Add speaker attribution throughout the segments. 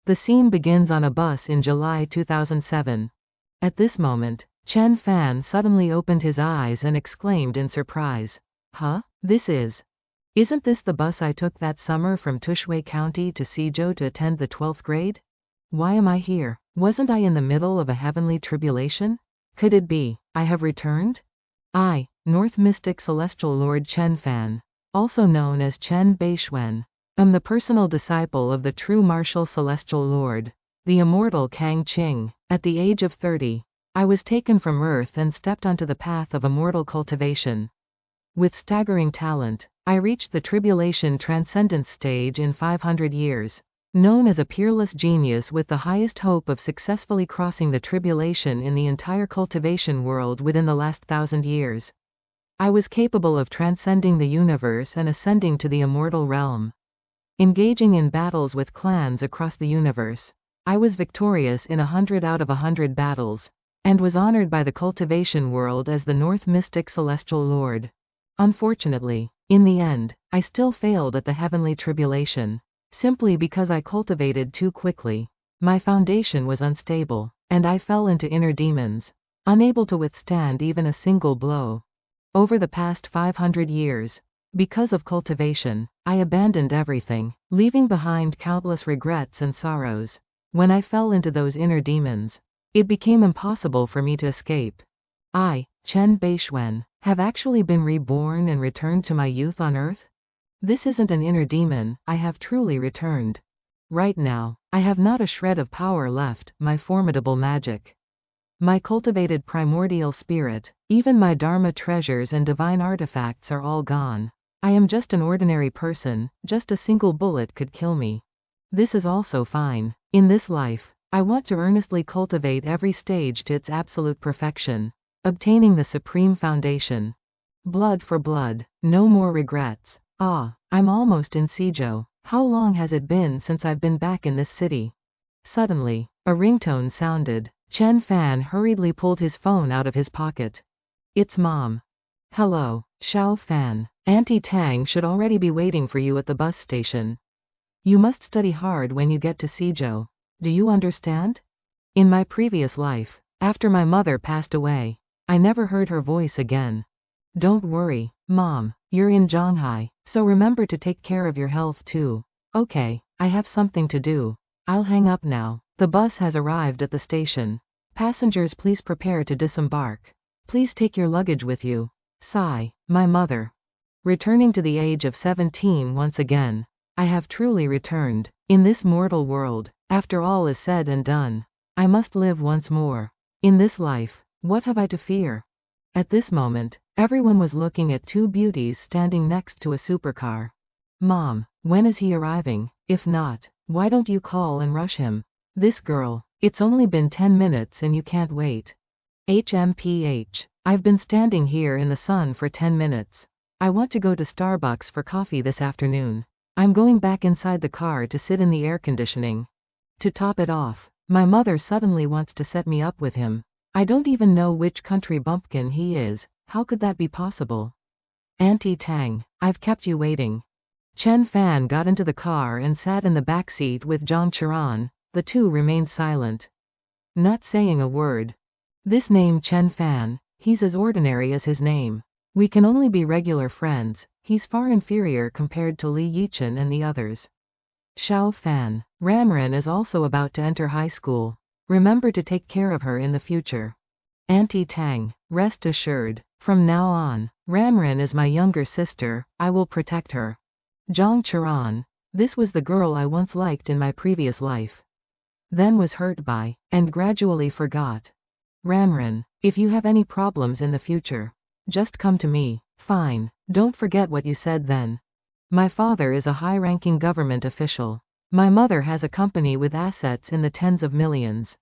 Speaker 1: The scene begins on a bus in July 2007. At this moment, Chen Fan suddenly opened his eyes and exclaimed in surprise. Huh? Isn't this the bus I took that summer from Tushui County to Suzhou to attend the 12th grade? Why am I here? Wasn't I in the middle of a heavenly tribulation? Could it be I have returned? I, North Mystic Celestial Lord Chen Fan, also known as Chen Bei Xuan, am the personal disciple of the true martial Celestial Lord, the immortal Kang Qing. At the age of 30, I was taken from Earth and stepped onto the path of immortal cultivation. With staggering talent, I reached the tribulation transcendence stage in 500 years. Known as a peerless genius with the highest hope of successfully crossing the tribulation in the entire cultivation world within the last 1,000 years. I was capable of transcending the universe and ascending to the immortal realm. Engaging in battles with clans across the universe, I was victorious in 100 out of 100 battles, and was honored by the cultivation world as the North Mystic Celestial Lord. Unfortunately, in the end, I still failed at the heavenly tribulation, simply because I cultivated too quickly. My foundation was unstable, and I fell into inner demons, unable to withstand even a single blow. Over the past 500 years, because of cultivation, I abandoned everything, leaving behind countless regrets and sorrows. When I fell into those inner demons, it became impossible for me to escape. I, Chen Bei Xuan, have actually been reborn and returned to my youth on Earth? This isn't an inner demon, I have truly returned. Right now, I have not a shred of power left, my formidable magic. My cultivated primordial spirit, even my Dharma treasures and divine artifacts are all gone. I am just an ordinary person, just a single bullet could kill me. This is also fine. In this life, I want to earnestly cultivate every stage to its absolute perfection, obtaining the supreme foundation. Blood for blood, no more regrets. I'm almost in Suzhou. How long has it been since I've been back in this city? Suddenly, a ringtone sounded. Chen Fan hurriedly pulled his phone out of his pocket. It's Mom. Hello, Xiao Fan. Auntie Tang should already be waiting for you at the bus station. You must study hard when you get to Suzhou. Do you understand? In my previous life, after my mother passed away, I never heard her voice again. Don't worry, Mom, you're in Zhanghai, so remember to take care of your health too. Okay, I have something to do. I'll hang up now. The bus has arrived at the station. Passengers, please prepare to disembark. Please take your luggage with you. Sigh, my mother. Returning to the age of 17 once again. I have truly returned. In this mortal world, after all is said and done, I must live once more. In this life, what have I to fear? At this moment, everyone was looking at two beauties standing next to a supercar. Mom, when is he arriving? If not, why don't you call and rush him? This girl, it's only been 10 minutes and you can't wait. HMPH, I've been standing here in the sun for 10 minutes. I want to go to Starbucks for coffee this afternoon. I'm going back inside the car to sit in the air conditioning. To top it off, my mother suddenly wants to set me up with him. I don't even know which country bumpkin he is. How could that be possible? Auntie Tang, I've kept you waiting. Chen Fan got into the car and sat in the back seat with Zhang Qiran. The two remained silent. Not saying a word. This name Chen Fan, he's as ordinary as his name. We can only be regular friends. He's far inferior compared to Li Yichen and the others. Xiao Fan, Ranran is also about to enter high school. Remember to take care of her in the future. Auntie Tang, rest assured, from now on, Ranran is my younger sister, I will protect her. Zhang Qiran, this was the girl I once liked in my previous life. Then was hurt by, and gradually forgot. Ranran, if you have any problems in the future, just come to me. Fine, don't forget what you said then. My father is a high-ranking government official. My mother has a company with assets in the tens of millions.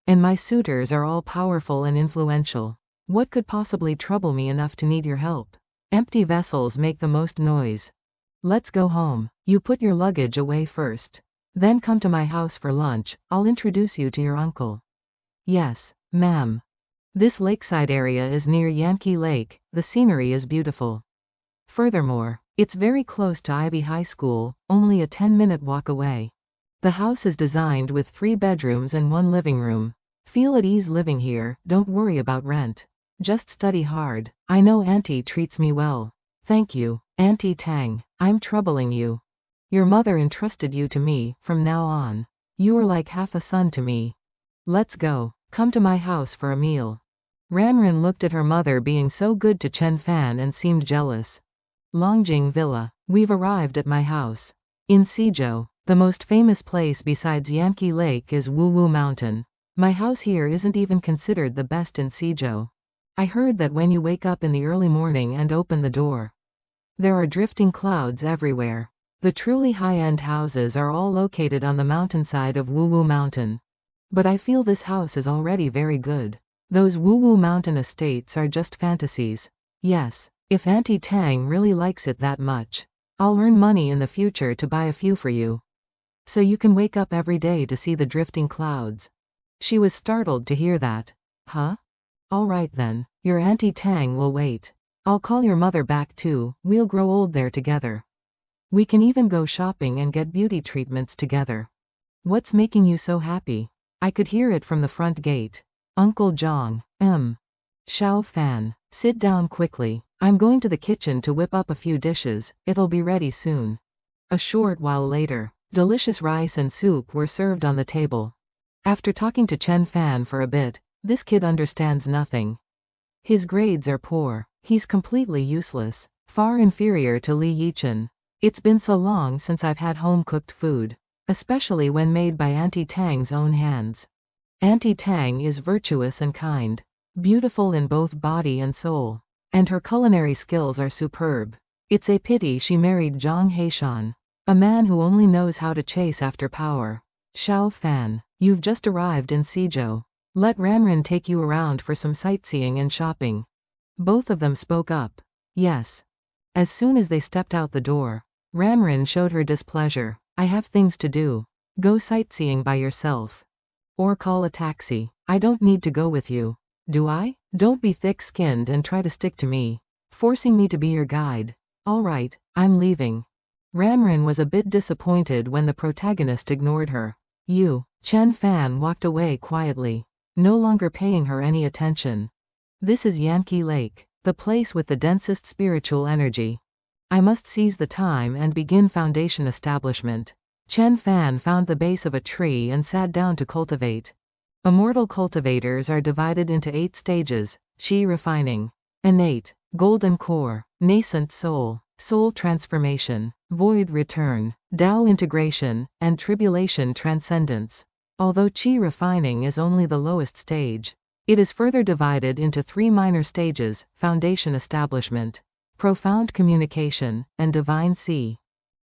Speaker 1: And my suitors are all powerful and influential. What could possibly trouble me enough to need your help? Empty vessels make the most noise. Let's go home. You put your luggage away first. Then come to my house for lunch. I'll introduce you to your uncle. Yes, ma'am. This lakeside area is near Yankee Lake. The scenery is beautiful. Furthermore, it's very close to Ivy High School, only a 10-minute walk away. The house is designed with 3 bedrooms and 1 living room. Feel at ease living here, don't worry about rent. Just study hard. I know Auntie treats me well. Thank you, Auntie Tang. I'm troubling you. Your mother entrusted you to me, from now on. You are like half a son to me. Let's go. Come to my house for a meal. Ranran looked at her mother being so good to Chen Fan and seemed jealous. Longjing Villa. We've arrived at my house. In Suzhou, the most famous place besides Yankee Lake is Wu Mountain. My house here isn't even considered the best in Suzhou. I heard that when you wake up in the early morning and open the door, there are drifting clouds everywhere. The truly high-end houses are all located on the mountainside of Wu Mountain. But I feel this house is already very good. Those Wu Mountain estates are just fantasies. Yes, if Auntie Tang really likes it that much, I'll earn money in the future to buy a few for you. So you can wake up every day to see the drifting clouds. She was startled to hear that. Huh? All right then, your Auntie Tang will wait. I'll call your mother back too, we'll grow old there together. We can even go shopping and get beauty treatments together. What's making you so happy? I could hear it from the front gate. Uncle Zhang. Xiao Fan. Sit down quickly. I'm going to the kitchen to whip up a few dishes, it'll be ready soon. A short while later, delicious rice and soup were served on the table. After talking to Chen Fan for a bit, this kid understands nothing. His grades are poor, he's completely useless, far inferior to Li Yichen. It's been so long since I've had home-cooked food, especially when made by Auntie Tang's own hands. Auntie Tang is virtuous and kind, beautiful in both body and soul, and her culinary skills are superb. It's a pity she married Zhang Heishan, a man who only knows how to chase after power. Xiao Fan, you've just arrived in Suzhou. Let Ranran take you around for some sightseeing and shopping. Both of them spoke up. Yes. As soon as they stepped out the door, Ranran showed her displeasure. I have things to do. Go sightseeing by yourself. Or call a taxi. I don't need to go with you. Do I? Don't be thick-skinned and try to stick to me, forcing me to be your guide. All right, I'm leaving. Ranran was a bit disappointed when the protagonist ignored her. Chen Fan walked away quietly, no longer paying her any attention. This is Yankee Lake, the place with the densest spiritual energy. I must seize the time and begin foundation establishment. Chen Fan found the base of a tree and sat down to cultivate. Immortal cultivators are divided into 8 stages: Qi refining, innate, golden core, nascent soul, soul transformation, void return, Dao integration, and tribulation transcendence. Although Qi refining is only the lowest stage, it is further divided into 3 minor stages: foundation establishment, profound communication, and divine C.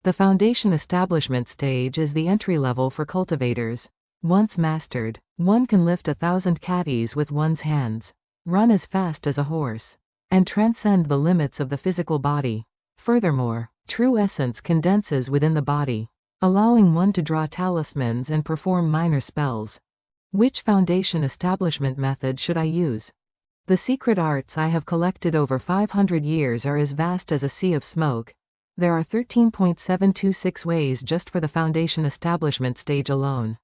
Speaker 1: The foundation establishment stage is the entry level for cultivators. Once mastered, one can lift 1,000 catties with one's hands, run as fast as a horse, and transcend the limits of the physical body. Furthermore, true essence condenses within the body, allowing one to draw talismans and perform minor spells. Which foundation establishment method should I use? The secret arts I have collected over 500 years are as vast as a sea of smoke. There are 13.726 ways just for the foundation establishment stage alone.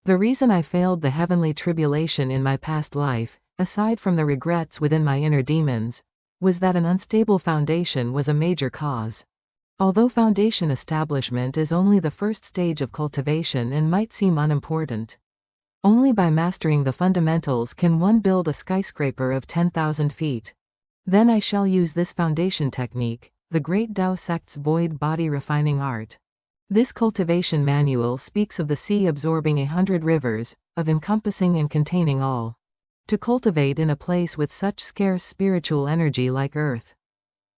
Speaker 1: The reason I failed the heavenly tribulation in my past life, aside from the regrets within my inner demons, was that an unstable foundation was a major cause. Although foundation establishment is only the first stage of cultivation and might seem unimportant, only by mastering the fundamentals can one build a skyscraper of 10,000 feet. Then I shall use this foundation technique, the Great Tao Sect's void body refining art. This cultivation manual speaks of the sea absorbing 100 rivers, of encompassing and containing all. To cultivate in a place with such scarce spiritual energy like Earth,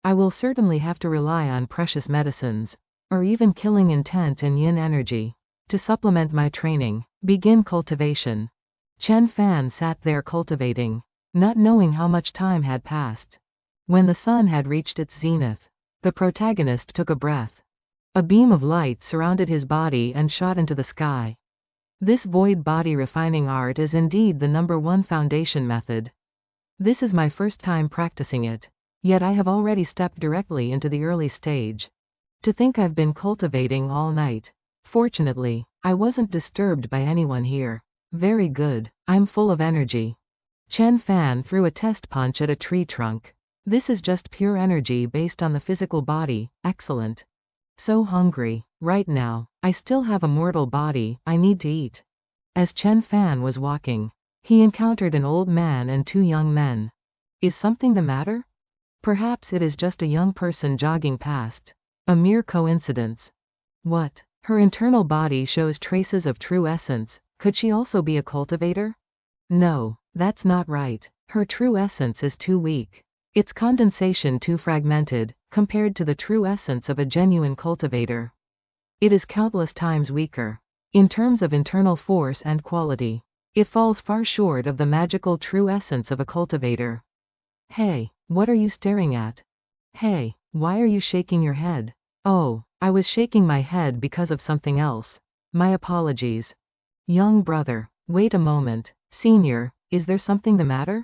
Speaker 1: I will certainly have to rely on precious medicines, or even killing intent and yin energy. To supplement my training, begin cultivation. Chen Fan sat there cultivating, not knowing how much time had passed. When the sun had reached its zenith, the protagonist took a breath. A beam of light surrounded his body and shot into the sky. This void body refining art is indeed the #1 foundation method. This is my first time practicing it, yet I have already stepped directly into the early stage. To think I've been cultivating all night. Fortunately, I wasn't disturbed by anyone here. Very good, I'm full of energy. Chen Fan threw a test punch at a tree trunk. This is just pure energy based on the physical body, excellent. So hungry, right now, I still have a mortal body, I need to eat. As Chen Fan was walking, he encountered an old man and two young men. Is something the matter? Perhaps it is just a young person jogging past. A mere coincidence. What? Her internal body shows traces of true essence, could she also be a cultivator? No, that's not right, her true essence is too weak. Its condensation too fragmented, compared to the true essence of a genuine cultivator. It is countless times weaker. In terms of internal force and quality, it falls far short of the magical true essence of a cultivator. Hey, what are you staring at? Hey, why are you shaking your head? Oh, I was shaking my head because of something else. My apologies. Young brother, wait a moment, senior, is there something the matter?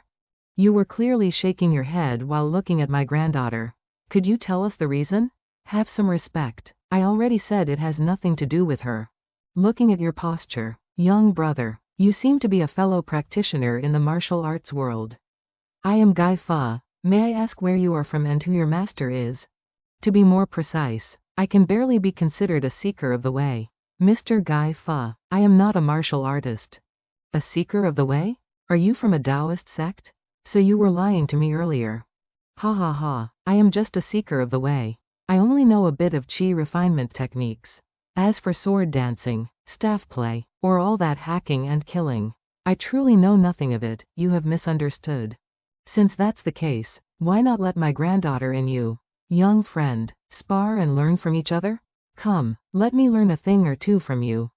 Speaker 1: You were clearly shaking your head while looking at my granddaughter. Could you tell us the reason? Have some respect. I already said it has nothing to do with her. Looking at your posture, young brother, you seem to be a fellow practitioner in the martial arts world. I am Gai Fa, may I ask where you are from and who your master is? To be more precise, I can barely be considered a seeker of the way. Mr. Gai Fa, I am not a martial artist. A seeker of the way? Are you from a Taoist sect? So you were lying to me earlier. Ha ha ha, I am just a seeker of the way. I only know a bit of qi refinement techniques. As for sword dancing, staff play, or all that hacking and killing, I truly know nothing of it, you have misunderstood. Since that's the case, why not let my granddaughter and you, young friend, spar and learn from each other? Come, let me learn a thing or two from you.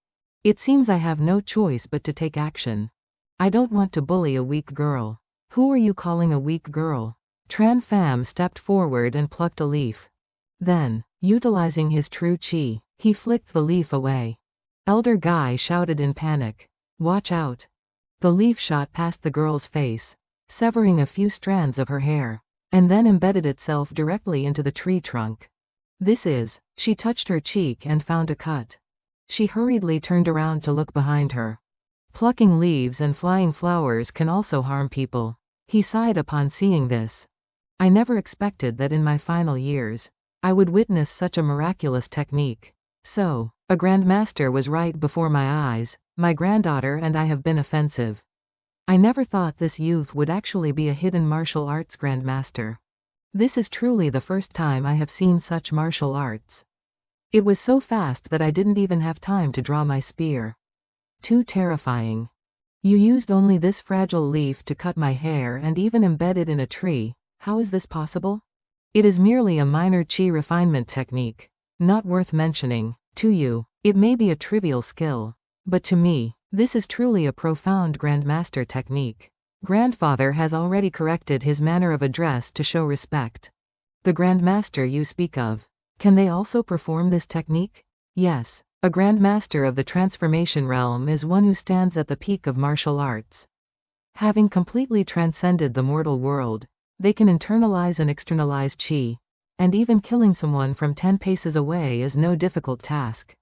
Speaker 1: It seems I have no choice but to take action. I don't want to bully a weak girl. Who are you calling a weak girl? Tran Pham stepped forward and plucked a leaf. Then, utilizing his true qi, he flicked the leaf away. Elder Guy shouted in panic. Watch out. The leaf shot past the girl's face, severing a few strands of her hair, and then embedded itself directly into the tree trunk. She touched her cheek and found a cut. She hurriedly turned around to look behind her. Plucking leaves and flying flowers can also harm people. He sighed upon seeing this. I never expected that in my final years, I would witness such a miraculous technique. So, a grandmaster was right before my eyes, my granddaughter and I have been offensive. I never thought this youth would actually be a hidden martial arts grandmaster. This is truly the first time I have seen such martial arts. It was so fast that I didn't even have time to draw my spear. Too terrifying. You used only this fragile leaf to cut my hair and even embed it in a tree, how is this possible? It is merely a minor qi refinement technique, not worth mentioning. To you, it may be a trivial skill, but to me, this is truly a profound grandmaster technique. Grandfather has already corrected his manner of address to show respect. The grandmaster you speak of, can they also perform this technique? Yes, a grandmaster of the transformation realm is one who stands at the peak of martial arts. Having completely transcended the mortal world, they can internalize and externalize qi, and even killing someone from 10 paces away is no difficult task.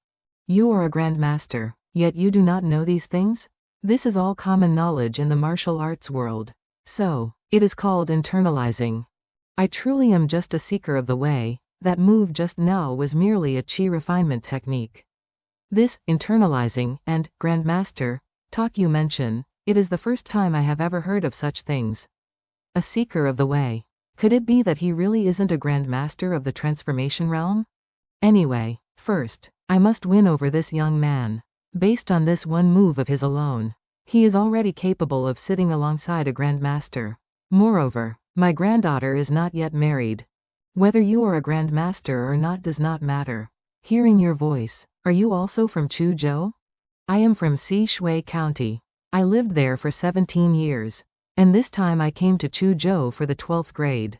Speaker 1: You are a grandmaster, yet you do not know these things? This is all common knowledge in the martial arts world. So, it is called internalizing. I truly am just a seeker of the way, that move just now was merely a qi refinement technique. This, internalizing, and, grandmaster, talk you mention, it is the first time I have ever heard of such things. A seeker of the way. Could it be that he really isn't a grandmaster of the transformation realm? Anyway, first, I must win over this young man. Based on this one move of his alone, he is already capable of sitting alongside a grandmaster. Moreover, my granddaughter is not yet married. Whether you are a grandmaster or not does not matter. Hearing your voice, are you also from Chuzhou? I am from Shui County. I lived there for 17 years. And this time I came to Chuzhou for the 12th grade.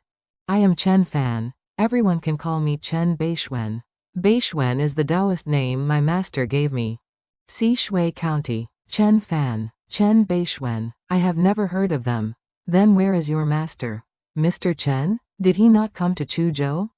Speaker 1: I am Chen Fan. Everyone can call me Chen Bei Xuan. Bei Xuan is the Taoist name my master gave me. Shui County, Chen Fan, Chen Bei Xuan. I have never heard of them. Then where is your master? Mr. Chen? Did he not come to Chuzhou?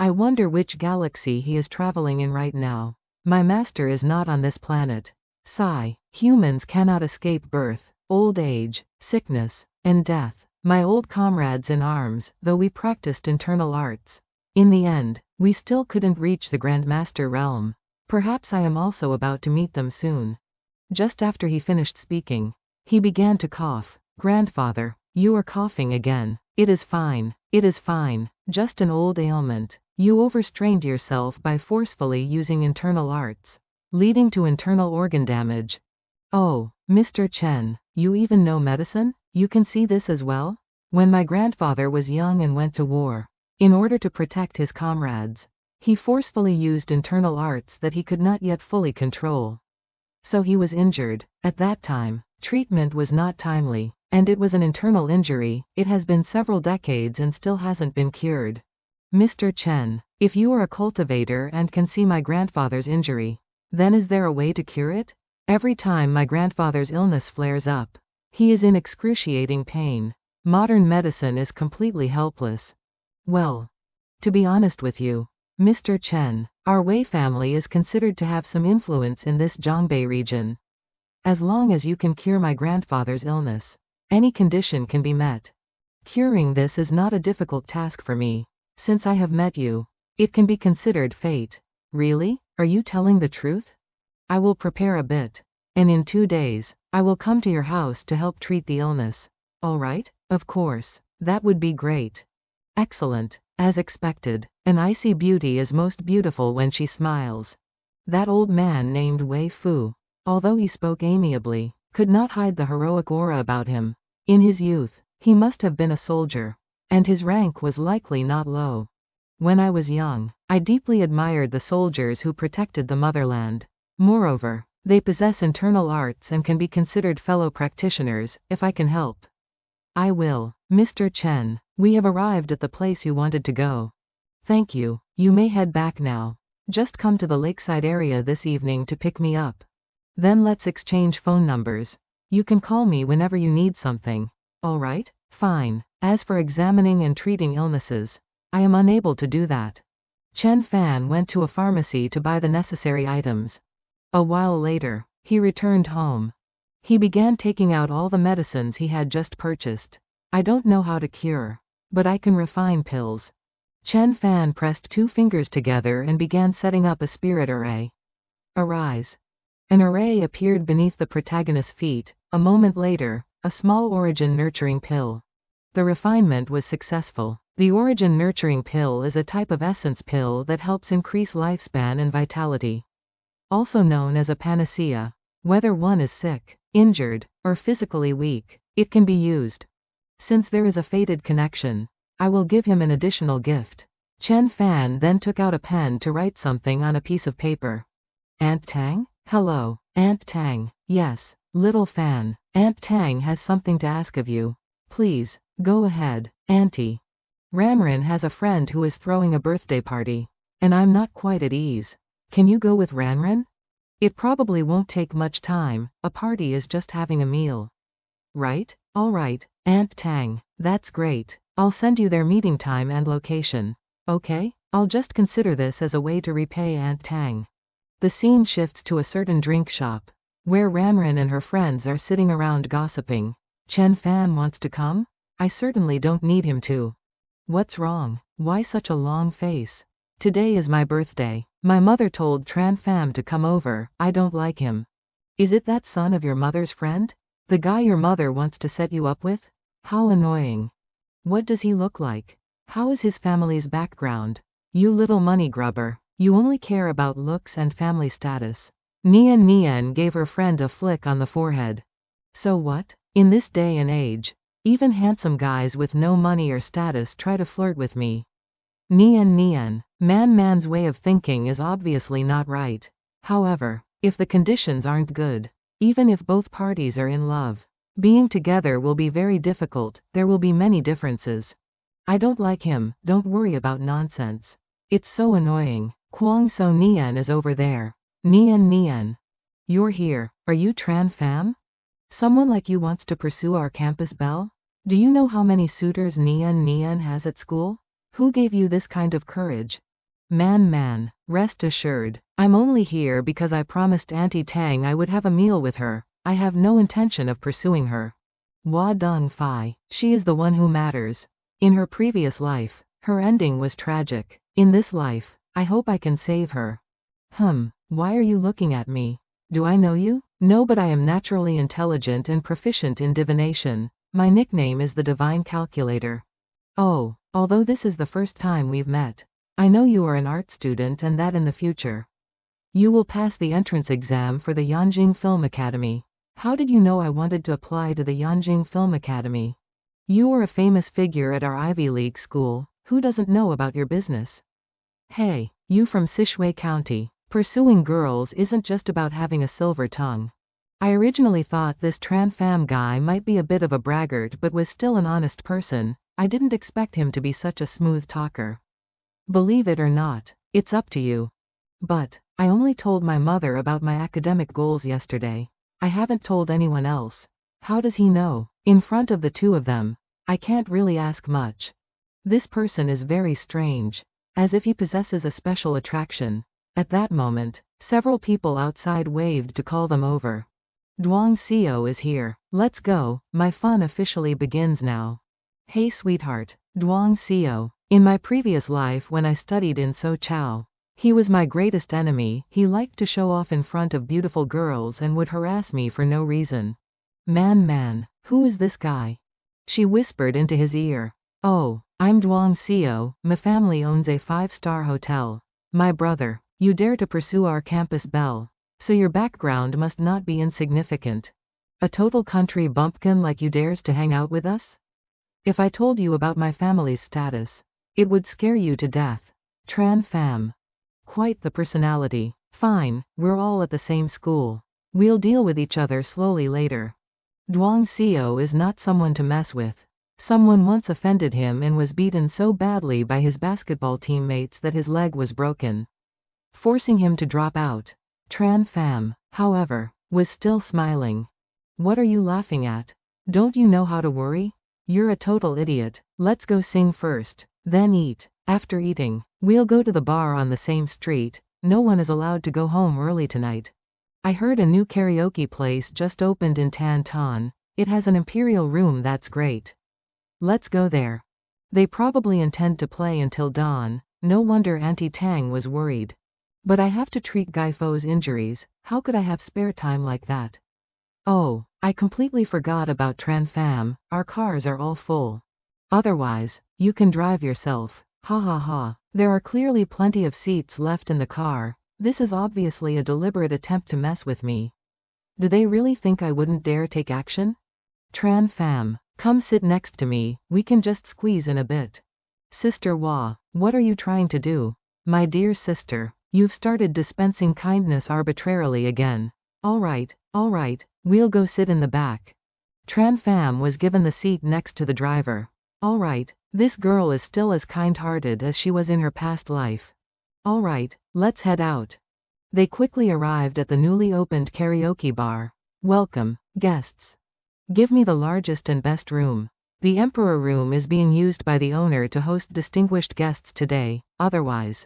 Speaker 1: I wonder which galaxy he is traveling in right now. My master is not on this planet. Sigh. Humans cannot escape birth, old age, sickness, and death. My old comrades in arms, though we practiced internal arts. In the end, we still couldn't reach the Grandmaster realm. Perhaps I am also about to meet them soon. Just after he finished speaking, he began to cough. Grandfather, you are coughing again. It is fine. It is fine. Just an old ailment. You overstrained yourself by forcefully using internal arts, leading to internal organ damage. Oh, Mr. Chen, you even know medicine? You can see this as well? When my grandfather was young and went to war, in order to protect his comrades, he forcefully used internal arts that he could not yet fully control. So he was injured. At that time, treatment was not timely, and it was an internal injury. It has been several decades and still hasn't been cured. Mr. Chen, if you are a cultivator and can see my grandfather's injury, then is there a way to cure it? Every time my grandfather's illness flares up, he is in excruciating pain. Modern medicine is completely helpless. Well, to be honest with you, Mr. Chen, our Wei family is considered to have some influence in this Zhongbei region. As long as you can cure my grandfather's illness, any condition can be met. Curing this is not a difficult task for me. Since I have met you, it can be considered fate. Really? Are you telling the truth? I will prepare a bit, and in 2 days, I will come to your house to help treat the illness. All right? Of course. That would be great. Excellent. As expected, an icy beauty is most beautiful when she smiles. That old man named Wei Fu, although he spoke amiably, could not hide the heroic aura about him. In his youth, he must have been a soldier, and his rank was likely not low. When I was young, I deeply admired the soldiers who protected the motherland. Moreover, they possess internal arts and can be considered fellow practitioners, if I can help. I will. Mr. Chen, we have arrived at the place you wanted to go. Thank you. You may head back now. Just come to the lakeside area this evening to pick me up. Then let's exchange phone numbers. You can call me whenever you need something. All right? Fine. As for examining and treating illnesses, I am unable to do that. Chen Fan went to a pharmacy to buy the necessary items. A while later, he returned home. He began taking out all the medicines he had just purchased. I don't know how to cure, but I can refine pills. Chen Fan pressed 2 fingers together and began setting up a spirit array. Arise. An array appeared beneath the protagonist's feet. A moment later, a small origin nurturing pill. The refinement was successful. The origin nurturing pill is a type of essence pill that helps increase lifespan and vitality. Also known as a panacea. Whether one is sick, injured, or physically weak, it can be used. Since there is a fated connection, I will give him an additional gift. Chen Fan then took out a pen to write something on a piece of paper. Aunt Tang? Hello, Aunt Tang. Yes, little Fan. Aunt Tang has something to ask of you. Please, go ahead, Auntie. Ramrin has a friend who is throwing a birthday party, and I'm not quite at ease. Can you go with Ramrin? It probably won't take much time, a party is just having a meal. Right? All right, Aunt Tang, that's great. I'll send you their meeting time and location. Okay? I'll just consider this as a way to repay Aunt Tang. The scene shifts to a certain drink shop, where Ramrin and her friends are sitting around gossiping. Chen Fan wants to come? I certainly don't need him to. What's wrong? Why such a long face? Today is my birthday. My mother told Tran Pham to come over. I don't like him. Is it that son of your mother's friend? The guy your mother wants to set you up with? How annoying. What does he look like? How is his family's background? You little money grubber. You only care about looks and family status. Nian Nian gave her friend a flick on the forehead. So what? In this day and age, even handsome guys with no money or status try to flirt with me. Nian Nian, man's way of thinking is obviously not right. However, if the conditions aren't good, even if both parties are in love, being together will be very difficult. There will be many differences. I don't like him. Don't worry about nonsense. It's so annoying. Kwang So Nian is over there. Nian Nian. You're here. Are you Tran Pham? Someone like you wants to pursue our campus belle? Do you know how many suitors Nian Nian has at school? Who gave you this kind of courage? Man, rest assured, I'm only here because I promised Auntie Tang I would have a meal with her. I have no intention of pursuing her. Hua Dong Fai. She is the one who matters. In her previous life, her ending was tragic. In this life, I hope I can save her. Why are you looking at me? Do I know you? No, but I am naturally intelligent and proficient in divination. My nickname is the Divine Calculator. Oh, although this is the first time we've met. I know you are an art student and that in the future you will pass the entrance exam for the Yanjing Film Academy. How did you know I wanted to apply to the Yanjing Film Academy? You were a famous figure at our Ivy League school. Who doesn't know about your business? Hey, you from Sichuan County. Pursuing girls isn't just about having a silver tongue. I originally thought this Tran Pham guy might be a bit of a braggart but was still an honest person. I didn't expect him to be such a smooth talker. Believe it or not, it's up to you. But, I only told my mother about my academic goals yesterday. I haven't told anyone else. How does he know? In front of the two of them, I can't really ask much. This person is very strange. As if he possesses a special attraction. At that moment, several people outside waved to call them over. Duang Xiao is here. Let's go, my fun officially begins now. Hey sweetheart, Duang Xiao. In my previous life when I studied in Sochao, he was my greatest enemy. He liked to show off in front of beautiful girls and would harass me for no reason. Man, who is this guy? She whispered into his ear. Oh, I'm Duang Xiao, my family owns a 5-star hotel. My brother, you dare to pursue our campus belle. So your background must not be insignificant. A total country bumpkin like you dares to hang out with us? If I told you about my family's status, it would scare you to death. Tran Pham. Quite the personality. Fine, we're all at the same school. We'll deal with each other slowly later. Duang Xiao is not someone to mess with. Someone once offended him and was beaten so badly by his basketball teammates that his leg was broken, forcing him to drop out. Tran Pham, however, was still smiling. What are you laughing at? Don't you know how to worry? You're a total idiot. Let's go sing first, then eat. After eating, we'll go to the bar on the same street. No one is allowed to go home early tonight. I heard a new karaoke place just opened in Tan Ton. It has an imperial room that's great. Let's go there. They probably intend to play until dawn. No wonder Auntie Tang was worried. But I have to treat Gai Fo's injuries. How could I have spare time like that? Oh, I completely forgot about Tran Pham. Our cars are all full. Otherwise, you can drive yourself. Ha ha ha. There are clearly plenty of seats left in the car. This is obviously a deliberate attempt to mess with me. Do they really think I wouldn't dare take action? Tran Pham, come sit next to me. We can just squeeze in a bit. Sister Hua, what are you trying to do? My dear sister, you've started dispensing kindness arbitrarily again. All right, we'll go sit in the back. Tran Pham was given the seat next to the driver. All right, this girl is still as kind-hearted as she was in her past life. All right, let's head out. They quickly arrived at the newly opened karaoke bar. Welcome, guests. Give me the largest and best room. The Emperor room is being used by the owner to host distinguished guests today. Otherwise,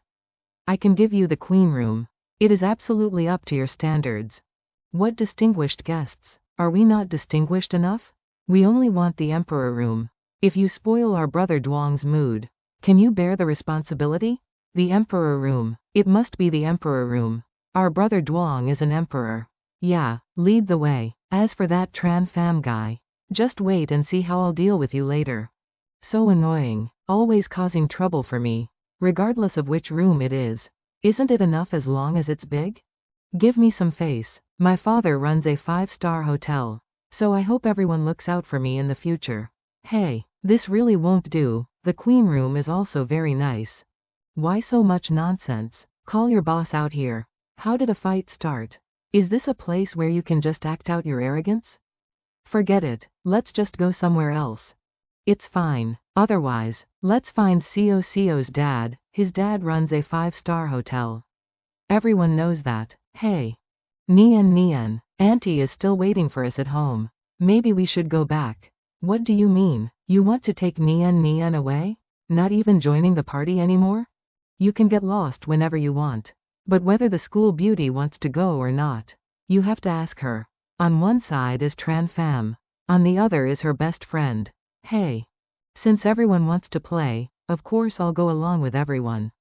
Speaker 1: I can give you the Queen room. It is absolutely up to your standards. What distinguished guests? Are we not distinguished enough? We only want the Emperor room. If you spoil our brother Duang's mood, can you bear the responsibility? The Emperor room. It must be the Emperor room. Our brother Duang is an emperor. Yeah, lead the way. As for that Tran Pham guy, just wait and see how I'll deal with you later. So annoying, always causing trouble for me, regardless of which room it is. Isn't it enough as long as it's big? Give me some face. My father runs a 5-star hotel, so I hope everyone looks out for me in the future. Hey, this really won't do. The Queen room is also very nice. Why so much nonsense? Call your boss out here. How did a fight start? Is this a place where you can just act out your arrogance? Forget it, let's just go somewhere else. It's fine. Otherwise, let's find Sio's dad. His dad runs a 5-star hotel. Everyone knows that. Hey. Nian, Auntie is still waiting for us at home. Maybe we should go back. What do you mean? You want to take Nian away? Not even joining the party anymore? You can get lost whenever you want. But whether the school beauty wants to go or not, you have to ask her. On one side is Tran Pham. On the other is her best friend. Hey. Since everyone wants to play, of course I'll go along with everyone.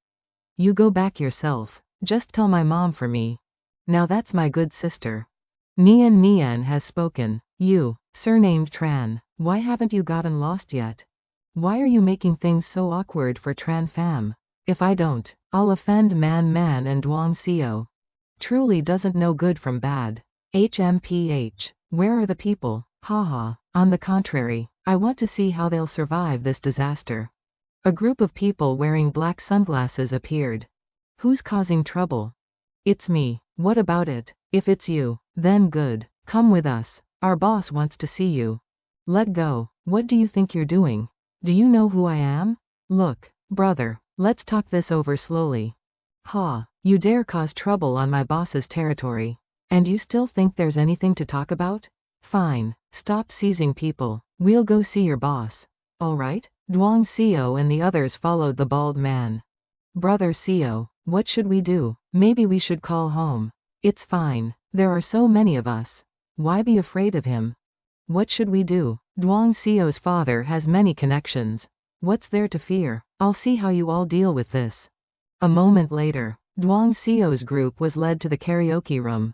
Speaker 1: You go back yourself. Just tell my mom for me. Now that's my good sister. Nian Nian has spoken. You, surnamed Tran, why haven't you gotten lost yet? Why are you making things so awkward for Tran Pham? If I don't, I'll offend Man Man and Duang Xiao. Truly doesn't know good from bad. HMPH. Where are the people? Haha. On the contrary, I want to see how they'll survive this disaster. A group of people wearing black sunglasses appeared. Who's causing trouble? It's me. What about it? If it's you, then good. Come with us. Our boss wants to see you. Let go. What do you think you're doing? Do you know who I am? Look, brother, let's talk this over slowly. Ha, you dare cause trouble on my boss's territory. And you still think there's anything to talk about? Fine, stop seizing people. We'll go see your boss. Alright? Duang Xiao and the others followed the bald man. Brother Xiao, what should we do? Maybe we should call home. It's fine, there are so many of us. Why be afraid of him? What should we do? Duang Xiao's father has many connections. What's there to fear? I'll see how you all deal with this. A moment later, Duang Xiao's group was led to the karaoke room.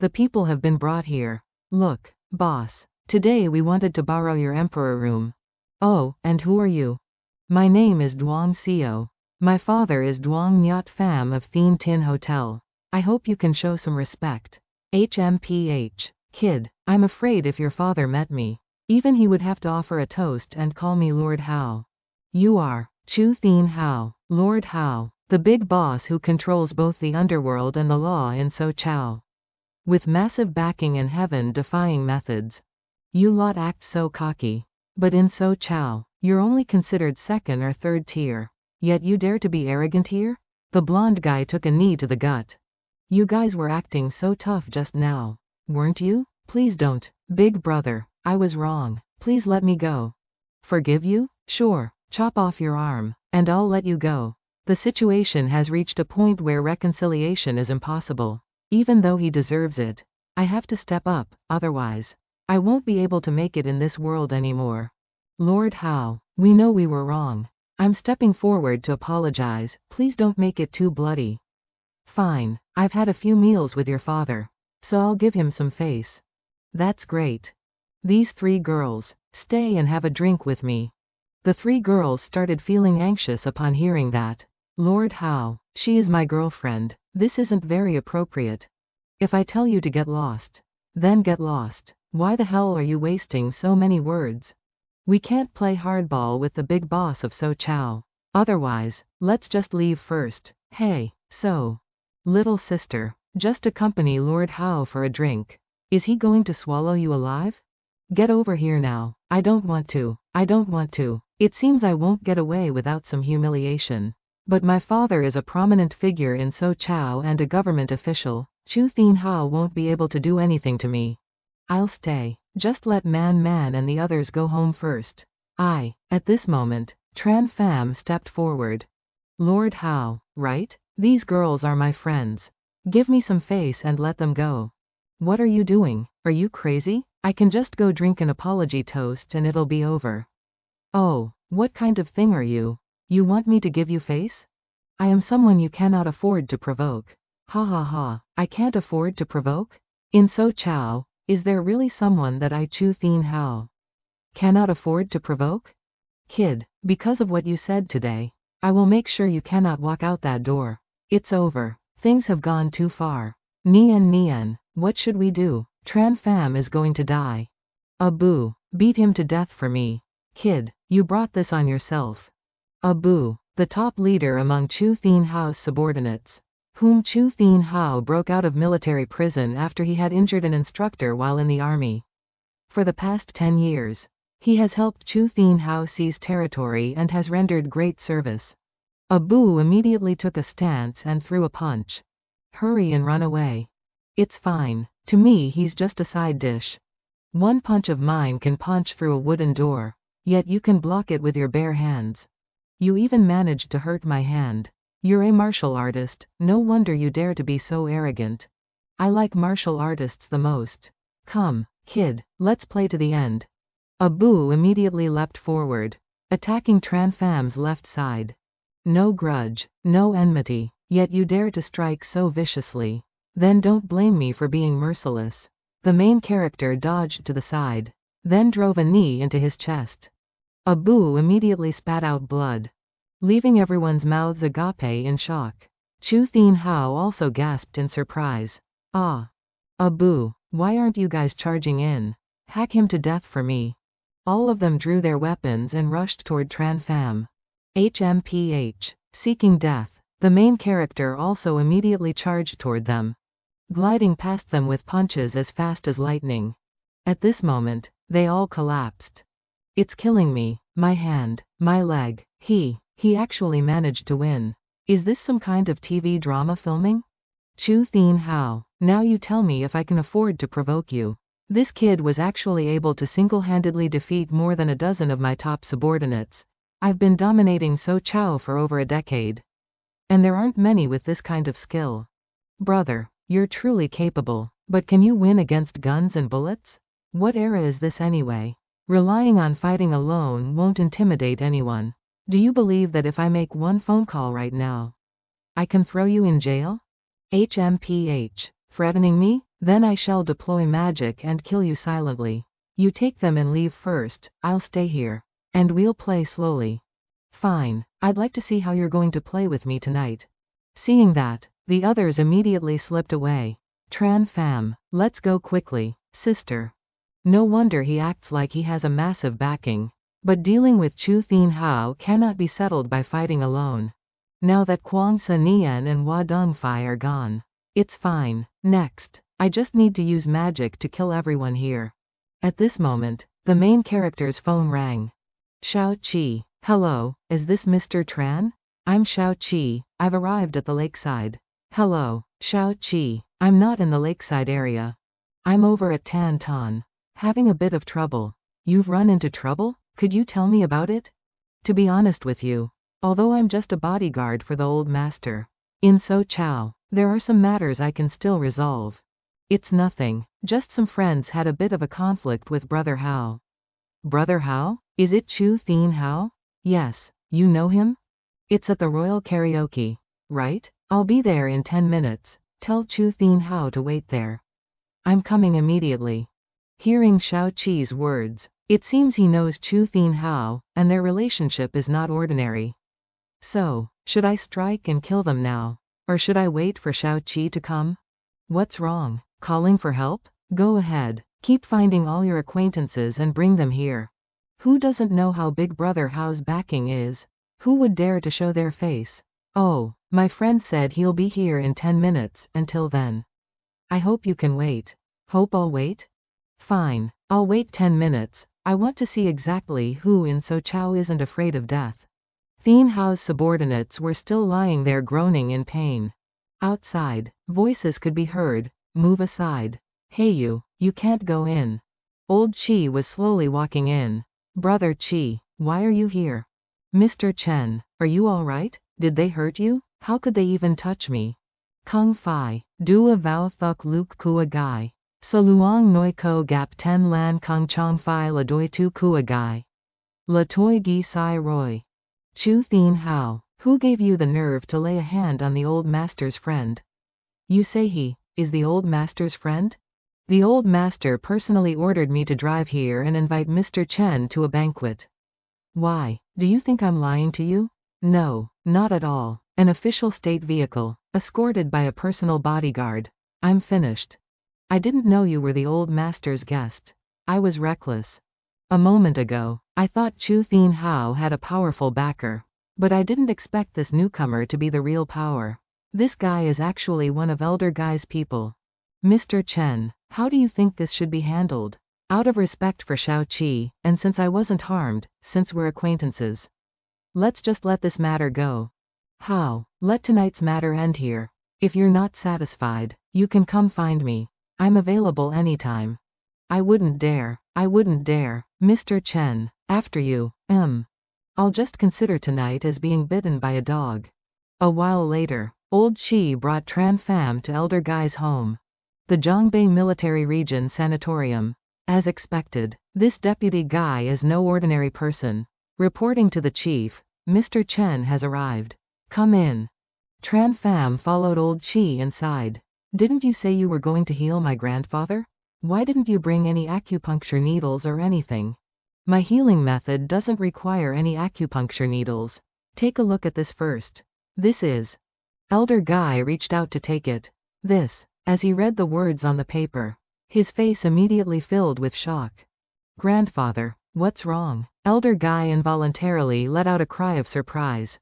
Speaker 1: The people have been brought here. Look, boss, today we wanted to borrow your emperor room. Oh, and who are you? My name is Duang Xiao. My father is Duang Nyat Pham of Thien Tin Hotel. I hope you can show some respect. HMPH. Kid, I'm afraid if your father met me, even he would have to offer a toast and call me Lord Hao. You are Chu Thien Hao, Lord Hao, the big boss who controls both the underworld and the law in So Chao. With massive backing and heaven-defying methods. You lot act so cocky. But in So Chao, you're only considered second or third tier. Yet you dare to be arrogant here? The blonde guy took a knee to the gut. You guys were acting so tough just now, weren't you? Please don't. Big brother, I was wrong. Please let me go. Forgive you? Sure, chop off your arm, and I'll let you go. The situation has reached a point where reconciliation is impossible. Even though he deserves it, I have to step up, otherwise, I won't be able to make it in this world anymore. Lord Hao, we know we were wrong. I'm stepping forward to apologize, please don't make it too bloody. Fine, I've had a few meals with your father, so I'll give him some face. That's great. These three girls, stay and have a drink with me. The three girls started feeling anxious upon hearing that. Lord Hao, she is my girlfriend, this isn't very appropriate. If I tell you to get lost, then get lost. Why the hell are you wasting so many words? We can't play hardball with the big boss of So Chao. Otherwise, let's just leave first. Hey, so. Little sister, just accompany Lord Hao for a drink. Is he going to swallow you alive? Get over here now. I don't want to. I don't want to. It seems I won't get away without some humiliation. But my father is a prominent figure in So Chao and a government official. Chu Thien Hao won't be able to do anything to me. I'll stay. Just let Man Man and the others go home first. At this moment, Tran Pham stepped forward. Lord Hao, right? These girls are my friends. Give me some face and let them go. What are you doing? Are you crazy? I can just go drink an apology toast and it'll be over. Oh, what kind of thing are you? You want me to give you face? I am someone you cannot afford to provoke. Ha ha ha, I can't afford to provoke? In So Chao, is there really someone that I Chu Thien Hao cannot afford to provoke? Kid, because of what you said today, I will make sure you cannot walk out that door. It's over. Things have gone too far. Nian Nian, what should we do? Tran Pham is going to die. Abu, beat him to death for me. Kid, you brought this on yourself. Abu, the top leader among Chu Thien Hao's subordinates, whom Chu Thien Hao broke out of military prison after he had injured an instructor while in the army. For the past 10 years, he has helped Chu Thien Hao seize territory and has rendered great service. Abu immediately took a stance and threw a punch. Hurry and run away. It's fine. To me he's just a side dish. One punch of mine can punch through a wooden door, yet you can block it with your bare hands. You even managed to hurt my hand. You're a martial artist, no wonder you dare to be so arrogant. I like martial artists the most. Come, kid, let's play to the end. Abu immediately leapt forward, attacking Tran Pham's left side. No grudge, no enmity, yet you dare to strike so viciously. Then don't blame me for being merciless. The main character dodged to the side, then drove a knee into his chest. Abu immediately spat out blood, leaving everyone's mouths agape in shock. Chu Thin Hao also gasped in surprise. Ah! Abu, why aren't you guys charging in? Hack him to death for me. All of them drew their weapons and rushed toward Tran Pham. HMPH, seeking death. The main character also immediately charged toward them, gliding past them with punches as fast as lightning. At this moment, they all collapsed. It's killing me, my hand, my leg. He actually managed to win. Is this some kind of TV drama filming? Chu Thin Hao, now you tell me if I can afford to provoke you. This kid was actually able to single-handedly defeat more than a dozen of my top subordinates. I've been dominating So Chow for over a decade, and there aren't many with this kind of skill. Brother, you're truly capable, but can you win against guns and bullets? What era is this anyway? Relying on fighting alone won't intimidate anyone. Do you believe that if I make one phone call right now, I can throw you in jail? HMPH, threatening me? Then I shall deploy magic and kill you silently. You take them and leave first, I'll stay here, and we'll play slowly. Fine, I'd like to see how you're going to play with me tonight. Seeing that, the others immediately slipped away. Tran Pham, let's go quickly, sister. No wonder he acts like he has a massive backing. But dealing with Chu Thin Hao cannot be settled by fighting alone. Now that Kwang Sa Nian and Hua Dongfei are gone, it's fine. Next, I just need to use magic to kill everyone here. At this moment, the main character's phone rang. Shao Qi, hello, is this Mr. Tran? I'm Shao Qi, I've arrived at the lakeside. Hello, Shao Qi, I'm not in the lakeside area. I'm over at Tan Tan, having a bit of trouble. You've run into trouble? Could you tell me about it? To be honest with you, although I'm just a bodyguard for the old master in So Chow, there are some matters I can still resolve. It's nothing, just some friends had a bit of a conflict with Brother Hao. Brother Hao? Is it Chu Thin Hao? Yes, you know him? It's at the Royal Karaoke, right? I'll be there in 10 minutes, tell Chu Thin Hao to wait there. I'm coming immediately. Hearing Shao Qi's words, it seems he knows Chu Thin Hao, and their relationship is not ordinary. So, should I strike and kill them now? Or should I wait for Shao Qi to come? What's wrong? Calling for help? Go ahead, keep finding all your acquaintances and bring them here. Who doesn't know how big Brother Hao's backing is? Who would dare to show their face? Oh, my friend said he'll be here in 10 minutes, until then. I hope you can wait. Hope I'll wait? Fine, I'll wait 10 minutes. I want to see exactly who in So Chow isn't afraid of death. Thin Hao's subordinates were still lying there groaning in pain. Outside, voices could be heard. Move aside. Hey you can't go in. Old Qi was slowly walking in. Brother Qi, why are you here? Mr. Chen, are you alright? Did they hurt you? How could they even touch me? Kung Fai, Dua Vao Thuk Luke Kua Gai. So Luong Noi Ko Gap Ten Lan Kung Chong Fai La Doi Tu Kua Gai. La Toi Gi Sai Roy. Chu Thin Hao, who gave you the nerve to lay a hand on the old master's friend? You say he is the old master's friend? The old master personally ordered me to drive here and invite Mr. Chen to a banquet. Why, do you think I'm lying to you? No, not at all. An official state vehicle, escorted by a personal bodyguard. I'm finished. I didn't know you were the old master's guest. I was reckless. A moment ago, I thought Chu Thin Hao had a powerful backer. But I didn't expect this newcomer to be the real power. This guy is actually one of Elder Gai's people. Mr. Chen, how do you think this should be handled? Out of respect for Shao Qi, and since I wasn't harmed, since we're acquaintances, let's just let this matter go. How? Let tonight's matter end here. If you're not satisfied, you can come find me. I'm available anytime. I wouldn't dare, Mr. Chen, after you, I'll just consider tonight as being bitten by a dog. A while later, Old Chi brought Tran Pham to Elder Guy's home, the Zhongbei Military Region Sanatorium. As expected, this Deputy Guy is no ordinary person. Reporting to the chief, Mr. Chen has arrived. Come in. Tran Pham followed Old Chi inside. Didn't you say you were going to heal my grandfather? Why didn't you bring any acupuncture needles or anything? My healing method doesn't require any acupuncture needles. Take a look at this first. This is. Elder Guy reached out to take it. This, as he read the words on the paper. His face immediately filled with shock. Grandfather, what's wrong? Elder Guy involuntarily let out a cry of surprise.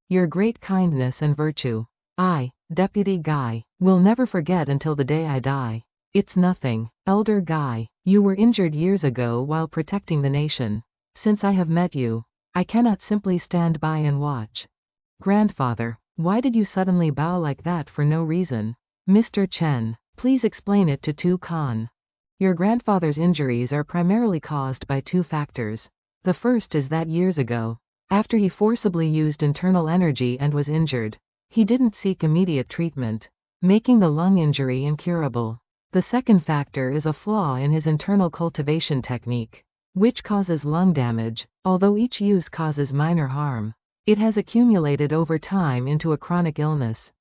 Speaker 1: Your great kindness and virtue. I, Deputy Guy, will never forget until the day I die. It's nothing, Elder Guy. You were injured years ago while protecting the nation. Since I have met you, I cannot simply stand by and watch. Grandfather, why did you suddenly bow like that for no reason? Mr. Chen, please explain it to Tu Khan. Your grandfather's injuries are primarily caused by two factors. The first is that years ago, after he forcibly used internal energy and was injured, he didn't seek immediate treatment, making the lung injury incurable. The second factor is a flaw in his internal cultivation technique, which causes lung damage. Although each use causes minor harm, it has accumulated over time into a chronic illness.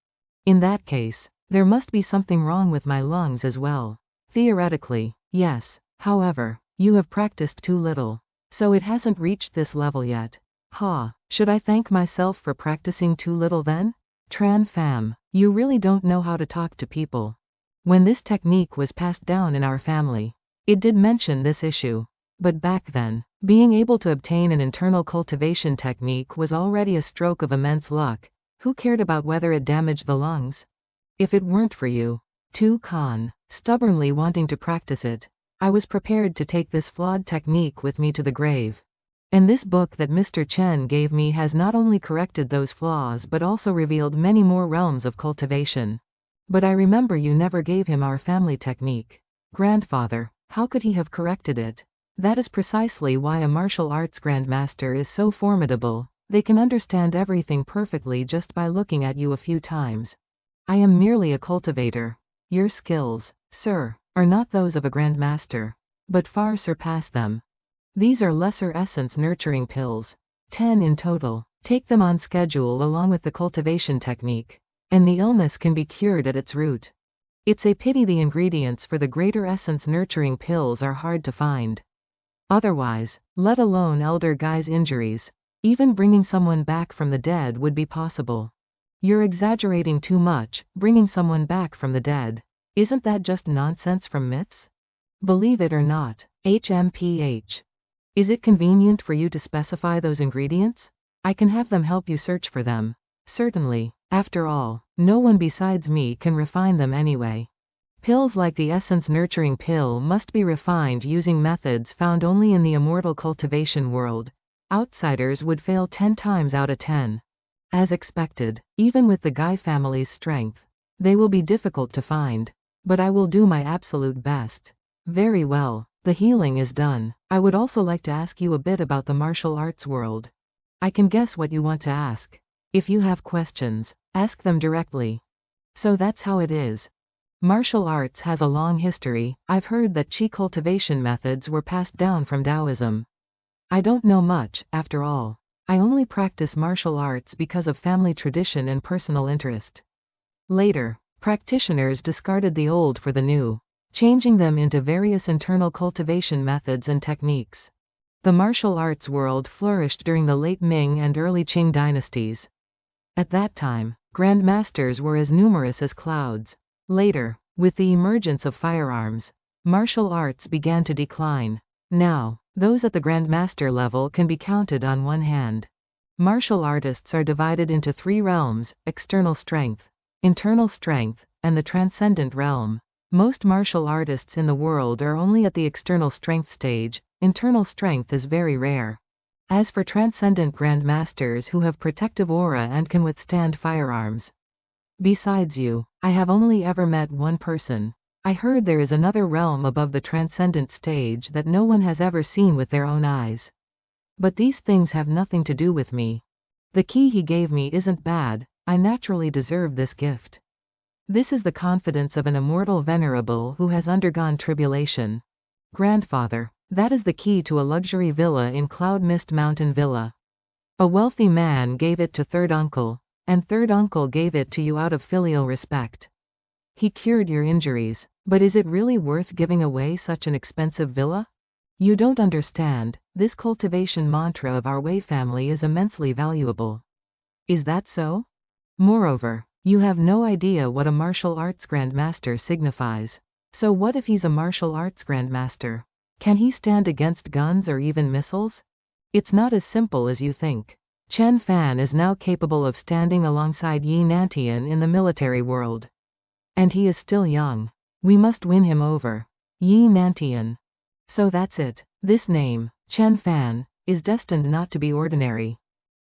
Speaker 1: In that case, there must be something wrong with my lungs as well. Theoretically, yes. However, you have practiced too little, so it hasn't reached this level yet. Should I thank myself for practicing too little then? Tran Pham, you really don't know how to talk to people. When this technique was passed down in our family, it did mention this issue. But back then, being able to obtain an internal cultivation technique was already a stroke of immense luck. Who cared about whether it damaged the lungs? If it weren't for you, Tu Khan, stubbornly wanting to practice it, I was prepared to take this flawed technique with me to the grave. And this book that Mr. Chen gave me has not only corrected those flaws but also revealed many more realms of cultivation. But I remember you never gave him our family technique. Grandfather, how could he have corrected it? That is precisely why a martial arts grandmaster is so formidable. They can understand everything perfectly just by looking at you a few times. I am merely a cultivator. Your skills, sir, are not those of a grandmaster, but far surpass them. These are lesser essence nurturing pills. 10 in total. Take them on schedule along with the cultivation technique, and the illness can be cured at its root. It's a pity the ingredients for the greater essence nurturing pills are hard to find. Otherwise, let alone Elder Guy's injuries, even bringing someone back from the dead would be possible. You're exaggerating too much. Bringing someone back from the dead. Isn't that just nonsense from myths? Believe it or not, HMPH. Is it convenient for you to specify those ingredients? I can have them help you search for them. Certainly, after all, no one besides me can refine them anyway. Pills like the essence nurturing pill must be refined using methods found only in the immortal cultivation world. Outsiders would fail 10 times out of 10. As expected, even with the Guy family's strength, they will be difficult to find. But I will do my absolute best. Very well, the healing is done. I would also like to ask you a bit about the martial arts world. I can guess what you want to ask. If you have questions, ask them directly. So that's how it is. Martial arts has a long history. I've heard that Qi cultivation methods were passed down from Taoism. I don't know much, after all. I only practice martial arts because of family tradition and personal interest. Later, practitioners discarded the old for the new, changing them into various internal cultivation methods and techniques. The martial arts world flourished during the late Ming and early Qing dynasties. At that time, grandmasters were as numerous as clouds. Later, with the emergence of firearms, martial arts began to decline. Now, those at the grandmaster level can be counted on one hand. Martial artists are divided into 3 realms: external strength, internal strength, and the transcendent realm. Most martial artists in the world are only at the external strength stage. Internal strength is very rare. As for transcendent grandmasters who have protective aura and can withstand firearms. Besides you, I have only ever met one person. I heard there is another realm above the transcendent stage that no one has ever seen with their own eyes. But these things have nothing to do with me. The key he gave me isn't bad. I naturally deserve this gift. This is the confidence of an immortal venerable who has undergone tribulation. Grandfather, that is the key to a luxury villa in Cloud Mist Mountain Villa. A wealthy man gave it to third uncle, and third uncle gave it to you out of filial respect. He cured your injuries, but is it really worth giving away such an expensive villa? You don't understand, this cultivation mantra of our Wei family is immensely valuable. Is that so? Moreover, you have no idea what a martial arts grandmaster signifies. So what if he's a martial arts grandmaster? Can he stand against guns or even missiles? It's not as simple as you think. Chen Fan is now capable of standing alongside Yi Nantian in the military world. And he is still young. We must win him over. Yi Nantian. So that's it. This name, Chen Fan, is destined not to be ordinary.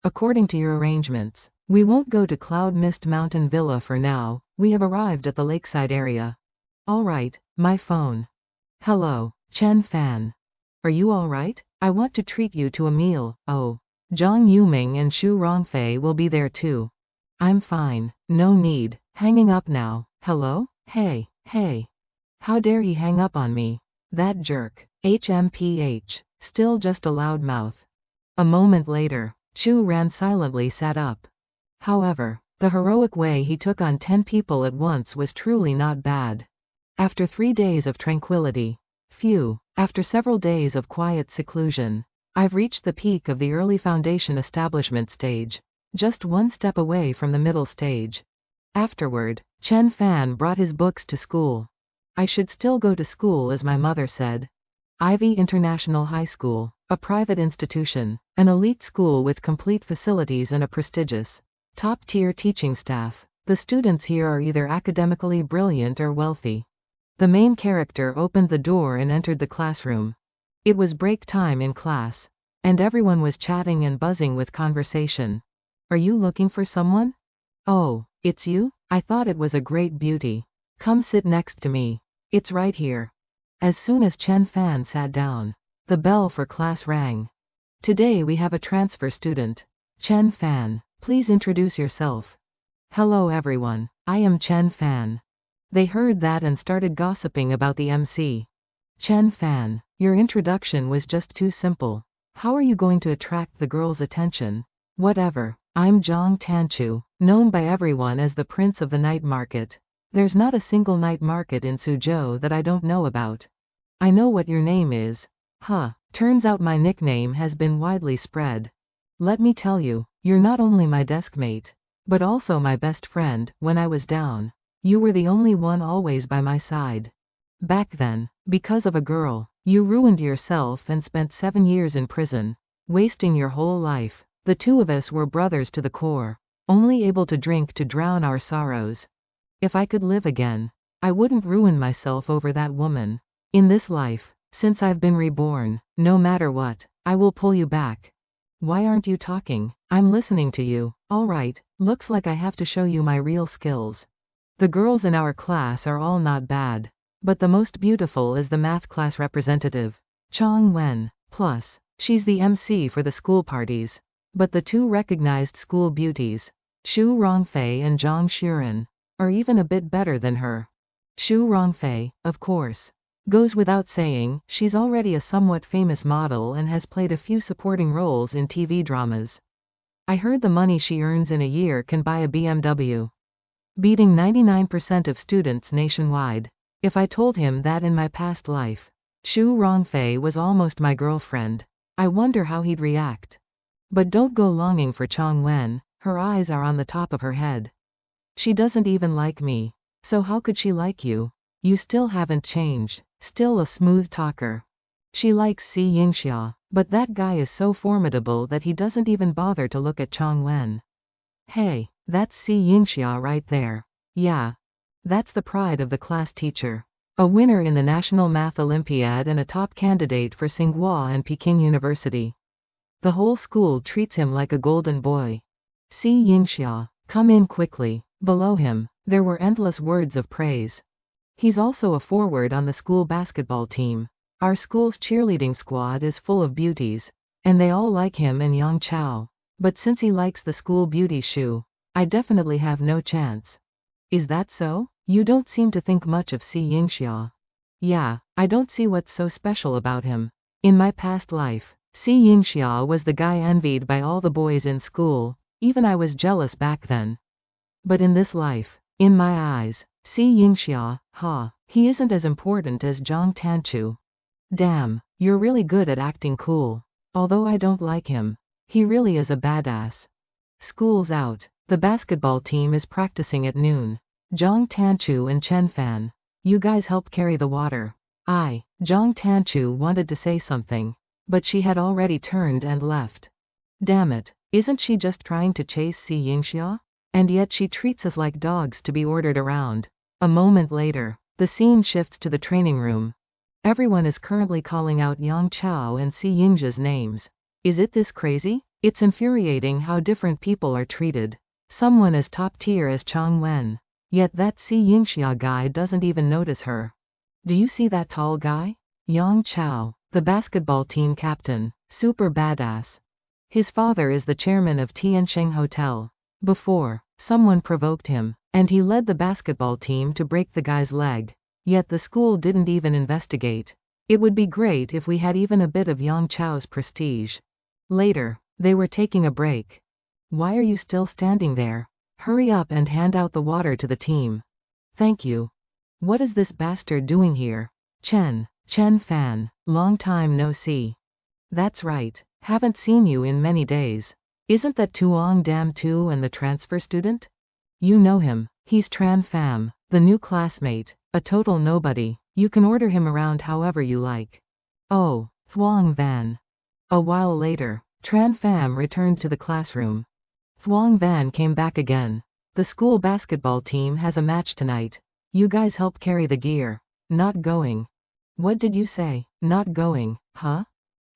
Speaker 1: According to your arrangements, we won't go to Cloud Mist Mountain Villa for now, we have arrived at the lakeside area. Alright, my phone. Hello, Chen Fan. Are you alright? I want to treat you to a meal. Oh, Zhang Yuming and Xu Rongfei will be there too. I'm fine, no need. Hanging up now. Hello? Hey. How dare he hang up on me? That jerk. HMPH. Still just a loud mouth. A moment later, Chu Ran silently sat up. However, the heroic way he took on 10 people at once was truly not bad. After 3 days of tranquility. After several days of quiet seclusion, I've reached the peak of the early foundation establishment stage, just one step away from the middle stage. Afterward, Chen Fan brought his books to school. I should still go to school as my mother said. Ivy International High School, a private institution, an elite school with complete facilities and a prestigious, top-tier teaching staff. The students here are either academically brilliant or wealthy. The main character opened the door and entered the classroom. It was break time in class, and everyone was chatting and buzzing with conversation. Are you looking for someone? Oh, it's you? I thought it was a great beauty. Come sit next to me. It's right here. As soon as Chen Fan sat down, the bell for class rang. Today we have a transfer student. Chen Fan, please introduce yourself. Hello everyone, I am Chen Fan. They heard that and started gossiping about the MC. Chen Fan, your introduction was just too simple. How are you going to attract the girls' attention? Whatever, I'm Zhang Tanchu, known by everyone as the Prince of the Night Market. There's not a single night market in Suzhou that I don't know about. I know what your name is. Turns out my nickname has been widely spread. Let me tell you, you're not only my desk mate, but also my best friend. When I was down, you were the only one always by my side. Back then, because of a girl, you ruined yourself and spent 7 years in prison, wasting your whole life. The two of us were brothers to the core, only able to drink to drown our sorrows. If I could live again, I wouldn't ruin myself over that woman. In this life, since I've been reborn, no matter what, I will pull you back. Why aren't you talking? I'm listening to you. Alright, looks like I have to show you my real skills. The girls in our class are all not bad, but the most beautiful is the math class representative, Chong Wen. Plus, she's the MC for the school parties. But the two recognized school beauties, Xu Rongfei and Zhang Shuren, are even a bit better than her. Xu Rongfei, of course. Goes without saying, she's already a somewhat famous model and has played a few supporting roles in TV dramas. I heard the money she earns in a year can buy a BMW. Beating 99% of students nationwide. If I told him that in my past life, Xu Rongfei was almost my girlfriend, I wonder how he'd react. But don't go longing for Chong Wen, her eyes are on the top of her head. She doesn't even like me, so how could she like you? You still haven't changed, still a smooth talker. She likes Si Yingxia, but that guy is so formidable that he doesn't even bother to look at Chong Wen. Hey, that's Si Yingxia right there. Yeah. That's the pride of the class teacher. A winner in the National Math Olympiad and a top candidate for Tsinghua and Peking University. The whole school treats him like a golden boy. Si Yingxia, come in quickly. Below him, there were endless words of praise. He's also a forward on the school basketball team. Our school's cheerleading squad is full of beauties, and they all like him and Yang Chao. But since he likes the school beauty Shu I definitely have no chance. Is that so? You don't seem to think much of Si Yingxia. Yeah, I don't see what's so special about him. In my past life, Si Yingxia was the guy envied by all the boys in school, even I was jealous back then. But in this life, in my eyes, Si Yingxia, he isn't as important as Zhang Tanchu. Damn, you're really good at acting cool. Although I don't like him. He really is a badass. School's out. The basketball team is practicing at noon. Zhang Tanchu and Chen Fan. You guys help carry the water. Zhang Tanchu wanted to say something, but she had already turned and left. Damn it, isn't she just trying to chase Si Yingxia? And yet she treats us like dogs to be ordered around. A moment later, the scene shifts to the training room. Everyone is currently calling out Yang Chao and Si Yingxia's names. Is it this crazy? It's infuriating how different people are treated. Someone as top tier as Chang Wen. Yet that Si Yingxia guy doesn't even notice her. Do you see that tall guy? Yang Chao, the basketball team captain, super badass. His father is the chairman of Tiansheng Hotel. Before, someone provoked him, and he led the basketball team to break the guy's leg. Yet the school didn't even investigate. It would be great if we had even a bit of Yang Chao's prestige. Later, they were taking a break. Why are you still standing there? Hurry up and hand out the water to the team. Thank you. What is this bastard doing here? Chen Fan, long time no see. That's right, haven't seen you in many days. Isn't that Tuong Dam Tu and the transfer student? You know him, he's Tran Pham, the new classmate, a total nobody. You can order him around however you like. Oh, Thuong Van. A while later, Tran Pham returned to the classroom. Thuong Van came back again. The school basketball team has a match tonight. You guys help carry the gear. Not going. What did you say? Not going, huh?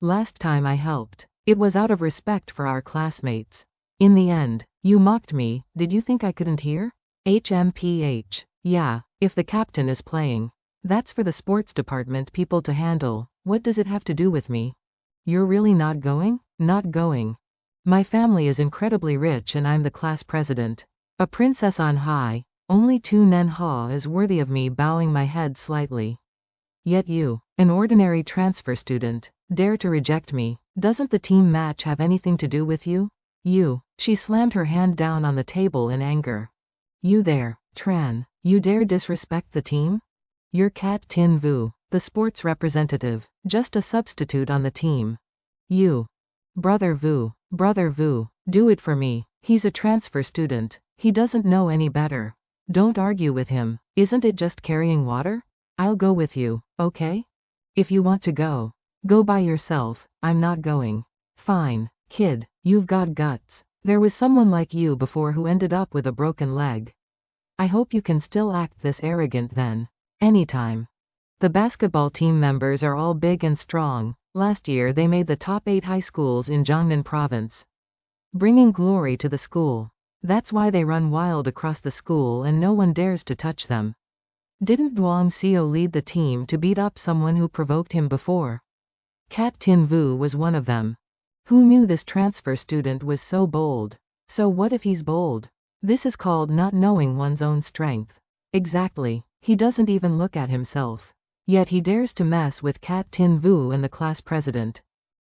Speaker 1: Last time I helped. It was out of respect for our classmates. In the end, you mocked me. Did you think I couldn't hear? HMPH. Yeah, if the captain is playing. That's for the sports department people to handle. What does it have to do with me? You're really not going? Not going. My family is incredibly rich and I'm the class president. A princess on high. Only Tu Nen Ha is worthy of me bowing my head slightly. Yet you, an ordinary transfer student, dare to reject me. Doesn't the team match have anything to do with you? She slammed her hand down on the table in anger. You there, Tran, you dare disrespect the team? You're Cat Tin Vu, the sports representative, just a substitute on the team. Brother Vu, do it for me. He's a transfer student. He doesn't know any better. Don't argue with him. Isn't it just carrying water? I'll go with you, okay? If you want to go, go by yourself. I'm not going. Fine, kid, you've got guts. There was someone like you before who ended up with a broken leg. I hope you can still act this arrogant then. Anytime. The basketball team members are all big and strong. Last year they made the top 8 high schools in Jiangnan province. Bringing glory to the school. That's why they run wild across the school and no one dares to touch them. Didn't Duang Xiao lead the team to beat up someone who provoked him before? Cat Tin Vu was one of them. Who knew this transfer student was so bold? So what if he's bold? This is called not knowing one's own strength. Exactly, he doesn't even look at himself. Yet he dares to mess with Cat Tin Vu and the class president.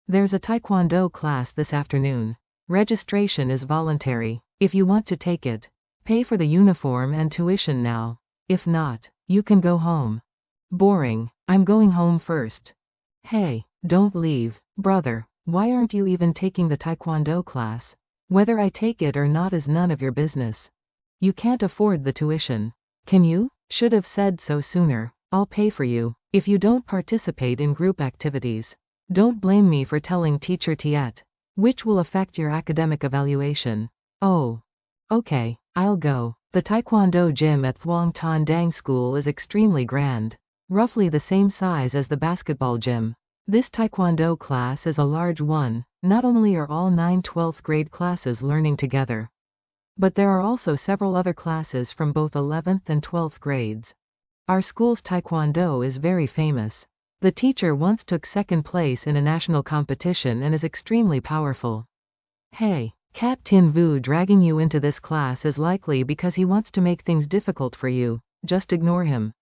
Speaker 1: There's a taekwondo class this afternoon. Registration is voluntary. If you want to take it, pay for the uniform and tuition now. If not, you can go home. Boring, I'm going home first. Hey, don't leave, brother. Why aren't you even taking the taekwondo class? Whether I take it or not is none of your business. You can't afford the tuition. Can you? Should have said so sooner. I'll pay for you, if you don't participate in group activities. Don't blame me for telling teacher Tiet, which will affect your academic evaluation. Oh. Okay, I'll go. The taekwondo gym at Thuong Tan Dang School is extremely grand. Roughly the same size as the basketball gym. This taekwondo class is a large one. Not only are all 9 12th grade classes learning together, but there are also several other classes from both 11th and 12th grades. Our school's taekwondo is very famous. The teacher once took second place in a national competition and is extremely powerful. Hey, Cat Tin Vu dragging you into this class is likely because he wants to make things difficult for you. Just ignore him.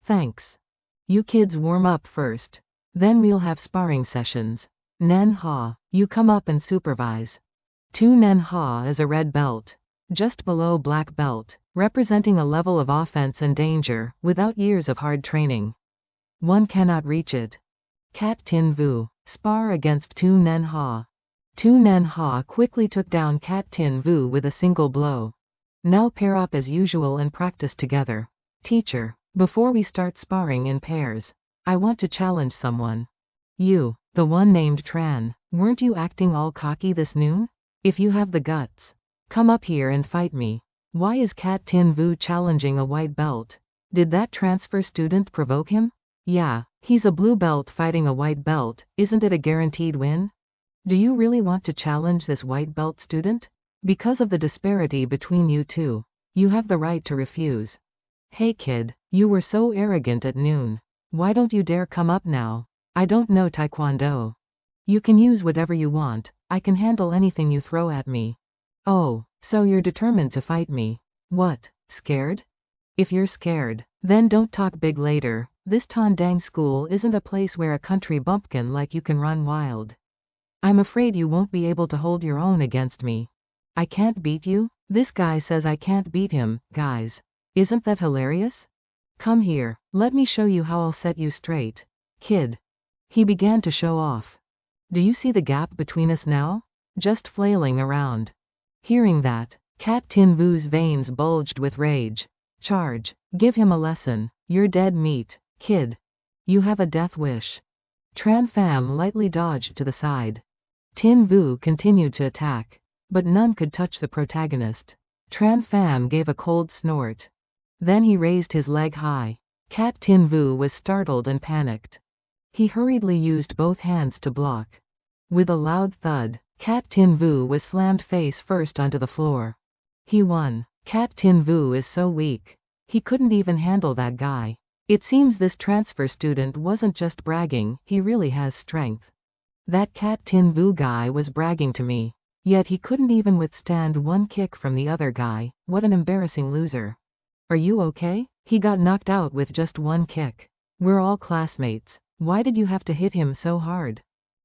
Speaker 1: Thanks. You kids warm up first. Then we'll have sparring sessions. Nen Ha, you come up and supervise. 2 Nen Ha is a red belt. Just below black belt, representing a level of offense and danger, without years of hard training. One cannot reach it. Cat Tin Vu, spar against 2 Nen Ha. 2 Nen Ha quickly took down Cat Tin Vu with a single blow. Now pair up as usual and practice together. Teacher, before we start sparring in pairs, I want to challenge someone. You, the one named Tran, weren't you acting all cocky this noon? If you have the guts, come up here and fight me. Why is Cat Tin Vu challenging a white belt? Did that transfer student provoke him? Yeah, he's a blue belt fighting a white belt, isn't it a guaranteed win? Do you really want to challenge this white belt student? Because of the disparity between you two, you have the right to refuse. Hey kid, you were so arrogant at noon. Why don't you dare come up now? I don't know Taekwondo. You can use whatever you want, I can handle anything you throw at me. Oh, so you're determined to fight me. What, scared? If you're scared, then don't talk big later. This Tondang school isn't a place where a country bumpkin like you can run wild. I'm afraid you won't be able to hold your own against me. I can't beat you? This guy says I can't beat him, guys. Isn't that hilarious? Come here, let me show you how I'll set you straight. Kid. He began to show off. Do you see the gap between us now? Just flailing around. Hearing that, Cat Tin Vu's veins bulged with rage. Charge, give him a lesson. You're dead meat, kid. You have a death wish. Tran Pham lightly dodged to the side. Tin Vu continued to attack, but none could touch the protagonist. Tran Pham gave a cold snort. Then he raised his leg high. Cat Tin Vu was startled and panicked. He hurriedly used both hands to block. With a loud thud, Cat Tin Vu was slammed face first onto the floor. He won. Cat Tin Vu is so weak. He couldn't even handle that guy. It seems this transfer student wasn't just bragging, he really has strength. That Cat Tin Vu guy was bragging to me. Yet he couldn't even withstand one kick from the other guy. What an embarrassing loser. Are you okay? He got knocked out with just one kick. We're all classmates. Why did you have to hit him so hard?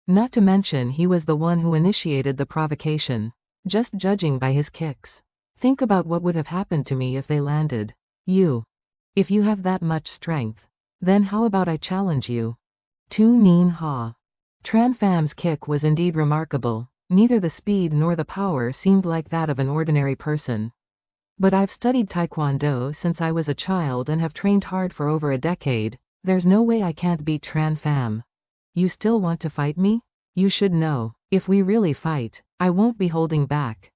Speaker 1: Not to mention he was the one who initiated the provocation. Just judging by his kicks. Think about what would have happened to me if they landed. You. If you have that much strength, then how about I challenge you? Tu Nen Ha. Tran Pham's kick was indeed remarkable. Neither the speed nor the power seemed like that of an ordinary person. But I've studied Taekwondo since I was a child and have trained hard for over a decade. There's no way I can't beat Tran Pham. You still want to fight me? You should know, if we really fight, I won't be holding back.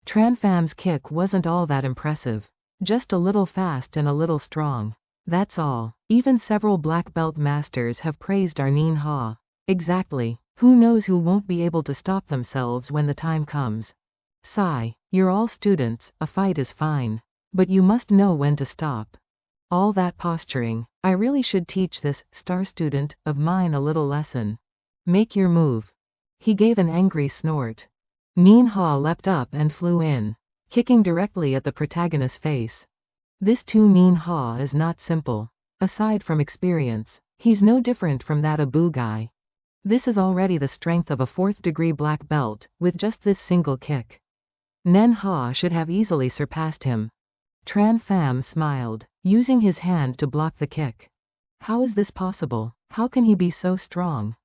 Speaker 1: Tran Pham's kick wasn't all that impressive. Just a little fast and a little strong. That's all. Even several black belt masters have praised our Nen Ha. Exactly. Who knows who won't be able to stop themselves when the time comes. Sigh. You're all students, a fight is fine. But you must know when to stop. All that posturing. I really should teach this star student of mine a little lesson. Make your move. He gave an angry snort. Nen Ha leapt up and flew in, kicking directly at the protagonist's face. This Tu Nen Ha is not simple. Aside from experience, he's no different from that Abu guy. This is already the strength of a 4th-degree black belt, with just this single kick. Nen Ha should have easily surpassed him. Tran Pham smiled, using his hand to block the kick. How is this possible? How can he be so strong?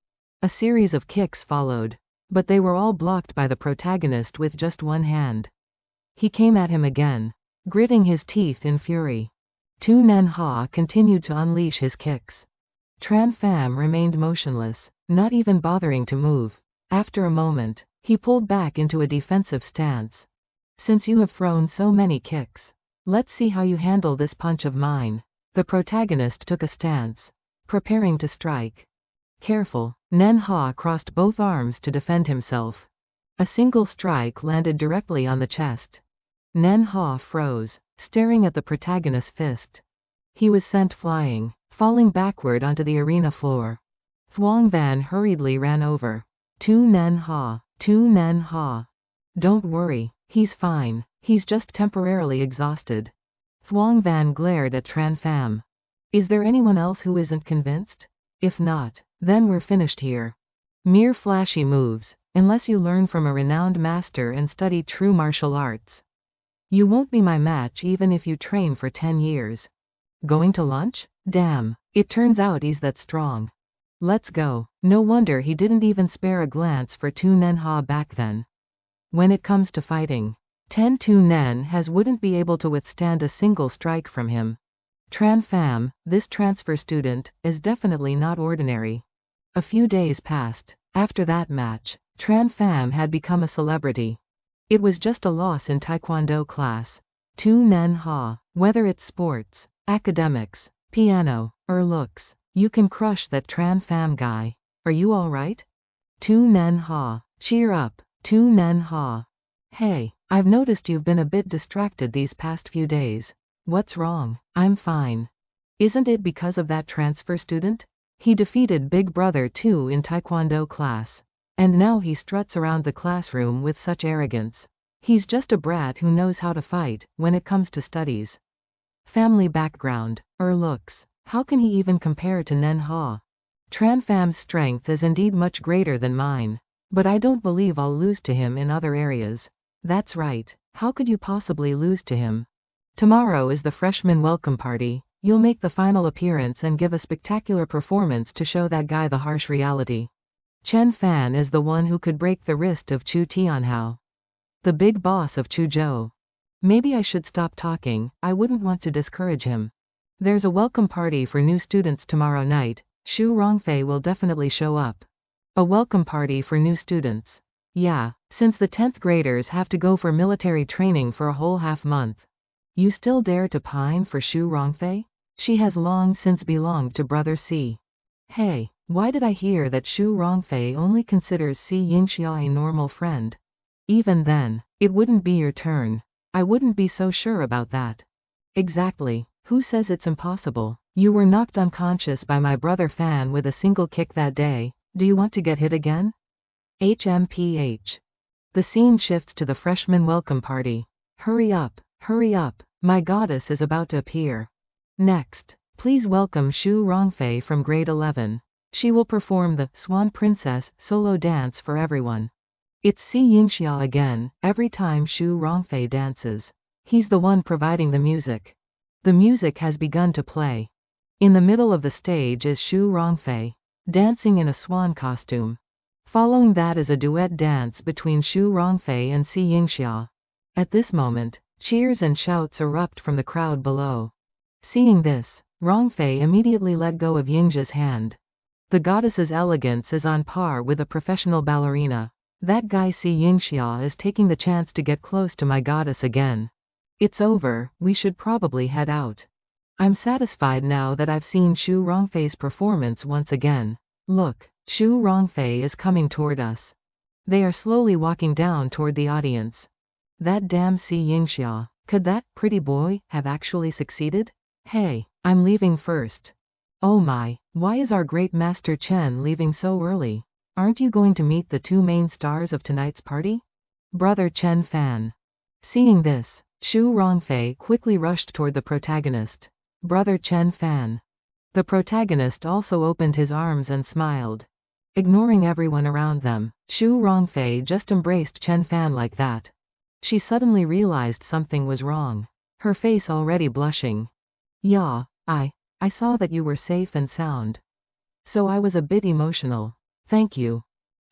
Speaker 1: A series of kicks followed, but they were all blocked by the protagonist with just one hand. He came at him again, gritting his teeth in fury. Tu Nen Ha continued to unleash his kicks. Tran Pham remained motionless, not even bothering to move. After a moment, he pulled back into a defensive stance. Since you have thrown so many kicks, let's see how you handle this punch of mine. The protagonist took a stance, preparing to strike. Careful, Nen Ha crossed both arms to defend himself. A single strike landed directly on the chest. Nen Ha froze, staring at the protagonist's fist. He was sent flying, falling backward onto the arena floor. Thuong Van hurriedly ran over. Tu Nen Ha, Tu Nen Ha. Don't worry, he's fine, he's just temporarily exhausted. Thuong Van glared at Tran Pham. Is there anyone else who isn't convinced? If not, then we're finished here. Mere flashy moves, unless you learn from a renowned master and study true martial arts. You won't be my match even if you train for 10 years. Going to lunch? Damn, it turns out he's that strong. Let's go. No wonder he didn't even spare a glance for Tu Nen Ha back then. When it comes to fighting, Tu Nen has wouldn't be able to withstand a single strike from him. Tran Pham, this transfer student, is definitely not ordinary. A few days passed. After that match, Tran Pham had become a celebrity. It was just a loss in Taekwondo class. Tu Nen Ha, whether it's sports, academics, piano, or looks, you can crush that Tran Pham guy. Are you alright? Tu Nen Ha, cheer up, Tu Nen Ha. Hey, I've noticed you've been a bit distracted these past few days. What's wrong? I'm fine. Isn't it because of that transfer student? He defeated Big Brother 2 in Taekwondo class. And now he struts around the classroom with such arrogance. He's just a brat who knows how to fight when it comes to studies. Family background, or looks, how can he even compare to Nen Ha? Tran Pham's strength is indeed much greater than mine. But I don't believe I'll lose to him in other areas. That's right, how could you possibly lose to him? Tomorrow is the freshman welcome party. You'll make the final appearance and give a spectacular performance to show that guy the harsh reality. Chen Fan is the one who could break the wrist of Chu Tianhao, the big boss of Chuzhou. Maybe I should stop talking, I wouldn't want to discourage him. There's a welcome party for new students tomorrow night. Xu Rongfei will definitely show up. A welcome party for new students. Yeah, since the 10th graders have to go for military training for a whole half-month. You still dare to pine for Xu Rongfei? She has long since belonged to Brother C. Hey, why did I hear that Xu Rongfei only considers Si Yingxia a normal friend? Even then, it wouldn't be your turn. I wouldn't be so sure about that. Exactly, who says it's impossible? You were knocked unconscious by my brother Fan with a single kick that day. Do you want to get hit again? HMPH. The scene shifts to the freshman welcome party. Hurry up, my goddess is about to appear. Next, please welcome Xu Rongfei from grade 11. She will perform the Swan Princess solo dance for everyone. It's Si Yingxia again. Every time Xu Rongfei dances, he's the one providing the music. The music has begun to play. In the middle of the stage is Xu Rongfei, dancing in a swan costume. Following that is a duet dance between Xu Rongfei and Si Yingxia. At this moment, cheers and shouts erupt from the crowd below. Seeing this, Rongfei immediately let go of Yingxia's hand. The goddess's elegance is on par with a professional ballerina. That guy Si Yingxia is taking the chance to get close to my goddess again. It's over, we should probably head out. I'm satisfied now that I've seen Xu Rongfei's performance once again. Look, Xu Rongfei is coming toward us. They are slowly walking down toward the audience. That damn Si Yingxia, could that pretty boy have actually succeeded? Hey, I'm leaving first. Oh my, why is our great master Chen leaving so early? Aren't you going to meet the two main stars of tonight's party? Brother Chen Fan. Seeing this, Xu Rongfei quickly rushed toward the protagonist. Brother Chen Fan. The protagonist also opened his arms and smiled. Ignoring everyone around them, Xu Rongfei just embraced Chen Fan like that. She suddenly realized something was wrong. Her face already blushing. Yeah, I saw that you were safe and sound. So I was a bit emotional. Thank you.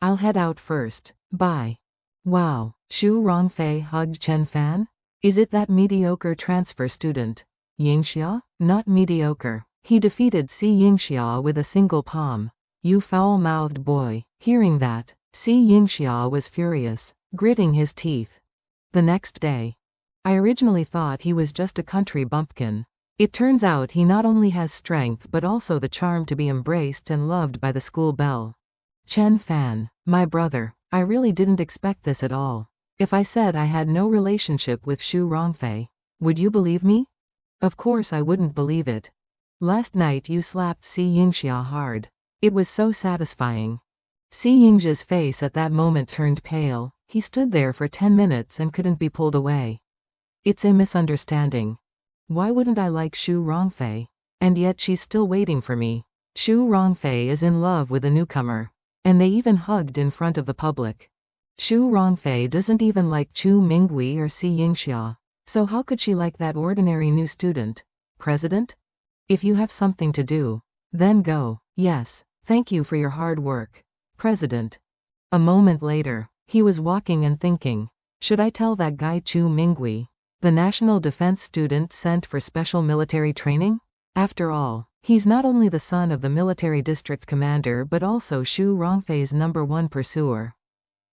Speaker 1: I'll head out first. Bye. Wow, Xu Rongfei hugged Chen Fan? Is it that mediocre transfer student? Yingxia? Not mediocre. He defeated Si Yingxia with a single palm. You foul-mouthed boy. Hearing that, Si Yingxia was furious, gritting his teeth. The next day. I originally thought he was just a country bumpkin. It turns out he not only has strength but also the charm to be embraced and loved by the school belle. Chen Fan, my brother, I really didn't expect this at all. If I said I had no relationship with Xu Rongfei, would you believe me? Of course I wouldn't believe it. Last night you slapped Si Yingxia hard. It was so satisfying. Si Yingxia's face at that moment turned pale. He stood there for 10 minutes and couldn't be pulled away. It's a misunderstanding. Why wouldn't I like Xu Rongfei? And yet she's still waiting for me. Xu Rongfei is in love with the newcomer. And they even hugged in front of the public. Xu Rongfei doesn't even like Chu Minghui or Si Yingxia. So how could she like that ordinary new student? President? If you have something to do, then go. Yes, thank you for your hard work. President. A moment later, he was walking and thinking, should I tell that guy Chu Minghui, the national defense student sent for special military training? After all, he's not only the son of the military district commander but also Xu Rongfei's #1 pursuer.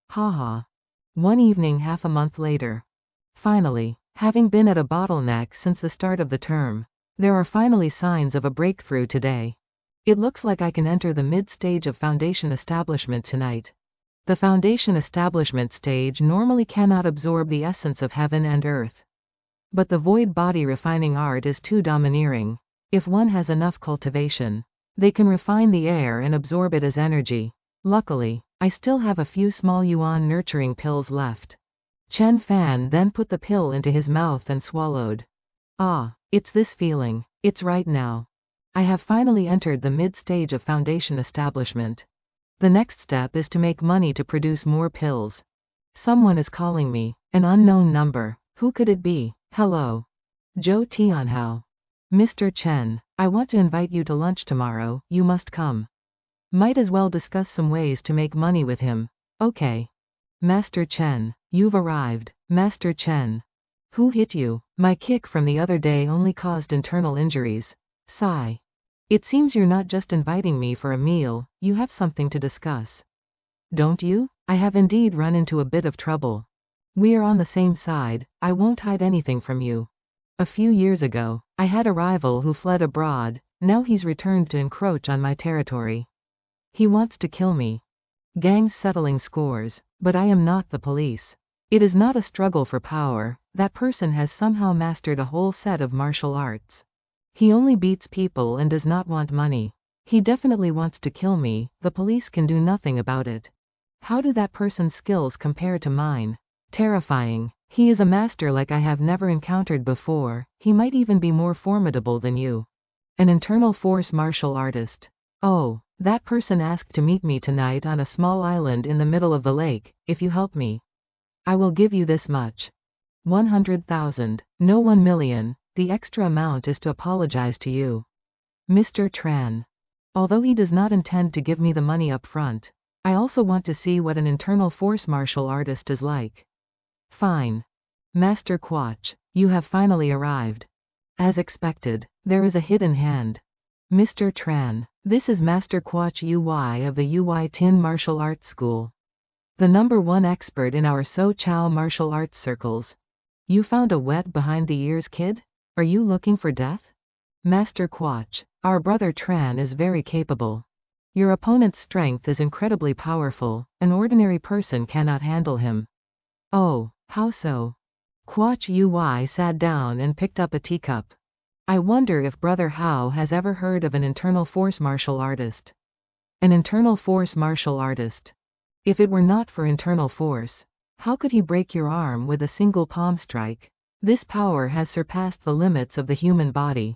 Speaker 1: Haha. One evening half a month later. Finally, having been at a bottleneck since the start of the term, there are finally signs of a breakthrough today. It looks like I can enter the mid-stage of foundation establishment tonight. The foundation establishment stage normally cannot absorb the essence of heaven and earth. But the void body refining art is too domineering. If one has enough cultivation, they can refine the air and absorb it as energy. Luckily, I still have a few small yuan nurturing pills left. Chen Fan then put the pill into his mouth and swallowed. Ah, it's this feeling, it's right now. I have finally entered the mid-stage of foundation establishment. The next step is to make money to produce more pills. Someone is calling me, an unknown number. Who could it be? Hello. Zhou Tianhao. Mr. Chen, I want to invite you to lunch tomorrow, you must come. Might as well discuss some ways to make money with him. Okay. Master Chen, you've arrived. Master Chen. Who hit you? My kick from the other day only caused internal injuries. Sigh. It seems you're not just inviting me for a meal, you have something to discuss. Don't you? I have indeed run into a bit of trouble. We are on the same side, I won't hide anything from you. A few years ago, I had a rival who fled abroad, now he's returned to encroach on my territory. He wants to kill me. Gangs settling scores, but I am not the police. It is not a struggle for power, that person has somehow mastered a whole set of martial arts. He only beats people and does not want money. He definitely wants to kill me, the police can do nothing about it. How do that person's skills compare to mine? Terrifying. He is a master like I have never encountered before, he might even be more formidable than you. An internal force martial artist. Oh, that person asked to meet me tonight on a small island in the middle of the lake, if you help me. I will give you this much. 100,000, no 1 million. The extra amount is to apologize to you. Mr. Tran. Although he does not intend to give me the money up front, I also want to see what an internal force martial artist is like. Fine. Master Quach, you have finally arrived. As expected, there is a hidden hand. Mr. Tran, this is Master Quach Ui of the Ui Tin Martial Arts School. The #1 expert in our So Chow martial arts circles. You found a wet behind the ears kid? Are you looking for death? Master Quach, our brother Tran is very capable. Your opponent's strength is incredibly powerful, an ordinary person cannot handle him. Oh, how so? Quach Ui sat down and picked up a teacup. I wonder if Brother Hao has ever heard of an internal force martial artist. An internal force martial artist. If it were not for internal force, how could he break your arm with a single palm strike? This power has surpassed the limits of the human body.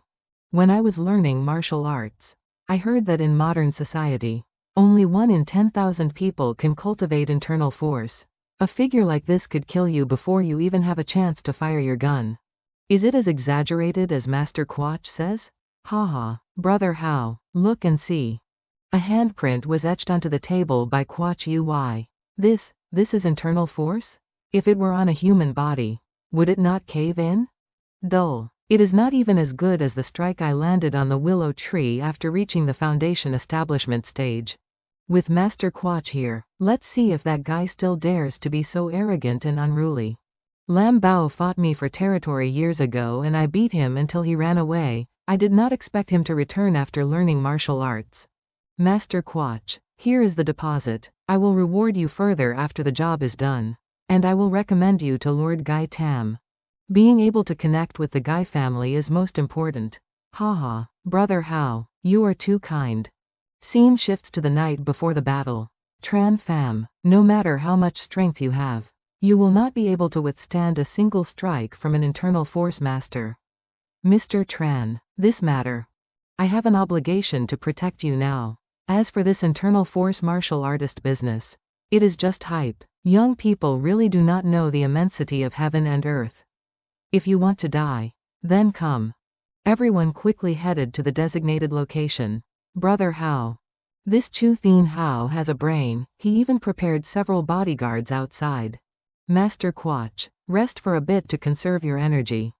Speaker 1: When I was learning martial arts, I heard that in modern society, only 1 in 10,000 people can cultivate internal force. A figure like this could kill you before you even have a chance to fire your gun. Is it as exaggerated as Master Quach says? Haha, Brother Hao, look and see. A handprint was etched onto the table by Quach Ui. This is internal force? If it were on a human body, would it not cave in? Dull. It is not even as good as the strike I landed on the willow tree after reaching the foundation establishment stage. With Master Quach here, let's see if that guy still dares to be so arrogant and unruly. Lam Bao fought me for territory years ago and I beat him until he ran away. I did not expect him to return after learning martial arts. Master Quach, here is the deposit. I will reward you further after the job is done. And I will recommend you to Lord Gai Tam. Being able to connect with the Gai family is most important. Haha, Brother Hao, you are too kind. Scene shifts to the night before the battle. Tran Pham, no matter how much strength you have, you will not be able to withstand a single strike from an internal force master. Mr. Tran, this matter. I have an obligation to protect you now. As for this internal force martial artist business, it is just hype. Young people really do not know the immensity of heaven and earth. If you want to die, then come. Everyone quickly headed to the designated location. Brother Hao. This Chu Thin Hao has a brain, he even prepared several bodyguards outside. Master Quach, rest for a bit to conserve your energy.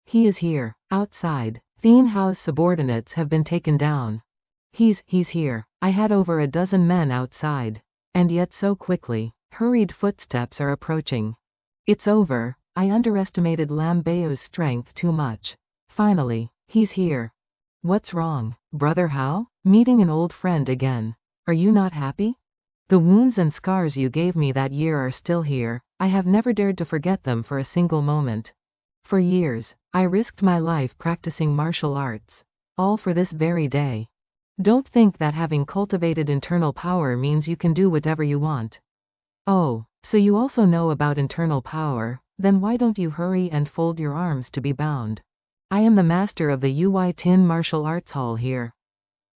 Speaker 1: He is here, outside. Thin Hao's subordinates have been taken down. He's here. I had over a dozen men outside. And yet so quickly, hurried footsteps are approaching. It's over, I underestimated Lam Bao's strength too much. Finally, he's here. What's wrong, Brother Hao? Meeting an old friend again. Are you not happy? The wounds and scars you gave me that year are still here, I have never dared to forget them for a single moment. For years, I risked my life practicing martial arts. All for this very day. Don't think that having cultivated internal power means you can do whatever you want. Oh, so you also know about internal power, then why don't you hurry and fold your arms to be bound? I am the master of the Ui Tin Martial Arts Hall here.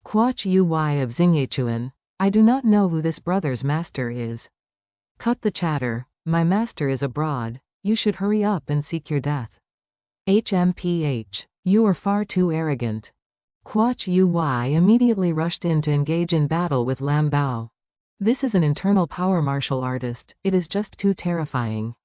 Speaker 1: Quach Ui of Xingyechuan, I do not know who this brother's master is. Cut the chatter, my master is abroad, you should hurry up and seek your death. HMPH, you are far too arrogant. Quach Ui immediately rushed in to engage in battle with Lam Bao. This is an internal power martial artist, it is just too terrifying.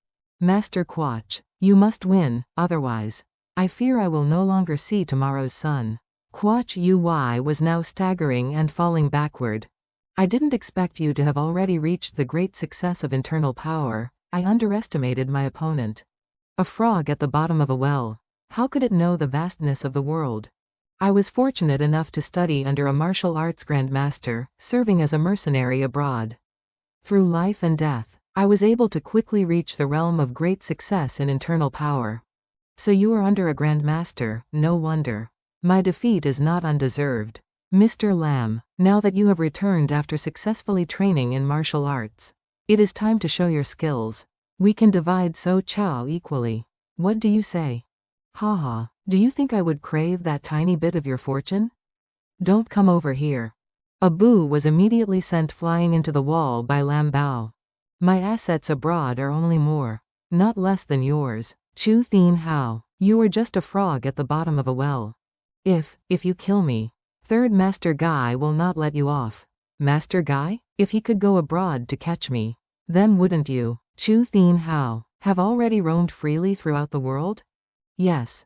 Speaker 1: Master Quach, you must win, otherwise, I fear I will no longer see tomorrow's sun. Quach Ui was now staggering and falling backward. I didn't expect you to have already reached the great success of internal power, I underestimated my opponent. A frog at the bottom of a well. How could it know the vastness of the world? I was fortunate enough to study under a martial arts grandmaster, serving as a mercenary abroad. Through life and death, I was able to quickly reach the realm of great success in internal power. So you are under a grandmaster, no wonder. My defeat is not undeserved. Mr. Lam, now that you have returned after successfully training in martial arts, it is time to show your skills. We can divide So Chow equally. What do you say? Haha, do you think I would crave that tiny bit of your fortune? Don't come over here. A boo was immediately sent flying into the wall by Lam Bao. My assets abroad are only more, not less than yours. Chu Thin Hao, you are just a frog at the bottom of a well. If you kill me, Third Master Guy will not let you off. Master Guy? If he could go abroad to catch me, then wouldn't you, Chu Thin Hao, have already roamed freely throughout the world? Yes,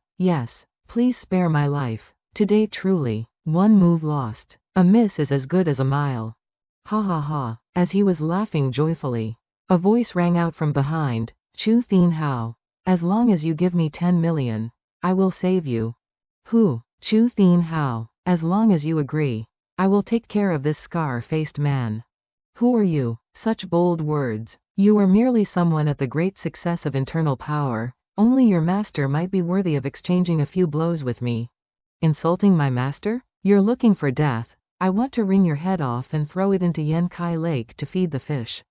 Speaker 1: please spare my life. Today truly, one move lost. A miss is as good as a mile. Ha ha ha, as he was laughing joyfully, a voice rang out from behind, Chu Thin Hao, as long as you give me 10 million, I will save you. Who? Chu Thin Hao, as long as you agree, I will take care of this scar-faced man. Who are you? Such bold words. You are merely someone at the great success of internal power, only your master might be worthy of exchanging a few blows with me. Insulting my master? You're looking for death. I want to wring your head off and throw it into Yankai Lake to feed the fish.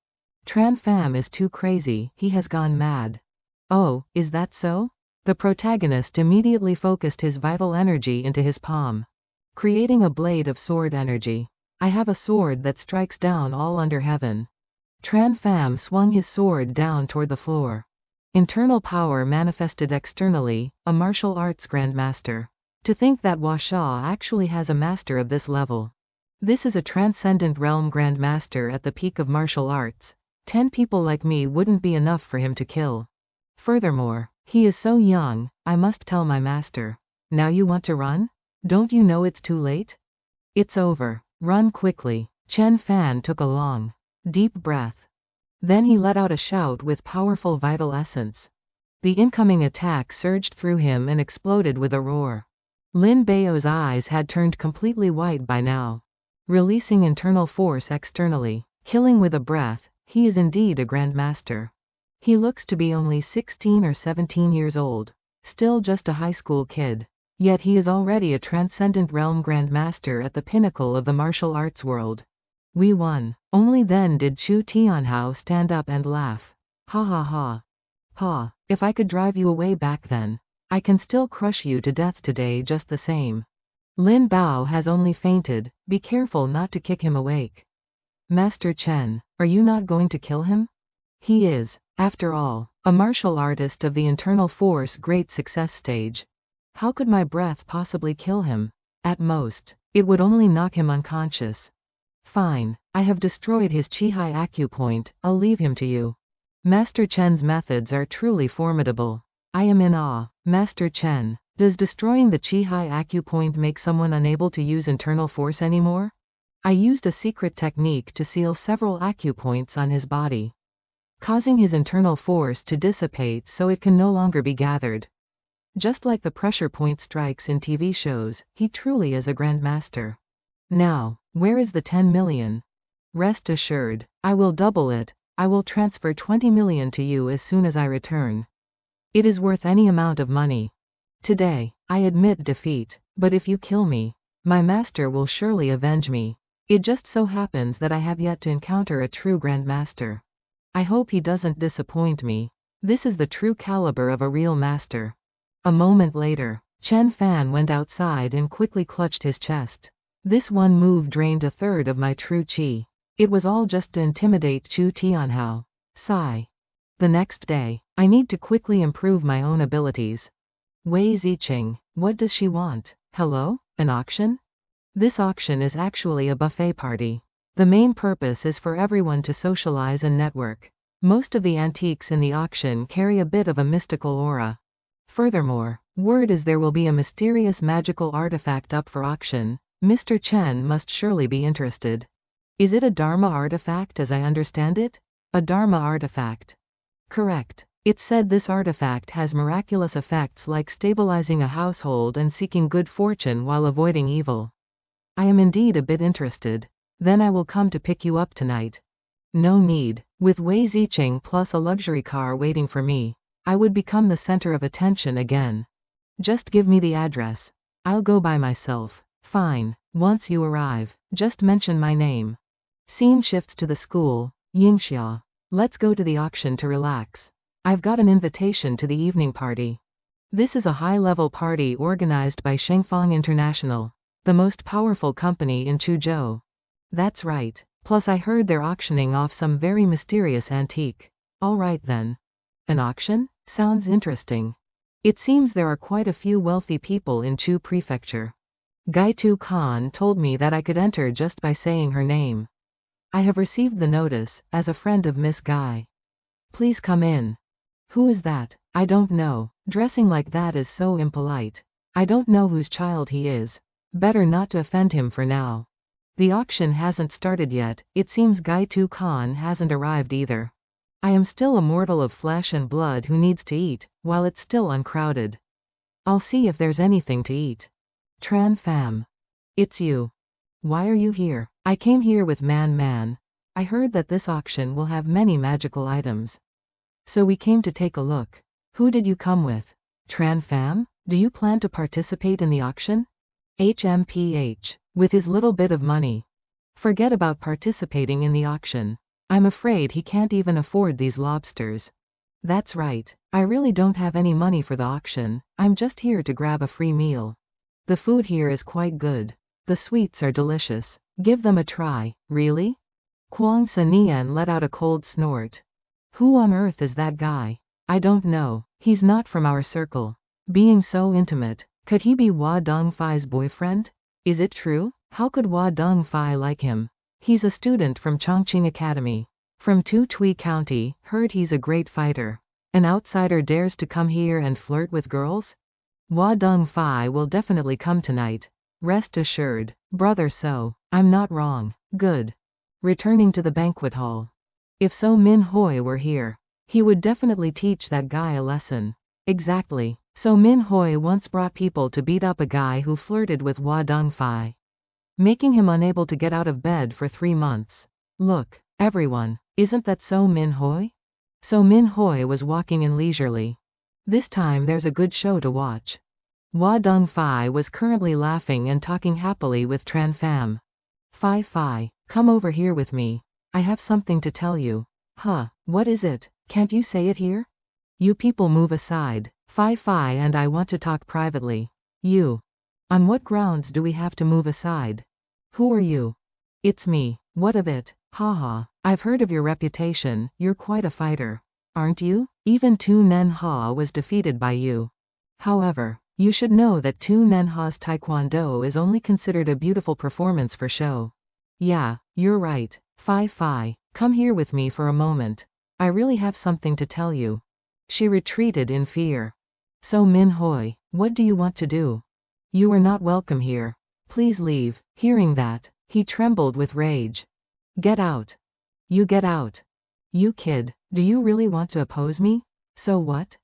Speaker 1: Tran Pham is too crazy, he has gone mad. Oh, is that so? The protagonist immediately focused his vital energy into his palm, creating a blade of sword energy. I have a sword that strikes down all under heaven. Tran Pham swung his sword down toward the floor. Internal power manifested externally, a martial arts grandmaster. To think that Washa actually has a master of this level. This is a transcendent realm grandmaster at the peak of martial arts. 10 people like me wouldn't be enough for him to kill. Furthermore, he is so young, I must tell my master. Now you want to run? Don't you know it's too late? It's over. Run quickly. Chen Fan took a long, deep breath. Then he let out a shout with powerful vital essence. The incoming attack surged through him and exploded with a roar. Lin Bao's eyes had turned completely white by now. Releasing internal force externally, killing with a breath, he is indeed a grandmaster. He looks to be only 16 or 17 years old, still just a high school kid. Yet he is already a transcendent realm grandmaster at the pinnacle of the martial arts world. We won. Only then did Chu Tianhao stand up and laugh. Ha ha ha. Pa, if I could drive you away back then. I can still crush you to death today just the same. Lin Bao has only fainted, be careful not to kick him awake. Master Chen, are you not going to kill him? He is, after all, a martial artist of the internal force great success stage. How could my breath possibly kill him? At most, it would only knock him unconscious. Fine, I have destroyed his Qihai acupoint, I'll leave him to you. Master Chen's methods are truly formidable. I am in awe. Master Chen, does destroying the Qihai acupoint make someone unable to use internal force anymore? I used a secret technique to seal several acupoints on his body, causing his internal force to dissipate so it can no longer be gathered. Just like the pressure point strikes in TV shows, he truly is a grandmaster. Now, where is the 10 million? Rest assured, I will double it. I will transfer 20 million to you as soon as I return. It is worth any amount of money. Today, I admit defeat, but if you kill me, my master will surely avenge me. It just so happens that I have yet to encounter a true grandmaster. I hope he doesn't disappoint me. This is the true caliber of a real master. A moment later, Chen Fan went outside and quickly clutched his chest. This one move drained a third of my true qi. It was all just to intimidate Chu Tianhao. Sigh. The next day, I need to quickly improve my own abilities. Wei Ziqing, what does she want? Hello? An auction? This auction is actually a buffet party. The main purpose is for everyone to socialize and network. Most of the antiques in the auction carry a bit of a mystical aura. Furthermore, word is there will be a mysterious magical artifact up for auction. Mr. Chen must surely be interested. Is it a Dharma artifact as I understand it? A Dharma artifact. Correct. It's said this artifact has miraculous effects like stabilizing a household and seeking good fortune while avoiding evil. I am indeed a bit interested. Then I will come to pick you up tonight. No need. With Wei Ziqing plus a luxury car waiting for me, I would become the center of attention again. Just give me the address. I'll go by myself. Fine. Once you arrive, just mention my name. Scene shifts to the school. Yingxia. Let's go to the auction to relax. I've got an invitation to the evening party. This is a high-level party organized by Shengfang International, the most powerful company in Chuzhou. That's right. Plus I heard they're auctioning off some very mysterious antique. All right then. An auction? Sounds interesting. It seems there are quite a few wealthy people in Chu Prefecture. Gaitu Khan told me that I could enter just by saying her name. I have received the notice, as a friend of Miss Gai. Please come in. Who is that? I don't know. Dressing like that is so impolite. I don't know whose child he is. Better not to offend him for now. The auction hasn't started yet. It seems Gaitu Khan hasn't arrived either. I am still a mortal of flesh and blood who needs to eat, while it's still uncrowded. I'll see if there's anything to eat. Tran Pham. It's you. Why are you here? I came here with Man. I heard that this auction will have many magical items. So we came to take a look. Who did you come with? Tran Pham? Do you plan to participate in the auction? HMPH. With his little bit of money. Forget about participating in the auction. I'm afraid he can't even afford these lobsters. That's right. I really don't have any money for the auction. I'm just here to grab a free meal. The food here is quite good. The sweets are delicious. Give them a try. Really? Kuang Sanian let out a cold snort. Who on earth is that guy? I don't know. He's not from our circle. Being so intimate, could he be Hua Dongfai's boyfriend? Is it true? How could Hua Dongfai like him? He's a student from Chongqing Academy. From Tutui County, heard he's a great fighter. An outsider dares to come here and flirt with girls? Hua Dongfai will definitely come tonight. Rest assured, brother, so I'm not wrong. Good. Returning to the banquet hall. If So Min Hoi were here, he would definitely teach that guy a lesson. Exactly. So Min Hoi once brought people to beat up a guy who flirted with Hua Dongfai, making him unable to get out of bed for 3 months. Look, everyone, isn't that So Min Hoi? So Min Hoi was walking in leisurely. This time there's a good show to watch. Hua Dongfai was currently laughing and talking happily with Tran Pham. Fi, Come over here with me. I have something to tell you. Huh, what is it? Can't you say it here? You people move aside. Fi and I want to talk privately. You. On what grounds do we have to move aside? Who are you? It's me. What of it? Haha. I've heard of your reputation, you're quite a fighter. Aren't you? Even Tu Nen Ha was defeated by you. However, you should know that Tu Nen Ha's taekwondo is only considered a beautiful performance for show. Yeah, you're right. Fi, come here with me for a moment. I really have something to tell you. She retreated in fear. So Min Hoi, what do you want to do? You are not welcome here. Please leave. Hearing that, he trembled with rage. Get out. You get out. You kid, do you really want to oppose me? So what?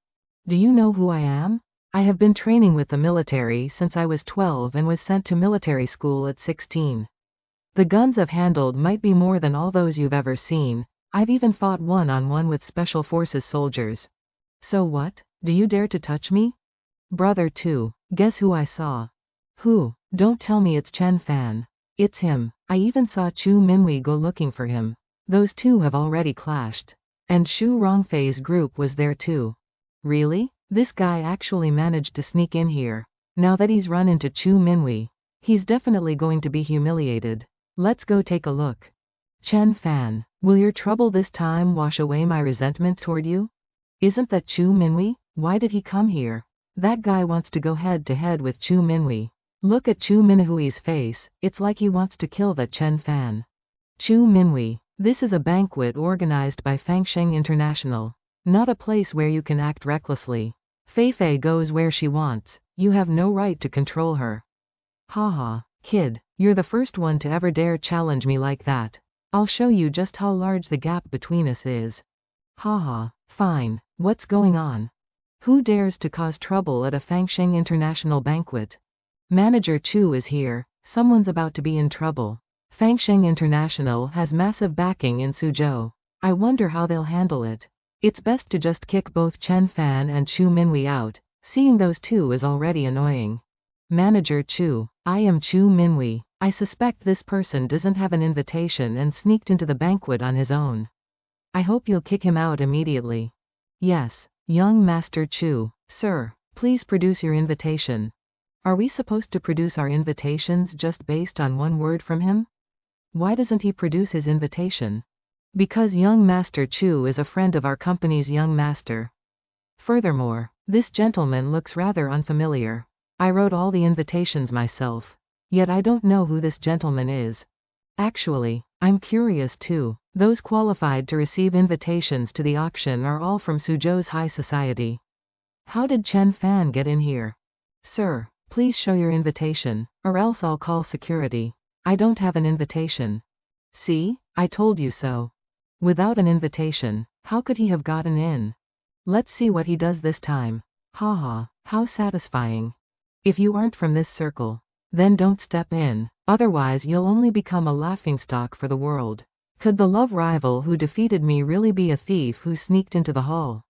Speaker 1: Do you know who I am? I have been training with the military since I was 12 and was sent to military school at 16. The guns I've handled might be more than all those you've ever seen. I've even fought one-on-one with special forces soldiers. So what? Do you dare to touch me? Brother too. Guess who I saw? Who? Don't tell me it's Chen Fan. It's him. I even saw Chu Minwei go looking for him. Those two have already clashed. And Shu Rongfei's group was there too. Really? This guy actually managed to sneak in here. Now that he's run into Chu Minwei, he's definitely going to be humiliated. Let's go take a look. Chen Fan, will your trouble this time wash away my resentment toward you? Isn't that Chu Minwei? Why did he come here? That guy wants to go head to head with Chu Minwei. Look at Chu Minhui's face, it's like he wants to kill that Chen Fan. Chu Minwei, this is a banquet organized by Fangsheng International. Not a place where you can act recklessly. Fei goes where she wants, you have no right to control her. Haha, kid, you're the first one to ever dare challenge me like that. I'll show you just how large the gap between us is. Haha, fine, what's going on? Who dares to cause trouble at a Fangsheng International banquet? Manager Chu is here, someone's about to be in trouble. Fangsheng International has massive backing in Suzhou. I wonder how they'll handle it. It's best to just kick both Chen Fan and Chu Minwei out, seeing those two is already annoying. Manager Chu, I am Chu Minwei. I suspect this person doesn't have an invitation and sneaked into the banquet on his own. I hope you'll kick him out immediately. Yes, young Master Chu. Sir, please produce your invitation. Are we supposed to produce our invitations just based on one word from him? Why doesn't he produce his invitation? Because young Master Chu is a friend of our company's young master. Furthermore, this gentleman looks rather unfamiliar. I wrote all the invitations myself. Yet I don't know who this gentleman is. Actually, I'm curious too. Those qualified to receive invitations to the auction are all from Suzhou's high society. How did Chen Fan get in here? Sir, please show your invitation, or else I'll call security. I don't have an invitation. See, I told you so. Without an invitation, how could he have gotten in? Let's see what he does this time. Haha, how satisfying. If you aren't from this circle, then don't step in, otherwise you'll only become a laughingstock for the world. Could the love rival who defeated me really be a thief who sneaked into the hall?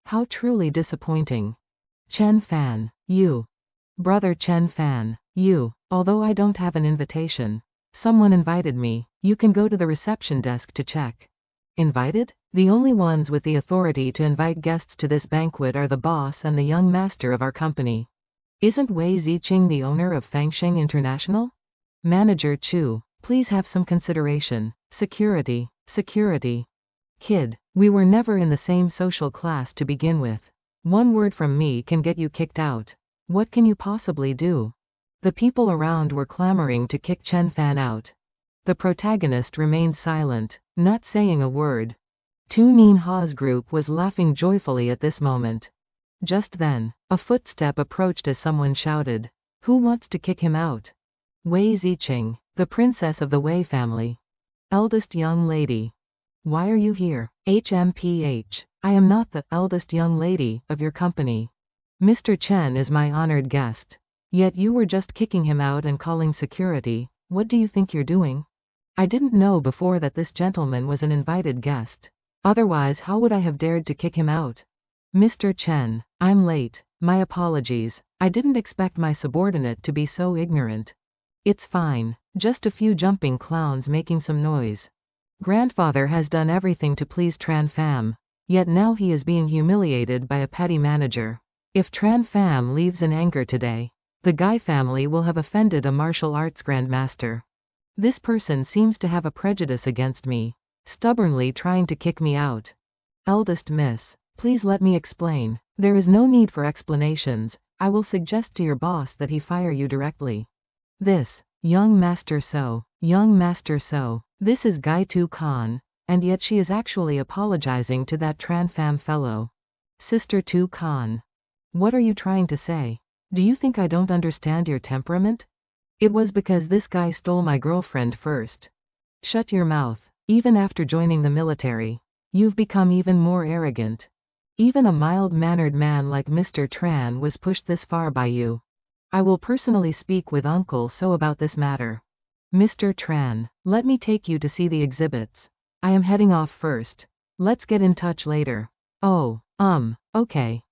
Speaker 1: How truly disappointing. Chen Fan, you. Brother Chen Fan, you. Although I don't have an invitation, someone invited me. You can go to the reception desk to check. Invited? The only ones with the authority to invite guests to this banquet are the boss and the young master of our company. Isn't Wei Ziqing the owner of Fangsheng International? Manager Chu, please have some consideration. Security, security. Kid, we were never in the same social class to begin with. One word from me can get you kicked out. What can you possibly do? The people around were clamoring to kick Chen Fan out. The protagonist remained silent, not saying a word. Tu Nin Ha's group was laughing joyfully at this moment. Just then, a footstep approached as someone shouted, "Who wants to kick him out?" Wei Ziqing, the princess of the Wei family. Eldest young lady. Why are you here? HMPH, I am not the eldest young lady of your company. Mr. Chen is my honored guest. Yet you were just kicking him out and calling security. What do you think you're doing? I didn't know before that this gentleman was an invited guest. Otherwise, how would I have dared to kick him out? Mr. Chen, I'm late. My apologies. I didn't expect my subordinate to be so ignorant. It's fine. Just a few jumping clowns making some noise. Grandfather has done everything to please Tran Pham. Yet now he is being humiliated by a petty manager. If Tran Pham leaves in anger today, the Guy family will have offended a martial arts grandmaster. This person seems to have a prejudice against me, stubbornly trying to kick me out. Eldest miss, please let me explain. There is no need for explanations. I will suggest to your boss that he fire you directly. This, young master so, this is Gai Tu Khan, and yet she is actually apologizing to that Tran Pham fellow. Sister Tu Khan. What are you trying to say? Do you think I don't understand your temperament? It was because this guy stole my girlfriend first. Shut your mouth. Even after joining the military, you've become even more arrogant. Even a mild-mannered man like Mr. Tran was pushed this far by you. I will personally speak with Uncle So about this matter. Mr. Tran, let me take you to see the exhibits. I am heading off first. Let's get in touch later. Oh, okay.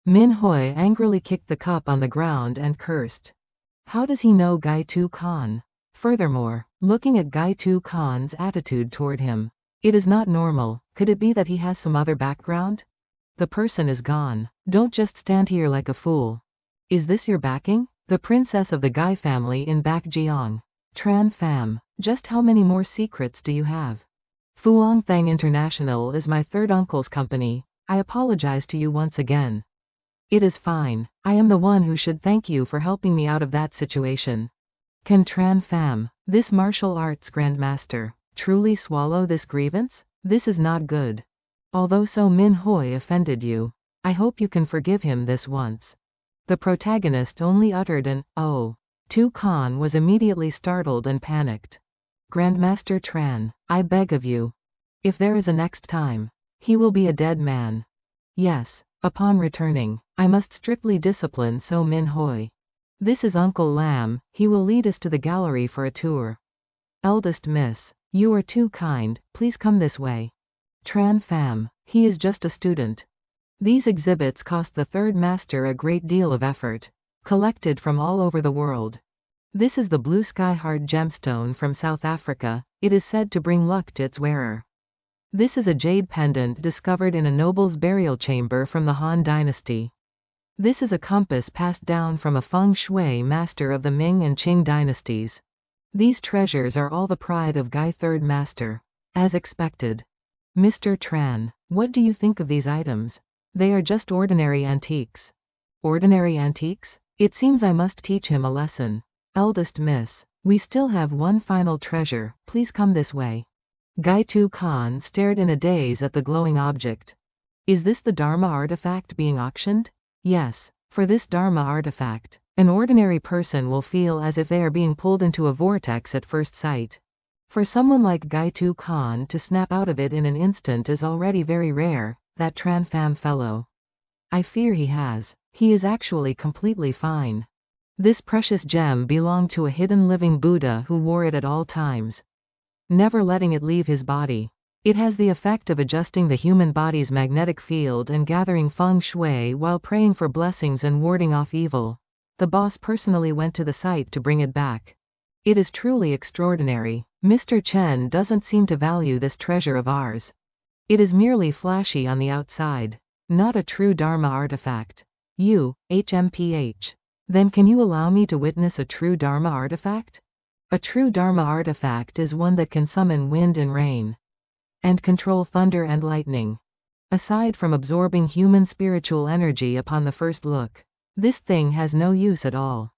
Speaker 1: Min Hoi angrily kicked the cup on the ground and cursed. How does he know Gai Tu Khan? Furthermore, looking at Gai Tu Khan's attitude toward him, it is not normal. Could it be that he has some other background? The person is gone. Don't just stand here like a fool. Is this your backing? The princess of the Gai family in Bac Jiang. Tran Pham, just how many more secrets do you have? Fuang Thang International is my third uncle's company. I apologize to you once again. It is fine. I am the one who should thank you for helping me out of that situation. Can Tran Pham, this martial arts grandmaster, truly swallow this grievance? This is not good. Although So Min Hoi offended you, I hope you can forgive him this once. The protagonist only uttered an, "Oh." Tu Khan was immediately startled and panicked. Grandmaster Tran, I beg of you. If there is a next time, he will be a dead man. Yes, upon returning, I must strictly discipline So Min Hoi. This is Uncle Lam, he will lead us to the gallery for a tour. Eldest miss, you are too kind, please come this way. Tran Pham, he is just a student. These exhibits cost the third master a great deal of effort, collected from all over the world. This is the blue sky heart gemstone from South Africa, it is said to bring luck to its wearer. This is a jade pendant discovered in a noble's burial chamber from the Han dynasty. This is a compass passed down from a feng shui master of the Ming and Qing dynasties. These treasures are all the pride of Gai third master. As expected. Mr. Tran, what do you think of these items? They are just ordinary antiques. Ordinary antiques? It seems I must teach him a lesson. Eldest miss, we still have one final treasure, please come this way. Gai Tu Khan stared in a daze at the glowing object. Is this the Dharma artifact being auctioned? Yes, for this Dharma artifact, an ordinary person will feel as if they are being pulled into a vortex at first sight. For someone like Gai Tu Khan to snap out of it in an instant is already very rare, that Tran Pham fellow. I fear he has. He is actually completely fine. This precious gem belonged to a hidden living Buddha who wore it at all times, never letting it leave his body. It has the effect of adjusting the human body's magnetic field and gathering feng shui while praying for blessings and warding off evil. The boss personally went to the site to bring it back. It is truly extraordinary. Mr. Chen doesn't seem to value this treasure of ours. It is merely flashy on the outside, not a true Dharma artifact. HMPH. Then can you allow me to witness a true Dharma artifact? A true Dharma artifact is one that can summon wind and rain, and control thunder and lightning. Aside from absorbing human spiritual energy upon the first look, this thing has no use at all.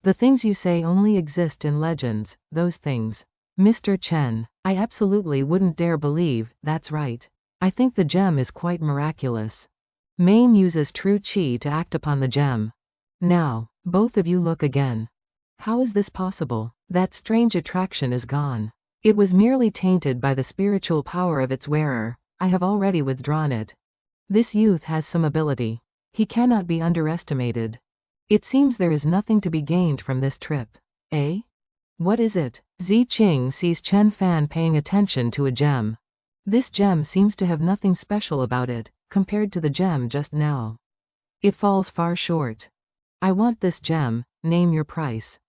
Speaker 1: The things you say only exist in legends, those things. Mr. Chen, I absolutely wouldn't dare believe, that's right. I think the gem is quite miraculous. Main uses true qi to act upon the gem. Now, both of you look again. How is this possible? That strange attraction is gone. It was merely tainted by the spiritual power of its wearer. I have already withdrawn it. This youth has some ability. He cannot be underestimated. It seems there is nothing to be gained from this trip. Eh? What is it? Zi Qing sees Chen Fan paying attention to a gem. This gem seems to have nothing special about it, compared to the gem just now. It falls far short. I want this gem, name your price.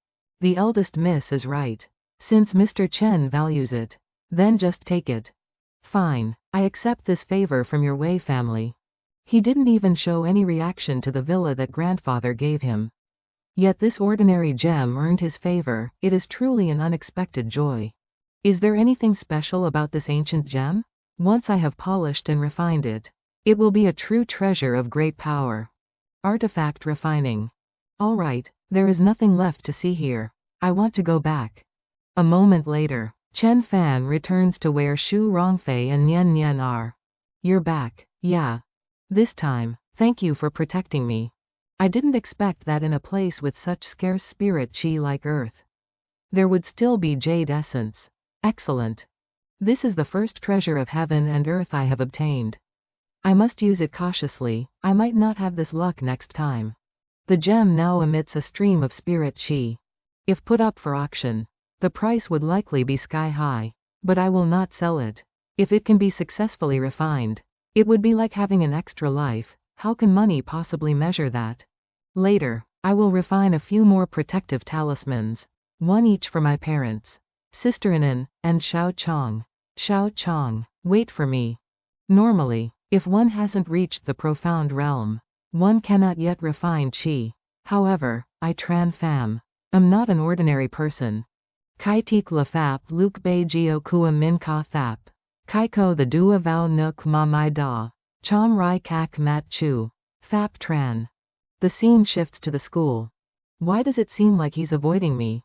Speaker 1: The eldest miss is right. Since Mr. Chen values it, then just take it. Fine, I accept this favor from your Wei family. He didn't even show any reaction to the villa that grandfather gave him. Yet this ordinary gem earned his favor. It is truly an unexpected joy. Is there anything special about this ancient gem? Once I have polished and refined it, it will be a true treasure of great power. Artifact refining. Alright, there is nothing left to see here. I want to go back. A moment later, Chen Fan returns to where Shu Rongfei and Nian Nian are. You're back. Yeah. This time, thank you for protecting me. I didn't expect that in a place with such scarce spirit chi like earth, there would still be jade essence. Excellent. This is the first treasure of heaven and earth I have obtained. I must use it cautiously. I might not have this luck next time. The gem now emits a stream of spirit chi. If put up for auction, the price would likely be sky high. But I will not sell it. If it can be successfully refined, it would be like having an extra life. How can money possibly measure that? Later, I will refine a few more protective talismans, one each for my parents, Sister Inan, and Xiao Chong. Xiao Chong, wait for me. Normally, if one hasn't reached the profound realm, one cannot yet refine chi. However, I Tran Pham am not an ordinary person. Kai Tik La Thap Luke Bei Gio Kua Min Ka Thap. Kai Ko the Dua Vau Nuk Ma Mai Da. Chom Rai Kak Mat Chu. Thap Tran. The scene shifts to the school. Why does it seem like he's avoiding me?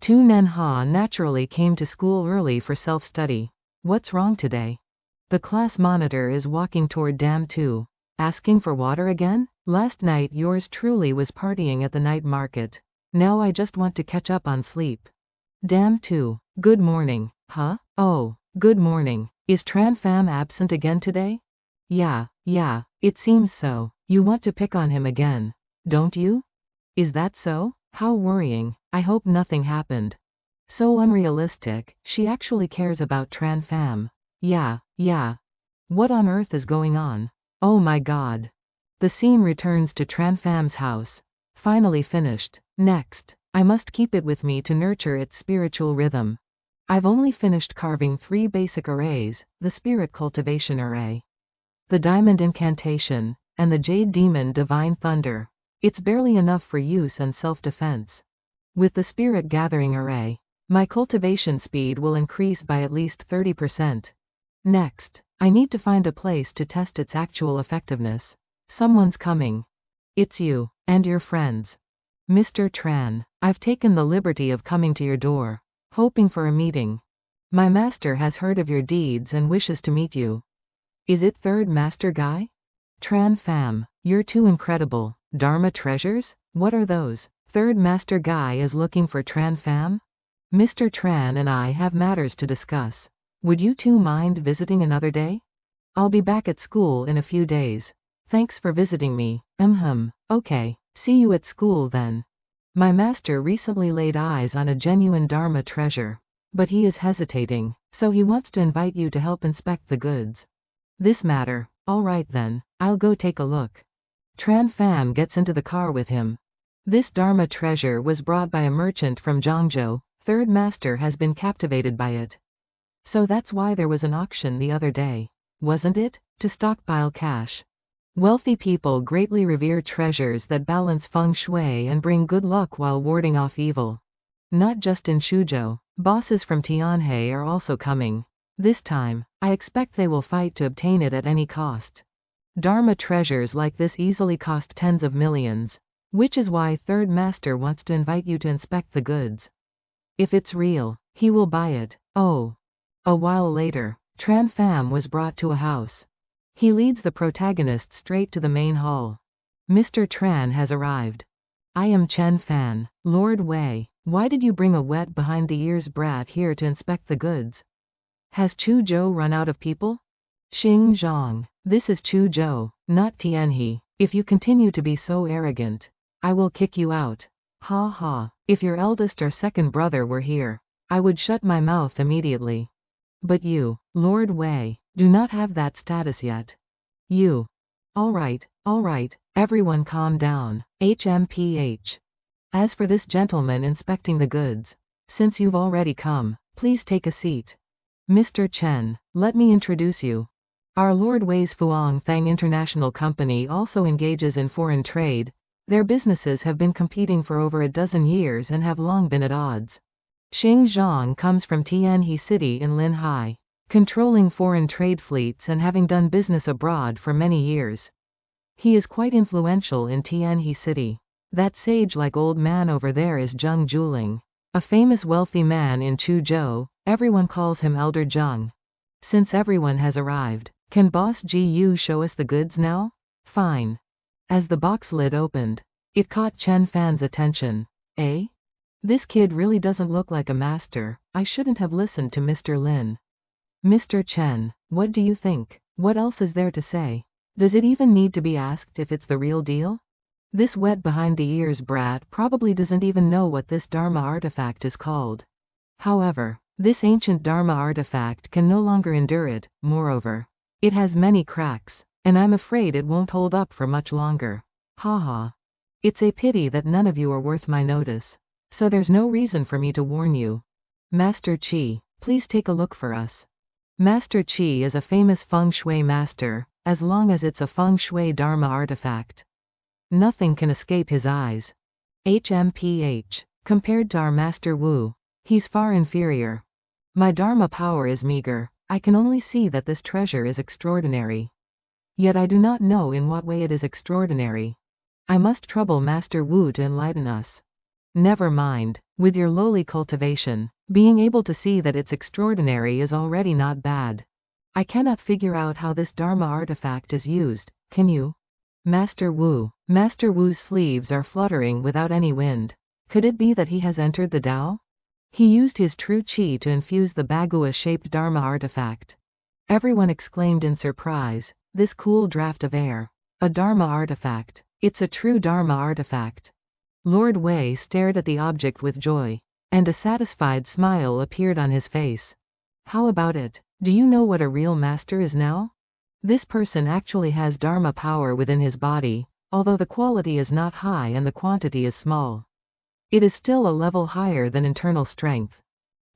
Speaker 1: Tu Nen Ha naturally came to school early for self-study. What's wrong today? The class monitor is walking toward Dam 2. Asking for water again? Last night yours truly was partying at the night market. Now I just want to catch up on sleep. Dam 2. Good morning. Huh? Oh, good morning. Is Tran Pham absent again today? Yeah, it seems so. You want to pick on him again, don't you? Is that so? How worrying. I hope nothing happened. So unrealistic. She actually cares about Tran Pham. Yeah. What on earth is going on? Oh my god. The scene returns to Tran Pham's house. Finally finished. Next, I must keep it with me to nurture its spiritual rhythm. I've only finished carving 3 basic arrays, the Spirit Cultivation Array, the Diamond Incantation, and the Jade Demon Divine Thunder. It's barely enough for use and self-defense. With the Spirit Gathering Array, my cultivation speed will increase by at least 30%. Next, I need to find a place to test its actual effectiveness. Someone's coming. It's you, and your friends. Mr. Tran, I've taken the liberty of coming to your door, hoping for a meeting. My master has heard of your deeds and wishes to meet you. Is it third master guy? Tran Pham, you're too incredible. Dharma treasures? What are those? Third master guy is looking for Tran Pham? Mr. Tran and I have matters to discuss. Would you two mind visiting another day? I'll be back at school in a few days. Thanks for visiting me. Okay, see you at school then. My master recently laid eyes on a genuine Dharma treasure, but he is hesitating, so he wants to invite you to help inspect the goods. This matter, alright then, I'll go take a look. Tran Pham gets into the car with him. This Dharma treasure was brought by a merchant from Zhangzhou. Third master has been captivated by it. So that's why there was an auction the other day, wasn't it? To stockpile cash. Wealthy people greatly revere treasures that balance feng shui and bring good luck while warding off evil. Not just in Suzhou, bosses from Tianhe are also coming. This time, I expect they will fight to obtain it at any cost. Dharma treasures like this easily cost tens of millions, which is why Third Master wants to invite you to inspect the goods. If it's real, he will buy it. Oh. A while later, Tran Pham was brought to a house. He leads the protagonist straight to the main hall. Mr. Tran has arrived. I am Chen Fan, Lord Wei. Why did you bring a wet behind the ears brat here to inspect the goods? Has Chu Zhou run out of people? Xing Zhang, this is Chu Zhou, not Tianhe. If you continue to be so arrogant, I will kick you out. Ha ha, if your eldest or second brother were here, I would shut my mouth immediately. But you, Lord Wei, do not have that status yet. You. Alright, everyone calm down. HMPH. As for this gentleman inspecting the goods, Since you've already come, please take a seat. Mr. Chen, let me introduce you. Our Lord Wei's Fuang Thang International Company also engages in foreign trade. Their businesses have been competing for over a dozen years and have long been at odds. Xing Zhang comes from Tianhe City in Linhai, controlling foreign trade fleets and having done business abroad for many years. He is quite influential in Tianhe City. That sage-like old man over there is Zheng Juling, a famous wealthy man in Chuzhou. Everyone calls him Elder Zheng. Since everyone has arrived, can Boss Gu show us the goods now? Fine. As the box lid opened, it caught Chen Fan's attention. Eh? This kid really doesn't look like a master. I shouldn't have listened to Mr. Lin. Mr. Chen, what do you think? What else is there to say? Does it even need to be asked if it's the real deal? This wet behind the ears brat probably doesn't even know what this Dharma artifact is called. However, this ancient Dharma artifact can no longer endure it. Moreover, it has many cracks, and I'm afraid it won't hold up for much longer. Haha. It's a pity that none of you are worth my notice. So there's no reason for me to warn you. Master Qi, please take a look for us. Master Qi is a famous feng shui master, as long as it's a feng shui Dharma artifact. Nothing can escape his eyes. HMPH. Compared to our Master Wu, he's far inferior. My Dharma power is meager. I can only see that this treasure is extraordinary. Yet I do not know in what way it is extraordinary. I must trouble Master Wu to enlighten us. Never mind, with your lowly cultivation, being able to see that it's extraordinary is already not bad. I cannot figure out how this Dharma artifact is used, can you? Master Wu. Master Wu's sleeves are fluttering without any wind. Could it be that he has entered the Tao? He used his true qi to infuse the Bagua-shaped Dharma artifact. Everyone exclaimed in surprise, this cool draft of air. A Dharma artifact. It's a true Dharma artifact. Lord Wei stared at the object with joy, and a satisfied smile appeared on his face. How about it? Do you know what a real master is now? This person actually has Dharma power within his body, although the quality is not high and the quantity is small. It is still a level higher than internal strength.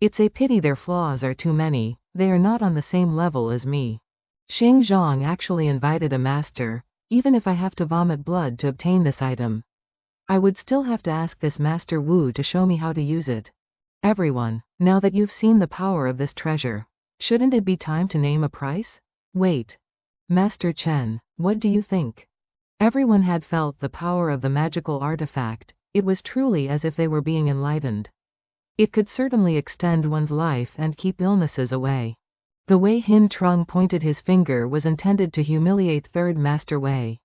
Speaker 1: It's a pity their flaws are too many. They are not on the same level as me. Xing Zhang actually invited a master. Even if I have to vomit blood to obtain this item, I would still have to ask this Master Wu to show me how to use it. Everyone, now that you've seen the power of this treasure, shouldn't it be time to name a price? Wait. Master Chen, what do you think? Everyone had felt the power of the magical artifact. It was truly as if they were being enlightened. It could certainly extend one's life and keep illnesses away. The way Hin Trung pointed his finger was intended to humiliate Third Master Wei.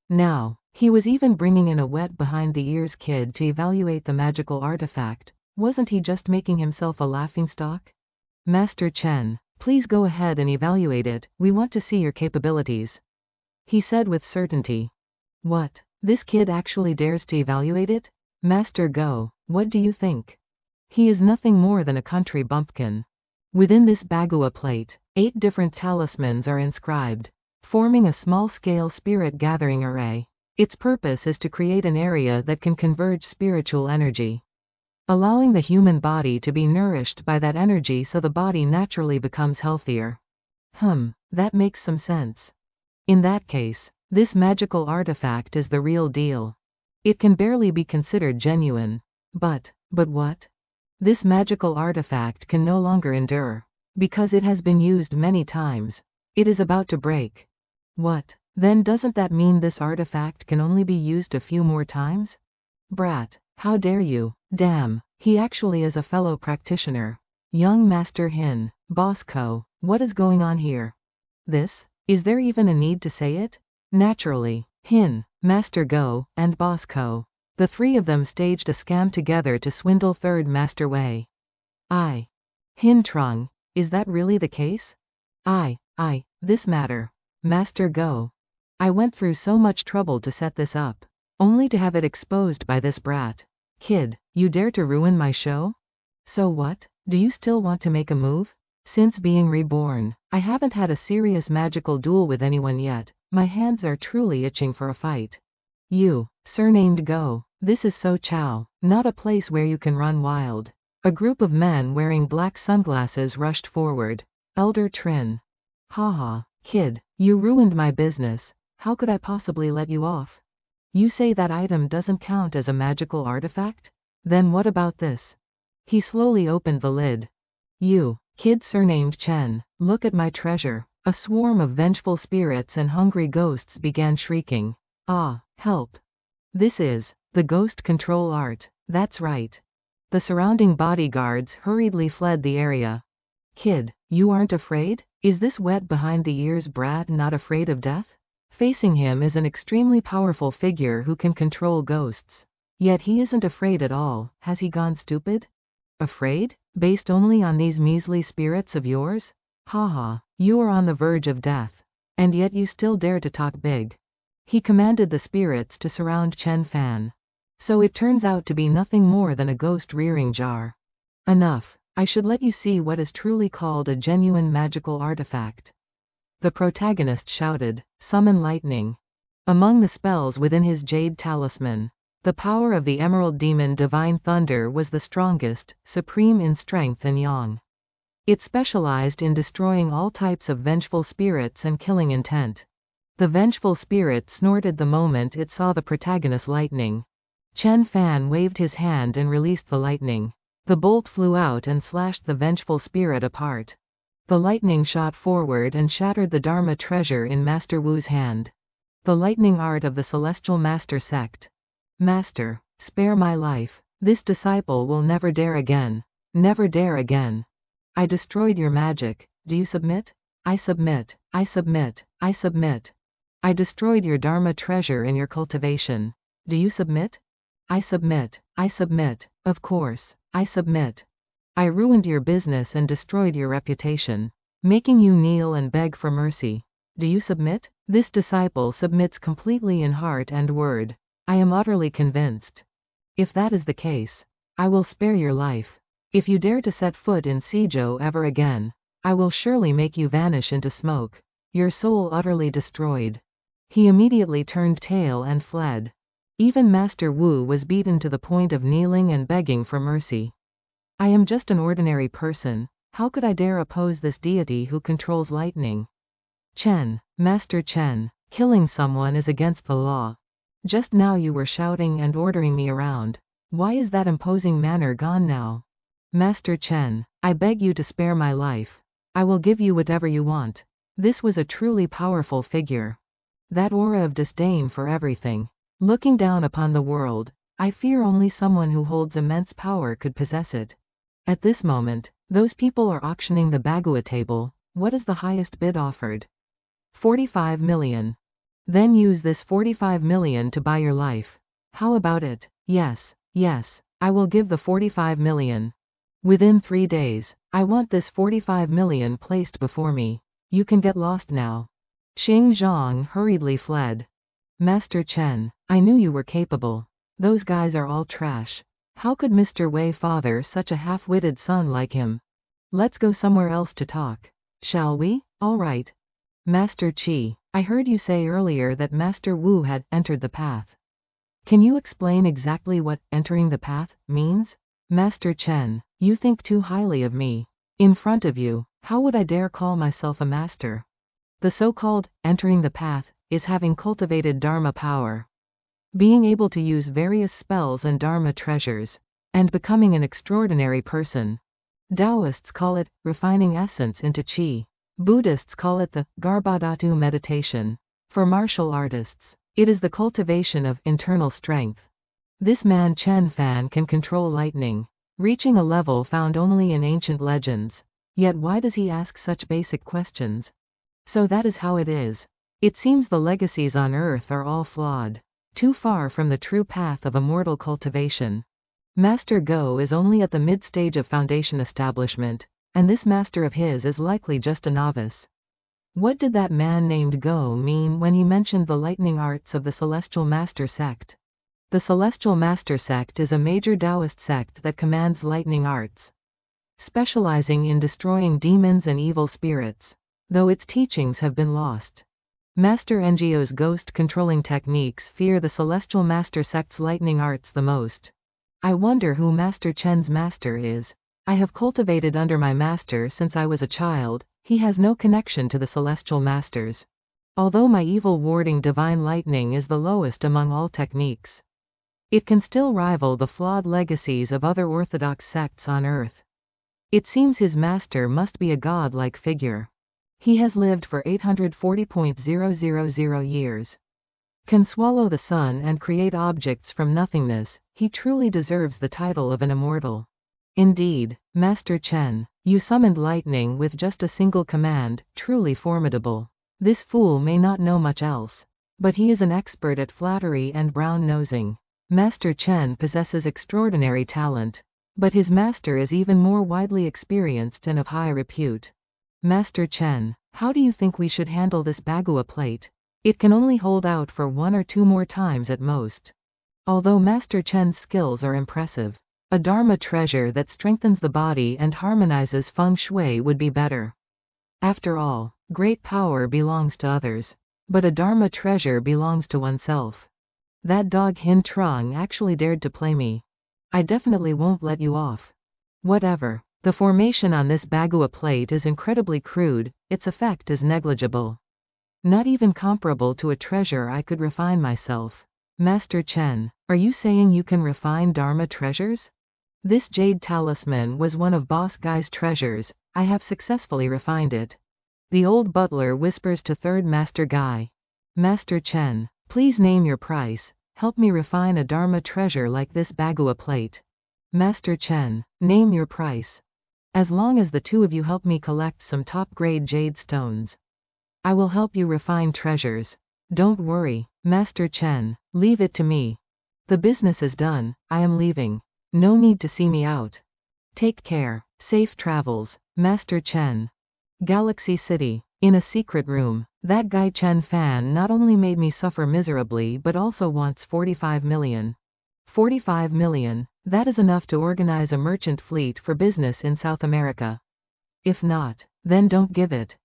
Speaker 1: Now, he was even bringing in a wet behind-the-ears kid to evaluate the magical artifact. Wasn't he just making himself a laughingstock? Master Chen, please go ahead and evaluate it. We want to see your capabilities. He said with certainty. What? This kid actually dares to evaluate it? Master Go, what do you think? He is nothing more than a country bumpkin. Within this Bagua plate, 8 different talismans are inscribed, forming a small-scale spirit-gathering array. Its purpose is to create an area that can converge spiritual energy, allowing the human body to be nourished by that energy so the body naturally becomes healthier. That makes some sense. In that case, this magical artifact is the real deal. It can barely be considered genuine. But what? This magical artifact can no longer endure. Because it has been used many times. It is about to break. What? Then doesn't that mean this artifact can only be used a few more times? Brat, how dare you? Damn, he actually is a fellow practitioner. Young Master Hin, Boss Ko, what is going on here? This? Is there even a need to say it? Naturally, Hin, Master Go, and Boss Ko. The 3 of them staged a scam together to swindle Third Master Wei. Hin Trung, is that really the case? This matter. Master Go. I went through so much trouble to set this up, only to have it exposed by this brat. Kid, you dare to ruin my show? So what? Do you still want to make a move? Since being reborn, I haven't had a serious magical duel with anyone yet. My hands are truly itching for a fight. You, surnamed Go, this is So Chow, not a place where you can run wild. A group of men wearing black sunglasses rushed forward. Elder Trin. Haha, kid, you ruined my business. How could I possibly let you off? You say that item doesn't count as a magical artifact? Then what about this? He slowly opened the lid. You, kid surnamed Chen, look at my treasure. A swarm of vengeful spirits and hungry ghosts began shrieking. Ah, help. This is the ghost control art. That's right. The surrounding bodyguards hurriedly fled the area. Kid, you aren't afraid? Is this wet behind the ears Brad not afraid of death? Facing him is an extremely powerful figure who can control ghosts. Yet he isn't afraid at all. Has he gone stupid? Afraid? Based only on these measly spirits of yours? Haha, you are on the verge of death. And yet you still dare to talk big. He commanded the spirits to surround Chen Fan. So it turns out to be nothing more than a ghost rearing jar. Enough. I should let you see what is truly called a genuine magical artifact. The protagonist shouted, summon lightning. Among the spells within his jade talisman, the power of the emerald demon Divine Thunder was the strongest, supreme in strength and yang. It specialized in destroying all types of vengeful spirits and killing intent. The vengeful spirit snorted the moment it saw the protagonist's lightning. Chen Fan waved his hand and released the lightning. The bolt flew out and slashed the vengeful spirit apart. The lightning shot forward and shattered the Dharma treasure in Master Wu's hand. The lightning art of the Celestial Master Sect. Master, spare my life. This disciple will never dare again. Never dare again. I destroyed your magic. Do you submit? I submit. I submit. I submit. I destroyed your Dharma treasure in your cultivation. Do you submit? I submit. I submit. Of course. I submit. I ruined your business and destroyed your reputation, making you kneel and beg for mercy. Do you submit? This disciple submits completely in heart and word. I am utterly convinced. If that is the case, I will spare your life. If you dare to set foot in Suzhou ever again, I will surely make you vanish into smoke, your soul utterly destroyed. He immediately turned tail and fled. Even Master Wu was beaten to the point of kneeling and begging for mercy. I am just an ordinary person. How could I dare oppose this deity who controls lightning? Chen, Master Chen, killing someone is against the law. Just now you were shouting and ordering me around. Why is that imposing manner gone now? Master Chen, I beg you to spare my life. I will give you whatever you want. This was a truly powerful figure. That aura of disdain for everything. Looking down upon the world, I fear only someone who holds immense power could possess it. At this moment, those people are auctioning the Bagua table. What is the highest bid offered? 45 million. Then use this 45 million to buy your life. How about it? Yes, yes, I will give the 45 million. Within 3 days, I want this 45 million placed before me. You can get lost now. Xing Zhang hurriedly fled. Master Chen, I knew you were capable. Those guys are all trash. How could Mr. Wei father such a half-witted son like him? Let's go somewhere else to talk. Shall we? All right. Master Qi, I heard you say earlier that Master Wu had entered the path. Can you explain exactly what entering the path means? Master Chen, you think too highly of me. In front of you, how would I dare call myself a master? The so-called entering the path is having cultivated Dharma power. Being able to use various spells and Dharma treasures, and becoming an extraordinary person. Taoists call it refining essence into Qi. Buddhists call it the Garbhodhatu meditation. For martial artists, it is the cultivation of internal strength. This man Chen Fan can control lightning, reaching a level found only in ancient legends. Yet why does he ask such basic questions? So that is how it is. It seems the legacies on Earth are all flawed, too far from the true path of immortal cultivation. Master Go is only at the mid-stage of foundation establishment, and this master of his is likely just a novice. What did that man named Go mean when he mentioned the lightning arts of the Celestial Master Sect? The Celestial Master Sect is a major Taoist sect that commands lightning arts, specializing in destroying demons and evil spirits, though its teachings have been lost. Master Ngio's ghost-controlling techniques fear the Celestial Master Sect's lightning arts the most. I wonder who Master Chen's master is. I have cultivated under my master since I was a child. He has no connection to the celestial masters. Although my evil warding divine lightning is the lowest among all techniques, it can still rival the flawed legacies of other orthodox sects on earth. It seems his master must be a god-like figure. He has lived for 840,000 years. Can swallow the sun and create objects from nothingness. He truly deserves the title of an immortal. Indeed, Master Chen, you summoned lightning with just a single command, truly formidable. This fool may not know much else, but he is an expert at flattery and brown-nosing. Master Chen possesses extraordinary talent, but his master is even more widely experienced and of high repute. Master Chen, how do you think we should handle this Bagua plate? It can only hold out for 1 or 2 more times at most. Although Master Chen's skills are impressive, a Dharma treasure that strengthens the body and harmonizes feng shui would be better. After all, great power belongs to others, but a Dharma treasure belongs to oneself. That dog Hin Trung actually dared to play me. I definitely won't let you off. Whatever. The formation on this Bagua plate is incredibly crude, its effect is negligible. Not even comparable to a treasure I could refine myself. Master Chen, are you saying you can refine Dharma treasures? This jade talisman was one of Boss Guy's treasures. I have successfully refined it. The old butler whispers to third Master Guy. Master Chen, please name your price. Help me refine a Dharma treasure like this Bagua plate. Master Chen, name your price. As long as the two of you help me collect some top-grade jade stones, I will help you refine treasures. Don't worry, Master Chen, leave it to me. The business is done, I am leaving. No need to see me out. Take care, safe travels, Master Chen. Galaxy City. In a secret room, that guy Chen Fan not only made me suffer miserably but also wants 45 million. 45 million, that is enough to organize a merchant fleet for business in South America. If not, then don't give it.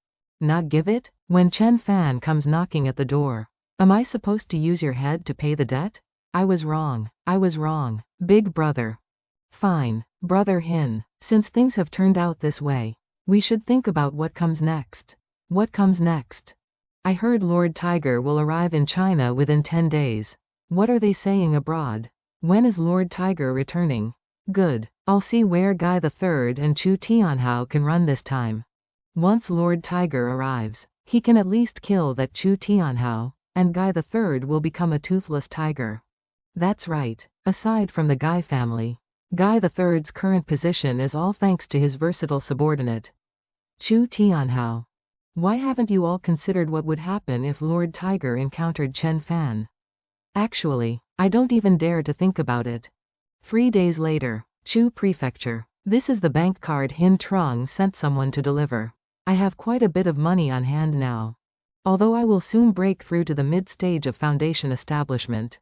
Speaker 1: Not give it? When Chen Fan comes knocking at the door, am I supposed to use your head to pay the debt? I was wrong, big brother. Fine, brother Hin, since things have turned out this way, we should think about what comes next. What comes next? I heard Lord Tiger will arrive in China within 10 days. What are they saying abroad? When is Lord Tiger returning? Good, I'll see where Guy III and Chu Tianhao can run this time. Once Lord Tiger arrives, he can at least kill that Chu Tianhao, and Guy III will become a toothless tiger. That's right, aside from the Guy family, Guy III's current position is all thanks to his versatile subordinate, Chu Tianhao. Why haven't you all considered what would happen if Lord Tiger encountered Chen Fan? Actually, I don't even dare to think about it. 3 days later, Chu Prefecture. This is the bank card Hin Trung sent someone to deliver. I have quite a bit of money on hand now. Although I will soon break through to the mid-stage of foundation establishment,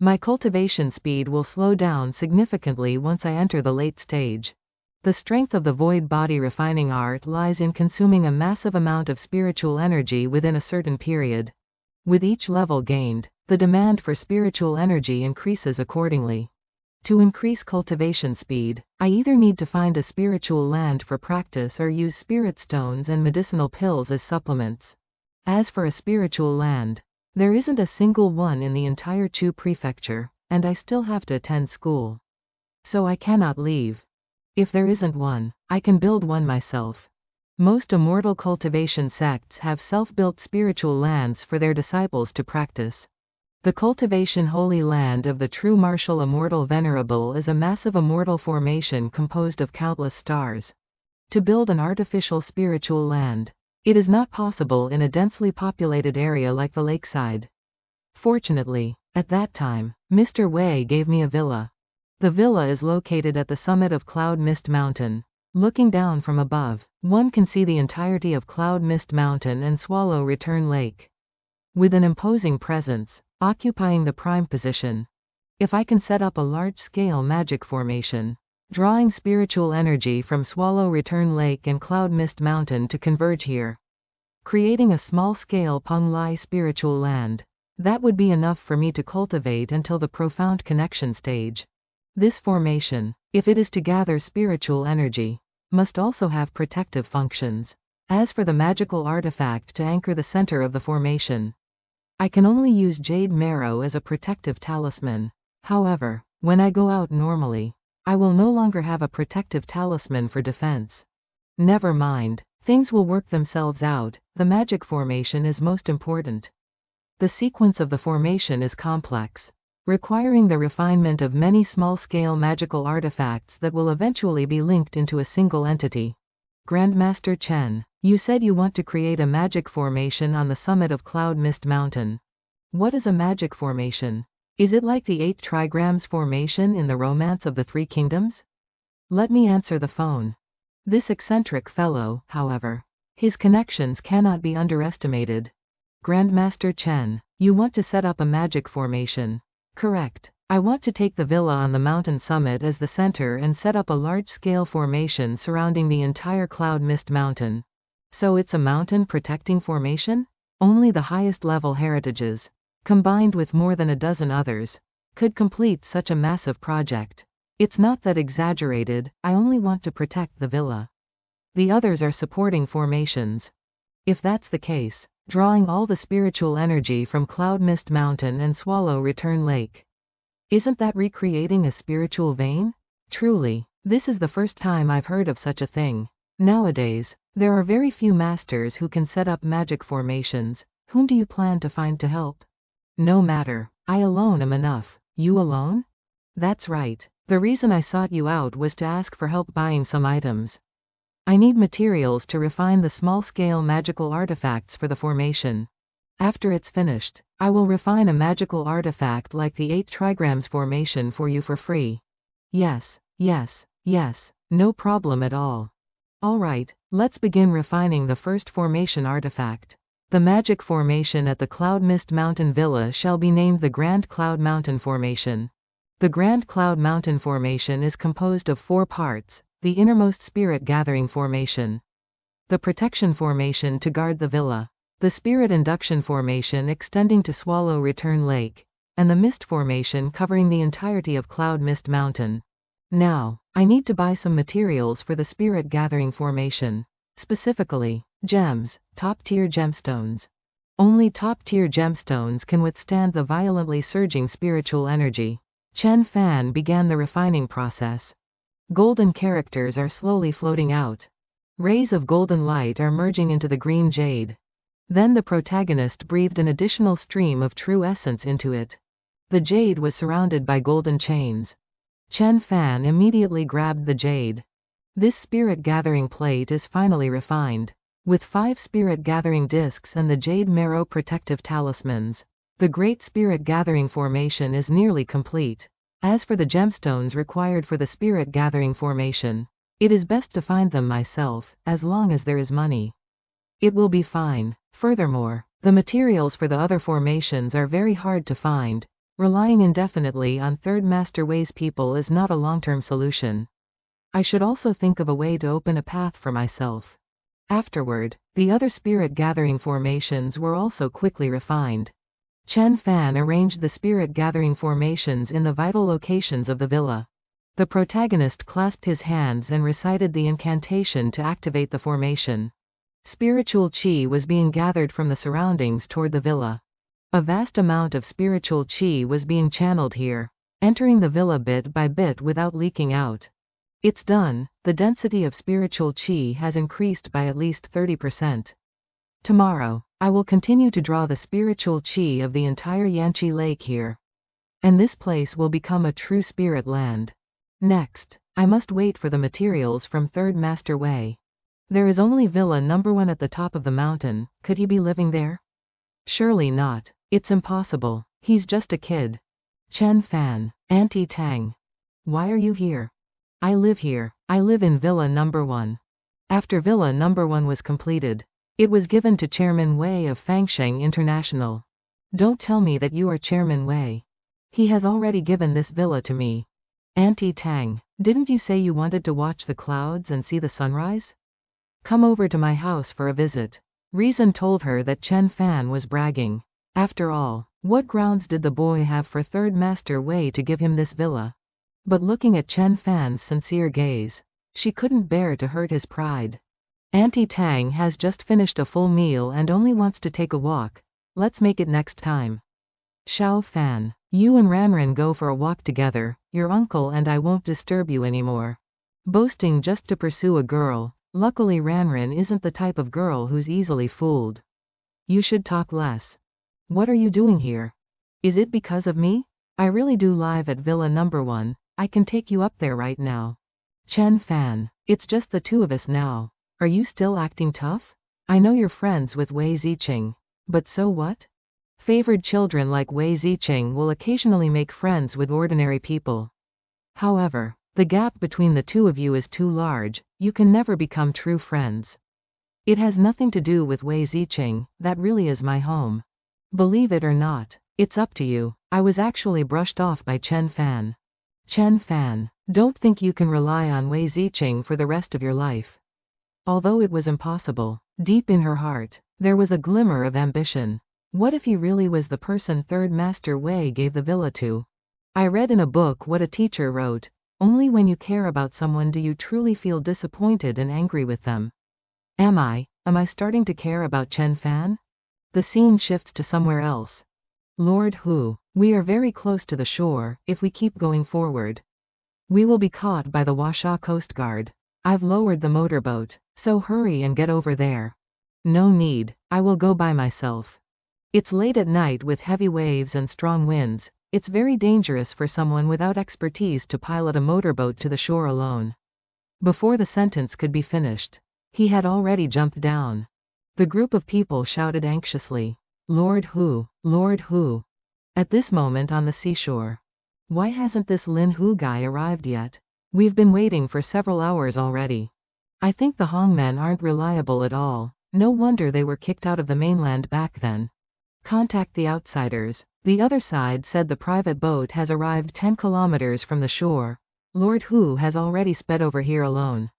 Speaker 1: my cultivation speed will slow down significantly once I enter the late stage. The strength of the void body refining art lies in consuming a massive amount of spiritual energy within a certain period. With each level gained, the demand for spiritual energy increases accordingly. To increase cultivation speed, I either need to find a spiritual land for practice or use spirit stones and medicinal pills as supplements. As for a spiritual land, there isn't a single one in the entire Chu prefecture, and I still have to attend school. So I cannot leave. If there isn't one, I can build one myself. Most immortal cultivation sects have self-built spiritual lands for their disciples to practice. The cultivation holy land of the true martial immortal venerable is a massive immortal formation composed of countless stars. To build an artificial spiritual land, it is not possible in a densely populated area like the lakeside. Fortunately, at that time, Mr. Wei gave me a villa. The villa is located at the summit of Cloud Mist Mountain. Looking down from above, one can see the entirety of Cloud Mist Mountain and Swallow Return Lake. With an imposing presence, occupying the prime position. If I can set up a large-scale magic formation, drawing spiritual energy from Swallow Return Lake and Cloud Mist Mountain to converge here, creating a small-scale Peng Lai spiritual land, that would be enough for me to cultivate until the profound connection stage. This formation, if it is to gather spiritual energy, must also have protective functions. As for the magical artifact to anchor the center of the formation, I can only use jade marrow as a protective talisman. However, when I go out normally, I will no longer have a protective talisman for defense. Never mind, things will work themselves out, the magic formation is most important. The sequence of the formation is complex, requiring the refinement of many small-scale magical artifacts that will eventually be linked into a single entity. Grandmaster Chen, you said you want to create a magic formation on the summit of Cloud Mist Mountain. What is a magic formation? Is it like the 8 trigrams formation in the Romance of the Three Kingdoms? Let me answer the phone. This eccentric fellow, however, his connections cannot be underestimated. Grandmaster Chen, you want to set up a magic formation. Correct. I want to take the villa on the mountain summit as the center and set up a large-scale formation surrounding the entire Cloud Mist Mountain. So it's a mountain protecting formation? Only the highest level heritages, combined with more than a dozen others, could complete such a massive project. It's not that exaggerated, I only want to protect the villa. The others are supporting formations. If that's the case, drawing all the spiritual energy from Cloud Mist Mountain and Swallow Return Lake. Isn't that recreating a spiritual vein? Truly, this is the first time I've heard of such a thing. Nowadays, there are very few masters who can set up magic formations. Whom do you plan to find to help? No matter, I alone am enough. You alone? That's right. The reason I sought you out was to ask for help buying some items. I need materials to refine the small-scale magical artifacts for the formation. After it's finished, I will refine a magical artifact like the 8 trigrams formation for you for free. Yes, no problem at all. Alright, let's begin refining the first formation artifact. The magic formation at the Cloud Mist Mountain Villa shall be named the Grand Cloud Mountain Formation. The Grand Cloud Mountain Formation is composed of 4 parts. The innermost Spirit Gathering Formation, the Protection Formation to guard the villa, the Spirit Induction Formation extending to Swallow Return Lake, and the Mist Formation covering the entirety of Cloud Mist Mountain. Now, I need to buy some materials for the Spirit Gathering Formation, specifically, gems, top-tier gemstones. Only top-tier gemstones can withstand the violently surging spiritual energy. Chen Fan began the refining process. Golden characters are slowly floating out. Rays of golden light are merging into the green jade. Then the protagonist breathed an additional stream of true essence into it. The jade was surrounded by golden chains. Chen Fan immediately grabbed the jade. This spirit gathering plate is finally refined. With 5 spirit gathering discs and the jade marrow protective talismans, the great spirit gathering formation is nearly complete. As for the gemstones required for the spirit gathering formation, it is best to find them myself, as long as there is money. It will be fine. Furthermore, the materials for the other formations are very hard to find. Relying indefinitely on Third Master Wei's people is not a long-term solution. I should also think of a way to open a path for myself. Afterward, the other spirit gathering formations were also quickly refined. Chen Fan arranged the spirit gathering formations in the vital locations of the villa. The protagonist clasped his hands and recited the incantation to activate the formation. Spiritual chi was being gathered from the surroundings toward the villa. A vast amount of spiritual chi was being channeled here, entering the villa bit by bit without leaking out. It's done, the density of spiritual chi has increased by at least 30%. Tomorrow, I will continue to draw the spiritual chi of the entire Yanqi Lake here. And this place will become a true spirit land. Next, I must wait for the materials from Third Master Wei. There is only Villa number 1 at the top of the mountain. Could he be living there? Surely not. It's impossible. He's just a kid. Chen Fan, Auntie Tang. Why are you here? I live here. I live in Villa number 1. After Villa number 1 was completed, it was given to Chairman Wei of Fangsheng International. Don't tell me that you are Chairman Wei. He has already given this villa to me. Auntie Tang, didn't you say you wanted to watch the clouds and see the sunrise? Come over to my house for a visit. Reason told her that Chen Fan was bragging. After all, what grounds did the boy have for Third Master Wei to give him this villa? But looking at Chen Fan's sincere gaze, she couldn't bear to hurt his pride. Auntie Tang has just finished a full meal and only wants to take a walk. Let's make it next time. Xiao Fan, you and Ranran go for a walk together, your uncle and I won't disturb you anymore. Boasting just to pursue a girl, luckily Ranran isn't the type of girl who's easily fooled. You should talk less. What are you doing here? Is it because of me? I really do live at Villa number 1, I can take you up there right now. Chen Fan, it's just the two of us now. Are you still acting tough? I know you're friends with Wei Ziqing. But so what? Favored children like Wei Ziqing will occasionally make friends with ordinary people. However, the gap between the two of you is too large, you can never become true friends. It has nothing to do with Wei Ziqing, that really is my home. Believe it or not, it's up to you. I was actually brushed off by Chen Fan. Chen Fan, don't think you can rely on Wei Ziqing for the rest of your life. Although it was impossible, deep in her heart, there was a glimmer of ambition. What if he really was the person Third Master Wei gave the villa to? I read in a book what a teacher wrote, only when you care about someone do you truly feel disappointed and angry with them. Am I starting to care about Chen Fan? The scene shifts to somewhere else. Lord Hu, we are very close to the shore, if we keep going forward. We will be caught by the Washa Coast Guard. I've lowered the motorboat, so hurry and get over there. No need, I will go by myself. It's late at night with heavy waves and strong winds, it's very dangerous for someone without expertise to pilot a motorboat to the shore alone. Before the sentence could be finished, he had already jumped down. The group of people shouted anxiously, Lord Hu, Lord Hu. At this moment on the seashore. Why hasn't this Lin Hu guy arrived yet? We've been waiting for several hours already. I think the Hongmen aren't reliable at all, no wonder they were kicked out of the mainland back then. Contact the outsiders. The other side said the private boat has arrived 10 kilometers from the shore. Lord Hu has already sped over here alone.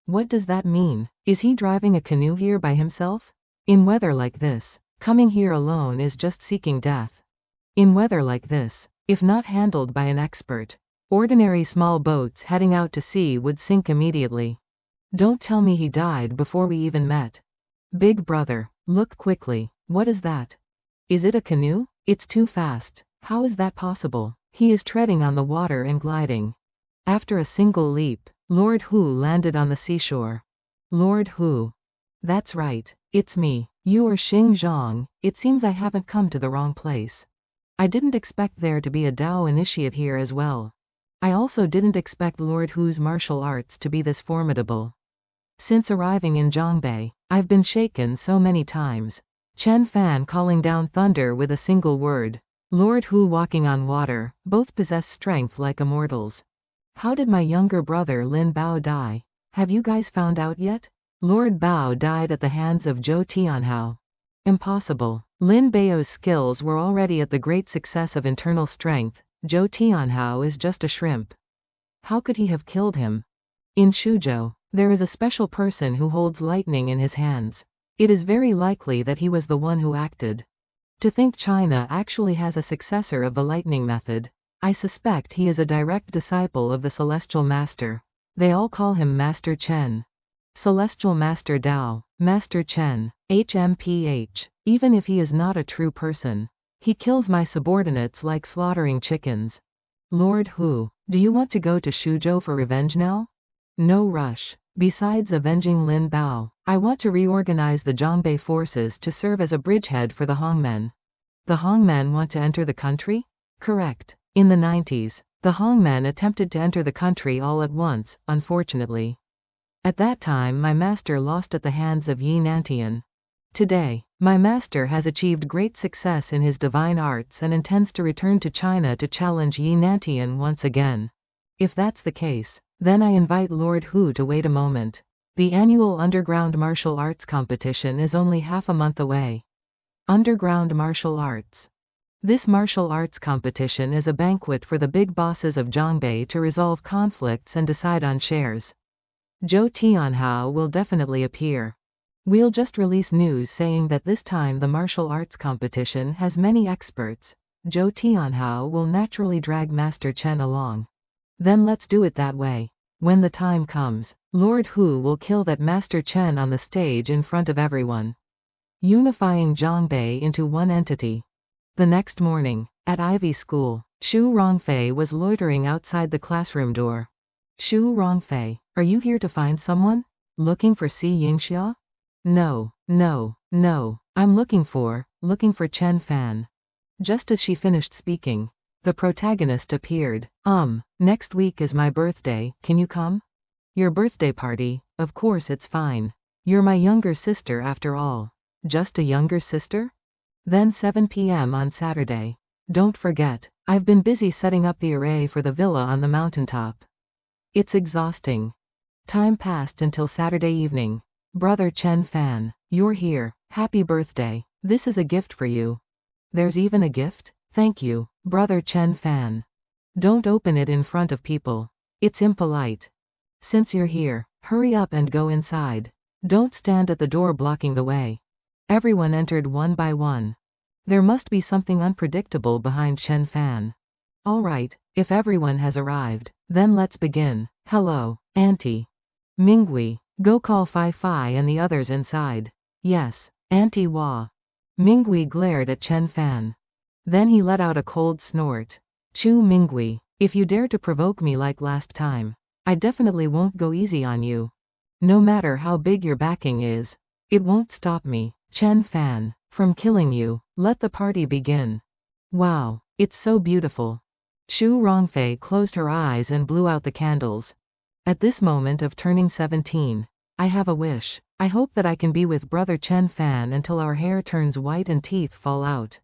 Speaker 1: What does that mean? Is he driving a canoe here by himself? In weather like this, coming here alone is just seeking death. In weather like this, if not handled by an expert, ordinary small boats heading out to sea would sink immediately. Don't tell me he died before we even met. Big brother, look quickly, what is that? Is it a canoe? It's too fast, how is that possible? He is treading on the water and gliding. After a single leap, Lord Hu landed on the seashore. Lord Hu. That's right, it's me, you are Xing Zhang, it seems I haven't come to the wrong place. I didn't expect there to be a Dao initiate here as well. I also didn't expect Lord Hu's martial arts to be this formidable. Since arriving in Zhongbei, I've been shaken so many times. Chen Fan calling down thunder with a single word. Lord Hu walking on water, both possess strength like immortals. How did my younger brother Lin Bao die? Have you guys found out yet? Lord Bao died at the hands of Zhou Tianhao. Impossible. Lin Bao's skills were already at the great success of internal strength, Zhou Tianhao is just a shrimp. How could he have killed him? In Shuzhou, there is a special person who holds lightning in his hands. It is very likely that he was the one who acted. To think China actually has a successor of the lightning method. I suspect he is a direct disciple of the Celestial Master. They all call him Master Chen. Celestial Master Dao, Master Chen, HMPH. Even if he is not a true person, he kills my subordinates like slaughtering chickens. Lord Hu, do you want to go to Shuzhou for revenge now? No rush. Besides avenging Lin Bao, I want to reorganize the Zhongbei forces to serve as a bridgehead for the Hongmen. The Hongmen want to enter the country? Correct. In the 90s, the Hongmen attempted to enter the country all at once, unfortunately. At that time my master lost at the hands of Yi Nantian. Today, my master has achieved great success in his divine arts and intends to return to China to challenge Yi Nantian once again. If that's the case, then I invite Lord Hu to wait a moment. The annual Underground Martial Arts competition is only half a month away. Underground Martial Arts. This martial arts competition is a banquet for the big bosses of Zhongbei to resolve conflicts and decide on shares. Zhou Tianhao will definitely appear. We'll just release news saying that this time the martial arts competition has many experts. Zhou Tianhao will naturally drag Master Chen along. Then let's do it that way. When the time comes, Lord Hu will kill that Master Chen on the stage in front of everyone, unifying Zhongbei into one entity. The next morning, at Ivy School, Xu Rongfei was loitering outside the classroom door. Xu Rongfei, are you here to find someone? Looking for Si Yingxia? No, I'm looking for Chen Fan. Just as she finished speaking, the protagonist appeared. Next week is my birthday, can you come? Your birthday party? Of course it's fine. You're my younger sister after all. Just a younger sister? Then 7 p.m. on Saturday. Don't forget, I've been busy setting up the array for the villa on the mountaintop. It's exhausting. Time passed until Saturday evening. Brother Chen Fan, you're here. Happy birthday. This is a gift for you. There's even a gift? Thank you, Brother Chen Fan. Don't open it in front of people. It's impolite. Since you're here, hurry up and go inside. Don't stand at the door blocking the way. Everyone entered one by one. There must be something unpredictable behind Chen Fan. Alright, if everyone has arrived, then let's begin. Hello, Auntie. Minghui, go call Fai Fai and the others inside. Yes, Auntie Hua. Minghui glared at Chen Fan. Then he let out a cold snort. Chu Minghui, if you dare to provoke me like last time, I definitely won't go easy on you. No matter how big your backing is, it won't stop me, Chen Fan, from killing you. Let the party begin. Wow, it's so beautiful. Xu Rongfei closed her eyes and blew out the candles. At this moment of turning 17, I have a wish. I hope that I can be with Brother Chen Fan until our hair turns white and teeth fall out.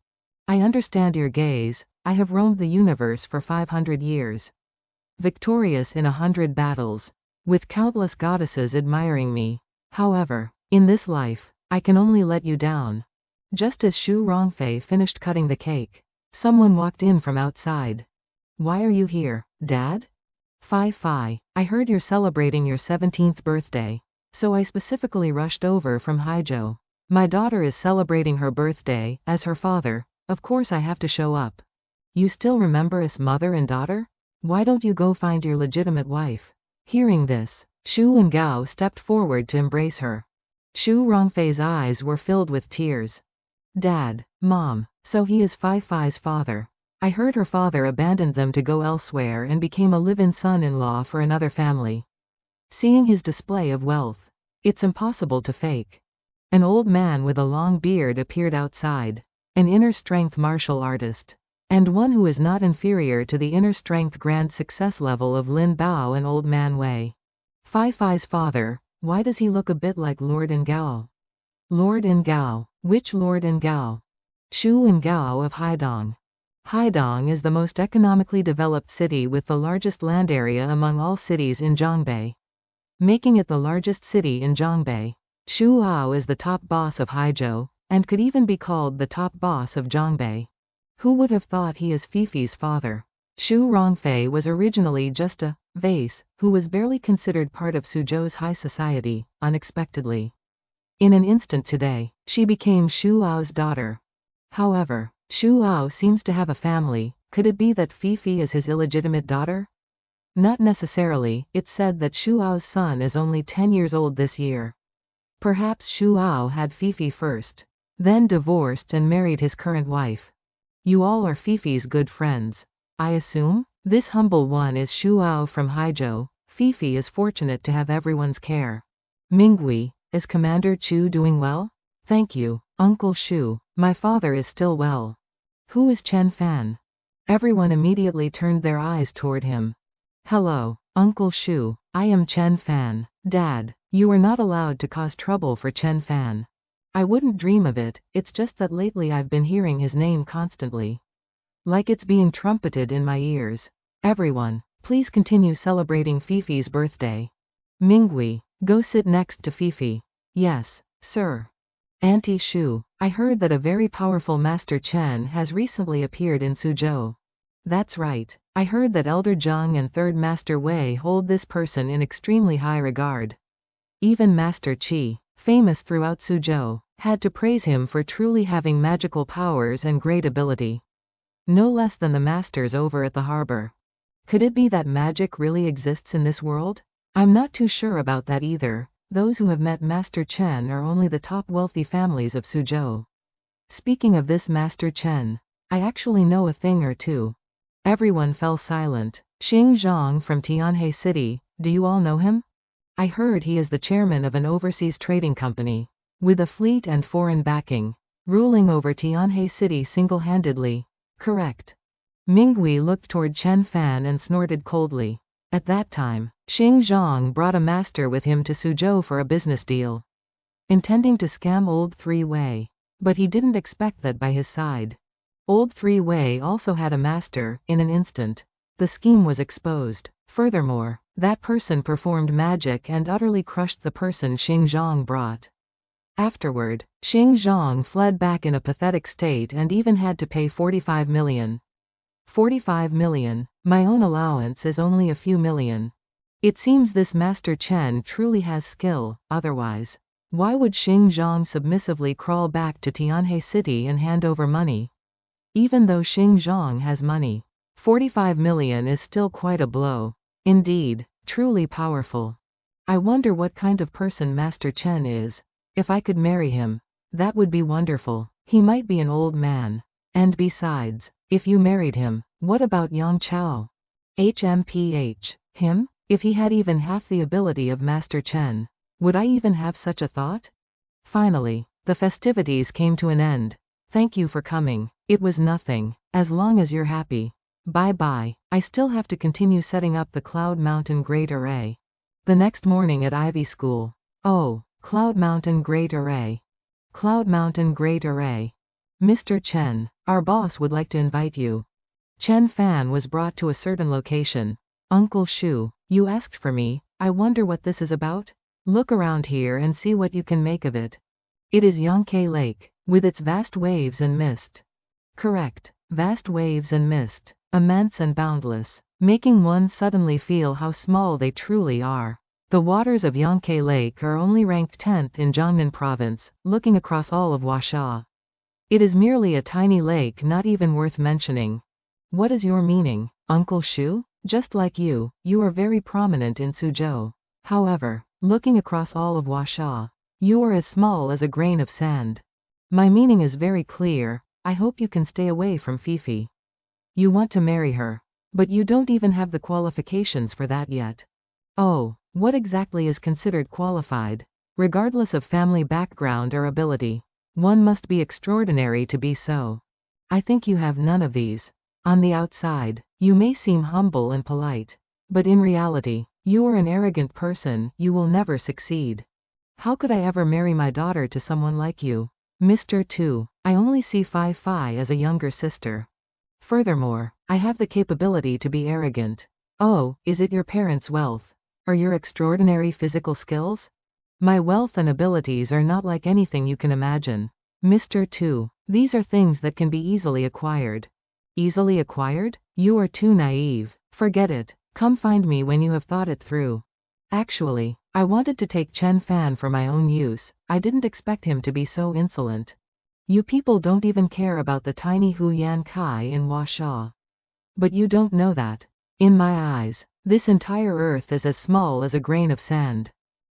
Speaker 1: I understand your gaze. I have roamed the universe for 500 years. Victorious in 100 battles, with countless goddesses admiring me. However, in this life, I can only let you down. Just as Xu Rongfei finished cutting the cake, someone walked in from outside. Why are you here, Dad? Fai Fai, I heard you're celebrating your 17th birthday, so I specifically rushed over from Haizhou. My daughter is celebrating her birthday. As her father, of course I have to show up. You still remember us, mother and daughter? Why don't you go find your legitimate wife? Hearing this, Xu and Gao stepped forward to embrace her. Xu Rongfei's eyes were filled with tears. Dad, Mom, so he is Fai Fai's father. I heard her father abandoned them to go elsewhere and became a live-in son-in-law for another family. Seeing his display of wealth, it's impossible to fake. An old man with a long beard appeared outside, an inner strength martial artist, and one who is not inferior to the inner strength grand success level of Lin Bao and Old Man Wei. Fai Fai's father, why does he look a bit like Lord Ingao? Lord Ingao, which Lord Ingao? Xu Ingao of Haidong. Haidong is the most economically developed city with the largest land area among all cities in Zhongbei, making it the largest city in Zhongbei. Xu Ao is the top boss of Haizhou, and could even be called the top boss of Zhongbei. Who would have thought he is Fifi's father? Xu Rongfei was originally just a vase, who was barely considered part of Suzhou's high society. Unexpectedly, in an instant today, she became Xu Ao's daughter. However, Xu Ao seems to have a family. Could it be that Fifi is his illegitimate daughter? Not necessarily. It's said that Xu Ao's son is only 10 years old this year. Perhaps Xu Ao had Fifi first, then divorced and married his current wife. You all are Fifi's good friends, I assume? This humble one is Xu Ao from Haizhou. Fifi is fortunate to have everyone's care. Minghui, is Commander Chu doing well? Thank you, Uncle Xu. My father is still well. Who is Chen Fan? Everyone immediately turned their eyes toward him. Hello, Uncle Xu. I am Chen Fan. Dad, you are not allowed to cause trouble for Chen Fan. I wouldn't dream of it. It's just that lately I've been hearing his name constantly, like it's being trumpeted in my ears. Everyone, please continue celebrating Fifi's birthday. Minghui, go sit next to Fifi. Yes, sir. Auntie Xu, I heard that a very powerful Master Chen has recently appeared in Suzhou. That's right. I heard that Elder Zheng and Third Master Wei hold this person in extremely high regard. Even Master Qi, famous throughout Suzhou, had to praise him for truly having magical powers and great ability. No less than the masters over at the harbor. Could it be that magic really exists in this world? I'm not too sure about that either. Those who have met Master Chen are only the top wealthy families of Suzhou. Speaking of this Master Chen, I actually know a thing or two. Everyone fell silent. Xing Zhang from Tianhe City, do you all know him? I heard he is the chairman of an overseas trading company, with a fleet and foreign backing, ruling over Tianhe City single-handedly. Correct. Minghui looked toward Chen Fan and snorted coldly. At that time, Xing Zhang brought a master with him to Suzhou for a business deal, intending to scam Old Three-Way. But he didn't expect that by his side. Old Three-Way also had a master. In an instant, the scheme was exposed. Furthermore, that person performed magic and utterly crushed the person Xing Zhang brought. Afterward, Xing Zhang fled back in a pathetic state and even had to pay 45 million. 45 million, my own allowance is only a few million. It seems this Master Chen truly has skill, otherwise, why would Xing Zhang submissively crawl back to Tianhe City and hand over money? Even though Xing Zhang has money, 45 million is still quite a blow. Indeed, truly powerful. I wonder what kind of person Master Chen is. If I could marry him, that would be wonderful. He might be an old man. And besides, if you married him, what about Yang Chao? HMPH. Him? If he had even half the ability of Master Chen, would I even have such a thought? Finally, the festivities came to an end. Thank you for coming. It was nothing, as long as you're happy. Bye-bye. I still have to continue setting up the Cloud Mountain Great Array. The next morning at Ivy School. Oh, Cloud Mountain Great Array. Cloud Mountain Great Array. Mr. Chen, our boss would like to invite you. Chen Fan was brought to a certain location. Uncle Shu, you asked for me. I wonder what this is about? Look around here and see what you can make of it. It is Yangtze Lake, with its vast waves and mist. Correct, vast waves and mist, immense and boundless, making one suddenly feel how small they truly are. The waters of Yangtze Lake are only ranked 10th in Jiangnan province, looking across all of Huaxia. It is merely a tiny lake, not even worth mentioning. What is your meaning, Uncle Shu? Just like you are very prominent in Suzhou. However, looking across all of Huaxia, you are as small as a grain of sand. My meaning is very clear. I hope you can stay away from Fifi. You want to marry her, but you don't even have the qualifications for that yet. Oh, what exactly is considered qualified? Regardless of family background or ability, one must be extraordinary to be so. I think you have none of these. On the outside, you may seem humble and polite, but in reality, you are an arrogant person. You will never succeed. How could I ever marry my daughter to someone like you? Mr. 2, I only see Fi as a younger sister. Furthermore, I have the capability to be arrogant. Oh, is it your parents' wealth? Or your extraordinary physical skills? My wealth and abilities are not like anything you can imagine. Mr. 2, these are things that can be easily acquired. Easily acquired? You are too naive. Forget it. Come find me when you have thought it through. Actually, I wanted to take Chen Fan for my own use. I didn't expect him to be so insolent. You people don't even care about the tiny Huyan Kai in Huaxia. But you don't know that. In my eyes, this entire earth is as small as a grain of sand.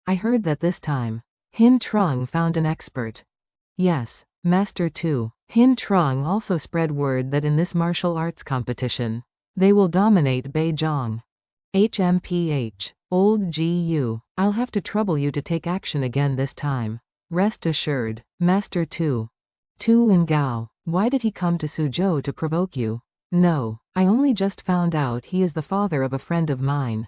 Speaker 1: I heard that this time, Hin Trung found an expert. Yes, Master 2. Hin Trung also spread word that in this martial arts competition, they will dominate Bei Xuan. HMPH. Old GU. I'll have to trouble you to take action again this time. Rest assured, Master 2. Tu and Gao. Why did he come to Suzhou to provoke you? No, I only just found out he is the father of a friend of mine.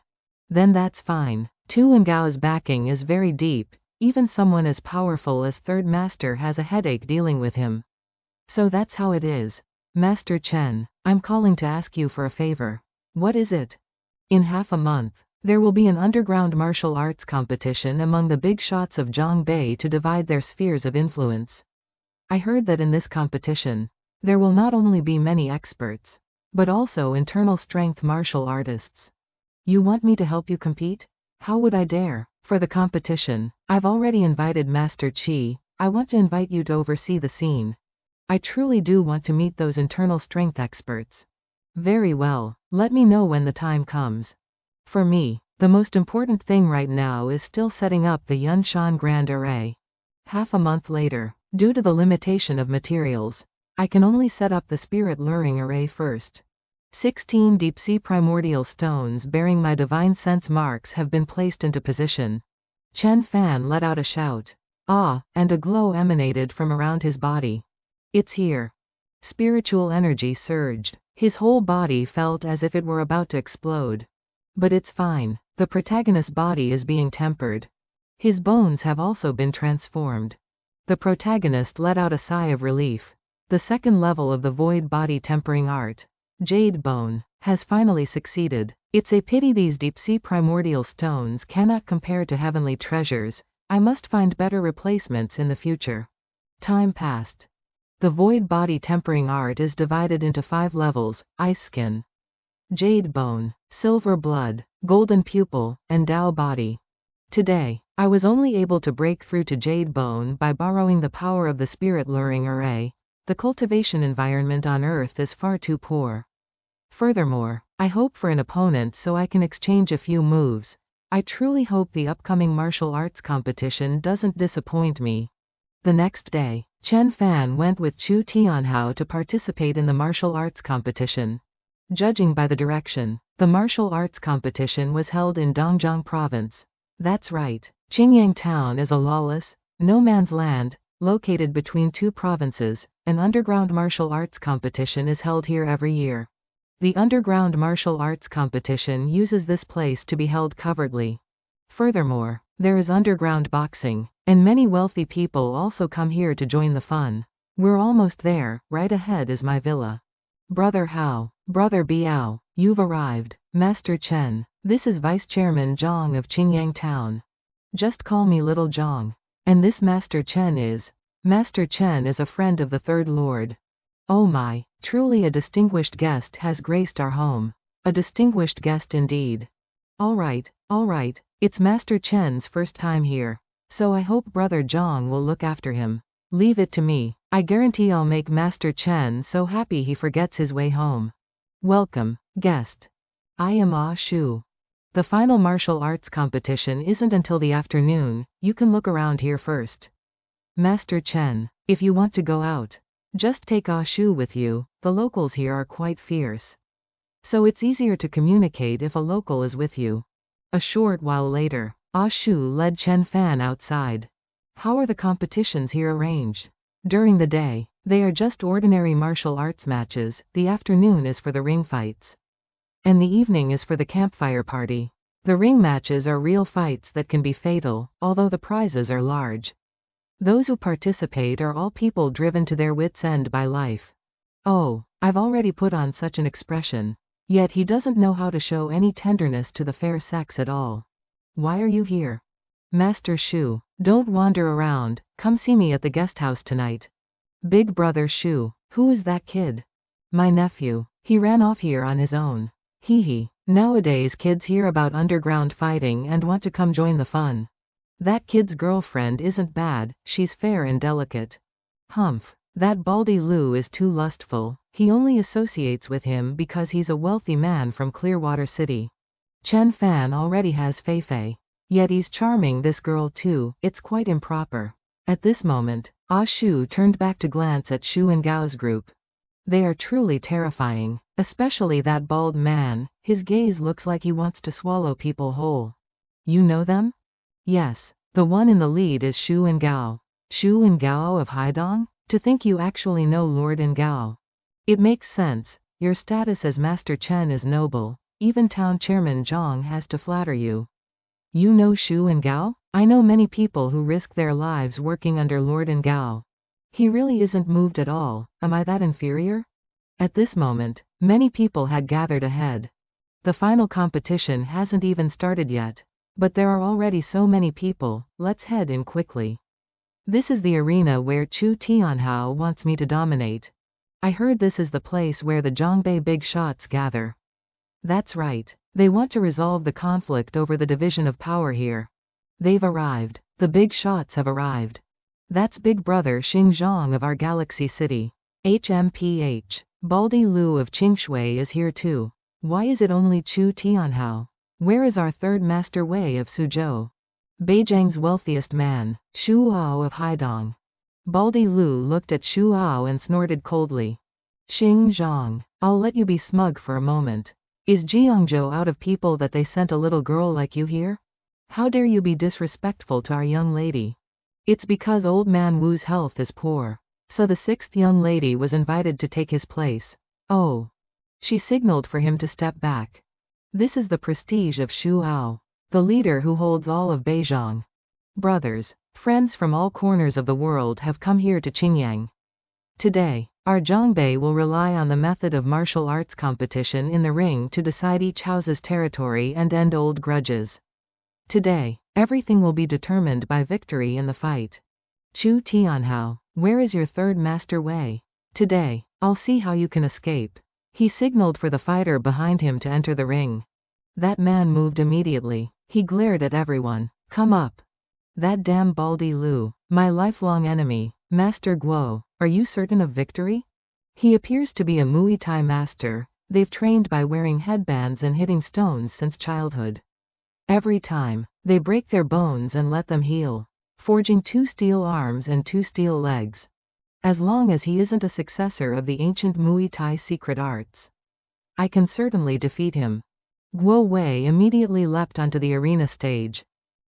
Speaker 1: Then that's fine. Tu and Gao's backing is very deep. Even someone as powerful as Third Master has a headache dealing with him. So that's how it is. Master Chen, I'm calling to ask you for a favor. What is it? In half a month, there will be an underground martial arts competition among the big shots of Zhongbei to divide their spheres of influence. I heard that in this competition, there will not only be many experts, but also internal strength martial artists. You want me to help you compete? How would I dare? For the competition, I've already invited Master Qi. I want to invite you to oversee the scene. I truly do want to meet those internal strength experts. Very well, let me know when the time comes. For me, the most important thing right now is still setting up the Yunshan Grand Array. Half a month later, due to the limitation of materials, I can only set up the Spirit Luring Array first. 16 deep-sea primordial stones bearing my divine sense marks have been placed into position. Chen Fan let out a shout. Ah, and a glow emanated from around his body. It's here. Spiritual energy surged. His whole body felt as if it were about to explode. But it's fine. The protagonist's body is being tempered. His bones have also been transformed. The protagonist let out a sigh of relief. The second level of the void body tempering art, Jade Bone, has finally succeeded. It's a pity these deep-sea primordial stones cannot compare to heavenly treasures. I must find better replacements in the future. Time passed. The void body tempering art is divided into 5 levels: Ice Skin, Jade Bone, Silver Blood, Golden Pupil, and Dao Body. Today, I was only able to break through to Jade Bone by borrowing the power of the Spirit Luring Array. The cultivation environment on Earth is far too poor. Furthermore, I hope for an opponent so I can exchange a few moves. I truly hope the upcoming martial arts competition doesn't disappoint me. The next day, Chen Fan went with Chu Tianhao to participate in the martial arts competition. Judging by the direction, the martial arts competition was held in Dongjiang Province. That's right, Qingyang Town is a lawless, no man's land, located between 2 provinces. An underground martial arts competition is held here every year. The underground martial arts competition uses this place to be held covertly. Furthermore, there is underground boxing, and many wealthy people also come here to join the fun. We're almost there. Right ahead is my villa. Brother Hao, Brother Biao, you've arrived. Master Chen, this is Vice Chairman Zhang of Qingyang Town. Just call me Little Zhang. And this Master Chen is... Master Chen is a friend of the Third Lord. Oh my, truly a distinguished guest has graced our home. A distinguished guest indeed. All right, it's Master Chen's first time here. So I hope Brother Zhang will look after him. Leave it to me. I guarantee I'll make Master Chen so happy he forgets his way home. Welcome, guest. I am Ah Shu. The final martial arts competition isn't until the afternoon. You can look around here first. Master Chen, if you want to go out, just take Ah Shu with you. The locals here are quite fierce. So it's easier to communicate if a local is with you. A short while later, Ah Shu led Chen Fan outside. How are the competitions here arranged? During the day, they are just ordinary martial arts matches. The afternoon is for the ring fights. And the evening is for the campfire party. The ring matches are real fights that can be fatal, although the prizes are large. Those who participate are all people driven to their wits' end by life. Oh, I've already put on such an expression. Yet he doesn't know how to show any tenderness to the fair sex at all. Why are you here? Master Shu, don't wander around. Come see me at the guest house tonight. Big Brother Shu, who is that kid? My nephew. He ran off here on his own. Hee. Nowadays kids hear about underground fighting and want to come join the fun. That kid's girlfriend isn't bad, she's fair and delicate. Humph, that Baldy Lou is too lustful. He only associates with him because he's a wealthy man from Clearwater City. Chen Fan already has Fei. Yet he's charming this girl too. It's quite improper. At this moment, Ah Shu turned back to glance at Shu and Gao's group. They are truly terrifying, especially that bald man. His gaze looks like he wants to swallow people whole. You know them? Yes, the one in the lead is Shu and Gao. Shu and Gao of Haidong? To think you actually know Lord and Gao. It makes sense. Your status as Master Chen is noble. Even Town Chairman Zhang has to flatter you. You know Shu and Gao? I know many people who risk their lives working under Lord and Gao. He really isn't moved at all. Am I that inferior? At this moment, many people had gathered ahead. The final competition hasn't even started yet. But there are already so many people. Let's head in quickly. This is the arena where Chu Tianhao wants me to dominate. I heard this is the place where the Zhongbei big shots gather. That's right. They want to resolve the conflict over the division of power here. They've arrived. The big shots have arrived. That's Big Brother Xingzhang of our Galaxy City. HMPH. Baldy Lu of Qingshui is here too. Why is it only Chu Tianhao? Where is our third master Wei of Suzhou? Beijing's wealthiest man, Shu Ao of Haidong. Baldy Lu looked at Shu Ao and snorted coldly. Xing Zhang, I'll let you be smug for a moment. Is Jiangzhou out of people that they sent a little girl like you here? How dare you be disrespectful to our young lady? It's because old man Wu's health is poor. So the sixth young lady was invited to take his place. Oh. She signaled for him to step back. This is the prestige of Shu Ao, the leader who holds all of Beijing. Brothers, friends from all corners of the world have come here to Qingyang. Today, our Zhongbei will rely on the method of martial arts competition in the ring to decide each house's territory and end old grudges. Today, everything will be determined by victory in the fight. Chu Tianhao, where is your third master Wei? Today, I'll see how you can escape. He signaled for the fighter behind him to enter the ring. That man moved immediately. He glared at everyone. Come up. That damn Baldy Lu, my lifelong enemy, Master Guo, are you certain of victory? He appears to be a Muay Thai master. They've trained by wearing headbands and hitting stones since childhood. Every time, they break their bones and let them heal, forging 2 steel arms and 2 steel legs. As long as he isn't a successor of the ancient Muay Thai secret arts, I can certainly defeat him. Guo Wei immediately leapt onto the arena stage.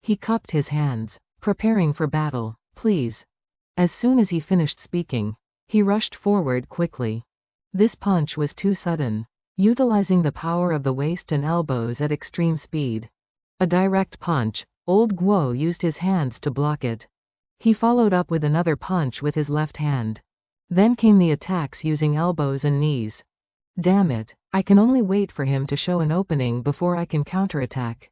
Speaker 1: He cupped his hands, preparing for battle. Please. As soon as he finished speaking, he rushed forward quickly. This punch was too sudden, utilizing the power of the waist and elbows at extreme speed. A direct punch, old Guo used his hands to block it. He followed up with another punch with his left hand. Then came the attacks using elbows and knees. Damn it, I can only wait for him to show an opening before I can counterattack.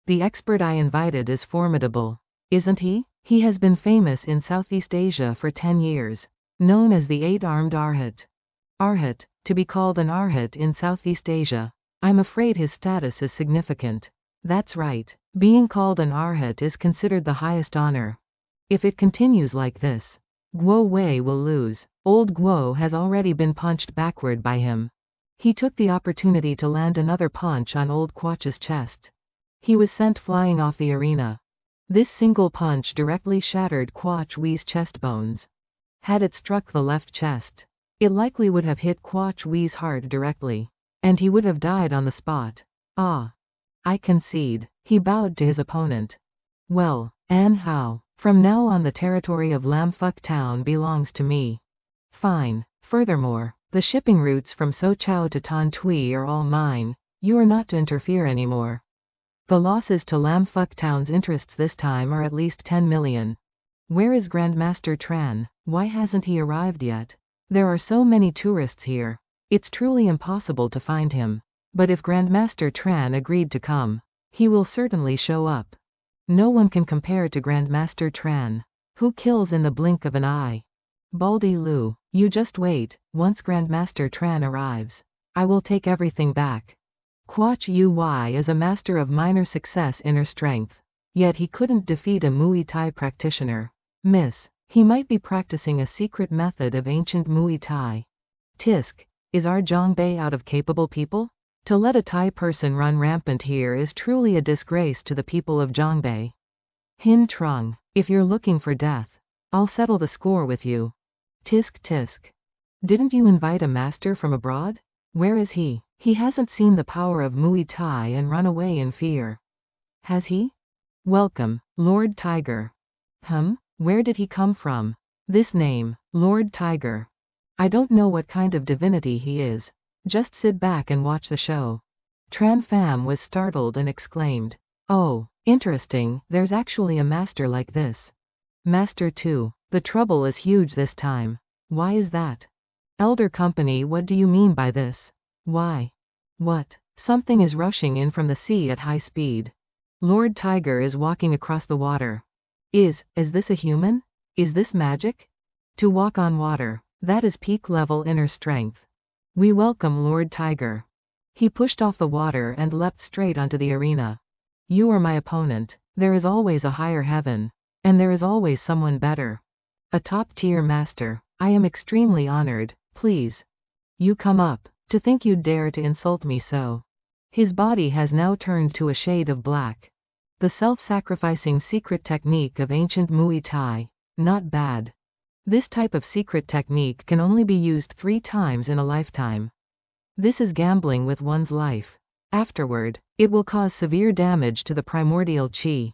Speaker 1: The expert I invited is formidable, isn't he? He has been famous in Southeast Asia for 10 years, known as the 8-armed Arhat. Arhat, to be called an Arhat in Southeast Asia, I'm afraid his status is significant. That's right, being called an Arhat is considered the highest honor. If it continues like this, Guo Wei will lose. Old Guo has already been punched backward by him. He took the opportunity to land another punch on old Quach's chest. He was sent flying off the arena. This single punch directly shattered Quach Wei's chest bones. Had it struck the left chest, it likely would have hit Quach Wei's heart directly, and he would have died on the spot. Ah. I concede. He bowed to his opponent. Well, and how? From now on the territory of Lamfuck Town belongs to me. Fine. Furthermore, the shipping routes from Sochao to Tantui are all mine. You are not to interfere anymore. The losses to Lamfuck Town's interests this time are at least 10 million. Where is Grandmaster Tran? Why hasn't he arrived yet? There are so many tourists here. It's truly impossible to find him. But if Grandmaster Tran agreed to come, he will certainly show up. No one can compare to Grandmaster Tran, who kills in the blink of an eye. Baldy Lu, you just wait. Once Grandmaster Tran arrives, I will take everything back. Quach Uy is a master of minor success inner strength, yet he couldn't defeat a Muay Thai practitioner. Miss, he might be practicing a secret method of ancient Muay Thai. Tisk, is our Zhongbei out of capable people? To let a Thai person run rampant here is truly a disgrace to the people of Zhongbei. Hin Trung, if you're looking for death, I'll settle the score with you. Tisk tisk. Didn't you invite a master from abroad? Where is he? He hasn't seen the power of Muay Thai and run away in fear. Has he? Welcome, Lord Tiger. Where did he come from? This name, Lord Tiger. I don't know what kind of divinity he is. Just sit back and watch the show. Tran Pham was startled and exclaimed, oh, interesting, there's actually a master like this. Master 2, the trouble is huge this time. Why is that? Elder Company, what do you mean by this? Why? What? Something is rushing in from the sea at high speed. Lord Tiger is walking across the water. Is this a human? Is this magic? To walk on water, that is peak level inner strength. We welcome Lord Tiger. He pushed off the water and leapt straight onto the arena. You are my opponent. There is always a higher heaven. And there is always someone better. A top-tier master. I am extremely honored. Please. You come up. To think you'd dare to insult me so. His body has now turned to a shade of black. The self-sacrificing secret technique of ancient Muay Thai. Not bad. This type of secret technique can only be used 3 times in a lifetime. This is gambling with one's life. Afterward, it will cause severe damage to the primordial chi.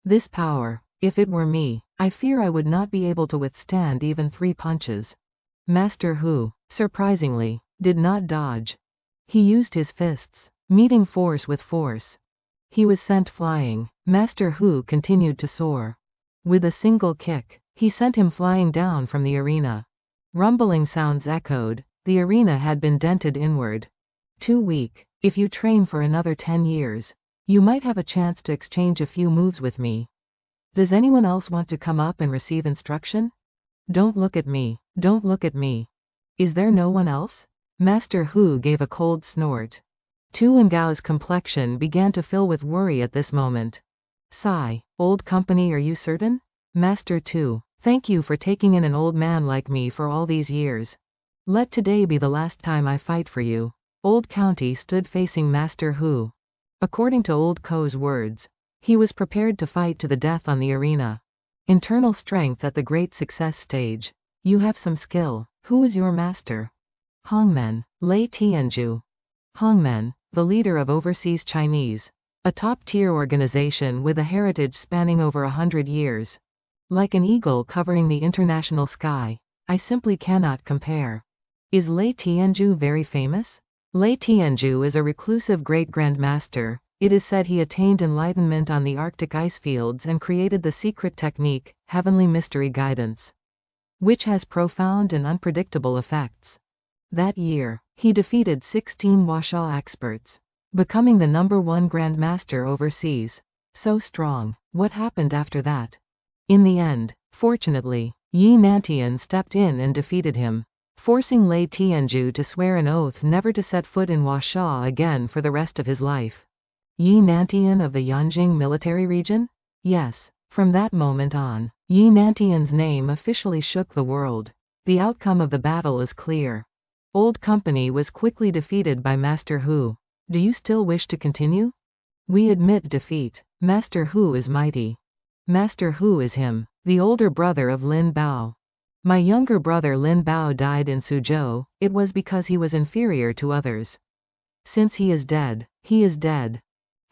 Speaker 1: This power, if it were me, I fear I would not be able to withstand even 3 punches. Master Hu, surprisingly, did not dodge. He used his fists, meeting force with force. He was sent flying. Master Hu continued to soar. With a single kick, he sent him flying down from the arena. Rumbling sounds echoed. The arena had been dented inward. Too weak. If you train for another 10 years, you might have a chance to exchange a few moves with me. Does anyone else want to come up and receive instruction? Don't look at me. Don't look at me. Is there no one else? Master Hu gave a cold snort. Tu Wengao's complexion began to fill with worry at this moment. Sigh. Old company, are you certain? Master Tu, thank you for taking in an old man like me for all these years. Let today be the last time I fight for you. Old County stood facing Master Hu. According to Old Ko's words, he was prepared to fight to the death on the arena. Internal strength at the great success stage. You have some skill. Who is your master? Hongmen, Lei Tianju. Hongmen, the leader of Overseas Chinese, a top-tier organization with a heritage spanning over 100 years. Like an eagle covering the international sky, I simply cannot compare. Is Lei Tianju very famous? Lei Tianju is a reclusive great-grand master. It is said he attained enlightenment on the Arctic ice fields and created the secret technique, Heavenly Mystery Guidance, which has profound and unpredictable effects. That year, he defeated 16 Wuxia experts, becoming the #1 grandmaster overseas. So strong. What happened after that? In the end, fortunately, Yi Nantian stepped in and defeated him, forcing Lei Tianju to swear an oath never to set foot in Wuxia again for the rest of his life. Yi Nantian of the Yanjing military region? Yes. From that moment on, Yi Nantian's name officially shook the world. The outcome of the battle is clear. Old Company was quickly defeated by Master Hu. Do you still wish to continue? We admit defeat. Master Hu is mighty. Master Hu is him, the older brother of Lin Bao. My younger brother Lin Bao died in Suzhou. It was because he was inferior to others. Since he is dead, he is dead.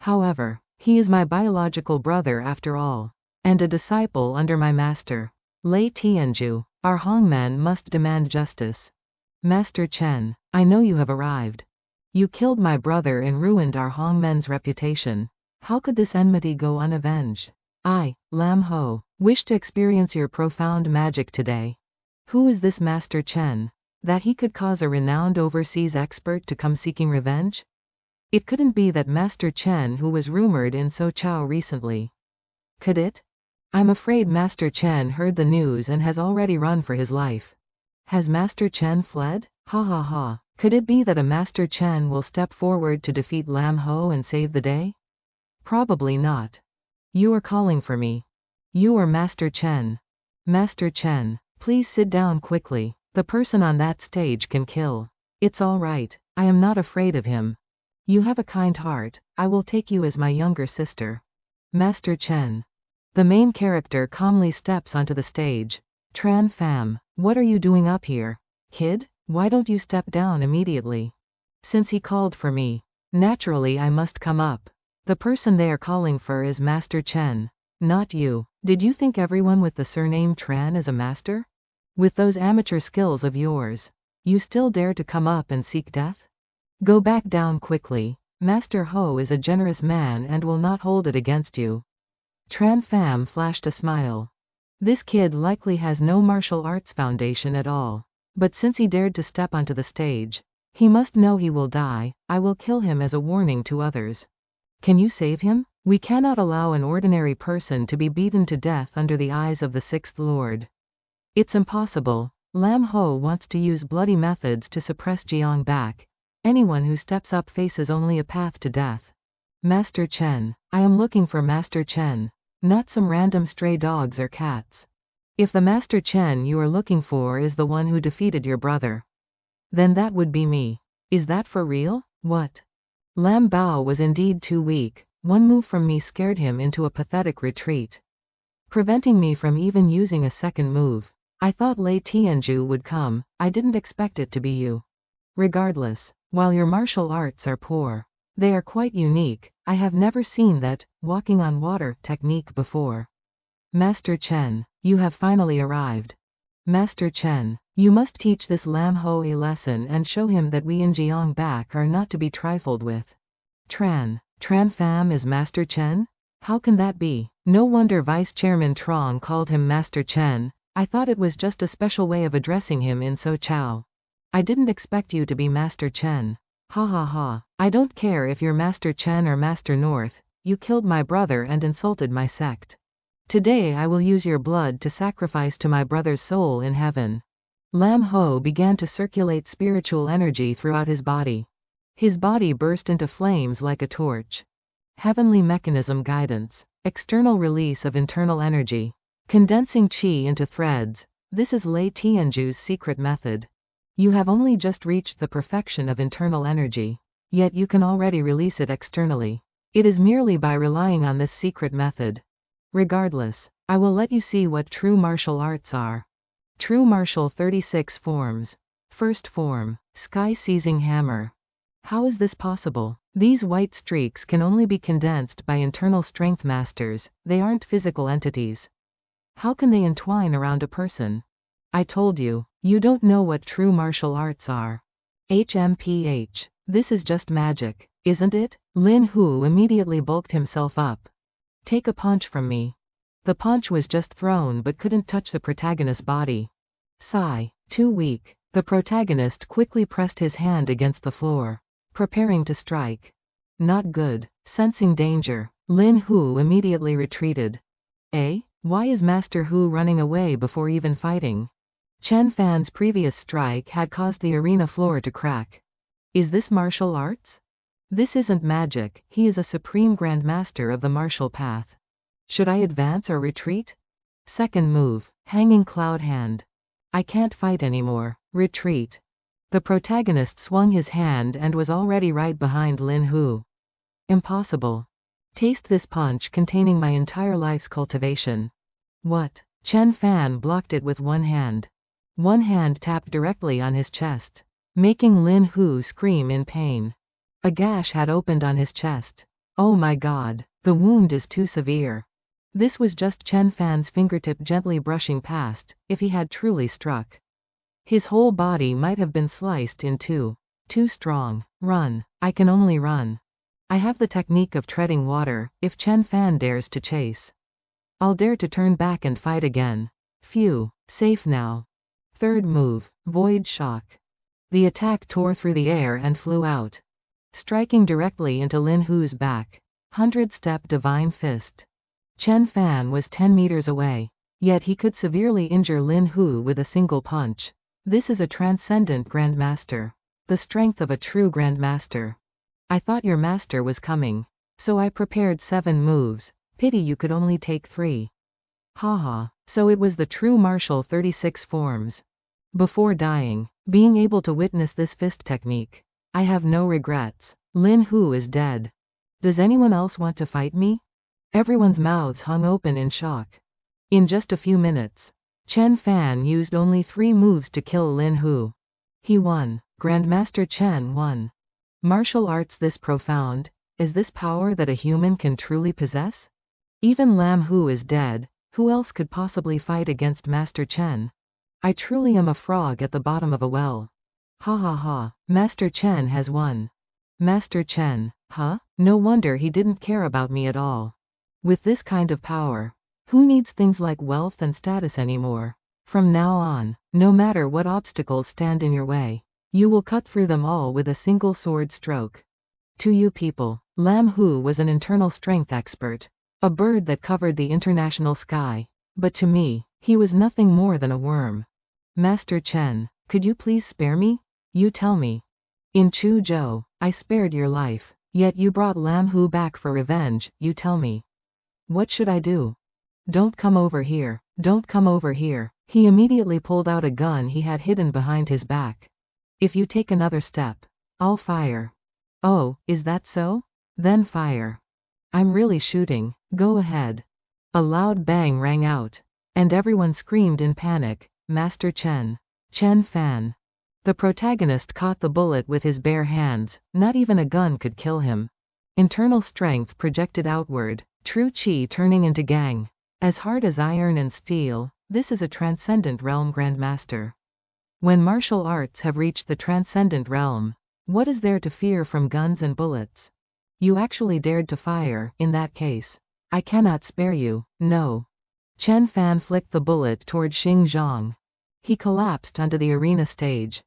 Speaker 1: However, he is my biological brother after all, and a disciple under my master. Lei Tianju, our Hongmen must demand justice. Master Chen, I know you have arrived. You killed my brother and ruined our Hongmen's reputation. How could this enmity go unavenged? I, Lam Ho, wish to experience your profound magic today. Who is this Master Chen, that he could cause a renowned overseas expert to come seeking revenge? It couldn't be that Master Chen who was rumored in Sochao recently. Could it? I'm afraid Master Chen heard the news and has already run for his life. Has Master Chen fled? Ha ha ha. Could it be that a Master Chen will step forward to defeat Lam Ho and save the day? Probably not. You are calling for me. You are Master Chen. Master Chen, please sit down quickly. The person on that stage can kill. It's all right. I am not afraid of him. You have a kind heart. I will take you as my younger sister. Master Chen. The main character calmly steps onto the stage. Tran Pham, what are you doing up here? Kid, why don't you step down immediately? Since he called for me, naturally I must come up. The person they are calling for is Master Chen, not you. Did you think everyone with the surname Tran is a master? With those amateur skills of yours, you still dare to come up and seek death? Go back down quickly. Master Ho is a generous man and will not hold it against you. Tran Pham flashed a smile. This kid likely has no martial arts foundation at all. But since he dared to step onto the stage, he must know he will die. I will kill him as a warning to others. Can you save him? We cannot allow an ordinary person to be beaten to death under the eyes of the Sixth Lord. It's impossible. Lam Ho wants to use bloody methods to suppress Jiang Bak. Anyone who steps up faces only a path to death. Master Chen, I am looking for Master Chen, not some random stray dogs or cats. If the Master Chen you are looking for is the one who defeated your brother, Then that would be me. Is that for real? What? Lam Bao was indeed too weak. One move from me scared him into a pathetic retreat, preventing me from even using a second move. I thought Lei Tianju would come, I didn't expect it to be you. Regardless, while your martial arts are poor, they are quite unique. I have never seen that walking on water technique before. Master Chen, you have finally arrived. Master Chen, you must teach this Lam Ho a lesson and show him that we in Jiangbak are not to be trifled with. Tran Pham is Master Chen? How can that be? No wonder Vice Chairman Trong called him Master Chen. I thought it was just a special way of addressing him in So Chow. I didn't expect you to be Master Chen. Ha ha ha. I don't care if you're Master Chen or Master North, you killed my brother and insulted my sect. Today I will use your blood to sacrifice to my brother's soul in heaven. Lam Ho began to circulate spiritual energy throughout his body. His body burst into flames like a torch. Heavenly mechanism guidance. External release of internal energy. Condensing qi into threads. This is Lei Tianju's secret method. You have only just reached the perfection of internal energy, yet you can already release it externally. It is merely by relying on this secret method. Regardless, I will let you see what true martial arts are. True martial 36 forms. First form, Sky Seizing Hammer. How is this possible? These white streaks can only be condensed by internal strength masters, they aren't physical entities. How can they entwine around a person? I told you, you don't know what true martial arts are. HMPH. This is just magic, isn't it? Lin Hu immediately bulked himself up. Take a punch from me. The punch was just thrown but couldn't touch the protagonist's body. Sigh. Too weak. The protagonist quickly pressed his hand against the floor, preparing to strike. Not good. Sensing danger, Lin Hu immediately retreated. Why is Master Hu running away before even fighting? Chen Fan's previous strike had caused the arena floor to crack. Is this martial arts? This isn't magic, he is a supreme grandmaster of the martial path. Should I advance or retreat? Second move, Hanging Cloud Hand. I can't fight anymore, retreat. The protagonist swung his hand and was already right behind Lin Hu. Impossible. Taste this punch containing my entire life's cultivation. What? Chen Fan blocked it with one hand. One hand tapped directly on his chest, making Lin Hu scream in pain. A gash had opened on his chest. Oh my god, the wound is too severe. This was just Chen Fan's fingertip gently brushing past, if he had truly struck. His whole body might have been sliced in two. Too strong. Run. I can only run. I have the technique of treading water, if Chen Fan dares to chase. I'll dare to turn back and fight again. Phew, safe now. Third move, Void Shock. The attack tore through the air and flew out, striking directly into Lin Hu's back. 100-step Divine Fist. Chen Fan was 10 meters away, yet he could severely injure Lin Hu with a single punch. This is a transcendent grandmaster. The strength of a true grandmaster. I thought your master was coming, so I prepared 7 moves. Pity you could only take 3. Haha, so it was the true martial 36 forms. Before dying, being able to witness this fist technique, I have no regrets. Lin Hu is dead. Does anyone else want to fight me? Everyone's mouths hung open in shock. In just a few minutes, Chen Fan used only 3 moves to kill Lin Hu. He won. Grandmaster Chen won. Martial arts this profound, is this power that a human can truly possess? Even Lam Hu is dead, who else could possibly fight against Master Chen? I truly am a frog at the bottom of a well. Ha ha ha, Master Chen has won. Master Chen, huh? No wonder he didn't care about me at all. With this kind of power, who needs things like wealth and status anymore? From now on, no matter what obstacles stand in your way, you will cut through them all with a single sword stroke. To you people, Lam Hu was an internal strength expert, a bird that covered the international sky, but to me, he was nothing more than a worm. Master Chen, could you please spare me? You tell me. In Chuzhou, I spared your life, yet you brought Lam Hu back for revenge, you tell me. What should I do? Don't come over here, don't come over here. He immediately pulled out a gun he had hidden behind his back. If you take another step, I'll fire. Oh, is that so? Then fire. I'm really shooting. Go ahead. A loud bang rang out, and everyone screamed in panic, Master Chen. Chen Fan. The protagonist caught the bullet with his bare hands, not even a gun could kill him. Internal strength projected outward, true chi turning into gang. As hard as iron and steel, this is a transcendent realm grandmaster. When martial arts have reached the transcendent realm, what is there to fear from guns and bullets? You actually dared to fire, in that case. I cannot spare you, no. Chen Fan flicked the bullet toward Xing Zhang. He collapsed onto the arena stage.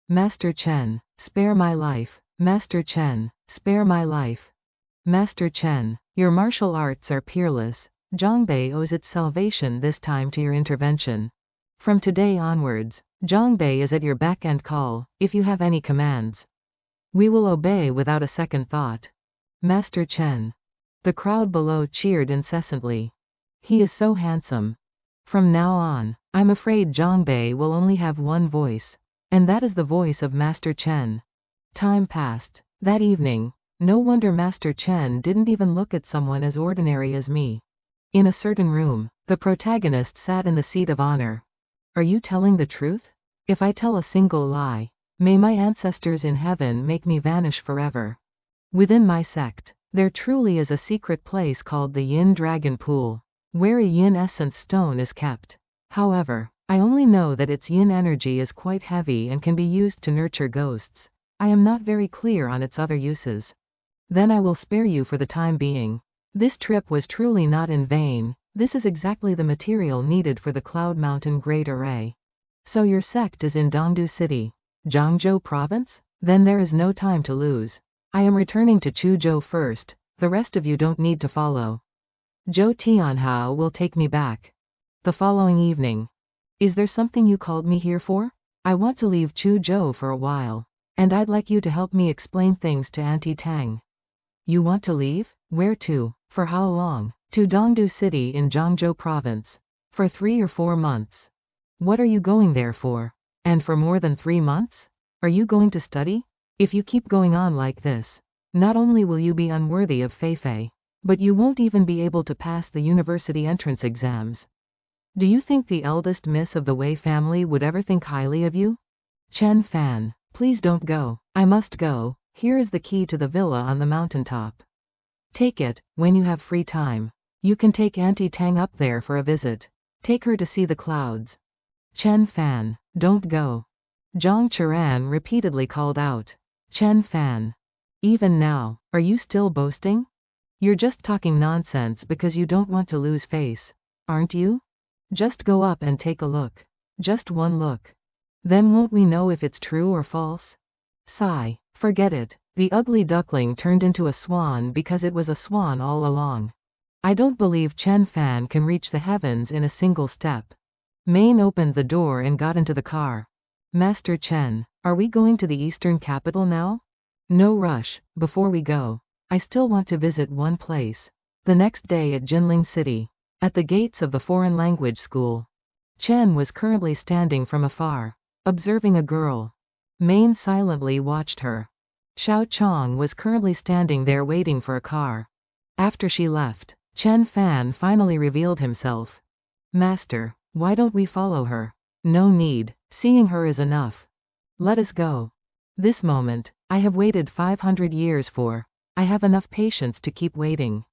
Speaker 1: Master Chen, spare my life. Master Chen, spare my life. Master Chen, your martial arts are peerless. Zhongbei owes its salvation this time to your intervention. From today onwards, Zhongbei is at your beck and call, if you have any commands. We will obey without a second thought. Master Chen. The crowd below cheered incessantly. He is so handsome. From now on, I'm afraid Zhongbei will only have one voice, and that is the voice of Master Chen. Time passed. That evening, no wonder Master Chen didn't even look at someone as ordinary as me. In a certain room, the protagonist sat in the seat of honor. Are you telling the truth? If I tell a single lie, may my ancestors in heaven make me vanish forever. Within my sect, there truly is a secret place called the Yin Dragon Pool, where a Yin essence stone is kept. However, I only know that its Yin energy is quite heavy and can be used to nurture ghosts. I am not very clear on its other uses. Then I will spare you for the time being. This trip was truly not in vain. This is exactly the material needed for the Cloud Mountain Great Array. So your sect is in Dongdu City, Jiangzhou Province? Then there is no time to lose. I am returning to Chuzhou first, the rest of you don't need to follow. Zhou Tianhao will take me back. The following evening. Is there something you called me here for? I want to leave Chuzhou for a while, and I'd like you to help me explain things to Auntie Tang. You want to leave? Where to? For how long? To Dongdu City in Jiangzhou Province. For 3 or 4 months. What are you going there for? And for more than 3 months? Are you going to study? If you keep going on like this, not only will you be unworthy of Feifei, but you won't even be able to pass the university entrance exams. Do you think the eldest miss of the Wei family would ever think highly of you? Chen Fan, please don't go. I must go. Here is the key to the villa on the mountaintop. Take it, when you have free time. You can take Auntie Tang up there for a visit. Take her to see the clouds. Chen Fan, don't go. Zhang Churan repeatedly called out. Chen Fan. Even now, are you still boasting? You're just talking nonsense because you don't want to lose face, aren't you? Just go up and take a look. Just one look. Then won't we know if it's true or false? Sigh. Forget it. The ugly duckling turned into a swan because it was a swan all along. I don't believe Chen Fan can reach the heavens in a single step. Main opened the door and got into the car. Master Chen, are we going to the eastern capital now? No rush. Before we go, I still want to visit one place. The next day at Jinling City, at the gates of the foreign language school. Chen was currently standing from afar, observing a girl. Main silently watched her. Xiao Chong was currently standing there waiting for a car. After she left, Chen Fan finally revealed himself. Master, why don't we follow her? No need, seeing her is enough. Let us go. This moment, I have waited 500 years for. I have enough patience to keep waiting.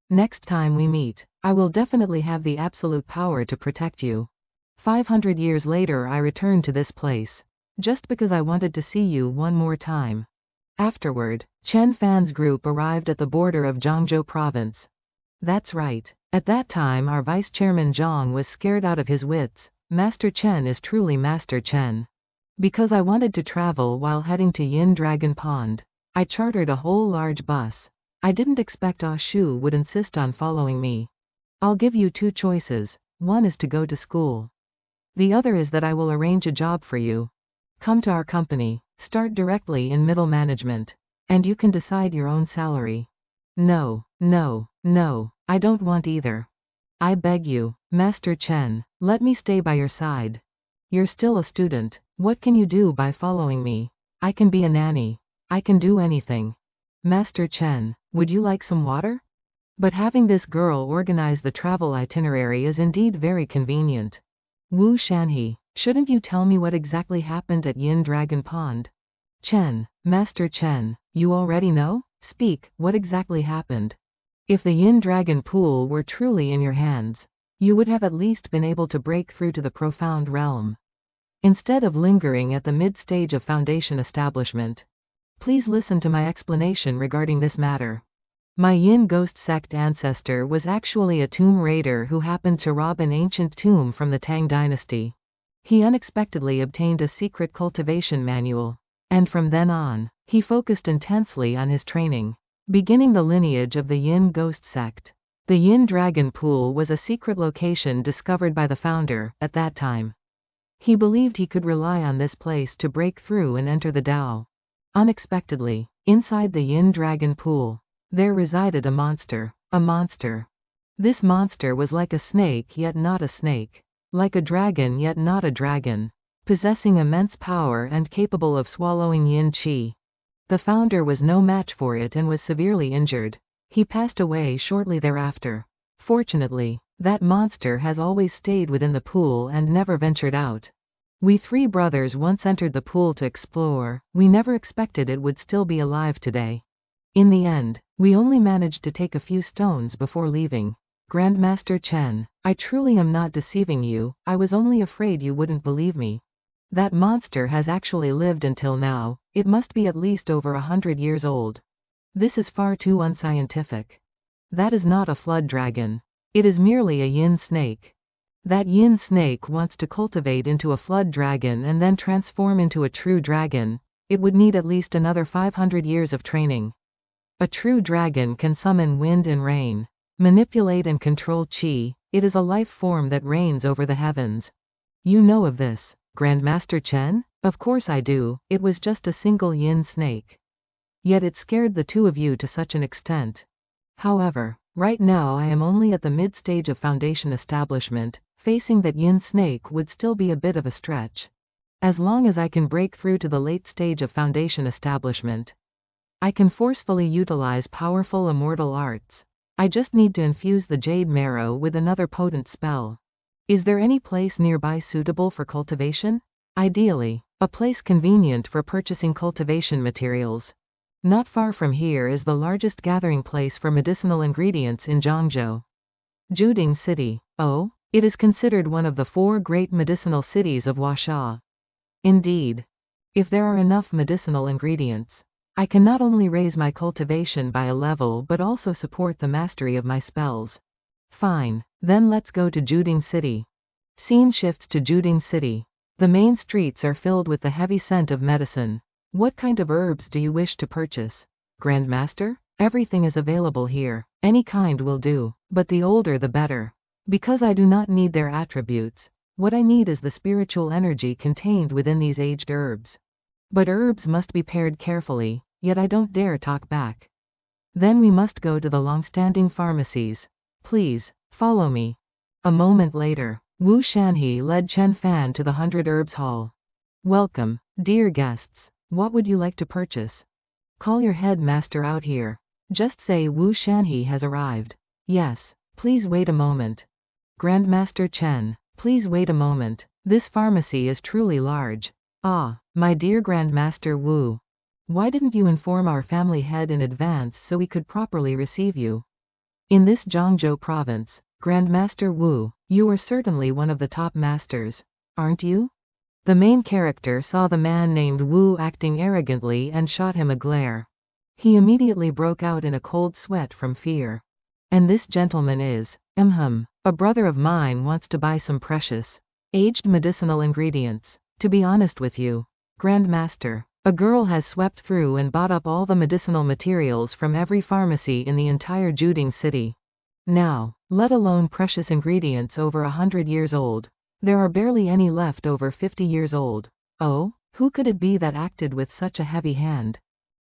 Speaker 1: Next time we meet, I will definitely have the absolute power to protect you. 500 years later I returned to this place, just because I wanted to see you one more time. Afterward, Chen Fan's group arrived at the border of Jiangzhou Province. That's right. At that time our Vice Chairman Zhang was scared out of his wits. Master Chen is truly Master Chen. Because I wanted to travel while heading to Yin Dragon Pond, I chartered a whole large bus. I didn't expect Ah Shu would insist on following me. I'll give you 2 choices. One is to go to school. The other is that I will arrange a job for you. Come to our company, start directly in middle management, and you can decide your own salary. No, no, no, I don't want either. I beg you, Master Chen, let me stay by your side. You're still a student, what can you do by following me? I can be a nanny. I can do anything. Master Chen, would you like some water? But having this girl organize the travel itinerary is indeed very convenient. Wu Shanhe, shouldn't you tell me what exactly happened at Yin Dragon Pond? Chen, Master Chen, you already know? Speak, what exactly happened? If the Yin Dragon Pool were truly in your hands, you would have at least been able to break through to the profound realm. Instead of lingering at the mid-stage of Foundation establishment. Please listen to my explanation regarding this matter. My Yin Ghost Sect ancestor was actually a tomb raider who happened to rob an ancient tomb from the Tang dynasty. He unexpectedly obtained a secret cultivation manual, and from then on, he focused intensely on his training, beginning the lineage of the Yin Ghost Sect. The Yin Dragon Pool was a secret location discovered by the founder at that time. He believed he could rely on this place to break through and enter the Dao. Unexpectedly, inside the Yin Dragon Pool, there resided a monster. A monster. This monster was like a snake yet not a snake, like a dragon yet not a dragon, possessing immense power and capable of swallowing yin qi. The founder was no match for it and was severely injured. He passed away shortly thereafter. Fortunately, that monster has always stayed within the pool and never ventured out. We three brothers once entered the pool to explore. We never expected it would still be alive today. In the end, we only managed to take a few stones before leaving. Grandmaster Chen, I truly am not deceiving you, I was only afraid you wouldn't believe me. That monster has actually lived until now, it must be at least over 100 years old. This is far too unscientific. That is not a flood dragon. It is merely a yin snake. That yin snake wants to cultivate into a flood dragon and then transform into a true dragon. It would need at least another 500 years of training. A true dragon can summon wind and rain, manipulate and control qi. It is a life form that reigns over the heavens. You know of this, Grandmaster Chen? Of course I do, it was just a single yin snake. Yet it scared the two of you to such an extent. However, right now I am only at the mid-stage of Foundation establishment, facing that yin snake would still be a bit of a stretch. As long as I can break through to the late stage of Foundation establishment, I can forcefully utilize powerful immortal arts. I just need to infuse the jade marrow with another potent spell. Is there any place nearby suitable for cultivation? Ideally, a place convenient for purchasing cultivation materials. Not far from here is the largest gathering place for medicinal ingredients in Zhangzhou. Juding City. Oh, it is considered one of the 4 great medicinal cities of Huaxia. Indeed. If there are enough medicinal ingredients, I can not only raise my cultivation by a level but also support the mastery of my spells. Fine, then let's go to Juding City. Scene shifts to Juding City. The main streets are filled with the heavy scent of medicine. What kind of herbs do you wish to purchase? Grandmaster? Everything is available here. Any kind will do, but the older the better. Because I do not need their attributes. What I need is the spiritual energy contained within these aged herbs. But herbs must be paired carefully. Yet I don't dare talk back. Then we must go to the long-standing pharmacies. Please, follow me. A moment later, Wu Shanhe led Chen Fan to the 100 Herbs Hall. Welcome, dear guests. What would you like to purchase? Call your headmaster out here. Just say Wu Shanhe has arrived. Yes, please wait a moment. Grandmaster Chen, please wait a moment. This pharmacy is truly large. Ah, my dear Grandmaster Wu. Why didn't you inform our family head in advance so we could properly receive you? In this Zhangzhou province, Grandmaster Wu, you are certainly one of the top masters, aren't you? The main character saw the man named Wu acting arrogantly and shot him a glare. He immediately broke out in a cold sweat from fear. And this gentleman is, a brother of mine wants to buy some precious, aged medicinal ingredients. To be honest with you, Grandmaster, a girl has swept through and bought up all the medicinal materials from every pharmacy in the entire Juding City. Now, let alone precious ingredients over 100 years old. There are barely any left over 50 years old. Oh, who could it be that acted with such a heavy hand?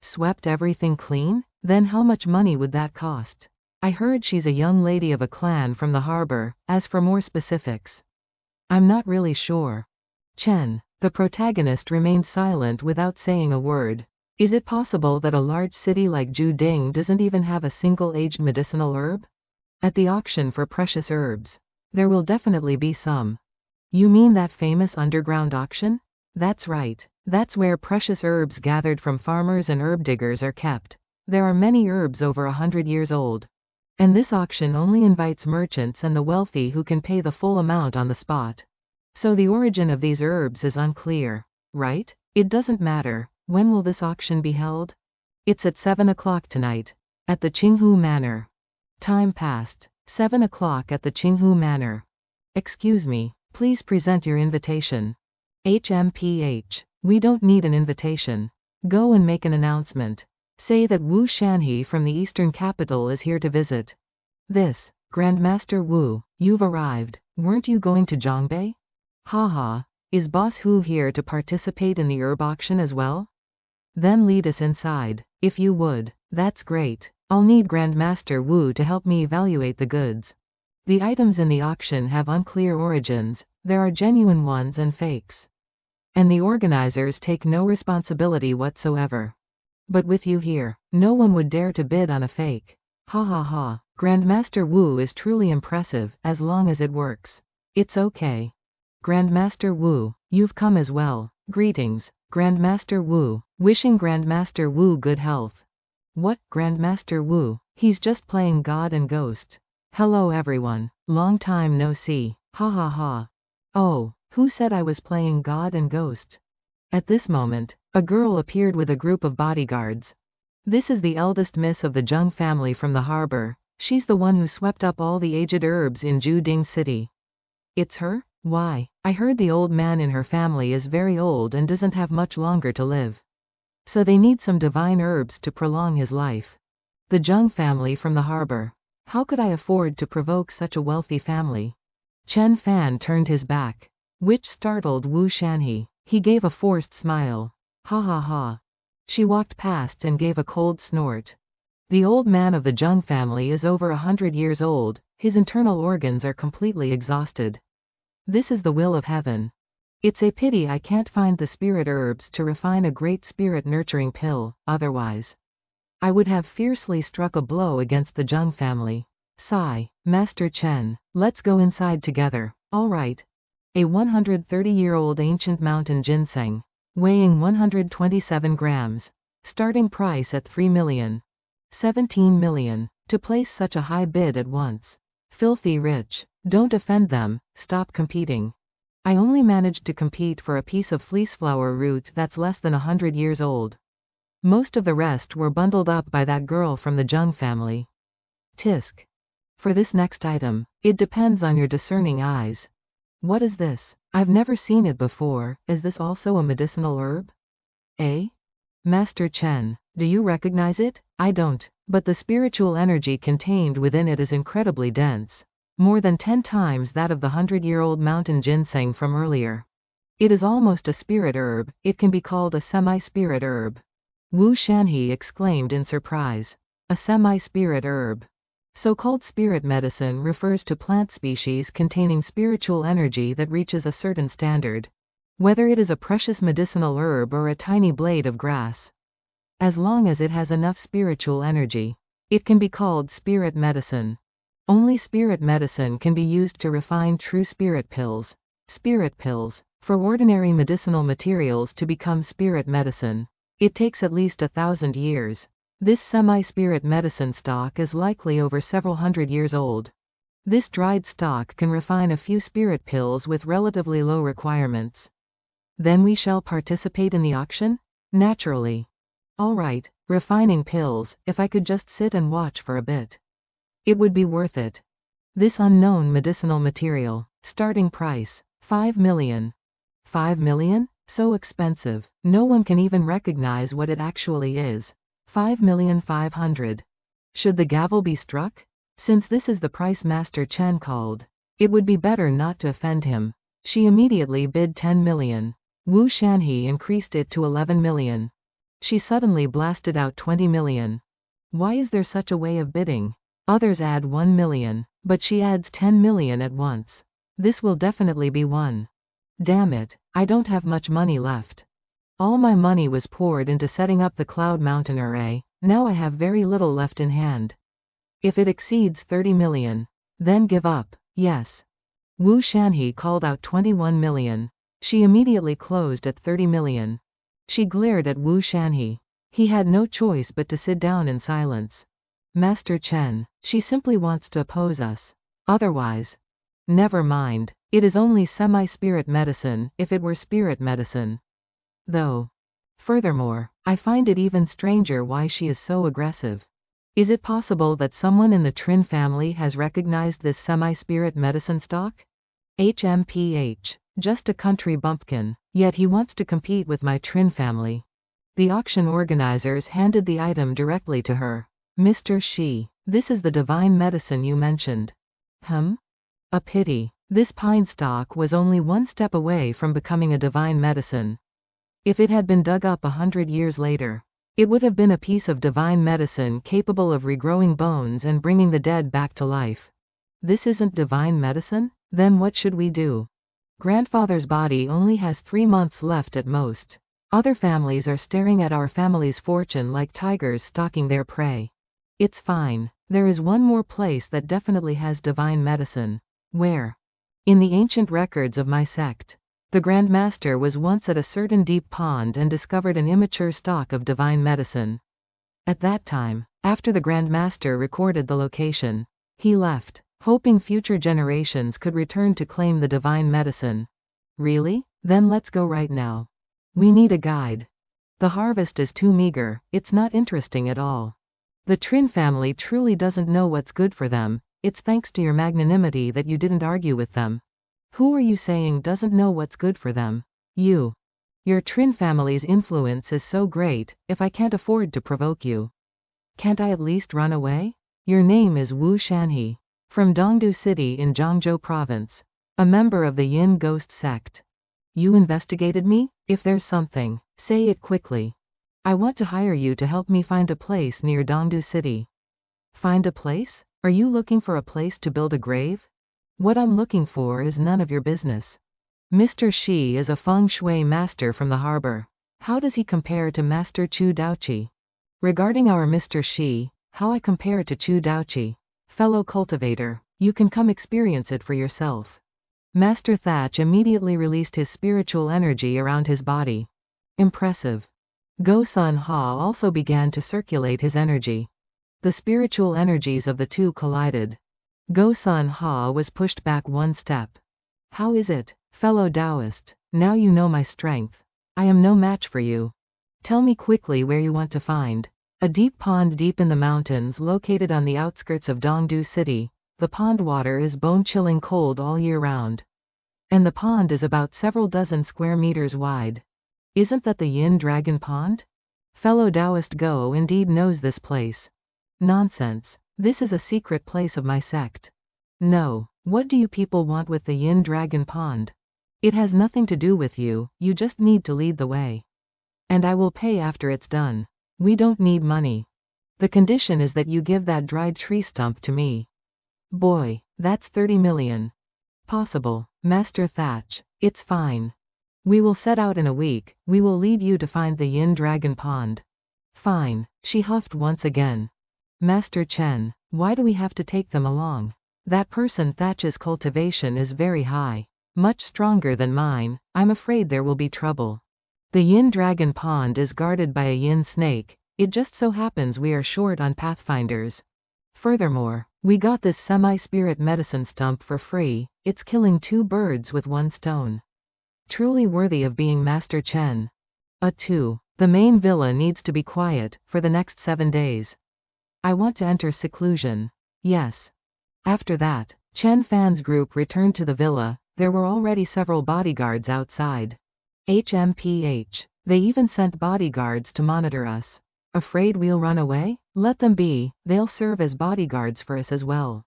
Speaker 1: Swept everything clean? Then how much money would that cost? I heard she's a young lady of a clan from the harbor. As for more specifics, I'm not really sure. Chen, The protagonist remained silent without saying a word. Is it possible that a large city like Juding doesn't even have a single aged medicinal herb? At the auction for precious herbs, there will definitely be some. You mean that famous underground auction? That's right. That's where precious herbs gathered from farmers and herb diggers are kept. There are many herbs over 100 years old. And this auction only invites merchants and the wealthy who can pay the full amount on the spot. So the origin of these herbs is unclear, right? It doesn't matter. When will this auction be held? It's at 7 o'clock tonight. At the Qinghu Manor. Time passed. 7 o'clock at the Qinghu Manor. Excuse me, please present your invitation. HMPH. We don't need an invitation. Go and make an announcement. Say that Wu Shanhe from the eastern capital is here to visit. This, Grandmaster Wu, you've arrived. Weren't you going to Zhongbei? Haha, is Boss Hu here to participate in the herb auction as well? Then lead us inside, if you would. That's great. I'll need Grandmaster Wu to help me evaluate the goods. The items in the auction have unclear origins, there are genuine ones and fakes. And the organizers take no responsibility whatsoever. But with you here, no one would dare to bid on a fake. Ha ha ha, Grandmaster Wu is truly impressive, as long as it works. It's okay. Grandmaster Wu, you've come as well. Greetings, Grandmaster Wu. Wishing Grandmaster Wu good health. What, Grandmaster Wu? He's just playing God and Ghost. Hello everyone, long time no see. Ha ha ha. Oh, who said I was playing God and Ghost? At this moment, a girl appeared with a group of bodyguards. This is the eldest miss of the Zheng family from the harbor. She's the one who swept up all the aged herbs in Juding City. It's her? Why, I heard the old man in her family is very old and doesn't have much longer to live. So they need some divine herbs to prolong his life. The Zheng family from the harbor. How could I afford to provoke such a wealthy family? Chen Fan turned his back, which startled Wu Shanhe. He gave a forced smile. Ha ha ha. She walked past and gave a cold snort. The old man of the Zheng family is over 100 years old, his internal organs are completely exhausted. This is the will of heaven. It's a pity I can't find the spirit herbs to refine a great spirit nurturing pill, otherwise I would have fiercely struck a blow against the Zheng family. Sigh, Master Chen, let's go inside together. All right. A 130-year-old ancient mountain ginseng, weighing 127 grams. Starting price at 3 million. 17 million. To place such a high bid at once. Filthy rich. Don't offend them, stop competing. I only managed to compete for a piece of fleeceflower root that's less than 100 years old. Most of the rest were bundled up by that girl from the Zheng family. Tisk. For this next item, it depends on your discerning eyes. What is this? I've never seen it before. Is this also a medicinal herb? Eh? Master Chen, do you recognize it? I don't, but the spiritual energy contained within it is incredibly dense. More than 10 times that of the 100-year-old mountain ginseng from earlier. It is almost a spirit herb, it can be called a semi-spirit herb. Wu Shanhe exclaimed in surprise. A semi-spirit herb. So-called spirit medicine refers to plant species containing spiritual energy that reaches a certain standard. Whether it is a precious medicinal herb or a tiny blade of grass. As long as it has enough spiritual energy, it can be called spirit medicine. Only spirit medicine can be used to refine true spirit pills. Spirit pills. For ordinary medicinal materials to become spirit medicine, it takes at least 1,000 years. This semi-spirit medicine stock is likely over several hundred years old. This dried stock can refine a few spirit pills with relatively low requirements. Then we shall participate in the auction? Naturally. Alright, refining pills, if I could just sit and watch for a bit. It would be worth it. This unknown medicinal material, starting price, 5 million. 5 million? So expensive, no one can even recognize what it actually is. 5,500,000. Should the gavel be struck? Since this is the price Master Chen called, it would be better not to offend him. She immediately bid 10 million. Wu Shanhe increased it to 11 million. She suddenly blasted out 20 million. Why is there such a way of bidding? Others add 1 million, but she adds 10 million at once. This will definitely be one. Damn it, I don't have much money left. All my money was poured into setting up the Cloud Mountain array, now I have very little left in hand. If it exceeds 30 million, then give up, yes. Wu Shanhe called out 21 million. She immediately closed at 30 million. She glared at Wu Shanhe. He had no choice but to sit down in silence. Master Chen, she simply wants to oppose us. Otherwise. Never mind, it is only semi-spirit medicine if it were spirit medicine. Though. Furthermore, I find it even stranger why she is so aggressive. Is it possible that someone in the Trin family has recognized this semi-spirit medicine stock? HMPH, just a country bumpkin, yet he wants to compete with my Trin family. The auction organizers handed the item directly to her. Mr. Shi, this is the divine medicine you mentioned. A pity. This pine stock was only one step away from becoming a divine medicine. If it had been dug up 100 years later, it would have been a piece of divine medicine capable of regrowing bones and bringing the dead back to life. This isn't divine medicine? Then what should we do? Grandfather's body only has 3 months left at most. Other families are staring at our family's fortune like tigers stalking their prey. It's fine. There is one more place that definitely has divine medicine. Where? In the ancient records of my sect. The Grand Master was once at a certain deep pond and discovered an immature stock of divine medicine. At that time, after the Grand Master recorded the location, he left, hoping future generations could return to claim the divine medicine. Really? Then let's go right now. We need a guide. The harvest is too meager, it's not interesting at all. The Trin family truly doesn't know what's good for them, it's thanks to your magnanimity that you didn't argue with them. Who are you saying doesn't know what's good for them? You. Your Trin family's influence is so great, if I can't afford to provoke you. Can't I at least run away? Your name is Wu Shanhe. From Dongdu City in Zhangzhou Province. A member of the Yin Ghost sect. You investigated me? If there's something, say it quickly. I want to hire you to help me find a place near Dongdu City. Find a place? Are you looking for a place to build a grave? What I'm looking for is none of your business. Mr. Shi is a feng shui master from the harbor. How does he compare to Master Chu Daoqi? Regarding our Mr. Shi, how I compare to Chu Daoqi? Fellow cultivator, you can come experience it for yourself. Master Thatch immediately released his spiritual energy around his body. Impressive. Go Sun Ha also began to circulate his energy. The spiritual energies of the two collided. Go Sun Ha was pushed back one step. How is it, fellow Taoist? Now you know my strength. I am no match for you. Tell me quickly where you want to find. A deep pond deep in the mountains located on the outskirts of Dongdu City. The pond water is bone-chilling cold all year round. And the pond is about several dozen square meters wide. Isn't that the Yin Dragon Pond? Fellow Taoist Go indeed knows this place. Nonsense. This is a secret place of my sect. No. What do you people want with the Yin Dragon Pond? It has nothing to do with you, you just need to lead the way. And I will pay after it's done. We don't need money. The condition is that you give that dried tree stump to me. Boy, that's 30 million. Possible, Master Thatch. It's fine. We will set out in a week, we will lead you to find the Yin Dragon Pond. Fine, she huffed once again. Master Chen, why do we have to take them along? That person Thatch's cultivation is very high. Much stronger than mine, I'm afraid there will be trouble. The Yin Dragon Pond is guarded by a Yin snake, it just so happens we are short on pathfinders. Furthermore, we got this semi-spirit medicine stump for free, it's killing 2 birds with 1 stone. Truly worthy of being Master Chen. 2. The main villa needs to be quiet, for the next 7 days. I want to enter seclusion. Yes. After that, Chen Fan's group returned to the villa, there were already several bodyguards outside. HMPH. They even sent bodyguards to monitor us. Afraid we'll run away? Let them be, they'll serve as bodyguards for us as well.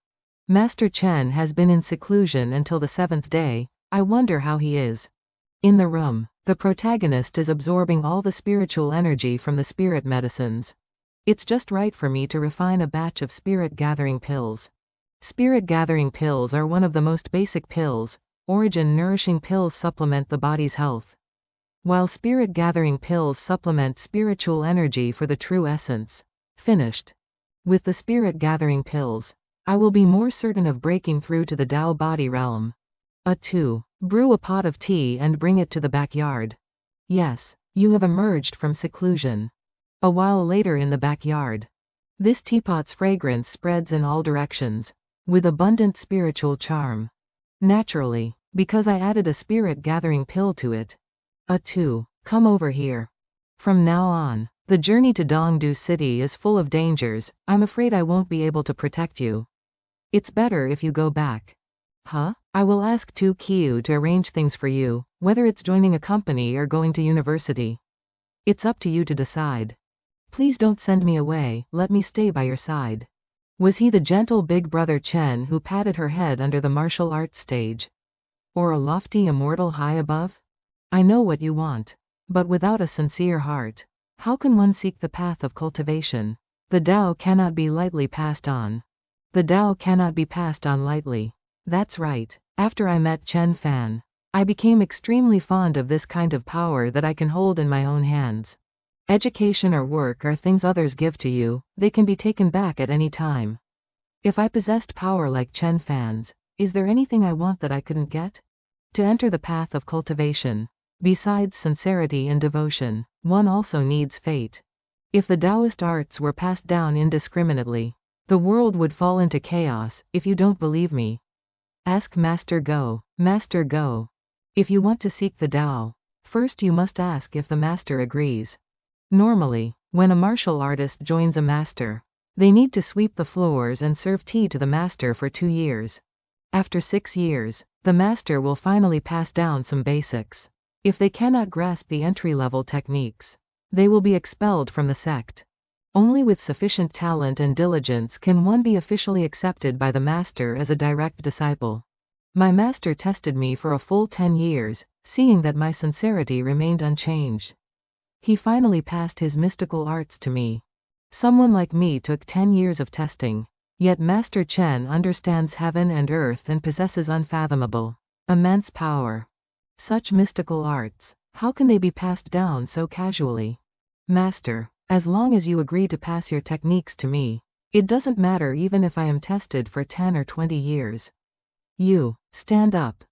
Speaker 1: Master Chen has been in seclusion until the 7th day, I wonder how he is. In the room, the protagonist is absorbing all the spiritual energy from the spirit medicines. It's just right for me to refine a batch of spirit gathering pills. Spirit gathering pills are one of the most basic pills, Origin nourishing pills supplement the body's health, while spirit gathering pills supplement spiritual energy for the true essence. Finished. With the spirit gathering pills, I will be more certain of breaking through to the Tao body realm. 2. Brew a pot of tea and bring it to the backyard. Yes, you have emerged from seclusion. A while later in the backyard. This teapot's fragrance spreads in all directions, with abundant spiritual charm. Naturally, because I added a spirit gathering pill to it. 2. Come over here. From now on, the journey to Dongdu City is full of dangers. I'm afraid I won't be able to protect you. It's better if you go back. Huh? I will ask Tu Qiu to arrange things for you, whether it's joining a company or going to university. It's up to you to decide. Please don't send me away, let me stay by your side. Was he the gentle big brother Chen who patted her head under the martial arts stage? Or a lofty immortal high above? I know what you want. But without a sincere heart, how can one seek the path of cultivation? The Tao cannot be lightly passed on. The Tao cannot be passed on lightly. That's right. After I met Chen Fan, I became extremely fond of this kind of power that I can hold in my own hands. Education or work are things others give to you, they can be taken back at any time. If I possessed power like Chen Fan's, is there anything I want that I couldn't get? To enter the path of cultivation, besides sincerity and devotion, one also needs fate. If the Taoist arts were passed down indiscriminately, the world would fall into chaos. If you don't believe me, ask Master Go. Master Go. If you want to seek the Tao, first you must ask if the master agrees. Normally, when a martial artist joins a master, they need to sweep the floors and serve tea to the master for 2 years. After 6 years, the master will finally pass down some basics. If they cannot grasp the entry-level techniques, they will be expelled from the sect. Only with sufficient talent and diligence can one be officially accepted by the master as a direct disciple. My master tested me for a full 10 years, seeing that my sincerity remained unchanged. He finally passed his mystical arts to me. Someone like me took 10 years of testing, yet Master Chen understands heaven and earth and possesses unfathomable, immense power. Such mystical arts, how can they be passed down so casually? Master, as long as you agree to pass your techniques to me, it doesn't matter even if I am tested for 10 or 20 years. You, stand up.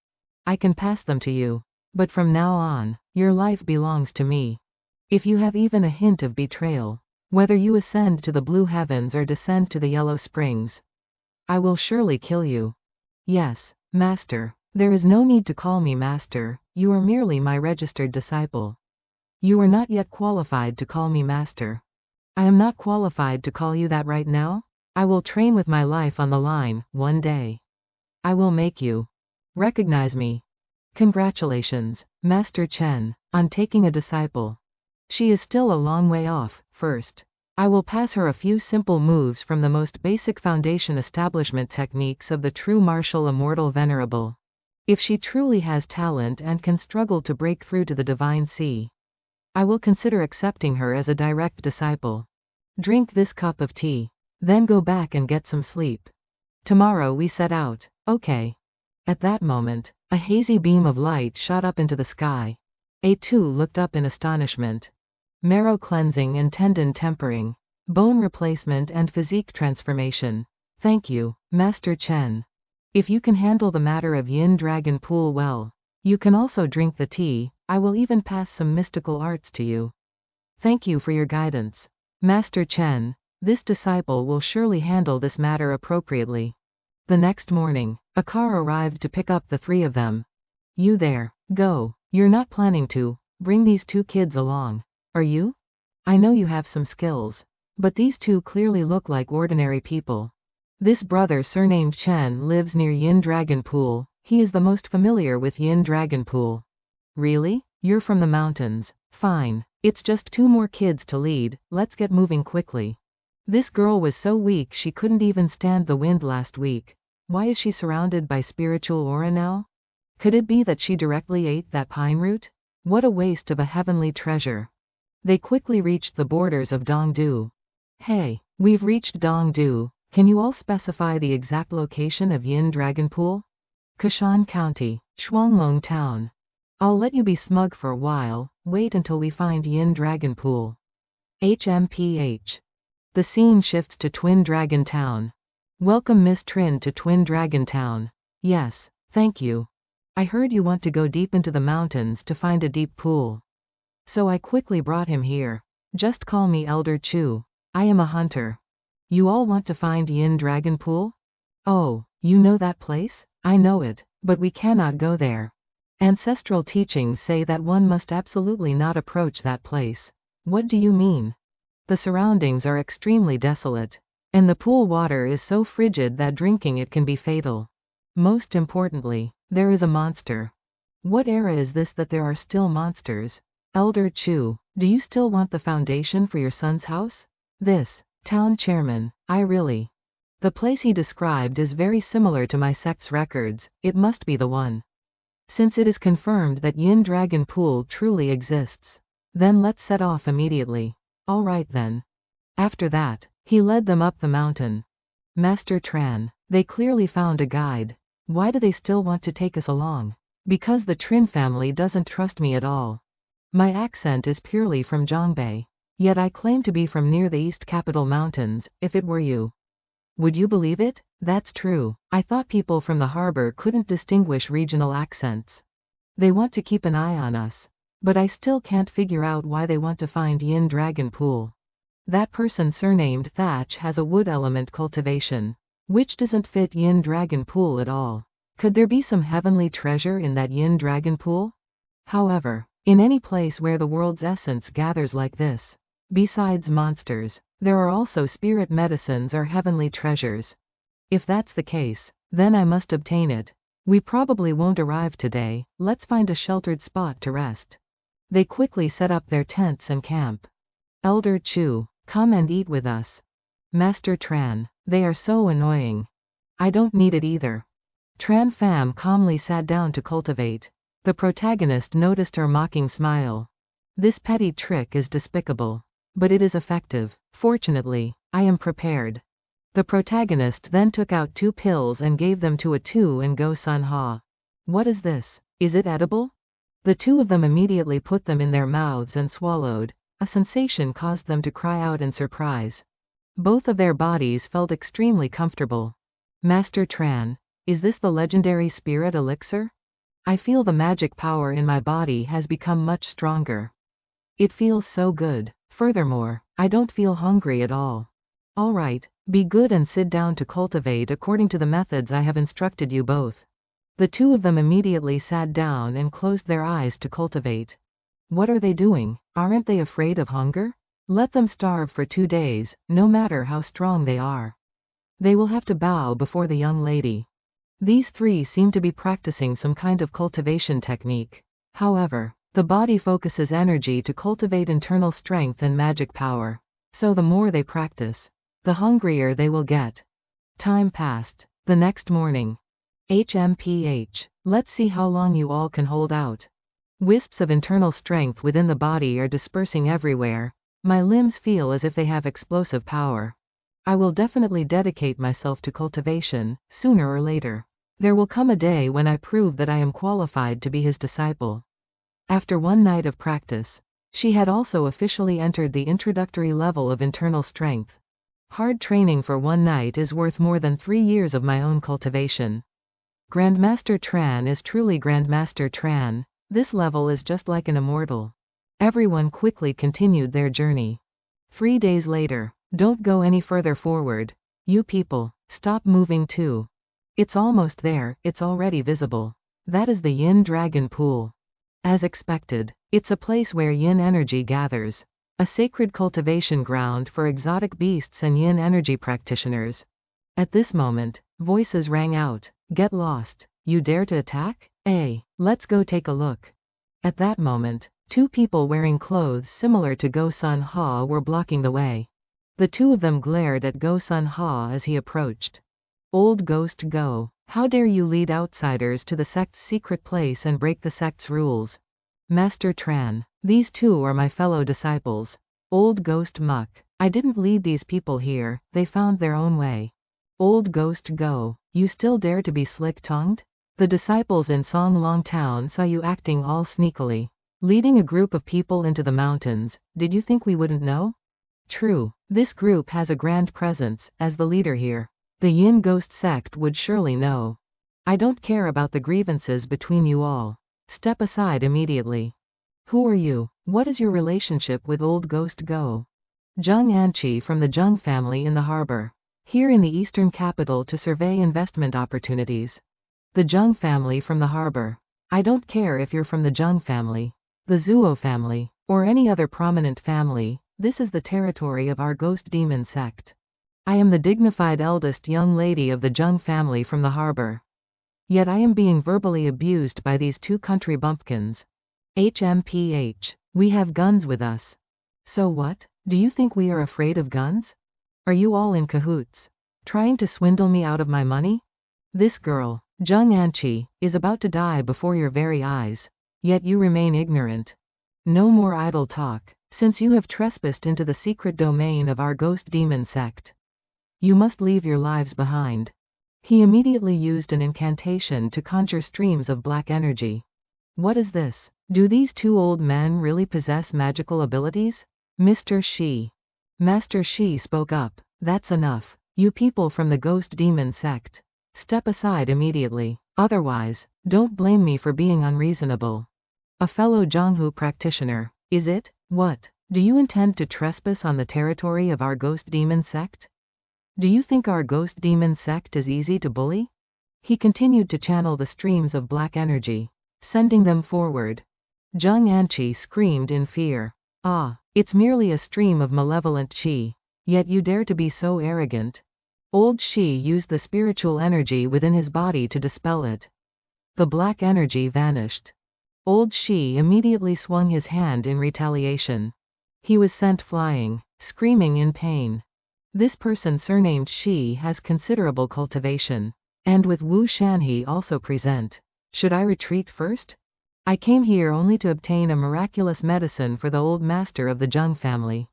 Speaker 1: I can pass them to you, but from now on, your life belongs to me. If you have even a hint of betrayal, whether you ascend to the blue heavens or descend to the yellow springs, I will surely kill you. Yes, Master, there is no need to call me Master, you are merely my registered disciple. You are not yet qualified to call me Master. I am not qualified to call you that right now. I will train with my life on the line. One day, I will make you recognize me. Congratulations, Master Chen, on taking a disciple. She is still a long way off. First, I will pass her a few simple moves from the most basic foundation establishment techniques of the true martial immortal venerable. If she truly has talent and can struggle to break through to the divine sea, I will consider accepting her as a direct disciple. Drink this cup of tea, then go back and get some sleep. Tomorrow we set out, okay? At that moment, a hazy beam of light shot up into the sky. A2 looked up in astonishment. Marrow cleansing and tendon tempering, bone replacement and physique transformation. Thank you, Master Chen. If you can handle the matter of Yin Dragon Pool well, you can also drink the tea. I will even pass some mystical arts to you. Thank you for your guidance, Master Chen. This disciple will surely handle this matter appropriately. The next morning, a car arrived to pick up the 3 of them. You there, go. You're not planning to bring these 2 kids along, are you? I know you have some skills, but these 2 clearly look like ordinary people. This brother surnamed Chen lives near Yin Dragon Pool. He is the most familiar with Yin Dragon Pool. Really? You're from the mountains. Fine. It's just 2 more kids to lead, let's get moving quickly. This girl was so weak she couldn't even stand the wind last week. Why is she surrounded by spiritual aura now? Could it be that she directly ate that pine root? What a waste of a heavenly treasure. They quickly reached the borders of Dongdu. Hey, we've reached Dongdu. Can you all specify the exact location of Yin Dragon Pool? Kashan County, Shuanglong Town. I'll let you be smug for a while, wait until we find Yin Dragon Pool. HMPH. The scene shifts to Twin Dragon Town. Welcome Miss Trin to Twin Dragon Town. Yes, thank you. I heard you want to go deep into the mountains to find a deep pool. So I quickly brought him here. Just call me Elder Chu. I am a hunter. You all want to find Yin Dragon Pool? Oh, you know that place? I know it, but we cannot go there. Ancestral teachings say that one must absolutely not approach that place. What do you mean? The surroundings are extremely desolate, and the pool water is so frigid that drinking it can be fatal. Most importantly, there is a monster. What era is this that there are still monsters? Elder Chu, do you still want the foundation for your son's house? This, town chairman, I really. The place he described is very similar to my sect's records, it must be the one. Since it is confirmed that Yin Dragon Pool truly exists, then let's set off immediately. All right then. After that, he led them up the mountain. Master Tran, they clearly found a guide. Why do they still want to take us along? Because the Trin family doesn't trust me at all. My accent is purely from Zhongbei. Yet I claim to be from near the East Capital Mountains, if it were you. Would you believe it? That's true. I thought people from the harbor couldn't distinguish regional accents. They want to keep an eye on us. But I still can't figure out why they want to find Yin Dragon Pool. That person surnamed Thatch has a wood element cultivation, which doesn't fit Yin Dragon Pool at all. Could there be some heavenly treasure in that Yin Dragon Pool? However, in any place where the world's essence gathers like this, besides monsters, there are also spirit medicines or heavenly treasures. If that's the case, then I must obtain it. We probably won't arrive today, let's find a sheltered spot to rest. They quickly set up their tents and camp. Elder Chu, come and eat with us. Master Tran, they are so annoying. I don't need it either. Tran Pham calmly sat down to cultivate. The protagonist noticed her mocking smile. This petty trick is despicable. But it is effective. Fortunately, I am prepared. The protagonist then took out 2 pills and gave them to a Tu and Go Sun Ha. What is this? Is it edible? The 2 of them immediately put them in their mouths and swallowed. A sensation caused them to cry out in surprise. Both of their bodies felt extremely comfortable. Master Tran, is this the legendary spirit elixir? I feel the magic power in my body has become much stronger. It feels so good. Furthermore, I don't feel hungry at all. All right, be good and sit down to cultivate according to the methods I have instructed you both. The 2 of them immediately sat down and closed their eyes to cultivate. What are they doing? Aren't they afraid of hunger? Let them starve for 2 days, no matter how strong they are. They will have to bow before the young lady. These 3 seem to be practicing some kind of cultivation technique. However, the body focuses energy to cultivate internal strength and magic power. So the more they practice, the hungrier they will get. Time passed. The next morning. HMPH. Let's see how long you all can hold out. Wisps of internal strength within the body are dispersing everywhere. My limbs feel as if they have explosive power. I will definitely dedicate myself to cultivation, sooner or later. There will come a day when I prove that I am qualified to be his disciple. After 1 night of practice, she had also officially entered the introductory level of internal strength. Hard training for 1 night is worth more than 3 years of my own cultivation. Grandmaster Tran is truly Grandmaster Tran. This level is just like an immortal. Everyone quickly continued their journey. 3 days later. Don't go any further forward. You people, stop moving too. It's almost there, it's already visible. That is the Yin Dragon Pool. As expected, it's a place where Yin energy gathers. A sacred cultivation ground for exotic beasts and Yin energy practitioners. At this moment, voices rang out. Get lost. You dare to attack? Hey, let's go take a look. At that moment, 2 people wearing clothes similar to Go Sun Ha were blocking the way. The 2 of them glared at Go Sun Ha as he approached. Old Ghost Go, how dare you lead outsiders to the sect's secret place and break the sect's rules? Master Tran, these 2 are my fellow disciples. Old Ghost Muck, I didn't lead these people here, they found their own way. Old Ghost Go, you still dare to be slick-tongued? The disciples in Songlong Town saw you acting all sneakily, leading a group of people into the mountains. Did you think we wouldn't know? True, this group has a grand presence. As the leader here, the Yin Ghost sect would surely know. I don't care about the grievances between you all. Step aside immediately. Who are you? What is your relationship with Old Ghost Go? Zheng Anqi from the Zheng family in the harbor, here in the eastern capital to survey investment opportunities. The Zheng family from the harbor. I don't care if you're from the Zheng family, the Zuo family, or any other prominent family. This is the territory of our ghost demon sect. I am the dignified eldest young lady of the Zheng family from the harbor. Yet I am being verbally abused by these two country bumpkins. HMPH. We have guns with us. So what? Do you think we are afraid of guns? Are you all in cahoots, trying to swindle me out of my money? This girl, Zheng Anqi, is about to die before your very eyes, yet you remain ignorant. No more idle talk, since you have trespassed into the secret domain of our ghost demon sect. You must leave your lives behind. He immediately used an incantation to conjure streams of black energy. What is this? Do these two old men really possess magical abilities? Mr. Shi. Master Shi spoke up. That's enough. You people from the ghost demon sect. Step aside immediately. Otherwise, don't blame me for being unreasonable. A fellow Zhonghu practitioner. Is it? What? Do you intend to trespass on the territory of our ghost demon sect? Do you think our ghost demon sect is easy to bully? He continued to channel the streams of black energy, sending them forward. Zheng Anqi screamed in fear. Ah, it's merely a stream of malevolent qi, yet you dare to be so arrogant. Old Shi used the spiritual energy within his body to dispel it. The black energy vanished. Old Shi immediately swung his hand in retaliation. He was sent flying, screaming in pain. This person surnamed Shi has considerable cultivation, and with Wu Shanhe also present. Should I retreat first? I came here only to obtain a miraculous medicine for the old master of the Zheng family.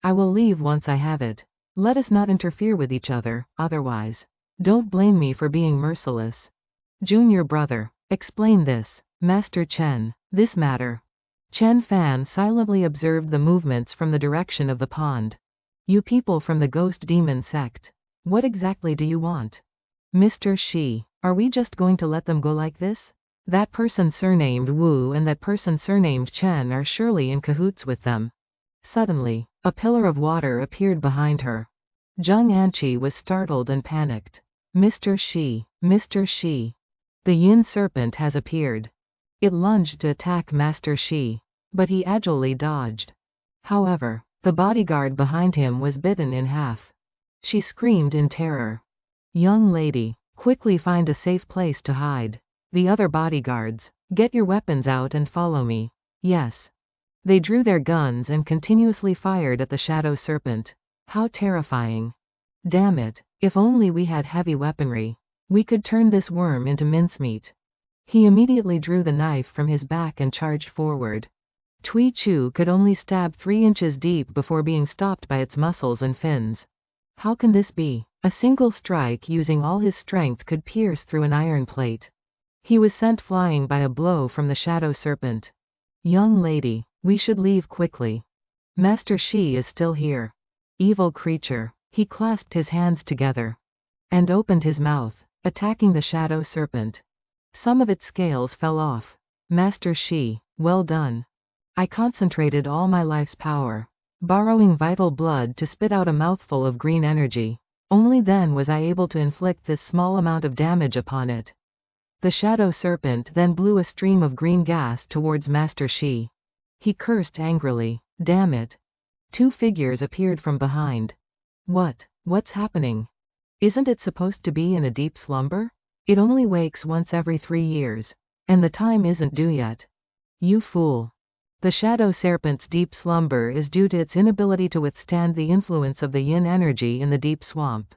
Speaker 1: I will leave once I have it. Let us not interfere with each other, otherwise. Don't blame me for being merciless. Junior brother, explain this. Master Chen, this matter. Chen Fan silently observed the movements from the direction of the pond. You people from the ghost demon sect. What exactly do you want? Mr. Shi, are we just going to let them go like this? That person surnamed Wu and that person surnamed Chen are surely in cahoots with them. Suddenly, a pillar of water appeared behind her. Zheng Anqi was startled and panicked. Mr. Shi, Mr. Shi. The yin serpent has appeared. It lunged to attack Master Shi, but he agilely dodged. However, the bodyguard behind him was bitten in half. She screamed in terror. Young lady, quickly find a safe place to hide. The other bodyguards, get your weapons out and follow me. Yes. They drew their guns and continuously fired at the shadow serpent. How terrifying. Damn it, if only we had heavy weaponry. We could turn this worm into mincemeat. He immediately drew the knife from his back and charged forward. Tui Chu could only stab 3 inches deep before being stopped by its muscles and fins. How can this be? A single strike using all his strength could pierce through an iron plate. He was sent flying by a blow from the shadow serpent. Young lady, we should leave quickly. Master Shi is still here. Evil creature. He clasped his hands together and opened his mouth, attacking the shadow serpent. Some of its scales fell off. Master Shi, well done. I concentrated all my life's power, borrowing vital blood to spit out a mouthful of green energy. Only then was I able to inflict this small amount of damage upon it. The shadow serpent then blew a stream of green gas towards Master Shi. He cursed angrily. Damn it. 2 figures appeared from behind. What's happening? Isn't it supposed to be in a deep slumber? It only wakes once every 3 years, and the time isn't due yet. You fool. The shadow serpent's deep slumber is due to its inability to withstand the influence of the yin energy in the deep swamp,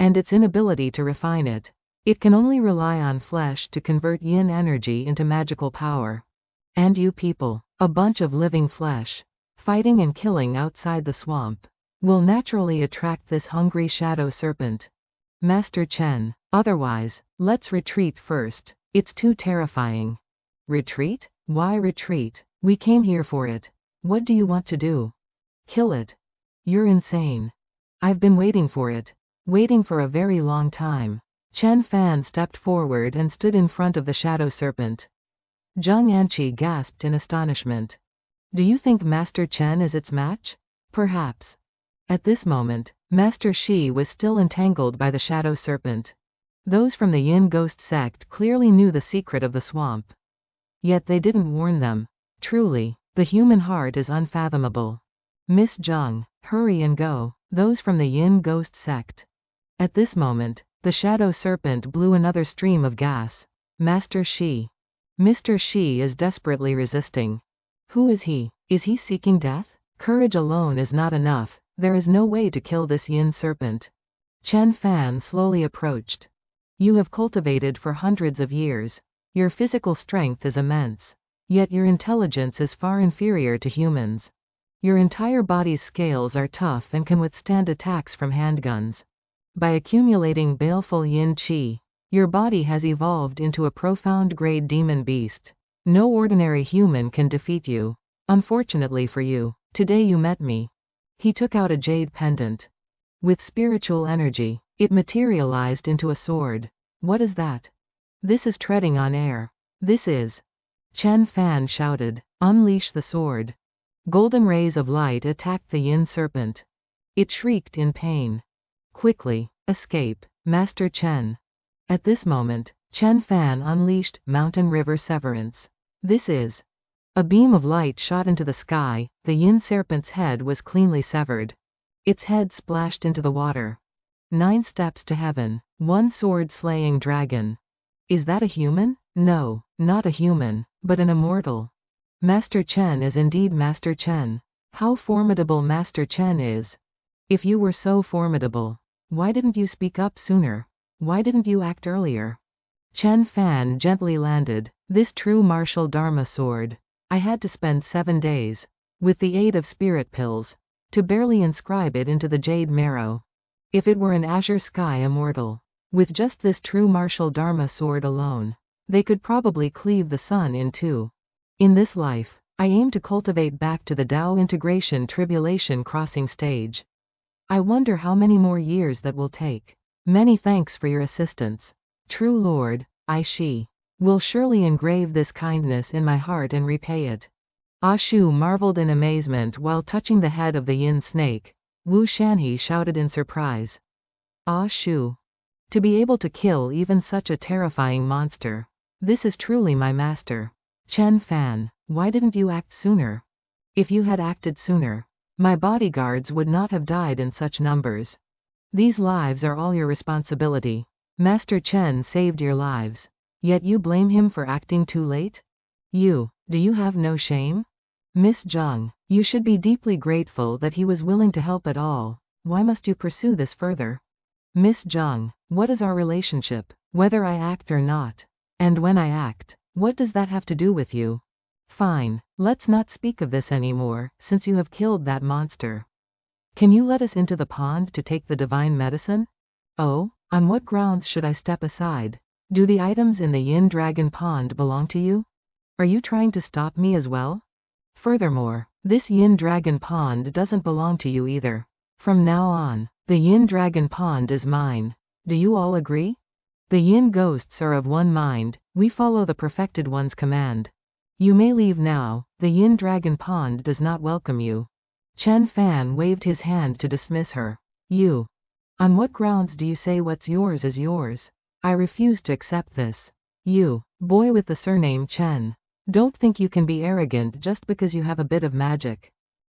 Speaker 1: and its inability to refine it. It can only rely on flesh to convert yin energy into magical power. And you people, a bunch of living flesh, fighting and killing outside the swamp, will naturally attract this hungry shadow serpent. Master Chen, otherwise, let's retreat first. It's too terrifying. Retreat? Why retreat? We came here for it. What do you want to do? Kill it. You're insane. I've been waiting for it. Waiting for a very long time. Chen Fan stepped forward and stood in front of the shadow serpent. Zheng Anqi gasped in astonishment. Do you think Master Chen is its match? Perhaps. At this moment, Master Shi was still entangled by the shadow serpent. Those from the Yin Ghost sect clearly knew the secret of the swamp. Yet they didn't warn them. Truly, the human heart is unfathomable. Miss Zheng, hurry and go. Those from the Yin Ghost sect. At this moment, the shadow serpent blew another stream of gas. Master Shi. Mr. Shi is desperately resisting. Who is he? Is he seeking death? Courage alone is not enough. There is no way to kill this yin serpent. Chen Fan slowly approached. You have cultivated for hundreds of years. Your physical strength is immense. Yet your intelligence is far inferior to humans. Your entire body's scales are tough and can withstand attacks from handguns. By accumulating baleful yin qi, your body has evolved into a profound grade demon beast. No ordinary human can defeat you. Unfortunately for you, today you met me. He took out a jade pendant. With spiritual energy, it materialized into a sword. What is that? This is treading on air. This is. Chen Fan shouted. Unleash the sword. Golden rays of light attacked the yin serpent. It shrieked in pain. Quickly, escape, Master Chen. At this moment, Chen Fan unleashed Mountain River Severance. This is. A beam of light shot into the sky. The yin serpent's head was cleanly severed. Its head splashed into the water. 9 steps to heaven, 1 sword slaying dragon. Is that a human? No, not a human, but an immortal. Master Chen is indeed Master Chen. How formidable Master Chen is. If you were so formidable, why didn't you speak up sooner? Why didn't you act earlier? Chen Fan gently landed. This true martial Dharma sword. I had to spend 7 days, with the aid of spirit pills, to barely inscribe it into the jade marrow. If it were an azure sky immortal, with just this true martial Dharma sword alone, they could probably cleave the sun in 2. In this life, I aim to cultivate back to the Tao integration tribulation crossing stage. I wonder how many more years that will take. Many thanks for your assistance. True Lord, I Shi. Will surely engrave this kindness in my heart and repay it. Ah Shu marveled in amazement while touching the head of the yin snake. Wu Shanhe shouted in surprise. Ah Shu. To be able to kill even such a terrifying monster. This is truly my master. Chen Fan, why didn't you act sooner? If you had acted sooner, my bodyguards would not have died in such numbers. These lives are all your responsibility. Master Chen saved your lives. Yet you blame him for acting too late? Do you have no shame? Miss Zheng, you should be deeply grateful that he was willing to help at all. Why must you pursue this further? Miss Zheng, what is our relationship, whether I act or not? And when I act, what does that have to do with you? Fine, let's not speak of this anymore, since you have killed that monster. Can you let us into the pond to take the divine medicine? Oh, on what grounds should I step aside? Do the items in the Yin Dragon Pond belong to you? Are you trying to stop me as well? Furthermore, this Yin Dragon Pond doesn't belong to you either. From now on, the Yin Dragon Pond is mine. Do you all agree? The Yin ghosts are of one mind. We follow the Perfected One's command. You may leave now. The Yin Dragon Pond does not welcome you. Chen Fan waved his hand to dismiss her. On what grounds do you say what's yours is yours? I refuse to accept this. You, boy with the surname Chen. Don't think you can be arrogant just because you have a bit of magic.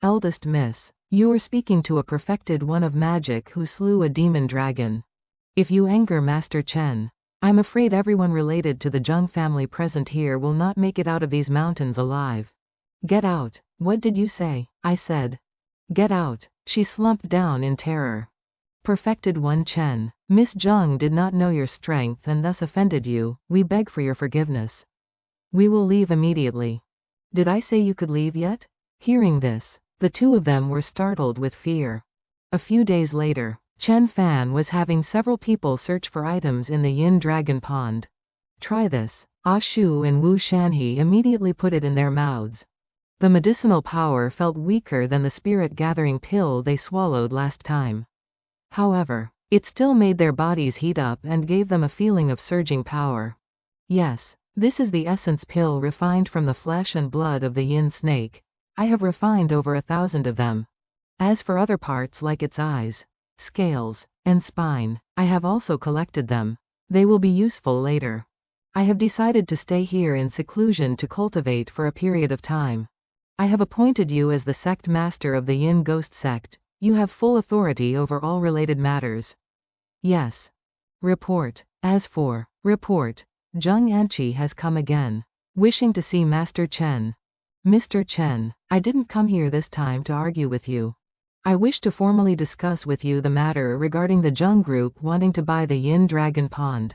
Speaker 1: Eldest miss, you are speaking to a perfected one of magic who slew a demon dragon. If you anger Master Chen, I'm afraid everyone related to the Zheng family present here will not make it out of these mountains alive. Get out. What did you say? I said. Get out. She slumped down in terror. Perfected One Chen, Miss Zheng did not know your strength and thus offended you. We beg for your forgiveness. We will leave immediately. Did I say you could leave yet? Hearing this, the two of them were startled with fear. A few days later, Chen Fan was having several people search for items in the Yin Dragon Pond. Try this. Ah Shu and Wu Shanhe immediately put it in their mouths. The medicinal power felt weaker than the spirit-gathering pill they swallowed last time. However, it still made their bodies heat up and gave them a feeling of surging power. Yes, this is the essence pill refined from the flesh and blood of the yin snake. I have refined over 1,000 of them. As for other parts like its eyes, scales, and spine, I have also collected them. They will be useful later. I have decided to stay here in seclusion to cultivate for a period of time. I have appointed you as the sect master of the Yin Ghost sect. You have full authority over all related matters. Yes. Report. As for report, Zheng Anqi has come again, wishing to see Master Chen. Mr. Chen, I didn't come here this time to argue with you. I wish to formally discuss with you the matter regarding the Zheng group wanting to buy the Yin Dragon Pond.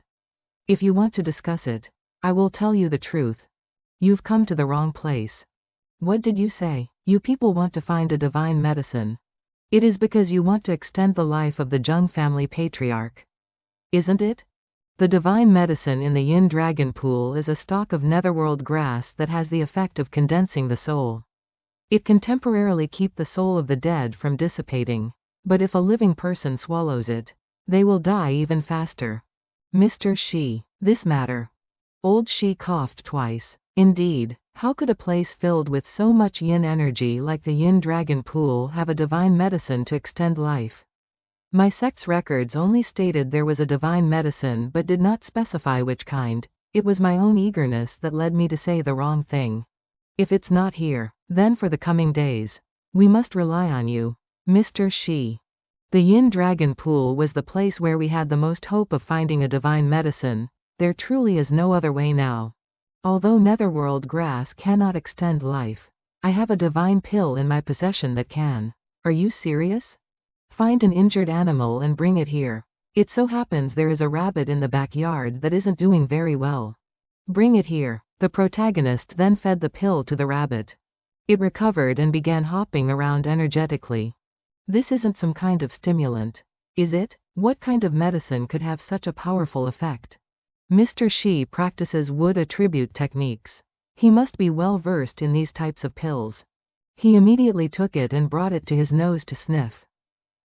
Speaker 1: If you want to discuss it, I will tell you the truth. You've come to the wrong place. What did you say? You people want to find a divine medicine. It is because you want to extend the life of the Zheng family patriarch. Isn't it? The divine medicine in the Yin Dragon Pool is a stalk of netherworld grass that has the effect of condensing the soul. It can temporarily keep the soul of the dead from dissipating, but if a living person swallows it, they will die even faster. Mr. Shi, this matter. Old Shi coughed twice. Indeed, how could a place filled with so much yin energy like the Yin Dragon Pool have a divine medicine to extend life? My sect's records only stated there was a divine medicine but did not specify which kind. It was my own eagerness that led me to say the wrong thing. If it's not here, then for the coming days, we must rely on you, Mr. Shi. The Yin Dragon Pool was the place where we had the most hope of finding a divine medicine. There truly is no other way now. Although netherworld grass cannot extend life, I have a divine pill in my possession that can. Are you serious? Find an injured animal and bring it here. It so happens there is a rabbit in the backyard that isn't doing very well. Bring it here. The protagonist then fed the pill to the rabbit. It recovered and began hopping around energetically. This isn't some kind of stimulant, is it? What kind of medicine could have such a powerful effect? Mr. Shi practices wood attribute techniques. He must be well versed in these types of pills. He immediately took it and brought it to his nose to sniff.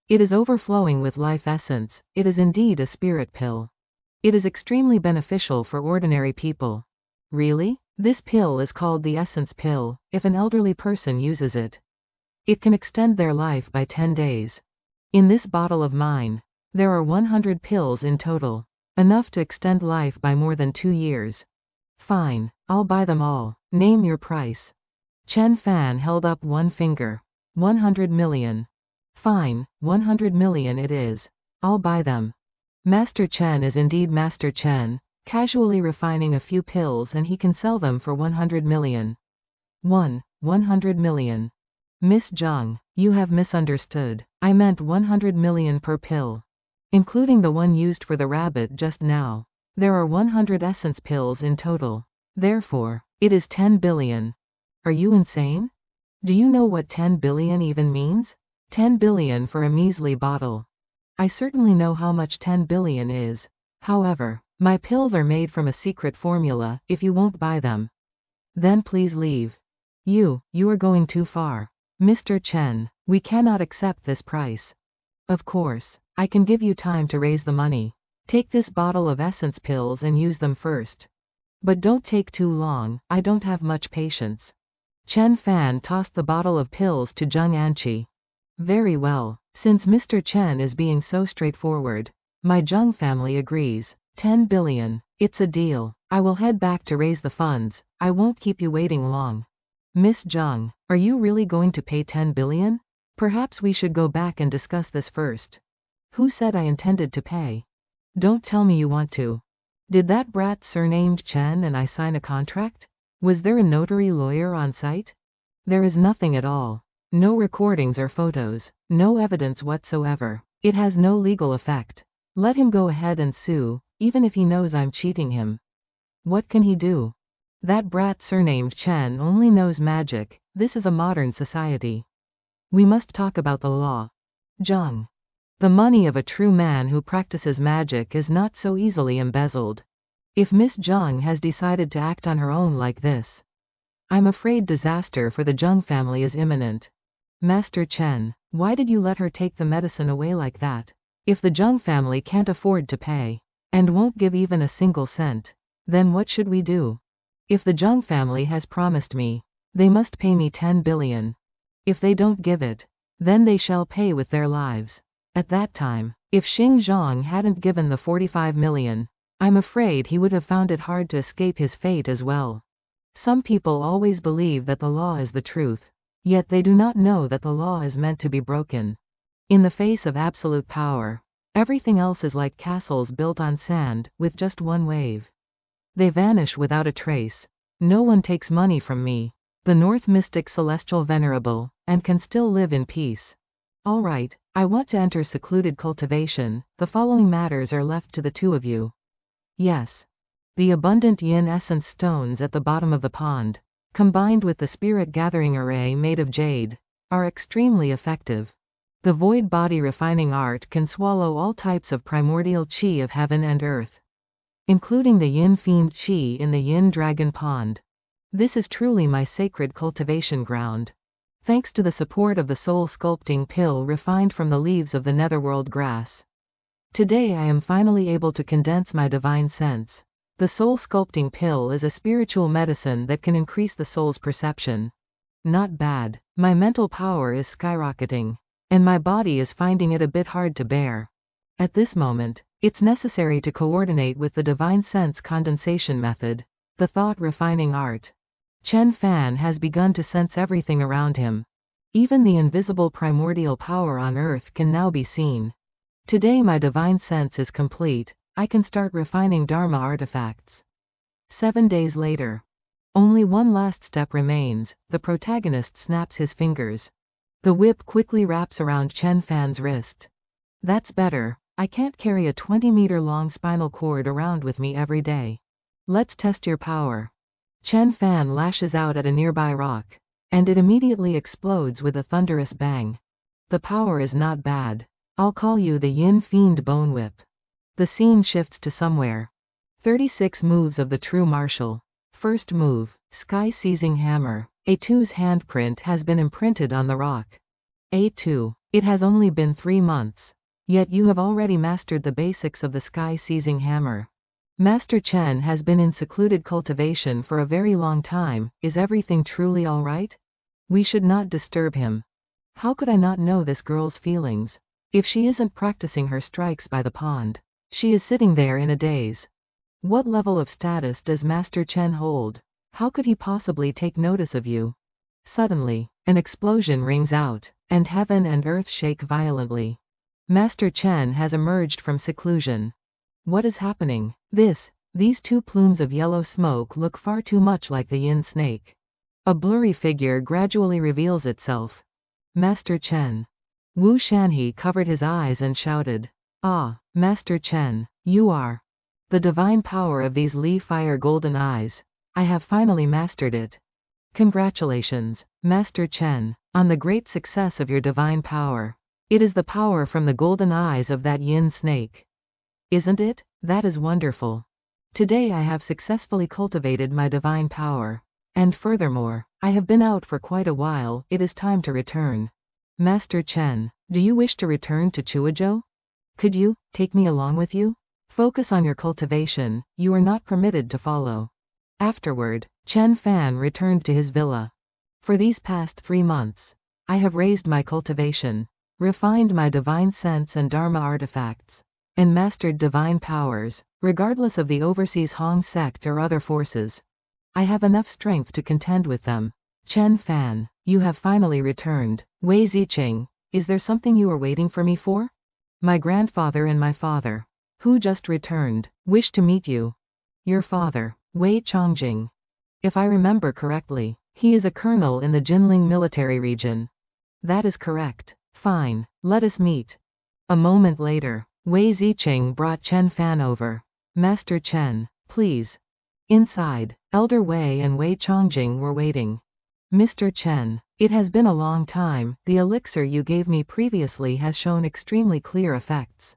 Speaker 1: It is overflowing with life essence. It is indeed a spirit pill. It is extremely beneficial for ordinary people. Really? This pill is called the essence pill. If an elderly person uses it, it can extend their life by 10 days. In this bottle of mine, there are 100 pills in total. Enough to extend life by more than 2 years. Fine, I'll buy them all. Name your price. Chen Fan held up one finger. 100 million. Fine, 100 million it is. I'll buy them. Master Chen is indeed Master Chen, casually refining a few pills and he can sell them for 100 million. 100 million. Miss Zhang, you have misunderstood. I meant 100 million per pill. Including the one used for the rabbit just now. There are 100 essence pills in total. Therefore, it is 10 billion. Are you insane? Do you know what 10 billion even means? 10 billion for a measly bottle. I certainly know how much 10 billion is. However, my pills are made from a secret formula. If you won't buy them, then please leave. You are going too far. Mr. Chen, we cannot accept this price. Of course, I can give you time to raise the money. Take this bottle of essence pills and use them first. But don't take too long, I don't have much patience. Chen Fan tossed the bottle of pills to Zheng Anqi. Very well, since Mr. Chen is being so straightforward, my Zheng family agrees. 10 billion, it's a deal. I will head back to raise the funds. I won't keep you waiting long. Miss Zheng, are you really going to pay 10 billion? Perhaps we should go back and discuss this first. Who said I intended to pay? Don't tell me you want to. Did that brat surnamed Chen and I sign a contract? Was there a notary lawyer on site? There is nothing at all. No recordings or photos, no evidence whatsoever. It has no legal effect. Let him go ahead and sue, even if he knows I'm cheating him. What can he do? That brat surnamed Chen only knows magic. This is a modern society. We must talk about the law. Zheng. The money of a true man who practices magic is not so easily embezzled. If Miss Zhang has decided to act on her own like this, I'm afraid disaster for the Zhang family is imminent. Master Chen, why did you let her take the medicine away like that? If the Zhang family can't afford to pay, and won't give even a single cent, then what should we do? If the Zhang family has promised me, they must pay me 10 billion. If they don't give it, then they shall pay with their lives. At that time, if Xing Zhang hadn't given the 45 million, I'm afraid he would have found it hard to escape his fate as well. Some people always believe that the law is the truth, yet they do not know that the law is meant to be broken. In the face of absolute power, everything else is like castles built on sand, with just one wave. They vanish without a trace. No one takes money from me, the North Mystic Celestial Venerable, and can still live in peace. Alright, I want to enter secluded cultivation. The following matters are left to the two of you. Yes. The abundant yin essence stones at the bottom of the pond, combined with the spirit gathering array made of jade, are extremely effective. The void body refining art can swallow all types of primordial qi of heaven and earth, including the yin fiend qi in the yin dragon pond. This is truly my sacred cultivation ground. Thanks to the support of the soul sculpting pill refined from the leaves of the netherworld grass. Today I am finally able to condense my divine sense. The soul sculpting pill is a spiritual medicine that can increase the soul's perception. Not bad. My mental power is skyrocketing, and my body is finding it a bit hard to bear. At this moment, it's necessary to coordinate with the divine sense condensation method, the thought refining art. Chen Fan has begun to sense everything around him. Even the invisible primordial power on earth can now be seen. Today my divine sense is complete. I can start refining Dharma artifacts. 7 days later. Only one last step remains. The protagonist snaps his fingers. The whip quickly wraps around Chen Fan's wrist. That's better. I can't carry a 20-meter-long spinal cord around with me every day. Let's test your power. Chen Fan lashes out at a nearby rock, and it immediately explodes with a thunderous bang. The power is not bad. I'll call you the Yin Fiend Bone Whip. The scene shifts to somewhere. 36 moves of the true martial. First move, Sky Seizing Hammer. A2's handprint has been imprinted on the rock. A2. It has only been 3 months. Yet you have already mastered the basics of the Sky Seizing Hammer. Master Chen has been in secluded cultivation for a very long time. Is everything truly alright? We should not disturb him. How could I not know this girl's feelings? If she isn't practicing her strikes by the pond, she is sitting there in a daze. What level of status does Master Chen hold? How could he possibly take notice of you? Suddenly, an explosion rings out, and heaven and earth shake violently. Master Chen has emerged from seclusion. What is happening? These 2 plumes of yellow smoke look far too much like the yin snake. A blurry figure gradually reveals itself. Master Chen. Wu Shanhe covered his eyes and shouted. Ah, Master Chen, you are. The divine power of these Li Fire golden eyes. I have finally mastered it. Congratulations, Master Chen, on the great success of your divine power. It is the power from the golden eyes of that yin snake. Isn't it? That is wonderful. Today I have successfully cultivated my divine power. And furthermore, I have been out for quite a while. It is time to return. Master Chen, do you wish to return to Chuozhou? Could you take me along with you? Focus on your cultivation. You are not permitted to follow. Afterward, Chen Fan returned to his villa. For these past 3 months, I have raised my cultivation, refined my divine sense and Dharma artifacts, and mastered divine powers, regardless of the overseas Hong sect or other forces. I have enough strength to contend with them. Chen Fan, you have finally returned. Wei Ziqing, is there something you are waiting for me for? My grandfather and my father, who just returned, wish to meet you. Your father, Wei Chongjing. If I remember correctly, he is a colonel in the Jinling military region. That is correct. Fine, let us meet. A moment later, Wei Ziqing brought Chen Fan over. Master Chen, please. Inside, Elder Wei and Wei Chongjing were waiting. Mr. Chen, it has been a long time. The elixir you gave me previously has shown extremely clear effects.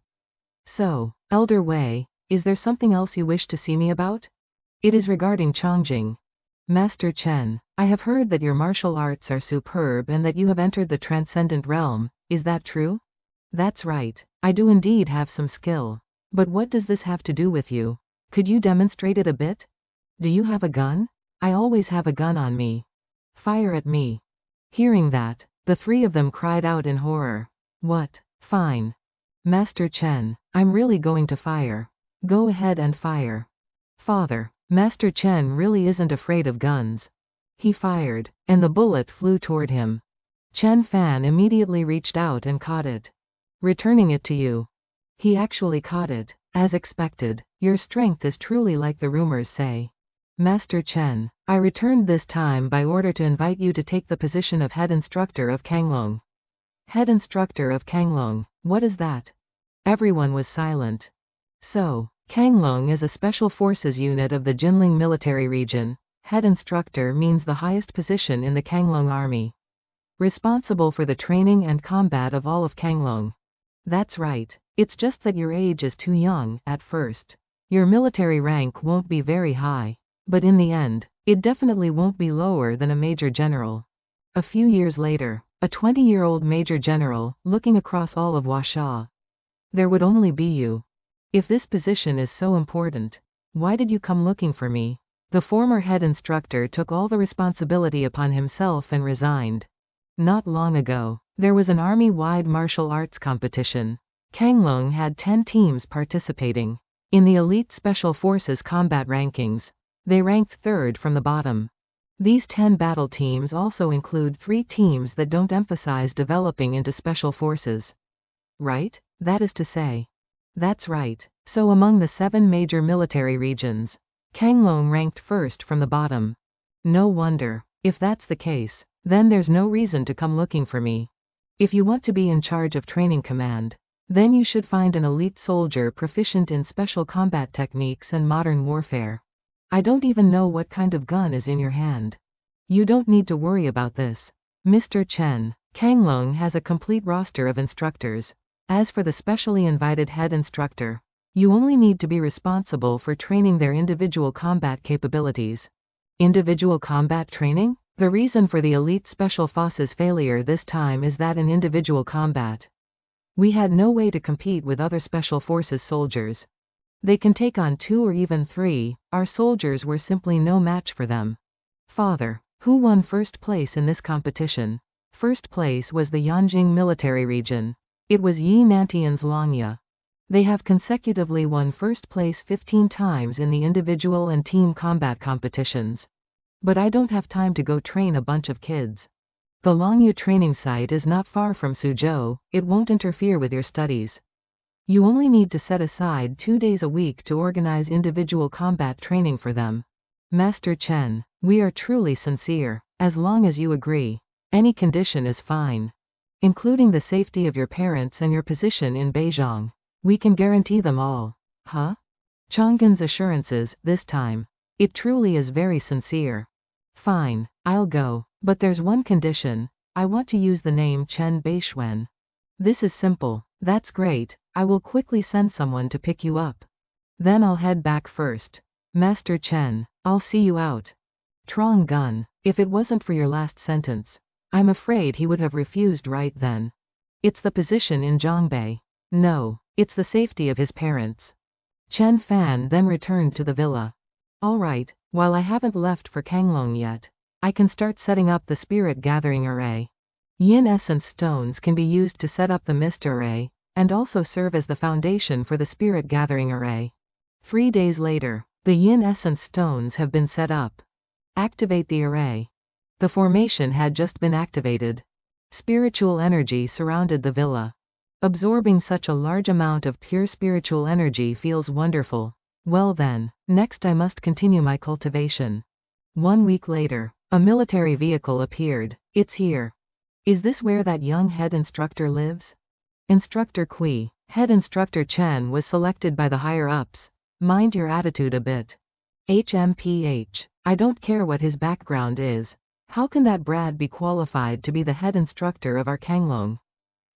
Speaker 1: So, Elder Wei, Is there something else you wish to see me about? It is regarding Chongjing. Master Chen, I have heard that your martial arts are superb and that you have entered the transcendent realm, is that true? That's right, I do indeed have some skill. But what does this have to do with you? Could you demonstrate it a bit? Do you have a gun? I always have a gun on me. Fire at me. Hearing that, the three of them cried out in horror. What? Fine. Master Chen, I'm really going to fire. Go ahead and fire. Father, Master Chen really isn't afraid of guns. He fired, and the bullet flew toward him. Chen Fan immediately reached out and caught it. Returning it to you. He actually caught it, as expected. Your strength is truly like the rumors say. Master Chen, I returned this time by order to invite you to take the position of head instructor of Kanglong. Head instructor of Kanglong, what is that? Everyone was silent. So, Kanglong is a special forces unit of the Jinling military region. Head instructor means the highest position in the Kanglong army. Responsible for the training and combat of all of Kanglong. That's right, it's just that your age is too young, at first. Your military rank won't be very high. But in the end, it definitely won't be lower than a major general. A few years later, a 20-year-old major general, looking across all of Huaxia. There would only be you. If this position is so important, why did you come looking for me? The former head instructor took all the responsibility upon himself and resigned. Not long ago, there was an army-wide martial arts competition. Kanglong had 10 teams participating. In the elite special forces combat rankings, they ranked third from the bottom. These 10 battle teams also include 3 teams that don't emphasize developing into special forces. Right? That is to say. That's right. So among the 7 major military regions, Kanglong ranked first from the bottom. No wonder. If that's the case, then there's no reason to come looking for me. If you want to be in charge of training command, then you should find an elite soldier proficient in special combat techniques and modern warfare. I don't even know what kind of gun is in your hand. You don't need to worry about this. Mr. Chen, Kanglong has a complete roster of instructors. As for the specially invited head instructor, you only need to be responsible for training their individual combat capabilities. Individual combat training? The reason for the elite special forces failure this time is that in individual combat, we had no way to compete with other special forces soldiers. They can take on 2 or even 3, our soldiers were simply no match for them. Father, who won first place in this competition? First place was the Yanjing military region. It was Yi Nantian's Longya. They have consecutively won first place 15 times in the individual and team combat competitions. But I don't have time to go train a bunch of kids. The Longya training site is not far from Suzhou, it won't interfere with your studies. You only need to set aside 2 days a week to organize individual combat training for them. Master Chen, we are truly sincere, as long as you agree. Any condition is fine. Including the safety of your parents and your position in Beijing. We can guarantee them all. Huh? Chang'an's assurances, this time. It truly is very sincere. Fine, I'll go, but there's one condition. I want to use the name Bei Xuan. This is simple. That's great. I will quickly send someone to pick you up. Then I'll head back first. Master Chen, I'll see you out. Trong Gun, if it wasn't for your last sentence, I'm afraid he would have refused right then. It's the position in Zhongbei. No, it's the safety of his parents. Chen Fan then returned to the villa. Alright, while I haven't left for Kanglong yet, I can start setting up the spirit gathering array. Yin essence stones can be used to set up the mist array, and also serve as the foundation for the spirit gathering array. 3 days later, the yin essence stones have been set up. Activate the array. The formation had just been activated. Spiritual energy surrounded the villa. Absorbing such a large amount of pure spiritual energy feels wonderful. Well then, next I must continue my cultivation. 1 week later, a military vehicle appeared. It's here. Is this where that young head instructor lives? Instructor Kui, head instructor Chen was selected by the higher-ups. Mind your attitude a bit. HMPH, I don't care what his background is. How can that Brad be qualified to be the head instructor of our Kanglong?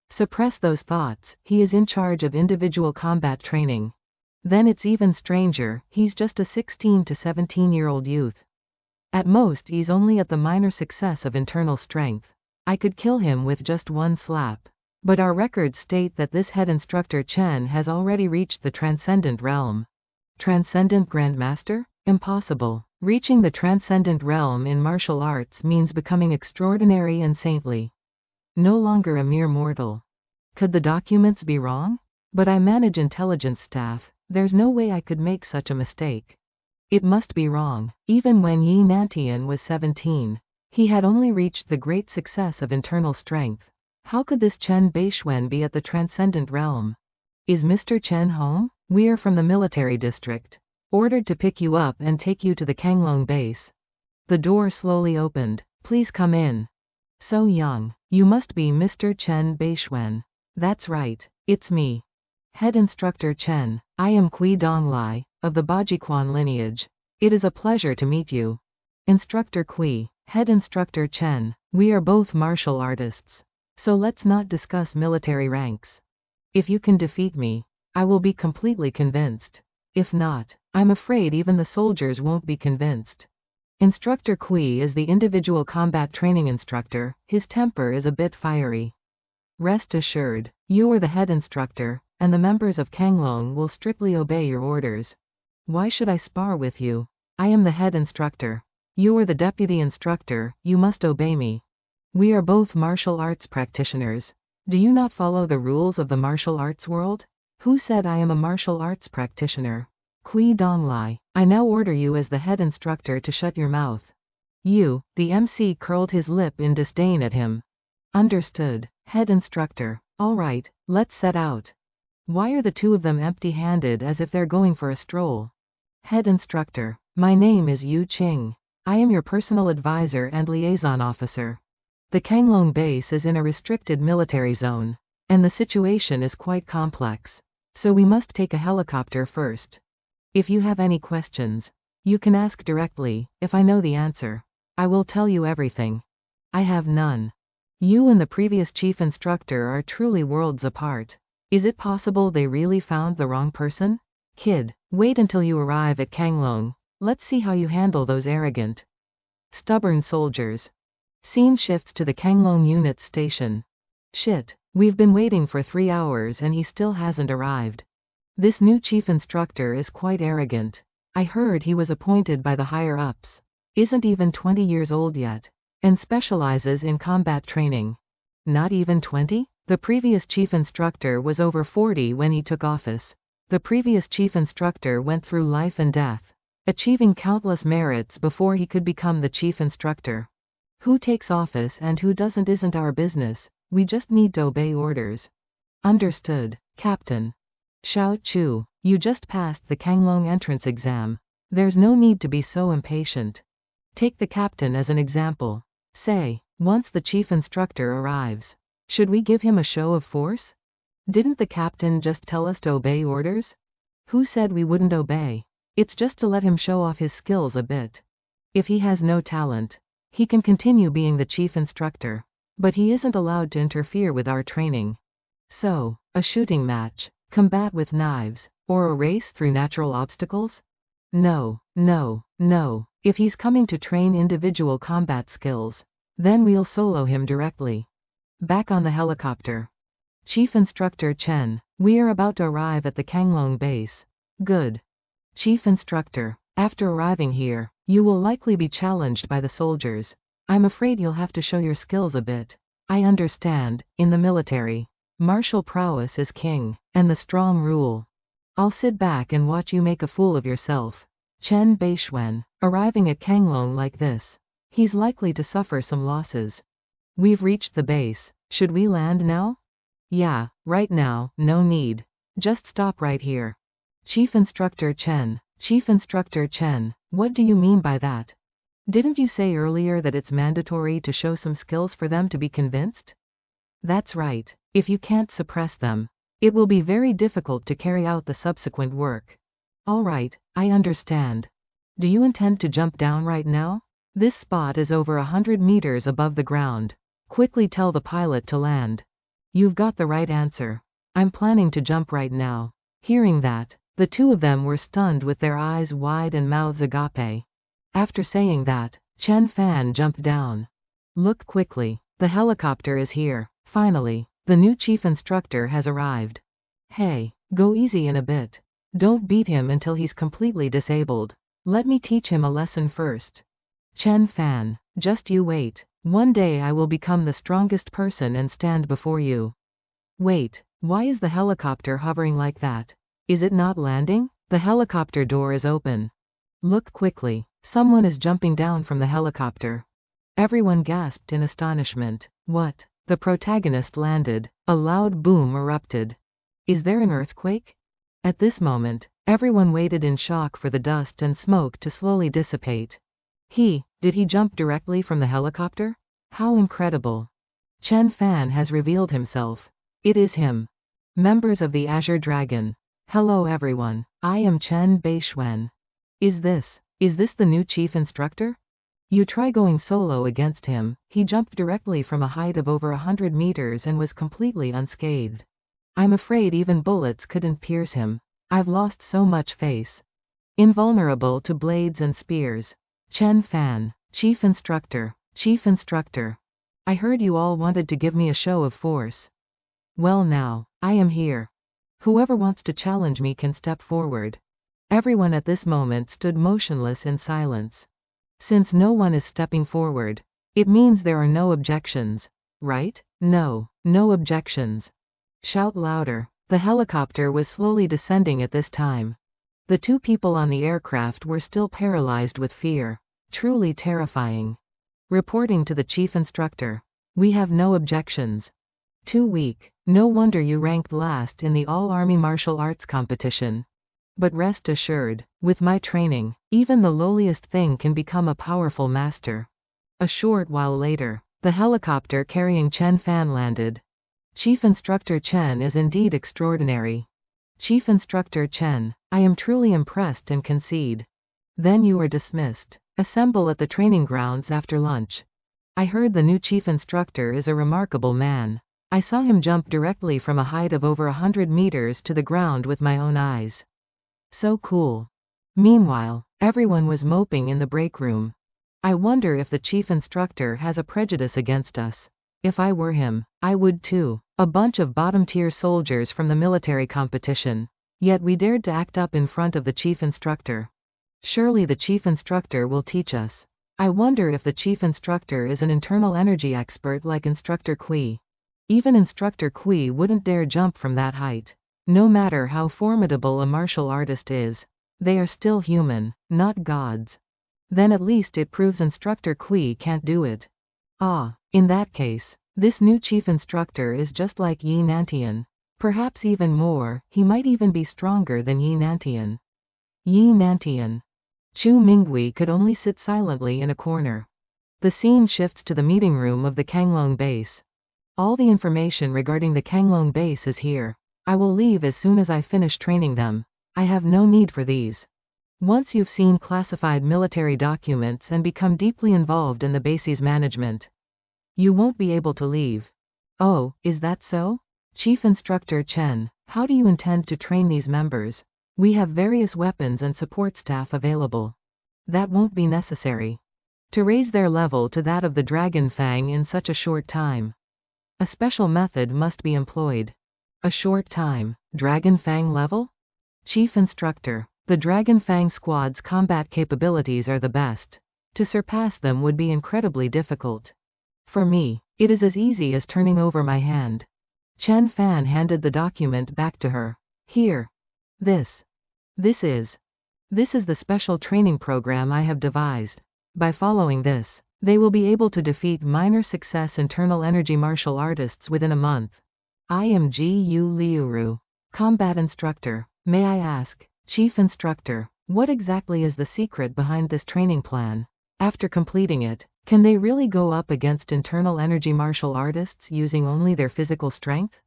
Speaker 1: Suppress those thoughts, he is in charge of individual combat training. Then it's even stranger, he's just a 16 to 17-year-old youth. At most he's only at the minor success of internal strength. I could kill him with just one slap. But our records state that this head instructor Chen has already reached the transcendent realm. Transcendent Grandmaster? Impossible. Reaching the transcendent realm in martial arts means becoming extraordinary and saintly. No longer a mere mortal. Could the documents be wrong? But I manage intelligence staff, there's no way I could make such a mistake. It must be wrong. Even when Yi Nantian was 17, he had only reached the great success of internal strength. How could this Chen Bei Xuan be at the transcendent realm? Is Mr. Chen home? We're from the military district. Ordered to pick you up and take you to the Kanglong base. The door slowly opened. Please come in. So young. You must be Mr. Chen Bei Xuan. That's right. It's me. Head Instructor Chen. I am Kui Donglai, of the Bei Xuan lineage. It is a pleasure to meet you. Instructor Kui. Head Instructor Chen. We are both martial artists. So let's not discuss military ranks. If you can defeat me, I will be completely convinced. If not, I'm afraid even the soldiers won't be convinced. Instructor Kui is the individual combat training instructor, his temper is a bit fiery. Rest assured, you are the head instructor, and the members of Kanglong will strictly obey your orders. Why should I spar with you? I am the head instructor. You are the deputy instructor, you must obey me. We are both martial arts practitioners. Do you not follow the rules of the martial arts world? Who said I am a martial arts practitioner? Kui Donglai, I now order you as the head instructor to shut your mouth. You, the MC curled his lip in disdain at him. Understood, head instructor. Alright, let's set out. Why are the two of them empty-handed as if they're going for a stroll? Head instructor, my name is Yu Qing. I am your personal advisor and liaison officer. The Kanglong base is in a restricted military zone, and the situation is quite complex. So we must take a helicopter first. If you have any questions, you can ask directly. If I know the answer, I will tell you everything. I have none. You and the previous chief instructor are truly worlds apart. Is it possible they really found the wrong person? Kid, wait until you arrive at Kanglong. Let's see how you handle those arrogant, stubborn soldiers. Scene shifts to the Kanglong Unit Station. Shit, we've been waiting for 3 hours and he still hasn't arrived. This new chief instructor is quite arrogant. I heard he was appointed by the higher-ups. Isn't even 20 years old yet. And specializes in combat training. Not even 20? The previous chief instructor was over 40 when he took office. The previous chief instructor went through life and death, achieving countless merits before he could become the chief instructor. Who takes office and who doesn't isn't our business, we just need to obey orders. Understood, Captain. Xiao Chu, you just passed the Kanglong entrance exam. There's no need to be so impatient. Take the captain as an example. Say, once the chief instructor arrives, should we give him a show of force? Didn't the captain just tell us to obey orders? Who said we wouldn't obey? It's just to let him show off his skills a bit. If he has no talent, he can continue being the chief instructor. But he isn't allowed to interfere with our training. So, a shooting match, combat with knives, or a race through natural obstacles? No, no, no. If he's coming to train individual combat skills, then we'll solo him directly. Back on the helicopter. Chief Instructor Chen, we are about to arrive at the Kanglong base. Good. Chief Instructor, after arriving here, you will likely be challenged by the soldiers. I'm afraid you'll have to show your skills a bit. I understand, in the military, martial prowess is king, and the strong rule. I'll sit back and watch you make a fool of yourself. Chen Bei Xuan, arriving at Kanglong like this, he's likely to suffer some losses. We've reached the base, should we land now? Yeah, right now, no need. Just stop right here. Chief Instructor Chen, what do you mean by that? Didn't you say earlier that it's mandatory to show some skills for them to be convinced? That's right, if you can't suppress them, it will be very difficult to carry out the subsequent work. Alright, I understand. Do you intend to jump down right now? This spot is over 100 meters above the ground. Quickly tell the pilot to land. You've got the right answer. I'm planning to jump right now. Hearing that, The two of them were stunned with their eyes wide and mouths agape. After saying that, Chen Fan jumped down. Look quickly. The helicopter is here. Finally, the new chief instructor has arrived. Hey, go easy in a bit. Don't beat him until he's completely disabled. Let me teach him a lesson first. Chen Fan, just you wait. One day I will become the strongest person and stand before you. Wait, why is the helicopter hovering like that? Is it not landing? The helicopter door is open. Look quickly. Someone is jumping down from the helicopter. Everyone gasped in astonishment. What? The protagonist landed. A loud boom erupted. Is there an earthquake? At this moment, everyone waited in shock for the dust and smoke to slowly dissipate. Did he jump directly from the helicopter? How incredible. Chen Fan has revealed himself. It is him. Members of the Azure Dragon. Hello everyone, I am Bei Xuan. Is this the new chief instructor? You try going solo against him. He jumped directly from a height of over 100 meters and was completely unscathed. I'm afraid even bullets couldn't pierce him. I've lost so much face. Invulnerable to blades and spears. Chen Fan, chief instructor. I heard you all wanted to give me a show of force. Well now, I am here. Whoever wants to challenge me can step forward. Everyone at this moment stood motionless in silence. Since no one is stepping forward, it means there are no objections, right? No objections. Shout louder. The helicopter was slowly descending at this time. The two people on the aircraft were still paralyzed with fear. Truly terrifying. Reporting to the chief instructor. We have no objections. Too weak. No wonder you ranked last in the all-army martial arts competition. But rest assured, with my training, even the lowliest thing can become a powerful master. A short while later, the helicopter carrying Chen Fan landed. Chief Instructor Chen is indeed extraordinary. Chief Instructor Chen, I am truly impressed and concede. Then you are dismissed. Assemble at the training grounds after lunch. I heard the new chief instructor is a remarkable man. I saw him jump directly from a height of over 100 meters to the ground with my own eyes. So cool. Meanwhile, everyone was moping in the break room. I wonder if the chief instructor has a prejudice against us. If I were him, I would too. A bunch of bottom-tier soldiers from the military competition. Yet we dared to act up in front of the chief instructor. Surely the chief instructor will teach us. I wonder if the chief instructor is an internal energy expert like Instructor Kui. Even Instructor Kui wouldn't dare jump from that height. No matter how formidable a martial artist is, they are still human, not gods. Then at least it proves Instructor Kui can't do it. In that case, this new chief instructor is just like Yi Nantian. Perhaps even more, he might even be stronger than Yi Nantian. Yi Nantian. Chu Minghui could only sit silently in a corner. The scene shifts to the meeting room of the Kanglong base. All the information regarding the Kanglong base is here. I will leave as soon as I finish training them. I have no need for these. Once you've seen classified military documents and become deeply involved in the base's management, you won't be able to leave. Oh, is that so? Chief Instructor Chen, how do you intend to train these members? We have various weapons and support staff available. That won't be necessary. To raise their level to that of the Dragon Fang in such a short time, a special method must be employed. A short time, Dragon Fang level? Chief Instructor, the Dragon Fang squad's combat capabilities are the best. To surpass them would be incredibly difficult. For me, it is as easy as turning over my hand. Chen Fan handed the document back to her. Here. This is the special training program I have devised. By following this, they will be able to defeat minor success internal energy martial artists within a month. I am Gu Liuru, combat instructor. May I ask, chief instructor, what exactly is the secret behind this training plan? After completing it, can they really go up against internal energy martial artists using only their physical strength?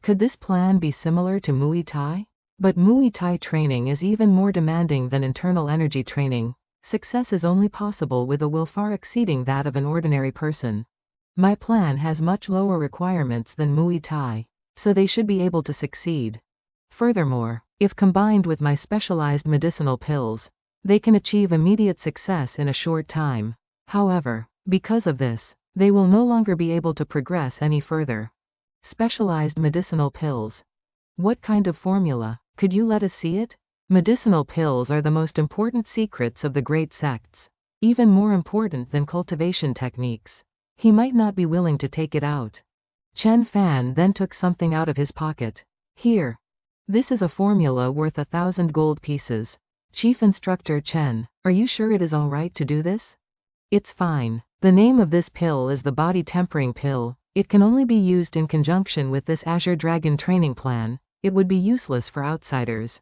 Speaker 1: Could this plan be similar to Muay Thai? But Muay Thai training is even more demanding than internal energy training. Success is only possible with a will far exceeding that of an ordinary person. My plan has much lower requirements than Muay Thai, so they should be able to succeed. Furthermore, If combined with my specialized medicinal pills, they can achieve immediate success in a short time. However, because of this, they will no longer be able to progress any further. Specialized medicinal pills. What kind of formula? Could you let us see it? Medicinal pills are the most important secrets of the great sects. Even more important than cultivation techniques. He might not be willing to take it out. Chen Fan then took something out of his pocket. Here. This is a formula worth 1,000 gold pieces. Chief Instructor Chen, are you sure it is alright to do this? It's fine. The name of this pill is the Body Tempering Pill. It can only be used in conjunction with this Azure Dragon training plan. It would be useless for outsiders.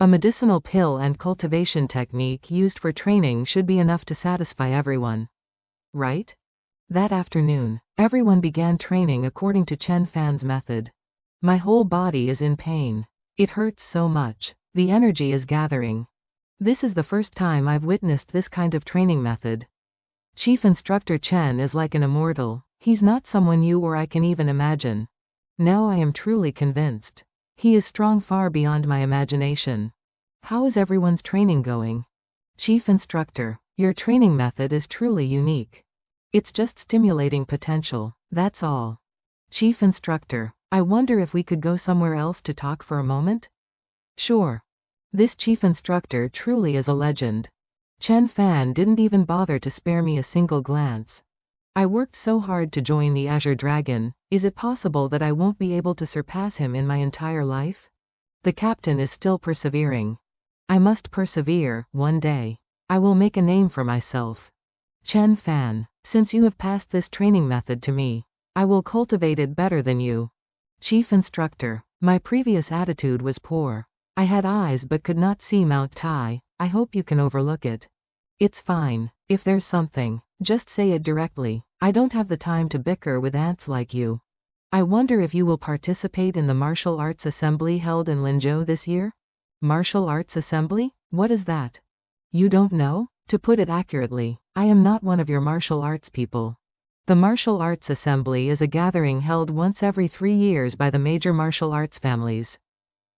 Speaker 1: A medicinal pill and cultivation technique used for training should be enough to satisfy everyone. Right? That afternoon, everyone began training according to Chen Fan's method. My whole body is in pain. It hurts so much. The energy is gathering. This is the first time I've witnessed this kind of training method. Chief Instructor Chen is like an immortal. He's not someone you or I can even imagine. Now I am truly convinced. He is strong far beyond my imagination. How is everyone's training going? Chief Instructor, your training method is truly unique. It's just stimulating potential, that's all. Chief Instructor, I wonder if we could go somewhere else to talk for a moment? Sure. This Chief Instructor truly is a legend. Chen Fan didn't even bother to spare me a single glance. I worked so hard to join the Azure Dragon, is it possible that I won't be able to surpass him in my entire life? The captain is still persevering. I must persevere, one day. I will make a name for myself. Chen Fan, since you have passed this training method to me, I will cultivate it better than you. Chief Instructor, my previous attitude was poor. I had eyes but could not see Mount Tai. I hope you can overlook it. It's fine. If there's something, just say it directly. I don't have the time to bicker with ants like you. I wonder if you will participate in the martial arts assembly held in Linzhou this year? Martial arts assembly? What is that? You don't know? To put it accurately, I am not one of your martial arts people. The martial arts assembly is a gathering held once every 3 years by the major martial arts families.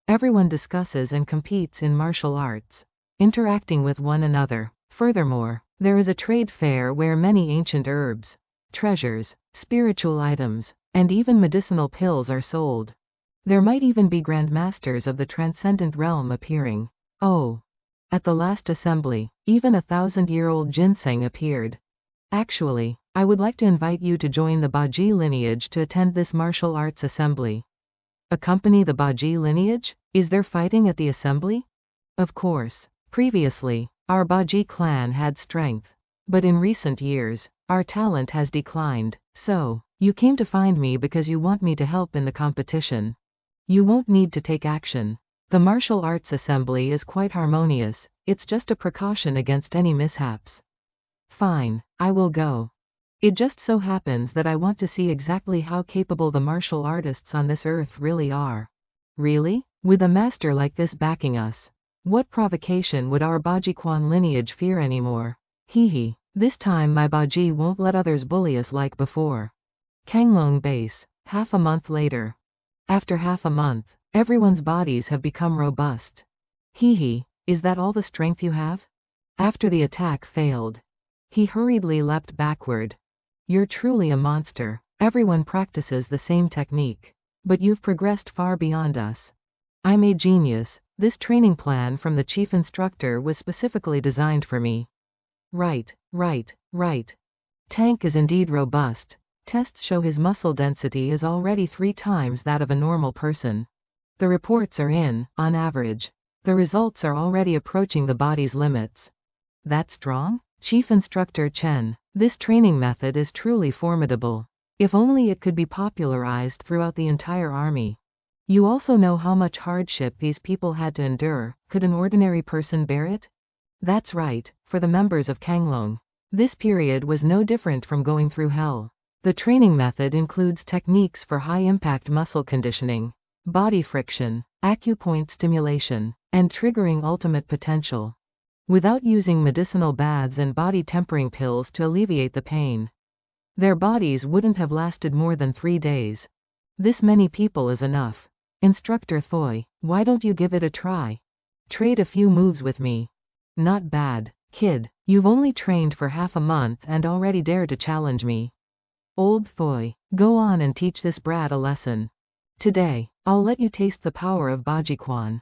Speaker 1: Everyone discusses and competes in martial arts, interacting with one another. Furthermore, there is a trade fair where many ancient herbs, treasures, spiritual items, and even medicinal pills are sold. There might even be grandmasters of the transcendent realm appearing. Oh! At the last assembly, even a 1,000-year-old ginseng appeared. Actually, I would like to invite you to join the Baji lineage to attend this martial arts assembly. Accompany the Baji lineage? Is there fighting at the assembly? Of course. Previously, our Baji clan had strength. But in recent years, our talent has declined. So, you came to find me because you want me to help in the competition. You won't need to take action. The martial arts assembly is quite harmonious. It's just a precaution against any mishaps. Fine, I will go. It just so happens that I want to see exactly how capable the martial artists on this earth really are. Really? With a master like this backing us, what provocation would our Bajiquan lineage fear anymore? Hee. This time my Baji won't let others bully us like before. Kanglong Base, half a month later. After half a month, everyone's bodies have become robust. Hee, is that all the strength you have? After the attack failed, he hurriedly leapt backward. You're truly a monster. Everyone practices the same technique. But you've progressed far beyond us. I'm a genius. This training plan from the chief instructor was specifically designed for me. Right. Tank is indeed robust. Tests show his muscle density is already 3 times that of a normal person. The reports are in, on average. The results are already approaching the body's limits. That strong? Chief Instructor Chen, this training method is truly formidable. If only it could be popularized throughout the entire army. You also know how much hardship these people had to endure. Could an ordinary person bear it? That's right, for the members of Kanglong. This period was no different from going through hell. The training method includes techniques for high-impact muscle conditioning, body friction, acupoint stimulation, and triggering ultimate potential. Without using medicinal baths and body tempering pills to alleviate the pain, their bodies wouldn't have lasted more than 3 days. This many people is enough. Instructor Thoi, why don't you give it a try? Trade a few moves with me. Not bad, kid, you've only trained for half a month and already dare to challenge me. Old Thoi, go on and teach this brat a lesson. Today, I'll let you taste the power of Bei Xuan.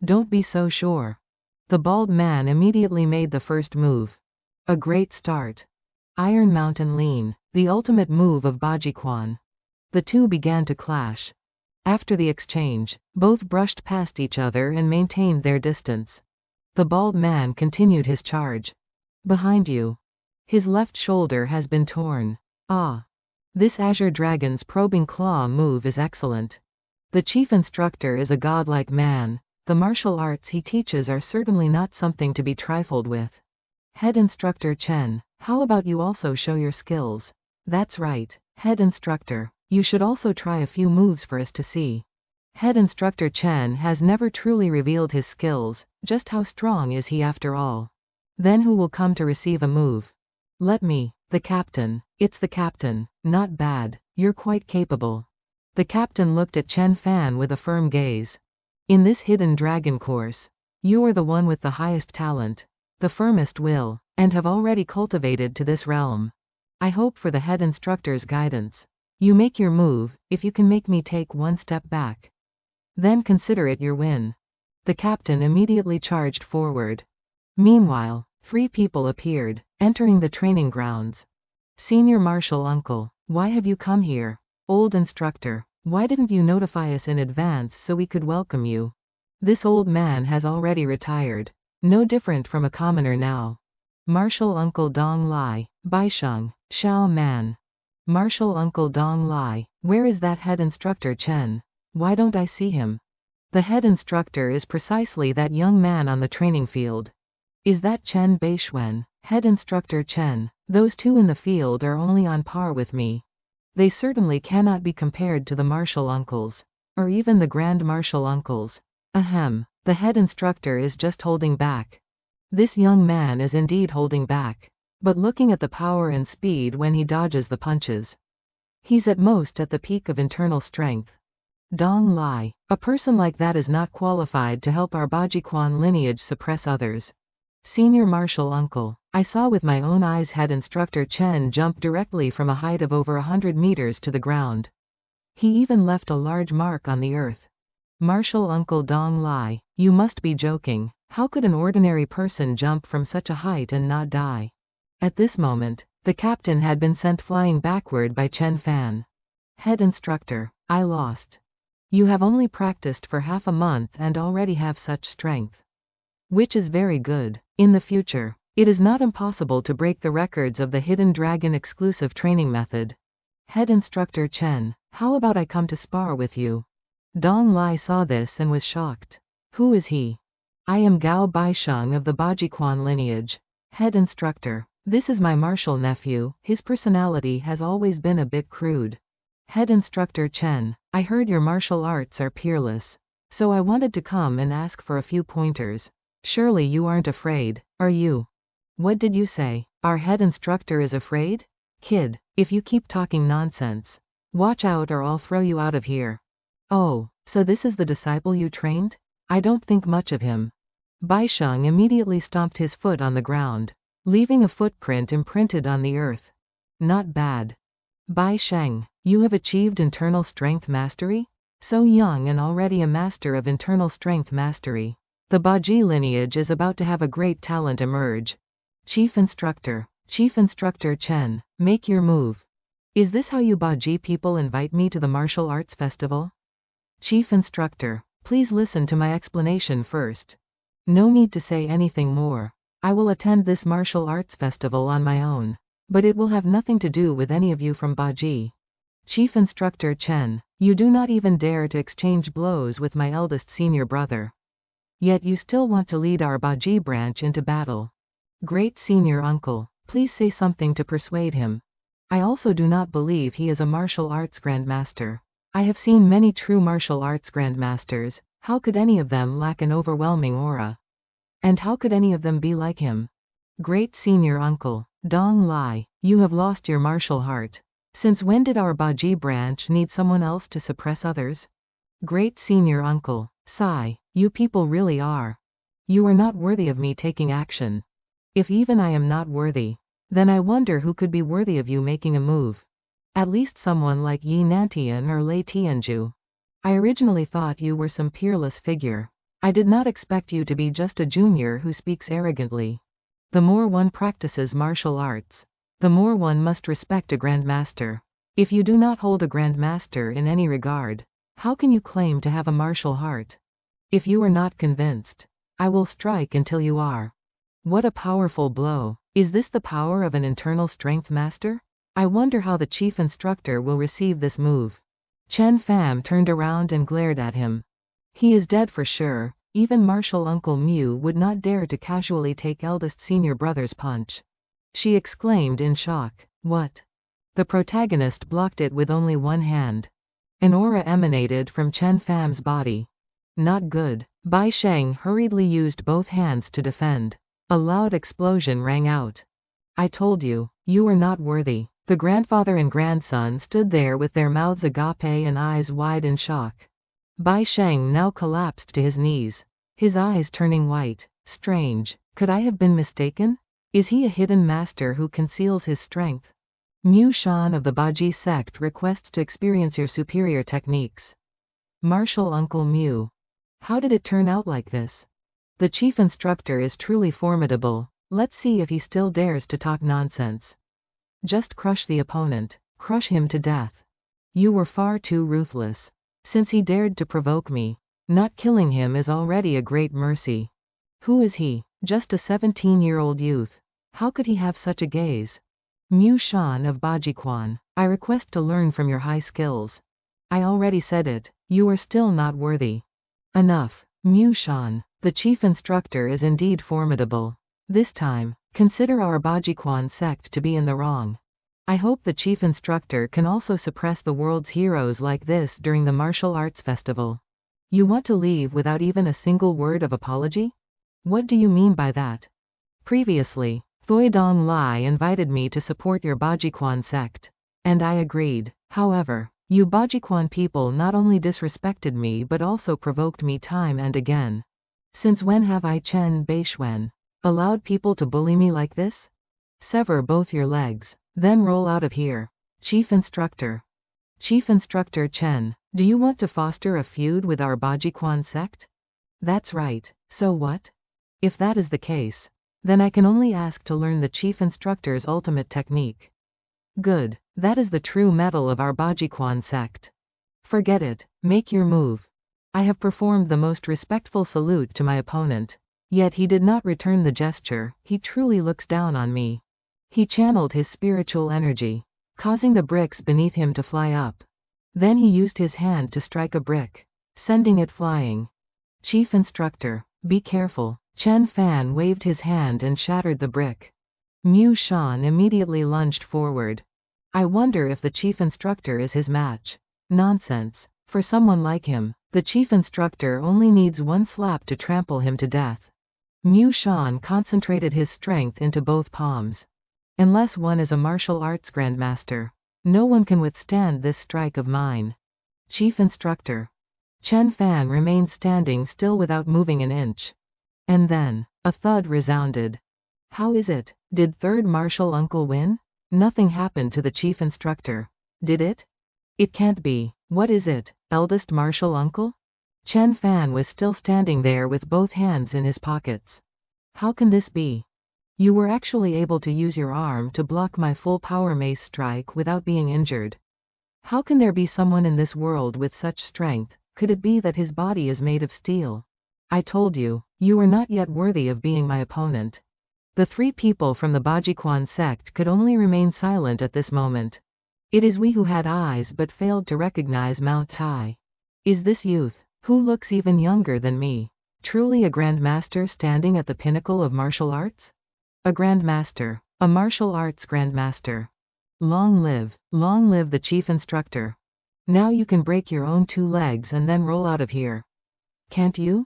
Speaker 1: Don't be so sure. The bald man immediately made the first move. A great start. Iron Mountain Lean, the ultimate move of Bei Xuan. The two began to clash. After the exchange, both brushed past each other and maintained their distance. The bald man continued his charge. Behind you. His left shoulder has been torn. Ah. This Azure Dragon's probing claw move is excellent. The chief instructor is a godlike man. The martial arts he teaches are certainly not something to be trifled with. Head Instructor Chen, how about you also show your skills? That's right, Head Instructor, you should also try a few moves for us to see. Head Instructor Chen has never truly revealed his skills, just how strong is he after all? Then who will come to receive a move? Let me, the captain, it's the captain, not bad, you're quite capable. The captain looked at Chen Fan with a firm gaze. In this hidden dragon course, you are the one with the highest talent, the firmest will, and have already cultivated to this realm. I hope for the head instructor's guidance. You make your move, if you can make me take one step back. Then consider it your win. The captain immediately charged forward. Meanwhile, 3 people appeared, entering the training grounds. Senior Marshal Uncle, why have you come here? Old Instructor, why didn't you notify us in advance so we could welcome you? This old man has already retired. No different from a commoner now. Marshal Uncle Dong Lai, Bei Xuan, Xiao Man. Marshal Uncle Dong Lai, where is that head instructor Chen? Why don't I see him? The head instructor is precisely that young man on the training field. Is that Chen Bei Xuan, head instructor Chen? Those two in the field are only on par with me. They certainly cannot be compared to the martial uncles, or even the grand martial uncles. Ahem, the head instructor is just holding back. This young man is indeed holding back, but looking at the power and speed when he dodges the punches. He's at most at the peak of internal strength. Dong Lai, a person like that is not qualified to help our Bei Xuan lineage suppress others. Senior Marshal Uncle, I saw with my own eyes head instructor Chen jump directly from a height of over 100 meters to the ground. He even left a large mark on the earth. Marshal Uncle Dong Lai, you must be joking. How could an ordinary person jump from such a height and not die? At this moment, the captain had been sent flying backward by Chen Fan. Head instructor, I lost. You have only practiced for half a month and already have such strength. Which is very good. In the future, it is not impossible to break the records of the Hidden Dragon exclusive training method. Head instructor Chen, how about I come to spar with you? Dong Lai saw this and was shocked. Who is he? I am Gao Bei Xuan of the Bei Xuan lineage. Head instructor, this is my martial nephew, his personality has always been a bit crude. Head instructor Chen, I heard your martial arts are peerless, so I wanted to come and ask for a few pointers. Surely you aren't afraid, are you? What did you say? Our head instructor is afraid? Kid, if you keep talking nonsense, watch out or I'll throw you out of here. Oh, so this is the disciple you trained? I don't think much of him. Bei Xuan immediately stomped his foot on the ground, leaving a footprint imprinted on the earth. Not bad. Bei Xuan, you have achieved internal strength mastery? So young and already a master of internal strength mastery. The Baji lineage is about to have a great talent emerge. Chief Instructor Chen, make your move. Is this how you Baji people invite me to the martial arts festival? Chief Instructor, please listen to my explanation first. No need to say anything more. I will attend this martial arts festival on my own, but it will have nothing to do with any of you from Baji. Chief Instructor Chen, you do not even dare to exchange blows with my eldest senior brother. Yet you still want to lead our Baji branch into battle. Great senior uncle, please say something to persuade him. I also do not believe he is a martial arts grandmaster. I have seen many true martial arts grandmasters, how could any of them lack an overwhelming aura? And how could any of them be like him? Great senior uncle, Dong Lai, you have lost your martial heart. Since when did our Baji branch need someone else to suppress others? Great senior uncle. Sigh. You people really are. You are not worthy of me taking action. If even I am not worthy, then I wonder who could be worthy of you making a move. At least someone like Yi Nantian or Lei Tianju. I originally thought you were some peerless figure. I did not expect you to be just a junior who speaks arrogantly. The more one practices martial arts, the more one must respect a grandmaster. If you do not hold a grandmaster in any regard, how can you claim to have a martial heart? If you are not convinced, I will strike until you are. What a powerful blow. Is this the power of an internal strength master? I wonder how the chief instructor will receive this move. Chen Pham turned around and glared at him. He is dead for sure. Even martial Uncle Mew would not dare to casually take eldest senior brother's punch. She exclaimed in shock. What? The protagonist blocked it with only one hand. An aura emanated from Chen Pham's body. Not good. Bai Sheng hurriedly used both hands to defend. A loud explosion rang out. I told you, you are not worthy. The grandfather and grandson stood there with their mouths agape and eyes wide in shock. Bai Sheng now collapsed to his knees, his eyes turning white. Strange. Could I have been mistaken? Is he a hidden master who conceals his strength? Bei Xuan of the Baji sect requests to experience your superior techniques. Martial Uncle Mew. How did it turn out like this? The chief instructor is truly formidable. Let's see if he still dares to talk nonsense. Just crush the opponent. Crush him to death. You were far too ruthless. Since he dared to provoke me, not killing him is already a great mercy. Who is he? Just a 17-year-old youth. How could he have such a gaze? Bei Xuan of Bei Xuan, I request to learn from your high skills. I already said it, you are still not worthy. Enough. Bei Xuan, the chief instructor is indeed formidable. This time, consider our Bei Xuan sect to be in the wrong. I hope the chief instructor can also suppress the world's heroes like this during the martial arts festival. You want to leave without even a single word of apology? What do you mean by that? Previously, Thoi Dong Lai invited me to support your Bei Xuan sect. And I agreed. However, you Bei Xuan people not only disrespected me but also provoked me time and again. Since when have I Bei Xuan allowed people to bully me like this? Sever both your legs. Then roll out of here. Chief Instructor. Chief Instructor Chen, do you want to foster a feud with our Bei Xuan sect? That's right. So what? If that is the case, then I can only ask to learn the chief instructor's ultimate technique. Good. That is the true mettle of our Bei Xuan sect. Forget it. Make your move. I have performed the most respectful salute to my opponent. Yet he did not return the gesture. He truly looks down on me. He channeled his spiritual energy, causing the bricks beneath him to fly up. Then he used his hand to strike a brick, sending it flying. Chief Instructor, be careful. Chen Pham waved his hand and shattered the brick. Bei Xuan immediately lunged forward. I wonder if the chief instructor is his match. Nonsense. For someone like him, the chief instructor only needs one slap to trample him to death. Bei Xuan concentrated his strength into both palms. Unless one is a martial arts grandmaster, no one can withstand this strike of mine. Chief Instructor. Chen Pham remained standing still without moving an inch. And then, a thud resounded. How is it? Did third martial uncle win? Nothing happened to the chief instructor. Did it? It can't be. What is it? Eldest martial uncle? Chen Pham was still standing there with both hands in his pockets. How can this be? You were actually able to use your arm to block my full power mace strike without being injured. How can there be someone in this world with such strength? Could it be that his body is made of steel? I told you, you are not yet worthy of being my opponent. The three people from the Bei Xuan sect could only remain silent at this moment. It is we who had eyes but failed to recognize Mount Tai. Is this youth, who looks even younger than me, truly a grandmaster standing at the pinnacle of martial arts? A grandmaster, a martial arts grandmaster. Long live the chief instructor. Now you can break your own 2 legs and then roll out of here. Can't you?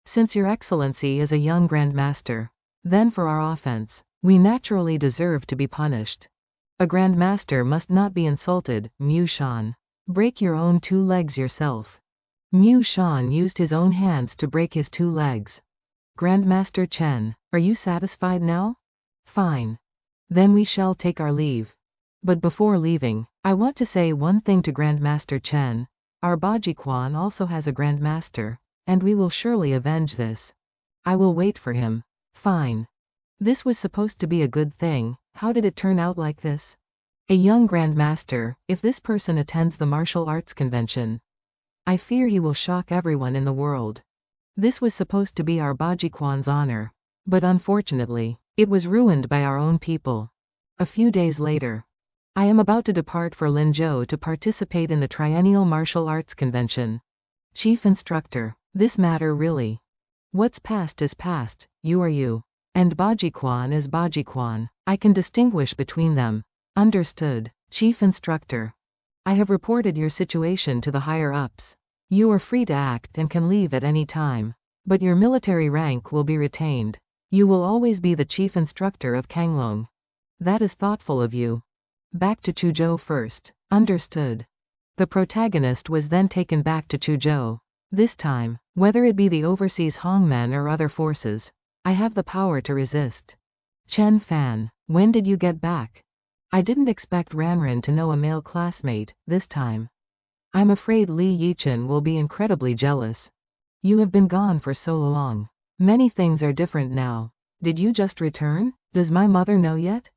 Speaker 1: Since your excellency is a young grandmaster, then for our offense, we naturally deserve to be punished. A grandmaster must not be insulted. Bei Xuan. Break your own 2 legs yourself. Bei Xuan used his own hands to break his 2 legs. Grandmaster Chen, are you satisfied now? Fine. Then we shall take our leave. But before leaving, I want to say one thing to Grandmaster Chen. Our Bei Xuan also has a Grandmaster, and we will surely avenge this. I will wait for him. Fine. This was supposed to be a good thing, how did it turn out like this? A young Grandmaster, if this person attends the martial arts convention, I fear he will shock everyone in the world. This was supposed to be our Bei Xuan's honor. But unfortunately, it was ruined by our own people. A few days later, I am about to depart for Linzhou to participate in the Triennial Martial Arts Convention. Chief Instructor, this matter really. What's past is past, you are you. And Bei Xuan is Bei Xuan. I can distinguish between them. Understood, Chief Instructor. I have reported your situation to the higher-ups. You are free to act and can leave at any time. But your military rank will be retained. You will always be the Chief Instructor of Kanglong. That is thoughtful of you. Back to Chuzhou first. Understood. The protagonist was then taken back to Chuzhou. This time, whether it be the overseas Hongmen or other forces, I have the power to resist. Chen Fan, when did you get back? I didn't expect Ranran to know a male classmate, this time. I'm afraid Li Yichen will be incredibly jealous. You have been gone for so long. Many things are different now. Did you just return? Does my mother know yet?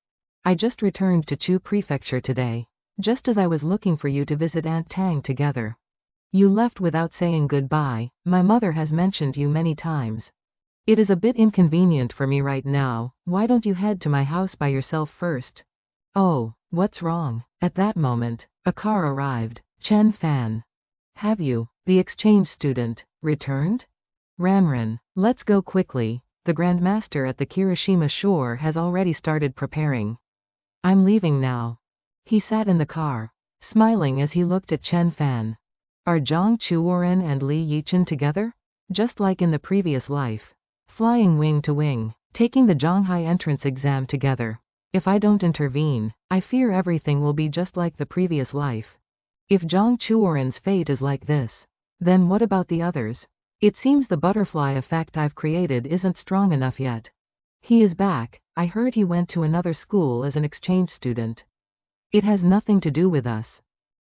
Speaker 1: I just returned to Chu Prefecture today, just as I was looking for you to visit Aunt Tang together. You left without saying goodbye. My mother has mentioned you many times. It is a bit inconvenient for me right now. Why don't you head to my house by yourself first? Oh, what's wrong? At that moment, a car arrived. Chen Fan. Have you, the exchange student, returned? Ranran, let's go quickly. The Grandmaster at the Kirishima shore has already started preparing. I'm leaving now. He sat in the car, smiling as he looked at Chen Fan. Are Zhang Chuoren and Li Yichen together? Just like in the previous life. Flying wing to wing, taking the Zhanghai entrance exam together. If I don't intervene, I fear everything will be just like the previous life. If Zhang Chuoren's fate is like this, then what about the others? It seems the butterfly effect I've created isn't strong enough yet. He is back. I heard he went to another school as an exchange student. It has nothing to do with us.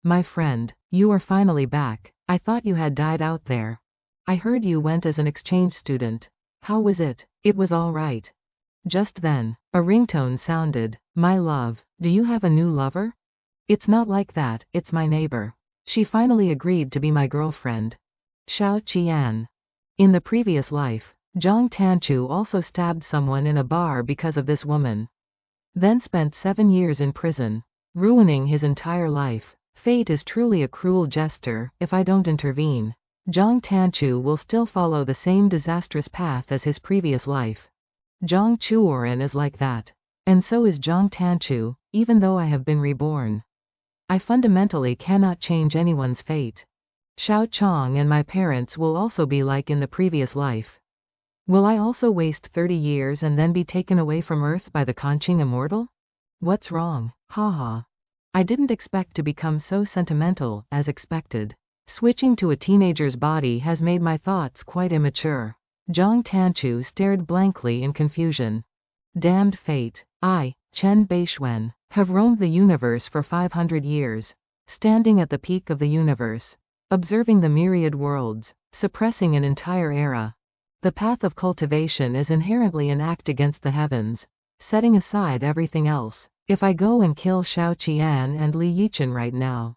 Speaker 1: My friend, you are finally back. I thought you had died out there. I heard you went as an exchange student. How was it? It was all right. Just then, a ringtone sounded. My love, do you have a new lover? It's not like that, it's my neighbor. She finally agreed to be my girlfriend. Xiao Qian. In the previous life, Zhang Tanchu also stabbed someone in a bar because of this woman. Then spent 7 years in prison, ruining his entire life. Fate is truly a cruel jester. If I don't intervene, Zhang Tanchu will still follow the same disastrous path as his previous life. Zhang Chuoren is like that. And so is Zhang Tanchu, even though I have been reborn. I fundamentally cannot change anyone's fate. Xiao Chong and my parents will also be like in the previous life. Will I also waste 30 years and then be taken away from Earth by the Conqing Immortal? What's wrong? Haha. I didn't expect to become so sentimental, as expected. Switching to a teenager's body has made my thoughts quite immature. Zhang Tanchu stared blankly in confusion. Damned fate. I, Chen Bei Xuan, have roamed the universe for 500 years, standing at the peak of the universe, observing the myriad worlds, suppressing an entire era. The path of cultivation is inherently an act against the heavens, setting aside everything else. If I go and kill Xiao Qian and Li Yichen right now,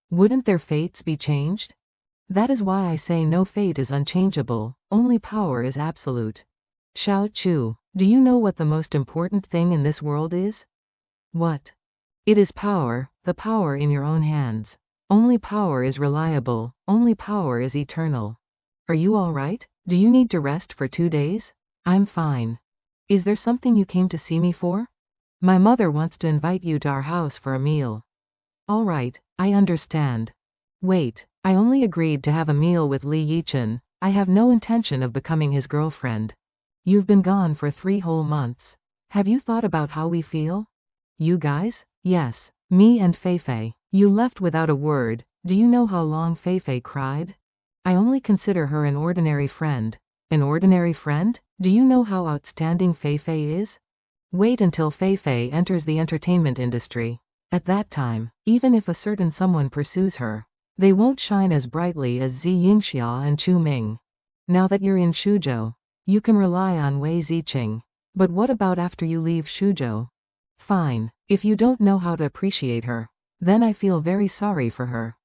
Speaker 1: wouldn't their fates be changed? That is why I say no fate is unchangeable, only power is absolute. Xiao Chu, do you know what the most important thing in this world is? What? It is power, the power in your own hands. Only power is reliable, only power is eternal. Are you all right? Do you need to rest for 2 days? I'm fine. Is there something you came to see me for? My mother wants to invite you to our house for a meal. All right, I understand. Wait, I only agreed to have a meal with Li Yichen. I have no intention of becoming his girlfriend. You've been gone for 3 whole months. Have you thought about how we feel? You guys? Yes, me and Feifei. You left without a word. Do you know how long Feifei cried? I only consider her an ordinary friend. An ordinary friend? Do you know how outstanding Fei Fei is? Wait until Fei Fei enters the entertainment industry. At that time, even if a certain someone pursues her, they won't shine as brightly as Zi Yingxia and Chu Ming. Now that you're in Shuzhou, you can rely on Wei Ziqing. But what about after you leave Shuzhou? Fine, if you don't know how to appreciate her, then I feel very sorry for her.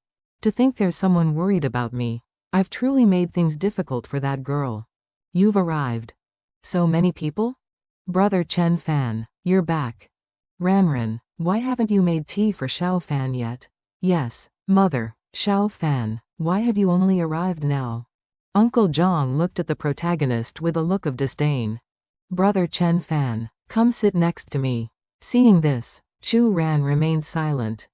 Speaker 1: To think there's someone worried about me. I've truly made things difficult for that girl. You've arrived. So many people? Brother Chen Fan, you're back. Ranran, why haven't you made tea for Xiao Fan yet? Yes, mother. Xiao Fan, why have you only arrived now? Uncle Zhang looked at the protagonist with a look of disdain. Brother Chen Fan, come sit next to me. Seeing this, Chu Ran remained silent.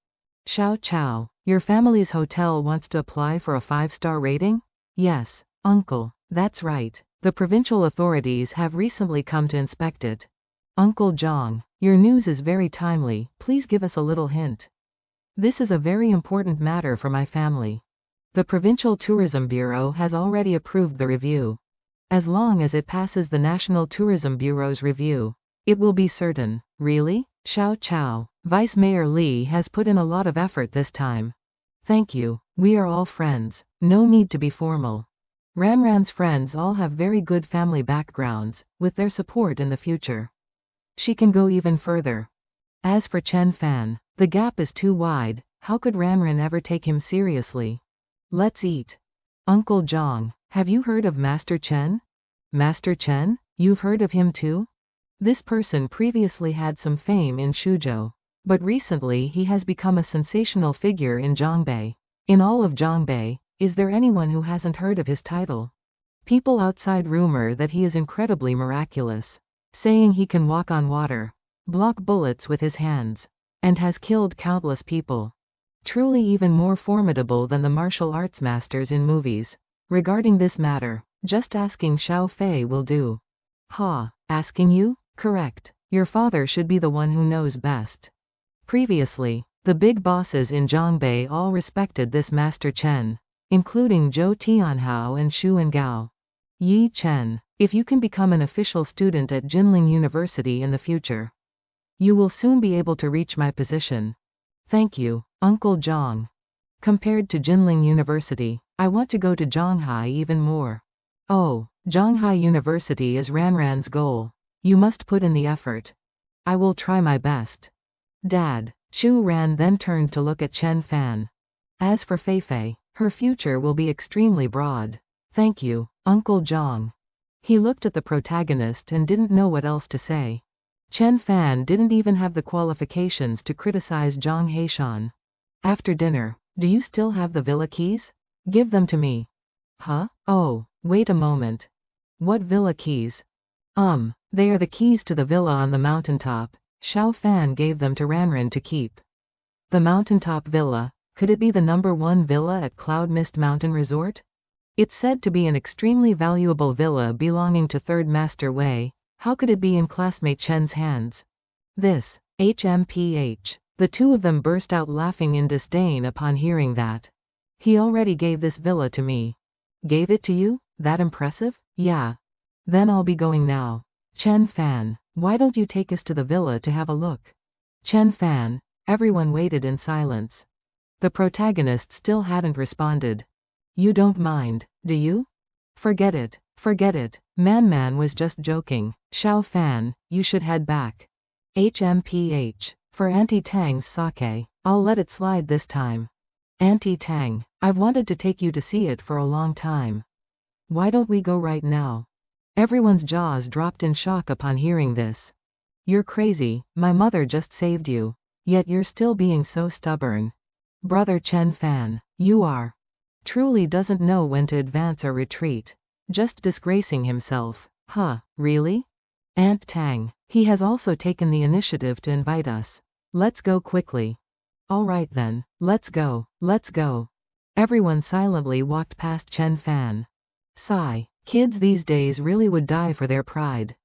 Speaker 1: Xiao Chao, your family's hotel wants to apply for a 5-star rating? Yes, uncle, that's right. The provincial authorities have recently come to inspect it. Uncle Zhang, your news is very timely, please give us a little hint. This is a very important matter for my family. The Provincial Tourism Bureau has already approved the review. As long as it passes the National Tourism Bureau's review, it will be certain. Really? Xiao Chao, Vice Mayor Li has put in a lot of effort this time. Thank you, we are all friends, no need to be formal. Ranran's friends all have very good family backgrounds, with their support in the future. She can go even further. As for Chen Fan, the gap is too wide, how could Ranran ever take him seriously? Let's eat. Uncle Zhang, have you heard of Master Chen? Master Chen? You've heard of him too? This person previously had some fame in Shuzhou, but recently he has become a sensational figure in Zhongbei. In all of Zhongbei, is there anyone who hasn't heard of his title? People outside rumor that he is incredibly miraculous, saying he can walk on water, block bullets with his hands, and has killed countless people. Truly even more formidable than the martial arts masters in movies. Regarding this matter, just asking Xiao Fei will do. Ha, asking you? Correct. Your father should be the one who knows best. Previously, the big bosses in Zhongbei all respected this Master Chen, including Zhou Tianhao and Xu Engao. Yi Chen, if you can become an official student at Jinling University in the future, you will soon be able to reach my position. Thank you, Uncle Zhang. Compared to Jinling University, I want to go to Zhanghai even more. Oh, Zhanghai University is Ranran's goal. You must put in the effort. I will try my best. Dad. Chu Ran then turned to look at Chen Fan. As for Fei Fei, her future will be extremely broad. Thank you, Uncle Zhang. He looked at the protagonist and didn't know what else to say. Chen Fan didn't even have the qualifications to criticize Zhang Heishan. After dinner, do you still have the villa keys? Give them to me. Huh? Oh, wait a moment. What villa keys? They are the keys to the villa on the mountaintop. Xiao Fan gave them to Ranran to keep. The mountaintop villa, could it be the #1 villa at Cloud Mist Mountain Resort? It's said to be an extremely valuable villa belonging to 3rd Master Wei. How could it be in classmate Chen's hands? This, HMPH. The two of them burst out laughing in disdain upon hearing that. He already gave this villa to me. Gave it to you? That impressive? Yeah. Then I'll be going now. Chen Fan, why don't you take us to the villa to have a look? Chen Fan, everyone waited in silence. The protagonist still hadn't responded. You don't mind, do you? Forget it, forget it. Man was just joking. Xiao Fan, you should head back. HMPH. For Auntie Tang's sake, I'll let it slide this time. Auntie Tang, I've wanted to take you to see it for a long time. Why don't we go right now? Everyone's jaws dropped in shock upon hearing this. You're crazy, my mother just saved you. Yet you're still being so stubborn. Brother Chen Fan, you are. Truly doesn't know when to advance or retreat. Just disgracing himself. Huh, really? Aunt Tang, he has also taken the initiative to invite us. Let's go quickly. Alright then, let's go, let's go. Everyone silently walked past Chen Fan. Sigh. Kids these days really would die for their pride.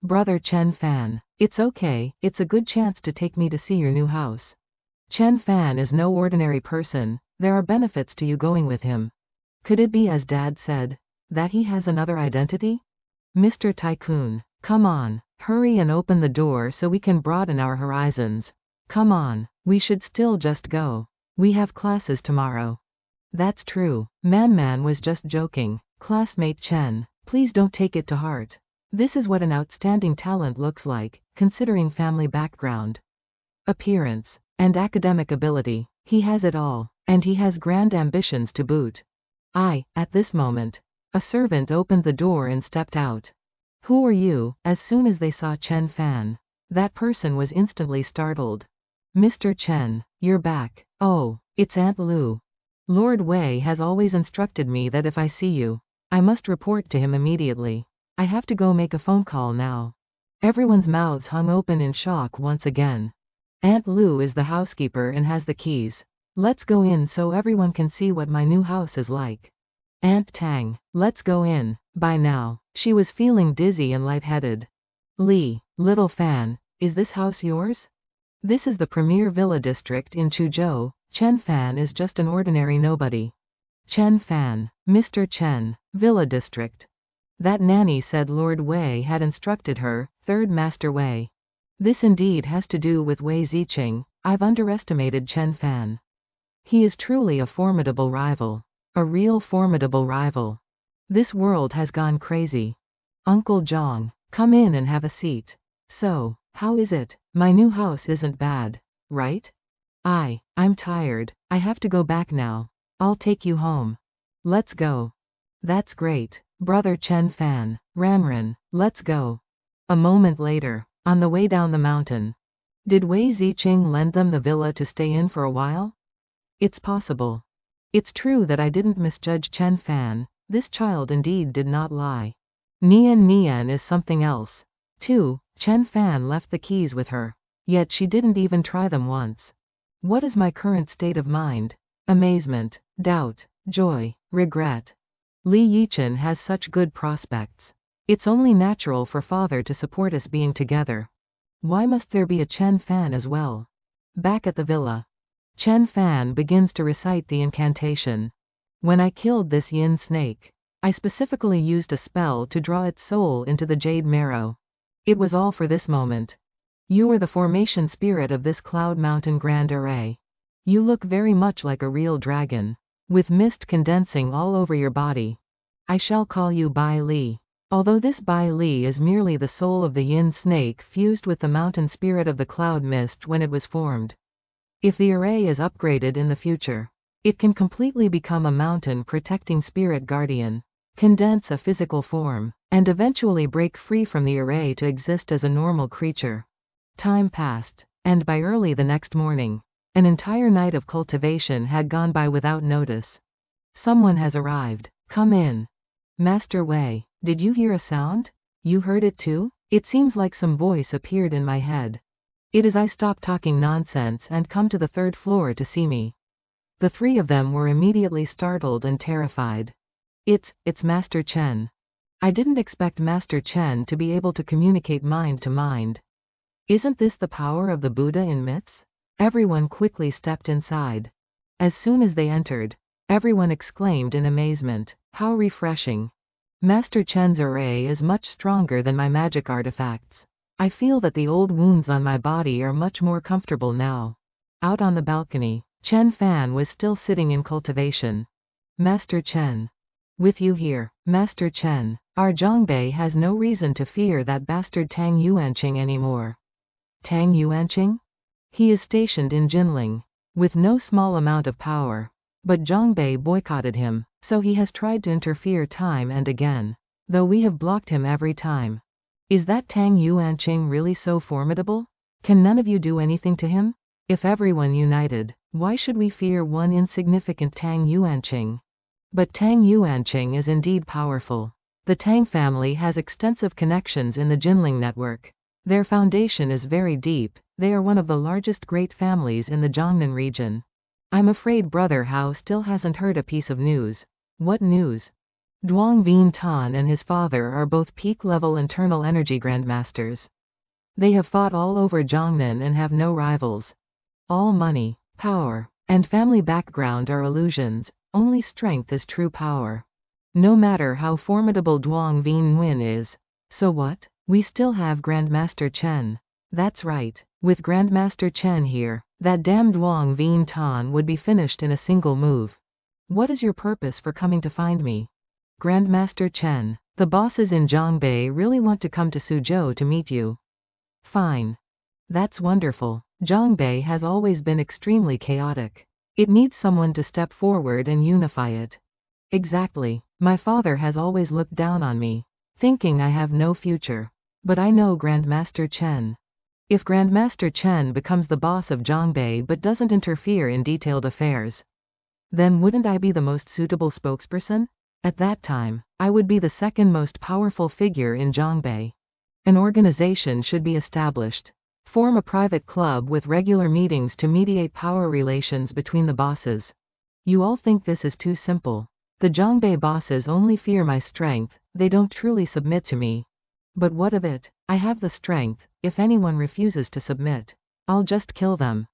Speaker 1: Brother Chen Fan, it's okay, it's a good chance to take me to see your new house. Chen Fan is no ordinary person, there are benefits to you going with him. Could it be as Dad said, that he has another identity? Mr. Tycoon, come on, hurry and open the door so we can broaden our horizons. Come on, we should still just go. We have classes tomorrow. That's true. Man was just joking. Classmate Chen, please don't take it to heart. This is what an outstanding talent looks like, considering family background, appearance, and academic ability. He has it all, and he has grand ambitions to boot. At this moment, a servant opened the door and stepped out. Who are you? As soon as they saw Chen Fan, that person was instantly startled. Mr. Chen, you're back. Oh, it's Aunt Lu. Lord Wei has always instructed me that if I see you, I must report to him immediately. I have to go make a phone call now. Everyone's mouths hung open in shock once again. Aunt Lu is the housekeeper and has the keys. Let's go in so everyone can see what my new house is like. Aunt Tang, let's go in. By now, she was feeling dizzy and lightheaded. Li, little Fan, is this house yours? This is the premier villa district in Chuzhou. Chen Fan is just an ordinary nobody. Chen Fan, Mr. Chen, villa district. That nanny said Lord Wei had instructed her, third Master Wei. This indeed has to do with Wei Ziqing. I've underestimated Chen Fan. He is truly a formidable rival. A real formidable rival. This world has gone crazy. Uncle Zhang, come in and have a seat. So, how is it? My new house isn't bad, right? I'm tired. I have to go back now. I'll take you home. Let's go. That's great, brother Chen Fan. Ranran, let's go. A moment later, on the way down the mountain. Did Wei Ziqing lend them the villa to stay in for a while? It's possible. It's true that I didn't misjudge Chen Fan. This child indeed did not lie. Nian is something else. Too, Chen Fan left the keys with her. Yet she didn't even try them once. What is my current state of mind? Amazement, doubt, joy, regret. Li Yichen has such good prospects. It's only natural for father to support us being together. Why must there be a Chen Fan as well? Back at the villa, Chen Fan begins to recite the incantation. When I killed this yin snake, I specifically used a spell to draw its soul into the jade marrow. It was all for this moment. You are the formation spirit of this Cloud Mountain Grand Array. You look very much like a real dragon, with mist condensing all over your body. I shall call you Bai Li. Although this Bai Li is merely the soul of the yin snake fused with the mountain spirit of the cloud mist when it was formed. If the array is upgraded in the future, it can completely become a mountain protecting spirit guardian, condense a physical form, and eventually break free from the array to exist as a normal creature. Time passed, and by early the next morning, an entire night of cultivation had gone by without notice. Someone has arrived. Come in. Master Wei, did you hear a sound? You heard it too? It seems like some voice appeared in my head. It is I stop talking nonsense and come to the third floor to see me. The three of them were immediately startled and terrified. It's Master Chen. I didn't expect Master Chen to be able to communicate mind to mind. Isn't this the power of the Buddha in myths? Everyone quickly stepped inside. As soon as they entered, everyone exclaimed in amazement, how refreshing. Master Chen's array is much stronger than my magic artifacts. I feel that the old wounds on my body are much more comfortable now. Out on the balcony, Chen Fan was still sitting in cultivation. Master Chen. With you here, Master Chen, our Zhongbei has no reason to fear that bastard Tang Yuanqing anymore. Tang Yuanqing? He is stationed in Jinling, with no small amount of power. But Zhongbei boycotted him, so he has tried to interfere time and again, though we have blocked him every time. Is that Tang Yuanqing really so formidable? Can none of you do anything to him? If everyone united, why should we fear one insignificant Tang Yuanqing? But Tang Yuanqing is indeed powerful. The Tang family has extensive connections in the Jinling network. Their foundation is very deep. They are one of the largest great families in the Jiangnan region. I'm afraid Brother Hao still hasn't heard a piece of news. What news? Duang Vien Tan and his father are both peak-level internal energy grandmasters. They have fought all over Jiangnan and have no rivals. All money, power, and family background are illusions. Only strength is true power. No matter how formidable Duong Vien Nguyen is. So what? We still have Grandmaster Chen. That's right. With Grandmaster Chen here, that damn Duong Vien Tan would be finished in a single move. What is your purpose for coming to find me? Grandmaster Chen, the bosses in Zhongbei really want to come to Suzhou to meet you. Fine. That's wonderful. Zhongbei has always been extremely chaotic. It needs someone to step forward and unify it. Exactly. My father has always looked down on me, thinking I have no future. But I know Grandmaster Chen. If Grandmaster Chen becomes the boss of Zhongbei but doesn't interfere in detailed affairs, then wouldn't I be the most suitable spokesperson? At that time, I would be the second most powerful figure in Zhongbei. An organization should be established. Form a private club with regular meetings to mediate power relations between the bosses. You all think this is too simple. The Zhongbei bosses only fear my strength, they don't truly submit to me. But what of it? I have the strength. If anyone refuses to submit, I'll just kill them.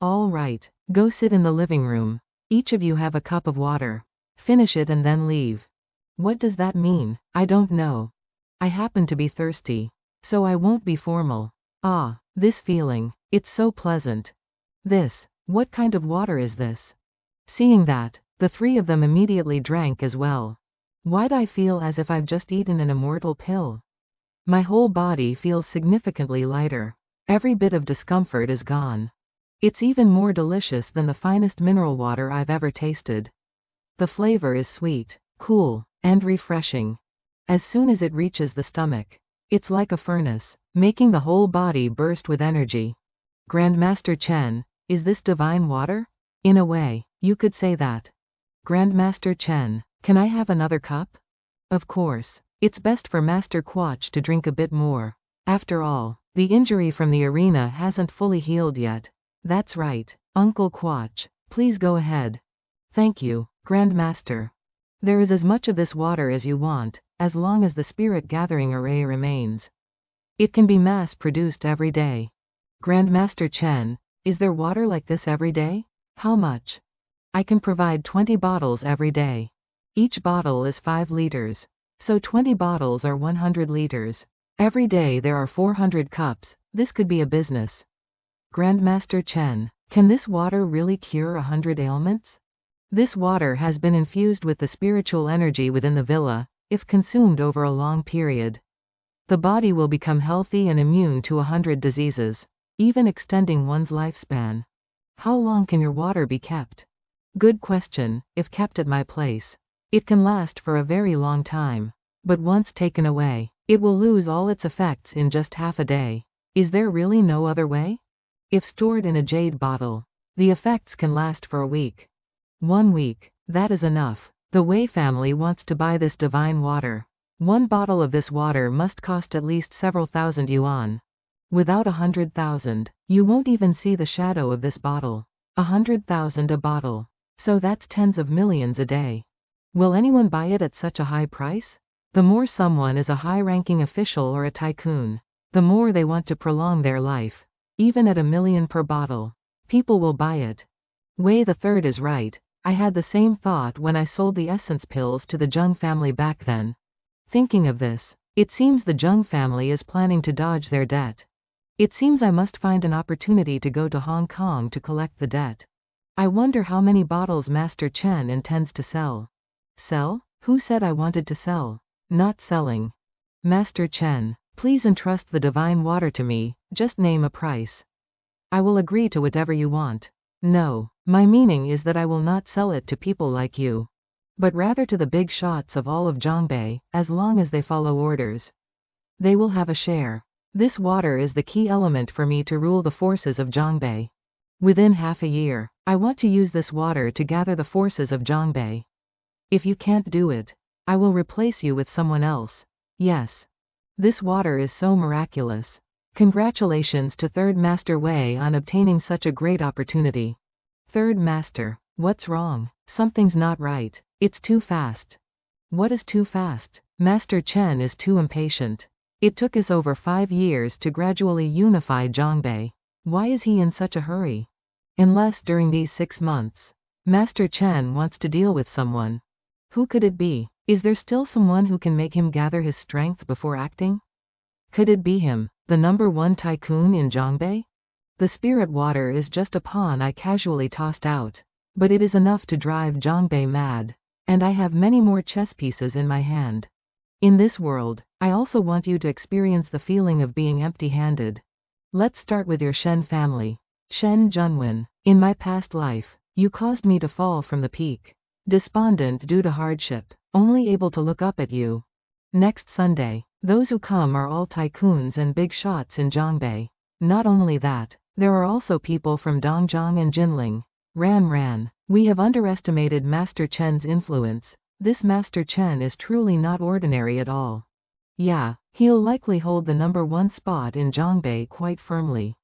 Speaker 1: All right, go sit in the living room. Each of you have a cup of water. Finish it and then leave. What does that mean? I don't know. I happen to be thirsty, so I won't be formal. Ah, this feeling, it's so pleasant. What kind of water is this? Seeing that, the three of them immediately drank as well. Why'd I feel as if I've just eaten an immortal pill? My whole body feels significantly lighter. Every bit of discomfort is gone. It's even more delicious than the finest mineral water I've ever tasted. The flavor is sweet, cool, and refreshing. As soon as it reaches the stomach, it's like a furnace, making the whole body burst with energy. Grandmaster Chen, is this divine water? In a way, you could say that. Grandmaster Chen, can I have another cup? Of course. It's best for Master Quach to drink a bit more. After all, the injury from the arena hasn't fully healed yet. That's right, Uncle Quach, please go ahead. Thank you, Grandmaster. There is as much of this water as you want, as long as the spirit gathering array remains. It can be mass-produced every day. Grandmaster Chen, is there water like this every day? How much? I can provide 20 bottles every day. Each bottle is 5 liters. So 20 bottles are 100 liters. Every day there are 400 cups, this could be a business. Grandmaster Chen, can this water really cure 100 ailments? This water has been infused with the spiritual energy within the villa. If consumed over a long period, the body will become healthy and immune to 100 diseases, even extending one's lifespan. How long can your water be kept? Good question. If kept at my place, it can last for a very long time. But once taken away, it will lose all its effects in just half a day. Is there really no other way? If stored in a jade bottle, the effects can last for a week. 1 week, that is enough. The Wei family wants to buy this divine water. 1 bottle of this water must cost at least several thousand yuan. Without 100,000, you won't even see the shadow of this bottle. 100,000 a bottle. So that's tens of millions a day. Will anyone buy it at such a high price? The more someone is a high-ranking official or a tycoon, the more they want to prolong their life. Even at $1 million per bottle, people will buy it. Wei the Third is right. I had the same thought when I sold the essence pills to the Zheng family back then. Thinking of this, it seems the Zheng family is planning to dodge their debt. It seems I must find an opportunity to go to Hong Kong to collect the debt. I wonder how many bottles Master Chen intends to sell. Sell? Who said I wanted to sell? Not selling. Master Chen, please entrust the divine water to me, just name a price. I will agree to whatever you want. No, my meaning is that I will not sell it to people like you, but rather to the big shots of all of Zhongbei, as long as they follow orders. They will have a share. This water is the key element for me to rule the forces of Zhongbei. Within half a year, I want to use this water to gather the forces of Zhongbei. If you can't do it, I will replace you with someone else. Yes. This water is so miraculous. Congratulations to Third Master Wei on obtaining such a great opportunity. Third Master, what's wrong? Something's not right. It's too fast. What is too fast? Master Chen is too impatient. It took us over 5 years to gradually unify Zhongbei. Why is he in such a hurry? Unless during these 6 months, Master Chen wants to deal with someone. Who could it be? Is there still someone who can make him gather his strength before acting? Could it be him, the #1 tycoon in Zhongbei? The spirit water is just a pawn I casually tossed out. But it is enough to drive Zhongbei mad. And I have many more chess pieces in my hand. In this world, I also want you to experience the feeling of being empty-handed. Let's start with your Shen family. Shen Junwen, in my past life, you caused me to fall from the peak. Despondent due to hardship, only able to look up at you. Next Sunday, those who come are all tycoons and big shots in Zhongbei. Not only that, there are also people from Dongjiang and Jinling. Ran, we have underestimated Master Chen's influence. This Master Chen is truly not ordinary at all. Yeah, he'll likely hold the #1 spot in Zhongbei quite firmly.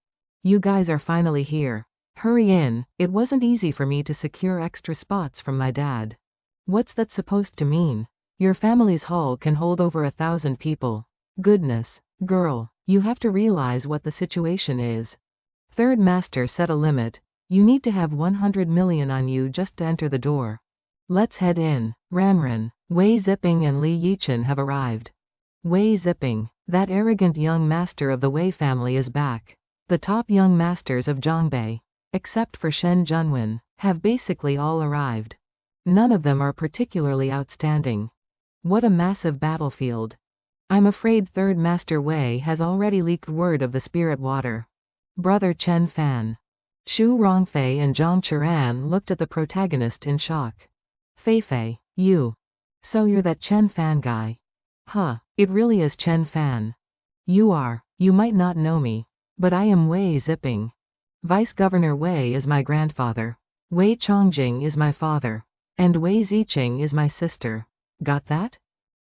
Speaker 1: You guys are finally here. Hurry in, it wasn't easy for me to secure extra spots from my dad. What's that supposed to mean? Your family's hall can hold over 1,000 people. Goodness, girl, you have to realize what the situation is. Third Master set a limit. You need to have 100 million on you just to enter the door. Let's head in. Ranran, Wei Ziping and Li Yichen have arrived. Wei Ziping, that arrogant young master of the Wei family, is back. The top young masters of Zhongbei, except for Shen Junwen, have basically all arrived. None of them are particularly outstanding. What a massive battlefield. I'm afraid Third Master Wei has already leaked word of the spirit water. Brother Chen Fan. Xu Rongfei and Zhang Churan looked at the protagonist in shock. Feifei, you. So you're that Chen Fan guy. Huh, it really is Chen Fan. You might not know me, but I am Wei Ziping. Vice Governor Wei is my grandfather. Wei Chongjing is my father. And Wei Ziqing is my sister. Got that?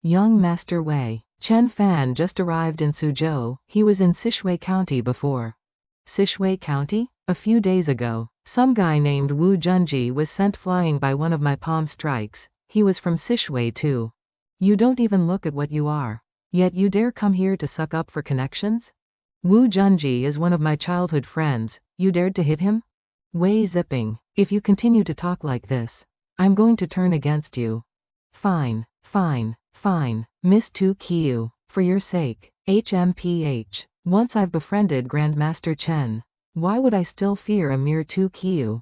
Speaker 1: Young Master Wei. Chen Fan just arrived in Suzhou. He was in Sichuan County before. Sichuan County? A few days ago, some guy named Wu Junji was sent flying by one of my palm strikes. He was from Sichuan too. You don't even look at what you are. Yet you dare come here to suck up for connections? Wu Junji is one of my childhood friends. You dared to hit him? Wei Ziping, if you continue to talk like this, I'm going to turn against you. Fine. Miss Tu Qiu, for your sake, HMPH. Once I've befriended Grandmaster Chen, why would I still fear a mere Tu Qiu?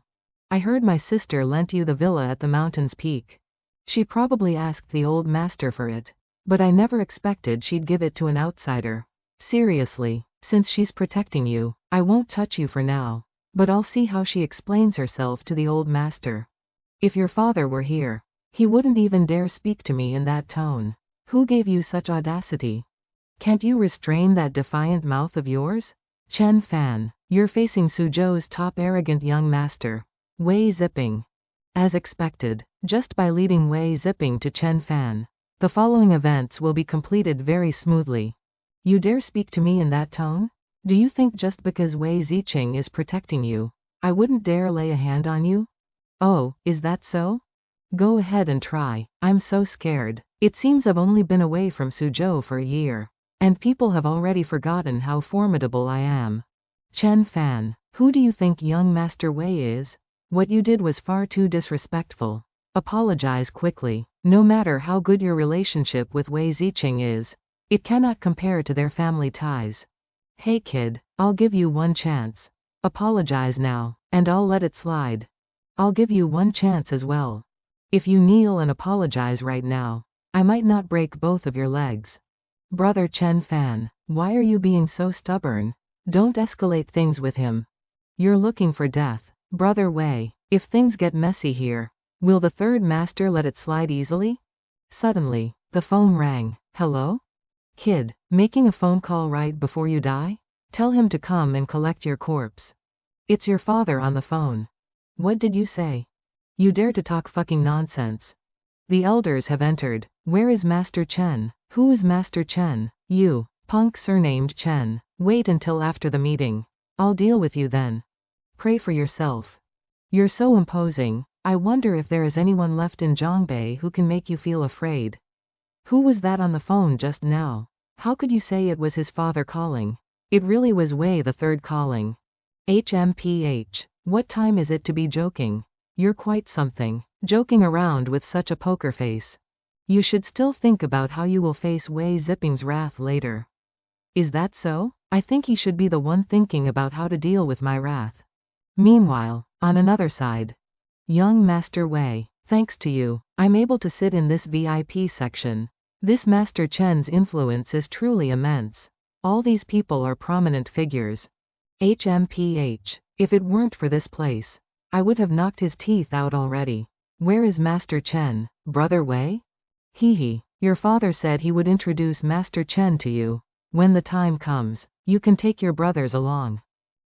Speaker 1: I heard my sister lent you the villa at the mountain's peak. She probably asked the old master for it, but I never expected she'd give it to an outsider. Seriously, since she's protecting you, I won't touch you for now, but I'll see how she explains herself to the old master. If your father were here, he wouldn't even dare speak to me in that tone. Who gave you such audacity? Can't you restrain that defiant mouth of yours? Chen Fan, you're facing Suzhou's top arrogant young master, Wei Ziping. As expected, just by leading Wei Ziping to Chen Fan, the following events will be completed very smoothly. You dare speak to me in that tone? Do you think just because Wei Ziqing is protecting you, I wouldn't dare lay a hand on you? Oh, is that so? Go ahead and try. I'm so scared. It seems I've only been away from Suzhou for a year, and people have already forgotten how formidable I am. Chen Fan, who do you think young Master Wei is? What you did was far too disrespectful. Apologize quickly. No matter how good your relationship with Wei Ziqing is, it cannot compare to their family ties. Hey kid, I'll give you one chance. Apologize now, and I'll let it slide. I'll give you one chance as well. If you kneel and apologize right now, I might not break both of your legs. Brother Chen Fan, why are you being so stubborn? Don't escalate things with him. You're looking for death. Brother Wei, if things get messy here, will the third master let it slide easily? Suddenly, the phone rang. Hello? Kid, making a phone call right before you die? Tell him to come and collect your corpse. It's your father on the phone. What did you say? You dare to talk fucking nonsense. The elders have entered. Where is Master Chen? Who is Master Chen? You, punk surnamed Chen. Wait until after the meeting. I'll deal with you then. Pray for yourself. You're so imposing. I wonder if there is anyone left in Zhongbei who can make you feel afraid. Who was that on the phone just now? How could you say it was his father calling? It really was Wei the third calling. HMPH. What time is it to be joking? You're quite something, joking around with such a poker face. You should still think about how you will face Wei Zipping's wrath later. Is that so? I think he should be the one thinking about how to deal with my wrath. Meanwhile, on another side, young Master Wei, thanks to you, I'm able to sit in this VIP section. This Master Chen's influence is truly immense. All these people are prominent figures. HMPH. If it weren't for this place, I would have knocked his teeth out already. Where is Master Chen, Brother Wei? Hee. Your father said he would introduce Master Chen to you. When the time comes, you can take your brothers along.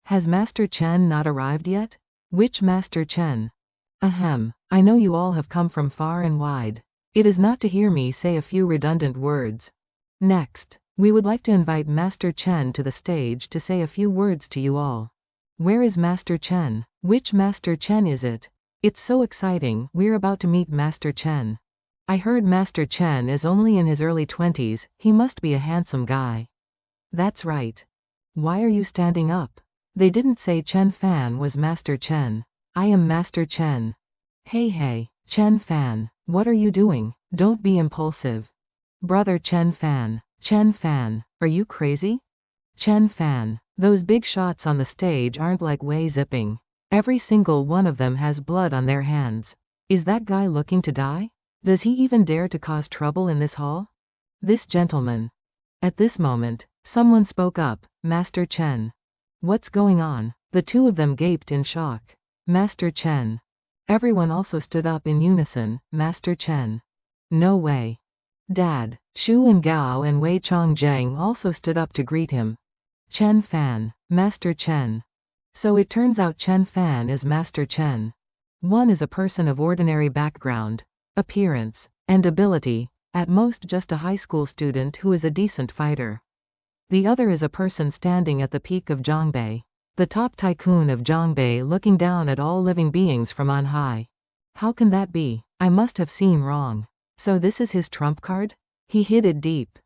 Speaker 1: Has Master Chen not arrived yet? Which Master Chen? Ahem, I know you all have come from far and wide. It is not to hear me say a few redundant words. Next, we would like to invite Master Chen to the stage to say a few words to you all. Where is Master Chen? Which Master Chen is it? It's so exciting, we're about to meet Master Chen. I heard Master Chen is only in his early 20s, he must be a handsome guy. That's right. Why are you standing up? They didn't say Chen Fan was Master Chen. I am Master Chen. Hey, Chen Fan, what are you doing? Don't be impulsive. Brother Chen Fan, are you crazy? Chen Fan, those big shots on the stage aren't like Wei Zipping. Every single one of them has blood on their hands. Is that guy looking to die? Does he even dare to cause trouble in this hall? This gentleman. At this moment, someone spoke up, Master Chen. What's going on? The two of them gaped in shock. Master Chen. Everyone also stood up in unison, Master Chen. No way. Dad, Shu and Gao and Wei Chongzheng also stood up to greet him. Chen Fan, Master Chen. So it turns out Chen Fan is Master Chen. One is a person of ordinary background, appearance, and ability, at most just a high school student who is a decent fighter. The other is a person standing at the peak of Zhongbei, the top tycoon of Zhongbei, looking down at all living beings from on high. How can that be? I must have seen wrong. So this is his trump card? He hid it deep.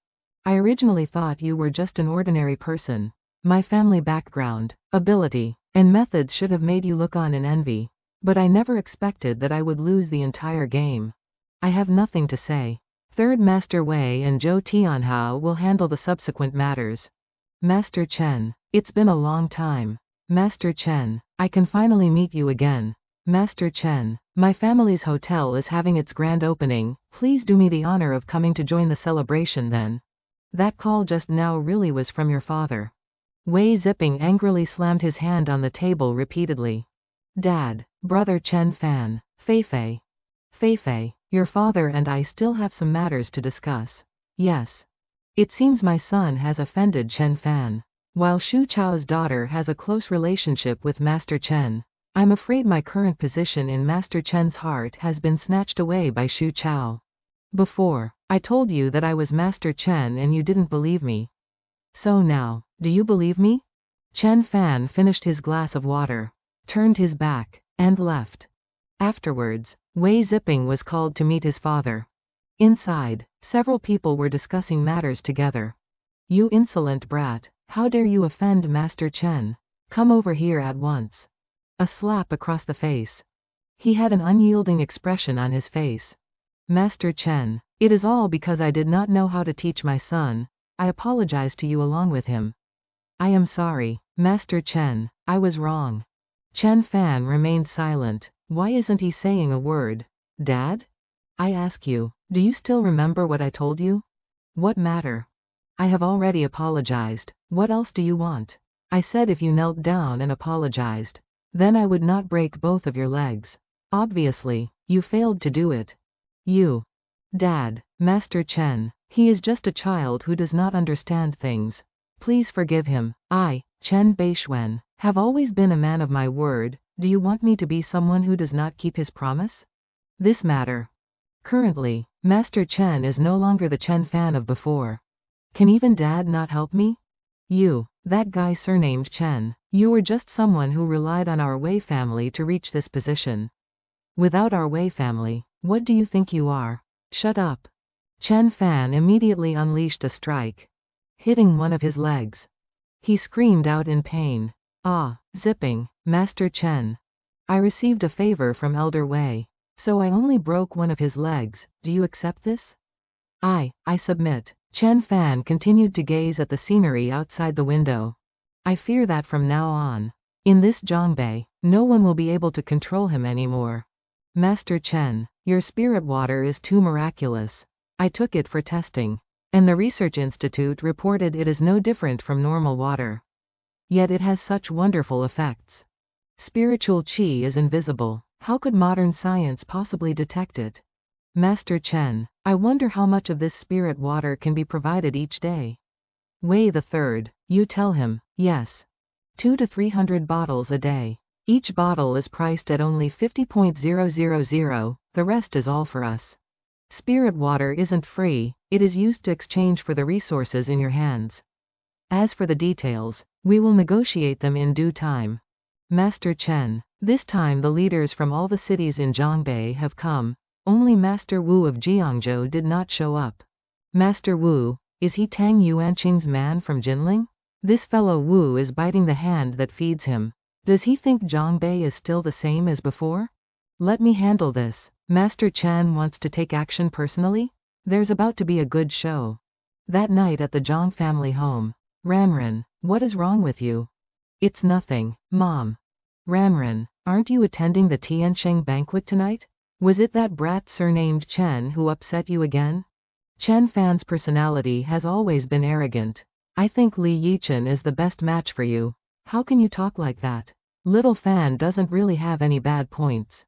Speaker 1: I originally thought you were just an ordinary person. My family background, ability, and methods should have made you look on in envy. But I never expected that I would lose the entire game. I have nothing to say. Third Master Wei and Zhou Tianhao will handle the subsequent matters. Master Chen, it's been a long time. Master Chen, I can finally meet you again. Master Chen, my family's hotel is having its grand opening, please do me the honor of coming to join the celebration then. That call just now really was from your father. Wei Zipping angrily slammed his hand on the table repeatedly. Dad, Brother Chen Fan, Fei, your father and I still have some matters to discuss. Yes. It seems my son has offended Chen Fan. While Shu Chao's daughter has a close relationship with Master Chen, I'm afraid my current position in Master Chen's heart has been snatched away by Shu Chao. Before, I told you that I was Master Chen and you didn't believe me. So now, do you believe me? Chen Fan finished his glass of water, turned his back, and left. Afterwards, Wei Zipping was called to meet his father. Inside, several people were discussing matters together. You insolent brat, how dare you offend Master Chen? Come over here at once. A slap across the face. He had an unyielding expression on his face. Master Chen, it is all because I did not know how to teach my son. I apologize to you along with him. I am sorry, Master Chen, I was wrong. Chen Fan remained silent. Why isn't he saying a word? Dad? I ask you, do you still remember what I told you? What matter? I have already apologized. What else do you want? I said if you knelt down and apologized, then I would not break both of your legs. Obviously, you failed to do it. You. Dad, Master Chen, he is just a child who does not understand things. Please forgive him. I, Chen Bei Xuan, have always been a man of my word. Do you want me to be someone who does not keep his promise? This matter. Currently, Master Chen is no longer the Chen Fan of before. Can even Dad not help me? You, that guy surnamed Chen, you were just someone who relied on our Wei family to reach this position. Without our Wei family, what do you think you are? Shut up. Chen Fan immediately unleashed a strike, hitting one of his legs. He screamed out in pain. Ah, Zipping, Master Chen. I received a favor from Elder Wei. So I only broke one of his legs. Do you accept this? I submit. Chen Fan continued to gaze at the scenery outside the window. I fear that from now on, in this Zhongbei, no one will be able to control him anymore. Master Chen, your spirit water is too miraculous. I took it for testing, and the research institute reported it is no different from normal water. Yet it has such wonderful effects. Spiritual qi is invisible. How could modern science possibly detect it? Master Chen, I wonder how much of this spirit water can be provided each day. Wei the Third, you tell him, yes. 200 to 300 bottles a day. Each bottle is priced at only 50.000, the rest is all for us. Spirit water isn't free, it is used to exchange for the resources in your hands. As for the details, we will negotiate them in due time. Master Chen, this time the leaders from all the cities in Zhongbei have come, only Master Wu of Jiangzhou did not show up. Master Wu, is he Tang Yuanqing's man from Jinling? This fellow Wu is biting the hand that feeds him. Does he think Zhongbei is still the same as before? Let me handle this. Master Chen wants to take action personally? There's about to be a good show. That night at the Zhang family home. Ramren, what is wrong with you? It's nothing, Mom. Ramren, aren't you attending the Tiansheng banquet tonight? Was it that brat surnamed Chen who upset you again? Chen Fan's personality has always been arrogant. I think Li Yichen is the best match for you. How can you talk like that? Little Fan doesn't really have any bad points.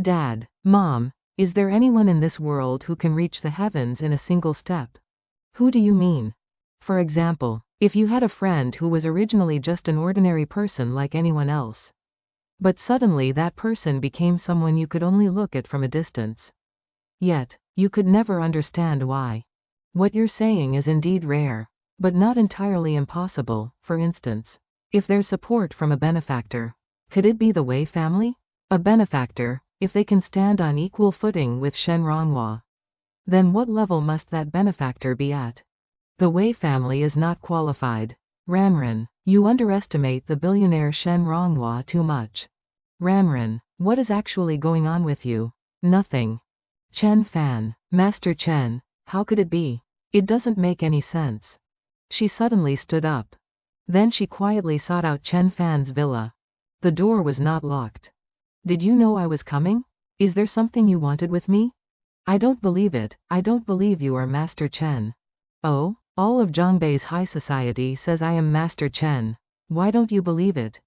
Speaker 1: Dad, Mom, is there anyone in this world who can reach the heavens in a single step? Who do you mean? For example, if you had a friend who was originally just an ordinary person like anyone else, but suddenly that person became someone you could only look at from a distance. Yet, you could never understand why. What you're saying is indeed rare, but not entirely impossible. For instance, if there's support from a benefactor, could it be the Wei family? A benefactor, if they can stand on equal footing with Shen Ronghua, then what level must that benefactor be at? The Wei family is not qualified. Ramren, you underestimate the billionaire Shen Ronghua too much. Ramren, what is actually going on with you? Nothing. Chen Fan, Master Chen, how could it be? It doesn't make any sense. She suddenly stood up. Then she quietly sought out Chen Fan's villa. The door was not locked. Did you know I was coming? Is there something you wanted with me? I don't believe it. I don't believe you are Master Chen. Oh, all of Zhongbei's high society says I am Master Chen. Why don't you believe it?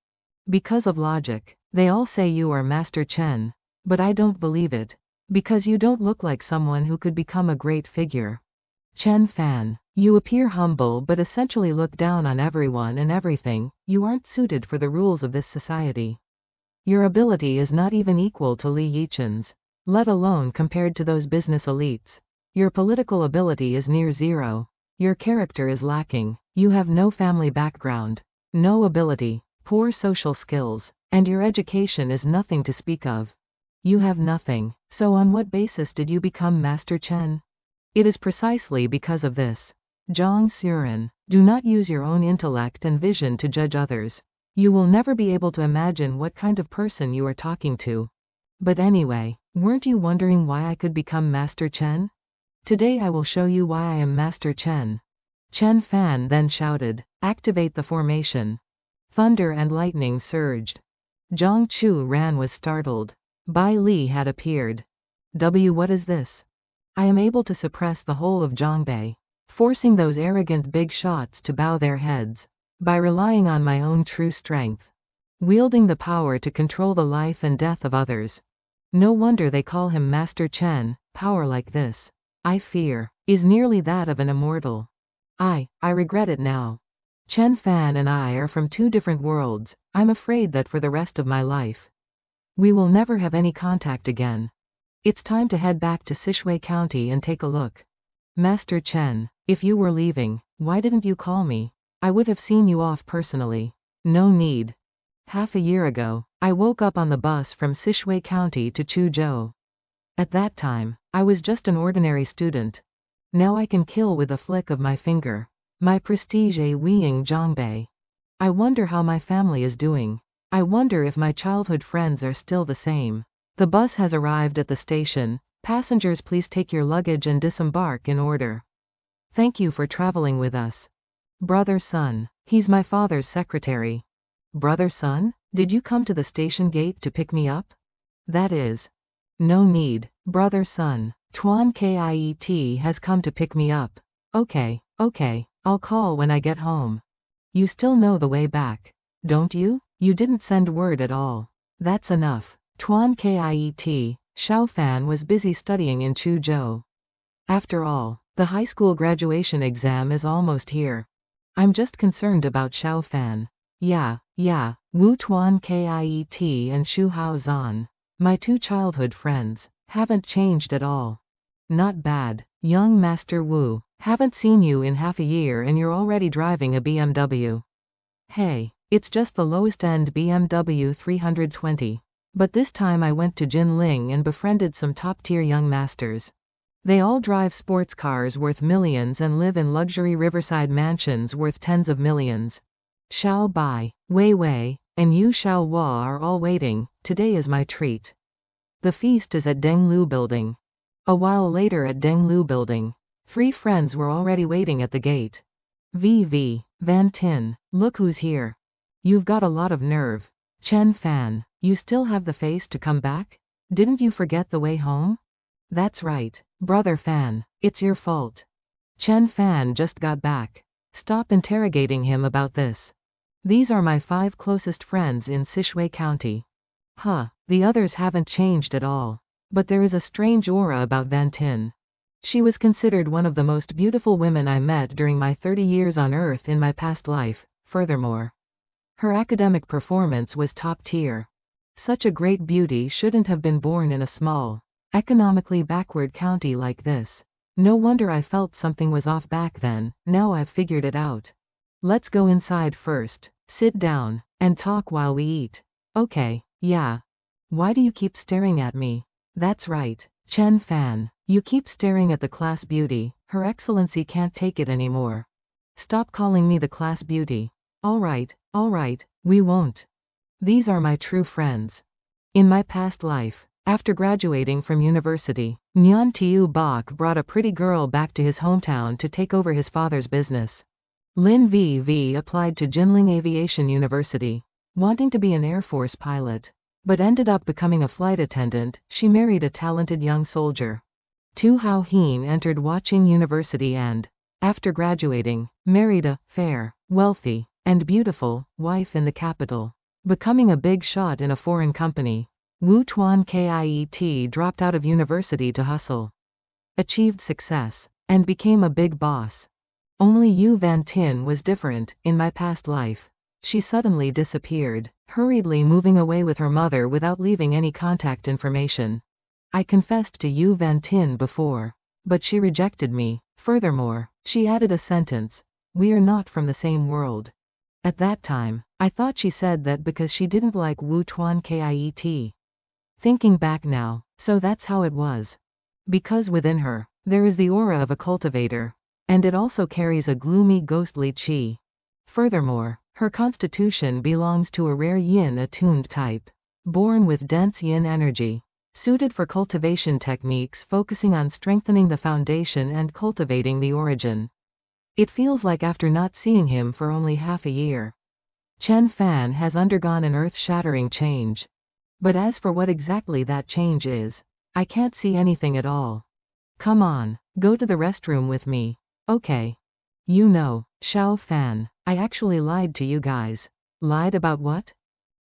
Speaker 1: Because of logic. They all say you are Master Chen. But I don't believe it. Because you don't look like someone who could become a great figure. Chen Fan, you appear humble but essentially look down on everyone and everything. You aren't suited for the rules of this society. Your ability is not even equal to Li Yichen's, let alone compared to those business elites. Your political ability is near zero. Your character is lacking. You have no family background, no ability, poor social skills, and your education is nothing to speak of. You have nothing. So on what basis did you become Master Chen? It is precisely because of this. Zhang Suren, do not use your own intellect and vision to judge others. You will never be able to imagine what kind of person you are talking to. But anyway, weren't you wondering why I could become Master Chen? Today I will show you why I am Master Chen. Chen Fan then shouted, activate the formation. Thunder and lightning surged. Zhang Chu Ran was startled. Bai Li had appeared. What is this? I am able to suppress the whole of Zhongbei, forcing those arrogant big shots to bow their heads, by relying on my own true strength. Wielding the power to control the life and death of others. No wonder they call him Master Chen. Power like this, I fear, is nearly that of an immortal. I regret it now. Chen Fan and I are from two different worlds. I'm afraid that for the rest of my life, we will never have any contact again. It's time to head back to Sichuan County and take a look. Master Chen, if you were leaving, why didn't you call me? I would have seen you off personally. No need. Half a year ago, I woke up on the bus from Sichuan County to Chuzhou. At that time, I was just an ordinary student. Now I can kill with a flick of my finger. My prestige a Weiying Zhongbei. I wonder how my family is doing. I wonder if my childhood friends are still the same. The bus has arrived at the station. Passengers, please take your luggage and disembark in order. Thank you for traveling with us. Brother Sun. He's my father's secretary. Brother Sun, did you come to the station gate to pick me up? That is. No need, Brother Sun. Tuan Kiet has come to pick me up. Okay, I'll call when I get home. You still know the way back, don't you? You didn't send word at all. That's enough. Tuan Kiet, Xiaofan was busy studying in Chuzhou. After all, the high school graduation exam is almost here. I'm just concerned about Xiaofan. Yeah, Wu Tuan Kiet and Xu Haozan, my two childhood friends, haven't changed at all. Not bad, young Master Wu. Haven't seen you in half a year and you're already driving a BMW. Hey, it's just the lowest end BMW 320. But this time I went to Jinling and befriended some top-tier young masters. They all drive sports cars worth millions and live in luxury riverside mansions worth tens of millions. Xiao Bai, Wei Wei, and Yu Xiao Hua are all waiting. Today is my treat. The feast is at Denglu Building. A while later at Denglu Building, 3 friends were already waiting at the gate. VV, Van Tin, look who's here. You've got a lot of nerve. Chen Fan, you still have the face to come back? Didn't you forget the way home? That's right, Brother Fan, it's your fault. Chen Fan just got back. Stop interrogating him about this. These are my 5 closest friends in Sichuan County. The others haven't changed at all. But there is a strange aura about Van Tin. She was considered one of the most beautiful women I met during my 30 years on Earth in my past life. Furthermore, her academic performance was top tier. Such a great beauty shouldn't have been born in a small, economically backward county like this. No wonder I felt something was off back then. Now I've figured it out. Let's go inside first, sit down, and talk while we eat. Okay, yeah. Why do you keep staring at me? That's right, Chen Fan. You keep staring at the class beauty. Her Excellency can't take it anymore. Stop calling me the class beauty. All right, we won't. These are my true friends. In my past life, after graduating from university, Nyan Tiu Bok brought a pretty girl back to his hometown to take over his father's business. Lin VV applied to Jinling Aviation University, wanting to be an Air Force pilot, but ended up becoming a flight attendant. She married a talented young soldier. Tu Hao Heen entered Huaqing University and, after graduating, married a fair, wealthy, and beautiful wife in the capital, becoming a big shot in a foreign company. Wu Tuan Kiet dropped out of university to hustle, achieved success, and became a big boss. Only Yu Van Tin was different. In my past life, she suddenly disappeared, hurriedly moving away with her mother without leaving any contact information. I confessed to Yu Van Tin before, but she rejected me. Furthermore, she added a sentence, "We are not from the same world." At that time, I thought she said that because she didn't like Wu Tuan Kiet. Thinking back now, so that's how it was. Because within her, there is the aura of a cultivator, and it also carries a gloomy ghostly qi. Furthermore, her constitution belongs to a rare yin-attuned type, born with dense yin energy, suited for cultivation techniques focusing on strengthening the foundation and cultivating the origin. It feels like after not seeing him for only half a year, Chen Fan has undergone an earth-shattering change. But as for what exactly that change is, I can't see anything at all. Come on, go to the restroom with me. Okay. You know, Xiao Fan, I actually lied to you guys. Lied about what?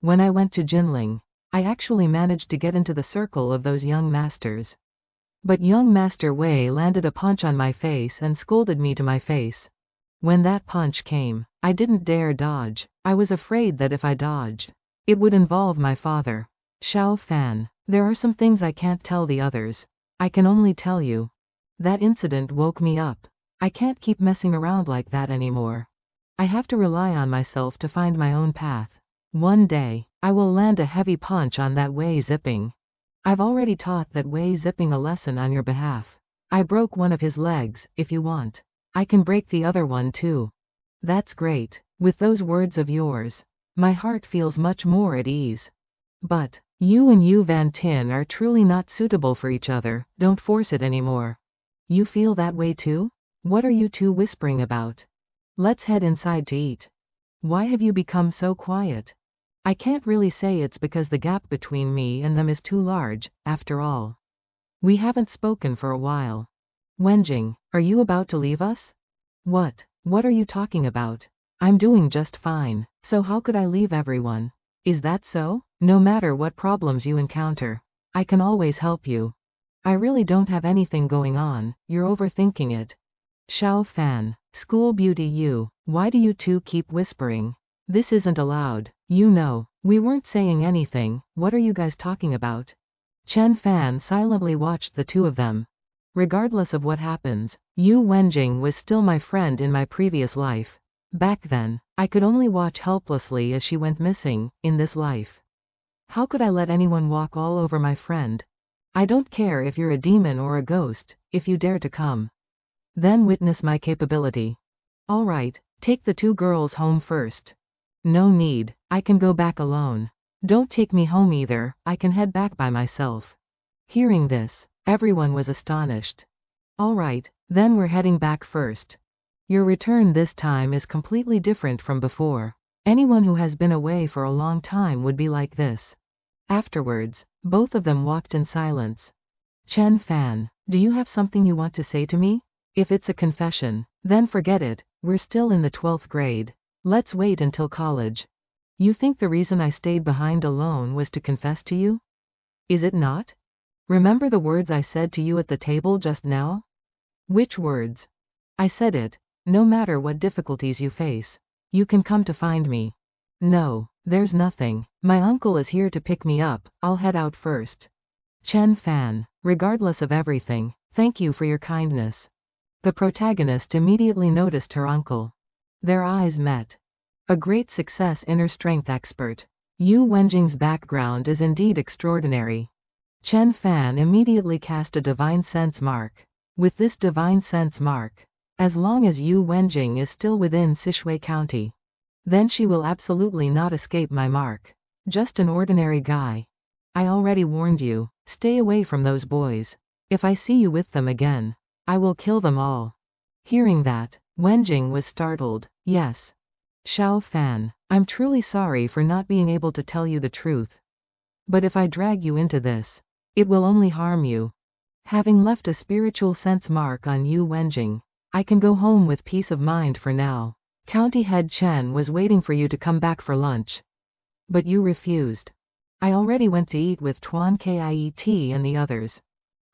Speaker 1: When I went to Jinling, I actually managed to get into the circle of those young masters. But young Master Wei landed a punch on my face and scolded me to my face. When that punch came, I didn't dare dodge. I was afraid that if I dodged, it would involve my father. Xiao Fan, there are some things I can't tell the others. I can only tell you. That incident woke me up. I can't keep messing around like that anymore. I have to rely on myself to find my own path. One day, I will land a heavy punch on that Wei Zipping. I've already taught that Wei Zipping a lesson on your behalf. I broke one of his legs. If you want, I can break the other one too. That's great. With those words of yours, My heart feels much more at ease. But, you and Yu Van Tin are truly not suitable for each other, don't force it anymore. You feel that way too? What are you two whispering about? Let's head inside to eat. Why have you become so quiet? I can't really say it's because the gap between me and them is too large, after all. We haven't spoken for a while. Wenjing, are you about to leave us? What? What are you talking about? I'm doing just fine, so how could I leave everyone? Is that so? No matter what problems you encounter, I can always help you. I really don't have anything going on, you're overthinking it. Xiao Fan, school beauty you, why do you two keep whispering? This isn't allowed, you know, we weren't saying anything, what are you guys talking about? Chen Fan silently watched the two of them. Regardless of what happens, Yu Wenjing was still my friend in my previous life. Back then, I could only watch helplessly as she went missing, in this life. How could I let anyone walk all over my friend? I don't care if you're a demon or a ghost, if you dare to come. Then witness my capability. Alright, take the two girls home first. No need, I can go back alone. Don't take me home either, I can head back by myself. Hearing this, everyone was astonished. Alright, then we're heading back first. Your return this time is completely different from before. Anyone who has been away for a long time would be like this. Afterwards, both of them walked in silence. Chen Fan, do you have something you want to say to me? If it's a confession, then forget it, we're still in the 12th grade. Let's wait until college. You think the reason I stayed behind alone was to confess to you? Is it not? Remember the words I said to you at the table just now? Which words? I said it, no matter what difficulties you face, you can come to find me. No, there's nothing, my uncle is here to pick me up, I'll head out first. Chen Fan, regardless of everything, thank you for your kindness. The protagonist immediately noticed her uncle. Their eyes met. A great success inner strength expert. Yu Wenjing's background is indeed extraordinary. Chen Fan immediately cast a divine sense mark. With this divine sense mark, as long as Yu Wenjing is still within Sichuan County, then she will absolutely not escape my mark. Just an ordinary guy. I already warned you, stay away from those boys. If I see you with them again, I will kill them all. Hearing that, Wenjing was startled. Yes. Xiao Fan, I'm truly sorry for not being able to tell you the truth. But if I drag you into this, it will only harm you. Having left a spiritual sense mark on Yu Wenjing, I can go home with peace of mind for now. County Head Chen was waiting for you to come back for lunch. But you refused. I already went to eat with Tuan Kiet and the others.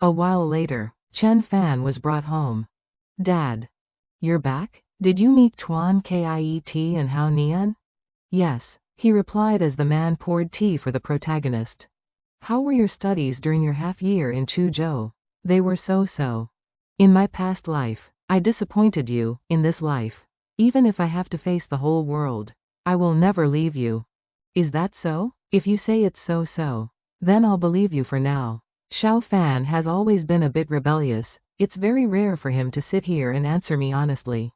Speaker 1: A while later, Chen Fan was brought home. Dad. You're back? Did you meet Tuan Kiet and Hao Nian? Yes, he replied as the man poured tea for the protagonist. How were your studies during your half-year in Chuzhou? They were so-so. In my past life, I disappointed you, in this life. Even if I have to face the whole world, I will never leave you. Is that so? If you say it's so-so, then I'll believe you for now. Xiao Fan has always been a bit rebellious, it's very rare for him to sit here and answer me honestly.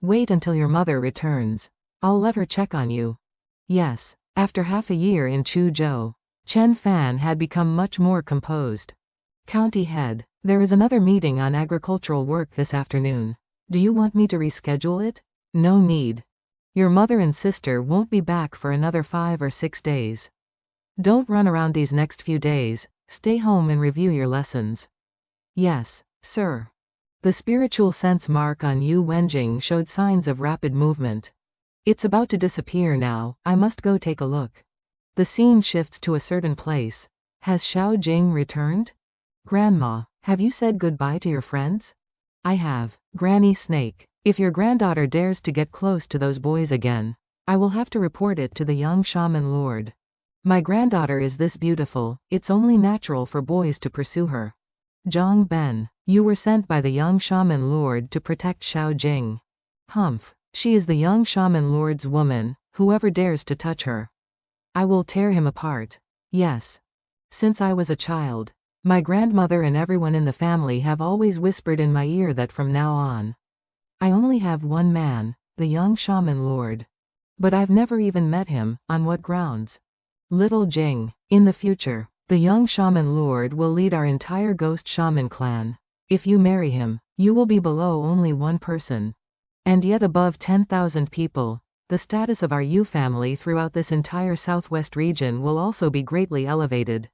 Speaker 1: Wait until your mother returns. I'll let her check on you. Yes, after half a year in Chuzhou, Chen Fan had become much more composed. County Head, there is another meeting on agricultural work this afternoon. Do you want me to reschedule it? No need. Your mother and sister won't be back for another 5 or 6 days. Don't run around these next few days, stay home and review your lessons. Yes, sir. The spiritual sense mark on Yu Wenjing showed signs of rapid movement. It's about to disappear now, I must go take a look. The scene shifts to a certain place. Has Xiao Jing returned? Grandma, have you said goodbye to your friends? I have, Granny Snake. If your granddaughter dares to get close to those boys again, I will have to report it to the young shaman lord. My granddaughter is this beautiful, it's only natural for boys to pursue her. Zhang Ben, you were sent by the young shaman lord to protect Xiao Jing. Humph, she is the young shaman lord's woman, whoever dares to touch her. I will tear him apart. Yes. Since I was a child, my grandmother and everyone in the family have always whispered in my ear that from now on, I only have one man, the young shaman lord. But I've never even met him, on what grounds? Little Jing. In the future, the young shaman lord will lead our entire ghost shaman clan. If you marry him, you will be below only one person. And yet above 10,000 people. The status of our Yu family throughout this entire southwest region will also be greatly elevated.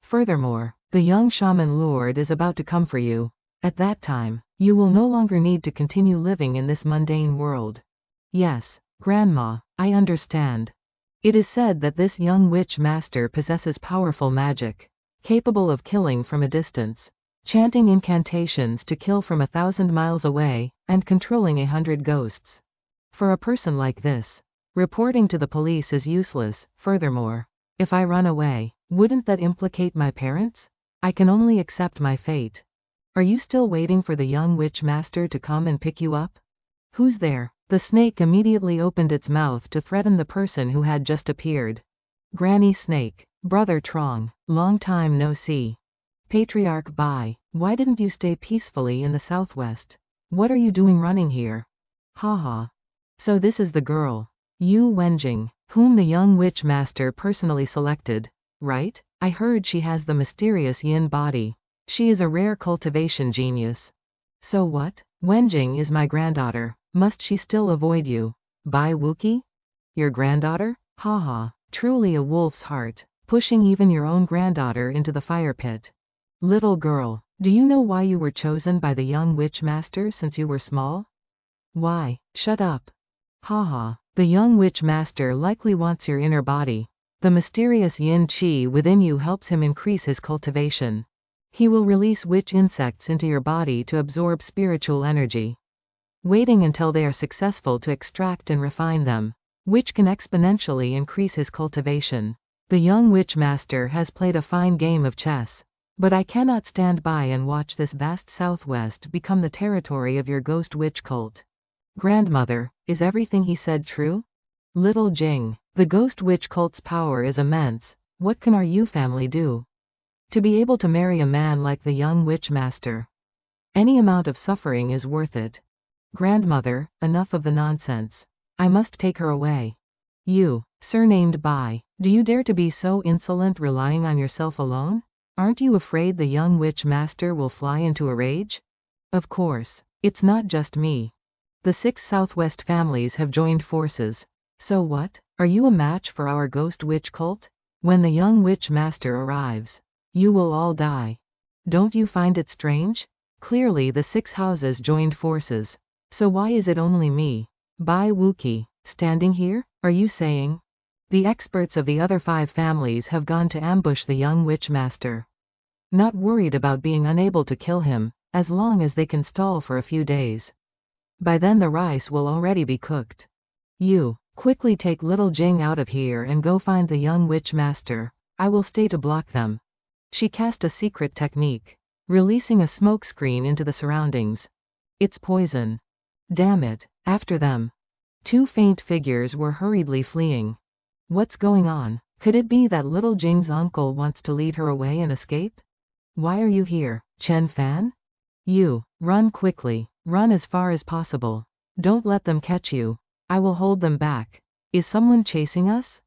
Speaker 1: Furthermore, the young shaman lord is about to come for you. At that time, you will no longer need to continue living in this mundane world. Yes, Grandma, I understand. It is said that this young witch master possesses powerful magic, capable of killing from a distance, chanting incantations to kill from 1,000 miles away, and controlling 100 ghosts. For a person like this, reporting to the police is useless. Furthermore, if I run away, wouldn't that implicate my parents? I can only accept my fate. Are you still waiting for the young witch master to come and pick you up? Who's there? The snake immediately opened its mouth to threaten the person who had just appeared. Granny Snake, Brother Trong, long time no see. Patriarch Bai, why didn't you stay peacefully in the southwest? What are you doing running here? Haha. So this is the girl, Yu Wenjing, whom the young witch master personally selected, right? I heard she has the mysterious yin body. She is a rare cultivation genius. So what? Wenjing is my granddaughter. Must she still avoid you? Bai Wuki? Your granddaughter? Haha, truly a wolf's heart, pushing even your own granddaughter into the fire pit. Little girl, do you know why you were chosen by the young witch master since you were small? Why? Shut up. Haha, the young witch master likely wants your inner body. The mysterious yin qi within you helps him increase his cultivation. He will release witch insects into your body to absorb spiritual energy, waiting until they are successful to extract and refine them, which can exponentially increase his cultivation. The young witch master has played a fine game of chess, but I cannot stand by and watch this vast southwest become the territory of your ghost witch cult. Grandmother, is everything he said true? Little Jing, the ghost witch cult's power is immense. What can our Yu family do to be able to marry a man like the young witch master? Any amount of suffering is worth it. Grandmother, enough of the nonsense. I must take her away. You, surnamed Bai, do you dare to be so insolent relying on yourself alone? Aren't you afraid the young witch master will fly into a rage? Of course, it's not just me. The 6 Southwest families have joined forces. So what? Are you a match for our ghost witch cult? When the young witch master arrives, you will all die. Don't you find it strange? Clearly the 6 houses joined forces. So why is it only me, Bai Wuki, standing here? Are you saying the experts of the other 5 families have gone to ambush the young witch master? Not worried about being unable to kill him, as long as they can stall for a few days. By then the rice will already be cooked. You, quickly take little Jing out of here and go find the young witch master. I will stay to block them. She cast a secret technique, releasing a smoke screen into the surroundings. It's poison. Damn it, after them. 2 faint figures were hurriedly fleeing. What's going on? Could it be that little Jing's uncle wants to lead her away and escape? Why are you here, Chen Fan? You, run quickly, run as far as possible. Don't let them catch you. I will hold them back. Is someone chasing us?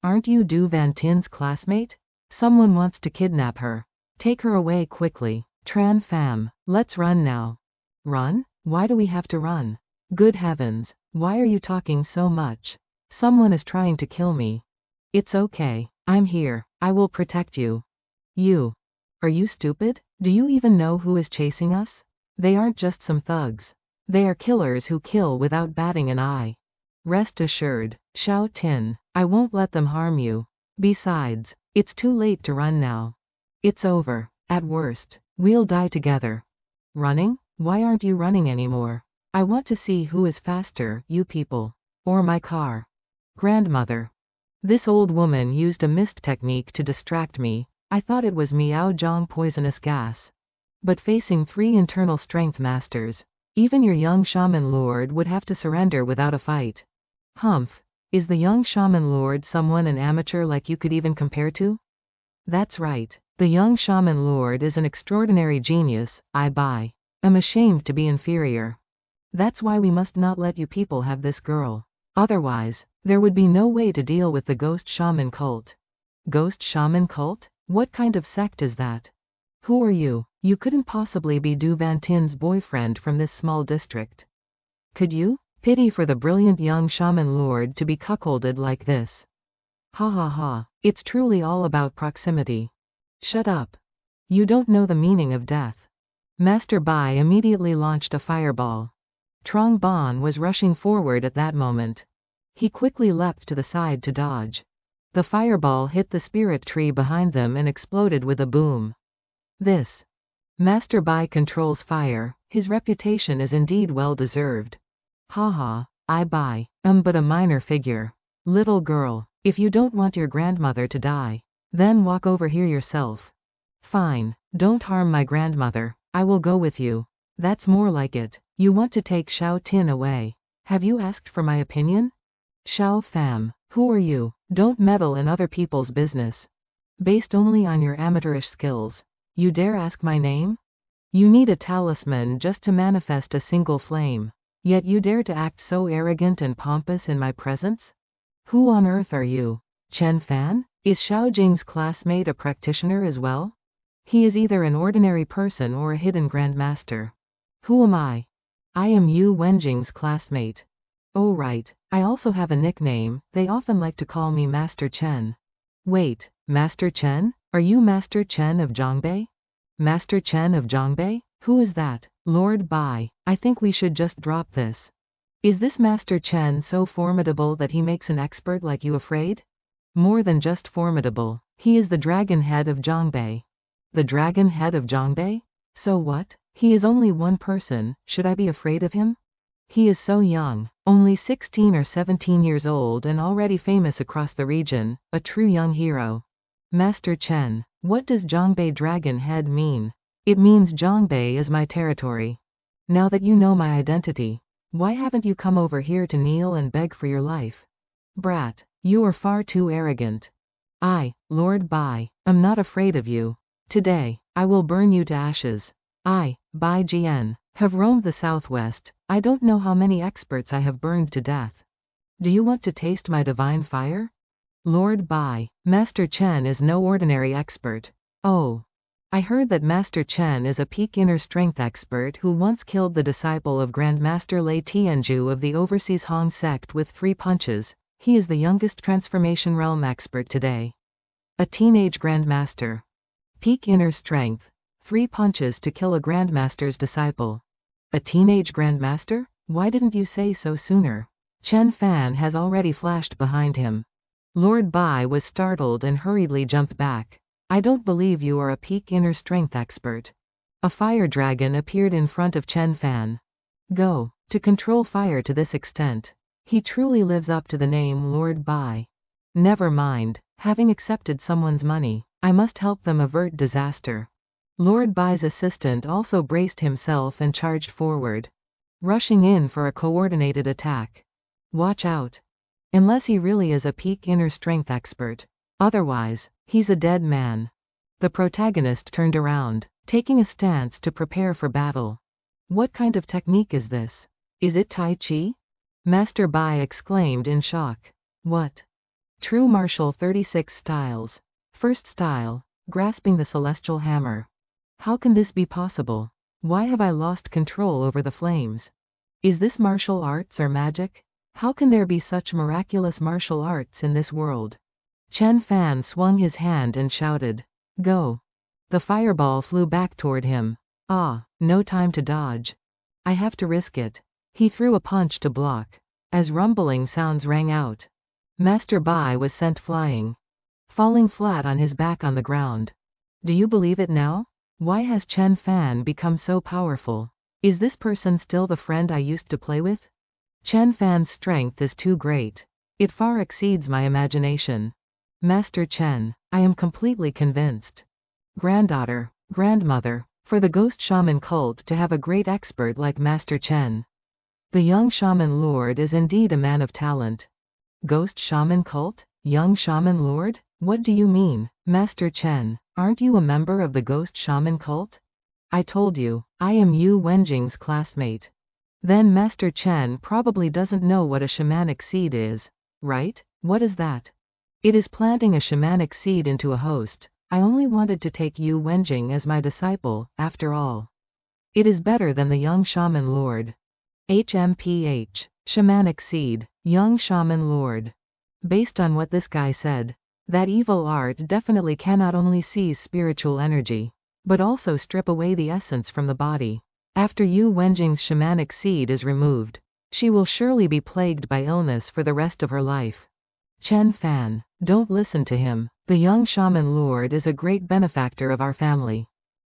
Speaker 1: Aren't you Du Van Tin's classmate? Someone wants to kidnap her. Take her away quickly. Tran Pham, let's run now. Run? Why do we have to run? Good heavens, why are you talking so much? Someone is trying to kill me. It's okay, I'm here, I will protect you. You. Are you stupid? Do you even know who is chasing us? They aren't just some thugs. They are killers who kill without batting an eye. Rest assured, Xiao Tin, I won't let them harm you. Besides, it's too late to run now. It's over. At worst, we'll die together. Running? Why aren't you running anymore? I want to see who is faster, you people. Or my car. Grandmother. This old woman used a mist technique to distract me. I thought it was Miao Zhong poisonous gas. But facing 3 internal strength masters, even your young shaman lord would have to surrender without a fight. Humph. Is the young shaman lord someone an amateur like you could even compare to? That's right. The young shaman lord is an extraordinary genius. I am ashamed to be inferior. That's why we must not let you people have this girl. Otherwise, there would be no way to deal with the ghost shaman cult. Ghost shaman cult? What kind of sect is that? Who are you? You couldn't possibly be Du Van Tin's boyfriend from this small district. Could you? Pity for the brilliant young shaman lord to be cuckolded like this. Ha ha ha, it's truly all about proximity. Shut up. You don't know the meaning of death. Master Bai immediately launched a fireball. Trong Bon was rushing forward at that moment. He quickly leapt to the side to dodge. The fireball hit the spirit tree behind them and exploded with a boom. This. Master Bai controls fire, his reputation is indeed well deserved. Haha, I Bai, but a minor figure. Little girl, if you don't want your grandmother to die, then walk over here yourself. Fine, don't harm my grandmother, I will go with you. That's more like it, you want to take Xiao Tin away. Have you asked for my opinion? Xiao Fam, who are you? Don't meddle in other people's business. Based only on your amateurish skills, you dare ask my name? You need a talisman just to manifest a single flame, yet you dare to act so arrogant and pompous in my presence? Who on earth are you? Chen Fan? Is Xiao Jing's classmate a practitioner as well? He is either an ordinary person or a hidden grandmaster. Who am I? I am Yu Wenjing's classmate. Oh right, I also have a nickname, they often like to call me Master Chen. Wait, Master Chen? Are you Master Chen of Zhongbei? Master Chen of Zhongbei? Who is that? Lord Bai, I think we should just drop this. Is this Master Chen so formidable that he makes an expert like you afraid? More than just formidable, he is the dragon head of Zhongbei. The dragon head of Zhongbei? So what? He is only one person, should I be afraid of him? He is so young, only 16 or 17 years old and already famous across the region, a true young hero. Master Chen, what does Zhongbei Dragon Head mean? It means Zhongbei is my territory. Now that you know my identity, why haven't you come over here to kneel and beg for your life? Brat, you are far too arrogant. I, Lord Bai, am not afraid of you. Today, I will burn you to ashes. I, Bai Jian, have roamed the southwest, I don't know how many experts I have burned to death. Do you want to taste my divine fire? Lord Bai, Master Chen is no ordinary expert. Oh. I heard that Master Chen is a peak inner strength expert who once killed the disciple of Grandmaster Lei Tianju of the overseas Hong sect with 3 punches. He is the youngest transformation realm expert today. A teenage Grandmaster. Peak inner strength. 3 punches to kill a Grandmaster's disciple. A teenage Grandmaster? Why didn't you say so sooner? Chen Fan has already flashed behind him. Lord Bai was startled and hurriedly jumped back. I don't believe you are a peak inner strength expert. A fire dragon appeared in front of Chen Fan. Go, to control fire to this extent. He truly lives up to the name Lord Bai. Never mind, having accepted someone's money, I must help them avert disaster. Lord Bai's assistant also braced himself and charged forward, rushing in for a coordinated attack. Watch out. Unless he really is a peak inner strength expert. Otherwise, he's a dead man. The protagonist turned around, taking a stance to prepare for battle. What kind of technique is this? Is it Tai Chi? Master Bai exclaimed in shock. What? True martial 36 styles. First style, grasping the celestial hammer. How can this be possible? Why have I lost control over the flames? Is this martial arts or magic? How can there be such miraculous martial arts in this world? Chen Fan swung his hand and shouted, Go! The fireball flew back toward him. Ah, no time to dodge. I have to risk it. He threw a punch to block. As rumbling sounds rang out, Master Bai was sent flying, falling flat on his back on the ground. Do you believe it now? Why has Chen Fan become so powerful? Is this person still the friend I used to play with? Chen Fan's strength is too great. It far exceeds my imagination. Master Chen, I am completely convinced. Granddaughter, grandmother, for the ghost shaman cult to have a great expert like Master Chen. The young shaman lord is indeed a man of talent. Ghost shaman cult? Young shaman lord? What do you mean, Master Chen? Aren't you a member of the ghost shaman cult? I told you, I am Yu Wenjing's classmate. Then Master Chen probably doesn't know what a shamanic seed is, right? What is that? It is planting a shamanic seed into a host. I only wanted to take Yu Wenjing as my disciple, after all. It is better than the young shaman lord. HMPH. Shamanic seed. Young shaman lord. Based on what this guy said, that evil art definitely cannot only seize spiritual energy, but also strip away the essence from the body. After Yu Wenjing's shamanic seed is removed, she will surely be plagued by illness for the rest of her life. Chen Fan, don't listen to him. The young shaman lord is a great benefactor of our family.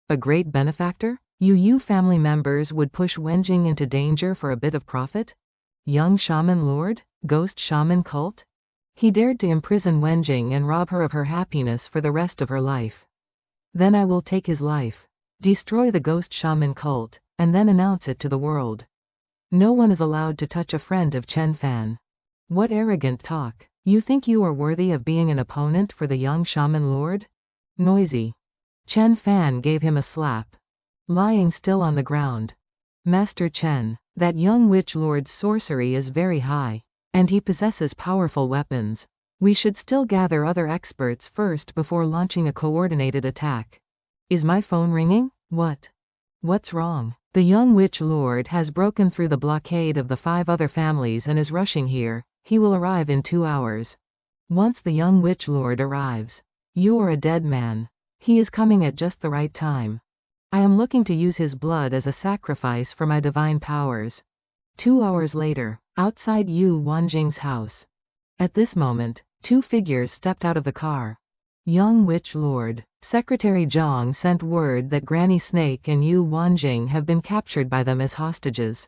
Speaker 1: A great benefactor? You family members would push Wenjing into danger for a bit of profit? Young shaman lord? Ghost shaman cult? He dared to imprison Wenjing and rob her of her happiness for the rest of her life. Then I will take his life, destroy the ghost shaman cult, and then announce it to the world. No one is allowed to touch a friend of Chen Fan. What arrogant talk. You think you are worthy of being an opponent for the young shaman lord? Noisy. Chen Fan gave him a slap. Lying still on the ground. Master Chen, that young witch lord's sorcery is very high, and he possesses powerful weapons. We should still gather other experts first before launching a coordinated attack. Is my phone ringing? What? What's wrong? The young witch lord has broken through the blockade of the 5 other families and is rushing here. He will arrive in 2 hours. Once the young witch lord arrives, you are a dead man. He is coming at just the right time. I am looking to use his blood as a sacrifice for my divine powers. 2 hours later, outside Yu Wenjing's house. At this moment, 2 figures stepped out of the car. Young witch lord, Secretary Zhang sent word that Granny Snake and Yu Wenjing have been captured by them as hostages.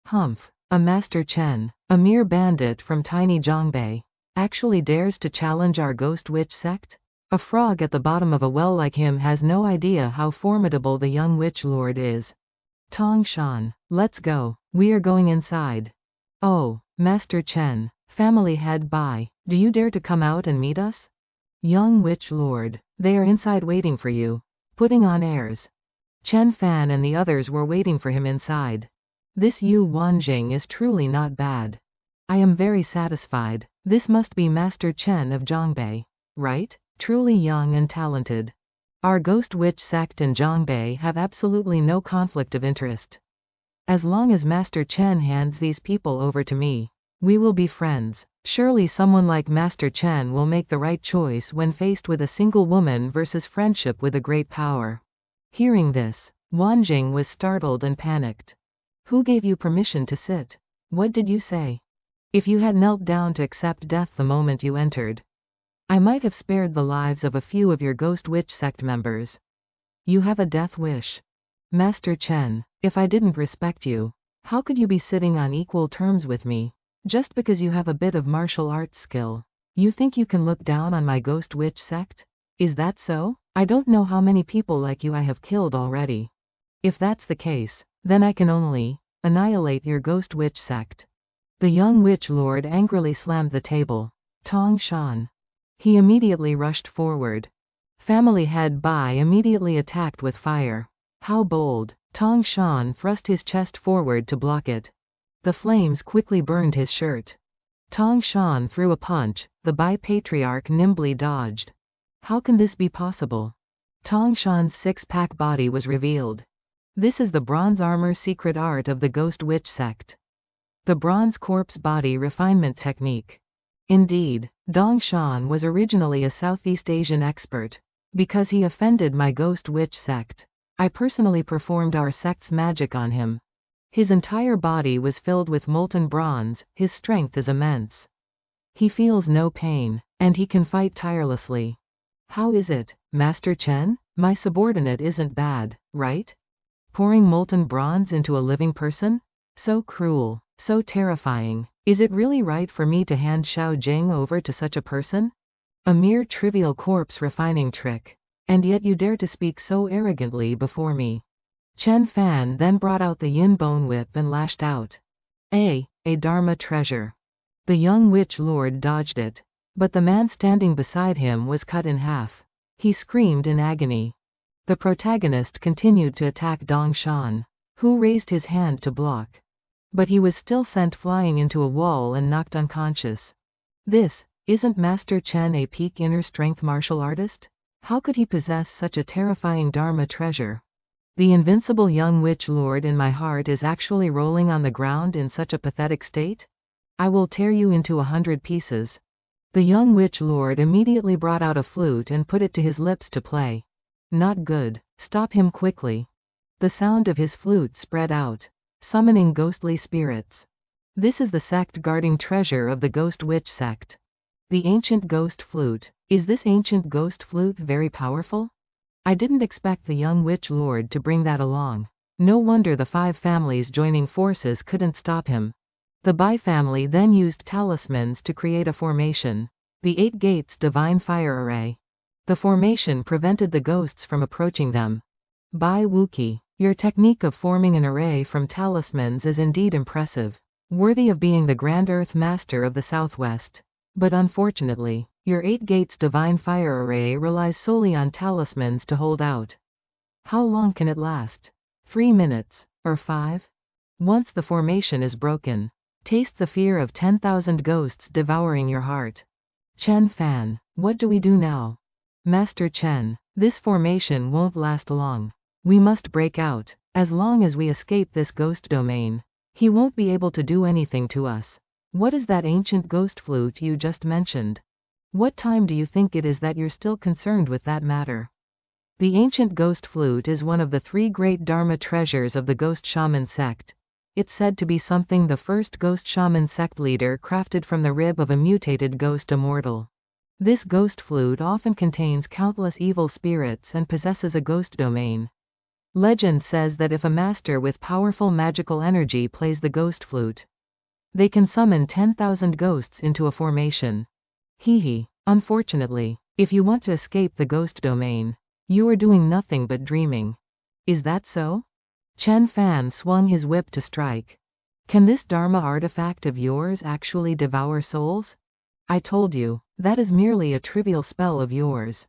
Speaker 1: Humph. A Master Chen, a mere bandit from tiny Zhongbei, actually dares to challenge our ghost witch sect? A frog at the bottom of a well like him has no idea how formidable the young witch lord is. Tong Shan, let's go, we are going inside. Oh, Master Chen, family head Bei, do you dare to come out and meet us? Young witch lord, they are inside waiting for you, putting on airs. Chen Fan and the others were waiting for him inside. This Yu Wenjing is truly not bad. I am very satisfied. This must be Master Chen of Zhongbei, right? Truly young and talented. Our ghost witch sect and Zhongbei have absolutely no conflict of interest. As long as Master Chen hands these people over to me, we will be friends. Surely someone like Master Chen will make the right choice when faced with a single woman versus friendship with a great power. Hearing this, Wenjing was startled and panicked. Who gave you permission to sit? What did you say? If you had knelt down to accept death the moment you entered, I might have spared the lives of a few of your ghost witch sect members. You have a death wish. Master Chen, if I didn't respect you, how could you be sitting on equal terms with me? Just because you have a bit of martial arts skill, you think you can look down on my ghost witch sect? Is that so? I don't know how many people like you I have killed already. If that's the case, then I can only annihilate your ghost witch sect. The young witch lord angrily slammed the table. Tong Shan. He immediately rushed forward. Family head Bei immediately attacked with fire. How bold. Tong Shan thrust his chest forward to block it. The flames quickly burned his shirt. Tong Shan threw a punch. The Bei patriarch nimbly dodged. How can this be possible? Tong Shan's 6-pack body was revealed. This is the bronze armor secret art of the ghost witch sect. The bronze corpse body refinement technique. Indeed, Dong Shan was originally a Southeast Asian expert. Because he offended my ghost witch sect, I personally performed our sect's magic on him. His entire body was filled with molten bronze. His strength is immense. He feels no pain, and he can fight tirelessly. How is it, Master Chen? My subordinate isn't bad, right? Pouring molten bronze into a living person? So cruel, so terrifying. Is it really right for me to hand Xiao Jing over to such a person? A mere trivial corpse refining trick. And yet you dare to speak so arrogantly before me. Chen Fan then brought out the yin bone whip and lashed out. A Dharma treasure. The young witch lord dodged it, but the man standing beside him was cut in half. He screamed in agony. The protagonist continued to attack Dong Shan, who raised his hand to block. but he was still sent flying into a wall and knocked unconscious. Isn't Master Chen a peak inner strength martial artist? How could he possess such a terrifying Dharma treasure? The invincible young witch lord in my heart is actually rolling on the ground in such a pathetic state? I will tear you into 100 pieces. The young witch lord immediately brought out a flute and put it to his lips to play. Not good. Stop him quickly. The sound of his flute spread out, summoning ghostly spirits. This is the sect guarding treasure of the Ghost Witch sect. The ancient ghost flute. Is this ancient ghost flute very powerful? I didn't expect the young witch lord to bring that along. No wonder the 5 families joining forces couldn't stop him. The Bei family then used talismans to create a formation. The 8 gates divine fire array. The formation prevented the ghosts from approaching them. Bai Wuki, your technique of forming an array from talismans is indeed impressive. Worthy of being the Grand Earth Master of the Southwest. But unfortunately, your 8 gates divine fire array relies solely on talismans to hold out. How long can it last? 3 minutes, or 5? Once the formation is broken, taste the fear of 10,000 ghosts devouring your heart. Chen Fan, what do we do now? Master Chen, this formation won't last long. We must break out. As long as we escape this ghost domain, he won't be able to do anything to us. What is that ancient ghost flute you just mentioned? What time do you think it is that you're still concerned with that matter? The ancient ghost flute is one of the 3 great Dharma treasures of the ghost shaman sect. It's said to be something the first ghost shaman sect leader crafted from the rib of a mutated ghost immortal. This ghost flute often contains countless evil spirits and possesses a ghost domain. Legend says that if a master with powerful magical energy plays the ghost flute, they can summon 10,000 ghosts into a formation. Unfortunately, if you want to escape the ghost domain, you are doing nothing but dreaming. Is that so? Chen Fan swung his whip to strike. Can this Dharma artifact of yours actually devour souls? I told you, that is merely a trivial spell of yours.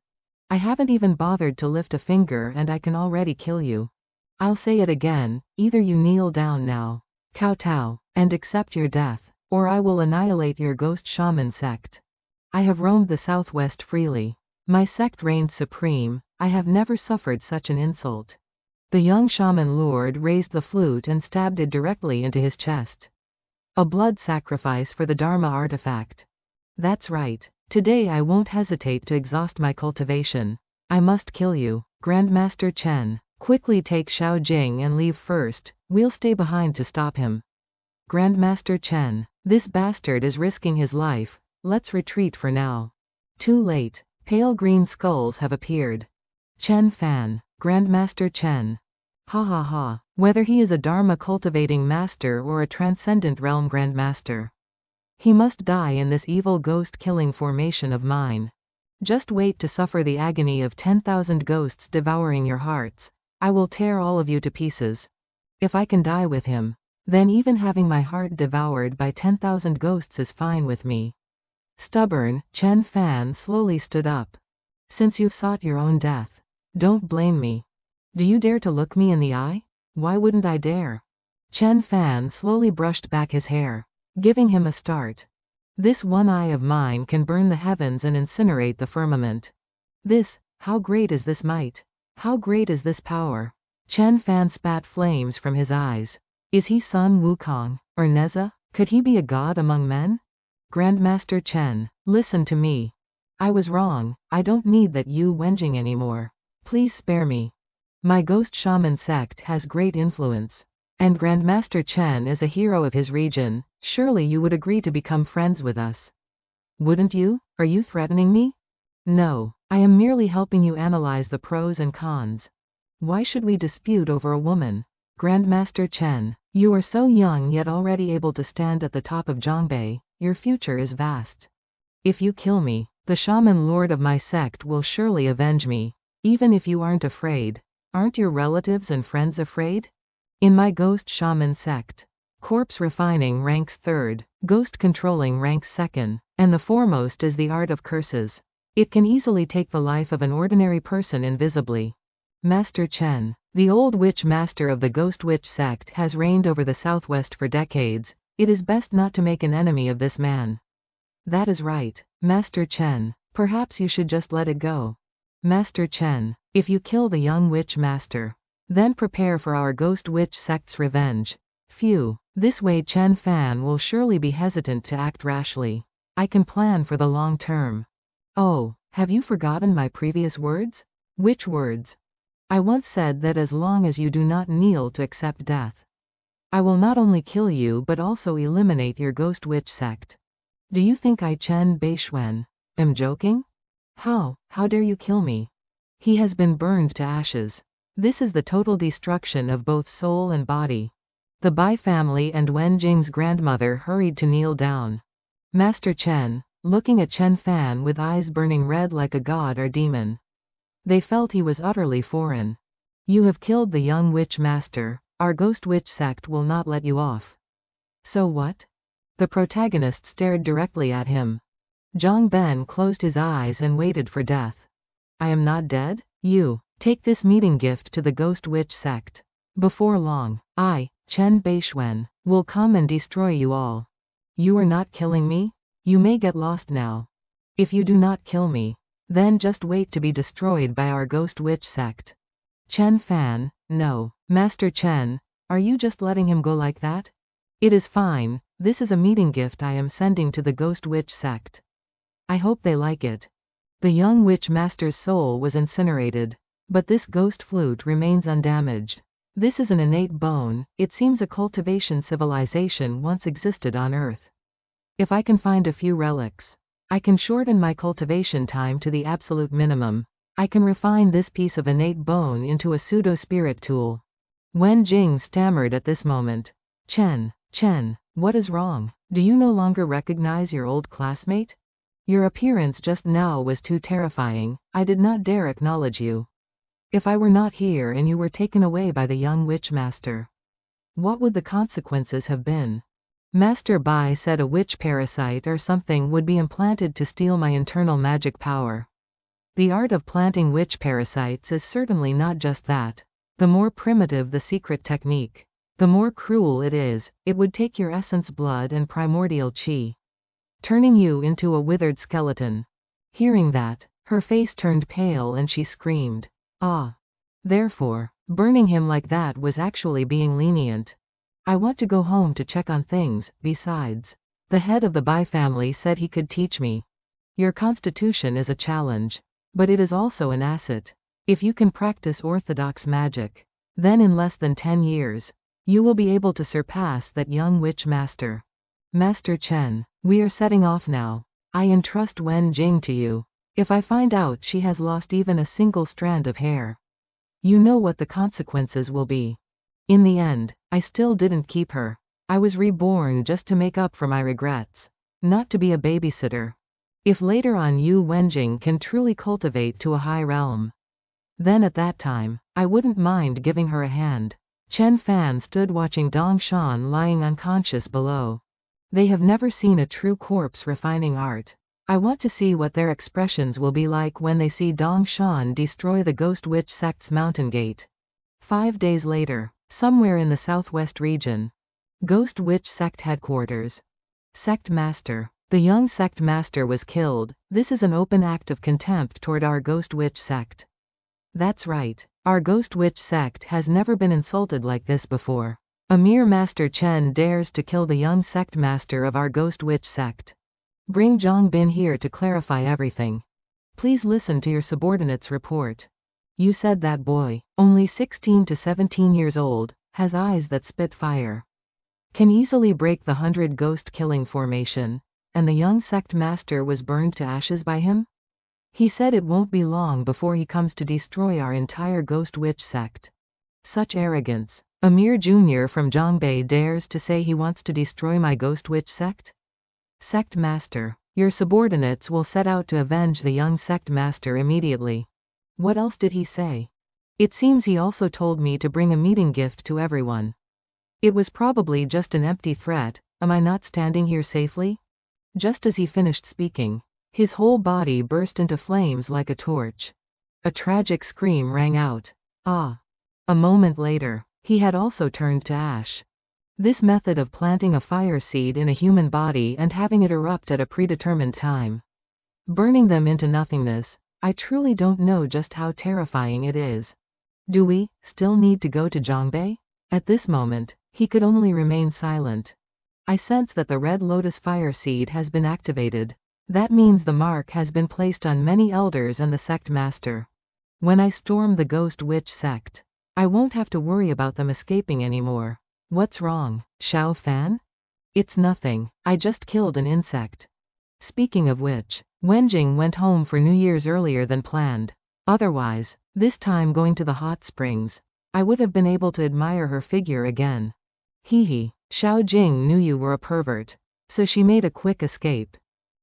Speaker 1: I haven't even bothered to lift a finger and I can already kill you. I'll say it again, either you kneel down now, kowtow, and accept your death, or I will annihilate your ghost shaman sect. I have roamed the Southwest freely. My sect reigned supreme. I have never suffered such an insult. The young shaman lord raised the flute and stabbed it directly into his chest. A blood sacrifice for the Dharma artifact. That's right. Today I won't hesitate to exhaust my cultivation. I must kill you. Grandmaster Chen, quickly take Xiao Jing and leave first. We'll stay behind to stop him. Grandmaster Chen, this bastard is risking his life. Let's retreat for now. Too late. Pale green skulls have appeared. Chen Fan, Grandmaster Chen. Ha ha ha. Whether he is a Dharma cultivating master or a transcendent realm grandmaster, he must die in this evil ghost killing formation of mine. Just wait to suffer the agony of 10,000 ghosts devouring your hearts. I will tear all of you to pieces. If I can die with him, then even having my heart devoured by 10,000 ghosts is fine with me. Stubborn, Chen Fan slowly stood up. Since you've sought your own death, don't blame me. Do you dare to look me in the eye? Why wouldn't I dare? Chen Fan slowly brushed back his hair, giving him a start. This one eye of mine can burn the heavens and incinerate the firmament. How great is this might? How great is this power? Chen Fan spat flames from his eyes. Is he Sun Wukong, or Neza? Could he be a god among men? Grandmaster Chen, listen to me. I was wrong. I don't need that Yu Wenjing anymore. Please spare me. My ghost shaman sect has great influence. And Grandmaster Chen is a hero of his region. Surely you would agree to become friends with us. Wouldn't you? Are you threatening me? No, I am merely helping you analyze the pros and cons. Why should we dispute over a woman? Grandmaster Chen, you are so young yet already able to stand at the top of Zhongbei. Your future is vast. If you kill me, the shaman lord of my sect will surely avenge me. Even if you aren't afraid, aren't your relatives and friends afraid? In my ghost shaman sect, corpse refining ranks 3rd, ghost controlling ranks 2nd, and the foremost is the art of curses. It can easily take the life of an ordinary person invisibly. Master Chen, the old witch master of the Ghost Witch sect, has reigned over the southwest for decades. It is best not to make an enemy of this man. That is right, Master Chen. Perhaps you should just let it go. Master Chen, if you kill the young witch master, then prepare for our Ghost Witch sect's revenge. Phew, this way Chen Fan will surely be hesitant to act rashly. I can plan for the long term. Oh, have you forgotten my previous words? Which words? I once said that as long as you do not kneel to accept death, I will not only kill you but also eliminate your Ghost Witch sect. Do you think I Bei Xuan am joking? How dare you kill me? He has been burned to ashes. This is the total destruction of both soul and body. The Bei family and Wen Jing's grandmother hurried to kneel down. Master Chen, looking at Chen Fan with eyes burning red like a god or demon. They felt he was utterly foreign. You have killed the young witch master. Our Ghost Witch sect will not let you off. So what? The protagonist stared directly at him. Zhang Ben closed his eyes and waited for death. I am not dead? You, take this meeting gift to the Ghost Witch sect. Before long, I, Bei Xuan, will come and destroy you all. You are not killing me? You may get lost now. If you do not kill me, then just wait to be destroyed by our Ghost Witch sect. Chen Fan, no. Master Chen, are you just letting him go like that? It is fine, this is a meeting gift I am sending to the Ghost Witch sect. I hope they like it. The young witch master's soul was incinerated, but this ghost flute remains undamaged. This is an innate bone. It seems a cultivation civilization once existed on Earth. If I can find a few relics, I can shorten my cultivation time to the absolute minimum. I can refine this piece of innate bone into a pseudo-spirit tool. Wen Jing stammered at this moment. Chen, what is wrong? Do you no longer recognize your old classmate? Your appearance just now was too terrifying. I did not dare acknowledge you. If I were not here and you were taken away by the young witch master, what would the consequences have been? Master Bai said a witch parasite or something would be implanted to steal my internal magic power. The art of planting witch parasites is certainly not just that. The more primitive the secret technique, the more cruel it is. It would take your essence blood and primordial qi, turning you into a withered skeleton. Hearing that, her face turned pale and she screamed. Ah. Therefore, burning him like that was actually being lenient. I want to go home to check on things. Besides, the head of the Bai family said he could teach me. Your constitution is a challenge, but it is also an asset. If you can practice orthodox magic, then in less than 10 years, you will be able to surpass that young witch master. Master Chen, we are setting off now. I entrust Wen Jing to you. If I find out she has lost even a single strand of hair, you know what the consequences will be. In the end, I still didn't keep her. I was reborn just to make up for my regrets, not to be a babysitter. If later on Yu Wenjing can truly cultivate to a high realm, then at that time, I wouldn't mind giving her a hand. Chen Fan stood watching Dong Shan lying unconscious below. They have never seen a true corpse refining art. I want to see what their expressions will be like when they see Dong Shan destroy the Ghost Witch sect's mountain gate. 5 days later, somewhere in the southwest region. Ghost Witch sect headquarters. Sect master. The young sect master was killed. This is an open act of contempt toward our Ghost Witch sect. That's right. Our Ghost Witch sect has never been insulted like this before. A mere Master Chen dares to kill the young sect master of our Ghost Witch sect. Bring Zhang Bin here to clarify everything. Please listen to your subordinate's report. You said that boy, only 16 to 17 years old, has eyes that spit fire, can easily break the 100 ghost killing formation, and the young sect master was burned to ashes by him? He said it won't be long before he comes to destroy our entire Ghost Witch sect. Such arrogance. A mere junior from Zhongbei dares to say he wants to destroy my Ghost Witch sect? Sect master, your subordinates will set out to avenge the young sect master immediately. What else did he say? It seems he also told me to bring a meeting gift to everyone. It was probably just an empty threat. Am I not standing here safely? Just as he finished speaking, his whole body burst into flames like a torch. A tragic scream rang out. Ah. A moment later, he had also turned to ash. This method of planting a fire seed in a human body and having it erupt at a predetermined time, burning them into nothingness, I truly don't know just how terrifying it is. Do we still need to go to Zhongbei? At this moment, he could only remain silent. I sense that the Red Lotus fire seed has been activated. That means the mark has been placed on many elders and the sect master. When I storm the Ghost Witch sect, I won't have to worry about them escaping anymore. What's wrong, Xiao Fan? It's nothing, I just killed an insect. Speaking of which, Wenjing went home for New Year's earlier than planned. Otherwise, this time going to the hot springs, I would have been able to admire her figure again. Hee, Xiao Jing knew you were a pervert, so she made a quick escape.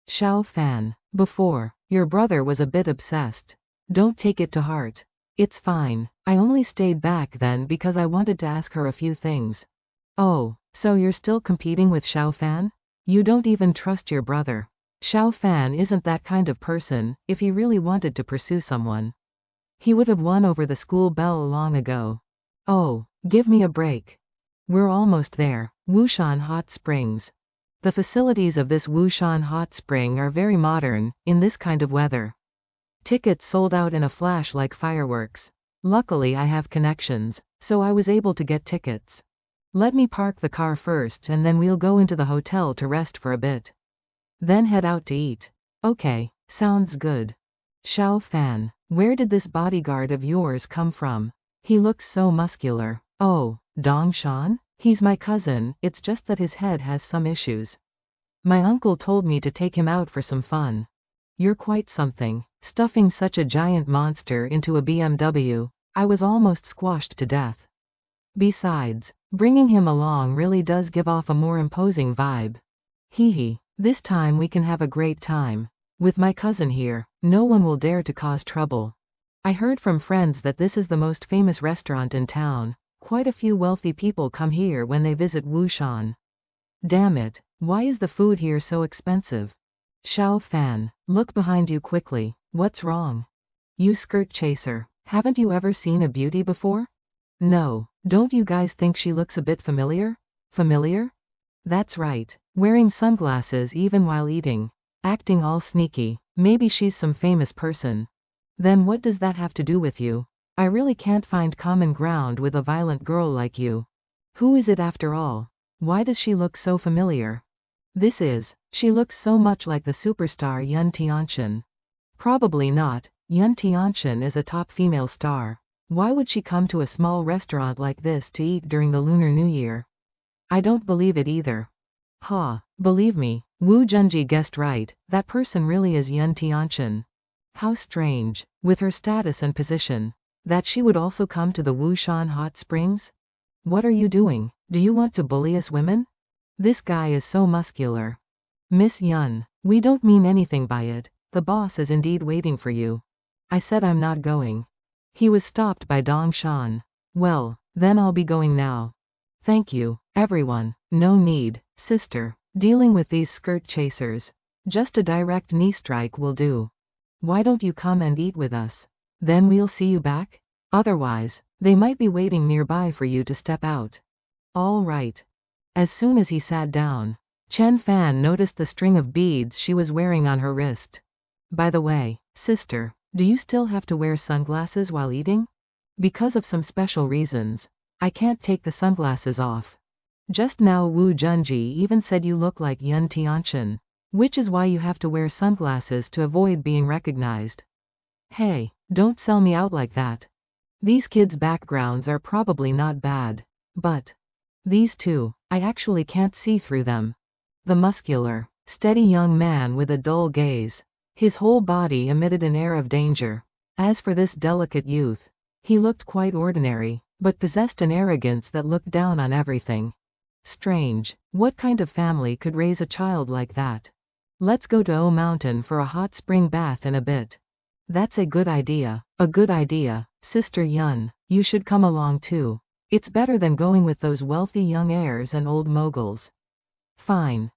Speaker 1: Xiao Fan, before, your brother was a bit obsessed. Don't take it to heart. It's fine, I only stayed back then because I wanted to ask her a few things. Oh, so you're still competing with Xiao Fan? You don't even trust your brother. Xiao Fan isn't that kind of person. If he really wanted to pursue someone, he would have won over the school belle long ago. Oh, give me a break. We're almost there. Wushan Hot Springs. The facilities of this Wushan Hot Spring are very modern, in this kind of weather. Tickets sold out in a flash like fireworks. Luckily I have connections, so I was able to get tickets. Let me park the car first and then we'll go into the hotel to rest for a bit. Then head out to eat. Okay, sounds good. Xiao Fan, where did this bodyguard of yours come from? He looks so muscular. Oh, Dong Shan? He's my cousin, it's just that his head has some issues. My uncle told me to take him out for some fun. You're quite something, stuffing such a giant monster into a BMW, I was almost squashed to death. Besides, bringing him along really does give off a more imposing vibe. Hee, this time we can have a great time. With my cousin here, no one will dare to cause trouble. I heard from friends that this is the most famous restaurant in town. Quite a few wealthy people come here when they visit Wushan. Damn it, why is the food here so expensive? Xiao Fan, look behind you quickly, what's wrong? You skirt chaser, haven't you ever seen a beauty before? No, don't you guys think she looks a bit familiar? Familiar? That's right, wearing sunglasses even while eating, acting all sneaky, maybe she's some famous person. Then what does that have to do with you? I really can't find common ground with a violent girl like you. Who is it after all? Why does she look so familiar? She looks so much like the superstar Yun Tianxian. Probably not, Yun Tianxian is a top female star. Why would she come to a small restaurant like this to eat during the Lunar New Year? I don't believe it either. Ha, believe me, Wu Junji guessed right, that person really is Yun Tianxian. How strange, with her status and position, that she would also come to the Wushan Hot Springs? What are you doing? Do you want to bully us women? This guy is so muscular. Miss Yun, we don't mean anything by it, the boss is indeed waiting for you. I said I'm not going. He was stopped by Dong Shan. Well, then I'll be going now. Thank you, everyone, no need, sister, dealing with these skirt chasers. Just a direct knee strike will do. Why don't you come and eat with us? Then we'll see you back? Otherwise, they might be waiting nearby for you to step out. All right. As soon as he sat down, Chen Fan noticed the string of beads she was wearing on her wrist. By the way, sister, do you still have to wear sunglasses while eating? Because of some special reasons, I can't take the sunglasses off. Just now Wu Junji even said you look like Yun Tianxian, which is why you have to wear sunglasses to avoid being recognized. Hey, don't sell me out like that. These kids' backgrounds are probably not bad, but these two, I actually can't see through them. The muscular, steady young man with a dull gaze. His whole body emitted an air of danger. As for this delicate youth, he looked quite ordinary, but possessed an arrogance that looked down on everything. Strange, what kind of family could raise a child like that? Let's go to O Mountain for a hot spring bath in a bit. That's a good idea, Sister Yun, you should come along too. It's better than going with those wealthy young heirs and old moguls. Fine.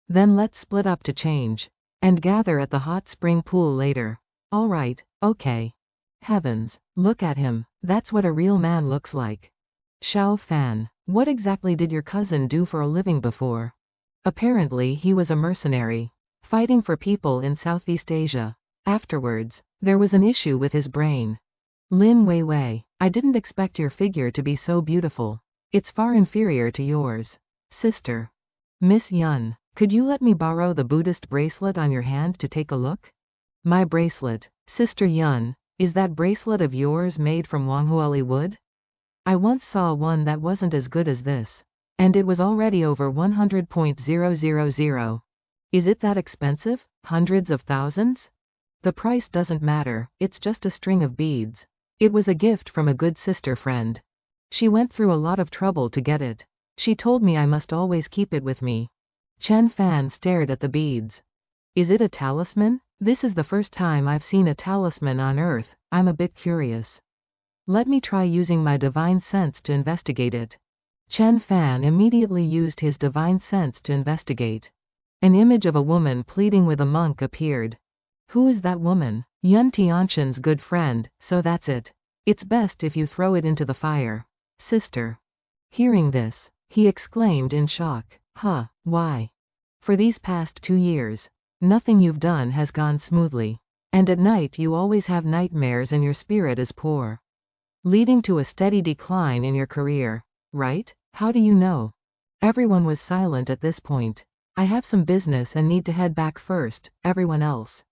Speaker 1: Then let's split up to change, and gather at the hot spring pool later. Alright, okay. Heavens, look at him, That's what a real man looks like. Xiao Fan, what exactly did your cousin do for a living before? Apparently he was a mercenary, fighting for people in Southeast Asia. Afterwards, there was an issue with his brain. Lin Weiwei, I didn't expect your figure to be so beautiful. It's far inferior to yours. Sister. Miss Yun, could you let me borrow the Buddhist bracelet on your hand to take a look? My bracelet, Sister Yun, is that bracelet of yours made from Wanghuali wood? I once saw one that wasn't as good as this. And it was already over 100,000. Is it that expensive? Hundreds of thousands? The price doesn't matter, it's just a string of beads. It was a gift from a good sister friend. She went through a lot of trouble to get it. She told me I must always keep it with me. Chen Fan stared at the beads. Is it a talisman? This is the first time I've seen a talisman on Earth, I'm a bit curious. Let me try using my divine sense to investigate it. Chen Fan immediately used his divine sense to investigate. An image of a woman pleading with a monk appeared. Who is that woman? Yun Tianxin's good friend, so that's it. It's best if you throw it into the fire. Sister. Hearing this, he exclaimed in shock. Huh, why? For these past 2 years, nothing you've done has gone smoothly. And at night you always have nightmares and your spirit is poor. Leading to a steady decline in your career, right? How do you know? Everyone was silent at this point. I have some business and need to head back first, everyone else.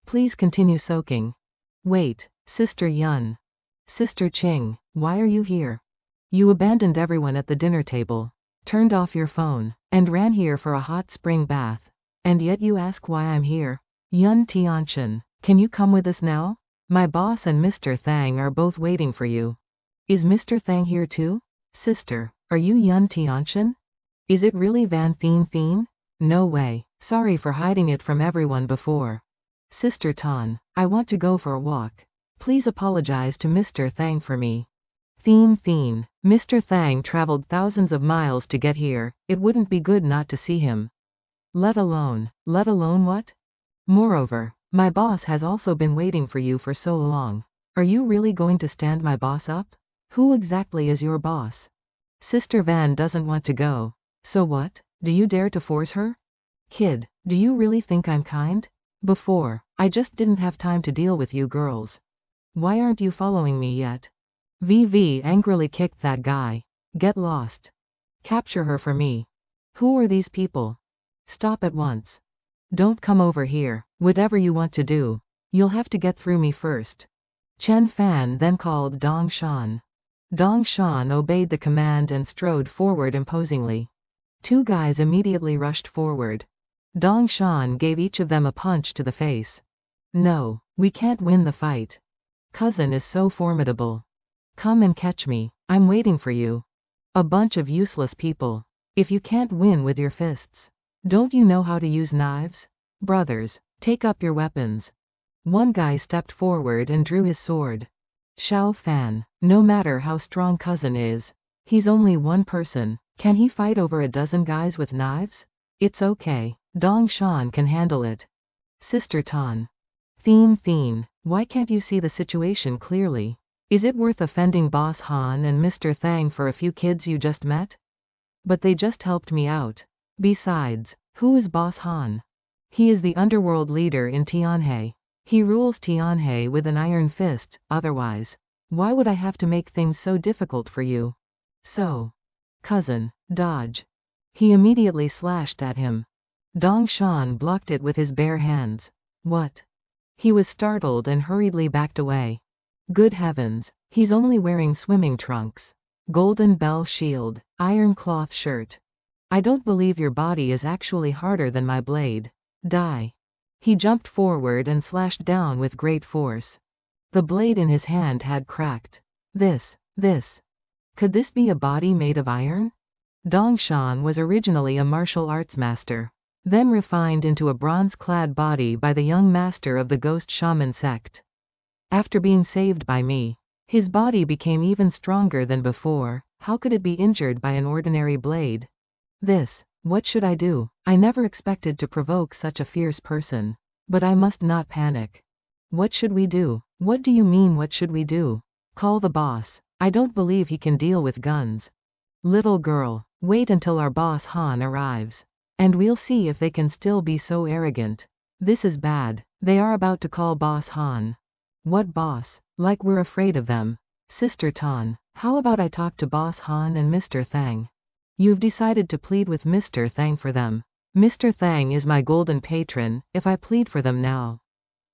Speaker 1: Please continue soaking. Wait, Sister Yun. Sister Qing, why are you here? You abandoned everyone at the dinner table, turned off your phone, and ran here for a hot spring bath. And yet you ask why I'm here? Yun Tianxin, can you come with us now? My boss and Mr. Thang are both waiting for you. Is Mr. Thang here too? Sister, are you Yun Tianxin? Is it really Van Thien? No way, sorry for hiding it from everyone before. Sister Tan, I want to go for a walk. Please apologize to Mr. Thang for me. Thien, Mr. Thang traveled thousands of miles to get here, it wouldn't be good not to see him. Let alone what? Moreover, my boss has also been waiting for you for so long. Are you really going to stand my boss up? Who exactly is your boss? Sister Van doesn't want to go. So what? Do you dare to force her? Kid, do you really think I'm kind? Before, I just didn't have time to deal with you girls. Why aren't you following me yet? VV angrily kicked that guy. Get lost. Capture her for me. Who are these people? Stop at once. Don't come over here, whatever you want to do. You'll have to get through me first. Chen Fan then called Dong Shan. Dong Shan obeyed the command and strode forward imposingly. 2 guys immediately rushed forward. Dong Shan gave each of them a punch to the face. No, we can't win the fight. Cousin is so formidable. Come and catch me, I'm waiting for you. A bunch of useless people. If you can't win with your fists, don't you know how to use knives? Brothers, take up your weapons. One guy stepped forward and drew his sword. Xiao Fan, no matter how strong cousin is, he's only one person. Can he fight over a dozen guys with knives? It's okay, Dong Shan can handle it. Sister Tan. Thien, why can't you see the situation clearly? Is it worth offending Boss Han and Mr. Thang for a few kids you just met? But they just helped me out. Besides, who is Boss Han? He is the underworld leader in Tianhe. He rules Tianhe with an iron fist, otherwise, why would I have to make things so difficult for you? So, cousin, dodge. He immediately slashed at him. Dong Shan blocked it with his bare hands. What? He was startled and hurriedly backed away. Good heavens, he's only wearing swimming trunks. Golden bell shield, iron cloth shirt. I don't believe your body is actually harder than my blade. Die. He jumped forward and slashed down with great force. The blade in his hand had cracked. This. Could this be a body made of iron? Dong Shan was originally a martial arts master, then refined into a bronze-clad body by the young master of the ghost shaman sect. After being saved by me, his body became even stronger than before. How could it be injured by an ordinary blade? What should I do? I never expected to provoke such a fierce person. But I must not panic. What should we do? What do you mean what should we do? Call the boss. I don't believe he can deal with guns. Little girl, wait until our boss Han arrives. And we'll see if they can still be so arrogant. This is bad. They are about to call Boss Han. What boss? Like we're afraid of them. Sister Tan, how about I talk to Boss Han and Mr. Thang? You've decided to plead with Mr. Thang for them. Mr. Thang is my golden patron, if I plead for them now.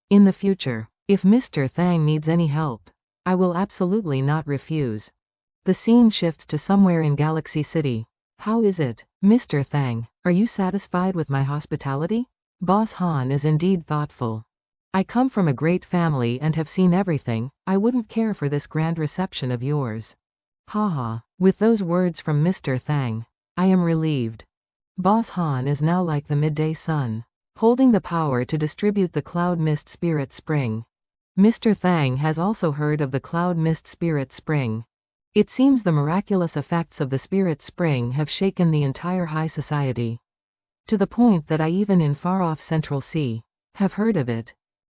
Speaker 1: In the future, if Mr. Thang needs any help, I will absolutely not refuse. The scene shifts to somewhere in Galaxy City. How is it, Mr. Thang? Are you satisfied with my hospitality? Boss Han is indeed thoughtful. I come from a great family and have seen everything. I wouldn't care for this grand reception of yours. Haha, with those words from Mr. Thang, I am relieved. Boss Han is now like the midday sun, holding the power to distribute the Cloud Mist Spirit Spring. Mr. Thang has also heard of the Cloud Mist Spirit Spring. It seems the miraculous effects of the Spirit Spring have shaken the entire high society. To the point that I even in far-off Central Sea have heard of it.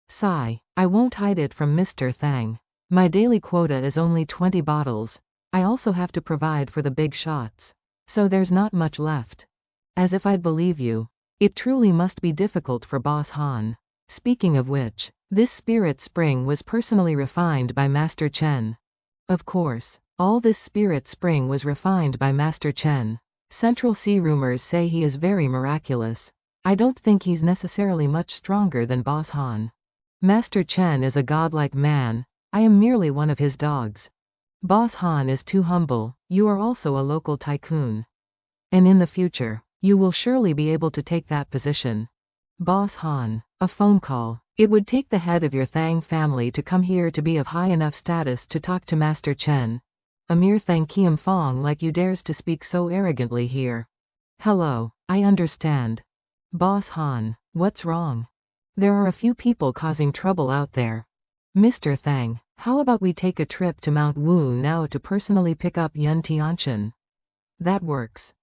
Speaker 1: Sigh, I won't hide it from Mr. Thang. My daily quota is only 20 bottles. I also have to provide for the big shots. So there's not much left. As if I'd believe you. It truly must be difficult for Boss Han. Speaking of which, this Spirit Spring was personally refined by Master Chen. Of course. All this Spirit Spring was refined by Master Chen. Central Sea rumors say he is very miraculous. I don't think he's necessarily much stronger than Boss Han. Master Chen is a godlike man. I am merely one of his dogs. Boss Han is too humble. You are also a local tycoon. And in the future, you will surely be able to take that position. Boss Han, a phone call. It would take the head of your Thang family to come here to be of high enough status to talk to Master Chen. A mere Thang Kiem Fong like you dares to speak so arrogantly here. Hello, I understand. Boss Han, what's wrong? There are a few people causing trouble out there. Mr. Thang, how about we take a trip to Mount Wu now to personally pick up Yun Tianchen? That works.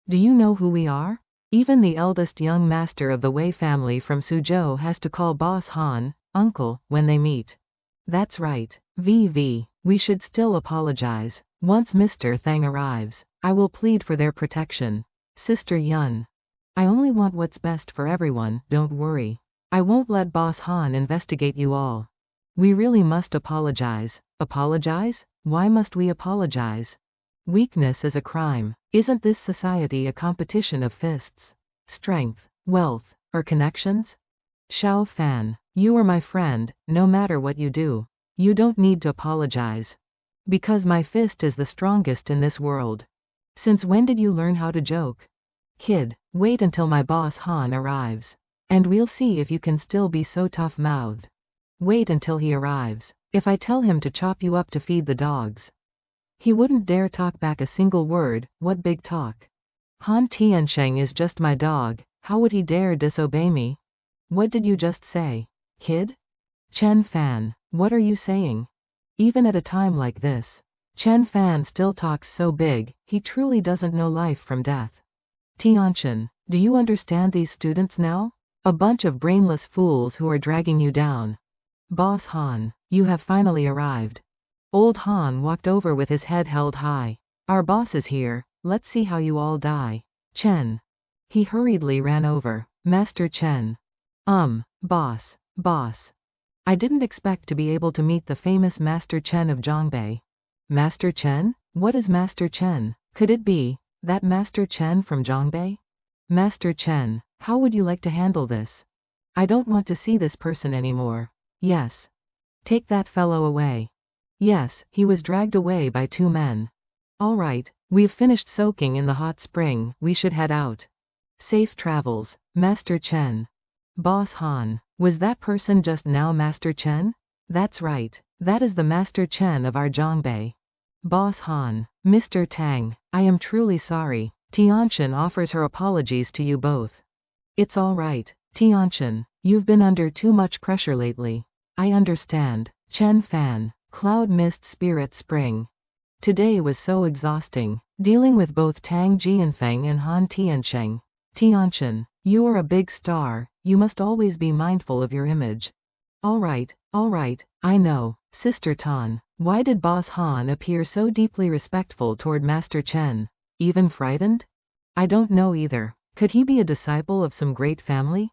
Speaker 1: Do you know who we are? Even the eldest young master of the Wei family from Suzhou has to call Boss Han, uncle, when they meet. That's right, VV, we should still apologize. Once Mr. Thang arrives, I will plead for their protection. Sister Yun. I only want what's best for everyone, don't worry. I won't let Boss Han investigate you all. We really must apologize. Apologize? Why must we apologize? Weakness is a crime. Isn't this society a competition of fists, strength, wealth, or connections? Xiao Fan, you are my friend, no matter what you do. You don't need to apologize. Because my fist is the strongest in this world. Since when did you learn how to joke? Kid, wait until my boss Han arrives. And we'll see if you can still be so tough-mouthed. Wait until he arrives. If I tell him to chop you up to feed the dogs, he wouldn't dare talk back a single word. What big talk. Han Tiansheng is just my dog. How would he dare disobey me? What did you just say, kid? Chen Fan, what are you saying? Even at a time like this, Chen Fan still talks so big, he truly doesn't know life from death. Tianchen, do you understand these students now? A bunch of brainless fools who are dragging you down. Boss Han, you have finally arrived. Old Han walked over with his head held high. Our boss is here, let's see how you all die. Chen. He hurriedly ran over. Master Chen. Boss. I didn't expect to be able to meet the famous Master Chen of Zhongbei. Master Chen? What is Master Chen? Could it be that Master Chen from Zhongbei? Master Chen, how would you like to handle this? I don't want to see this person anymore. Yes. Take that fellow away. Yes, he was dragged away by 2 men. All right, we've finished soaking in the hot spring, we should head out. Safe travels, Master Chen. Boss Han, was that person just now Master Chen? That's right, that is the Master Chen of our Zhongbei. Boss Han, Mr. Tang, I am truly sorry. Tianchen offers her apologies to you both. It's all right, Tianchen, you've been under too much pressure lately. I understand. Chen Fan, Cloud Mist Spirit Spring. Today was so exhausting, dealing with both Tang Jianfeng and Han Tiansheng. Tianchen, you are a big star, you must always be mindful of your image. Alright, I know, Sister Tan. Why did Boss Han appear so deeply respectful toward Master Chen? Even frightened? I don't know either. Could he be a disciple of some great family?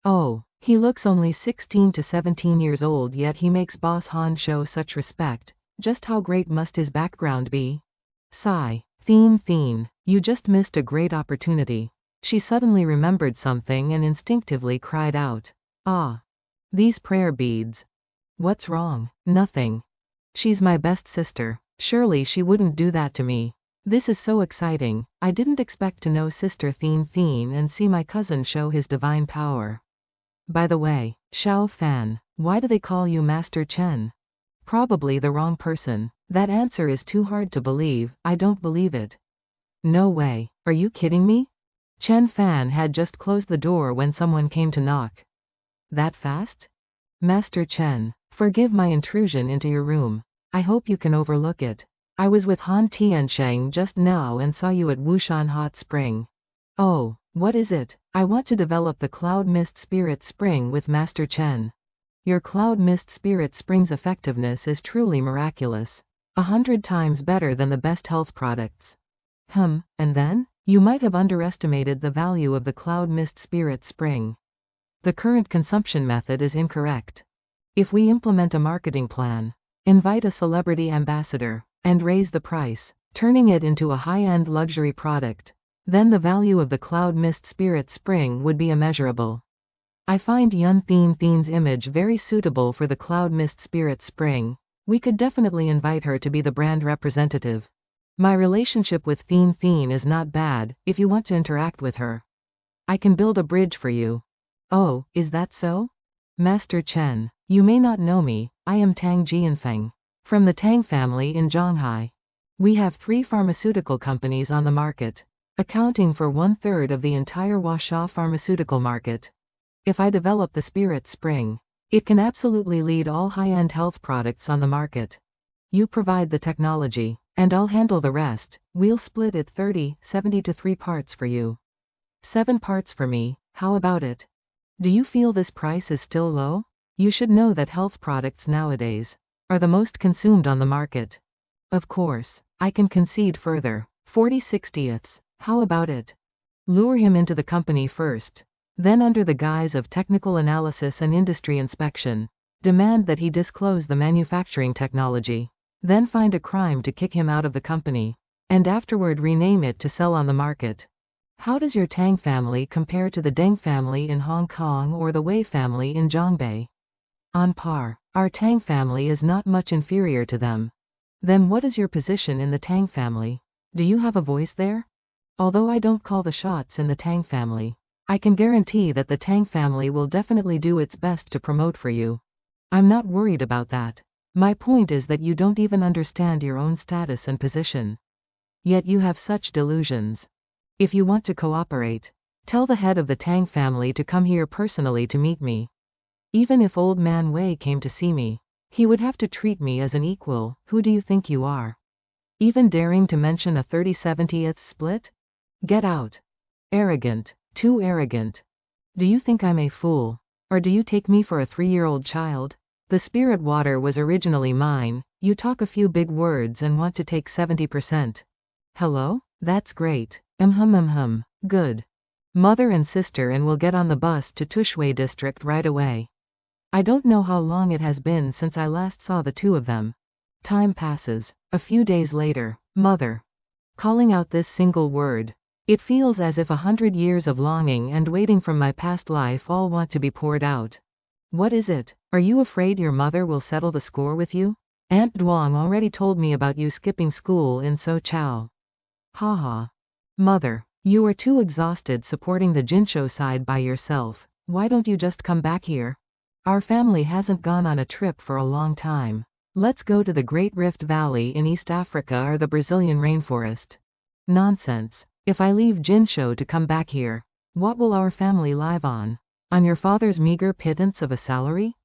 Speaker 1: Oh, he looks only 16 to 17 years old, yet he makes Boss Han show such respect. Just how great must his background be? Sigh. Thien, you just missed a great opportunity. She suddenly remembered something and instinctively cried out. Ah. These prayer beads. What's wrong? Nothing. She's my best sister. Surely she wouldn't do that to me. This is so exciting. I didn't expect to know Sister Thien and see my cousin show his divine power. By the way, Xiao Fan, why do they call you Master Chen? Probably the wrong person. That answer is too hard to believe. I don't believe it. No way. Are you kidding me? Chen Fan had just closed the door when someone came to knock. That fast? Master Chen, forgive my intrusion into your room. I hope you can overlook it. I was with Han Tiansheng just now and saw you at Wushan Hot Spring. Oh, what is it? I want to develop the Cloud Mist Spirit Spring with Master Chen. Your Cloud Mist Spirit Spring's effectiveness is truly miraculous. 100 times better than the best health products. And then? You might have underestimated the value of the Cloud Mist Spirit Spring. The current consumption method is incorrect. If we implement a marketing plan, invite a celebrity ambassador, and raise the price, turning it into a high-end luxury product, then the value of the Cloud Mist Spirit Spring would be immeasurable. I find Yun Thien's image very suitable for the Cloud Mist Spirit Spring. We could definitely invite her to be the brand representative. My relationship with Thien is not bad. If you want to interact with her, I can build a bridge for you. Oh, is that so? Master Chen, you may not know me. I am Tang Jianfeng, from the Tang family in Zhonghai. We have 3 pharmaceutical companies on the market, accounting for 1/3 of the entire Huasha pharmaceutical market. If I develop the Spirit Spring, it can absolutely lead all high-end health products on the market. You provide the technology, and I'll handle the rest. We'll split it 30-70 to 3 parts for you. 7 parts for me. How about it? Do you feel this price is still low? You should know that health products nowadays are the most consumed on the market. Of course, I can concede further. 40/60ths. How about it? Lure him into the company first. Then under the guise of technical analysis and industry inspection, demand that he disclose the manufacturing technology. Then find a crime to kick him out of the company, and afterward rename it to sell on the market. How does your Tang family compare to the Deng family in Hong Kong or the Wei family in Zhongbei? On par. Our Tang family is not much inferior to them. Then what is your position in the Tang family? Do you have a voice there? Although I don't call the shots in the Tang family, I can guarantee that the Tang family will definitely do its best to promote for you. I'm not worried about that. My point is that you don't even understand your own status and position. Yet you have such delusions. If you want to cooperate, tell the head of the Tang family to come here personally to meet me. Even if old man Wei came to see me, he would have to treat me as an equal. Who do you think you are? Even daring to mention a 30/70th split? Get out. Arrogant. Too arrogant. Do you think I'm a fool? Or do you take me for a 3-year-old child? The spirit water was originally mine. You talk a few big words and want to take 70%. Hello? That's great. Good. Mother and sister and we'll get on the bus to Tushui district right away. I don't know how long it has been since I last saw the 2 of them. Time passes. A few days later, mother. Calling out this single word. It feels as if 100 years of longing and waiting from my past life all want to be poured out. What is it? Are you afraid your mother will settle the score with you? Aunt Duong already told me about you skipping school in Sochao. Haha. Mother, you are too exhausted supporting the Jinsho side by yourself. Why don't you just come back here? Our family hasn't gone on a trip for a long time. Let's go to the Great Rift Valley in East Africa or the Brazilian rainforest. Nonsense. If I leave Jinsho to come back here, what will our family live on? On your father's meager pittance of a salary?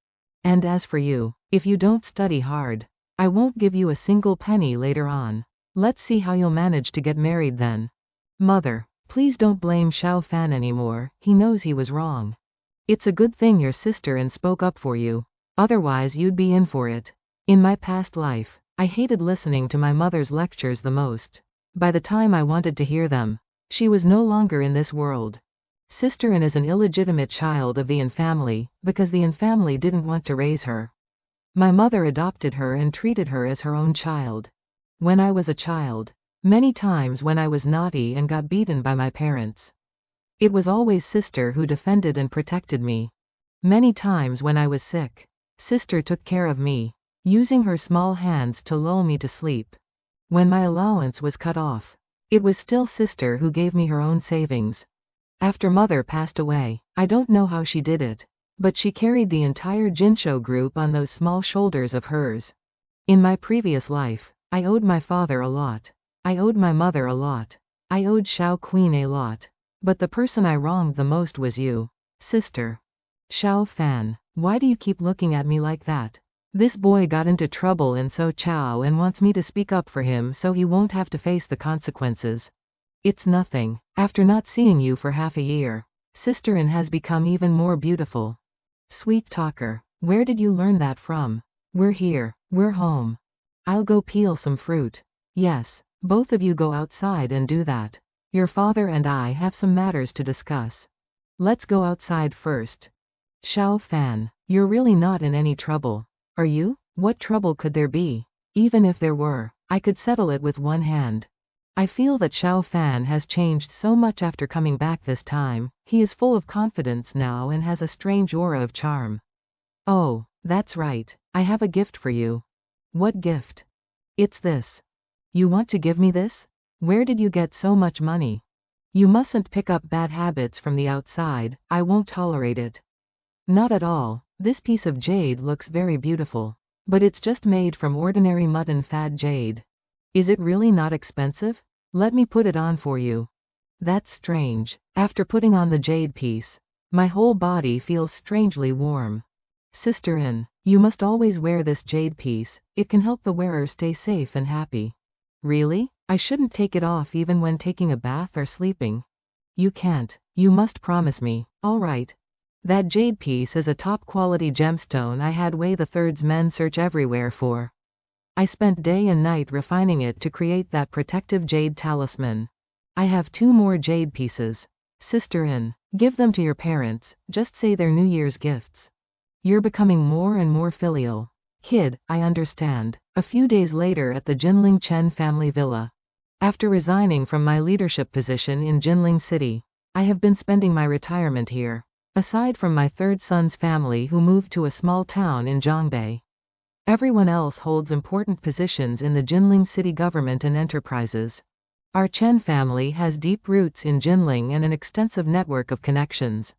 Speaker 1: And as for you, if you don't study hard, I won't give you a single penny later on. Let's see how you'll manage to get married then. Mother, please don't blame Xiao Fan anymore. He knows he was wrong. It's a good thing your sister and spoke up for you. Otherwise you'd be in for it. In my past life, I hated listening to my mother's lectures the most. By the time I wanted to hear them, she was no longer in this world. Sister In is an illegitimate child of the In family, because the In family didn't want to raise her. My mother adopted her and treated her as her own child. When I was a child, many times when I was naughty and got beaten by my parents, it was always sister who defended and protected me. Many times when I was sick, sister took care of me, using her small hands to lull me to sleep. When my allowance was cut off, it was still sister who gave me her own savings. After mother passed away, I don't know how she did it, but she carried the entire Jinsho group on those small shoulders of hers. In my previous life, I owed my father a lot. I owed my mother a lot. I owed Xiao Queen a lot. But the person I wronged the most was you, sister. Xiao Fan, why do you keep looking at me like that? This boy got into trouble in So Chao and wants me to speak up for him so he won't have to face the consequences. It's nothing. After not seeing you for half a year, Sister In has become even more beautiful. Sweet talker, where did you learn that from? We're here, we're home. I'll go peel some fruit. Yes, both of you go outside and do that. Your father and I have some matters to discuss. Let's go outside first. Xiao Fan, you're really not in any trouble, are you? What trouble could there be? Even if there were, I could settle it with one hand. I feel that Xiao Fan has changed so much after coming back this time. He is full of confidence now and has a strange aura of charm. Oh, that's right, I have a gift for you. What gift? It's this. You want to give me this? Where did you get so much money? You mustn't pick up bad habits from the outside, I won't tolerate it. Not at all, this piece of jade looks very beautiful. But it's just made from ordinary mutton fat jade. Is it really not expensive? Let me put it on for you. That's strange. After putting on the jade piece, my whole body feels strangely warm. Sister In, you must always wear this jade piece, it can help the wearer stay safe and happy. Really? I shouldn't take it off even when taking a bath or sleeping. You can't. You must promise me. All right. That jade piece is a top-quality gemstone I had Wei the Third's men search everywhere for. I spent day and night refining it to create that protective jade talisman. I have 2 more jade pieces. Sister In, give them to your parents, just say they're New Year's gifts. You're becoming more and more filial. Kid, I understand. A few days later at the Jinling Chen family villa. After resigning from my leadership position in Jinling City, I have been spending my retirement here. Aside from my third son's family who moved to a small town in Zhongbei, everyone else holds important positions in the Jinling city government and enterprises. Our Chen family has deep roots in Jinling and an extensive network of connections,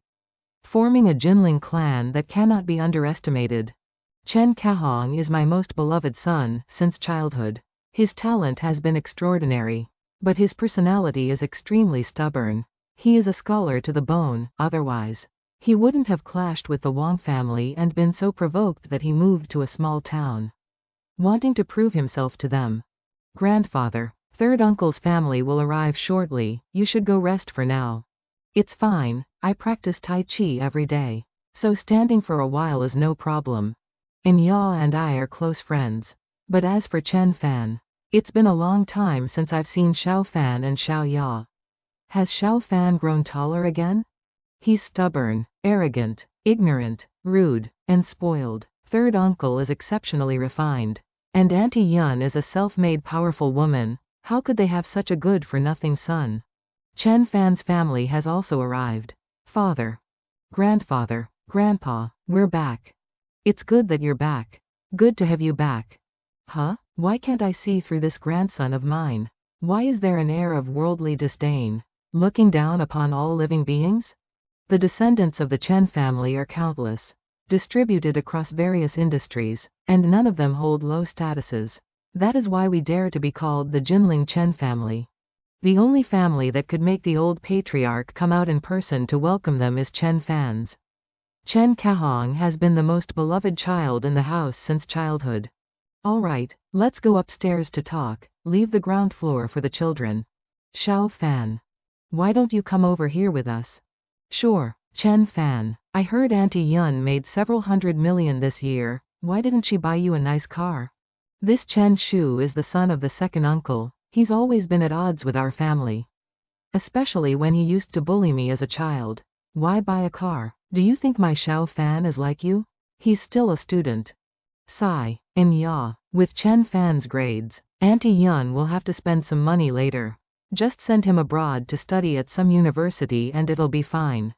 Speaker 1: forming a Jinling clan that cannot be underestimated. Chen Kahong is my most beloved son since childhood. His talent has been extraordinary, but his personality is extremely stubborn. He is a scholar to the bone, otherwise he wouldn't have clashed with the Wang family and been so provoked that he moved to a small town, wanting to prove himself to them. Grandfather, third uncle's family will arrive shortly, you should go rest for now. It's fine, I practice Tai Chi every day, so standing for a while is no problem. And Ya and I are close friends. But as for Chen Fan, it's been a long time since I've seen Xiao Fan and Xiao Ya. Has Xiao Fan grown taller again? He's stubborn, arrogant, ignorant, rude, and spoiled. Third uncle is exceptionally refined. And Auntie Yun is a self-made powerful woman. How could they have such a good-for-nothing son? Chen Fan's family has also arrived. Father. Grandfather. Grandpa, we're back. It's good that you're back. Good to have you back. Huh? Why can't I see through this grandson of mine? Why is there an air of worldly disdain, looking down upon all living beings? The descendants of the Chen family are countless, distributed across various industries, and none of them hold low statuses. That is why we dare to be called the Jinling Chen family. The only family that could make the old patriarch come out in person to welcome them is Chen Fan's. Chen Kahong has been the most beloved child in the house since childhood. All right, let's go upstairs to talk, leave the ground floor for the children. Xiao Fan. Why don't you come over here with us? Sure, Chen Fan, I heard Auntie Yun made several $100 million this year, why didn't she buy you a nice car? This Chen Shu is the son of the second uncle, he's always been at odds with our family. Especially when he used to bully me as a child. Why buy a car? Do you think my Xiao Fan is like you? He's still a student. Sigh. And yeah, with Chen Fan's grades, Auntie Yun will have to spend some money later. Just send him abroad to study at some university and it'll be fine.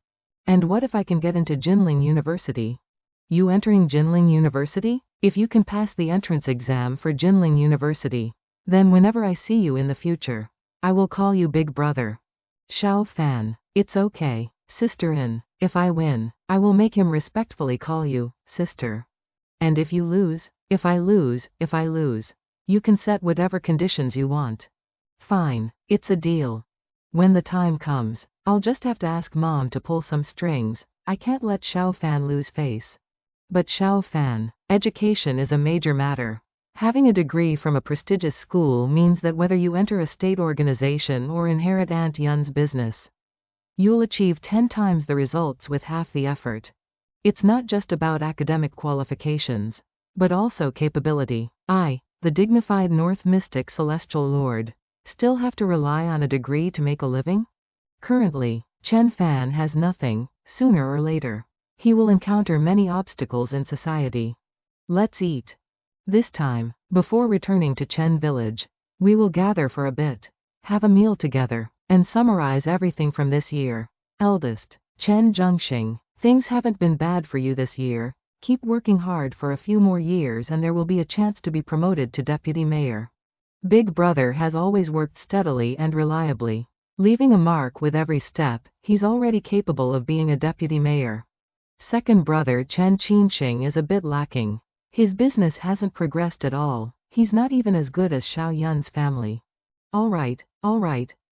Speaker 1: And what if I can get into Jinling University? You entering Jinling University? If you can pass the entrance exam for Jinling University, then whenever I see you in the future, I will call you Big Brother. Xiao Fan, it's okay, sister in. If I win, I will make him respectfully call you, sister. And if you lose, if I lose, you can set whatever conditions you want. Fine, it's a deal. When the time comes, I'll just have to ask mom to pull some strings, I can't let Xiao Fan lose face. But Xiao Fan, education is a major matter. Having a degree from a prestigious school means that whether you enter a state organization or inherit Aunt Yun's business, you'll achieve 10 times the results with half the effort. It's not just about academic qualifications, but also capability. I, the dignified North Mystic Celestial Lord, still have to rely on a degree to make a living? Currently, Chen Fan has nothing. Sooner or later, he will encounter many obstacles in society. Let's eat. This time, before returning to Chen Village, we will gather for a bit, have a meal together, and summarize everything from this year. Eldest, Chen Zhengxing, things haven't been bad for you this year, keep working hard for a few more years and there will be a chance to be promoted to deputy mayor. Big Brother has always worked steadily and reliably, leaving a mark with every step, he's already capable of being a deputy mayor. Second brother Chen Qinxing is a bit lacking. His business hasn't progressed at all, he's not even as good as Xiao Yun's family. Alright,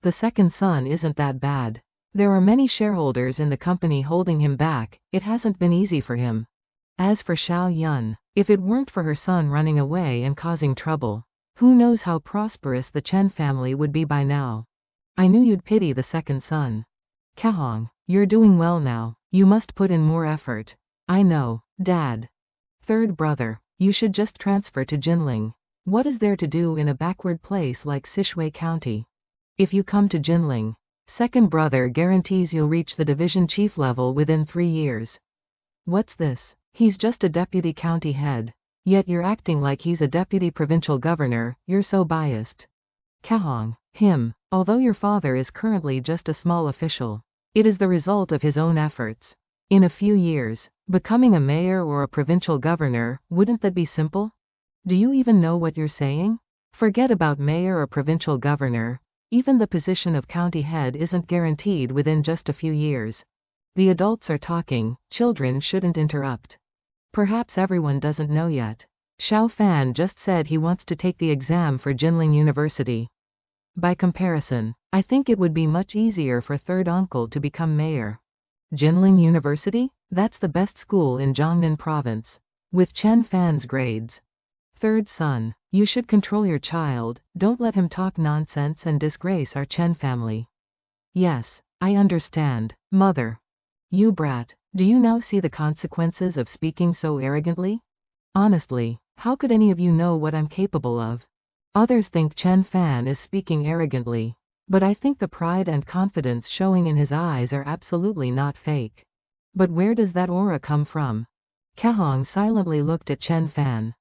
Speaker 1: the second son isn't that bad. There are many shareholders in the company holding him back, it hasn't been easy for him. As for Xiao Yun, if it weren't for her son running away and causing trouble, who knows how prosperous the Chen family would be by now. I knew you'd pity the second son. Kahong, you're doing well now, you must put in more effort. I know, Dad. Third brother, you should just transfer to Jinling. What is there to do in a backward place like Sichuan County? If you come to Jinling, second brother guarantees you'll reach the division chief level within 3 years. What's this? He's just a deputy county head. Yet you're acting like he's a deputy provincial governor, you're so biased. Kahong, him, although your father is currently just a small official, it is the result of his own efforts. In a few years, becoming a mayor or a provincial governor, wouldn't that be simple? Do you even know what you're saying? Forget about mayor or provincial governor, even the position of county head isn't guaranteed within just a few years. The adults are talking, children shouldn't interrupt. Perhaps everyone doesn't know yet. Xiao Fan just said he wants to take the exam for Jinling University. By comparison, I think it would be much easier for third uncle to become mayor. Jinling University? That's the best school in Jiangnan province. With Chen Fan's grades. Third son, you should control your child, don't let him talk nonsense and disgrace our Chen family. Yes, I understand, mother. You brat, do you now see the consequences of speaking so arrogantly? Honestly, how could any of you know what I'm capable of? Others think Chen Fan is speaking arrogantly. But I think the pride and confidence showing in his eyes are absolutely not fake. But where does that aura come from? Kahong silently looked at Chen Fan.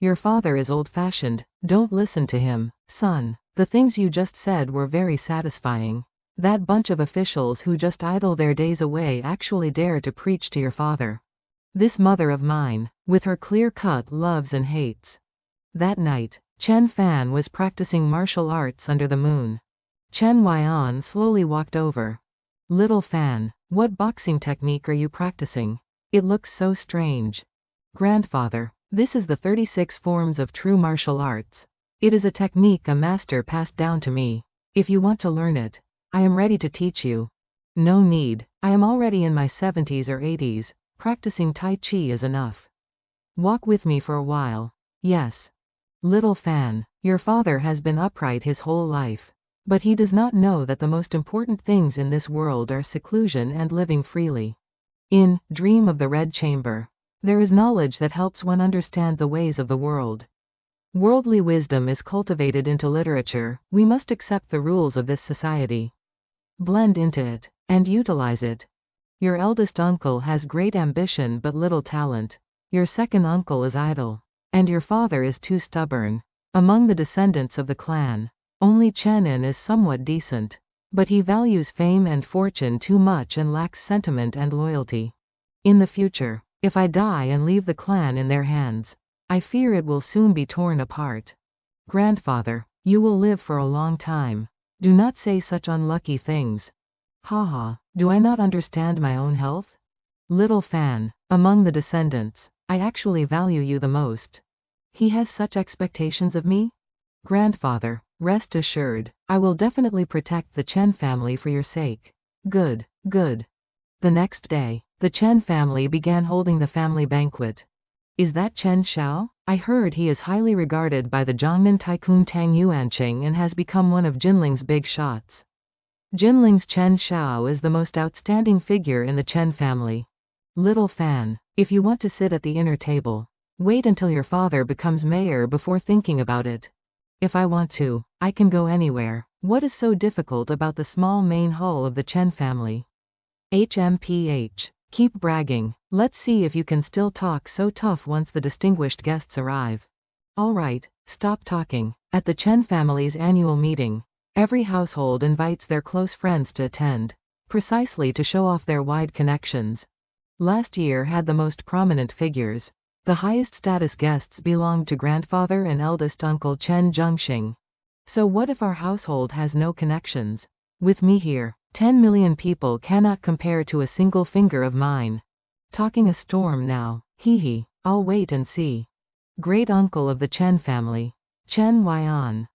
Speaker 1: Your father is old-fashioned, don't listen to him, son. The things you just said were very satisfying. That bunch of officials who just idle their days away actually dare to preach to your father. This mother of mine, with her clear-cut loves and hates. That night, Chen Fan was practicing martial arts under the moon. Chen Huaiyan slowly walked over. Little Fan, what boxing technique are you practicing? It looks so strange. Grandfather, this is the 36 forms of true martial arts. It is a technique a master passed down to me. If you want to learn it, I am ready to teach you. No need, I am already in my 70s or 80s, practicing Tai Chi is enough. Walk with me for a while. Yes. Little Fan, your father has been upright his whole life. But he does not know that the most important things in this world are seclusion and living freely. In Dream of the Red Chamber, there is knowledge that helps one understand the ways of the world. Worldly wisdom is cultivated into literature. We must accept the rules of this society, blend into it, and utilize it. Your eldest uncle has great ambition but little talent. Your second uncle is idle, and your father is too stubborn. Among the descendants of the clan, only Chenin is somewhat decent, but he values fame and fortune too much and lacks sentiment and loyalty. In the future, if I die and leave the clan in their hands, I fear it will soon be torn apart. Grandfather, you will live for a long time. Do not say such unlucky things. Haha, do I not understand my own health? Little Fan, among the descendants, I actually value you the most. He has such expectations of me? Grandfather, rest assured, I will definitely protect the Chen family for your sake. Good, good. The next day, the Chen family began holding the family banquet. Is that Chen Xiao? I heard he is highly regarded by the Jiangnan tycoon Tang Yuanqing and has become one of Jinling's big shots. Jinling's Chen Xiao is the most outstanding figure in the Chen family. Little Fan, if you want to sit at the inner table, wait until your father becomes mayor before thinking about it. If I want to, I can go anywhere. What is so difficult about the small main hall of the Chen family? HMPH. Keep bragging. Let's see if you can still talk so tough once the distinguished guests arrive. Alright, stop talking. At the Chen family's annual meeting, every household invites their close friends to attend, precisely to show off their wide connections. Last year had the most prominent figures. The highest status guests belonged to grandfather and eldest uncle Chen Zhengxing. So what if our household has no connections? With me here, 10 million people cannot compare to a single finger of mine. Talking a storm now, hee, I'll wait and see. Great uncle of the Chen family, Chen Huaian.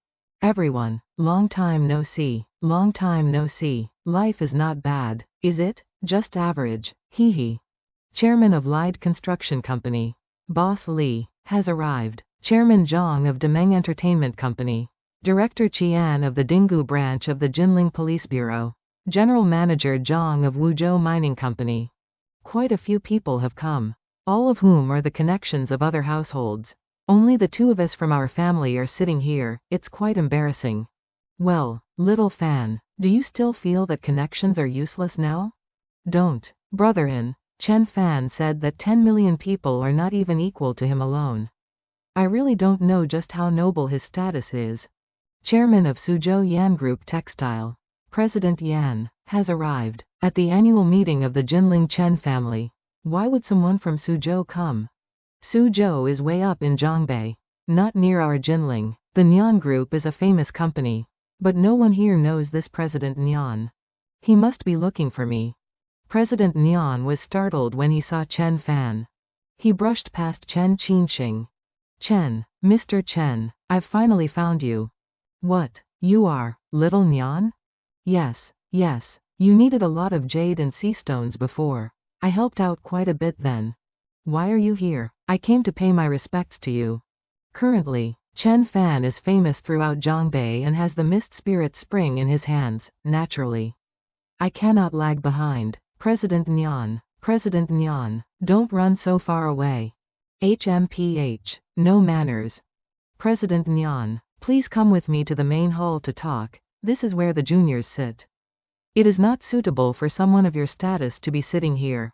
Speaker 1: Everyone, long time no see, long time no see. Life is not bad, is it? Just average, hee. Chairman of Lied Construction Company, Boss Li, has arrived. Chairman Zhang of Demeng Entertainment Company, Director Qian of the Dinggu branch of the Jinling Police Bureau, General Manager Zhang of Wuzhou Mining Company. Quite a few people have come, all of whom are the connections of other households. Only the two of us from our family are sitting here. It's quite embarrassing. Well, Little Fan, do you still feel that connections are useless now? Don't, brother-in. Chen Fan said that 10 million people are not even equal to him alone. I really don't know just how noble his status is. Chairman of Suzhou Yan Group Textile, President Yan, has arrived at the annual meeting of the Jinling Chen family. Why would someone from Suzhou come? Suzhou is way up in Zhongbei, not near our Jinling. The Nian Group is a famous company, but no one here knows this President Nian. He must be looking for me. President Nian was startled when he saw Chen Fan. He brushed past Chen Qinxing. Chen, Mr. Chen, I've finally found you. What, you are, Little Nian? Yes, you needed a lot of jade and sea stones before. I helped out quite a bit then. Why are you here? I came to pay my respects to you. Currently, Chen Fan is famous throughout Zhongbei and has the Mist Spirit Spring in his hands, naturally. I cannot lag behind. President Nian, don't run so far away. HMPH, no manners. President Nian, please come with me to the main hall to talk. This is where the juniors sit. It is not suitable for someone of your status to be sitting here.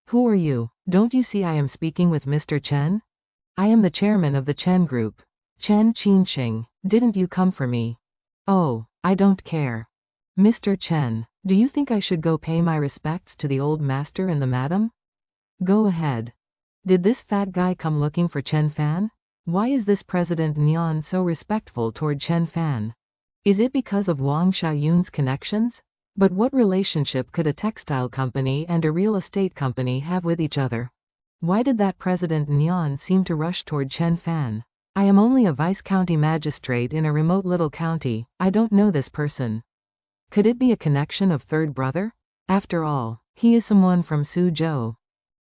Speaker 1: Who are you? Don't you see I am speaking with Mr. Chen? I am the chairman of the Chen Group. Chen Qinxing, didn't you come for me? Oh, I don't care. Mr. Chen, do you think I should go pay my respects to the old master and the madam? Go ahead. Did this fat guy come looking for Chen Fan? Why is this President Nian so respectful toward Chen Fan? Is it because of Wang Xiaoyun's connections? But what relationship could a textile company and a real estate company have with each other? Why did that President Nian seem to rush toward Chen Fan? I am only a vice-county magistrate in a remote little county. I don't know this person. Could it be a connection of third brother? After all, he is someone from Suzhou.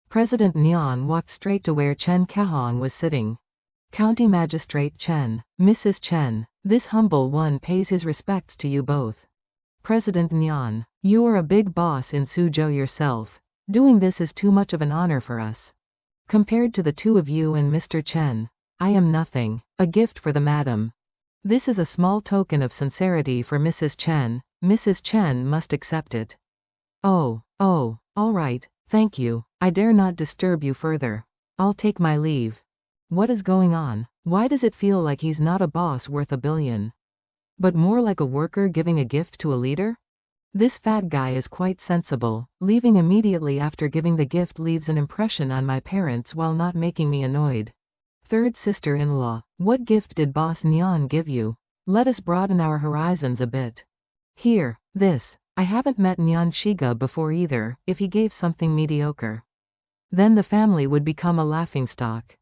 Speaker 1: President Nian walked straight to where Chen Kehong was sitting. County Magistrate Chen, Mrs. Chen, this humble one pays his respects to you both. President Nian, you are a big boss in Suzhou yourself. Doing this is too much of an honor for us. Compared to the two of you and Mr. Chen, I am nothing. A gift for the madam. This is a small token of sincerity for Mrs. Chen. Mrs. Chen must accept it. Oh, all right, thank you. I dare not disturb you further. I'll take my leave. What is going on? Why does it feel like he's not a boss worth $1 billion, but more like a worker giving a gift to a leader? This fat guy is quite sensible. Leaving immediately after giving the gift leaves an impression on my parents while not making me annoyed. Third sister-in-law, what gift did Boss Nyan give you? Let us broaden our horizons a bit. Here, this. I haven't met Nyan Shiga before either. If he gave something mediocre, then the family would become a laughingstock.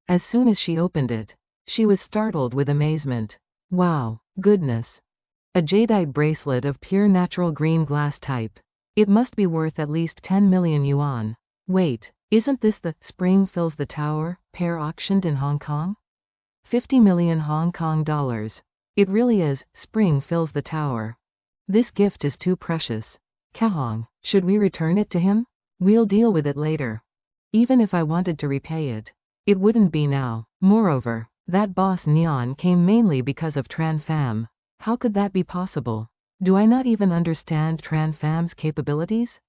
Speaker 1: As soon as she opened it, she was startled with amazement. Wow, goodness. A jadeite bracelet of pure natural green glass type. It must be worth at least 10 million yuan. Wait, isn't this the Spring Fills the Tower pair auctioned in Hong Kong? 50 million Hong Kong dollars. It really is. Spring Fills the Tower. This gift is too precious. Kahong, should we return it to him? We'll deal with it later. Even if I wanted to repay it, it wouldn't be now. Moreover, that Boss Nyan came mainly because of Tran Pham. How could that be possible? Do I not even understand Tran Pham's capabilities?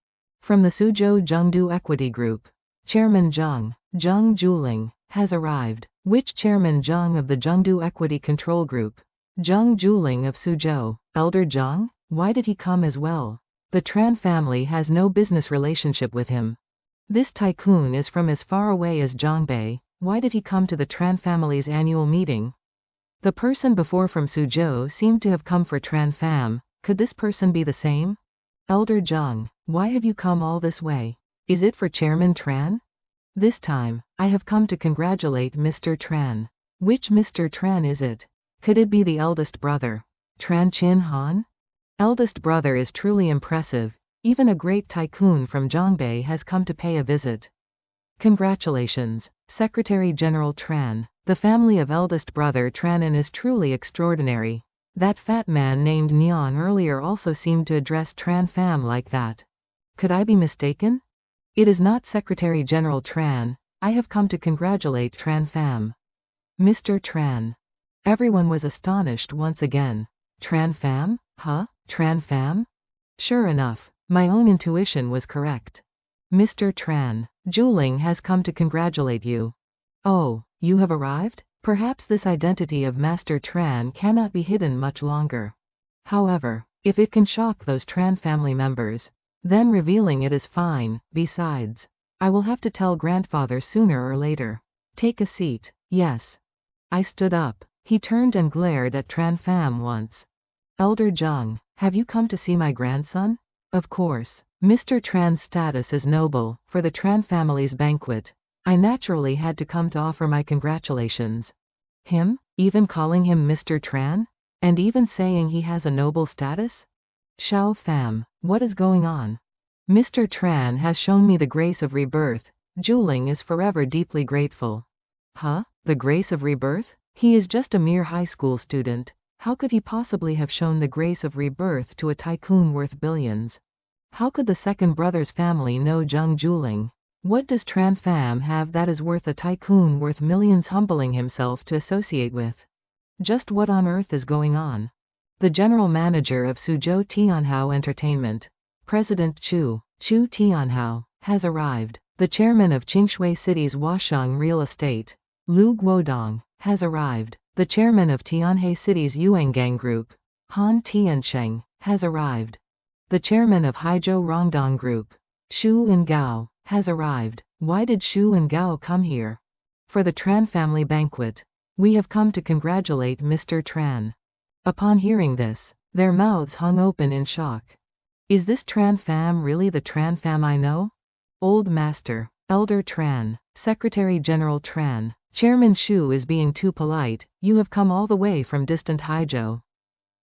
Speaker 1: From the Suzhou Zhengdu Equity Group, Chairman Zheng Juling, has arrived. Which Chairman Zheng of the Zhengdu Equity Control Group? Zheng Juling of Suzhou. Elder Zheng? Why did he come as well? The Tran family has no business relationship with him. This tycoon is from as far away as Zhongbei. Why did he come to the Tran family's annual meeting? The person before from Suzhou seemed to have come for Tran Pham. Could this person be the same? Elder Zheng, why have you come all this way? Is it for Chairman Tran? This time, I have come to congratulate Mr. Tran. Which Mr. Tran is it? Could it be the eldest brother? Tran Chin Han? Eldest brother is truly impressive. Even a great tycoon from Zhongbei has come to pay a visit. Congratulations, Secretary General Tran. The family of eldest brother Tranin is truly extraordinary. That fat man named Nyan earlier also seemed to address Tran Pham like that. Could I be mistaken? It is not Secretary General Tran. I have come to congratulate Tran Pham. Mr. Tran. Everyone was astonished once again. Tran Pham? Huh? Tran Pham? Sure enough, my own intuition was correct. Mr. Tran, Juling has come to congratulate you. Oh, you have arrived? Perhaps this identity of Master Tran cannot be hidden much longer. However, if it can shock those Tran family members, then revealing it is fine. Besides, I will have to tell grandfather sooner or later. Take a seat. Yes. I stood up. He turned and glared at Tran Pham once. Elder Zheng, have you come to see my grandson? Of course. Mr. Tran's status is noble. For the Tran family's banquet, I naturally had to come to offer my congratulations. Him? Even calling him Mr. Tran? And even saying he has a noble status? Xiao Pham, what is going on? Mr. Tran has shown me the grace of rebirth. Juling is forever deeply grateful. Huh? The grace of rebirth? He is just a mere high school student. How could he possibly have shown the grace of rebirth to a tycoon worth billions? How could the second brother's family know Zheng Juling? What does Tran Pham have that is worth a tycoon worth millions humbling himself to associate with? Just what on earth is going on? The general manager of Suzhou Tianhao Entertainment, President Chu Tianhao, has arrived. The chairman of Qingshui City's Washang Real Estate, Lu Guodong, has arrived. The chairman of Tianhe City's Yuangang Group, Han Tiansheng, has arrived. The chairman of Haizhou Rongdong Group, Xu Engao, has arrived. Why did Xu Engao come here? For the Tran family banquet. We have come to congratulate Mr. Tran. Upon hearing this, their mouths hung open in shock. Is this Tran Pham really the Tran Pham I know? Old Master, Elder Tran, Secretary General Tran, Chairman Xu is being too polite. You have come all the way from distant Haizhou.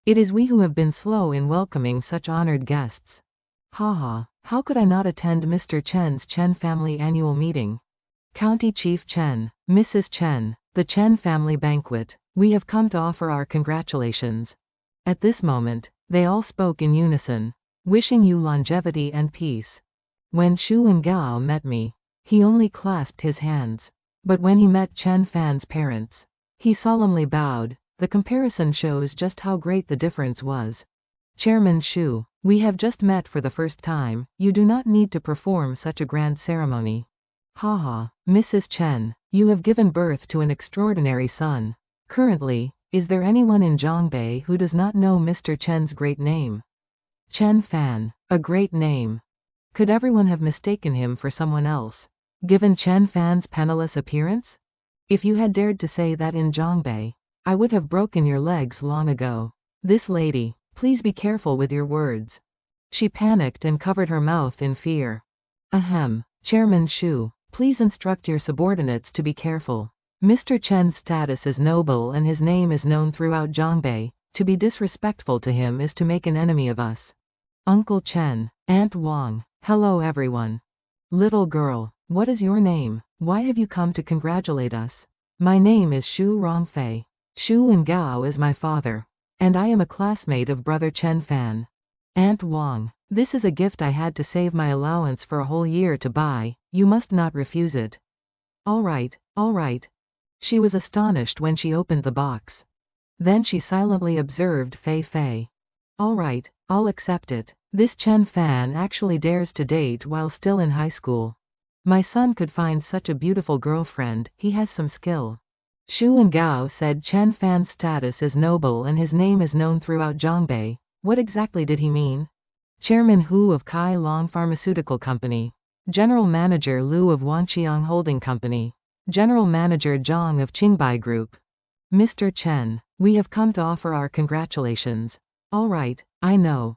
Speaker 1: It is we who have been slow in welcoming such honored guests. Haha, how could I not attend Mr. Chen's Chen family annual meeting? County Chief Chen, Mrs. Chen, the Chen family banquet. We have come to offer our congratulations. At this moment, they all spoke in unison. Wishing you longevity and peace. When Shu and Gao met me, he only clasped his hands. But when he met Chen Fan's parents, he solemnly bowed. The comparison shows just how great the difference was. Chairman Shu, we have just met for the first time, you do not need to perform such a grand ceremony. Haha, Mrs. Chen, you have given birth to an extraordinary son. Currently, is there anyone in Zhongbei who does not know Mr. Chen's great name? Chen Fan, a great name. Could everyone have mistaken him for someone else, given Chen Fan's penniless appearance? If you had dared to say that in Zhongbei, I would have broken your legs long ago. This lady, please be careful with your words. She panicked and covered her mouth in fear. Ahem, Chairman Shu, please instruct your subordinates to be careful. Mr. Chen's status is noble and his name is known throughout Zhongbei. To be disrespectful to him is to make an enemy of us. Uncle Chen, Aunt Wang, hello everyone. Little girl, what is your name? Why have you come to congratulate us? My name is Shu Rongfei. Shu and Gao is my father. And I am a classmate of brother Chen Fan. Aunt Wang, this is a gift I had to save my allowance for a whole year to buy, you must not refuse it. All right, all right. She was astonished when she opened the box. Then she silently observed Fei Fei. All right, I'll accept it. This Chen Fan actually dares to date while still in high school. My son could find such a beautiful girlfriend, he has some skill. Shu and Gao said Chen Fan's status is noble and his name is known throughout Zhongbei. What exactly did he mean? Chairman Hu of Kai Long Pharmaceutical Company. General Manager Liu of Wanqiang Holding Company. General Manager Zhang of Qingbai Group. Mr. Chen, we have come to offer our congratulations. All right, I know.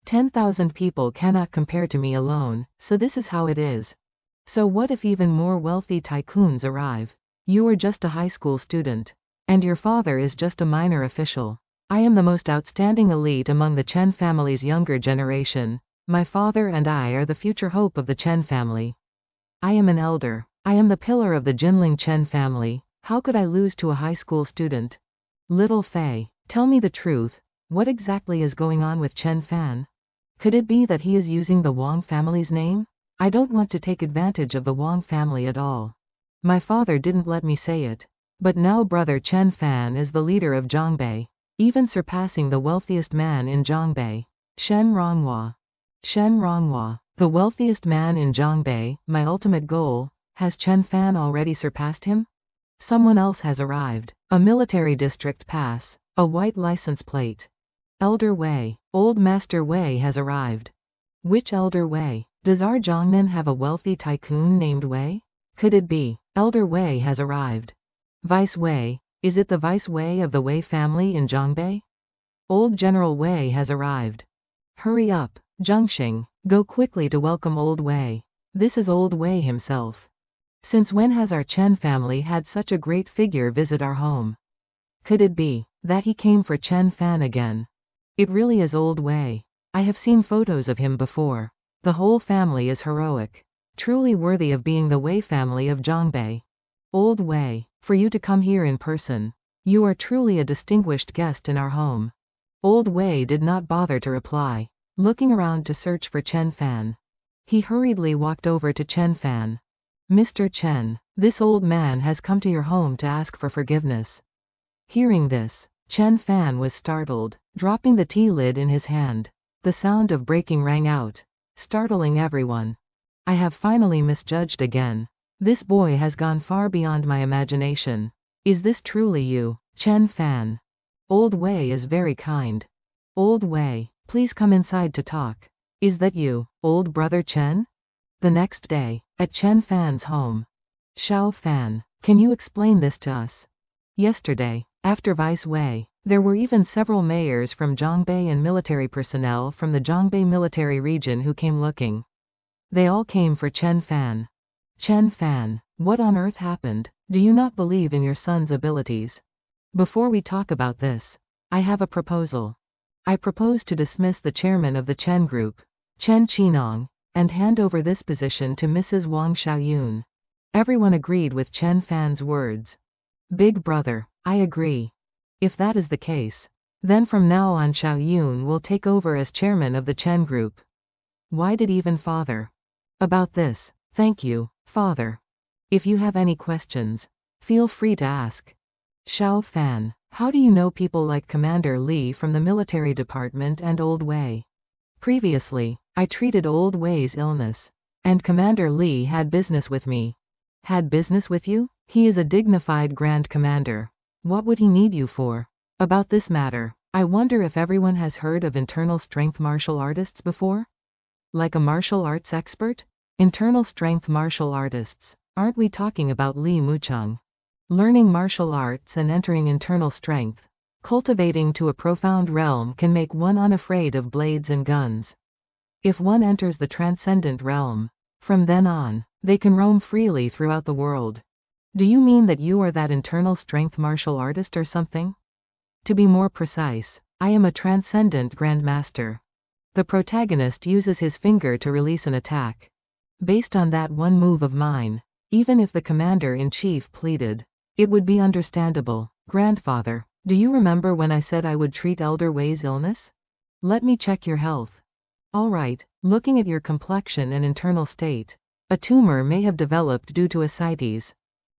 Speaker 1: 10,000 people cannot compare to me alone, so this is how it is. So what if even more wealthy tycoons arrive? You are just a high school student. And your father is just a minor official. I am the most outstanding elite among the Chen family's younger generation. My father and I are the future hope of the Chen family. I am an elder. I am the pillar of the Jinling Chen family. How could I lose to a high school student? Little Fei, tell me the truth. What exactly is going on with Chen Fan? Could it be that he is using the Wang family's name? I don't want to take advantage of the Wang family at all. My father didn't let me say it. But now brother Chen Fan is the leader of Zhongbei, even surpassing the wealthiest man in Zhongbei. Shen Ronghua. Shen Ronghua, the wealthiest man in Zhongbei, my ultimate goal. Has Chen Fan already surpassed him? Someone else has arrived. A military district pass. A white license plate. Elder Wei, Old Master Wei has arrived. Which Elder Wei? Does our Zhongnan have a wealthy tycoon named Wei? Could it be? Elder Wei has arrived. Vice Wei, is it the Vice Wei of the Wei family in Zhongbei? Old General Wei has arrived. Hurry up, Zhengxing, go quickly to welcome Old Wei. This is Old Wei himself. Since when has our Chen family had such a great figure visit our home? Could it be that he came for Chen Fan again? It really is Old Wei. I have seen photos of him before. The whole family is heroic. Truly worthy of being the Wei family of Zhongbei. Old Wei, for you to come here in person. You are truly a distinguished guest in our home. Old Wei did not bother to reply, looking around to search for Chen Fan. He hurriedly walked over to Chen Fan. Mr. Chen, this old man has come to your home to ask for forgiveness. Hearing this, Chen Fan was startled, dropping the tea lid in his hand. The sound of breaking rang out, startling everyone. I have finally misjudged again. This boy has gone far beyond my imagination. Is this truly you, Chen Fan? Old Wei is very kind. Old Wei, please come inside to talk. Is that you, old brother Chen? The next day, at Chen Fan's home. Xiao Fan, can you explain this to us? Yesterday, after Vice Wei, there were even several mayors from Zhongbei and military personnel from the Zhongbei military region who came looking. They all came for Chen Fan. Chen Fan, what on earth happened? Do you not believe in your son's abilities? Before we talk about this, I have a proposal. I propose to dismiss the chairman of the Chen Group, Chen Qinong, and hand over this position to Mrs. Wang Xiaoyun. Everyone agreed with Chen Fan's words. Big brother, I agree. If that is the case, then from now on Xiaoyun will take over as chairman of the Chen Group. Why did even father About this, thank you, Father. If you have any questions, feel free to ask. Xiao Fan, how do you know people like Commander Li from the military department and Old Wei? Previously, I treated Old Wei's illness, and Commander Li had business with me. Had business with you? He is a dignified Grand Commander. What would he need you for? About this matter, I wonder if everyone has heard of internal strength martial artists before? Like a martial arts expert? Internal strength martial artists. Aren't we talking about Li Mucheng? Learning martial arts and entering internal strength, cultivating to a profound realm can make one unafraid of blades and guns. If one enters the transcendent realm, from then on, they can roam freely throughout the world. Do you mean that you are that internal strength martial artist or something? To be more precise, I am a transcendent grandmaster. The protagonist uses his finger to release an attack. Based on that one move of mine, even if the commander-in-chief pleaded, it would be understandable. Grandfather, do you remember when I said I would treat Elder Wei's illness? Let me check your health. All right, looking at your complexion and internal state, a tumor may have developed due to ascites.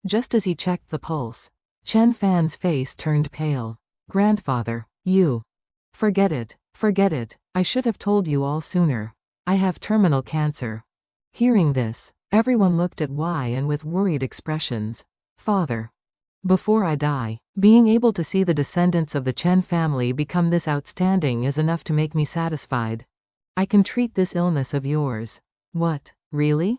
Speaker 1: Just as he checked the pulse, Chen Fan's face turned pale. Grandfather, you. Forget it, I should have told you all sooner. I have terminal cancer. Hearing this, everyone looked at Wei and with worried expressions. Father. Before I die, being able to see the descendants of the Chen family become this outstanding is enough to make me satisfied. I can treat this illness of yours. What, really?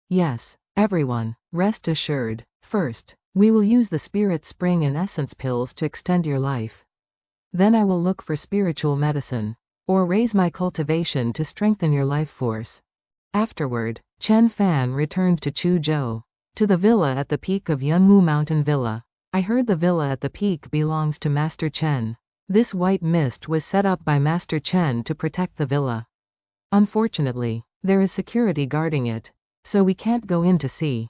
Speaker 1: Yes, everyone, rest assured. First, we will use the spirit spring and essence pills to extend your life. Then I will look for spiritual medicine, or raise my cultivation to strengthen your life force. Afterward, Chen Fan returned to Chuzhou, to the villa at the peak of Yunwu Mountain Villa. I heard the villa at the peak belongs to Master Chen. This white mist was set up by Master Chen to protect the villa. Unfortunately, there is security guarding it, so we can't go in to see.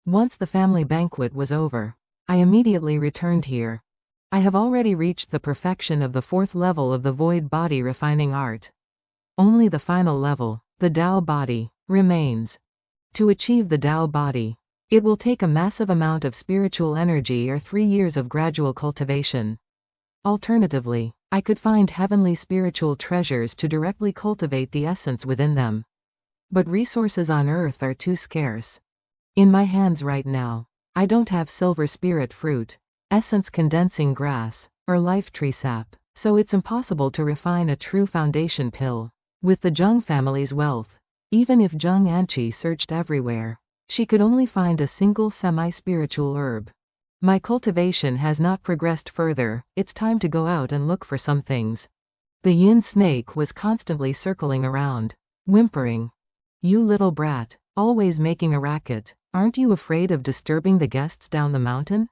Speaker 1: Once the family banquet was over, I immediately returned here. I have already reached the perfection of the 4th level of the void body refining art. Only the final level, the Tao body, remains. To achieve the Tao body, it will take a massive amount of spiritual energy or 3 years of gradual cultivation. Alternatively, I could find heavenly spiritual treasures to directly cultivate the essence within them. But resources on Earth are too scarce. In my hands right now, I don't have silver spirit fruit, essence condensing grass, or life tree sap, so it's impossible to refine a true foundation pill. With the Zheng family's wealth, even if Zheng Anqi searched everywhere, she could only find a single semi-spiritual herb. My cultivation has not progressed further, it's time to go out and look for some things. The yin snake was constantly circling around, whimpering. You little brat, always making a racket, aren't you afraid of disturbing the guests down the mountain?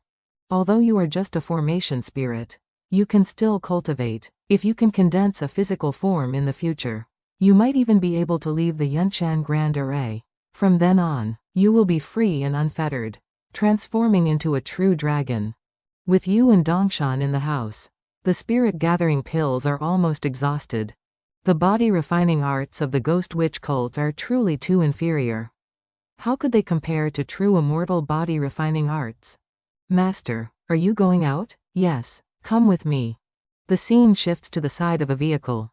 Speaker 1: Although you are just a formation spirit, you can still cultivate. If you can condense a physical form in the future, you might even be able to leave the Yunshan Grand Array. From then on, you will be free and unfettered, transforming into a true dragon. With you and Dongshan in the house, the spirit gathering pills are almost exhausted. The body refining arts of the ghost witch cult are truly too inferior. How could they compare to true immortal body refining arts? Master, are you going out? Yes, come with me. The scene shifts to the side of a vehicle.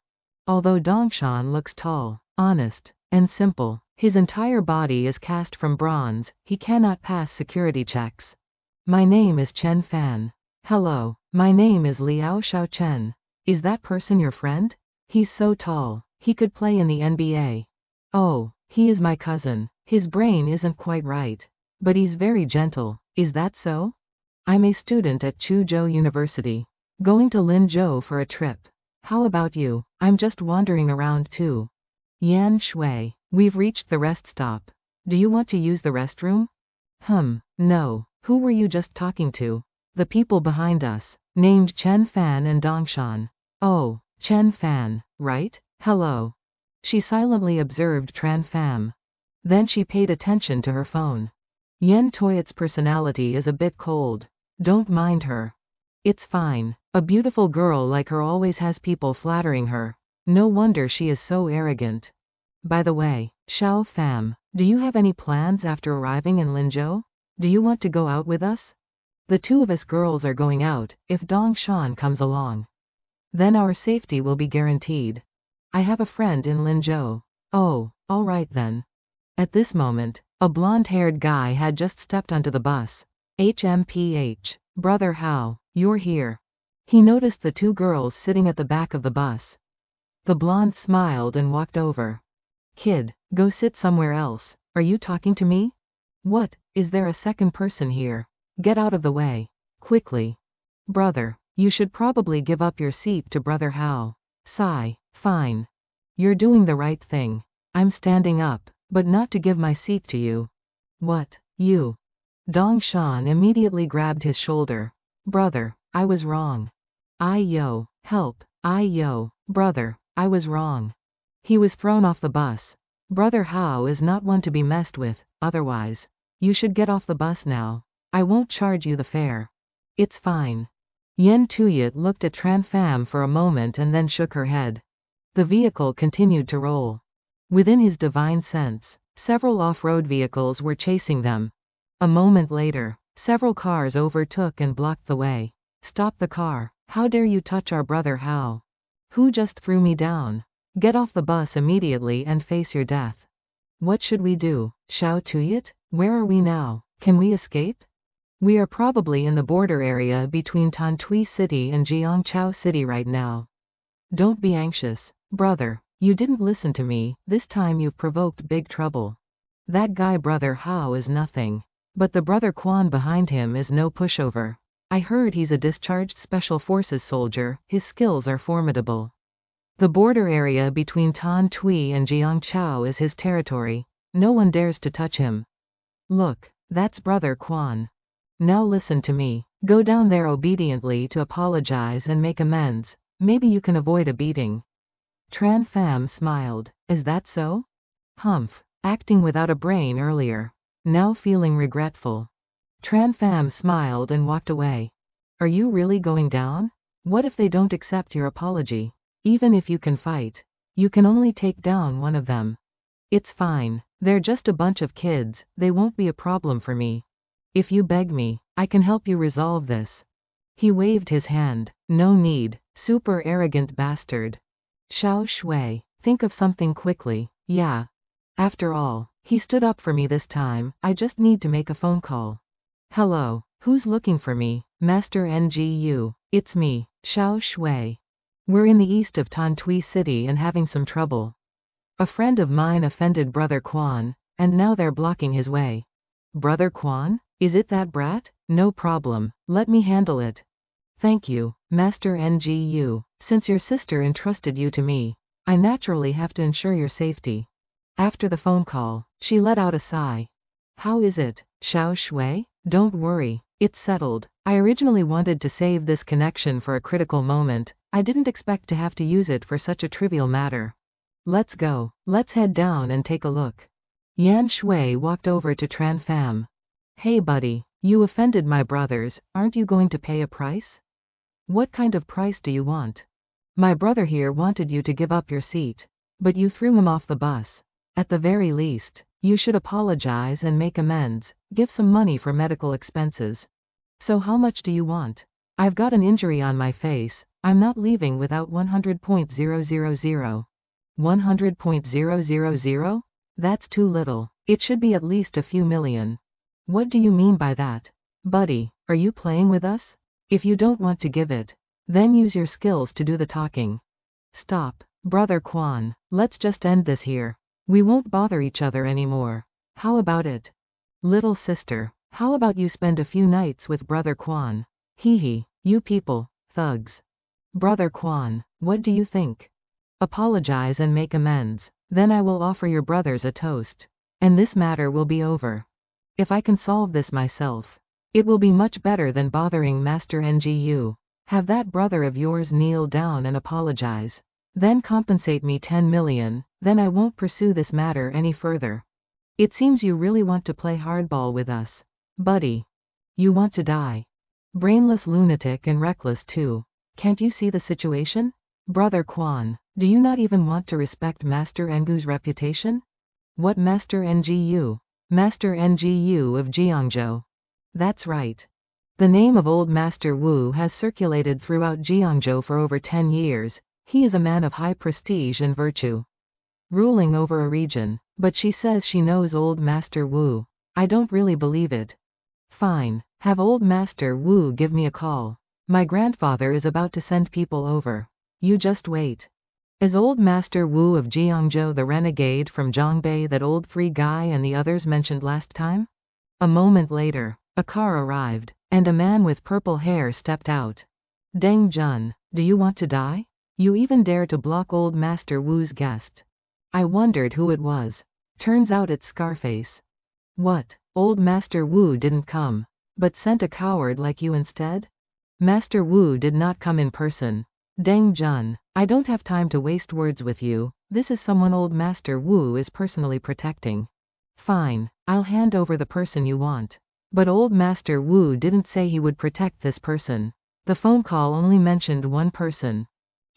Speaker 1: Although Dongshan looks tall, honest, and simple, his entire body is cast from bronze, he cannot pass security checks. My name is Chen Fan. Hello, my name is Liao Xiaochen. Is that person your friend? He's so tall, he could play in the NBA. Oh, he is my cousin. His brain isn't quite right, but he's very gentle. Is that so? I'm a student at Chuzhou University, going to Linzhou for a trip. How about you? I'm just wandering around too. Yan Shui, we've reached the rest stop. Do you want to use the restroom? No. Who were you just talking to? The people behind us, named Chen Fan and Dongshan. Oh, Chen Fan, right? Hello. She silently observed Tran Pham. Then she paid attention to her phone. Yen Toyot's personality is a bit cold. Don't mind her. It's fine. A beautiful girl like her always has people flattering her. No wonder she is so arrogant. By the way, Xiao fam, do you have any plans after arriving in Linzhou? Do you want to go out with us? The two of us girls are going out, if Dong Shan comes along. Then our safety will be guaranteed. I have a friend in Linzhou. Oh, alright then. At this moment, a blonde-haired guy had just stepped onto the bus. HMPH, brother Hao, you're here. He noticed the two girls sitting at the back of the bus. The blonde smiled and walked over. Kid, go sit somewhere else. Are you talking to me? What, is there a second person here? Get out of the way. Quickly. Brother, you should probably give up your seat to brother Hao. Sigh, fine. You're doing the right thing. I'm standing up, but not to give my seat to you. What, you? Dong Shan immediately grabbed his shoulder. Brother, I was wrong. Yo, help, yo, brother, I was wrong. He was thrown off the bus. Brother Hao is not one to be messed with, otherwise. You should get off the bus now. I won't charge you the fare. It's fine. Yen Tuyet looked at Tran Pham for a moment and then shook her head. The vehicle continued to roll. Within his divine sense, several off-road vehicles were chasing them. A moment later, several cars overtook and blocked the way. Stop the car. How dare you touch our brother Hao? Who just threw me down? Get off the bus immediately and face your death. What should we do, Xiao Tuyet? Where are we now? Can we escape? We are probably in the border area between Tantui City and Jiangchao City right now. Don't be anxious, brother. You didn't listen to me, this time you've provoked big trouble. That guy brother Hao is nothing. But the brother Quan behind him is no pushover. I heard he's a discharged Special Forces soldier, his skills are formidable. The border area between Tantui and Jiangchao is his territory. No one dares to touch him. Look, that's brother Quan. Now listen to me. Go down there obediently to apologize and make amends. Maybe you can avoid a beating. Tran Pham smiled. Is that so? Humph, acting without a brain earlier. Now feeling regretful. Tran Pham smiled and walked away. Are you really going down? What if they don't accept your apology? Even if you can fight, you can only take down one of them. It's fine, they're just a bunch of kids, they won't be a problem for me. If you beg me, I can help you resolve this. He waved his hand. No need, super arrogant bastard. Xiao Shui, think of something quickly, yeah. After all, he stood up for me this time, I just need to make a phone call. Hello, who's looking for me? Master NGU, it's me, Xiao Shui. We're in the east of Tantui City and having some trouble. A friend of mine offended Brother Quan, and now they're blocking his way. Brother Quan? Is it that brat? No problem, let me handle it. Thank you, Master NGU. Since your sister entrusted you to me, I naturally have to ensure your safety. After the phone call, she let out a sigh. How is it, Xiao Shui? Don't worry, it's settled. I originally wanted to save this connection for a critical moment. I didn't expect to have to use it for such a trivial matter. Let's go. Let's head down and take a look. Yan Shui walked over to Tran Pham. Hey buddy, you offended my brothers, aren't you going to pay a price? What kind of price do you want? My brother here wanted you to give up your seat, but you threw him off the bus. At the very least, you should apologize and make amends, give some money for medical expenses. So how much do you want? I've got an injury on my face, I'm not leaving without 100.000. 100.000? That's too little, it should be at least a few million. What do you mean by that? Buddy, are you playing with us? If you don't want to give it, then use your skills to do the talking. Stop, Brother Quan, let's just end this here. We won't bother each other anymore. How about it? Little sister, how about you spend a few nights with Brother Quan? Hee, you people, thugs. Brother Quan, what do you think? Apologize and make amends, then I will offer your brothers a toast. And this matter will be over. If I can solve this myself, it will be much better than bothering Master NGU. Have that brother of yours kneel down and apologize. Then compensate me 10 million, then I won't pursue this matter any further. It seems you really want to play hardball with us. Buddy. You want to die. Brainless lunatic and reckless too. Can't you see the situation? Brother Quan, do you not even want to respect Master Ngu's reputation? What Master Ngu? Master Ngu of Jiangzhou. That's right. The name of old Master Wu has circulated throughout Jiangzhou for over 10 years. He is a man of high prestige and virtue, ruling over a region. But she says she knows old Master Wu. I don't really believe it. Fine, have old Master Wu give me a call. My grandfather is about to send people over. You just wait. Is old Master Wu of Jiangzhou the renegade from Zhongbei that old Three Guy and the others mentioned last time? A moment later, a car arrived, and a man with purple hair stepped out. Deng Jun, do you want to die? You even dare to block old Master Wu's guest. I wondered who it was. Turns out it's Scarface. What, old Master Wu didn't come, but sent a coward like you instead? Master Wu did not come in person. Deng Jun, I don't have time to waste words with you. This is someone old Master Wu is personally protecting. Fine, I'll hand over the person you want. But old Master Wu didn't say he would protect this person. The phone call only mentioned one person.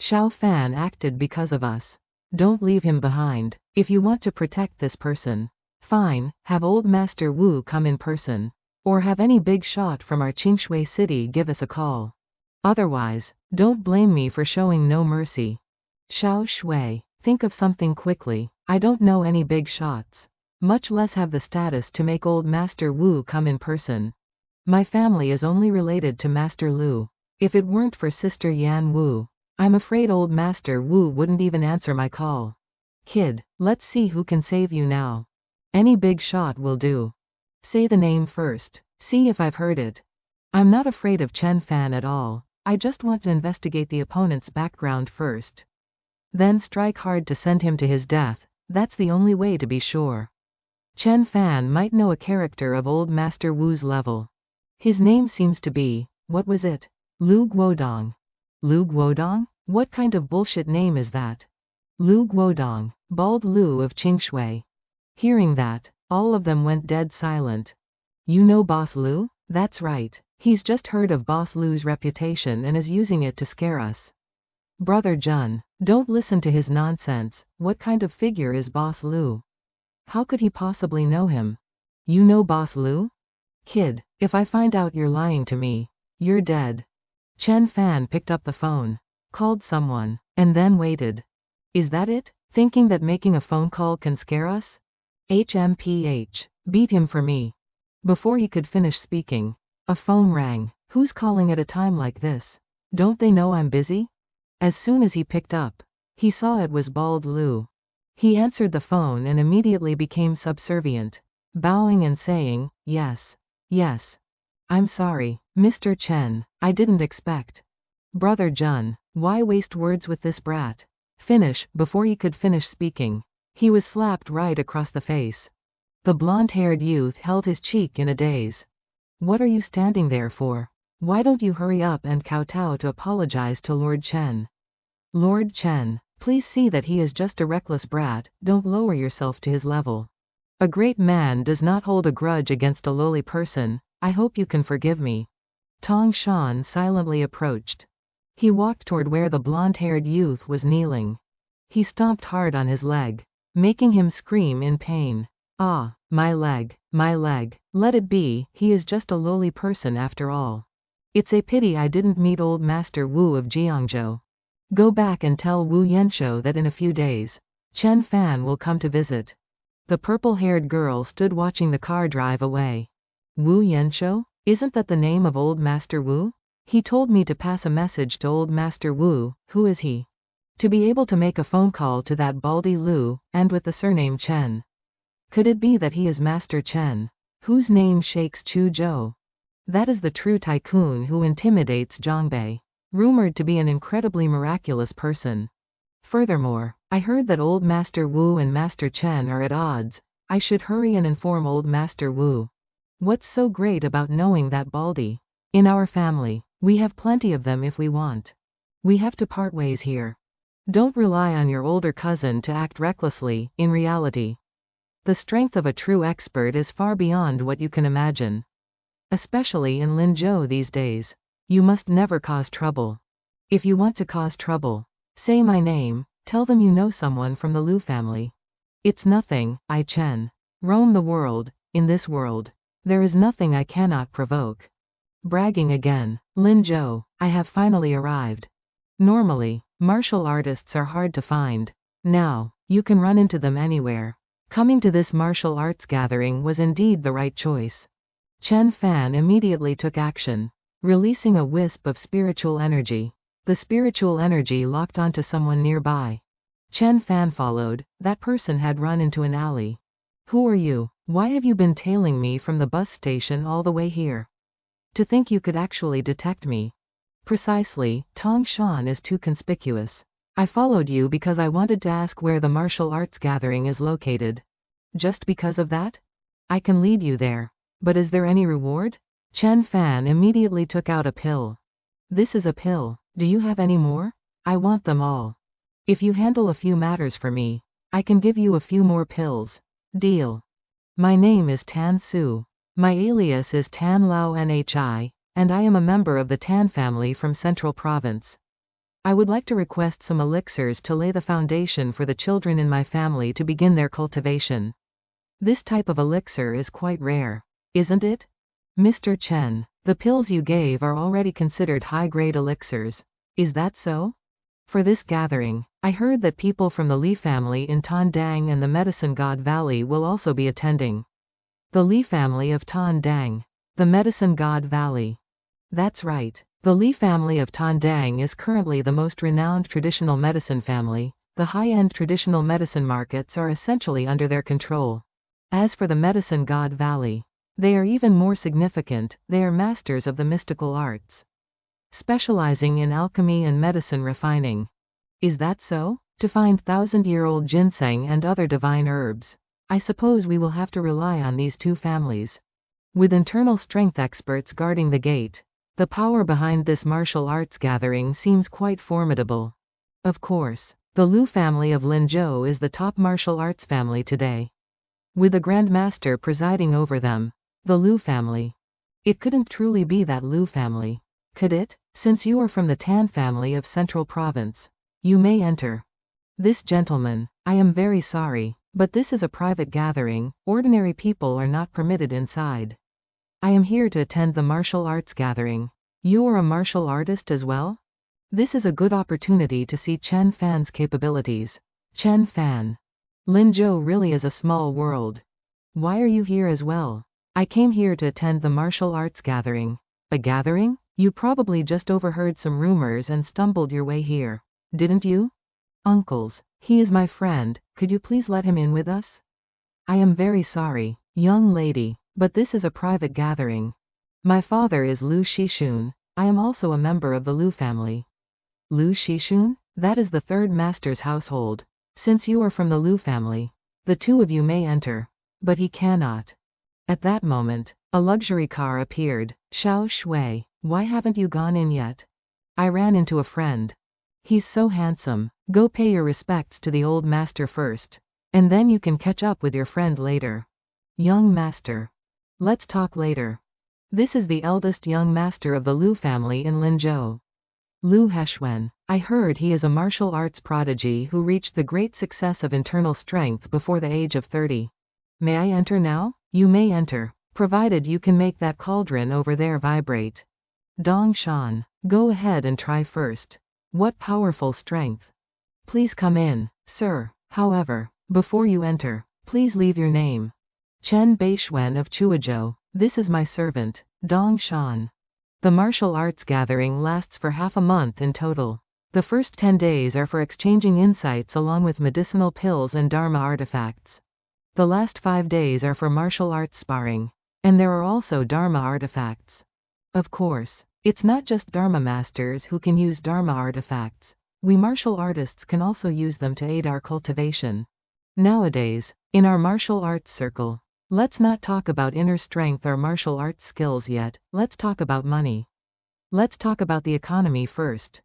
Speaker 1: Xiao Fan acted because of us. Don't leave him behind, if you want to protect this person. Fine, have old Master Wu come in person. Or have any big shot from our Qingshui city give us a call. Otherwise, don't blame me for showing no mercy. Xiao Shui, think of something quickly. I don't know any big shots. Much less have the status to make old Master Wu come in person. My family is only related to Master Lu. If it weren't for Sister Yan Wu, I'm afraid old Master Wu wouldn't even answer my call. Kid, let's see who can save you now. Any big shot will do. Say the name first. See if I've heard it. I'm not afraid of Chen Fan at all. I just want to investigate the opponent's background first. Then strike hard to send him to his death. That's the only way to be sure. Chen Fan might know a character of old Master Wu's level. His name seems to be, what was it? Lu Guodong. Lu Guodong? What kind of bullshit name is that? Lu Guodong, Bald Lu of Qingshui. Hearing that, all of them went dead silent. You know Boss Lu? That's right. He's just heard of Boss Lu's reputation and is using it to scare us. Brother Jun, don't listen to his nonsense. What kind of figure is Boss Lu? How could he possibly know him? You know Boss Lu? Kid, if I find out you're lying to me, you're dead. Chen Fan picked up the phone, called someone, and then waited. Is that it? Thinking that making a phone call can scare us? HMPH, beat him for me. Before he could finish speaking, a phone rang. Who's calling at a time like this? Don't they know I'm busy? As soon as he picked up, he saw it was Bald Lu. He answered the phone and immediately became subservient, bowing and saying, yes, yes. I'm sorry, Mr. Chen, I didn't expect. Brother Jun, why waste words with this brat? Finish. Before he could finish speaking, he was slapped right across the face. The blonde-haired youth held his cheek in a daze. What are you standing there for? Why don't you hurry up and kowtow to apologize to Lord Chen? Lord Chen, please see that he is just a reckless brat, don't lower yourself to his level. A great man does not hold a grudge against a lowly person. I hope you can forgive me. Tong Shan silently approached. He walked toward where the blonde-haired youth was kneeling. He stomped hard on his leg, making him scream in pain. Ah, my leg, let it be, he is just a lowly person after all. It's a pity I didn't meet old Master Wu of Jiangzhou. Go back and tell Wu Yanshou that in a few days, Chen Fan will come to visit. The purple-haired girl stood watching the car drive away. Wu Yanshou? Isn't that the name of old Master Wu? He told me to pass a message to old Master Wu. Who is he? To be able to make a phone call to that Baldy Lu, and with the surname Chen. Could it be that he is Master Chen, whose name shakes Chu Zhou? That is the true tycoon who intimidates Zhongbei, rumored to be an incredibly miraculous person. Furthermore, I heard that old Master Wu and Master Chen are at odds. I should hurry and inform old Master Wu. What's so great about knowing that Baldy? In our family, we have plenty of them if we want. We have to part ways here. Don't rely on your older cousin to act recklessly. In reality, the strength of a true expert is far beyond what you can imagine. Especially in Linzhou these days. You must never cause trouble. If you want to cause trouble, Say my name, tell them you know someone from the Lu family. It's nothing, I Chen. Roam the world, in this world. There is nothing I cannot provoke. Bragging again. Lin Zhou, I have finally arrived. Normally, martial artists are hard to find. Now, you can run into them anywhere. Coming to this martial arts gathering was indeed the right choice. Chen Fan immediately took action, releasing a wisp of spiritual energy. The spiritual energy locked onto someone nearby. Chen Fan followed, that person had run into an alley. Who are you? Why have you been tailing me from the bus station all the way here? To think you could actually detect me. Precisely, Tong Shan is too conspicuous. I followed you because I wanted to ask where the martial arts gathering is located. Just because of that? I can lead you there. But is there any reward? Chen Fan immediately took out a pill. This is a pill. Do you have any more? I want them all. If you handle a few matters for me, I can give you a few more pills. Deal. My name is Tan Su. My alias is Tan Lao Nhi, and I am a member of the Tan family from Central Province. I would like to request some elixirs to lay the foundation for the children in my family to begin their cultivation. This type of elixir is quite rare, isn't it? Mr. Chen, the pills you gave are already considered high-grade elixirs. Is that so? For this gathering, I heard that people from the Li family in Tandang and the Medicine God Valley will also be attending. The Li family of Tandang. The Medicine God Valley. That's right. The Li family of Tandang is currently the most renowned traditional medicine family. The high-end traditional medicine markets are essentially under their control. As for the Medicine God Valley, they are even more significant. They are masters of the mystical arts, specializing in alchemy and medicine refining. Is that so? To find thousand-year-old ginseng and other divine herbs, I suppose we will have to rely on these two families. With internal strength experts guarding the gate, the power behind this martial arts gathering seems quite formidable. Of course, the Lu family of Linzhou is the top martial arts family today, with the Grand Master presiding over them. The Lu family. It couldn't truly be that Lu family, could it? Since you are from the Tan family of Central Province, you may enter. This gentleman, I am very sorry, but this is a private gathering. Ordinary people are not permitted inside. I am here to attend the martial arts gathering. You are a martial artist as well? This is a good opportunity to see Chen Fan's capabilities. Chen Fan. Linzhou really is a small world. Why are you here as well? I came here to attend the martial arts gathering. A gathering? You probably just overheard some rumors and stumbled your way here, didn't you? Uncles, he is my friend, could you please let him in with us? I am very sorry, young lady, but this is a private gathering. My father is Lu Shishun. I am also a member of the Lu family. Lu Shishun? That is the third master's household. Since you are from the Lu family, the two of you may enter. But he cannot. At that moment, a luxury car appeared. Xiao Shui, why haven't you gone in yet? I ran into a friend. He's so handsome. Go pay your respects to the old master first, and then you can catch up with your friend later. Young master. Let's talk later. This is the eldest young master of the Lu family in Linzhou. Lu Hexuan. I heard he is a martial arts prodigy who reached the great success of internal strength before the age of 30. May I enter now? You may enter, provided you can make that cauldron over there vibrate. Dong Shan, go ahead and try first. What powerful strength. Please come in, sir. However, before you enter, please leave your name. Chen Bei Xuan of Chuozhou. This is my servant, Dong Shan. The martial arts gathering lasts for half a month in total. The first 10 days are for exchanging insights along with medicinal pills and Dharma artifacts. The last 5 days are for martial arts sparring, and there are also Dharma artifacts. Of course, it's not just Dharma masters who can use Dharma artifacts. We martial artists can also use them to aid our cultivation. Nowadays, in our martial arts circle, let's not talk about inner strength or martial arts skills yet, let's talk about money. Let's talk about the economy first.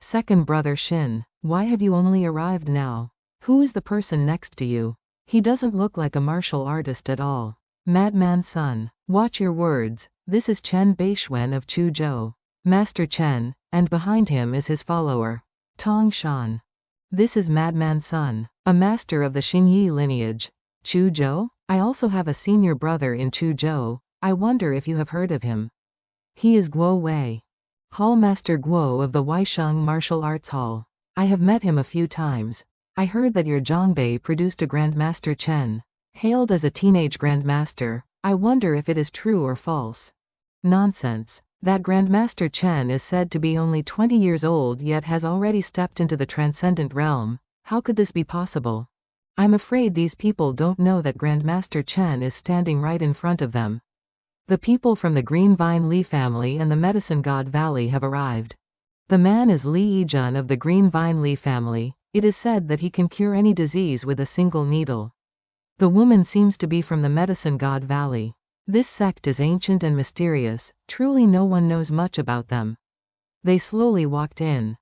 Speaker 1: Second brother Shin, why have you only arrived now? Who is the person next to you? He doesn't look like a martial artist at all. Madman son, watch your words. This is Chen Bei Xuan of Chuzhou, Master Chen, and behind him is his follower, Tong Shan. This is Madman Sun, a master of the Xingyi lineage. Chuzhou? I also have a senior brother in Chuzhou. I wonder if you have heard of him. He is Guo Wei. Hallmaster Guo of the Weisheng Martial Arts Hall. I have met him a few times. I heard that your Zhongbei produced a Grandmaster Chen. Hailed as a teenage Grandmaster. I wonder if it is true or false. Nonsense. That Grandmaster Chen is said to be only 20 years old yet has already stepped into the transcendent realm. How could this be possible? I'm afraid these people don't know that Grandmaster Chen is standing right in front of them. The people from the Green Vine Li family and the Medicine God Valley have arrived. The man is Li Yijun of the Green Vine Li family. It is said that he can cure any disease with a single needle. The woman seems to be from the Medicine God Valley. This sect is ancient and mysterious, truly no one knows much about them. They slowly walked in.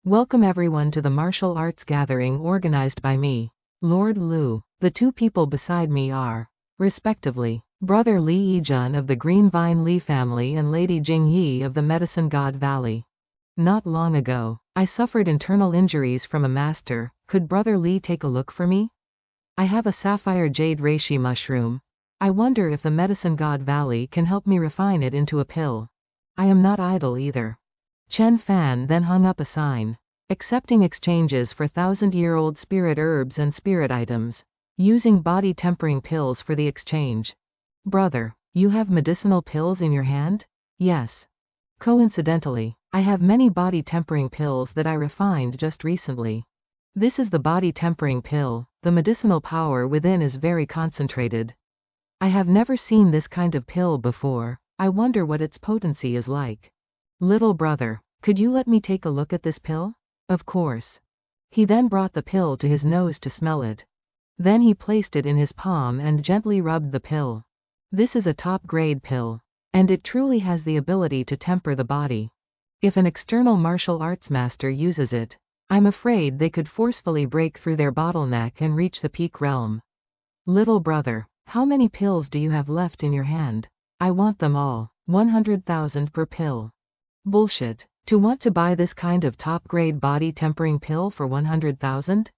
Speaker 1: Welcome everyone to the martial arts gathering organized by me, Lord Lu. The two people beside me are, respectively, Brother Li Yijun of the Green Vine Li family and Lady Jingyi of the Medicine God Valley. Not long ago, I suffered internal injuries from a master. Could Brother Li take a look for me? I have a sapphire jade reishi mushroom. I wonder if the Medicine God Valley can help me refine it into a pill. I am not idle either. Chen Fan then hung up a sign, accepting exchanges for 1,000-year-old spirit herbs and spirit items, using body tempering pills for the exchange. Brother, you have medicinal pills in your hand? Yes. Coincidentally, I have many body tempering pills that I refined just recently. This is the body tempering pill. The medicinal power within is very concentrated. I have never seen this kind of pill before. I wonder what its potency is like. Little brother, could you let me take a look at this pill? Of course. He then brought the pill to his nose to smell it. Then he placed it in his palm and gently rubbed the pill. This is a top-grade pill, and it truly has the ability to temper the body. If an external martial arts master uses it, I'm afraid they could forcefully break through their bottleneck and reach the peak realm. Little brother, how many pills do you have left in your hand? I want them all. 100,000 per pill. Bullshit. To want to buy this kind of top-grade body tempering pill for 100,000?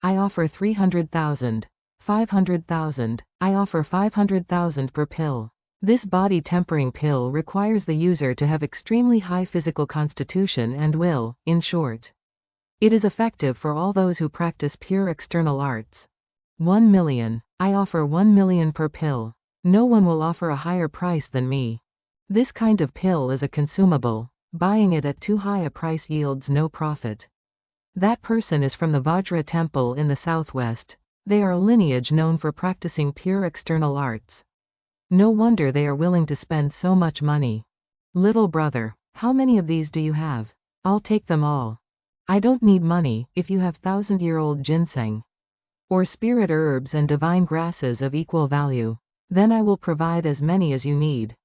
Speaker 1: I offer 300,000. 500,000. I offer 500,000 per pill. This body tempering pill requires the user to have extremely high physical constitution and will, in short. It is effective for all those who practice pure external arts. 1 million. I offer 1 million per pill. No one will offer a higher price than me. This kind of pill is a consumable. Buying it at too high a price yields no profit. That person is from the Vajra temple in the southwest. They are a lineage known for practicing pure external arts. No wonder they are willing to spend so much money. Little brother, how many of these do you have? I'll take them all. I don't need money if you have 1,000-year-old ginseng or spirit herbs and divine grasses of equal value. Then I will provide as many as you need.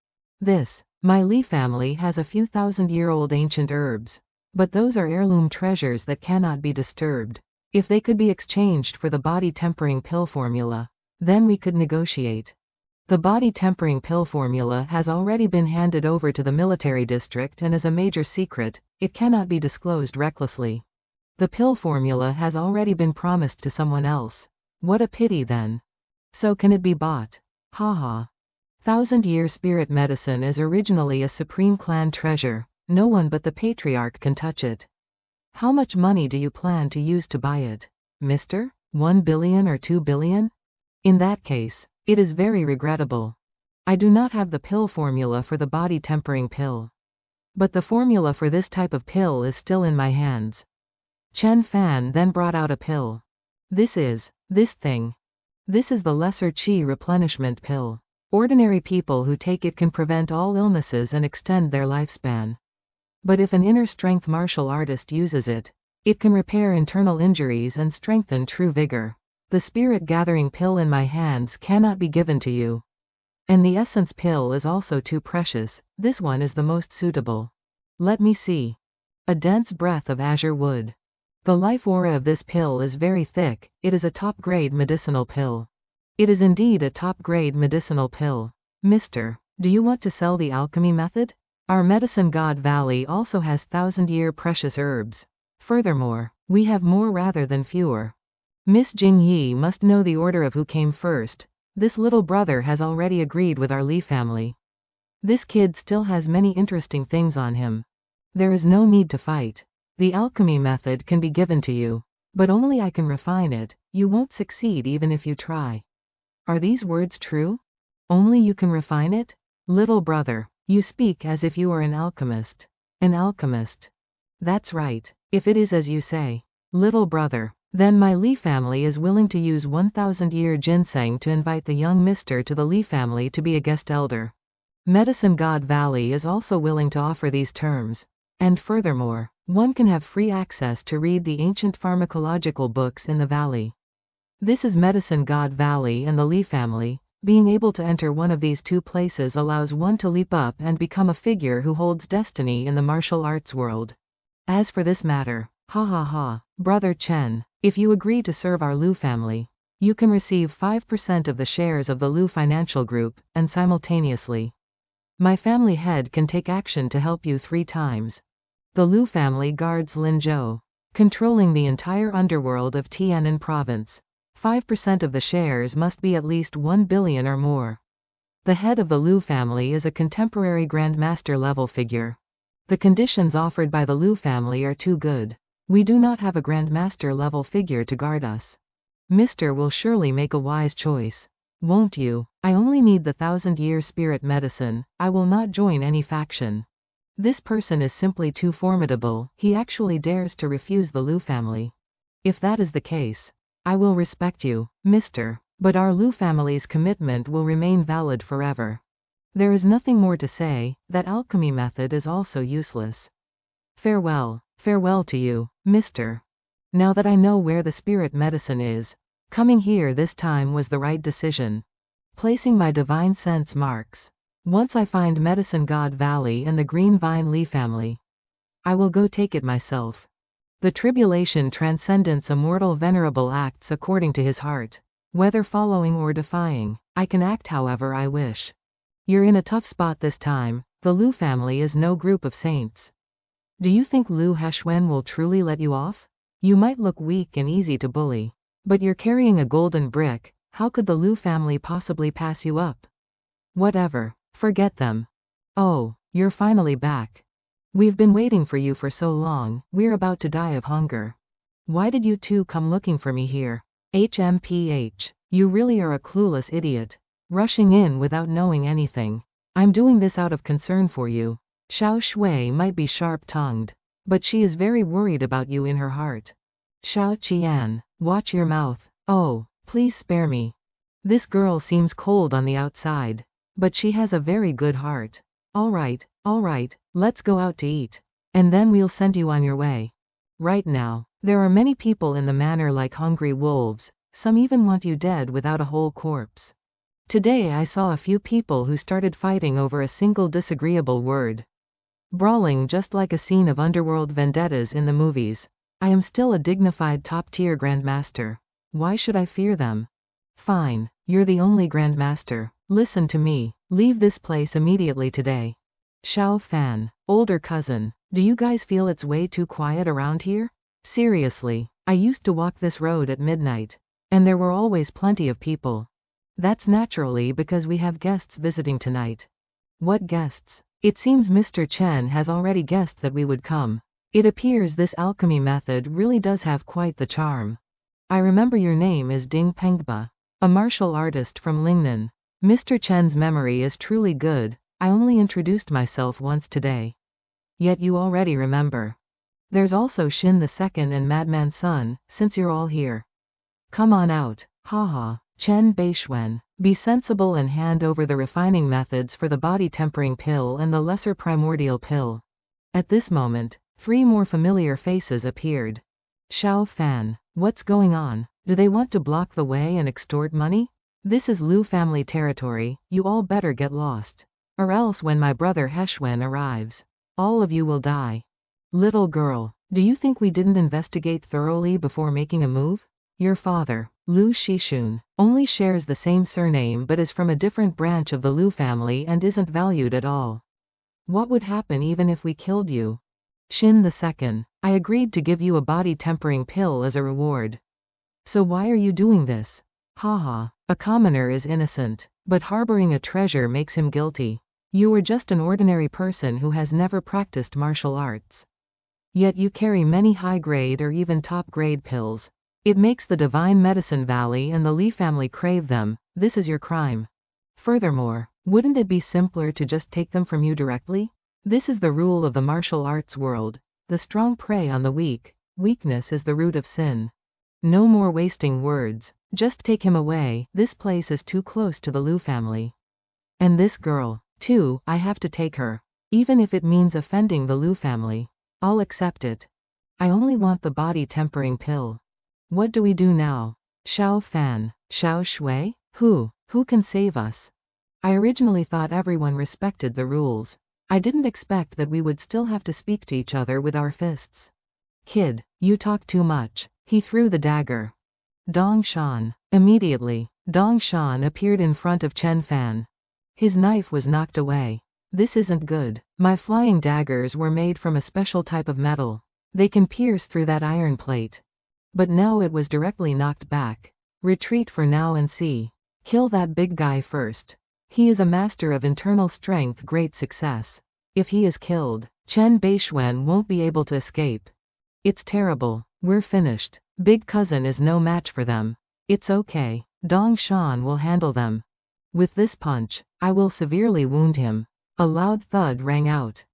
Speaker 1: My Li family has a few 1,000-year-old ancient herbs, but those are heirloom treasures that cannot be disturbed. If they could be exchanged for the body tempering pill formula, then we could negotiate. The body tempering pill formula has already been handed over to the military district and is a major secret. It cannot be disclosed recklessly. The pill formula has already been promised to someone else. What a pity then. So can it be bought? Haha. 1,000-year spirit medicine is originally a supreme clan treasure. No one but the patriarch can touch it. How much money do you plan to use to buy it, mister? 1 billion or 2 billion? In that case, it is very regrettable. I do not have the pill formula for the body tempering pill. But the formula for this type of pill is still in my hands. Chen Fan then brought out a pill. This thing. This is the lesser qi replenishment pill. Ordinary people who take it can prevent all illnesses and extend their lifespan. But if an inner strength martial artist uses it, it can repair internal injuries and strengthen true vigor. The spirit gathering pill in my hands cannot be given to you. And the essence pill is also too precious. This one is the most suitable. Let me see. A dense breath of azure wood. The life aura of this pill is very thick. It is a top-grade medicinal pill. It is indeed a top-grade medicinal pill. Mister, do you want to sell the alchemy method? Our Medicine God Valley also has 1,000-year precious herbs. Furthermore, we have more rather than fewer. Miss Jingyi must know the order of who came first. This little brother has already agreed with our Li family. This kid still has many interesting things on him. There is no need to fight. The alchemy method can be given to you. But only I can refine it, you won't succeed even if you try. Are these words true? Only you can refine it? Little brother, you speak as if you are an alchemist. An alchemist. That's right, if it is as you say. Little brother, then my Li family is willing to use 1000-year ginseng to invite the young mister to the Li family to be a guest elder. Medicine God Valley is also willing to offer these terms. And furthermore, one can have free access to read the ancient pharmacological books in the valley. This is Medicine God Valley and the Li family. Being able to enter one of these two places allows one to leap up and become a figure who holds destiny in the martial arts world. As for this matter, ha ha ha, Brother Chen, if you agree to serve our Lu family, you can receive 5% of the shares of the Lu Financial Group, and simultaneously, my family head can take action to help you 3 times. The Lu family guards Linzhou, controlling the entire underworld of Tianan province. 5% of the shares must be at least 1 billion or more. The head of the Lu family is a contemporary Grandmaster level figure. The conditions offered by the Lu family are too good. We do not have a Grandmaster level figure to guard us. Mister will surely make a wise choice. Won't you? I only need the 1000-year spirit medicine. I will not join any faction. This person is simply too formidable. He actually dares to refuse the Lu family. If that is the case, I will respect you, mister, but our Lu family's commitment will remain valid forever. There is nothing more to say. That alchemy method is also useless. Farewell, farewell to you, mister. Now that I know where the spirit medicine is, coming here this time was the right decision. Placing my divine sense marks. Once I find Medicine God Valley and the Green Vine Li family, I will go take it myself. The tribulation transcendence immortal venerable acts according to his heart. Whether following or defying, I can act however I wish. You're in a tough spot this time. The Lu family is no group of saints. Do you think Lu Hexuan will truly let you off? You might look weak and easy to bully. But you're carrying a golden brick. How could the Lu family possibly pass you up? Whatever. Forget them. Oh, you're finally back. We've been waiting for you for so long. We're about to die of hunger. Why did you two come looking for me here? HMPH. You really are a clueless idiot. Rushing in without knowing anything. I'm doing this out of concern for you. Xiao Shui might be sharp-tongued, but she is very worried about you in her heart. Xiao Qian, watch your mouth. Oh, please spare me. This girl seems cold on the outside, but she has a very good heart. All right, let's go out to eat. And then we'll send you on your way. Right now, there are many people in the manor like hungry wolves. Some even want you dead without a whole corpse. Today I saw a few people who started fighting over a single disagreeable word. Brawling just like a scene of underworld vendettas in the movies. I am still a dignified top-tier Grandmaster. Why should I fear them? Fine, you're the only Grandmaster. Listen to me. Leave this place immediately today. Xiao Fan, older cousin, do you guys feel it's way too quiet around here? Seriously, I used to walk this road at midnight, and there were always plenty of people. That's naturally because we have guests visiting tonight. What guests? It seems Mr. Chen has already guessed that we would come. It appears this alchemy method really does have quite the charm. I remember your name is Ding Pengba, a martial artist from Lingnan. Mr. Chen's memory is truly good. I only introduced myself once today. Yet you already remember. There's also Shin the Second and Madman Sun, since you're all here. Come on out, haha. Chen Bei Xuan, be sensible and hand over the refining methods for the body tempering pill and the lesser primordial pill. At this moment, 3 more familiar faces appeared. Xiao Fan, what's going on? Do they want to block the way and extort money? This is Lu family territory. You all better get lost. Or else when my brother Hexuan arrives, all of you will die. Little girl, do you think we didn't investigate thoroughly before making a move? Your father, Lu Shishun, only shares the same surname but is from a different branch of the Lu family and isn't valued at all. What would happen even if we killed you? Shin the second. I agreed to give you a body tempering pill as a reward. So why are you doing this? Haha. A commoner is innocent, but harboring a treasure makes him guilty. You are just an ordinary person who has never practiced martial arts. Yet you carry many high-grade or even top-grade pills. It makes the Divine Medicine Valley and the Li family crave them. This is your crime. Furthermore, wouldn't it be simpler to just take them from you directly? This is the rule of the martial arts world. The strong prey on the weak. Weakness is the root of sin. No more wasting words. Just take him away. This place is too close to the Lu family. And this girl, too, I have to take her. Even if it means offending the Lu family. I'll accept it. I only want the body tempering pill. What do we do now? Xiao Fan. Xiao Shui? Who can save us? I originally thought everyone respected the rules. I didn't expect that we would still have to speak to each other with our fists. Kid, you talk too much. He threw the dagger. Dong Shan. Immediately, Dong Shan appeared in front of Chen Fan. His knife was knocked away. This isn't good. My flying daggers were made from a special type of metal. They can pierce through that iron plate. But now it was directly knocked back. Retreat for now and see. Kill that big guy first. He is a master of internal strength. Great success. If he is killed, Bei Xuan won't be able to escape. It's terrible. We're finished. Big cousin is no match for them. It's okay. Dong Shan will handle them. With this punch, I will severely wound him. A loud thud rang out.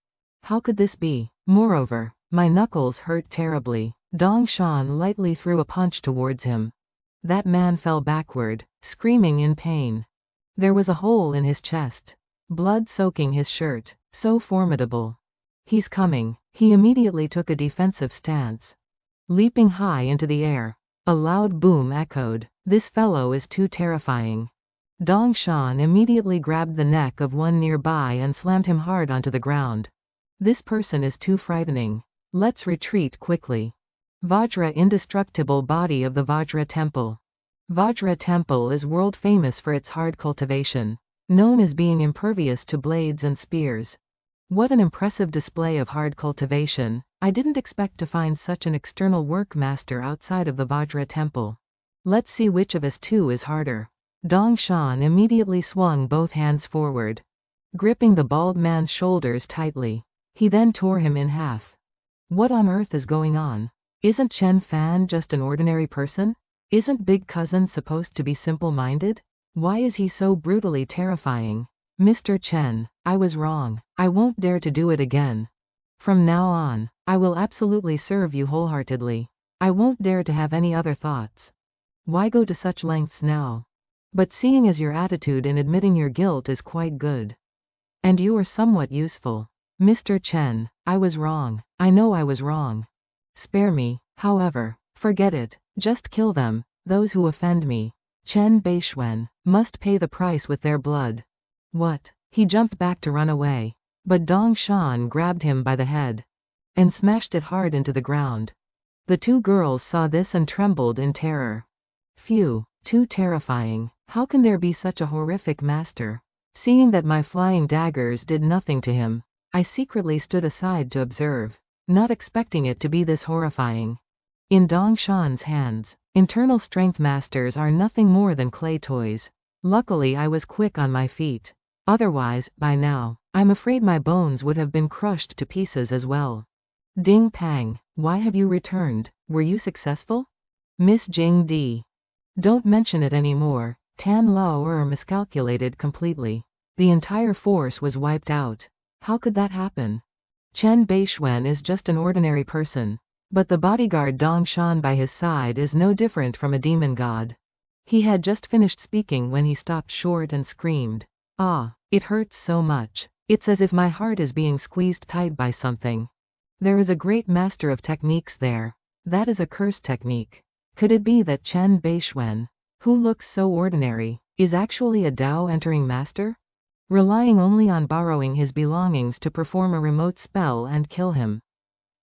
Speaker 1: How could this be? Moreover, my knuckles hurt terribly. Dong Shan lightly threw a punch towards him. That man fell backward, screaming in pain. There was a hole in his chest. Blood soaking his shirt. So formidable. He's coming. He immediately took a defensive stance. Leaping high into the air. A loud boom echoed. This fellow is too terrifying. Dong Shan immediately grabbed the neck of one nearby and slammed him hard onto the ground. This person is too frightening. Let's retreat quickly. Vajra indestructible body of the Vajra Temple. Vajra Temple is world famous for its hard cultivation, known as being impervious to blades and spears. What an impressive display of hard cultivation. I didn't expect to find such an external work master outside of the Vajra Temple. Let's see which of us two is harder. Dong Shan immediately swung both hands forward, gripping the bald man's shoulders tightly. He then tore him in half. What on earth is going on? Isn't Chen Fan just an ordinary person? Isn't Big Cousin supposed to be simple-minded? Why is he so brutally terrifying? Mr. Chen, I was wrong. I won't dare to do it again. From now on, I will absolutely serve you wholeheartedly. I won't dare to have any other thoughts. Why go to such lengths now? But seeing as your attitude in admitting your guilt is quite good. And you are somewhat useful. Mr. Chen, I was wrong. I know I was wrong. Spare me, however. Forget it. Just kill them, those who offend me. Bei Xuan must pay the price with their blood. What? He jumped back to run away. But Dong Shan grabbed him by the head and smashed it hard into the ground. The two girls saw this and trembled in terror. Phew, too terrifying. How can there be such a horrific master? Seeing that my flying daggers did nothing to him, I secretly stood aside to observe, not expecting it to be this horrifying. In Dong Shan's hands, internal strength masters are nothing more than clay toys. Luckily I was quick on my feet. Otherwise, by now, I'm afraid my bones would have been crushed to pieces as well. Ding Pang, why have you returned? Were you successful? Miss Jing Di. Don't mention it anymore. Tan Lao miscalculated completely. The entire force was wiped out. How could that happen? Bei Xuan is just an ordinary person. But the bodyguard Dong Shan by his side is no different from a demon god. He had just finished speaking when he stopped short and screamed. Ah, it hurts so much. It's as if my heart is being squeezed tight by something. There is a great master of techniques there. That is a curse technique. Could it be that Bei Xuan, who looks so ordinary, is actually a Dao entering master? Relying only on borrowing his belongings to perform a remote spell and kill him.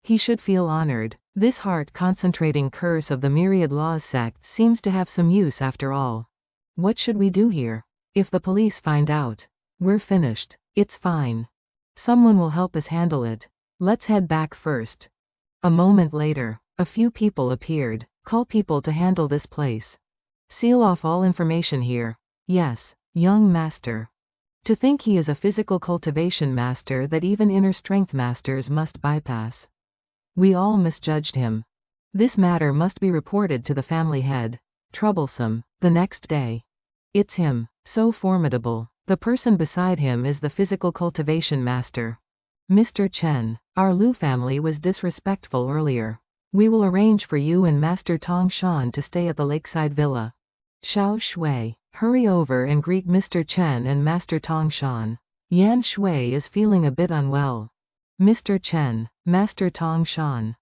Speaker 1: He should feel honored. This heart-concentrating curse of the Myriad Laws sect seems to have some use after all. What should we do here? If the police find out, we're finished. It's fine. Someone will help us handle it. Let's head back first. A moment later, a few people appeared. Call people to handle this place. Seal off all information here. Yes, young master. To think he is a physical cultivation master that even inner strength masters must bypass. We all misjudged him. This matter must be reported to the family head. Troublesome. The next day. It's him, so formidable. The person beside him is the physical cultivation master. Mr. Chen, our Lu family was disrespectful earlier. We will arrange for you and Master Tong Shan to stay at the lakeside villa. Xiao Shui, hurry over and greet Mr. Chen and Master Tong Shan. Yan Shui is feeling a bit unwell. Mr. Chen, Master Tong Shan.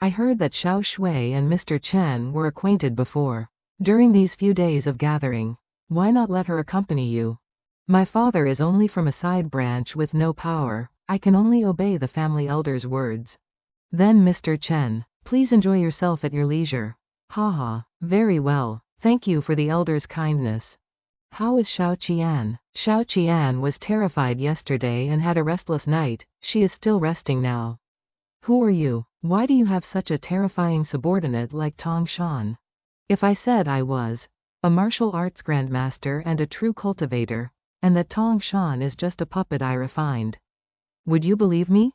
Speaker 1: I heard that Xiao Shui and Mr. Chen were acquainted before. During these few days of gathering, why not let her accompany you? My father is only from a side branch with no power. I can only obey the family elder's words. Then Mr. Chen, please enjoy yourself at your leisure. Haha, very well, thank you for the elder's kindness. How is Xiao Qian? Xiao Qian was terrified yesterday and had a restless night. She is still resting now. Who are you? Why do you have such a terrifying subordinate like Tong Shan? If I said I was a martial arts grandmaster and a true cultivator, and that Tong Shan is just a puppet I refined, would you believe me?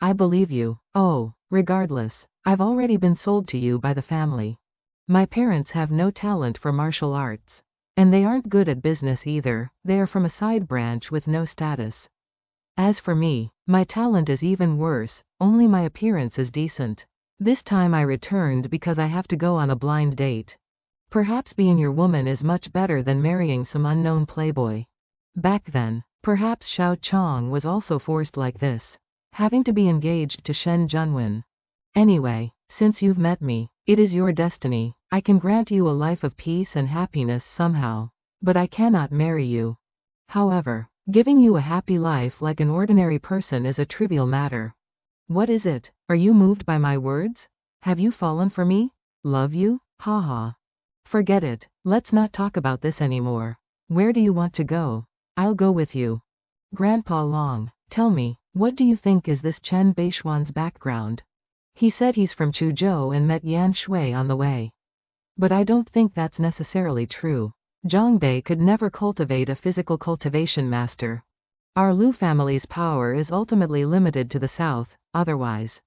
Speaker 1: I believe you. Oh, regardless, I've already been sold to you by the family. My parents have no talent for martial arts. And they aren't good at business either, they are from a side branch with no status. As for me, my talent is even worse, only my appearance is decent. This time I returned because I have to go on a blind date. Perhaps being your woman is much better than marrying some unknown playboy. Back then, perhaps Xiao Chong was also forced like this, having to be engaged to Shen Junwen. Anyway, since you've met me, it is your destiny. I can grant you a life of peace and happiness somehow, but I cannot marry you. However, giving you a happy life like an ordinary person is a trivial matter. What is it? Are you moved by my words? Have you fallen for me? Love you? Haha. Forget it, let's not talk about this anymore. Where do you want to go? I'll go with you. Grandpa Long, tell me, what do you think is this Chen Bei Xuan's background? He said he's from Chuzhou and met Yan Shui on the way. But I don't think that's necessarily true. Zhongbei could never cultivate a physical cultivation master. Our Lu family's power is ultimately limited to the south, otherwise.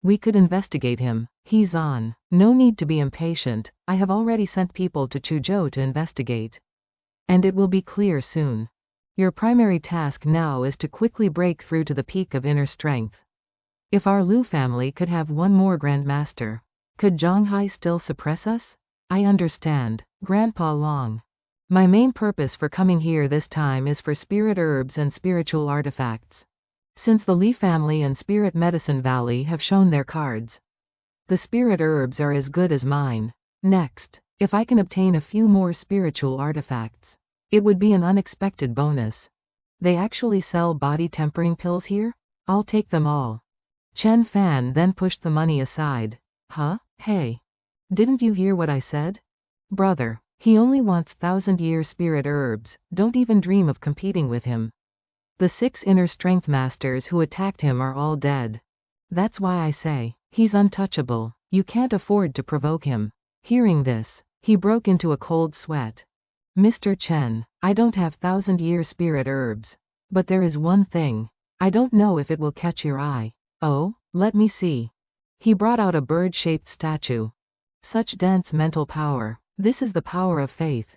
Speaker 1: We could investigate him. He's on. No need to be impatient, I have already sent people to Chuzhou to investigate. And it will be clear soon. Your primary task now is to quickly break through to the peak of inner strength. If our Lu family could have one more grandmaster, could Zhonghai still suppress us? I understand, Grandpa Long. My main purpose for coming here this time is for spirit herbs and spiritual artifacts. Since the Li family and Spirit Medicine Valley have shown their cards, the spirit herbs are as good as mine. Next, if I can obtain a few more spiritual artifacts, it would be an unexpected bonus. They actually sell body tempering pills here? I'll take them all. Chen Fan then pushed the money aside. Huh? Hey. Didn't you hear what I said? Brother, he only wants 1,000-year spirit herbs, don't even dream of competing with him. The 6 inner strength masters who attacked him are all dead. That's why I say, he's untouchable, you can't afford to provoke him. Hearing this, he broke into a cold sweat. Mr. Chen, I don't have 1,000-year spirit herbs. But there is one thing. I don't know if it will catch your eye. Oh, let me see. He brought out a bird-shaped statue. Such dense mental power. This is the power of faith.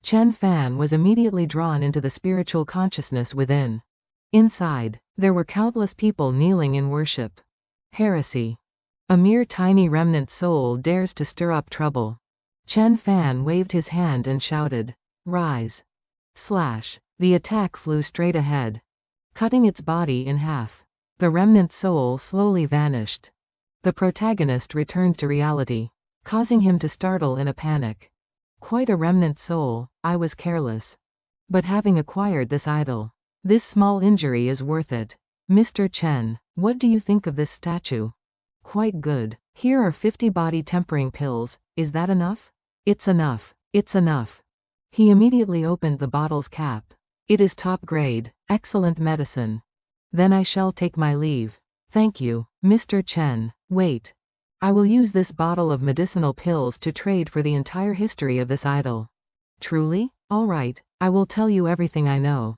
Speaker 1: Chen Fan was immediately drawn into the spiritual consciousness within. Inside, there were countless people kneeling in worship. Heresy. A mere tiny remnant soul dares to stir up trouble. Chen Fan waved his hand and shouted, "Rise!" Slash. The attack flew straight ahead, cutting its body in half. The remnant soul slowly vanished. The protagonist returned to reality, causing him to startle in a panic. Quite a remnant soul, I was careless. But having acquired this idol, this small injury is worth it. Mr. Chen, what do you think of this statue? Quite good. Here are 50 body tempering pills, is that enough? It's enough. It's enough. He immediately opened the bottle's cap. It is top grade, excellent medicine. Then I shall take my leave. Thank you, Mr. Chen. Wait. I will use this bottle of medicinal pills to trade for the entire history of this idol. Truly? All right, I will tell you everything I know.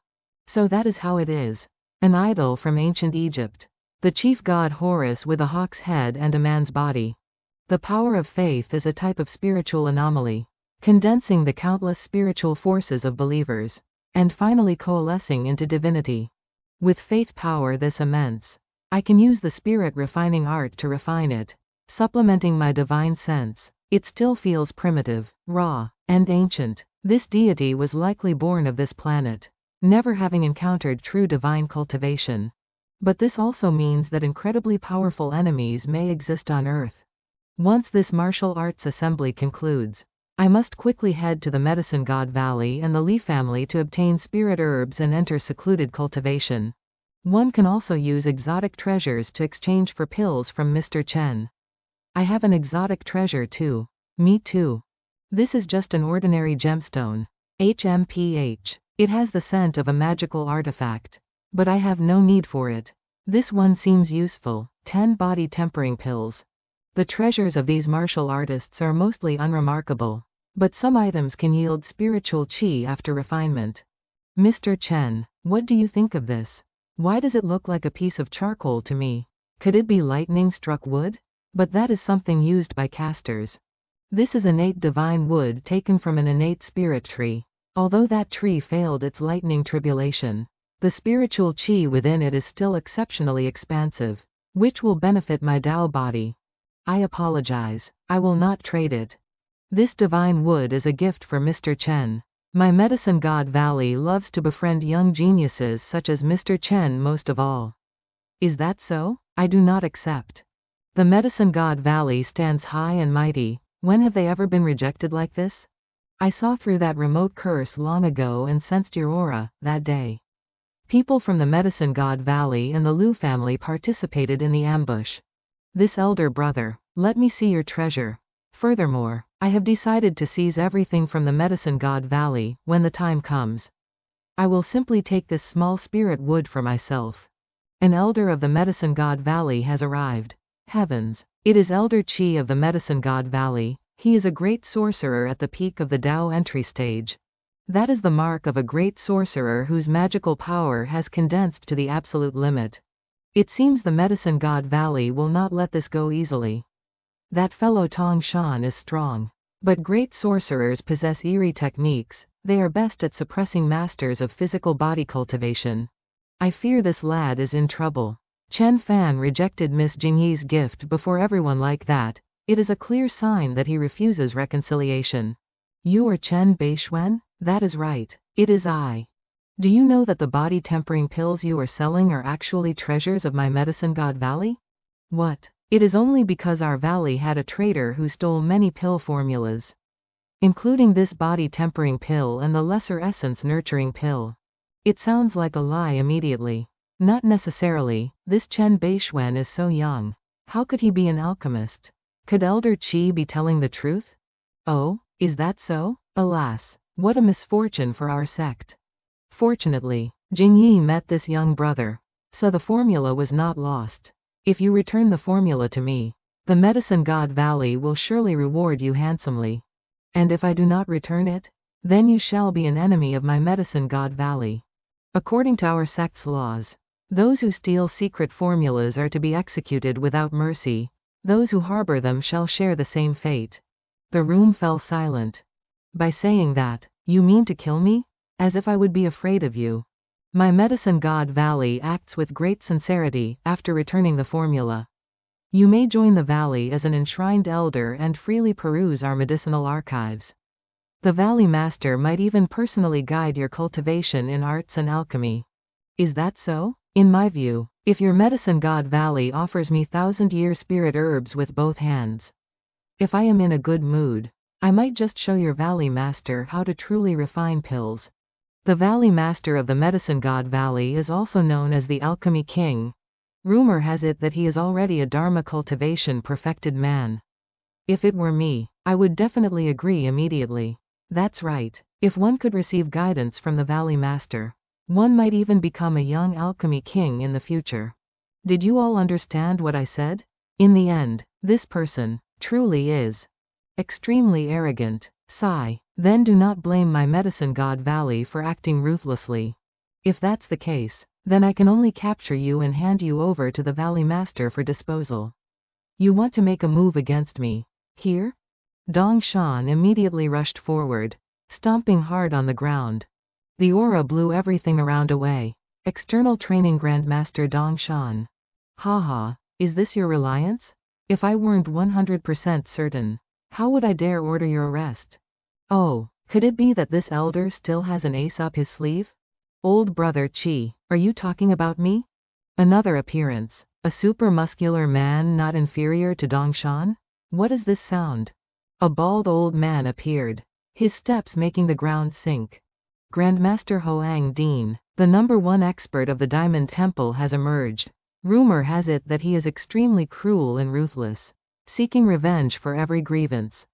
Speaker 1: So that is how it is. An idol from ancient Egypt. The chief god Horus with a hawk's head and a man's body. The power of faith is a type of spiritual anomaly, condensing the countless spiritual forces of believers, and finally coalescing into divinity. With faith power this immense, I can use the spirit refining art to refine it, supplementing my divine sense. It still feels primitive, raw, and ancient. This deity was likely born of this planet, never having encountered true divine cultivation. But this also means that incredibly powerful enemies may exist on Earth. Once this martial arts assembly concludes, I must quickly head to the Medicine God Valley and the Li family to obtain spirit herbs and enter secluded cultivation. One can also use exotic treasures to exchange for pills from Mr. Chen. I have an exotic treasure too. Me too. This is just an ordinary gemstone. HMPH. It has the scent of a magical artifact. But I have no need for it. This one seems useful. 10 body tempering pills. The treasures of these martial artists are mostly unremarkable, but some items can yield spiritual chi after refinement. Mr. Chen, what do you think of this? Why does it look like a piece of charcoal to me? Could it be lightning struck wood? But that is something used by casters. This is innate divine wood taken from an innate spirit tree. Although that tree failed its lightning tribulation, the spiritual chi within it is still exceptionally expansive, which will benefit my Tao body. I apologize, I will not trade it. This divine wood is a gift for Mr. Chen. My Medicine God Valley loves to befriend young geniuses such as Mr. Chen most of all. Is that so? I do not accept. The Medicine God Valley stands high and mighty. When have they ever been rejected like this? I saw through that remote curse long ago and sensed your aura, that day. People from the Medicine God Valley and the Liu family participated in the ambush. This elder brother, let me see your treasure. Furthermore, I have decided to seize everything from the Medicine God Valley when the time comes. I will simply take this small spirit wood for myself. An elder of the Medicine God Valley has arrived. Heavens, it is Elder Qi of the Medicine God Valley. He is a great sorcerer at the peak of the Tao entry stage. That is the mark of a great sorcerer whose magical power has condensed to the absolute limit. It seems the Medicine God Valley will not let this go easily. That fellow Tong Shan is strong. But great sorcerers possess eerie techniques. They are best at suppressing masters of physical body cultivation. I fear this lad is in trouble. Chen Fan rejected Miss Jingyi's gift before everyone like that. It is a clear sign that he refuses reconciliation. You are Chen Bei Xuan? That is right. It is I. Do you know that the body tempering pills you are selling are actually treasures of my Medicine God Valley? What? It is only because our valley had a trader who stole many pill formulas, including this body tempering pill and the lesser essence nurturing pill. It sounds like a lie immediately. Not necessarily. This Chen Bei Xuan is so young. How could he be an alchemist? Could Elder Qi be telling the truth? Oh, is that so? Alas, what a misfortune for our sect. Fortunately, Jingyi met this young brother, so the formula was not lost. If you return the formula to me, the Medicine God Valley will surely reward you handsomely. And if I do not return it, then you shall be an enemy of my Medicine God Valley. According to our sect's laws, those who steal secret formulas are to be executed without mercy. Those who harbor them shall share the same fate. The room fell silent. By saying that, you mean to kill me? As if I would be afraid of you. My Medicine God Valley acts with great sincerity after returning the formula. You may join the valley as an enshrined elder and freely peruse our medicinal archives. The Valley Master might even personally guide your cultivation in arts and alchemy. Is that so? In my view, if your Medicine God Valley offers me 1,000-year spirit herbs with both hands, if I am in a good mood, I might just show your Valley Master how to truly refine pills. The Valley Master of the Medicine God Valley is also known as the Alchemy King. Rumor has it that he is already a Dharma cultivation perfected man. If it were me, I would definitely agree immediately. That's right. If one could receive guidance from the Valley Master, one might even become a young alchemy king in the future. Did you all understand what I said? In the end, this person truly is extremely arrogant. Sigh. Then do not blame my medicine god Valley for acting ruthlessly. If that's the case, then I can only capture you and hand you over to the Valley Master for disposal. You want to make a move against me? Here? Dong Shan immediately rushed forward, stomping hard on the ground. The aura blew everything around away. External Training Grandmaster Dong Shan. Haha, is this your reliance? If I weren't 100% certain, how would I dare order your arrest? Oh, could it be that this elder still has an ace up his sleeve? Old brother Chi, are you talking about me? Another appearance. A super muscular man not inferior to Dong Shan? What is this sound? A bald old man appeared, his steps making the ground sink. Grandmaster Hoang Dean, the #1 expert of the Diamond Temple, has emerged. Rumor has it that he is extremely cruel and ruthless, seeking revenge for every grievance.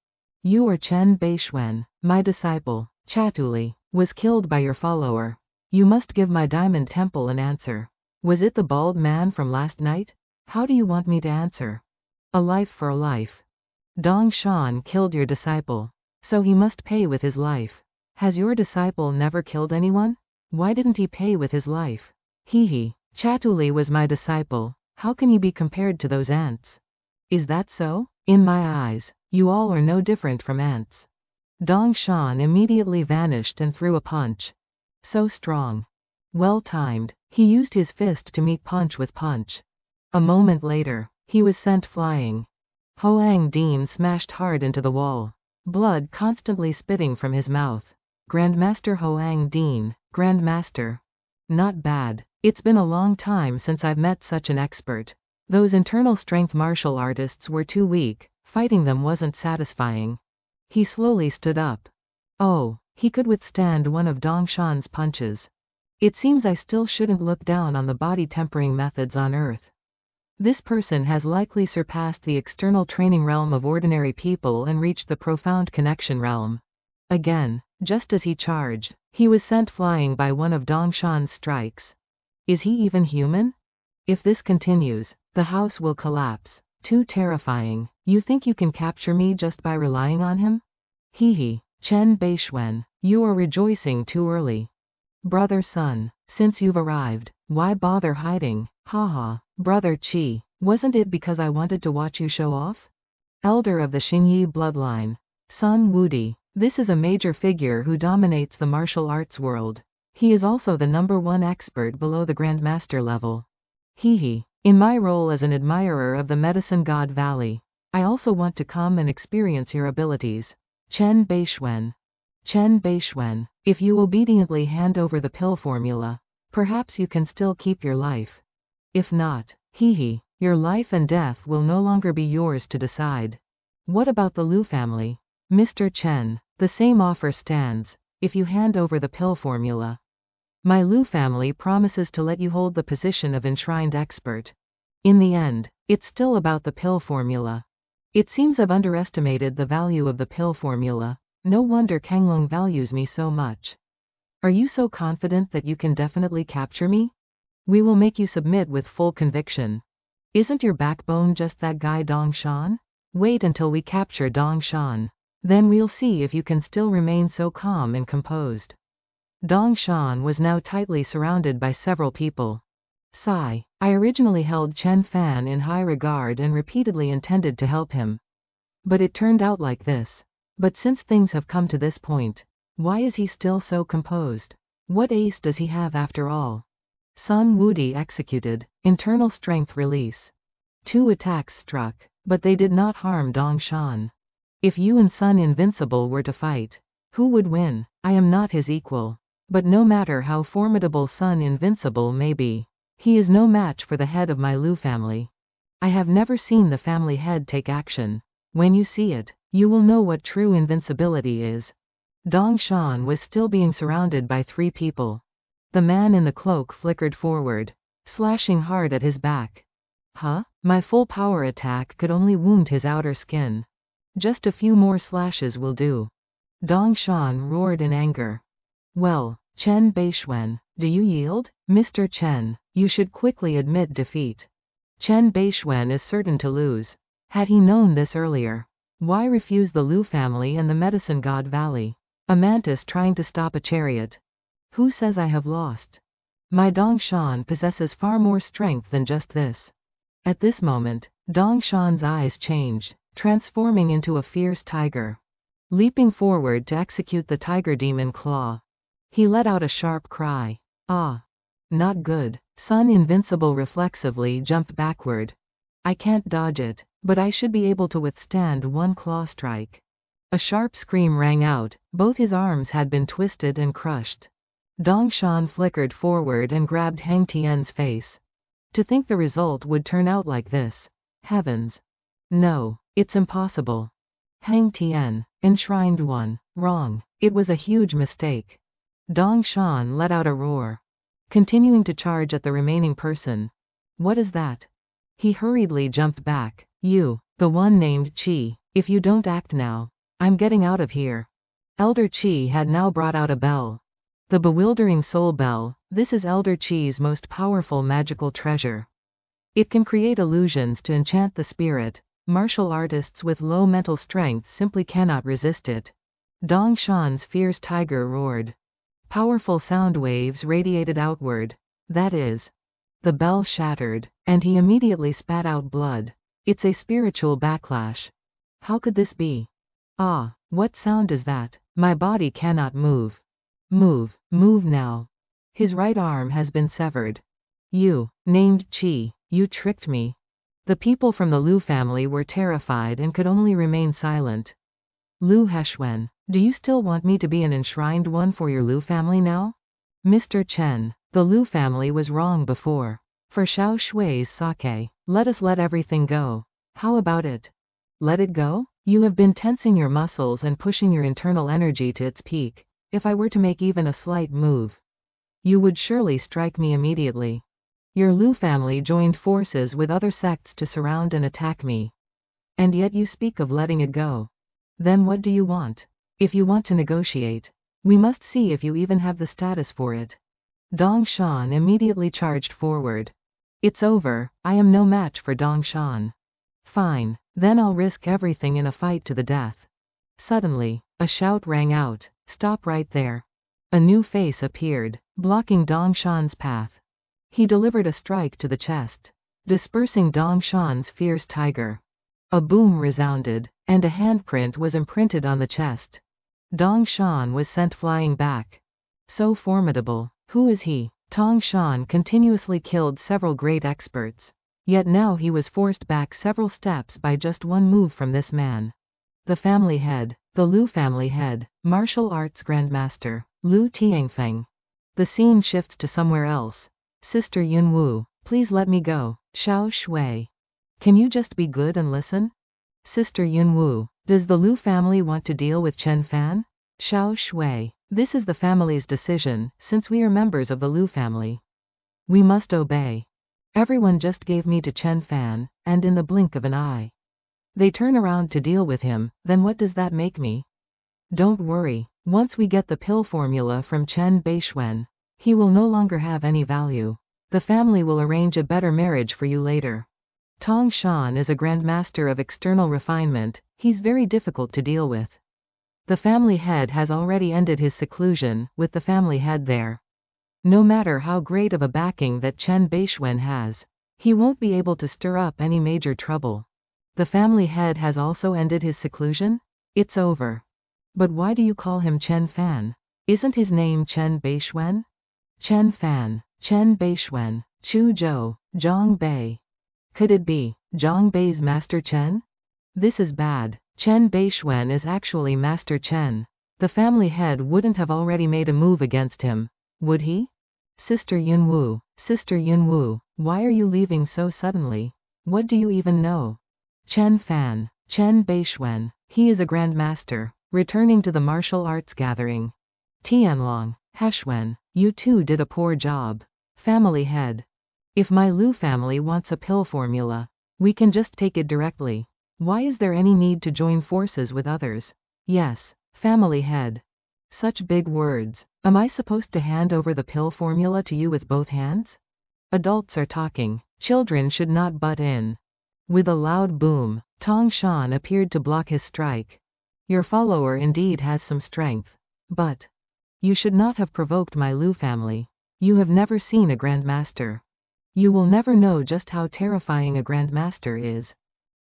Speaker 1: You are Bei Xuan, my disciple, Chatuli, was killed by your follower. You must give my Diamond Temple an answer. Was it the bald man from last night? How do you want me to answer? A life for a life. Dong Shan killed your disciple, so he must pay with his life. Has your disciple never killed anyone? Why didn't he pay with his life? Hee. Chatuli was my disciple, how can he be compared to those ants? Is that so? In my eyes, you all are no different from ants. Dong Shan immediately vanished and threw a punch. So strong. Well timed, he used his fist to meet punch with punch. A moment later, he was sent flying. Hoang Dean smashed hard into the wall, blood constantly spitting from his mouth. Grandmaster Hoang Dean, Grandmaster. Not bad. It's been a long time since I've met such an expert. Those internal strength martial artists were too weak, fighting them wasn't satisfying. He slowly stood up. Oh, he could withstand one of Dong Shan's punches. It seems I still shouldn't look down on the body tempering methods on Earth. This person has likely surpassed the external training realm of ordinary people and reached the profound connection realm. Again, just as he charged, he was sent flying by one of Dong Shan's strikes. Is he even human? If this continues, the house will collapse. Too terrifying. You think you can capture me just by relying on him? Hee. Bei Xuan, you are rejoicing too early. Brother Sun, since you've arrived, why bother hiding? Haha. Brother Chi, wasn't it because I wanted to watch you show off? Elder of the Xingyi bloodline. Sun Wudi, this is a major figure who dominates the martial arts world. He is also the #1 expert below the Grandmaster level. Hee. In my role as an admirer of the medicine god Valley, I also want to come and experience your abilities. Bei Xuan. Bei Xuan, if you obediently hand over the pill formula, perhaps you can still keep your life. If not, your life and death will no longer be yours to decide. What about the Liu family? Mr. Chen, the same offer stands, if you hand over the pill formula. My Liu family promises to let you hold the position of enshrined expert. In the end, it's still about the pill formula. It seems I've underestimated the value of the pill formula. No wonder Kanglong values me so much. Are you so confident that you can definitely capture me? We will make you submit with full conviction. Isn't your backbone just that guy Dong Shan? Wait until we capture Dong Shan. Then we'll see if you can still remain so calm and composed. Dong Shan was now tightly surrounded by several people. Sigh. I originally held Chen Fan in high regard and repeatedly intended to help him. But it turned out like this. But since things have come to this point, why is he still so composed? What ace does he have after all? Sun Wudi executed, internal strength release. 2 attacks struck, but they did not harm Dong Shan. If you and Sun Invincible were to fight, who would win? I am not his equal. But no matter how formidable Sun Invincible may be, he is no match for the head of my Liu family. I have never seen the family head take action. When you see it, you will know what true invincibility is. Dong Shan was still being surrounded by 3 people. The man in the cloak flickered forward, slashing hard at his back. My full power attack could only wound his outer skin. Just a few more slashes will do. Dong Shan roared in anger. Well, Bei Xuan, do you yield? Mr. Chen, you should quickly admit defeat. Chen Bei Xuan is certain to lose. Had he known this earlier, why refuse the Lu family and the Medicine God Valley? A mantis trying to stop a chariot. Who says I have lost? My Dongshan possesses far more strength than just this. At this moment, Dongshan's eyes changed, transforming into a fierce tiger. Leaping forward to execute the tiger demon claw, he let out a sharp cry. Ah! Not good. Sun Invincible reflexively jumped backward. I can't dodge it, but I should be able to withstand one claw strike. A sharp scream rang out, both his arms had been twisted and crushed. Dongshan flickered forward and grabbed Hang Tian's face. To think the result would turn out like this. Heavens! No, it's impossible. Hang Tian, enshrined one. Wrong. It was a huge mistake. Dongshan let out a roar, continuing to charge at the remaining person. What is that? He hurriedly jumped back. You, the one named Qi, if you don't act now, I'm getting out of here. Elder Qi had now brought out a bell. The bewildering soul bell. This is Elder Qi's most powerful magical treasure. It can create illusions to enchant the spirit. Martial artists with low mental strength simply cannot resist it. Dongshan's fierce tiger roared. Powerful sound waves radiated outward. That is. The bell shattered, and he immediately spat out blood. It's a spiritual backlash. How could this be? Ah, what sound is that? My body cannot move. Move, move now. His right arm has been severed. You, named Qi, you tricked me. The people from the Lu family were terrified and could only remain silent. Lu Heshwen, do you still want me to be an enshrined one for your Lu family now? Mr. Chen, the Lu family was wrong before. For Xiao Shui's sake, let us let everything go. How about it? Let it go? You have been tensing your muscles and pushing your internal energy to its peak. If I were to make even a slight move, you would surely strike me immediately. Your Lu family joined forces with other sects to surround and attack me. And yet you speak of letting it go. Then what do you want? If you want to negotiate, we must see if you even have the status for it. Dongshan immediately charged forward. It's over, I am no match for Dongshan. Fine, then I'll risk everything in a fight to the death. Suddenly, a shout rang out, stop right there. A new face appeared, blocking Dongshan's path. He delivered a strike to the chest, dispersing Dongshan's fierce tiger. A boom resounded, and a handprint was imprinted on the chest. Dongshan was sent flying back. So formidable. Who is he? Dongshan continuously killed several great experts. Yet now he was forced back several steps by just one move from this man. The family head, the Lu family head, martial arts grandmaster, Lu Tianfeng. The scene shifts to somewhere else. Sister Yunwu, please let me go. Xiao Shui. Can you just be good and listen? Sister Yunwu, does the Lu family want to deal with Chen Fan? Xiao Shui, this is the family's decision, since we are members of the Lu family. We must obey. Everyone just gave me to Chen Fan, and in the blink of an eye, they turn around to deal with him, then what does that make me? Don't worry, once we get the pill formula from Chen Bei Xuan, he will no longer have any value. The family will arrange a better marriage for you later. Dongshan is a grandmaster of external refinement, he's very difficult to deal with. The family head has already ended his seclusion, with the family head there. No matter how great of a backing that Chen Bei Xuan has, he won't be able to stir up any major trouble. The family head has also ended his seclusion? It's over. But why do you call him Chen Fan? Isn't his name Chen Bei Xuan? Chen Fan, Chen Bei Xuan, Chu Zhou, Zhang Bei. Could it be Zhang Bei's Master Chen? This is bad. Chen Bei Xuan is actually Master Chen. The family head wouldn't have already made a move against him, would he? Sister Yunwu, why are you leaving so suddenly? What do you even know? Chen Fan, Chen Bei Xuan, he is a grandmaster, returning to the martial arts gathering. Tianlong, Heshwen, you two did a poor job. Family head. If my Lu family wants a pill formula, we can just take it directly. Why is there any need to join forces with others? Yes, family head. Such big words. Am I supposed to hand over the pill formula to you with both hands? Adults are talking. Children should not butt in. With a loud boom, Tong Shan appeared to block his strike. Your follower indeed has some strength. But you should not have provoked my Lu family. You have never seen a grandmaster. You will never know just how terrifying a grandmaster is.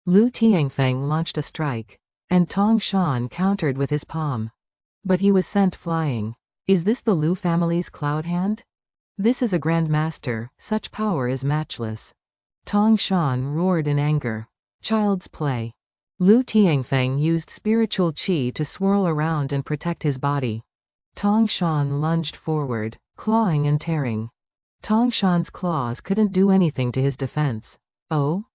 Speaker 1: Lu Tianfeng launched a strike, and Tong Shan countered with his palm. But he was sent flying. Is this the Lu family's cloud hand? This is a grandmaster, such power is matchless. Tong Shan roared in anger. Child's play. Lu Tianfeng used spiritual qi to swirl around and protect his body. Tong Shan lunged forward, clawing and tearing. Tong Shan's claws couldn't do anything to his defense. Oh?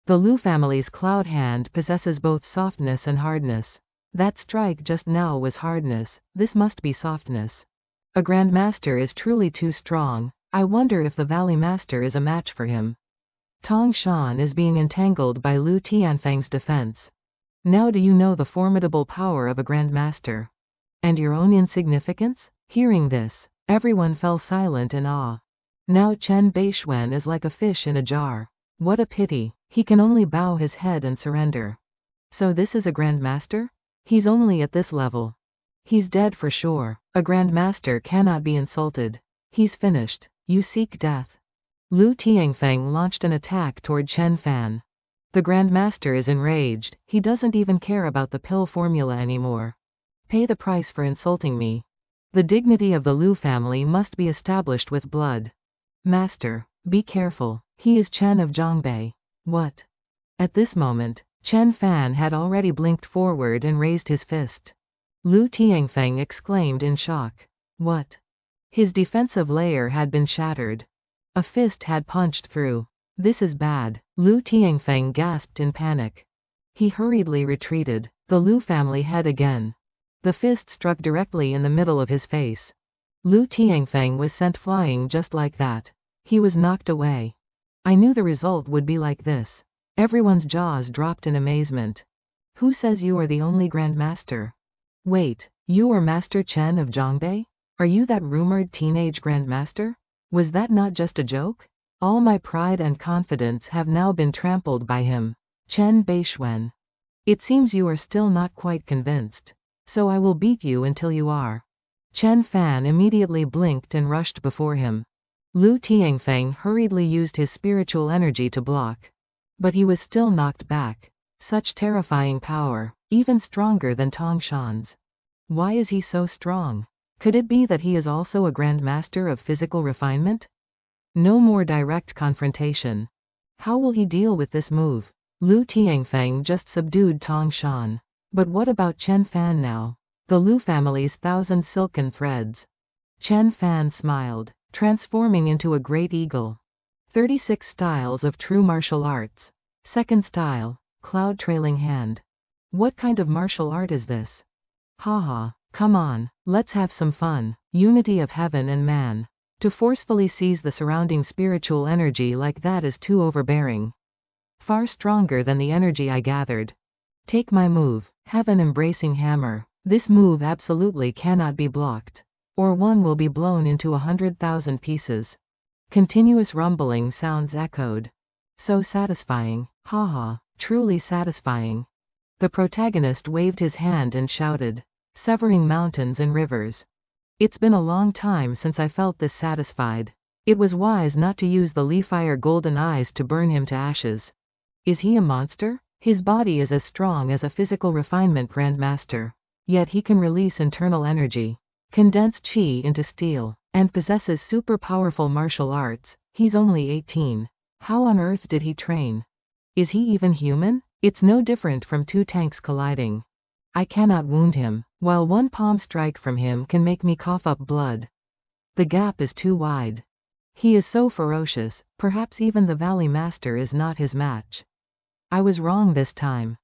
Speaker 1: The Lu family's cloud hand possesses both softness and hardness. That strike just now was hardness, this must be softness. A grandmaster is truly too strong. I wonder if the Valley Master is a match for him. Tong Shan is being entangled by Lu Tianfeng's defense. Now do you know the formidable power of a grandmaster? And your own insignificance? Hearing this, everyone fell silent in awe. Now Bei Xuan is like a fish in a jar. What a pity, he can only bow his head and surrender. So this is a grandmaster? He's only at this level. He's dead for sure. A grandmaster cannot be insulted. He's finished. You seek death. Lu Tianfeng launched an attack toward Chen Fan. The grandmaster is enraged, he doesn't even care about the pill formula anymore. Pay the price for insulting me. The dignity of the Lu family must be established with blood. Master, be careful, he is Chen of Zhongbei. What? At this moment, Chen Fan had already blinked forward and raised his fist. Lu Tianfeng exclaimed in shock. What? His defensive layer had been shattered. A fist had punched through. This is bad. Lu Tianfeng gasped in panic. He hurriedly retreated. The Lu family head again. The fist struck directly in the middle of his face. Lu Tianfeng was sent flying just like that. He was knocked away. I knew the result would be like this. Everyone's jaws dropped in amazement. Who says you are the only grandmaster? Wait, you are Master Chen of Zhongbei? Are you that rumored teenage grandmaster? Was that not just a joke? All my pride and confidence have now been trampled by him. Bei Xuan. It seems you are still not quite convinced. So I will beat you until you are. Chen Fan immediately blinked and rushed before him. Lu Tianfeng hurriedly used his spiritual energy to block. But he was still knocked back. Such terrifying power, even stronger than Tong Shan's. Why is he so strong? Could it be that he is also a grandmaster of physical refinement? No more direct confrontation. How will he deal with this move? Lu Tianfeng just subdued Tong Shan. But what about Chen Fan now? The Lu family's 1,000 silken threads. Chen Fan smiled, transforming into a great eagle. 36 styles of true martial arts. Second style, cloud trailing hand. What kind of martial art is this? Haha, come on, let's have some fun. Unity of heaven and man. To forcefully seize the surrounding spiritual energy like that is too overbearing. Far stronger than the energy I gathered. Take my move, heaven embracing hammer. This move absolutely cannot be blocked. Or one will be blown into 100,000 pieces. Continuous rumbling sounds echoed. So satisfying, haha, truly satisfying. The protagonist waved his hand and shouted, severing mountains and rivers. It's been a long time since I felt this satisfied. It was wise not to use the Leafire golden eyes to burn him to ashes. Is he a monster? His body is as strong as a physical refinement grandmaster. Yet he can release internal energy, condense chi into steel, and possesses super powerful martial arts. He's only 18. How on earth did he train? Is he even human? It's no different from two tanks colliding. I cannot wound him, while one palm strike from him can make me cough up blood. The gap is too wide. He is so ferocious, perhaps even the Valley Master is not his match. I was wrong this time.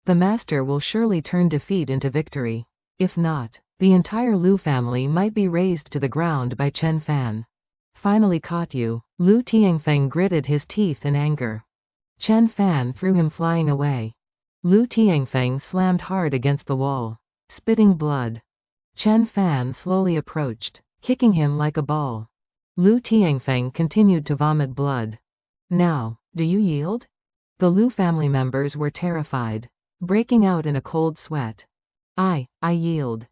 Speaker 1: The Master will surely turn defeat into victory. If not, the entire Lu family might be razed to the ground by Chen Fan. Finally caught you. Lu Tianfeng gritted his teeth in anger. Chen Fan threw him flying away. Lu Tianfeng slammed hard against the wall, spitting blood. Chen Fan slowly approached, kicking him like a ball. Lu Tianfeng continued to vomit blood. Now, do you yield? The Lu family members were terrified, breaking out in a cold sweat. I yield.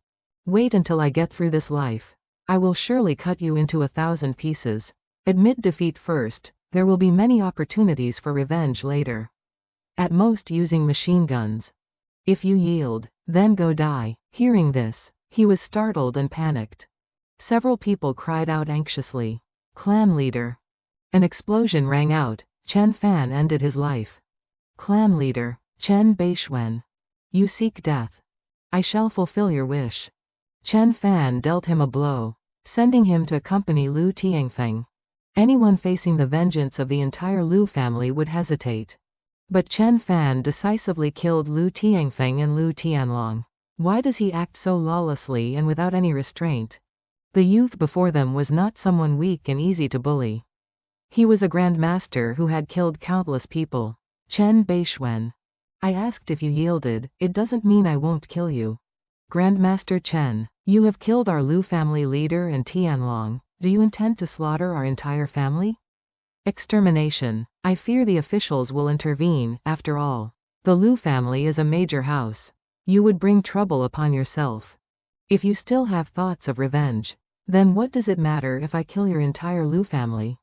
Speaker 1: Wait until I get through this life. I will surely cut you into 1,000 pieces. Admit defeat first, there will be many opportunities for revenge later. At most using machine guns. If you yield, then go die. Hearing this, he was startled and panicked. Several people cried out anxiously. Clan leader. An explosion rang out. Chen Fan ended his life. Clan leader, Bei Xuan. You seek death. I shall fulfill your wish. Chen Fan dealt him a blow, sending him to accompany Lu Tianfeng. Anyone facing the vengeance of the entire Lu family would hesitate. But Chen Fan decisively killed Lu Tianfeng and Lu Tianlong. Why does he act so lawlessly and without any restraint? The youth before them was not someone weak and easy to bully. He was a grandmaster who had killed countless people. Bei Xuan. I asked if you yielded, it doesn't mean I won't kill you. Grandmaster Chen, you have killed our Lu family leader and Tianlong. Do you intend to slaughter our entire family? Extermination. I fear the officials will intervene. After all, the Lu family is a major house. You would bring trouble upon yourself. If you still have thoughts of revenge, then what does it matter if I kill your entire Lu family?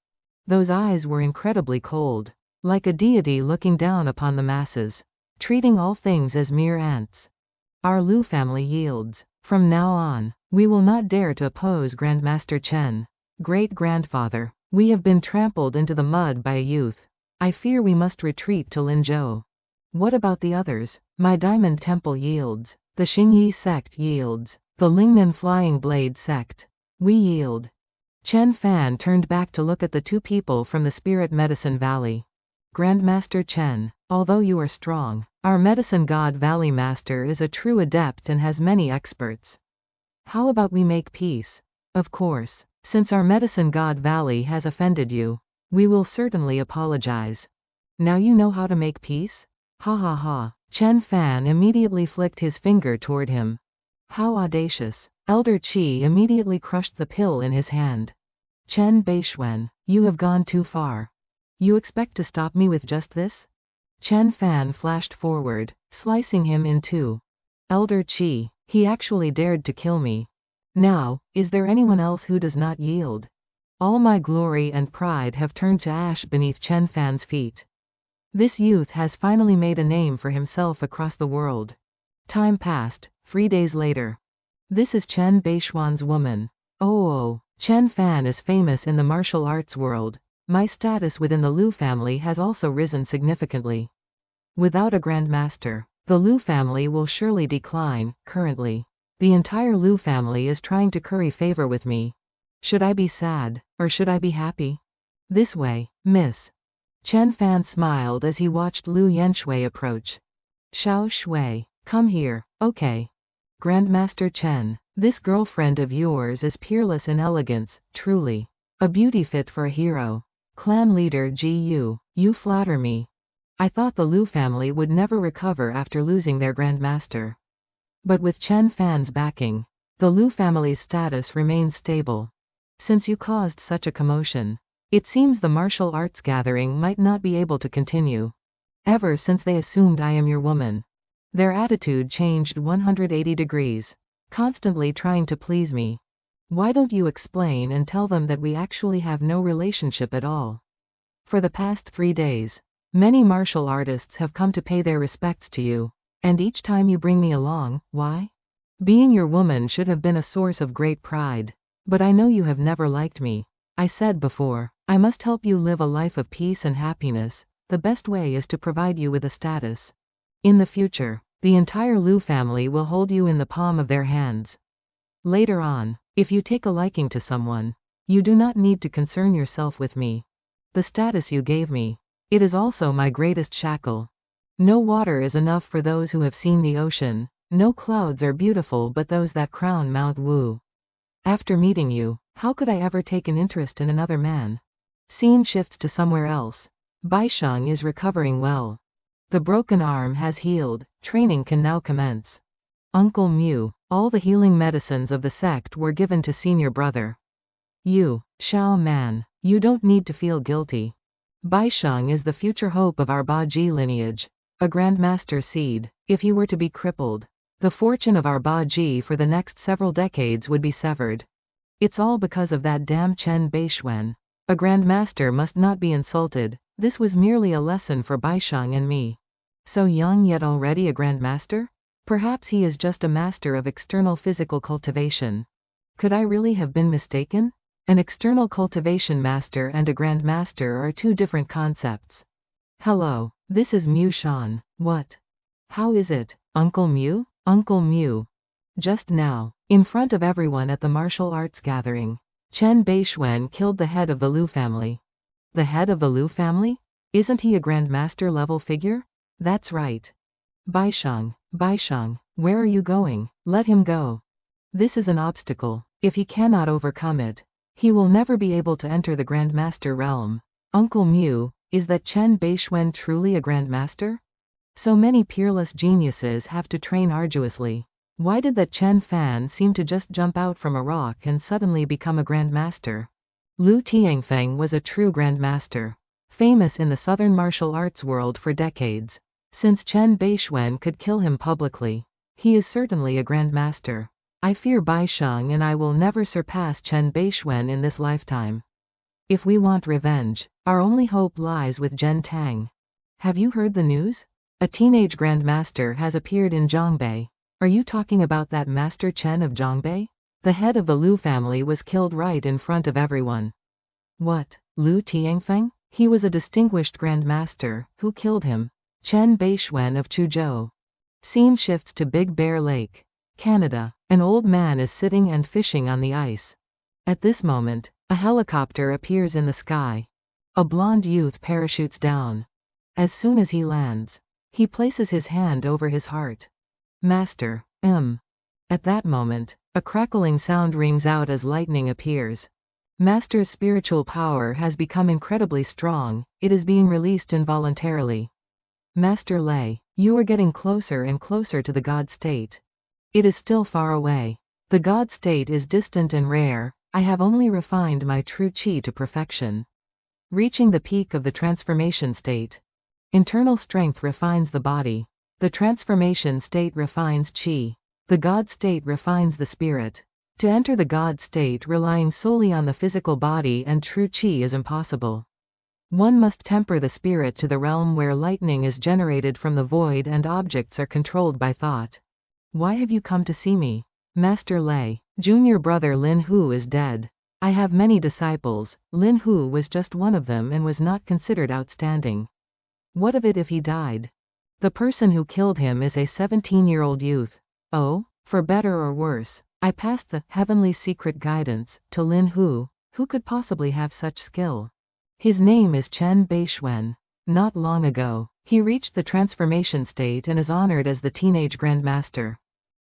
Speaker 1: Those eyes were incredibly cold, like a deity looking down upon the masses, treating all things as mere ants. Our Lu family yields. From now on, we will not dare to oppose Grandmaster Chen. Great-grandfather, we have been trampled into the mud by a youth. I fear we must retreat to Linzhou. What about the others? My Diamond Temple yields. The Xingyi sect yields. The Lingnan Flying Blade sect. We yield. Chen Fan turned back to look at the two people from the Spirit Medicine Valley. Grandmaster Chen, although you are strong, our Medicine God Valley Master is a true adept and has many experts. How about we make peace? Of course, since our Medicine God Valley has offended you, we will certainly apologize. Now you know how to make peace? Ha ha ha. Chen Fan immediately flicked his finger toward him. How audacious. Elder Qi immediately crushed the pill in his hand. Bei Xuan, you have gone too far. You expect to stop me with just this? Chen Fan flashed forward, slicing him in two. Elder Qi, he actually dared to kill me. Now, is there anyone else who does not yield? All my glory and pride have turned to ash beneath Chen Fan's feet. This youth has finally made a name for himself across the world. Time passed, 3 days later. This is Bei Xuan's woman. Oh, Chen Fan is famous in the martial arts world. My status within the Lu family has also risen significantly. Without a grandmaster, the Lu family will surely decline. Currently, the entire Lu family is trying to curry favor with me. Should I be sad, or should I be happy? This way, miss. Chen Fan smiled as he watched Lu Yanshui approach. Xiao Shui, come here, okay. Grandmaster Chen, this girlfriend of yours is peerless in elegance, truly. A beauty fit for a hero. Clan leader Gu, you flatter me. I thought the Lu family would never recover after losing their grandmaster. But with Chen Fan's backing, the Lu family's status remains stable. Since you caused such a commotion, it seems the martial arts gathering might not be able to continue. Ever since they assumed I am your woman, their attitude changed 180 degrees, constantly trying to please me. Why don't you explain and tell them that we actually have no relationship at all? For the past 3 days, many martial artists have come to pay their respects to you, and each time you bring me along, why? Being your woman should have been a source of great pride, but I know you have never liked me. I said before, I must help you live a life of peace and happiness. The best way is to provide you with a status. In the future, the entire Lu family will hold you in the palm of their hands. Later on, if you take a liking to someone, you do not need to concern yourself with me. The status you gave me, it is also my greatest shackle. No water is enough for those who have seen the ocean, no clouds are beautiful but those that crown Mount Wu. After meeting you, how could I ever take an interest in another man? Scene shifts to somewhere else. Bei Xuan is recovering well. The broken arm has healed, training can now commence. Uncle Mu, all the healing medicines of the sect were given to senior brother. You, Shao Man, you don't need to feel guilty. Bei Xuan is the future hope of our Baji lineage, a grandmaster seed. If he were to be crippled, the fortune of our Baji for the next several decades would be severed. It's all because of that damn Chen Bei Xuan. A grandmaster must not be insulted. This was merely a lesson for Bei Xuan and me. So young yet already a grandmaster? Perhaps he is just a master of external physical cultivation. Could I really have been mistaken? An external cultivation master and a grandmaster are two different concepts. Hello, this is Mu Shan. What? How is it, Uncle Mu? Uncle Mu. Just now, in front of everyone at the martial arts gathering, Chen Bei Xuan killed the head of the Liu family. The head of the Liu family? Isn't he a grandmaster level figure? That's right. Bei Xuan, where are you going? Let him go. This is an obstacle. If he cannot overcome it, he will never be able to enter the grandmaster realm. Uncle Mu, is that Chen Bei Xuan truly a grandmaster? So many peerless geniuses have to train arduously. Why did that Chen Fan seem to just jump out from a rock and suddenly become a grandmaster? Lu Tianfeng was a true grandmaster, famous in the southern martial arts world for decades. Since Chen Bei Xuan could kill him publicly, he is certainly a grandmaster. I fear Bei Xuan and I will never surpass Chen Bei Xuan in this lifetime. If we want revenge, our only hope lies with Zhen Tang. Have you heard the news? A teenage grandmaster has appeared in Zhongbei. Are you talking about that Master Chen of Zhongbei? The head of the Liu family was killed right in front of everyone. What? Lu Tianfeng? He was a distinguished grandmaster. Who killed him? Chen Bei Xuan of Chuzhou. Scene shifts to Big Bear Lake, Canada. An old man is sitting and fishing on the ice. At this moment, a helicopter appears in the sky. A blonde youth parachutes down. As soon as he lands, he places his hand over his heart. Master, At that moment, a crackling sound rings out as lightning appears. Master's spiritual power has become incredibly strong. It is being released involuntarily. Master Lei, you are getting closer and closer to the God state. It is still far away. The God state is distant and rare. I have only refined my true qi to perfection. Reaching the peak of the transformation state. Internal strength refines the body. The transformation state refines qi. The God state refines the spirit. To enter the God state relying solely on the physical body and true qi is impossible. One must temper the spirit to the realm where lightning is generated from the void and objects are controlled by thought. Why have you come to see me? Master Lei, junior brother Lin Hu is dead. I have many disciples. Lin Hu was just one of them and was not considered outstanding. What of it if he died? The person who killed him is a 17-year-old youth. Oh, for better or worse, I passed the heavenly secret guidance to Lin Hu. Who could possibly have such skill? His name is Chen Bei Xuan. Not long ago, he reached the transformation state and is honored as the teenage grandmaster.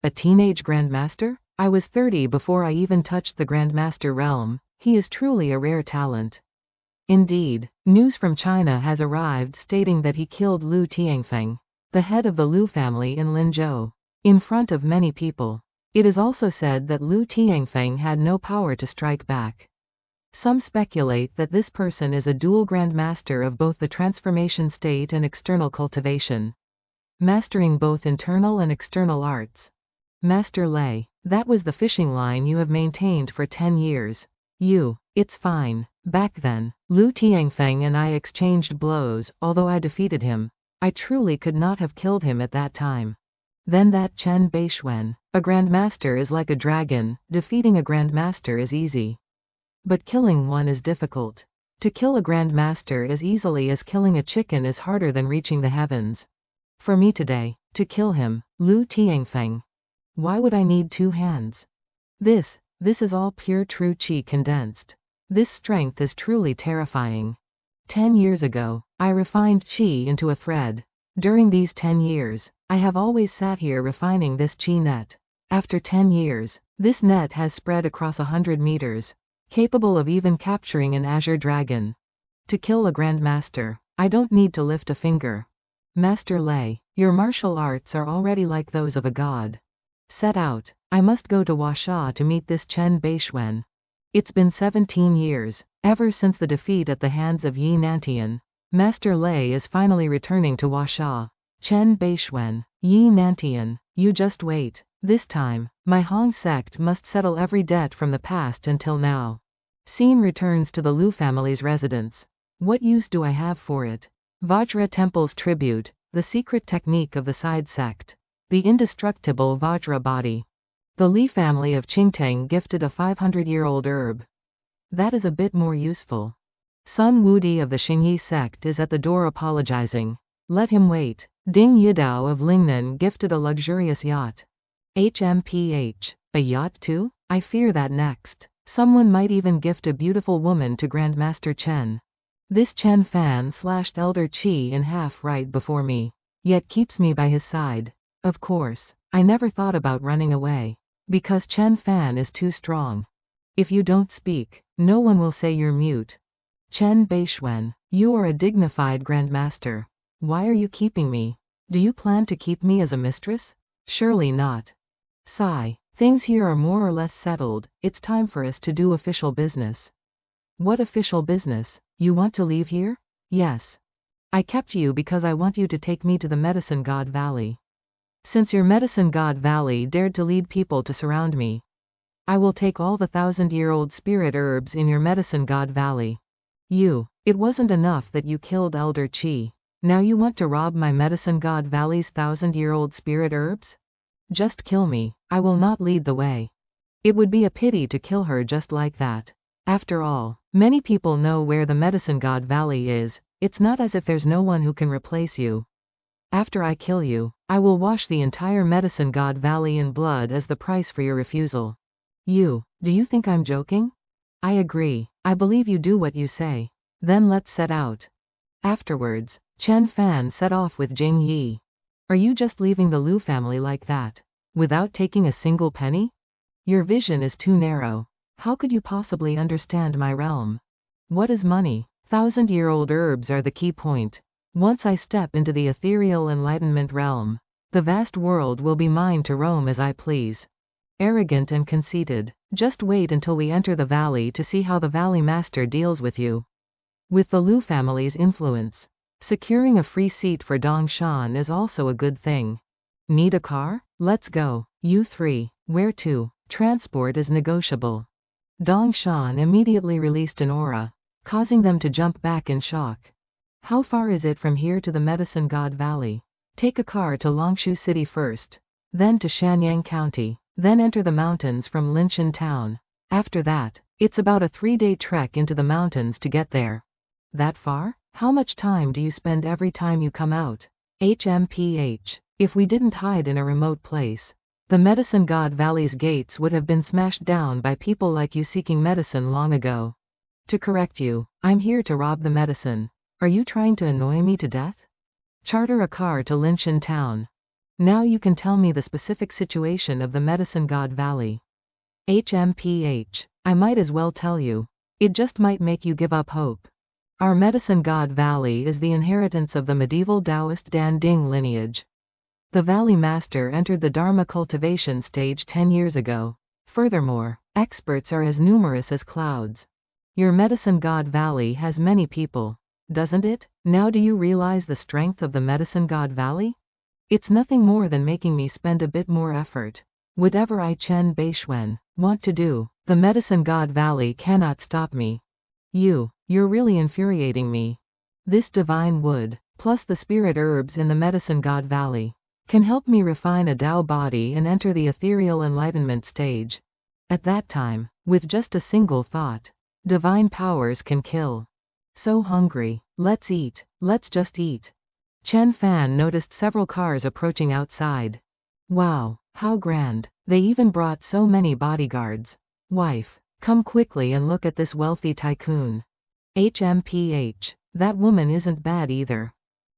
Speaker 1: A teenage grandmaster? I was 30 before I even touched the grandmaster realm. He is truly a rare talent. Indeed, news from China has arrived stating that he killed Lu Tianfeng, the head of the Liu family in Linzhou, in front of many people. It is also said that Lu Tianfeng had no power to strike back. Some speculate that this person is a dual grandmaster of both the transformation state and external cultivation, mastering both internal and external arts. Master Lei, that was the fishing line you have maintained for 10 years. It's fine. Back then, Lu Tianfeng and I exchanged blows. Although I defeated him, I truly could not have killed him at that time. Then that Chen Bei Xuan, a grandmaster is like a dragon. Defeating a grandmaster is easy, but killing one is difficult. To kill a grandmaster as easily as killing a chicken is harder than reaching the heavens. For me today, to kill him, Lu Tianfeng. Why would I need 2 hands? This is all pure true qi condensed. This strength is truly terrifying. 10 years ago, I refined qi into a thread. During these 10 years, I have always sat here refining this qi net. After 10 years, this net has spread across 100 meters. Capable of even capturing an azure dragon. To kill a grandmaster, I don't need to lift a finger. Master Lei, your martial arts are already like those of a god. Set out, I must go to Huasha to meet this Chen Bei Xuan. It's been 17 years, ever since the defeat at the hands of Yi Nantian. Master Lei is finally returning to Huasha. Chen Bei Xuan, Yi Nantian, you just wait. This time, my Hong sect must settle every debt from the past until now. Scene returns to the Liu family's residence. What use do I have for it? Vajra Temple's tribute, the secret technique of the side sect. The indestructible Vajra body. The Li family of Qingtang gifted a 500-year-old herb. That is a bit more useful. Sun Wudi of the Xingyi sect is at the door apologizing. Let him wait. Ding Yidao of Lingnan gifted a luxurious yacht. HMPH. A yacht too? I fear that next. Someone might even gift a beautiful woman to Grandmaster Chen. This Chen fan slashed Elder Qi in half right before me, yet keeps me by his side. Of course, I never thought about running away. Because Chen fan is too strong. If you don't speak, no one will say you're mute. Chen Bei Xuan, you are a dignified Grandmaster. Why are you keeping me? Do you plan to keep me as a mistress? Surely not. Sigh. Things here are more or less settled, it's time for us to do official business. What official business? You want to leave here? Yes. I kept you because I want you to take me to the Medicine God Valley. Since your Medicine God Valley dared to lead people to surround me, I will take all the 1,000-year-old spirit herbs in your Medicine God Valley. It wasn't enough that you killed Elder Qi. Now you want to rob my Medicine God Valley's 1,000-year-old spirit herbs? Just kill me, I will not lead the way. It would be a pity to kill her just like that. After all, many people know where the Medicine God Valley is, it's not as if there's no one who can replace you. After I kill you, I will wash the entire Medicine God Valley in blood as the price for your refusal. Do you think I'm joking? I agree, I believe you do what you say. Then let's set out. Afterwards, Chen Fan set off with Jing Yi. Are you just leaving the Liu family like that, without taking a single penny? Your vision is too narrow. How could you possibly understand my realm? What is money? 1,000-year-old herbs are the key point. Once I step into the ethereal enlightenment realm, the vast world will be mine to roam as I please. Arrogant and conceited, just wait until we enter the valley to see how the Valley Master deals with you. With the Liu family's influence, securing a free seat for Dongshan is also a good thing. Need a car? Let's go. You three. Where to? Transport is negotiable. Dongshan immediately released an aura, causing them to jump back in shock. How far is it from here to the Medicine God Valley? Take a car to Longshu City first, then to Shanyang County, then enter the mountains from Linshan Town. After that, it's about a 3-day trek into the mountains to get there. That far? How much time do you spend every time you come out? HMPH. If we didn't hide in a remote place, the Medicine God Valley's gates would have been smashed down by people like you seeking medicine long ago. To correct you, I'm here to rob the medicine. Are you trying to annoy me to death? Charter a car to Linshan Town. Now you can tell me the specific situation of the Medicine God Valley. HMPH. I might as well tell you. It just might make you give up hope. Our Medicine God Valley is the inheritance of the medieval Taoist Dan Ding lineage. The Valley Master entered the Dharma cultivation stage 10 years ago. Furthermore, experts are as numerous as clouds. Your Medicine God Valley has many people, doesn't it? Now do you realize the strength of the Medicine God Valley? It's nothing more than making me spend a bit more effort. Whatever I Chen Bei Xuan want to do, the Medicine God Valley cannot stop me. You're really infuriating me. This divine wood, plus the spirit herbs in the Medicine God Valley, can help me refine a Tao body and enter the ethereal enlightenment stage. At that time, with just a single thought, divine powers can kill. So hungry, let's eat, let's just eat. Chen Fan noticed several cars approaching outside. Wow, how grand, they even brought so many bodyguards. Wife, come quickly and look at this wealthy tycoon. HMPH, that woman isn't bad either.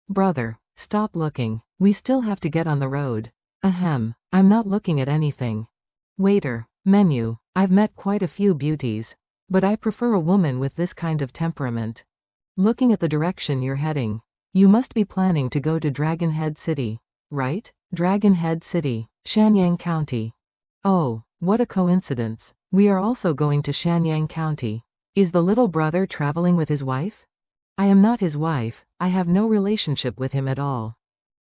Speaker 1: Brother, stop looking, we still have to get on the road. Ahem, I'm not looking at anything. Waiter, menu, I've met quite a few beauties, but I prefer a woman with this kind of temperament. Looking at the direction you're heading, you must be planning to go to Dragon Head City, right? Dragon Head City, Shanyang County. Oh, what a coincidence. We are also going to Shanyang County. Is the little brother traveling with his wife? I am not his wife, I have no relationship with him at all.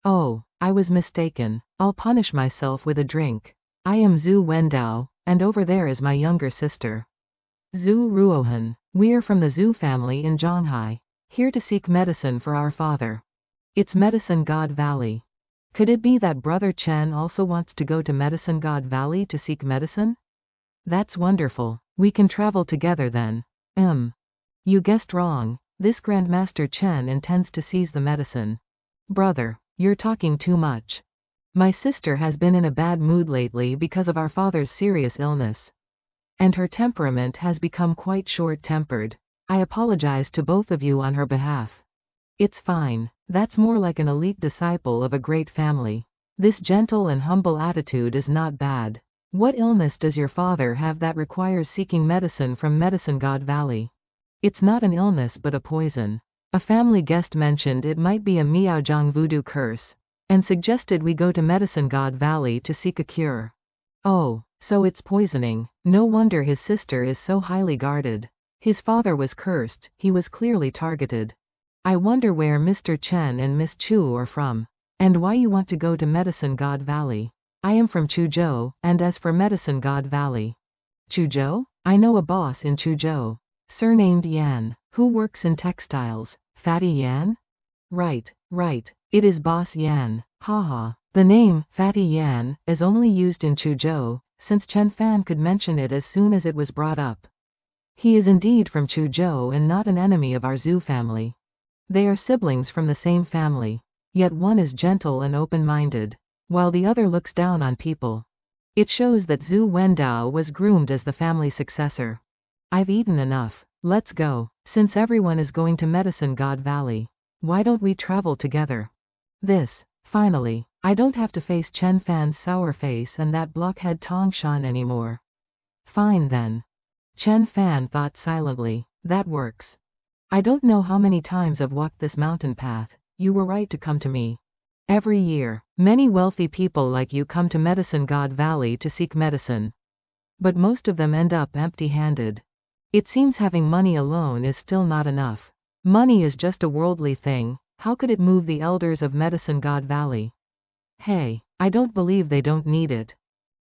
Speaker 1: Oh, I was mistaken. I'll punish myself with a drink. I am Zhu Wendao, and over there is my younger sister. Zhu Ruohan. We are from the Zhu family in Zhanghai, here to seek medicine for our father. It's Medicine God Valley. Could it be that Brother Chen also wants to go to Medicine God Valley to seek medicine? That's wonderful. We can travel together then. You guessed wrong. This Grandmaster Chen intends to seize the medicine. Brother, you're talking too much. My sister has been in a bad mood lately because of our father's serious illness. And her temperament has become quite short-tempered. I apologize to both of you on her behalf. It's fine. That's more like an elite disciple of a great family. This gentle and humble attitude is not bad. What illness does your father have that requires seeking medicine from Medicine God Valley? It's not an illness but a poison. A family guest mentioned it might be a Miaozhang voodoo curse, and suggested we go to Medicine God Valley to seek a cure. Oh, so it's poisoning. No wonder his sister is so highly guarded. His father was cursed, he was clearly targeted. I wonder where Mr. Chen and Miss Chu are from, and why you want to go to Medicine God Valley. I am from Chuzhou, and as for Medicine God Valley. Chuzhou? I know a boss in Chuzhou, surnamed Yan, who works in textiles. Fatty Yan? Right, it is Boss Yan, haha. The name, Fatty Yan, is only used in Chuzhou, since Chen Fan could mention it as soon as it was brought up. He is indeed from Chuzhou and not an enemy of our Zhu family. They are siblings from the same family, yet one is gentle and open-minded, while the other looks down on people. It shows that Zhu Wendao was groomed as the family successor. I've eaten enough. Let's go. Since everyone is going to Medicine God Valley, why don't we travel together? Finally, I don't have to face Chen Fan's sour face and that blockhead Tong Shan anymore. Fine then. Chen Fan thought silently. That works. I don't know how many times I've walked this mountain path. You were right to come to me. Every year, many wealthy people like you come to Medicine God Valley to seek medicine. But most of them end up empty-handed. It seems having money alone is still not enough. Money is just a worldly thing. How could it move the elders of Medicine God Valley? Hey, I don't believe they don't need it.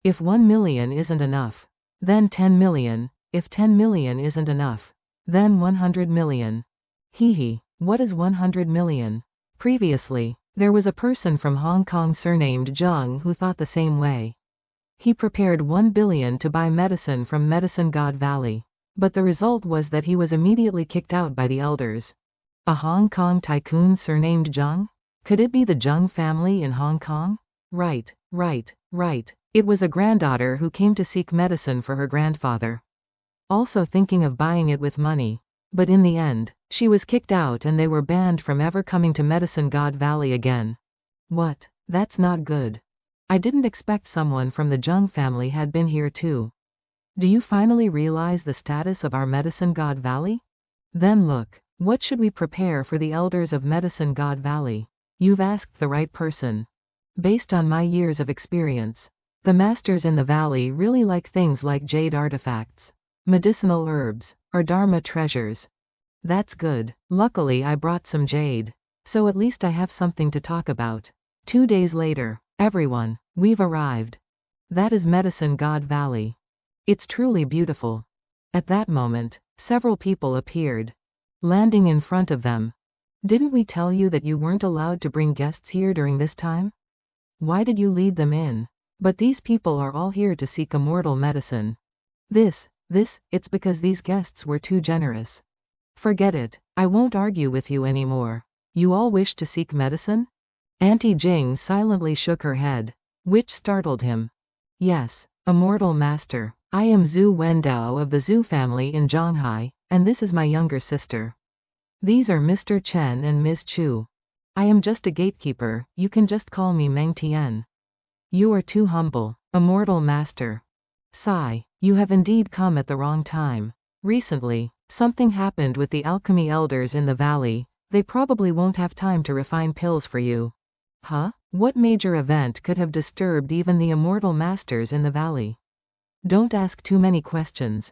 Speaker 1: If 1 million isn't enough, then 10 million. If 10 million isn't enough, then 100 million. Hee, what is 100 million? Previously, there was a person from Hong Kong surnamed Zheng who thought the same way. He prepared 1 billion to buy medicine from Medicine God Valley. But the result was that he was immediately kicked out by the elders. A Hong Kong tycoon surnamed Zheng? Could it be the Zheng family in Hong Kong? Right. It was a granddaughter who came to seek medicine for her grandfather. Also thinking of buying it with money. But in the end, she was kicked out and they were banned from ever coming to Medicine God Valley again. What? That's not good. I didn't expect someone from the Zheng family had been here too. Do you finally realize the status of our Medicine God Valley? Then look, what should we prepare for the elders of Medicine God Valley? You've asked the right person. Based on my years of experience, the masters in the valley really like things like jade artifacts, medicinal herbs, or dharma treasures. That's good. Luckily I brought some jade, so at least I have something to talk about. 2 days later, everyone, we've arrived. That is Medicine God Valley. It's truly beautiful. At that moment, several people appeared, landing in front of them. Didn't we tell you that you weren't allowed to bring guests here during this time? Why did you lead them in? But these people are all here to seek immortal medicine. It's because these guests were too generous. Forget it, I won't argue with you anymore. You all wish to seek medicine? Auntie Jing silently shook her head, which startled him. Yes, immortal master. I am Zhu Wendao of the Zhu family in Zhanghai, and this is my younger sister. These are Mr. Chen and Ms. Chu. I am just a gatekeeper, you can just call me Meng Tian. You are too humble, immortal master. Sigh, you have indeed come at the wrong time. Recently, something happened with the alchemy elders in the valley, they probably won't have time to refine pills for you. Huh? What major event could have disturbed even the immortal masters in the valley? Don't ask too many questions.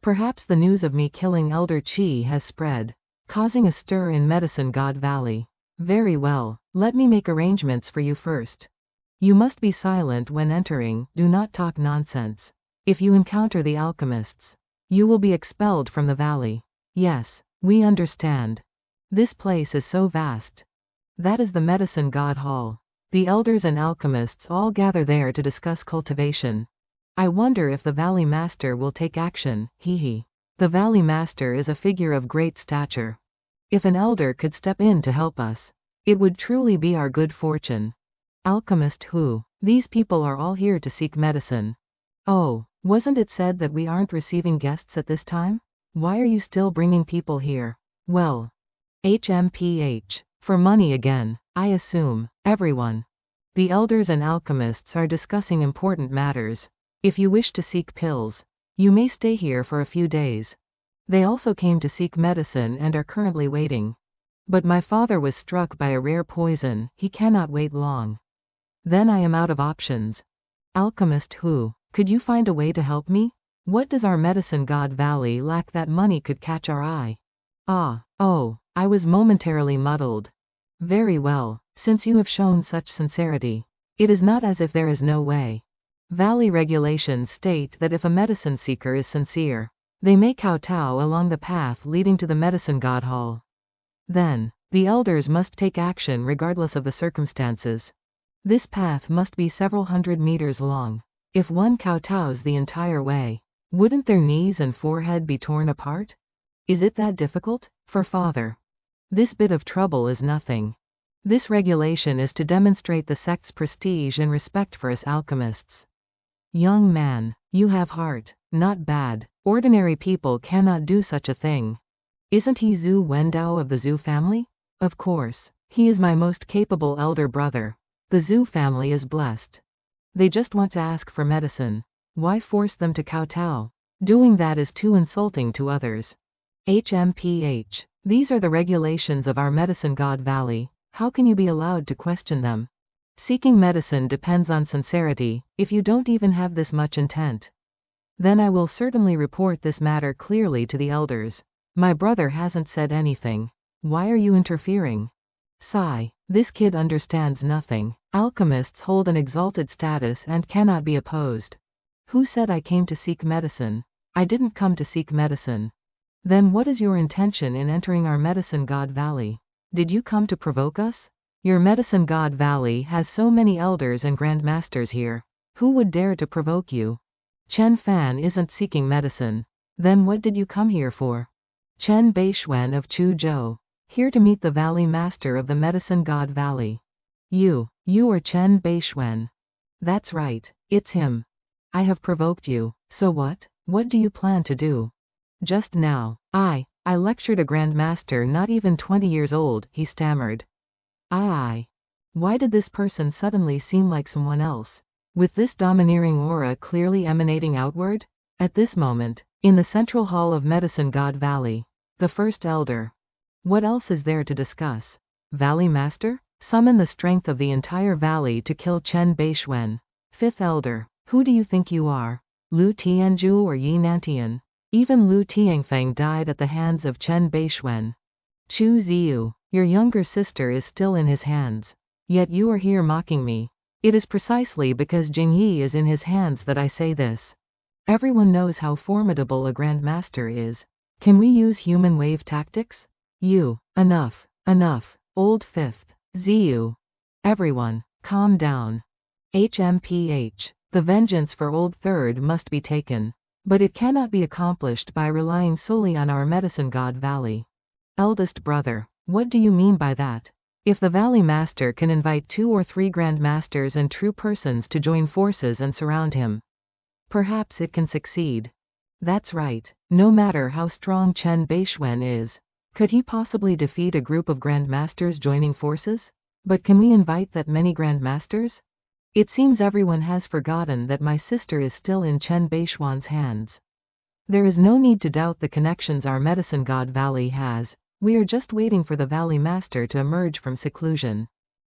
Speaker 1: Perhaps the news of me killing Elder Qi has spread, causing a stir in Medicine God Valley. Very well, let me make arrangements for you first. You must be silent when entering, do not talk nonsense. If you encounter the alchemists, you will be expelled from the valley. Yes, we understand. This place is so vast. That is the Medicine God Hall. The elders and alchemists all gather there to discuss cultivation. I wonder if the Valley Master will take action, hee. The Valley Master is a figure of great stature. If an elder could step in to help us, it would truly be our good fortune. Alchemist who? These people are all here to seek medicine. Oh, wasn't it said that we aren't receiving guests at this time? Why are you still bringing people here? Well, HMPH. For money again, I assume. Everyone. The elders and alchemists are discussing important matters. If you wish to seek pills, you may stay here for a few days. They also came to seek medicine and are currently waiting. But my father was struck by a rare poison, he cannot wait long. Then I am out of options. Alchemist who? Could you find a way to help me? What does our Medicine God Valley lack that money could catch our eye? I was momentarily muddled. Very well, since you have shown such sincerity. It is not as if there is no way. Valley regulations state that if a medicine seeker is sincere, they may kowtow along the path leading to the Medicine God Hall. Then, the elders must take action regardless of the circumstances. This path must be several hundred meters long. If one kowtows the entire way, wouldn't their knees and forehead be torn apart? Is it that difficult? For father, this bit of trouble is nothing. This regulation is to demonstrate the sect's prestige and respect for us alchemists. Young man, you have heart. Not bad. Ordinary people cannot do such a thing. Isn't he Zhu Wendao of the Zhu family? Of course, he is my most capable elder brother. The Zhu family is blessed. They just want to ask for medicine. Why force them to kowtow? Doing that is too insulting to others. HMPH. These are the regulations of our Medicine God Valley. How can you be allowed to question them? Seeking medicine depends on sincerity. If you don't even have this much intent, then I will certainly report this matter clearly to the elders. My brother hasn't said anything. Why are you interfering? Sigh. This kid understands nothing. Alchemists hold an exalted status and cannot be opposed. Who said I came to seek medicine? I didn't come to seek medicine. Then what is your intention in entering our Medicine God Valley? Did you come to provoke us? Your Medicine God Valley has so many elders and grandmasters here. Who would dare to provoke you? Chen Fan isn't seeking medicine. Then what did you come here for? Chen Bei Xuan of Chuzhou. Here to meet the Valley Master of the Medicine God Valley. You are Chen Bei Xuan. That's right, it's him. I have provoked you, so what? What do you plan to do? Just now, I lectured a grandmaster not even 20 years old, he stammered. Why did this person suddenly seem like someone else? With this domineering aura clearly emanating outward? At this moment, in the central hall of Medicine God Valley, the first elder. What else is there to discuss? Valley Master? Summon the strength of the entire valley to kill Chen Bei Xuan. Fifth elder. Who do you think you are? Lu Tianzhu or Yi Nantian? Even Lu Tiangfeng died at the hands of Chen Bei Xuan. Chu Ziyu, your younger sister is still in his hands. Yet you are here mocking me. It is precisely because Jingyi is in his hands that I say this. Everyone knows how formidable a grandmaster is. Can we use human wave tactics? Enough, old fifth. Ziyu. Everyone, calm down. HMPH. The vengeance for old third must be taken. But it cannot be accomplished by relying solely on our Medicine God Valley. Eldest brother, what do you mean by that? If the Valley Master can invite 2 or 3 grandmasters and true persons to join forces and surround him, perhaps it can succeed. That's right, no matter how strong Chen Bei Xuan is, could he possibly defeat a group of grandmasters joining forces? But can we invite that many grandmasters? It seems everyone has forgotten that my sister is still in Chen Bei Xuan's hands. There is no need to doubt the connections our Medicine God Valley has. We are just waiting for the Valley Master to emerge from seclusion.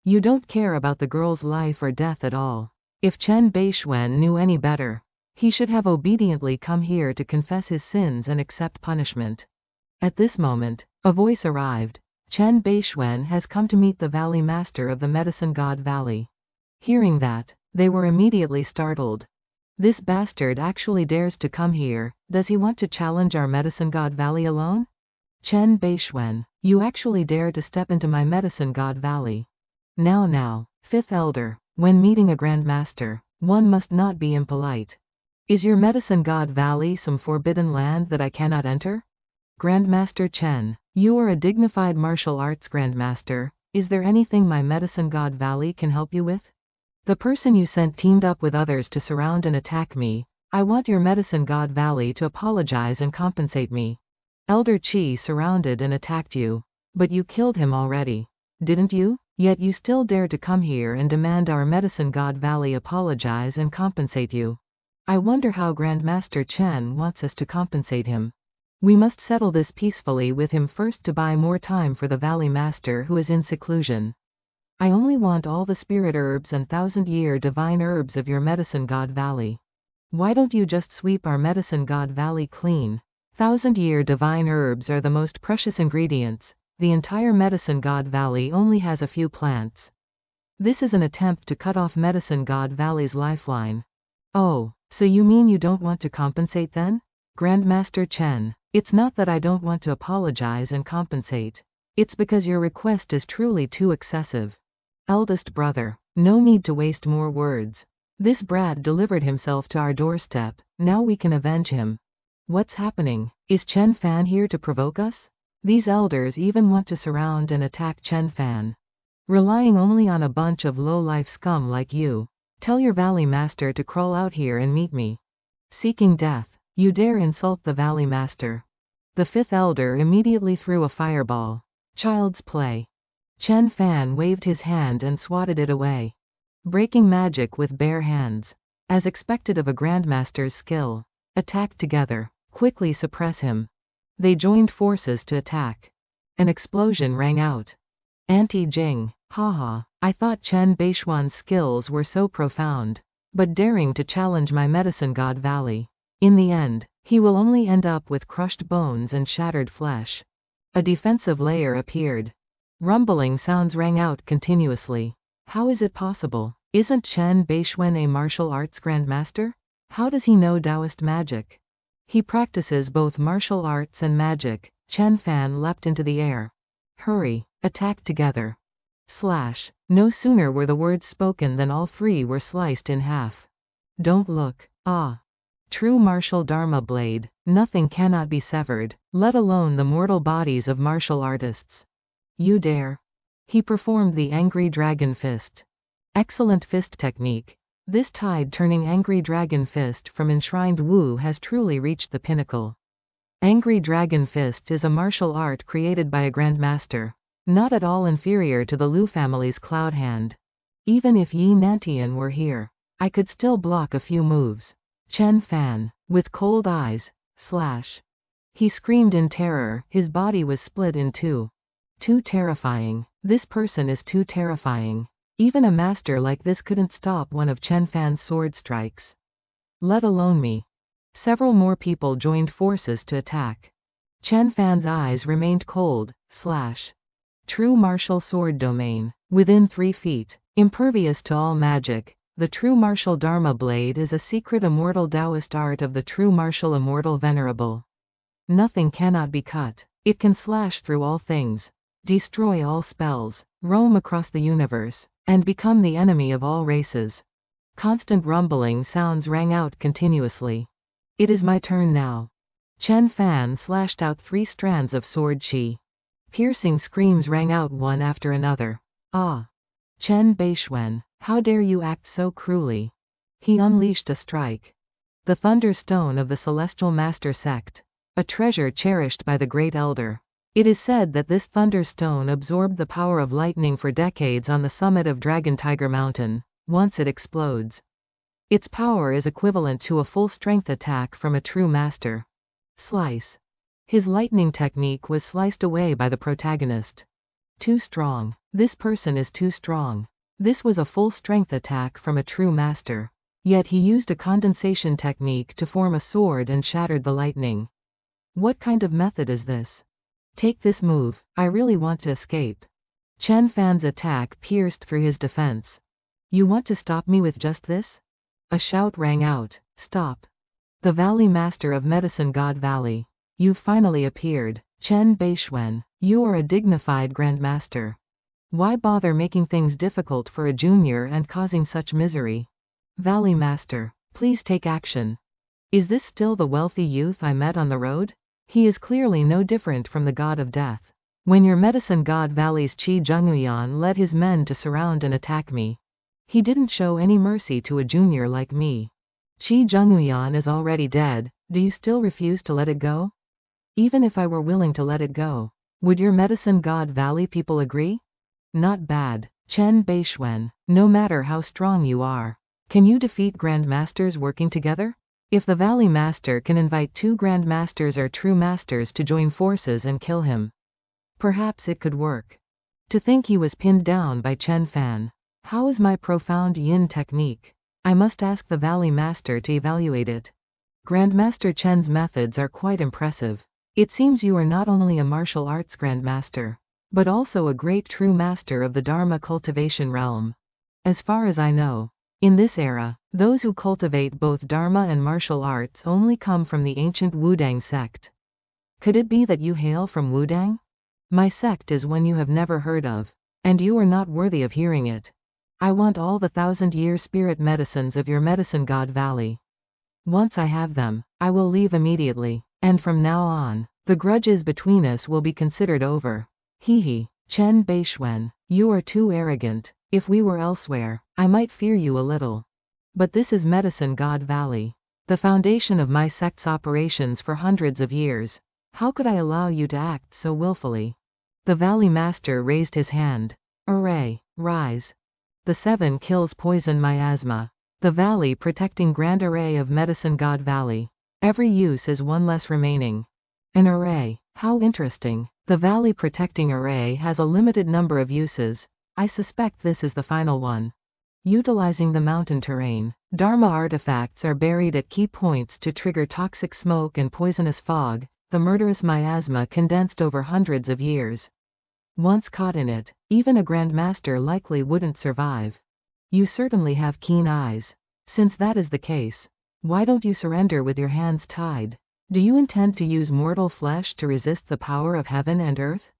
Speaker 1: You don't care about the girl's life or death at all. If Chen Bei Xuan knew any better, He should have obediently come here to confess his sins and accept punishment. At this moment, a voice arrived. Bei Xuan has come to meet the Valley Master of the Medicine God Valley. Hearing that, they were immediately startled. This bastard actually dares to come here. Does he want to challenge our Medicine God Valley alone? Bei Xuan, you actually dare to step into my Medicine God Valley. Now, Fifth Elder, when meeting a Grand Master, one must not be impolite. Is your Medicine God Valley some forbidden land that I cannot enter? Grandmaster Chen, you are a dignified martial arts Grandmaster. Is there anything my Medicine God Valley can help you with? The person you sent teamed up with others to surround and attack me. I want your Medicine God Valley to apologize and compensate me. Elder Qi surrounded and attacked you. But you killed him already. Didn't you? Yet you still dare to come here and demand our Medicine God Valley apologize and compensate you. I wonder how Grandmaster Chen wants us to compensate him. We must settle this peacefully with him first to buy more time for the Valley Master who is in seclusion. I only want all the spirit herbs and 1,000-year divine herbs of your Medicine God Valley. Why don't you just sweep our Medicine God Valley clean? 1,000-year divine herbs are the most precious ingredients. The entire Medicine God Valley only has a few plants. This is an attempt to cut off Medicine God Valley's lifeline. Oh, so you mean you don't want to compensate then? Grandmaster Chen, it's not that I don't want to apologize and compensate. It's because your request is truly too excessive. Eldest brother, no need to waste more words. This brat delivered himself to our doorstep, now we can avenge him. What's happening? Is Chen Fan here to provoke us? These elders even want to surround and attack Chen Fan. Relying only on a bunch of low-life scum like you. Tell your Valley Master to crawl out here and meet me. Seeking death, you dare insult the Valley Master. The fifth elder immediately threw a fireball. Child's play. Chen Fan waved his hand and swatted it away. Breaking magic with bare hands. As expected of a Grandmaster's skill. Attack together. Quickly suppress him. They joined forces to attack. An explosion rang out. Anti-Jing, haha, I thought Bei Xuan's skills were so profound. But daring to challenge my Medicine God Valley. In the end, he will only end up with crushed bones and shattered flesh. A defensive layer appeared. Rumbling sounds rang out continuously. How is it possible? Isn't Bei Xuan a martial arts grandmaster? How does he know Taoist magic? He practices both martial arts and magic. Chen Fan leapt into the air. Hurry, attack together. Slash. No sooner were the words spoken than all three were sliced in half. Don't look. Ah. True martial Dharma blade. Nothing cannot be severed, let alone the mortal bodies of martial artists. You dare. He performed the Angry Dragon Fist. Excellent fist technique. This tide-turning Angry Dragon Fist from Enshrined Wu has truly reached the pinnacle. Angry Dragon Fist is a martial art created by a grandmaster, not at all inferior to the Lu family's Cloud Hand. Even if Yi Nantian were here, I could still block a few moves. Chen Fan, with cold eyes, slash. He screamed in terror, his body was split in two. Too terrifying. This person is too terrifying. Even a master like this couldn't stop one of Chen Fan's sword strikes. Let alone me. Several more people joined forces to attack. Chen Fan's eyes remained cold, slash. True martial sword domain. Within 3 feet. Impervious to all magic. The true martial Dharma blade is a secret immortal Taoist art of the true martial immortal venerable. Nothing cannot be cut. It can slash through all things. Destroy all spells. Roam across the universe. And become the enemy of all races. Constant rumbling sounds rang out continuously. It is my turn now. Chen Fan slashed out 3 strands of sword chi. Piercing screams rang out one after another. Ah! Bei Xuan, how dare you act so cruelly? He unleashed a strike. The Thunderstone of the Celestial Master Sect. A treasure cherished by the Great Elder. It is said that this Thunderstone absorbed the power of lightning for decades on the summit of Dragon Tiger Mountain. Once it explodes, its power is equivalent to a full-strength attack from a true master. Slice. His lightning technique was sliced away by the protagonist. Too strong. This person is too strong. This was a full-strength attack from a true master. Yet he used a condensation technique to form a sword and shattered the lightning. What kind of method is this? Take this move, I really want to escape. Chen Fan's attack pierced through his defense. You want to stop me with just this? A shout rang out, stop. The Valley Master of Medicine God Valley. You've finally appeared. Bei Xuan, you are a dignified Grandmaster. Why bother making things difficult for a junior and causing such misery? Valley Master, please take action. Is this still the wealthy youth I met on the road? He is clearly no different from the god of death. When your medicine god Valley's Qi Zhenghuyan led his men to surround and attack me, he didn't show any mercy to a junior like me. Qi Zhenghuyan is already dead, do you still refuse to let it go? Even if I were willing to let it go, would your medicine god Valley people agree? Not bad, Bei Xuan, no matter how strong you are. Can you defeat Grandmasters working together? If the Valley Master can invite 2 Grandmasters or true Masters to join forces and kill him, perhaps it could work. To think he was pinned down by Chen Fan. How is my profound yin technique? I must ask the Valley Master to evaluate it. Grandmaster Chen's methods are quite impressive. It seems you are not only a martial arts Grandmaster, but also a great true master of the Dharma cultivation realm. As far as I know, in this era, those who cultivate both Dharma and martial arts only come from the ancient Wudang sect. Could it be that you hail from Wudang? My sect is one you have never heard of, and you are not worthy of hearing it. I want all the 1,000-year spirit medicines of your medicine god Valley. Once I have them, I will leave immediately, and from now on, the grudges between us will be considered over. Hee. Bei Xuan, you are too arrogant. If we were elsewhere, I might fear you a little. But this is Medicine God Valley, the foundation of my sect's operations for hundreds of years. How could I allow you to act so willfully? The Valley Master raised his hand. Array, rise. The 7 kills poison miasma. The Valley protecting Grand Array of Medicine God Valley. Every use is 1 less remaining. An array, how interesting. The Valley protecting array has a limited number of uses. I suspect this is the final one. Utilizing the mountain terrain, Dharma artifacts are buried at key points to trigger toxic smoke and poisonous fog, the murderous miasma condensed over hundreds of years. Once caught in it, even a Grandmaster likely wouldn't survive. You certainly have keen eyes. Since that is the case, why don't you surrender with your hands tied? Do you intend to use mortal flesh to resist the power of heaven and earth?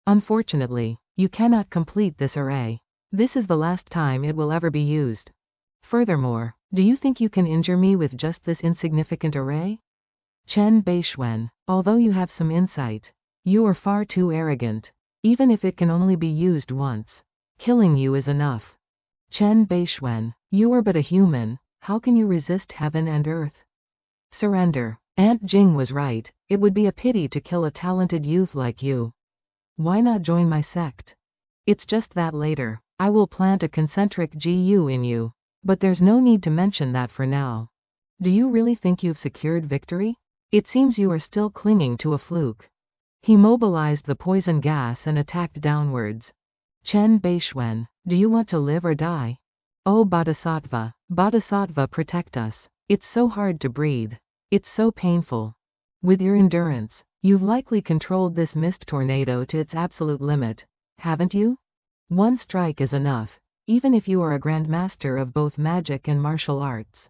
Speaker 1: Unfortunately, you cannot complete this array. This is the last time it will ever be used. Furthermore, do you think you can injure me with just this insignificant array? Bei Xuan, although you have some insight, you are far too arrogant. Even if it can only be used once, killing you is enough. Bei Xuan, you are but a human, how can you resist heaven and earth? Surrender. Aunt Jing was right, it would be a pity to kill a talented youth like you. Why not join my sect? It's just that later, I will plant a concentric GU in you. But there's no need to mention that for now. Do you really think you've secured victory? It seems you are still clinging to a fluke. He mobilized the poison gas and attacked downwards. Bei Xuan, do you want to live or die? Oh Bodhisattva, protect us. It's so hard to breathe. It's so painful. With your endurance, you've likely controlled this mist tornado to its absolute limit, haven't you? 1 strike is enough, even if you are a Grandmaster of both magic and martial arts.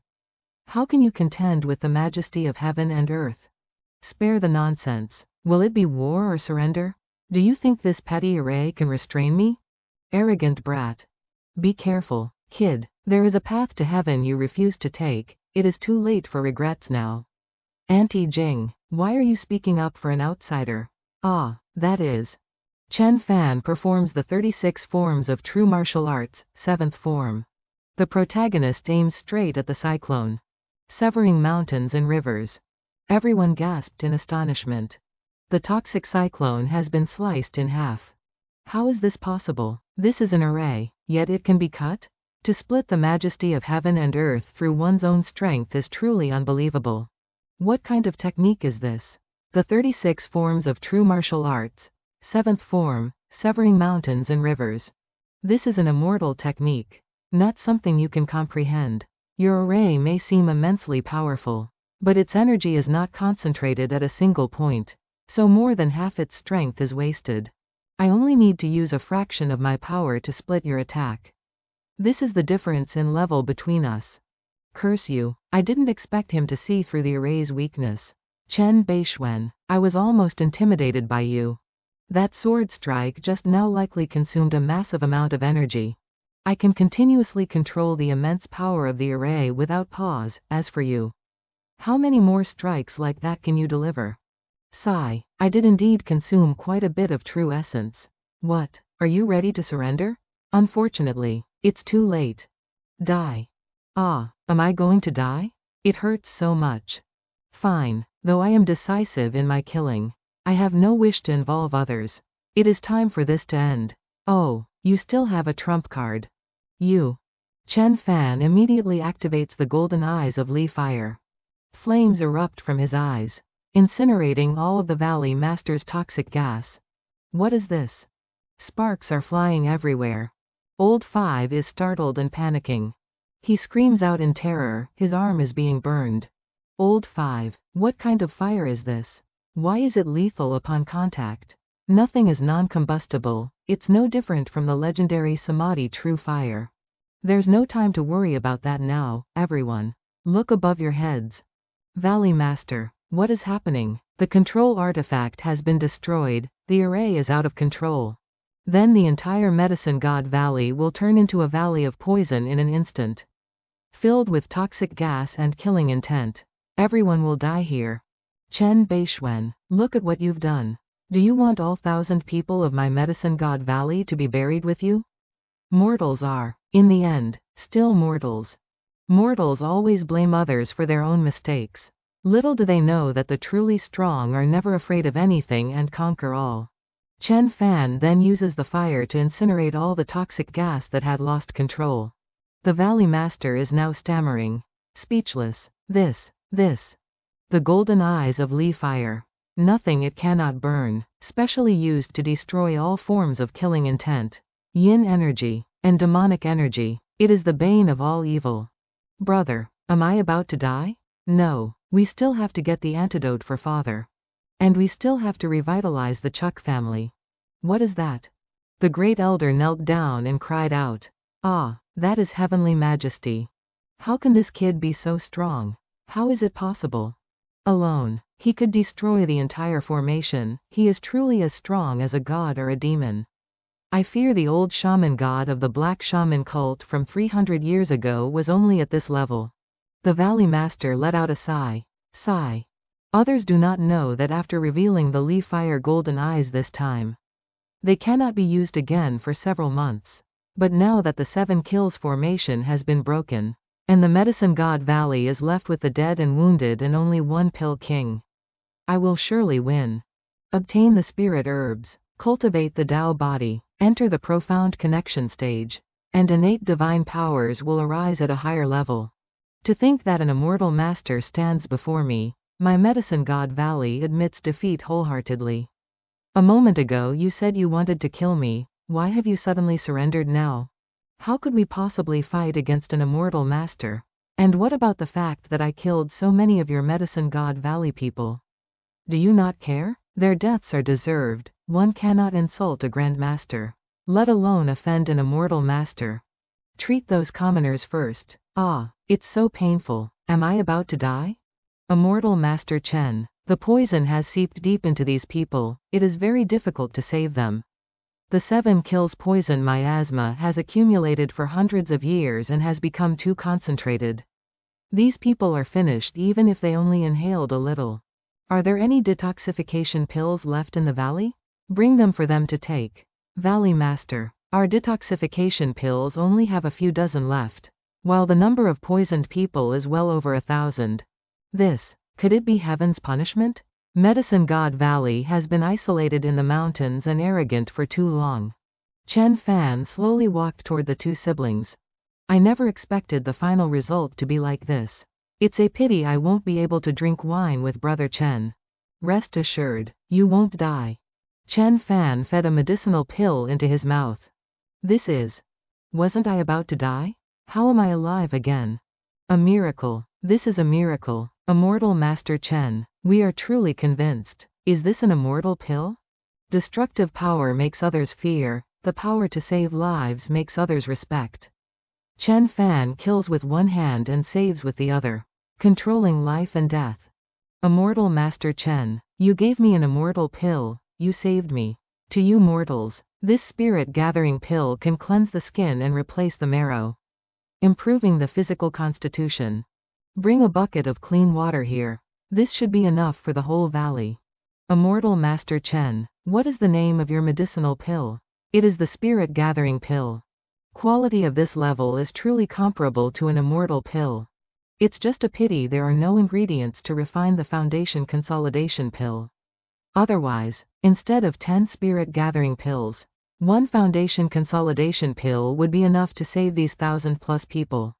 Speaker 1: How can you contend with the majesty of heaven and earth? Spare the nonsense. Will it be war or surrender? Do you think this petty array can restrain me? Arrogant brat. Be careful, kid. There is a path to heaven you refuse to take. It is too late for regrets now. Auntie Jing, why are you speaking up for an outsider? Ah, that is. Chen Fan performs the 36 forms of true martial arts, 7th form. The protagonist aims straight at the cyclone, severing mountains and rivers. Everyone gasped in astonishment. The toxic cyclone has been sliced in half. How is this possible? This is an array, yet it can be cut? To split the majesty of heaven and earth through one's own strength is truly unbelievable. What kind of technique is this? The 36 forms of true martial arts, 7th form, severing mountains and rivers. This is an immortal technique, not something you can comprehend. Your array may seem immensely powerful, but its energy is not concentrated at a single point, so more than half its strength is wasted. I only need to use a fraction of my power to split your attack. This is the difference in level between us. Curse you, I didn't expect him to see through the array's weakness. Bei Xuan, I was almost intimidated by you. That sword strike just now likely consumed a massive amount of energy. I can continuously control the immense power of the array without pause. As for you, how many more strikes like that can you deliver? Sigh, I did indeed consume quite a bit of true essence. What, are you ready to surrender? Unfortunately, it's too late. Die. Ah, am I going to die? It hurts so much. Fine, though I am decisive in my killing. I have no wish to involve others. It is time for this to end. Oh, you still have a trump card. You. Chen Fan immediately activates the golden eyes of Li Fire. Flames erupt from his eyes, incinerating all of the Valley Master's toxic gas. What is this? Sparks are flying everywhere. Old Five is startled and panicking. He screams out in terror, his arm is being burned. Old Five, what kind of fire is this? Why is it lethal upon contact? Nothing is non-combustible, it's no different from the legendary Samadhi true fire. There's no time to worry about that now, everyone. Look above your heads. Valley Master, what is happening? The control artifact has been destroyed, the array is out of control. Then the entire Medicine God Valley will turn into a valley of poison in an instant. Filled with toxic gas and killing intent. Everyone will die here. Bei Xuan, look at what you've done. Do you want all 1,000 people of my Medicine God Valley to be buried with you? Mortals are, in the end, still mortals. Mortals always blame others for their own mistakes. Little do they know that the truly strong are never afraid of anything and conquer all. Chen Fan then uses the fire to incinerate all the toxic gas that had lost control. The Valley Master is now stammering. Speechless. This. The golden eyes of Li Fire. Nothing it cannot burn, specially used to destroy all forms of killing intent. Yin energy, and demonic energy. It is the bane of all evil. Brother, am I about to die? No, we still have to get the antidote for father. And we still have to revitalize the Chuck family. What is that? The great elder knelt down and cried out. Ah, that is heavenly majesty. How can this kid be so strong? How is it possible? Alone, he could destroy the entire formation. He is truly as strong as a god or a demon. I fear the old shaman god of the black shaman cult from 300 years ago was only at this level. The Valley Master let out a sigh. Others do not know that after revealing the Li Fire golden eyes this time, they cannot be used again for several months. But now that the 7 kills formation has been broken, and the Medicine God Valley is left with the dead and wounded and only one pill king, I will surely win. Obtain the spirit herbs, cultivate the Tao body, enter the profound connection stage, and innate divine powers will arise at a higher level. To think that an immortal master stands before me, my Medicine God Valley admits defeat wholeheartedly. A moment ago you said you wanted to kill me, why have you suddenly surrendered now? How could we possibly fight against an immortal master? And what about the fact that I killed so many of your Medicine God Valley people? Do you not care? Their deaths are deserved, one cannot insult a Grand Master, let alone offend an immortal master. Treat those commoners first. Ah, it's so painful, am I about to die? Immortal Master Chen, the poison has seeped deep into these people, it is very difficult to save them. The 7 kills poison miasma has accumulated for hundreds of years and has become too concentrated. These people are finished even if they only inhaled a little. Are there any detoxification pills left in the valley? Bring them for them to take. Valley Master, our detoxification pills only have a few dozen left, while the number of poisoned people is well over 1,000. Could it be heaven's punishment? Medicine God Valley has been isolated in the mountains and arrogant for too long. Chen Fan slowly walked toward the 2 siblings. I never expected the final result to be like this. It's a pity I won't be able to drink wine with Brother Chen. Rest assured, you won't die. Chen Fan fed a medicinal pill into his mouth. Wasn't I about to die? How am I alive again? A miracle. This is a miracle. Immortal Master Chen, we are truly convinced. Is this an immortal pill? Destructive power makes others fear, the power to save lives makes others respect. Chen Fan kills with one hand and saves with the other, controlling life and death. Immortal Master Chen, you gave me an immortal pill, you saved me. To you mortals, this spirit-gathering pill can cleanse the skin and replace the marrow, improving the physical constitution. Bring a bucket of clean water here. This should be enough for the whole valley. Immortal Master Chen, what is the name of your medicinal pill? It is the spirit-gathering pill. Quality of this level is truly comparable to an immortal pill. It's just a pity there are no ingredients to refine the foundation consolidation pill. Otherwise, instead of 10 spirit-gathering pills, one foundation consolidation pill would be enough to save these 1,000+ people.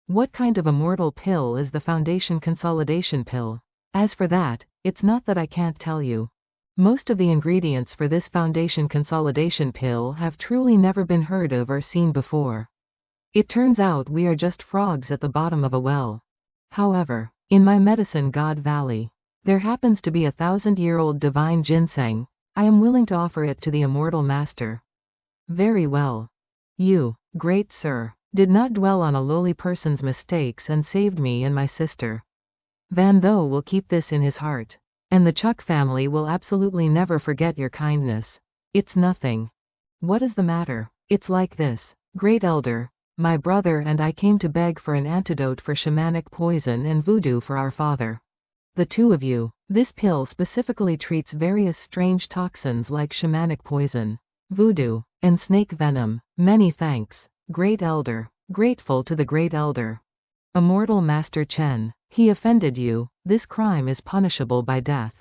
Speaker 1: What kind of immortal pill is the foundation consolidation pill? As for that, it's not that I can't tell you. Most of the ingredients for this foundation consolidation pill have truly never been heard of or seen before. It turns out we are just frogs at the bottom of a well. However, in my medicine god valley, there happens to be a 1,000-year-old divine ginseng. I am willing to offer it to the immortal master. Very well. You, great sir, did not dwell on a lowly person's mistakes and saved me and my sister. Van Tho will keep this in his heart. And the Chuck family will absolutely never forget your kindness. It's nothing. What is the matter? It's like this. Great Elder, my brother and I came to beg for an antidote for shamanic poison and voodoo for our father. The two of you. This pill specifically treats various strange toxins like shamanic poison, voodoo, and snake venom. Many thanks, Great Elder. Grateful to the Great Elder. Immortal Master Chen, he offended you, this crime is punishable by death.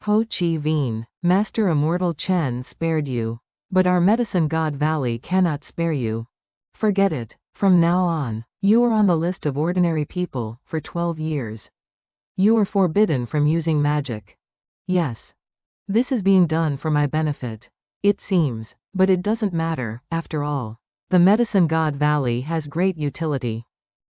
Speaker 1: Ho Chi Vien, Master Immortal Chen spared you. But our medicine god valley cannot spare you. Forget it, from now on, you are on the list of ordinary people, for 12 years. You are forbidden from using magic. Yes. This is being done for my benefit. It seems, but it doesn't matter, after all. The Medicine God Valley has great utility.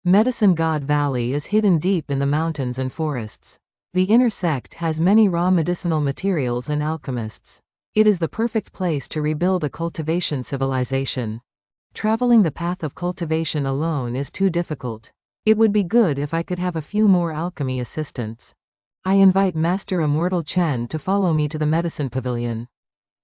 Speaker 1: Medicine God Valley is hidden deep in the mountains and forests. The inner sect has many raw medicinal materials and alchemists. It is the perfect place to rebuild a cultivation civilization. Traveling the path of cultivation alone is too difficult. It would be good if I could have a few more alchemy assistants. I invite Master Immortal Chen to follow me to the medicine pavilion.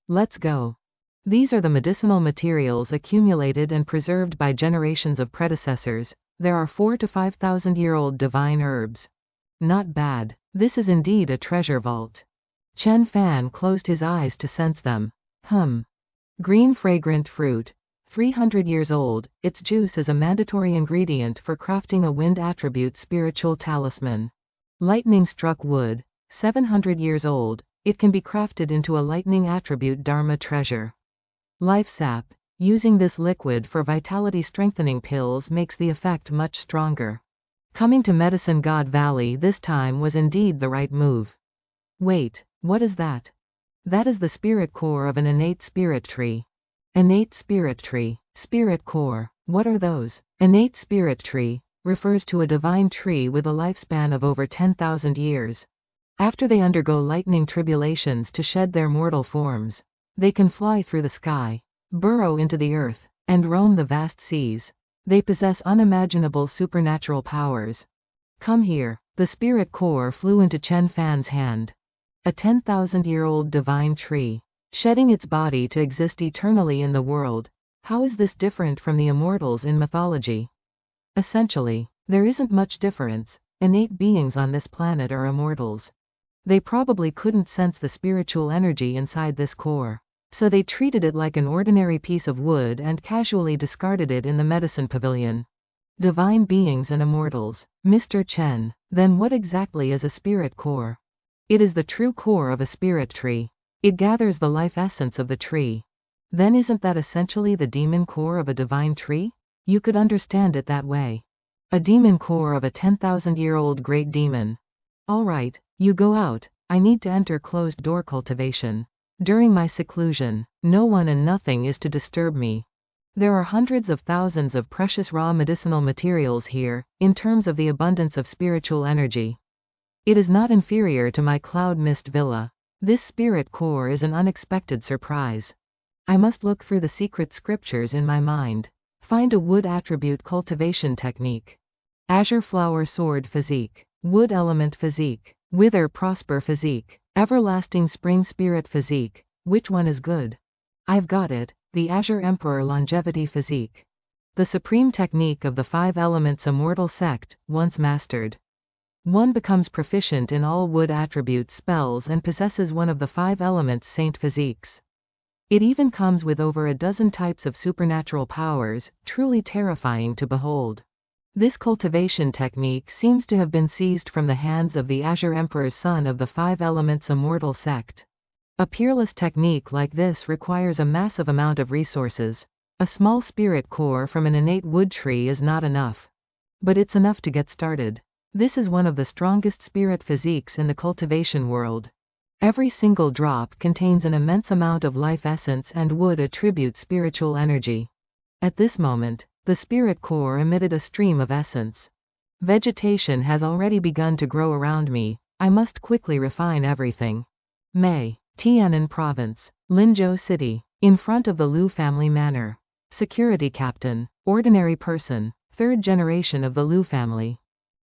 Speaker 1: Let's go. These are the medicinal materials accumulated and preserved by generations of predecessors. There are 4,000 to 5,000-year-old divine herbs. Not bad. This is indeed a treasure vault. Chen Fan closed his eyes to sense them. Green fragrant fruit. 300 years old, its juice is a mandatory ingredient for crafting a wind attribute spiritual talisman. Lightning struck wood. 700 years old, it can be crafted into a lightning attribute dharma treasure. Life sap. Using this liquid for vitality strengthening pills makes the effect much stronger. Coming to Medicine God Valley this time was indeed the right move. Wait, what is that? That is the spirit core of an innate spirit tree. Innate spirit tree, spirit core, what are those? Innate spirit tree refers to a divine tree with a lifespan of over 10,000 years. After they undergo lightning tribulations to shed their mortal forms, they can fly through the sky, burrow into the earth, and roam the vast seas. They possess unimaginable supernatural powers. Come here. The spirit core flew into Chen Fan's hand. A 10,000-year-old divine tree, shedding its body to exist eternally in the world. How is this different from the immortals in mythology? Essentially, there isn't much difference. Innate beings on this planet are immortals. They probably couldn't sense the spiritual energy inside this core, so they treated it like an ordinary piece of wood and casually discarded it in the medicine pavilion. Divine beings and immortals. Mr. Chen, then what exactly is a spirit core? It is the true core of a spirit tree. It gathers the life essence of the tree. Then isn't that essentially the demon core of a divine tree? You could understand it that way. A demon core of a 10,000-year-old great demon. Alright, you go out. I need to enter closed door cultivation. During my seclusion, no one and nothing is to disturb me. There are hundreds of thousands of precious raw medicinal materials here, in terms of the abundance of spiritual energy. It is not inferior to my cloud mist villa. This spirit core is an unexpected surprise. I must look through the secret scriptures in my mind. Find a wood attribute cultivation technique. Azure flower sword physique. Wood element physique. Wither prosper physique. Everlasting spring spirit physique. Which one is good? I've got it, the Azure Emperor longevity physique. The supreme technique of the 5 elements immortal sect, once mastered. One becomes proficient in all wood attribute spells and possesses one of the 5 elements saint physiques. It even comes with over a dozen types of supernatural powers, truly terrifying to behold. This cultivation technique seems to have been seized from the hands of the Azure Emperor's son of the 5 elements immortal sect. A peerless technique like this requires a massive amount of resources. A small spirit core from an innate wood tree is not enough. But it's enough to get started. This is one of the strongest spirit physiques in the cultivation world. Every single drop contains an immense amount of life essence and wood attribute spiritual energy. At this moment, the spirit core emitted a stream of essence. Vegetation has already begun to grow around me. I must quickly refine everything. May, Tianan Province, Linzhou City, in front of the Liu family manor. Security captain, ordinary person, 3rd generation of the Liu family.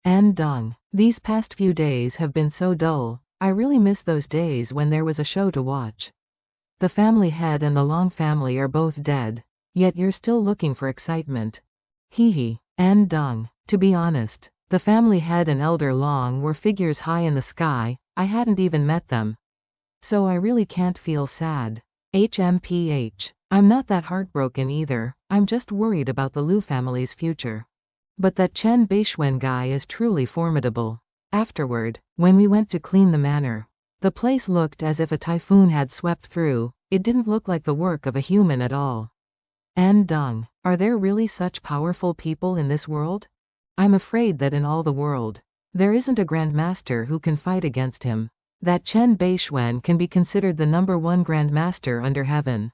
Speaker 1: An Dong. These past few days have been so dull. I really miss those days when there was a show to watch. The family head and the Long family are both dead. Yet you're still looking for excitement. Hee. An Dong. To be honest, the family head and Elder Long were figures high in the sky. I hadn't even met them. So I really can't feel sad. HMPH. I'm not that heartbroken either. I'm just worried about the Liu family's future. But that Chen Bei Xuan guy is truly formidable. Afterward, when we went to clean the manor, the place looked as if a typhoon had swept through. It didn't look like the work of a human at all. An Dong. Are there really such powerful people in this world? I'm afraid that in all the world, there isn't a grandmaster who can fight against him. That Chen Bei Xuan can be considered the #1 grandmaster under heaven.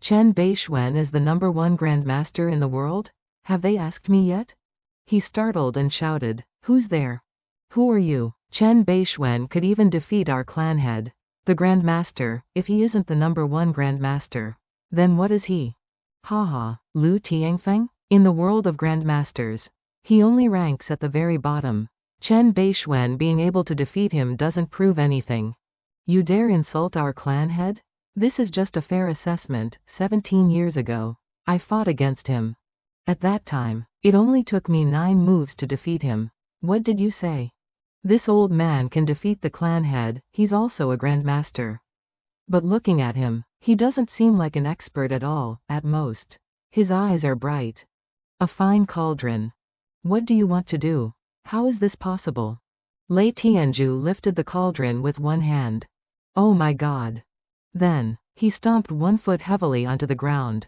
Speaker 1: Chen Bei Xuan is the #1 grandmaster in the world? Have they asked me yet? He startled and shouted, "Who's there? Who are you?" Chen Bei Xuan could even defeat our clan head. The grandmaster, if he isn't the #1 grandmaster. Then what is he? Haha, Liu Tianfeng? In the world of grandmasters, he only ranks at the very bottom. Chen Bei Xuan being able to defeat him doesn't prove anything. You dare insult our clan head? This is just a fair assessment. 17 years ago, I fought against him. At that time, it only took me 9 moves to defeat him. What did you say? This old man can defeat the clan head. He's also a grandmaster. But looking at him, he doesn't seem like an expert at all. At most, his eyes are bright. A fine cauldron. What do you want to do? How is this possible? Lei Tianju lifted the cauldron with one hand. Oh my god. Then, he stomped 1 foot heavily onto the ground.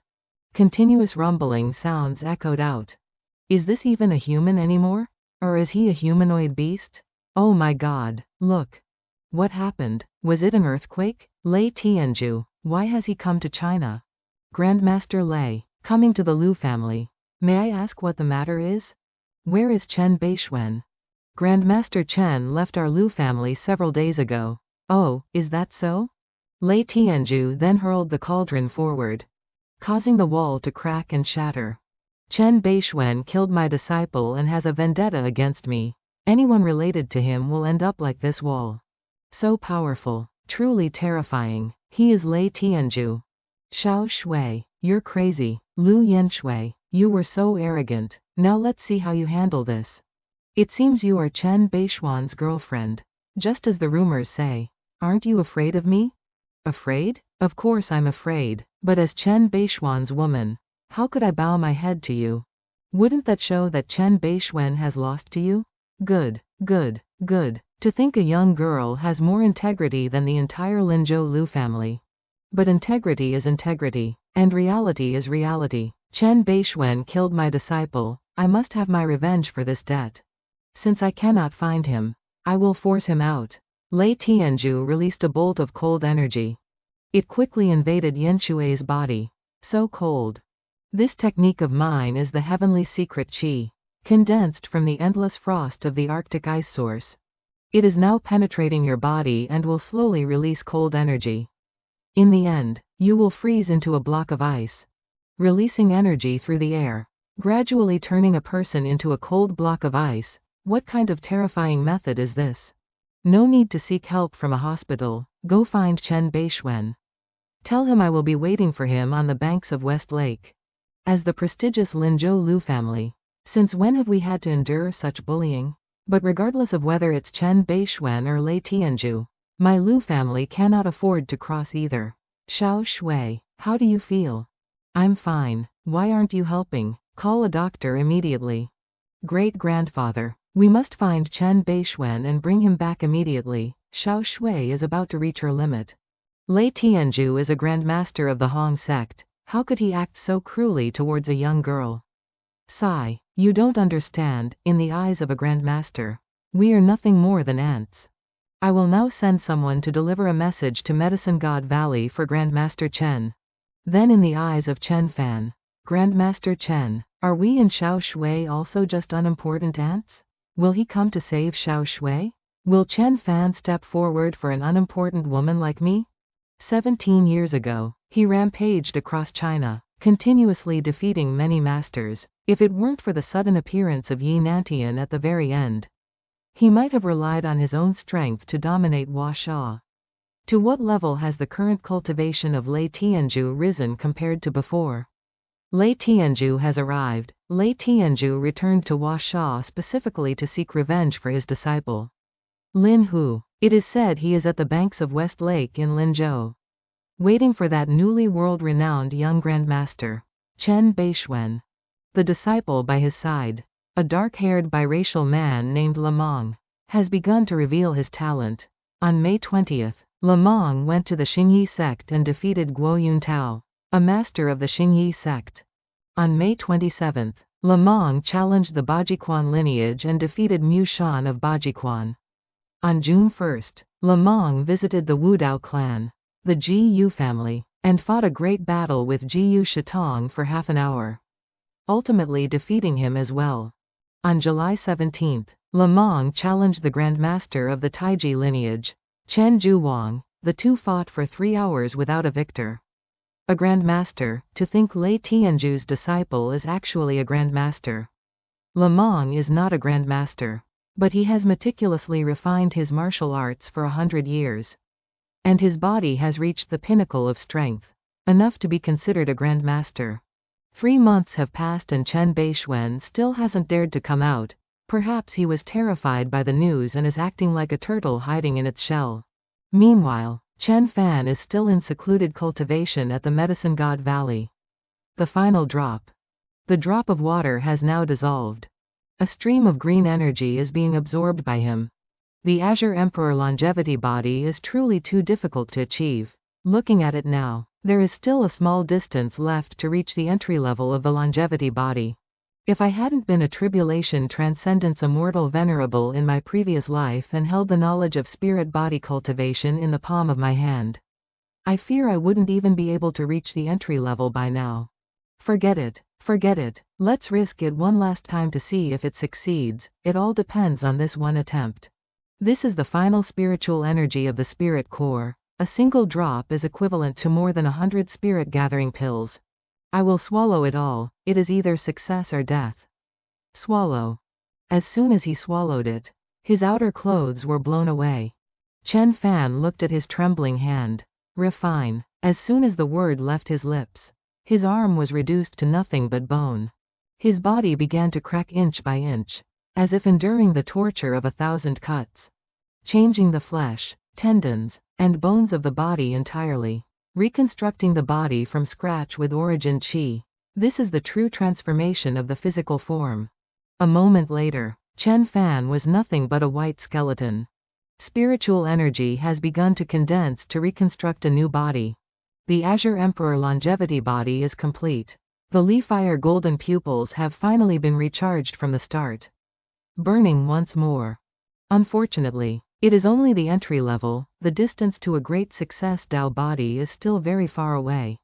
Speaker 1: Continuous rumbling sounds echoed out. Is this even a human anymore? Or is he a humanoid beast? Oh my god, look. What happened? Was it an earthquake? Lei Tianju, why has he come to China? Grandmaster Lei, coming to the Liu family. May I ask what the matter is? Where is Chen Bei Xuan? Grandmaster Chen left our Liu family several days ago. Oh, is that so? Lei Tianju then hurled the cauldron forward, causing the wall to crack and shatter. Chen Bei Xuan killed my disciple and has a vendetta against me. Anyone related to him will end up like this wall. So powerful, truly terrifying. He is Lei Tianju. Xiao Shui, you're crazy. Lu Yanshui, you were so arrogant. Now let's see how you handle this. It seems you are Chen Bei Xuan's girlfriend. Just as the rumors say. Aren't you afraid of me? Afraid? Of course I'm afraid, but as Chen Bei Xuan's woman, how could I bow my head to you? Wouldn't that show that Chen Bei Xuan has lost to you? Good, good, good. To think a young girl has more integrity than the entire Linzhou Liu family. But integrity is integrity, and reality is reality. Chen Bei Xuan killed my disciple. I must have my revenge for this debt. Since I cannot find him, I will force him out. Lei Tianju released a bolt of cold energy. It quickly invaded Yanshui's body. So cold. This technique of mine is the heavenly secret qi, condensed from the endless frost of the Arctic ice source. It is now penetrating your body and will slowly release cold energy. In the end, you will freeze into a block of ice, releasing energy through the air, gradually turning a person into a cold block of ice. What kind of terrifying method is this? No need to seek help from a hospital. Go find Chen Bei Xuan. Tell him I will be waiting for him on the banks of West Lake. As the prestigious Linzhou Lu family, since when have we had to endure such bullying? But regardless of whether it's Chen Bei Xuan or Lei Tianzhu, my Lu family cannot afford to cross either. Xiao Shui, how do you feel? I'm fine. Why aren't you helping? Call a doctor immediately. Great-grandfather, we must find Chen Bei Xuan and bring him back immediately. Xiao Shui is about to reach her limit. Lei Tianzhu is a grandmaster of the Hong sect. How could he act so cruelly towards a young girl? Sigh, you don't understand. In the eyes of a grandmaster, we are nothing more than ants. I will now send someone to deliver a message to Medicine God Valley for Grandmaster Chen. Then in the eyes of Chen Fan, Grandmaster Chen, are we and Xiao Shui also just unimportant ants? Will he come to save Xiao Shui? Will Chen Fan step forward for an unimportant woman like me? 17 years ago, he rampaged across China, continuously defeating many masters. If it weren't for the sudden appearance of Yi Nantian at the very end, he might have relied on his own strength to dominate Huasha. To what level has the current cultivation of Lei Tianzhu risen compared to before? Lei Tianzhu has arrived. Lei Tianzhu returned to Huasha specifically to seek revenge for his disciple Lin Hu. It is said he is at the banks of West Lake in Linzhou, waiting for that newly world-renowned young grandmaster, Chen Bei Xuan. The disciple by his side, a dark-haired biracial man named Lamong, has begun to reveal his talent. On May 20th, Lamong went to the Xingyi sect and defeated Guo Yuntao, a master of the Xingyi sect. On May 27th, Lamong challenged the Bajiquan lineage and defeated Mu Shan of Bajiquan. On June 1st, Lamong visited the Wudao clan, the Ji Yu family, and fought a great battle with Ji Yu Shitong for half an hour, ultimately defeating him as well. On July 17th, Lamong challenged the grandmaster of the Taiji lineage, Chen Zhuwang. The two fought for 3 hours without a victor. A grandmaster, to think Lei Tianzhu's disciple is actually a grandmaster. Lamong is not a grandmaster, but he has meticulously refined his martial arts for 100 years. And his body has reached the pinnacle of strength, enough to be considered a grandmaster. 3 months have passed and Chen Bei Xuan still hasn't dared to come out. Perhaps he was terrified by the news and is acting like a turtle hiding in its shell. Meanwhile, Chen Fan is still in secluded cultivation at the Medicine God Valley. The final drop. The drop of water has now dissolved. A stream of green energy is being absorbed by him. The Azure Emperor longevity body is truly too difficult to achieve. Looking at it now, there is still a small distance left to reach the entry level of the longevity body. If I hadn't been a tribulation transcendence immortal venerable in my previous life and held the knowledge of spirit body cultivation in the palm of my hand, I fear I wouldn't even be able to reach the entry level by now. Forget it. Forget it. Let's risk it one last time to see if it succeeds. It all depends on this one attempt. This is the final spiritual energy of the spirit core. A single drop is equivalent to more than 100 spirit gathering pills. I will swallow it all. It is either success or death. Swallow. As soon as he swallowed it, his outer clothes were blown away. Chen Fan looked at his trembling hand. Refine. As soon as the word left his lips, his arm was reduced to nothing but bone. His body began to crack inch by inch, as if enduring the torture of 1,000 cuts, changing the flesh, tendons, and bones of the body entirely, reconstructing the body from scratch with origin qi. This is the true transformation of the physical form. A moment later, Chen Fan was nothing but a white skeleton. Spiritual energy has begun to condense to reconstruct a new body. The Azure Emperor longevity body is complete. The Leafire golden pupils have finally been recharged from the start, burning once more. Unfortunately, it is only the entry level. The distance to a great success Dao body is still very far away.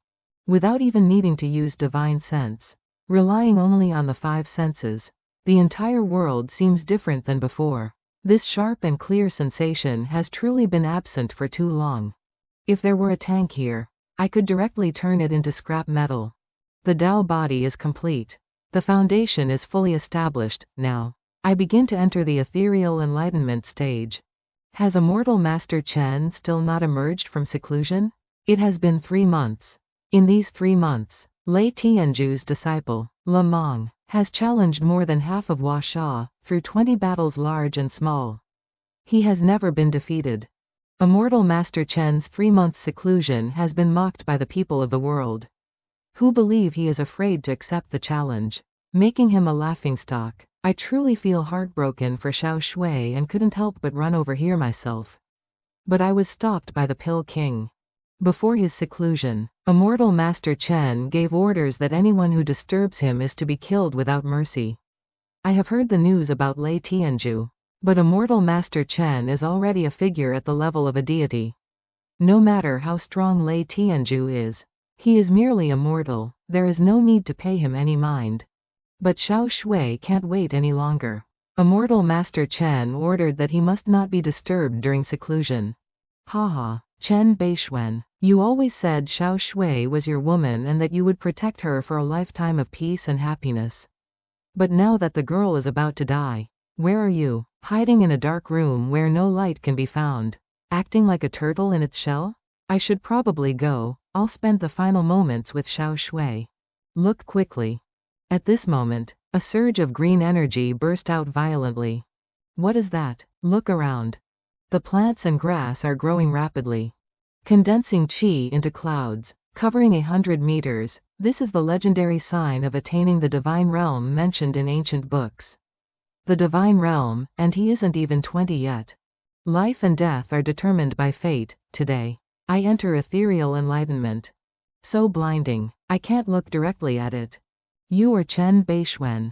Speaker 1: without even needing to use divine sense. Relying only on the 5 senses, the entire world seems different than before. This sharp and clear sensation has truly been absent for too long. If there were a tank here, I could directly turn it into scrap metal. The Dao body is complete. The foundation is fully established. Now, I begin to enter the ethereal enlightenment stage. Has Immortal Master Chen still not emerged from seclusion? It has been 3 months. In these 3 months, Lei Tianju's disciple, Le Mong, has challenged more than half of Hua Sha, through 20 battles large and small. He has never been defeated. Immortal Master Chen's 3-month seclusion has been mocked by the people of the world, who believe he is afraid to accept the challenge, making him a laughingstock. I truly feel heartbroken for Xiao Shui and couldn't help but run over here myself. But I was stopped by the Pill King. Before his seclusion, Immortal Master Chen gave orders that anyone who disturbs him is to be killed without mercy. I have heard the news about Lei Tianju, but Immortal Master Chen is already a figure at the level of a deity. No matter how strong Lei Tianju is, he is merely immortal. There is no need to pay him any mind. But Xiao Shui can't wait any longer. Immortal Master Chen ordered that he must not be disturbed during seclusion. Haha, Bei Xuan, you always said Xiao Shui was your woman and that you would protect her for a lifetime of peace and happiness. But now that the girl is about to die, where are you? Hiding in a dark room where no light can be found, acting like a turtle in its shell? I should probably go. I'll spend the final moments with Xiao Shui. Look quickly. At this moment, a surge of green energy burst out violently. What is that? Look around. The plants and grass are growing rapidly, condensing qi into clouds, covering 100 meters. This is the legendary sign of attaining the divine realm mentioned in ancient books. The divine realm, and he isn't even 20 yet. Life and death are determined by fate. Today, I enter ethereal enlightenment. So blinding, I can't look directly at it. You are Bei Xuan.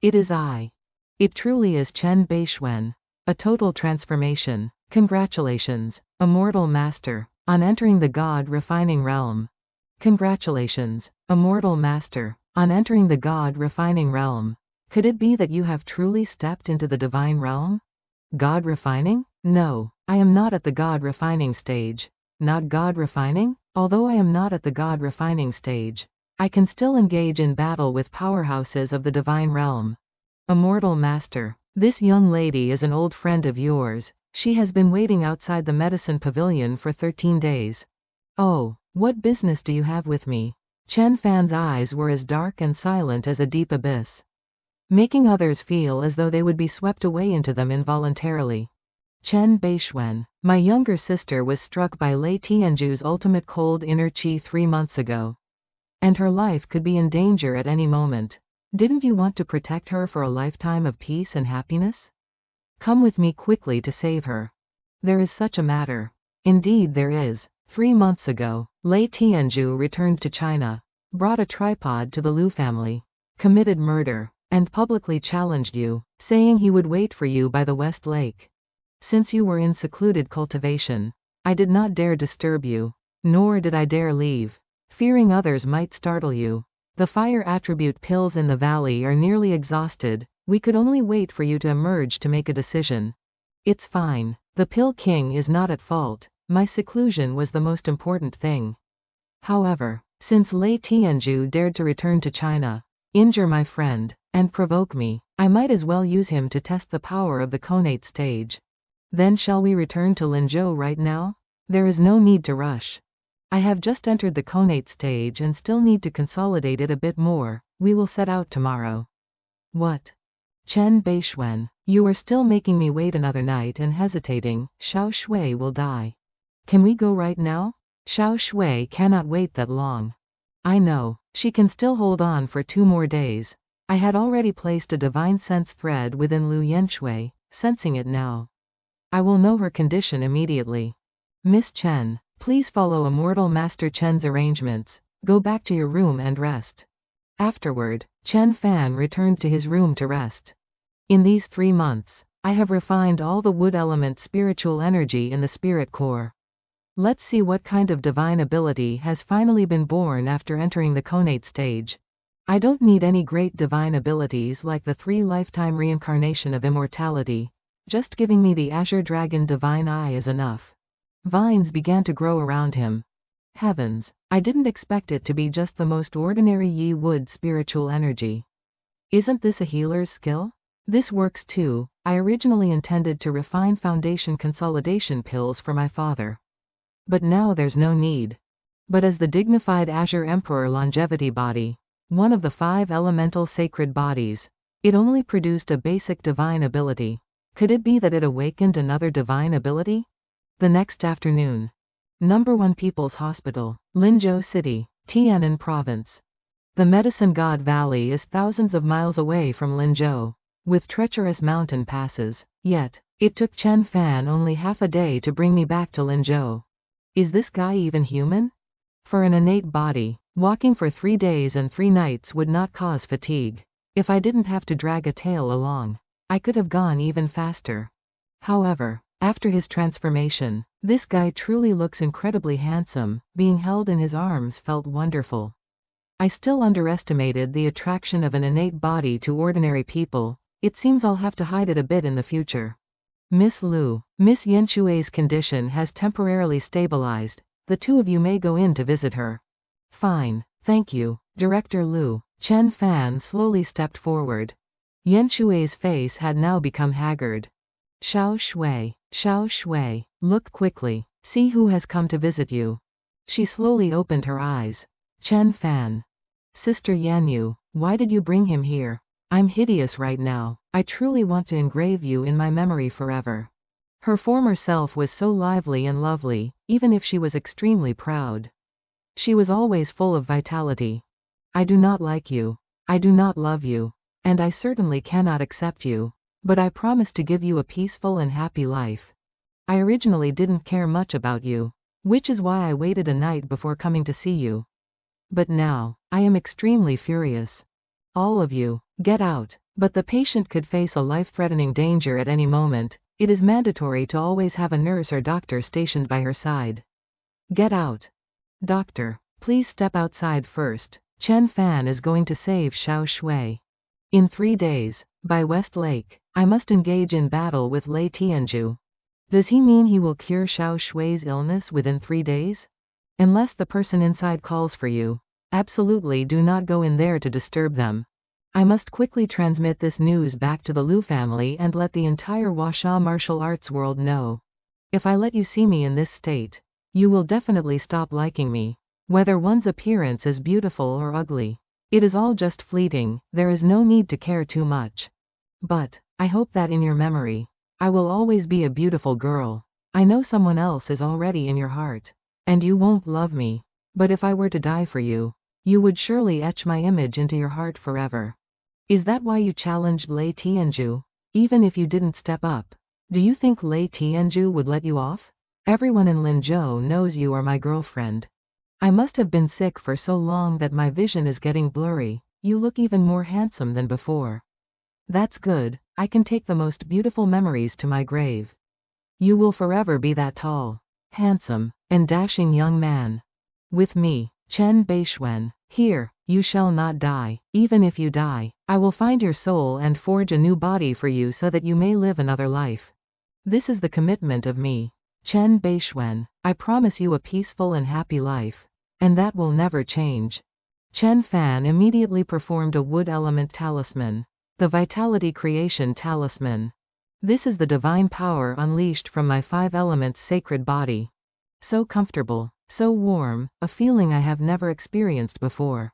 Speaker 1: It is I. It truly is Bei Xuan. A total transformation. Congratulations, Immortal Master, on entering the God Refining Realm. Congratulations, Immortal Master, on entering the God Refining Realm. Could it be that you have truly stepped into the divine realm? God Refining? No, I am not at the God Refining stage. Not God Refining? Although I am not at the God Refining stage, I can still engage in battle with powerhouses of the divine realm. Immortal Master, this young lady is an old friend of yours. She has been waiting outside the medicine pavilion for 13 days. Oh, what business do you have with me? Chen Fan's eyes were as dark and silent as a deep abyss, making others feel as though they would be swept away into them involuntarily. Bei Xuan, my younger sister was struck by Lei Tianju's ultimate cold inner qi 3 months ago, and her life could be in danger at any moment. Didn't you want to protect her for a lifetime of peace and happiness? Come with me quickly to save her. There is such a matter. Indeed there is. 3 months ago, Lei Tianju returned to China, brought a tripod to the Liu family, committed murder, and publicly challenged you, saying he would wait for you by the West Lake. Since you were in secluded cultivation, I did not dare disturb you, nor did I dare leave, fearing others might startle you. The fire attribute pills in the valley are nearly exhausted. We could only wait for you to emerge to make a decision. It's fine. The Pill King is not at fault. My seclusion was the most important thing. However, since Lei Tianju dared to return to China, injure my friend, and provoke me, I might as well use him to test the power of the Conate stage. Then shall we return to Linzhou right now? There is no need to rush. I have just entered the Conate stage and still need to consolidate it a bit more. We will set out tomorrow. What? Bei Xuan, you are still making me wait another night and hesitating. Xiao Shui will die. Can we go right now? Xiao Shui cannot wait that long. I know, she can still hold on for 2 more days. I had already placed a divine sense thread within Liu Yanshui, sensing it now. I will know her condition immediately. Miss Chen, please follow Immortal Master Chen's arrangements. Go back to your room and rest. Afterward, Chen Fan returned to his room to rest. In these 3 months, I have refined all the wood element spiritual energy in the spirit core. Let's see what kind of divine ability has finally been born after entering the Conate stage. I don't need any great divine abilities like the 3-lifetime reincarnation of immortality. Just giving me the Azure Dragon Divine Eye is enough. Vines began to grow around him. Heavens, I didn't expect it to be just the most ordinary Yi Wood spiritual energy. Isn't this a healer's skill? This works too. I originally intended to refine foundation consolidation pills for my father. But now there's no need. But as the dignified Azure Emperor longevity body, one of the 5 elemental sacred bodies, it only produced a basic divine ability. Could it be that it awakened another divine ability? The next afternoon. Number 1 People's Hospital, Linzhou City, Tianan Province. The Medicine God Valley is thousands of miles away from Linzhou, with treacherous mountain passes, yet, it took Chen Fan only half a day to bring me back to Linzhou. Is this guy even human? For an innate body, walking for 3 days and 3 nights would not cause fatigue. If I didn't have to drag a tail along, I could have gone even faster. However, after his transformation, this guy truly looks incredibly handsome. Being held in his arms felt wonderful. I still underestimated the attraction of an innate body to ordinary people. It seems I'll have to hide it a bit in the future. Miss Liu, Miss Yanshui's condition has temporarily stabilized. The 2 of you may go in to visit her. Fine, thank you, Director Liu. Chen Fan slowly stepped forward. Yanshui's face had now become haggard. Xiao Shui, look quickly, see who has come to visit you. She slowly opened her eyes. Chen Fan. Sister Yanyu, why did you bring him here? I'm hideous right now. I truly want to engrave you in my memory forever. Her former self was so lively and lovely, even if she was extremely proud. She was always full of vitality. I do not like you. I do not love you. And I certainly cannot accept you. But I promise to give you a peaceful and happy life. I originally didn't care much about you, which is why I waited a night before coming to see you. But now, I am extremely furious. All of you, get out. But the patient could face a life-threatening danger at any moment. It is mandatory to always have a nurse or doctor stationed by her side. Get out. Doctor, please step outside first. Chen Fan is going to save Xiao Shui. In 3 days, by West Lake, I must engage in battle with Lei Tianzhu. Does he mean he will cure Xiao Shui's illness within 3 days? Unless the person inside calls for you, absolutely do not go in there to disturb them. I must quickly transmit this news back to the Liu family and let the entire Huaxia martial arts world know. If I let you see me in this state, you will definitely stop liking me. Whether one's appearance is beautiful or ugly, it is all just fleeting. There is no need to care too much. But, I hope that in your memory, I will always be a beautiful girl. I know someone else is already in your heart. And you won't love me. But if I were to die for you, you would surely etch my image into your heart forever. Is that why you challenged Lei Tianzhu? Even if you didn't step up, do you think Lei Tianzhu would let you off? Everyone in Linzhou knows you are my girlfriend. I must have been sick for so long that my vision is getting blurry. You look even more handsome than before. That's good. I can take the most beautiful memories to my grave. You will forever be that tall, handsome, and dashing young man. With me, Bei Xuan. Here, you shall not die. Even if you die, I will find your soul and forge a new body for you so that you may live another life. This is the commitment of me, Bei Xuan. I promise you a peaceful and happy life. And that will never change. Chen Fan immediately performed a wood element talisman, the Vitality Creation Talisman. This is the divine power unleashed from my 5 elements sacred body. So comfortable, so warm, a feeling I have never experienced before.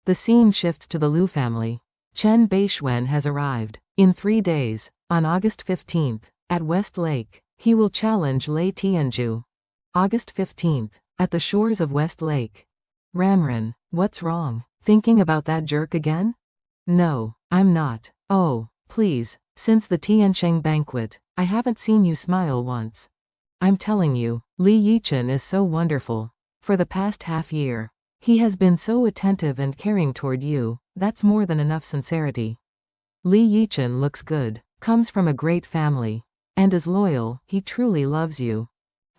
Speaker 1: The scene shifts to the Liu family. Bei Xuan has arrived. In 3 days, on August 15th, at West Lake, he will challenge Lei Tianzhu. August 15th, at the shores of West Lake. Ramran, what's wrong? Thinking about that jerk again? No, I'm not. Oh, please, since the Tiansheng banquet, I haven't seen you smile once. I'm telling you, Li Yichen is so wonderful. For the past half year, he has been so attentive and caring toward you. That's more than enough sincerity. Li Yichen looks good, comes from a great family, and is loyal. He truly loves you.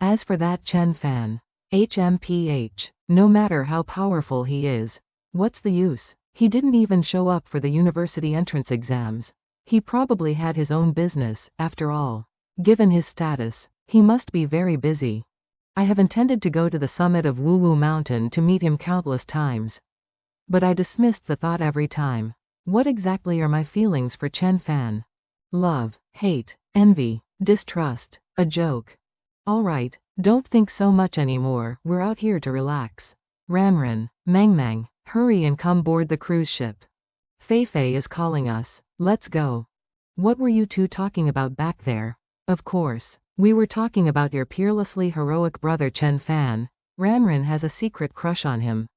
Speaker 1: As for that Chen Fan, HMPH, no matter how powerful he is, what's the use? He didn't even show up for the university entrance exams. He probably had his own business, after all. Given his status, he must be very busy. I have intended to go to the summit of Wu Wu Mountain to meet him countless times. But I dismissed the thought every time. What exactly are my feelings for Chen Fan? Love, hate, envy, distrust, a joke. Alright, don't think so much anymore, we're out here to relax. Ranran, Mang, hurry and come board the cruise ship. Fei Fei is calling us, let's go. What were you two talking about back there? Of course, we were talking about your peerlessly heroic brother Chen Fan. Ranran has a secret crush on him.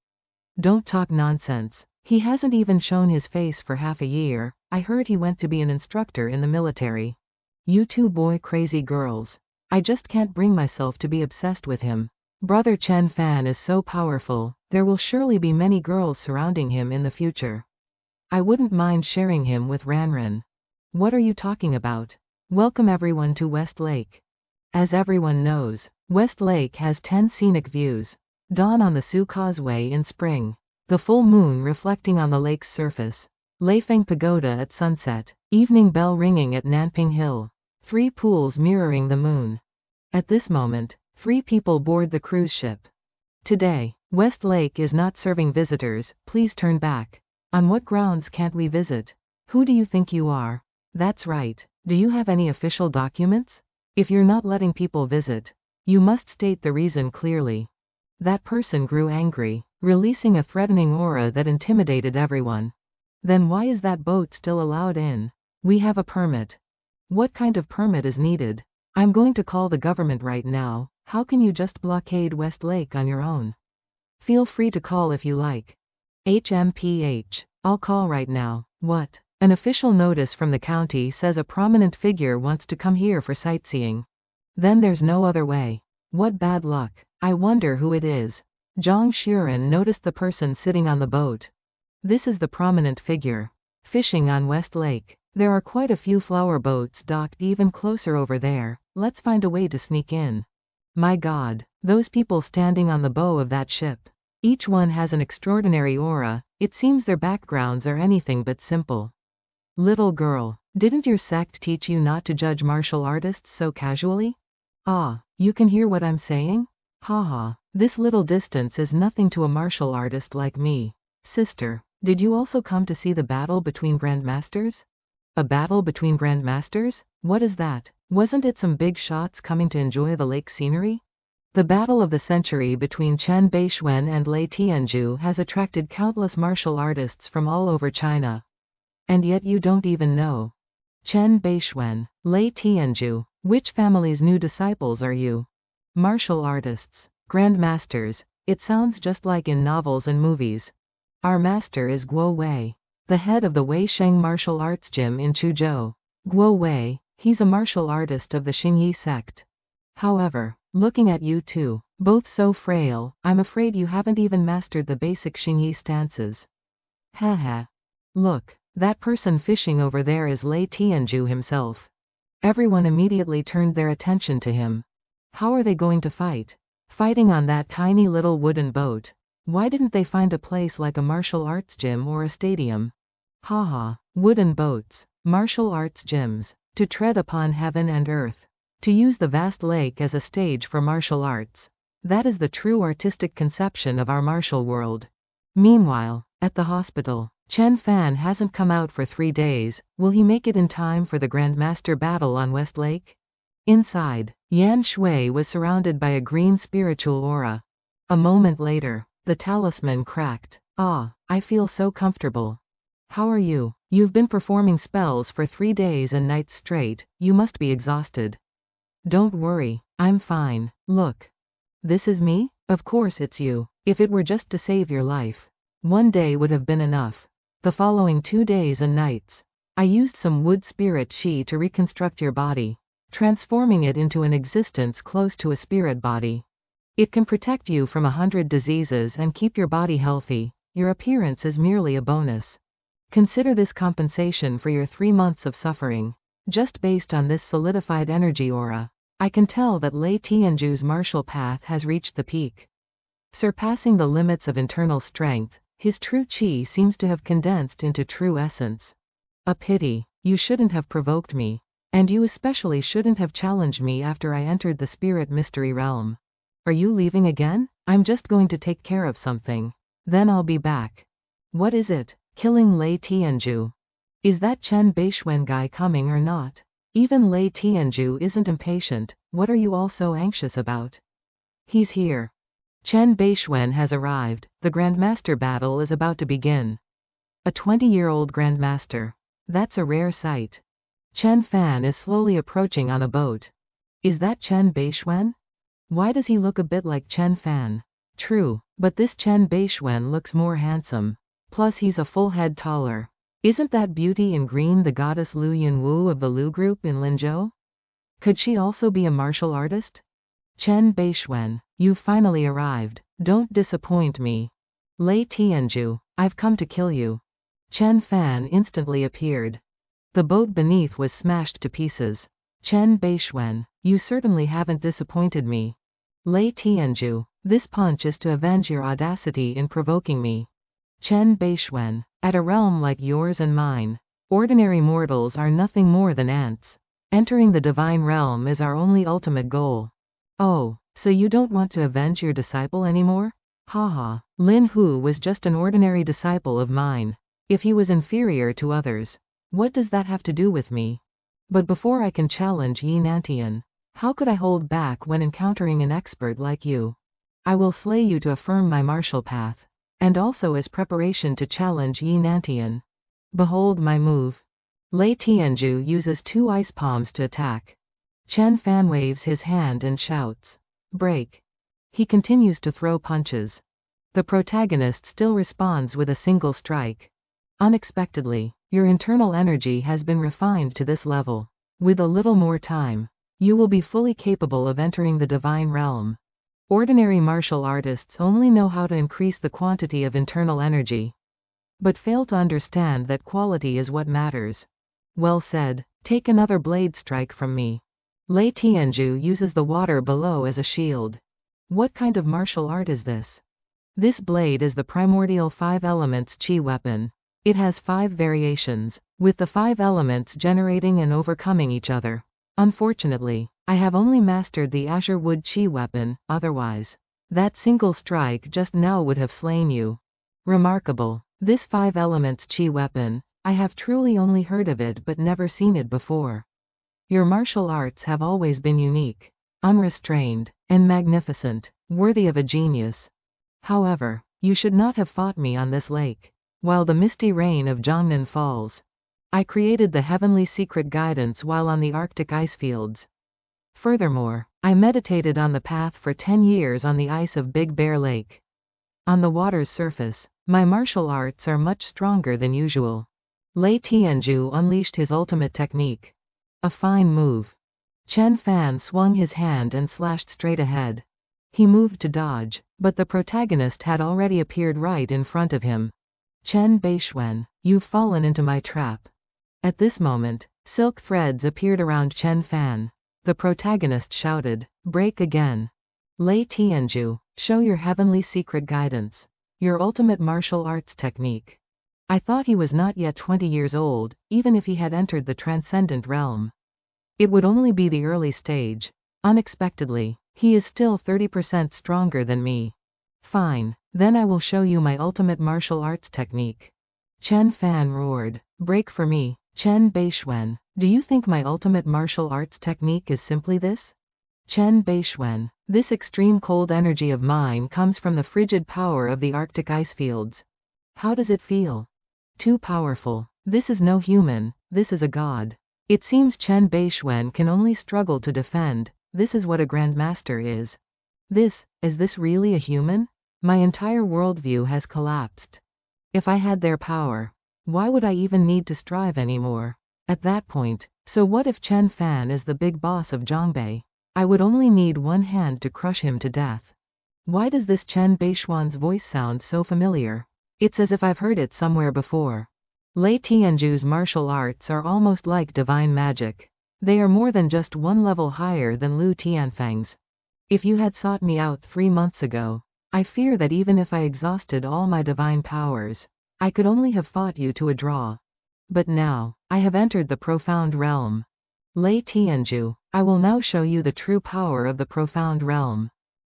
Speaker 1: Don't talk nonsense. He hasn't even shown his face for half a year. I heard he went to be an instructor in the military. You two boy crazy girls. I just can't bring myself to be obsessed with him. Brother Chen Fan is so powerful, there will surely be many girls surrounding him in the future. I wouldn't mind sharing him with Ranran. What are you talking about? Welcome everyone to West Lake. As everyone knows, West Lake has 10 scenic views. Dawn on the Sioux Causeway in spring. The full moon reflecting on the lake's surface. Leifeng Pagoda at sunset. Evening bell ringing at Nanping Hill. 3 pools mirroring the moon. At this moment, 3 people board the cruise ship. Today, West Lake is not serving visitors, please turn back. On what grounds can't we visit? Who do you think you are? That's right, do you have any official documents? If you're not letting people visit, you must state the reason clearly. That person grew angry, releasing a threatening aura that intimidated everyone. Then why is that boat still allowed in? We have a permit. What kind of permit is needed? I'm going to call the government right now. How can you just blockade West Lake on your own? Feel free to call if you like. HMPH. I'll call right now. What? An official notice from the county says a prominent figure wants to come here for sightseeing. Then there's no other way. What bad luck. I wonder who it is. Zhang Shiren noticed the person sitting on the boat. This is the prominent figure. Fishing on West Lake. There are quite a few flower boats docked even closer over there. Let's find a way to sneak in. My God, those people standing on the bow of that ship. Each one has an extraordinary aura. It seems their backgrounds are anything but simple. Little girl, didn't your sect teach you not to judge martial artists so casually? Ah, you can hear what I'm saying? Haha, this little distance is nothing to a martial artist like me. Sister, did you also come to see the battle between grandmasters? A battle between grandmasters? What is that? Wasn't it some big shots coming to enjoy the lake scenery? The battle of the century between Bei Xuan and Lei Tianzhu has attracted countless martial artists from all over China. And yet you don't even know. Bei Xuan, Lei Tianzhu, which family's new disciples are you? Martial artists, grandmasters, it sounds just like in novels and movies. Our master is Guo Wei, the head of the Wei Sheng martial arts gym in Chuzhou. Guo Wei, he's a martial artist of the Xingyi sect. However, looking at you two, both so frail, I'm afraid you haven't even mastered the basic Xingyi stances. Haha. Look, that person fishing over there is Lei Tianzhu himself. Everyone immediately turned their attention to him. How are they going to fight? Fighting on that tiny little wooden boat. Why didn't they find a place like a martial arts gym or a stadium? Haha, wooden boats, martial arts gyms, to tread upon heaven and earth. To use the vast lake as a stage for martial arts. That is the true artistic conception of our martial world. Meanwhile, at the hospital, Chen Fan hasn't come out for 3 days. Will he make it in time for the Grandmaster battle on West Lake? Inside, Yan Shui was surrounded by a green spiritual aura. A moment later, the talisman cracked. Ah, I feel so comfortable. How are you? You've been performing spells for 3 days and nights straight. You must be exhausted. Don't worry, I'm fine. Look. This is me? Of course it's you. If it were just to save your life. 1 day would have been enough. The following 2 days and nights. I used some wood spirit chi to reconstruct your body, transforming it into an existence close to a spirit body. It can protect you from 100 diseases and keep your body healthy. Your appearance is merely a bonus. Consider this compensation for your 3 months of suffering. Just based on this solidified energy aura. I can tell that Lei Tianju's martial path has reached the peak. Surpassing the limits of internal strength, his true qi seems to have condensed into true essence. A pity, you shouldn't have provoked me. And you especially shouldn't have challenged me after I entered the spirit mystery realm. Are you leaving again? I'm just going to take care of something. Then I'll be back. What is it? Killing Lei Tianju. Is that Chen Bei-Xuan guy coming or not? Even Lei Tianju isn't impatient, what are you all so anxious about? He's here. Chen Bei-Xuan has arrived, the Grandmaster battle is about to begin. A 20-year-old Grandmaster. That's a rare sight. Chen Fan is slowly approaching on a boat. Is that Chen Bei-Xuan? Why does he look a bit like Chen Fan? True, but this Chen Bei-Xuan looks more handsome. Plus he's a full head taller. Isn't that beauty in green the goddess Lu Yunwu of the Lu group in Linzhou? Could she also be a martial artist? Chen Bei-Xuan, you've finally arrived. Don't disappoint me. Lei Tianju, I've come to kill you. Chen Fan instantly appeared. The boat beneath was smashed to pieces. Chen Bei-Xuan, you certainly haven't disappointed me. Lei Tianju, this punch is to avenge your audacity in provoking me. Chen Bei-Xuan, at a realm like yours and mine, ordinary mortals are nothing more than ants. Entering the divine realm is our only ultimate goal. Oh, so you don't want to avenge your disciple anymore? Haha, Lin Hu was just an ordinary disciple of mine. If he was inferior to others, what does that have to do with me? But before I can challenge Yi Nantian, how could I hold back when encountering an expert like you? I will slay you to affirm my martial path, and also as preparation to challenge Yi Nantian. Behold my move. Lei Tianju uses 2 ice palms to attack. Chen Fan waves his hand and shouts, break. He continues to throw punches. The protagonist still responds with a single strike. Unexpectedly, your internal energy has been refined to this level. With a little more time, you will be fully capable of entering the divine realm. Ordinary martial artists only know how to increase the quantity of internal energy, but fail to understand that quality is what matters. Well said, take another blade strike from me. Lei Tianju uses the water below as a shield. What kind of martial art is this? This blade is the primordial 5 elements qi weapon. It has 5 variations, with the 5 elements generating and overcoming each other. Unfortunately, I have only mastered the azure wood qi weapon, otherwise, that single strike just now would have slain you. Remarkable. This 5 elements qi weapon, I have truly only heard of it but never seen it before. Your martial arts have always been unique, unrestrained, and magnificent, worthy of a genius. However, you should not have fought me on this lake, while the misty rain of Jiangnan falls. I created the heavenly secret guidance while on the Arctic ice fields. Furthermore, I meditated on the path for 10 years on the ice of Big Bear Lake. On the water's surface, my martial arts are much stronger than usual. Lei Tianju unleashed his ultimate technique. A fine move. Chen Fan swung his hand and slashed straight ahead. He moved to dodge, but the protagonist had already appeared right in front of him. Chen Bei-Xuan, you've fallen into my trap. At this moment, silk threads appeared around Chen Fan. The protagonist shouted, break again. Lei Tianju, show your heavenly secret guidance. Your ultimate martial arts technique. I thought he was not yet 20 years old, even if he had entered the transcendent realm. It would only be the early stage. Unexpectedly, he is still 30% stronger than me. Fine, then I will show you my ultimate martial arts technique. Chen Fan roared, break for me. Chen Bei-Xuan, do you think my ultimate martial arts technique is simply this? Chen Bei-Xuan, this extreme cold energy of mine comes from the frigid power of the Arctic ice fields. How does it feel? Too powerful. This is no human, this is a god. It seems Chen Bei-Xuan can only struggle to defend. This is what a grandmaster is. Is this really a human? My entire worldview has collapsed. If I had their power, why would I even need to strive anymore? At that point, so what if Chen Fan is the big boss of Zhongbei? I would only need one hand to crush him to death. Why does this Chen Bei-Xuan's voice sound so familiar? It's as if I've heard it somewhere before. Lei Tianju's martial arts are almost like divine magic. They are more than just one level higher than Lu Tianfeng's. If you had sought me out 3 months ago, I fear that even if I exhausted all my divine powers, I could only have fought you to a draw. But now, I have entered the profound realm. Lei Tianju, I will now show you the true power of the profound realm.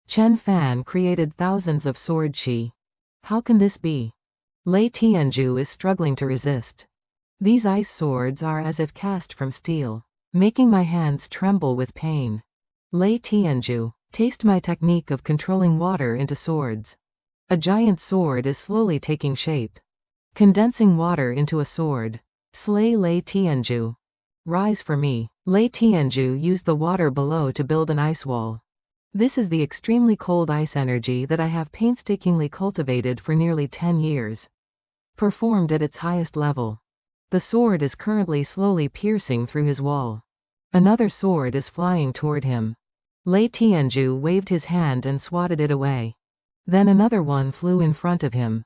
Speaker 1: Chen Fan created thousands of sword qi. How can this be? Lei Tianju is struggling to resist. These ice swords are as if cast from steel, making my hands tremble with pain. Lei Tianju, taste my technique of controlling water into swords. A giant sword is slowly taking shape. Condensing water into a sword. Slay Lei Tianju. Rise for me. Lei Tianju used the water below to build an ice wall. This is the extremely cold ice energy that I have painstakingly cultivated for nearly 10 years. Performed at its highest level. The sword is currently slowly piercing through his wall. Another sword is flying toward him. Lei Tianju waved his hand and swatted it away. Then another one flew in front of him.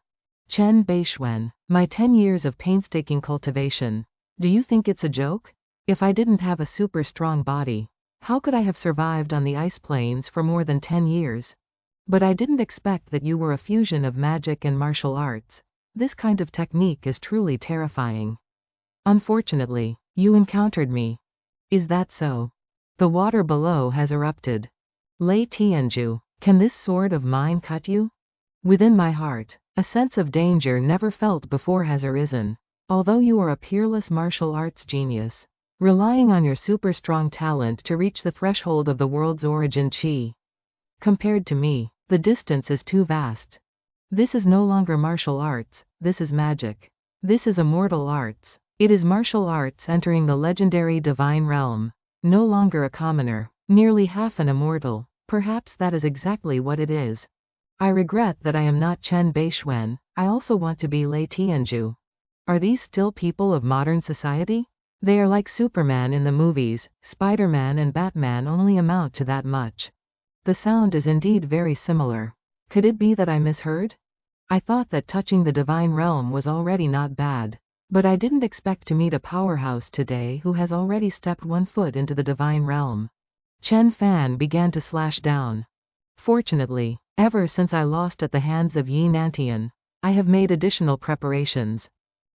Speaker 1: Bei Xuan, my 10 years of painstaking cultivation. Do you think it's a joke? If I didn't have a super strong body, how could I have survived on the ice plains for more than 10 years? But I didn't expect that you were a fusion of magic and martial arts. This kind of technique is truly terrifying. Unfortunately, you encountered me. Is that so? The water below has erupted. Lei Tianju, can this sword of mine cut you? Within my heart, a sense of danger never felt before has arisen. Although you are a peerless martial arts genius, relying on your super strong talent to reach the threshold of the world's origin qi. Compared to me, the distance is too vast. This is no longer martial arts, this is magic. This is immortal arts. It is martial arts entering the legendary divine realm. No longer a commoner, nearly half an immortal. Perhaps that is exactly what it is. I regret that I am not Bei Xuan. I also want to be Lei Tianju. Are these still people of modern society? They are like Superman in the movies. Spider-Man and Batman only amount to that much. The sound is indeed very similar. Could it be that I misheard? I thought that touching the divine realm was already not bad. But I didn't expect to meet a powerhouse today who has already stepped 1 foot into the divine realm. Chen Fan began to slash down. Fortunately, ever since I lost at the hands of Yi Nantian, I have made additional preparations.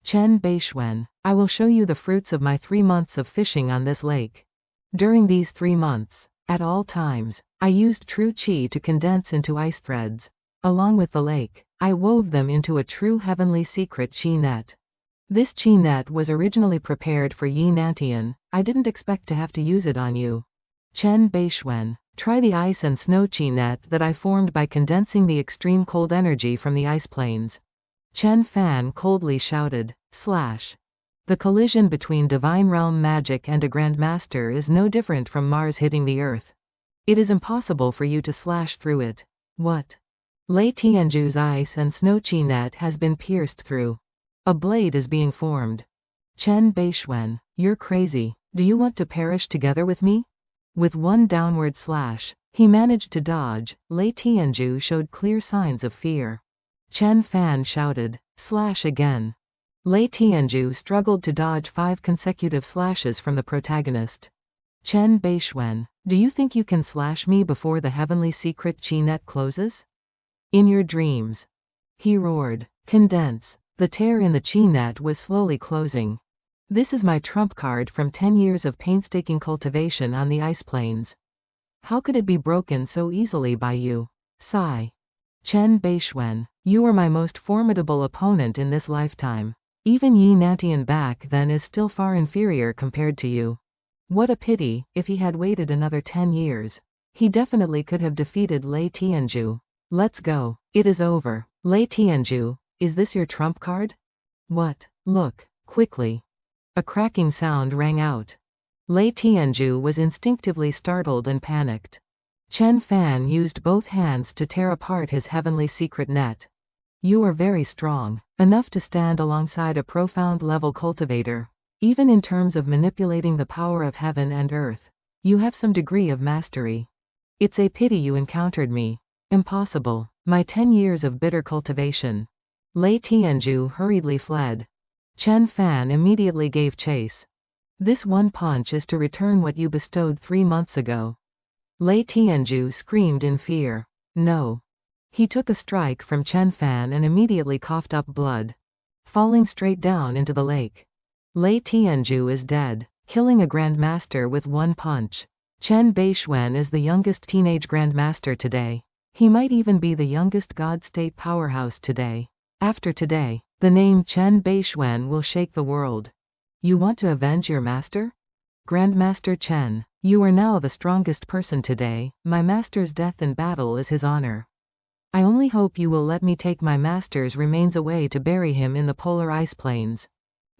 Speaker 1: Bei Xuan, I will show you the fruits of my 3 months of fishing on this lake. During these 3 months, at all times, I used true qi to condense into ice threads. Along with the lake, I wove them into a true heavenly secret qi net. This qi net was originally prepared for Yi Nantian. I didn't expect to have to use it on you. Bei Xuan, try the ice and snow qi net that I formed by condensing the extreme cold energy from the ice plains. Chen Fan coldly shouted, slash. The collision between divine realm magic and a grandmaster is no different from Mars hitting the earth. It is impossible for you to slash through it. What? Lei Tianju's ice and snow qi net has been pierced through. A blade is being formed. Bei Xuan, you're crazy. Do you want to perish together with me? With one downward slash, he managed to dodge. Lei Tianju showed clear signs of fear. Chen Fan shouted, slash again. Lei Tianju struggled to dodge 5 consecutive slashes from the protagonist. Bei Xuan, do you think you can slash me before the heavenly secret qi net closes? In your dreams. He roared, condense. The tear in the qi net was slowly closing. This is my trump card from 10 years of painstaking cultivation on the ice plains. How could it be broken so easily by you? Sigh. Bei Xuan, you are my most formidable opponent in this lifetime. Even Yi Nantian back then is still far inferior compared to you. What a pity. If he had waited another 10 years, he definitely could have defeated Lei Tianju. Let's go. It is over. Lei Tianju, is this your trump card? What? Look, quickly. A cracking sound rang out. Lei Tianju was instinctively startled and panicked. Chen Fan used both hands to tear apart his heavenly secret net. You are very strong, enough to stand alongside a profound level cultivator. Even in terms of manipulating the power of heaven and earth, you have some degree of mastery. It's a pity you encountered me. Impossible. My 10 years of bitter cultivation. Lei Tianju hurriedly fled. Chen Fan immediately gave chase. This one punch is to return what you bestowed 3 months ago. Lei Tianju screamed in fear. No. He took a strike from Chen Fan and immediately coughed up blood, falling straight down into the lake. Lei Tianju is dead, killing a grandmaster with one punch. Bei Xuan is the youngest teenage grandmaster today. He might even be the youngest God State powerhouse today. After today, the name Bei Xuan will shake the world. You want to avenge your master? Grandmaster Chen, you are now the strongest person today. My master's death in battle is his honor. I only hope you will let me take my master's remains away to bury him in the polar ice plains.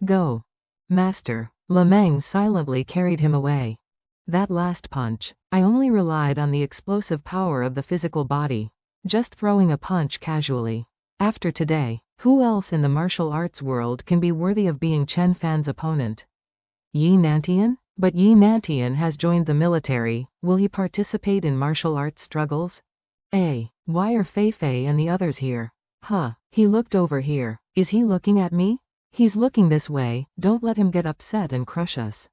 Speaker 1: Go. Master. Lemeng silently carried him away. That last punch, I only relied on the explosive power of the physical body. Just throwing a punch casually. After today, who else in the martial arts world can be worthy of being Chen Fan's opponent? Yi Nantian? But Yi Nantian has joined the military. Will he participate in martial arts struggles? Why are Fei Fei and the others here? He looked over here. Is he looking at me? He's looking this way. Don't let him get upset and crush us.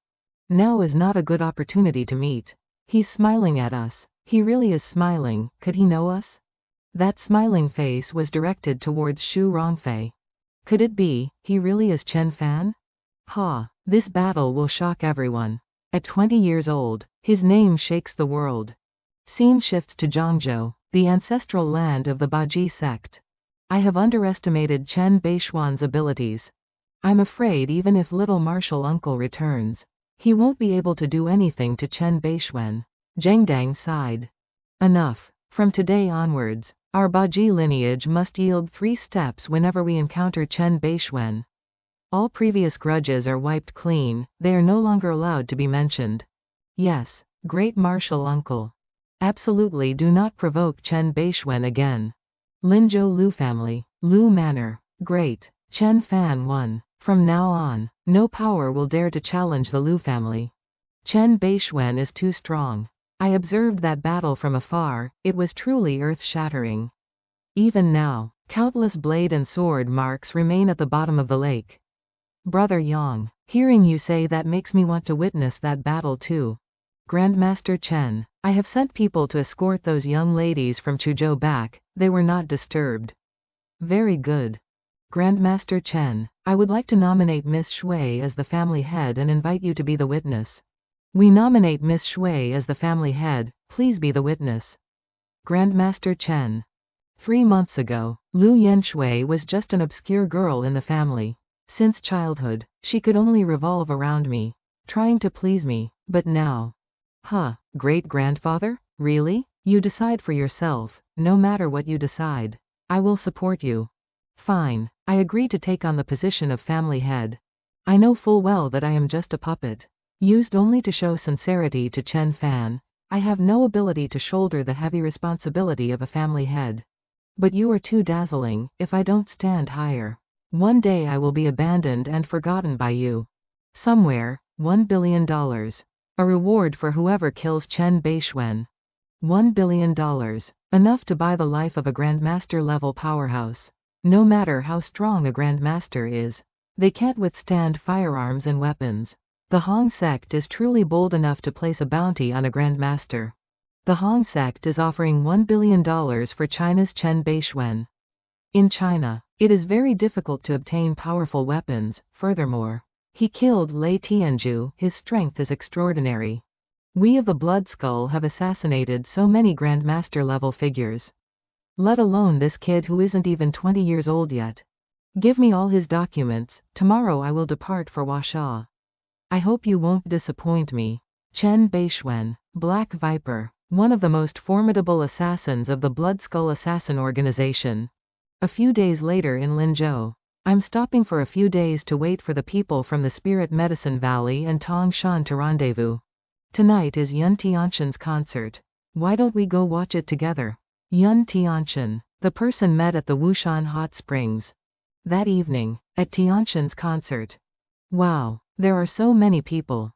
Speaker 1: Now is not a good opportunity to meet. He's smiling at us. He really is smiling. Could he know us? That smiling face was directed towards Xu Rongfei. Could it be, he really is Chen Fan? This battle will shock everyone. At 20 years old, his name shakes the world. Scene shifts to Zhangzhou, the ancestral land of the Baji sect. I have underestimated Bei Xuan's abilities. I'm afraid even if little martial uncle returns, he won't be able to do anything to Bei Xuan. Zheng Dang sighed. Enough. From today onwards, our Baji lineage must yield 3 steps whenever we encounter Bei Xuan. All previous grudges are wiped clean, they are no longer allowed to be mentioned. Yes, great martial uncle. Absolutely do not provoke Bei Xuan again. Linzhou Lu family, Lu Manor, great. Chen Fan won. From now on, no power will dare to challenge the Lu family. Bei Xuan is too strong. I observed that battle from afar, it was truly earth-shattering. Even now, countless blade and sword marks remain at the bottom of the lake. Brother Yang, hearing you say that makes me want to witness that battle too. Grandmaster Chen, I have sent people to escort those young ladies from Chuzhou back, they were not disturbed. Very good. Grandmaster Chen, I would like to nominate Miss Shui as the family head and invite you to be the witness. We nominate Miss Shui as the family head, please be the witness. Grandmaster Chen. 3 months ago, Lu Yanshui was just an obscure girl in the family. Since childhood, she could only revolve around me, trying to please me, but now. Great-grandfather? Really? You decide for yourself, no matter what you decide. I will support you. Fine, I agree to take on the position of family head. I know full well that I am just a puppet, used only to show sincerity to Chen Fan. I have no ability to shoulder the heavy responsibility of a family head. But you are too dazzling, if I don't stand higher. One day I will be abandoned and forgotten by you. Somewhere, $1 billion. A reward for whoever kills Bei Xuan. $1 billion. Enough to buy the life of a grandmaster-level powerhouse. No matter how strong a grandmaster is, they can't withstand firearms and weapons. The Hong sect is truly bold enough to place a bounty on a grandmaster. The Hong sect is offering $1 billion for China's Bei Xuan. In China, it is very difficult to obtain powerful weapons. Furthermore, he killed Lei Tianju, his strength is extraordinary. We of the Blood Skull have assassinated so many grandmaster-level figures. Let alone this kid who isn't even 20 years old yet. Give me all his documents, tomorrow I will depart for Huasha. I hope you won't disappoint me. Bei Xuan, Black Viper, one of the most formidable assassins of the Blood Skull Assassin Organization. A few days later in Linzhou. I'm stopping for a few days to wait for the people from the Spirit Medicine Valley and Tangshan to rendezvous. Tonight is Yun Tianshan's concert. Why don't we go watch it together? Yun Tianshan, the person met at the Wushan Hot Springs. That evening, at Tianshan's concert. Wow, there are so many people.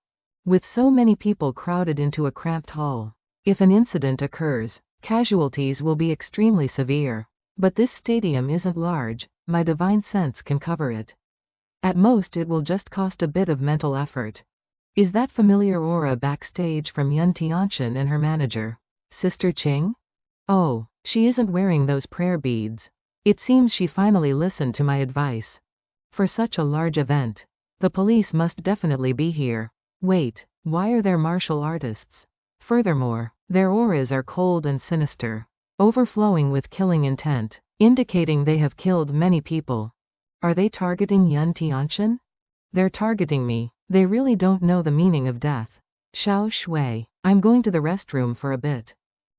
Speaker 1: With so many people crowded into a cramped hall. If an incident occurs, casualties will be extremely severe. But this stadium isn't large, my divine sense can cover it. At most it will just cost a bit of mental effort. Is that familiar aura backstage from Yun Tianchen and her manager, Sister Qing? Oh, she isn't wearing those prayer beads. It seems she finally listened to my advice. For such a large event, the police must definitely be here. Wait, why are there martial artists? Furthermore, their auras are cold and sinister, overflowing with killing intent, indicating they have killed many people. Are they targeting Yun Tianchen? They're targeting me. They really don't know the meaning of death. Xiao Shui, I'm going to the restroom for a bit.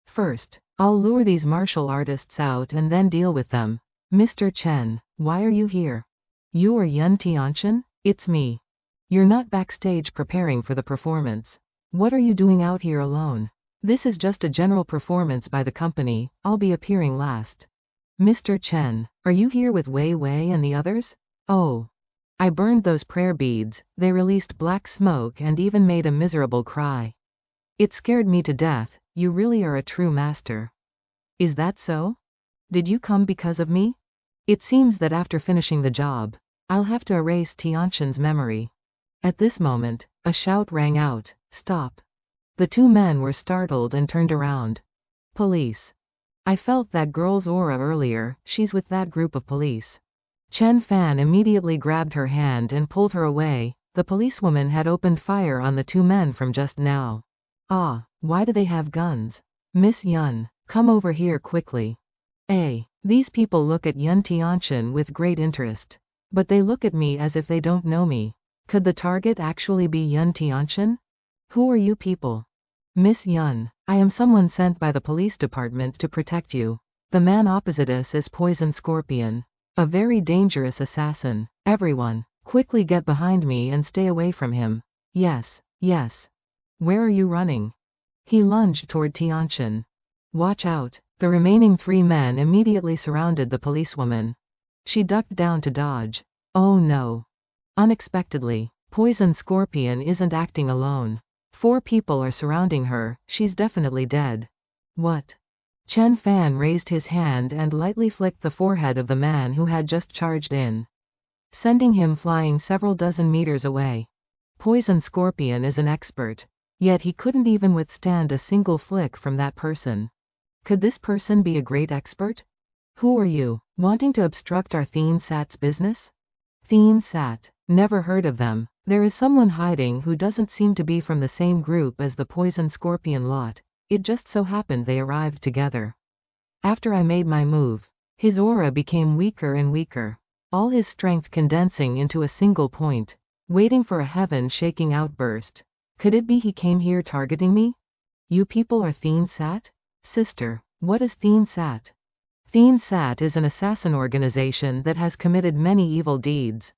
Speaker 1: First, I'll lure these martial artists out and then deal with them. Mr. Chen, why are you here? You are Yun Tianchen? It's me. You're not backstage preparing for the performance. What are you doing out here alone? This is just a general performance by the company, I'll be appearing last. Mr. Chen, are you here with Wei Wei and the others? Oh. I burned those prayer beads, they released black smoke and even made a miserable cry. It scared me to death, you really are a true master. Is that so? Did you come because of me? It seems that after finishing the job, I'll have to erase Tianchen's memory. At this moment, a shout rang out, stop. The two men were startled and turned around. Police. I felt that girl's aura earlier, she's with that group of police. Chen Fan immediately grabbed her hand and pulled her away. The policewoman had opened fire on the two men from just now. Ah, why do they have guns? Miss Yun, come over here quickly. These people look at Yun Tianchen with great interest. But they look at me as if they don't know me. Could the target actually be Yun Tianchen? Who are you people? Miss Yun, I am someone sent by the police department to protect you. The man opposite us is Poison Scorpion. A very dangerous assassin. Everyone, quickly get behind me and stay away from him. Yes, yes. Where are you running? He lunged toward Tianchen. Watch out. The remaining three men immediately surrounded the policewoman. She ducked down to dodge. Oh no. Unexpectedly, Poison Scorpion isn't acting alone. 4 people are surrounding her, she's definitely dead. What? Chen Fan raised his hand and lightly flicked the forehead of the man who had just charged in, sending him flying several dozen meters away. Poison Scorpion is an expert, yet he couldn't even withstand a single flick from that person. Could this person be a great expert? Who are you, wanting to obstruct our Thien Sat's business? Thien Sat, never heard of them. There is someone hiding who doesn't seem to be from the same group as the Poison Scorpion lot. It just so happened they arrived together. After I made my move, his aura became weaker and weaker, all his strength condensing into a single point, waiting for a heaven-shaking outburst. Could it be he came here targeting me? You people are Thien Sat? Sister, what is Thien Sat? Thien Sat is an assassin organization that has committed many evil deeds,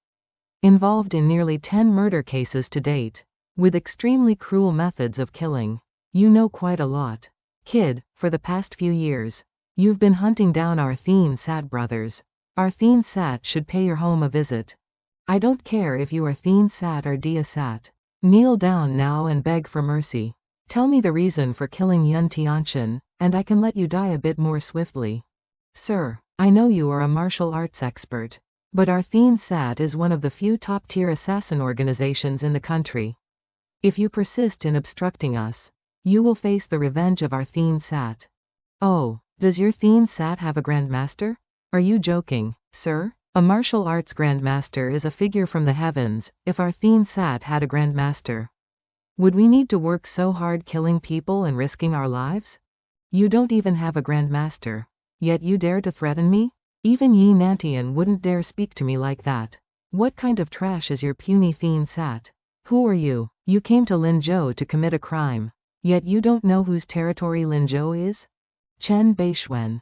Speaker 1: involved in nearly 10 murder cases to date, with extremely cruel methods of killing. You know quite a lot. Kid, for the past few years, you've been hunting down our Thien Sat brothers. Our Thien Sat should pay your home a visit. I don't care if you are Thien Sat or Dia Sat. Kneel down now and beg for mercy. Tell me the reason for killing Yun Tianchen, and I can let you die a bit more swiftly. Sir, I know you are a martial arts expert, but our Thien Sat is one of the few top-tier assassin organizations in the country. If you persist in obstructing us, you will face the revenge of our Thien Sat. Oh, does your Thien Sat have a Grandmaster? Are you joking, sir? A martial arts Grandmaster is a figure from the heavens. If our Thien Sat had a Grandmaster, would we need to work so hard killing people and risking our lives? You don't even have a Grandmaster, yet you dare to threaten me? Even Yi Nantian wouldn't dare speak to me like that. What kind of trash is your puny Thien Sat? Who are you? You came to Linzhou to commit a crime. Yet you don't know whose territory Linzhou is? Bei Xuan.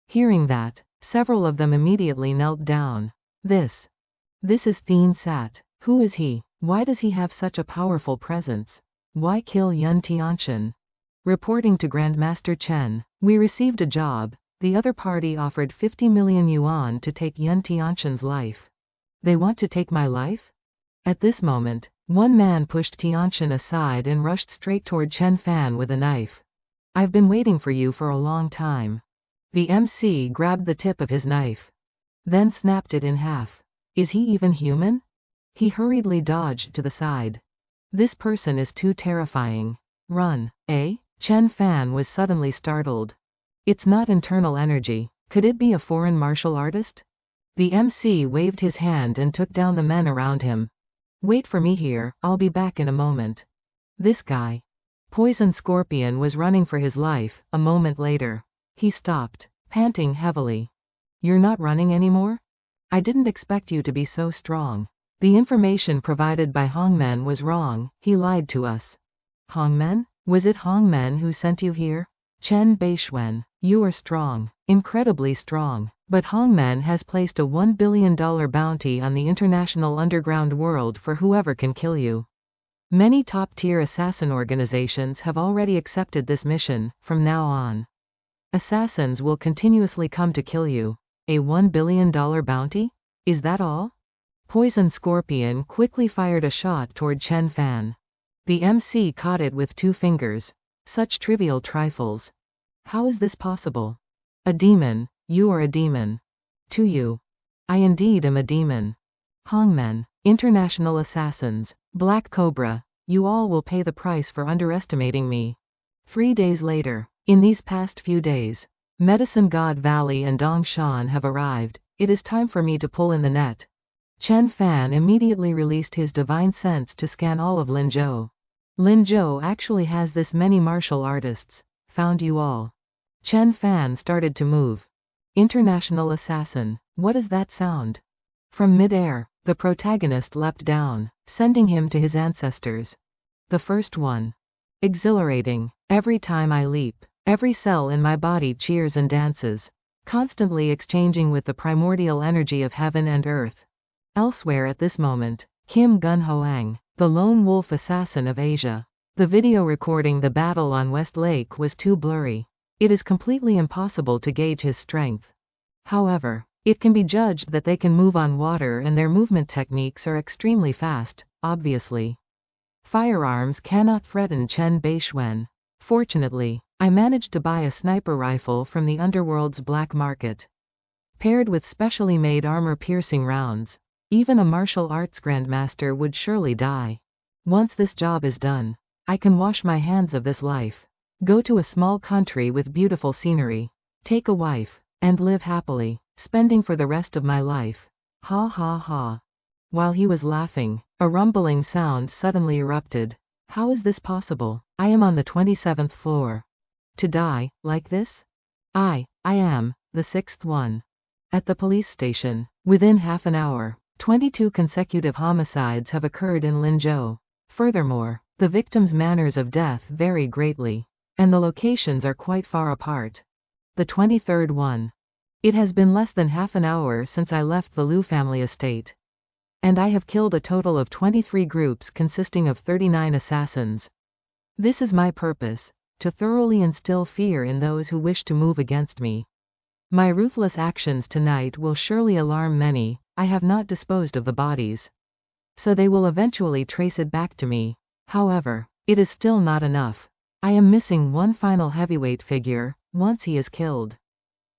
Speaker 1: Hearing that, several of them immediately knelt down. This is Thien Sat. Who is he? Why does he have such a powerful presence? Why kill Yun Tianchen? Reporting to Grandmaster Chen, we received a job. The other party offered 50 million yuan to take Yun Tianchen's life. They want to take my life? At this moment, one man pushed Tianchen aside and rushed straight toward Chen Fan with a knife. I've been waiting for you for a long time. The MC grabbed the tip of his knife, then snapped it in half. Is he even human? He hurriedly dodged to the side. This person is too terrifying. Run, eh? Chen Fan was suddenly startled. It's not internal energy. Could it be a foreign martial artist? The MC waved his hand and took down the men around him. Wait for me here, I'll be back in a moment. This guy. Poison Scorpion was running for his life. A moment later, he stopped, panting heavily. You're not running anymore? I didn't expect you to be so strong. The information provided by Hongmen was wrong, he lied to us. Hongmen? Was it Hongmen who sent you here? Bei Xuan, you are strong, incredibly strong, but Hongmen has placed a $1 billion bounty on the international underground world for whoever can kill you. Many top-tier assassin organizations have already accepted this mission. From now on, assassins will continuously come to kill you. A $1 billion bounty? Is that all? Poison Scorpion quickly fired a shot toward Chen Fan. The MC caught it with 2 fingers. Such trivial trifles. How is this possible? A demon, you are a demon. To you. I indeed am a demon. Hongmen, international assassins, Black Cobra, you all will pay the price for underestimating me. 3 days later, in these past few days, Medicine God Valley and Dongshan have arrived. It is time for me to pull in the net. Chen Fan immediately released his divine sense to scan all of Linzhou. Linzhou actually has this many martial artists. Found you all. Chen Fan started to move. International assassin, what is that sound? From mid-air, the protagonist leapt down, sending him to his ancestors. The first one. Exhilarating. Every time I leap, every cell in my body cheers and dances, constantly exchanging with the primordial energy of heaven and earth. Elsewhere at this moment, Kim Gun Hoang, the lone wolf assassin of Asia. The video recording the battle on West Lake was too blurry. It is completely impossible to gauge his strength. However, it can be judged that they can move on water and their movement techniques are extremely fast, obviously. Firearms cannot threaten Bei Xuan. Fortunately, I managed to buy a sniper rifle from the underworld's black market. Paired with specially made armor-piercing rounds, even a martial arts grandmaster would surely die. Once this job is done, I can wash my hands of this life. Go to a small country with beautiful scenery. Take a wife, and live happily, spending for the rest of my life. Ha ha ha. While he was laughing, a rumbling sound suddenly erupted. How is this possible? I am on the 27th floor. To die, like this? I am, the 6th one. At the police station, within half an hour, 22 consecutive homicides have occurred in Linzhou. Furthermore, the victims' manners of death vary greatly, and the locations are quite far apart. The 23rd one. It has been less than half an hour since I left the Liu family estate. And I have killed a total of 23 groups consisting of 39 assassins. This is my purpose, to thoroughly instill fear in those who wish to move against me. My ruthless actions tonight will surely alarm many. I have not disposed of the bodies, so they will eventually trace it back to me. However, it is still not enough. I am missing one final heavyweight figure. Once he is killed,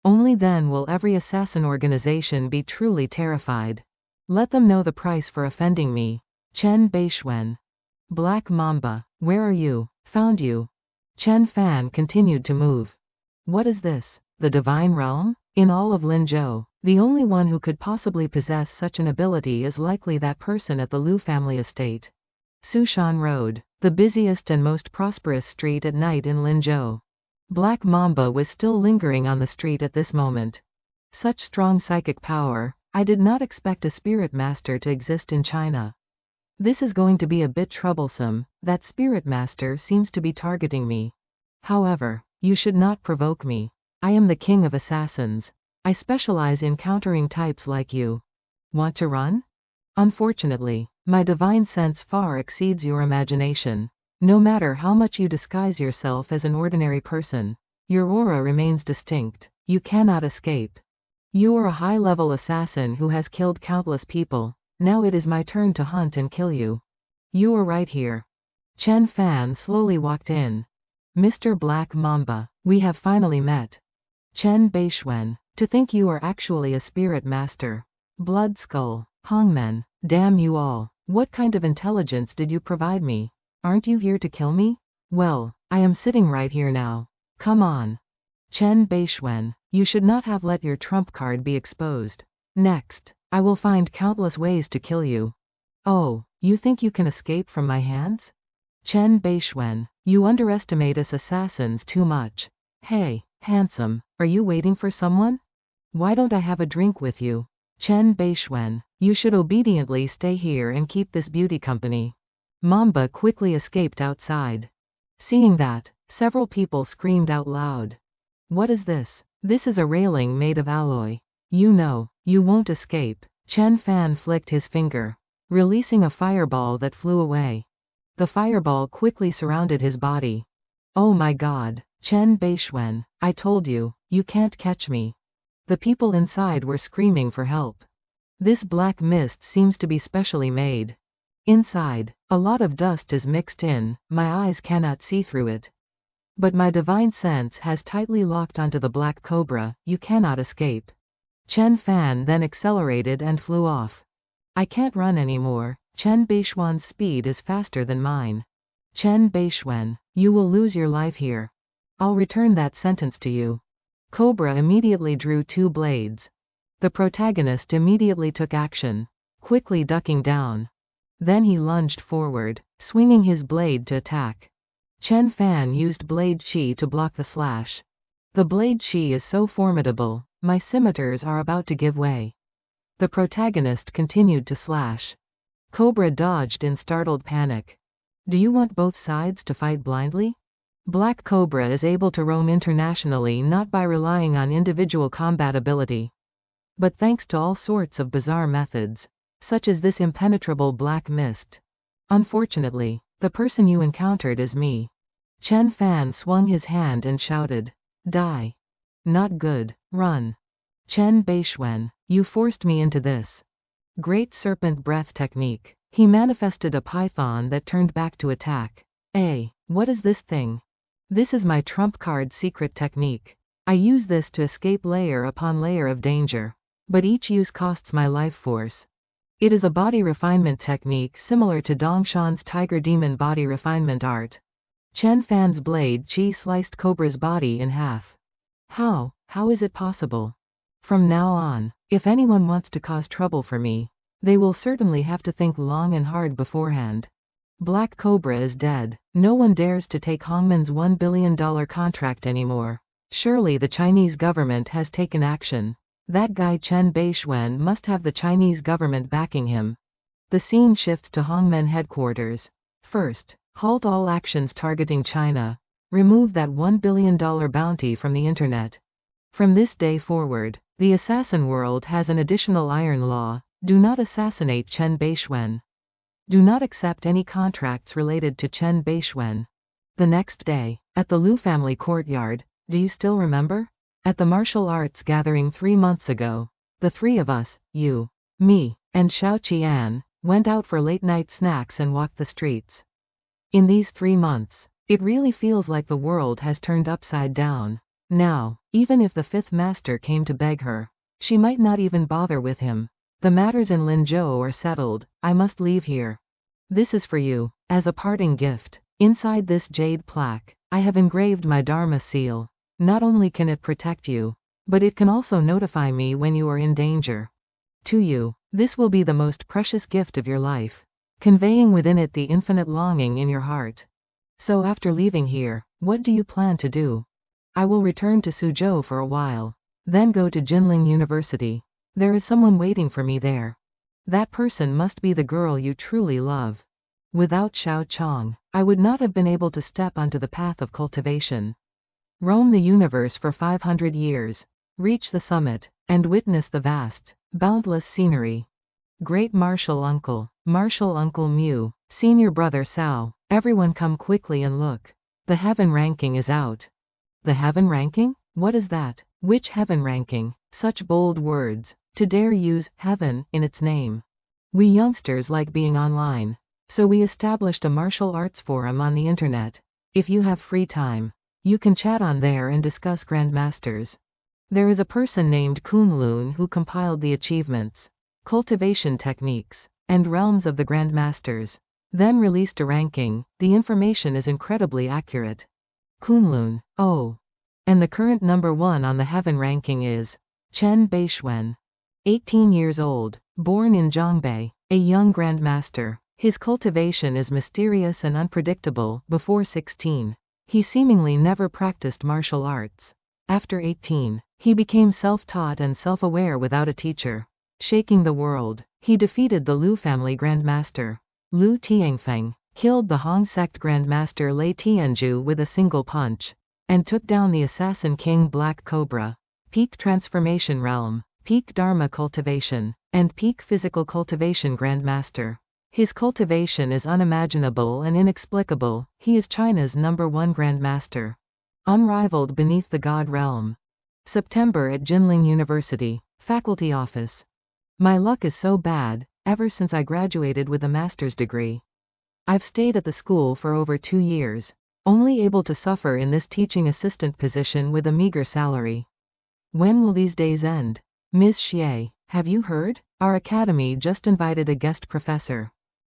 Speaker 1: only then will every assassin organization be truly terrified. Let them know the price for offending me. Bei Xuan. Black Mamba, where are you? Found you. Chen Fan continued to move. What is this? The divine realm? In all of Linzhou, the only one who could possibly possess such an ability is likely that person at the Liu family estate. Sushan Road, the busiest and most prosperous street at night in Linzhou. Black Mamba was still lingering on the street at this moment. Such strong psychic power, I did not expect a spirit master to exist in China. This is going to be a bit troublesome, that spirit master seems to be targeting me. However, you should not provoke me. I am the king of assassins. I specialize in countering types like you. Want to run? Unfortunately, my divine sense far exceeds your imagination. No matter how much you disguise yourself as an ordinary person, your aura remains distinct. You cannot escape. You are a high-level assassin who has killed countless people. Now it is my turn to hunt and kill you. You are right here. Chen Fan slowly walked in. Mr. Black Mamba, we have finally met. Bei Xuan, to think you are actually a spirit master. Blood Skull, Hongmen, damn you all. What kind of intelligence did you provide me? Aren't you here to kill me? Well, I am sitting right here now. Come on. Bei Xuan, you should not have let your trump card be exposed. Next, I will find countless ways to kill you. Oh, you think you can escape from my hands? Bei Xuan, you underestimate us assassins too much. Hey, handsome, are you waiting for someone? Why don't I have a drink with you? Bei Xuan, you should obediently stay here and keep this beauty company. Mamba quickly escaped outside. Seeing that, several people screamed out loud. What is this? This is a railing made of alloy. You know, you won't escape. Chen Fan flicked his finger, releasing a fireball that flew away. The fireball quickly surrounded his body. Oh my god, Bei Xuan, I told you, you can't catch me. The people inside were screaming for help. This black mist seems to be specially made. Inside, a lot of dust is mixed in, my eyes cannot see through it. But my divine sense has tightly locked onto the black cobra, you cannot escape. Chen Fan then accelerated and flew off. I can't run anymore, Bei Xuan's speed is faster than mine. Bei Xuan, you will lose your life here. I'll return that sentence to you. Cobra immediately drew 2 blades. The protagonist immediately took action, quickly ducking down. Then he lunged forward, swinging his blade to attack. Chen Fan used blade chi to block the slash. The blade chi is so formidable, my scimitars are about to give way. The protagonist continued to slash. Cobra dodged in startled panic. Do you want both sides to fight blindly? Black Cobra is able to roam internationally not by relying on individual combat ability, but thanks to all sorts of bizarre methods, such as this impenetrable black mist. Unfortunately, the person you encountered is me. Chen Fan swung his hand and shouted, Die. Not good, run. Bei Xuan, you forced me into this. Great serpent breath technique. He manifested a python that turned back to attack. What is this thing? This is my trump card secret technique. I use this to escape layer upon layer of danger. But each use costs my life force. It is a body refinement technique similar to Dongshan's Tiger Demon body refinement art. Chen Fan's blade chi sliced Cobra's body in half. How is it possible? From now on, if anyone wants to cause trouble for me, they will certainly have to think long and hard beforehand. Black Cobra is dead. No one dares to take Hongman's $1 billion contract anymore. Surely the Chinese government has taken action. That guy Bei Xuan must have the Chinese government backing him. The scene shifts to Hongmen headquarters. First, halt all actions targeting China. Remove that $1 billion bounty from the internet. From this day forward, the assassin world has an additional iron law. Do not assassinate Bei Xuan. Do not accept any contracts related to Bei Xuan. The next day, at the Liu family courtyard, do you still remember? At the martial arts gathering 3 months ago, the 3 of us, you, me, and Xiao Qian, went out for late-night snacks and walked the streets. In these 3 months, it really feels like the world has turned upside down. Now, even if the 5th master came to beg her, she might not even bother with him. The matters in Linzhou are settled, I must leave here. This is for you, as a parting gift. Inside this jade plaque, I have engraved my Dharma seal. Not only can it protect you, but it can also notify me when you are in danger. To you, this will be the most precious gift of your life, conveying within it the infinite longing in your heart. So after leaving here, what do you plan to do? I will return to Suzhou for a while, then go to Jinling University. There is someone waiting for me there. That person must be the girl you truly love. Without Xiao Chong, I would not have been able to step onto the path of cultivation. Roam the universe for 500 years, reach the summit, and witness the vast, boundless scenery. Great Martial Uncle Mew, Senior Brother Sao, everyone come quickly and look. The heaven ranking is out. The heaven ranking? What is that? Which heaven ranking? Such bold words, to dare use heaven in its name. We youngsters like being online, so we established a martial arts forum on the internet. If you have free time, you can chat on there and discuss grandmasters. There is a person named Kunlun who compiled the achievements, cultivation techniques, and realms of the Grandmasters. Then released a ranking. The information is incredibly accurate. Kunlun. Oh. And the current number 1 on the heaven ranking is Chen Bei Xuan. 18 years old, born in Zhongbei, a young grandmaster. His cultivation is mysterious and unpredictable. Before 16, he seemingly never practiced martial arts. After 18, he became self-taught and self-aware without a teacher. Shaking the world, he defeated the Lu family grandmaster, Lu Tianfeng, killed the Hong sect grandmaster Lei Tianzhu with a single punch, and took down the assassin king Black Cobra. Peak transformation realm, peak dharma cultivation, and peak physical cultivation grandmaster. His cultivation is unimaginable and inexplicable. He is China's number 1 grandmaster. Unrivaled beneath the God realm. September at Jinling University, faculty office. My luck is so bad, ever since I graduated with a master's degree. I've stayed at the school for over 2 years, only able to suffer in this teaching assistant position with a meager salary. When will these days end? Ms. Xie, have you heard? Our academy just invited a guest professor.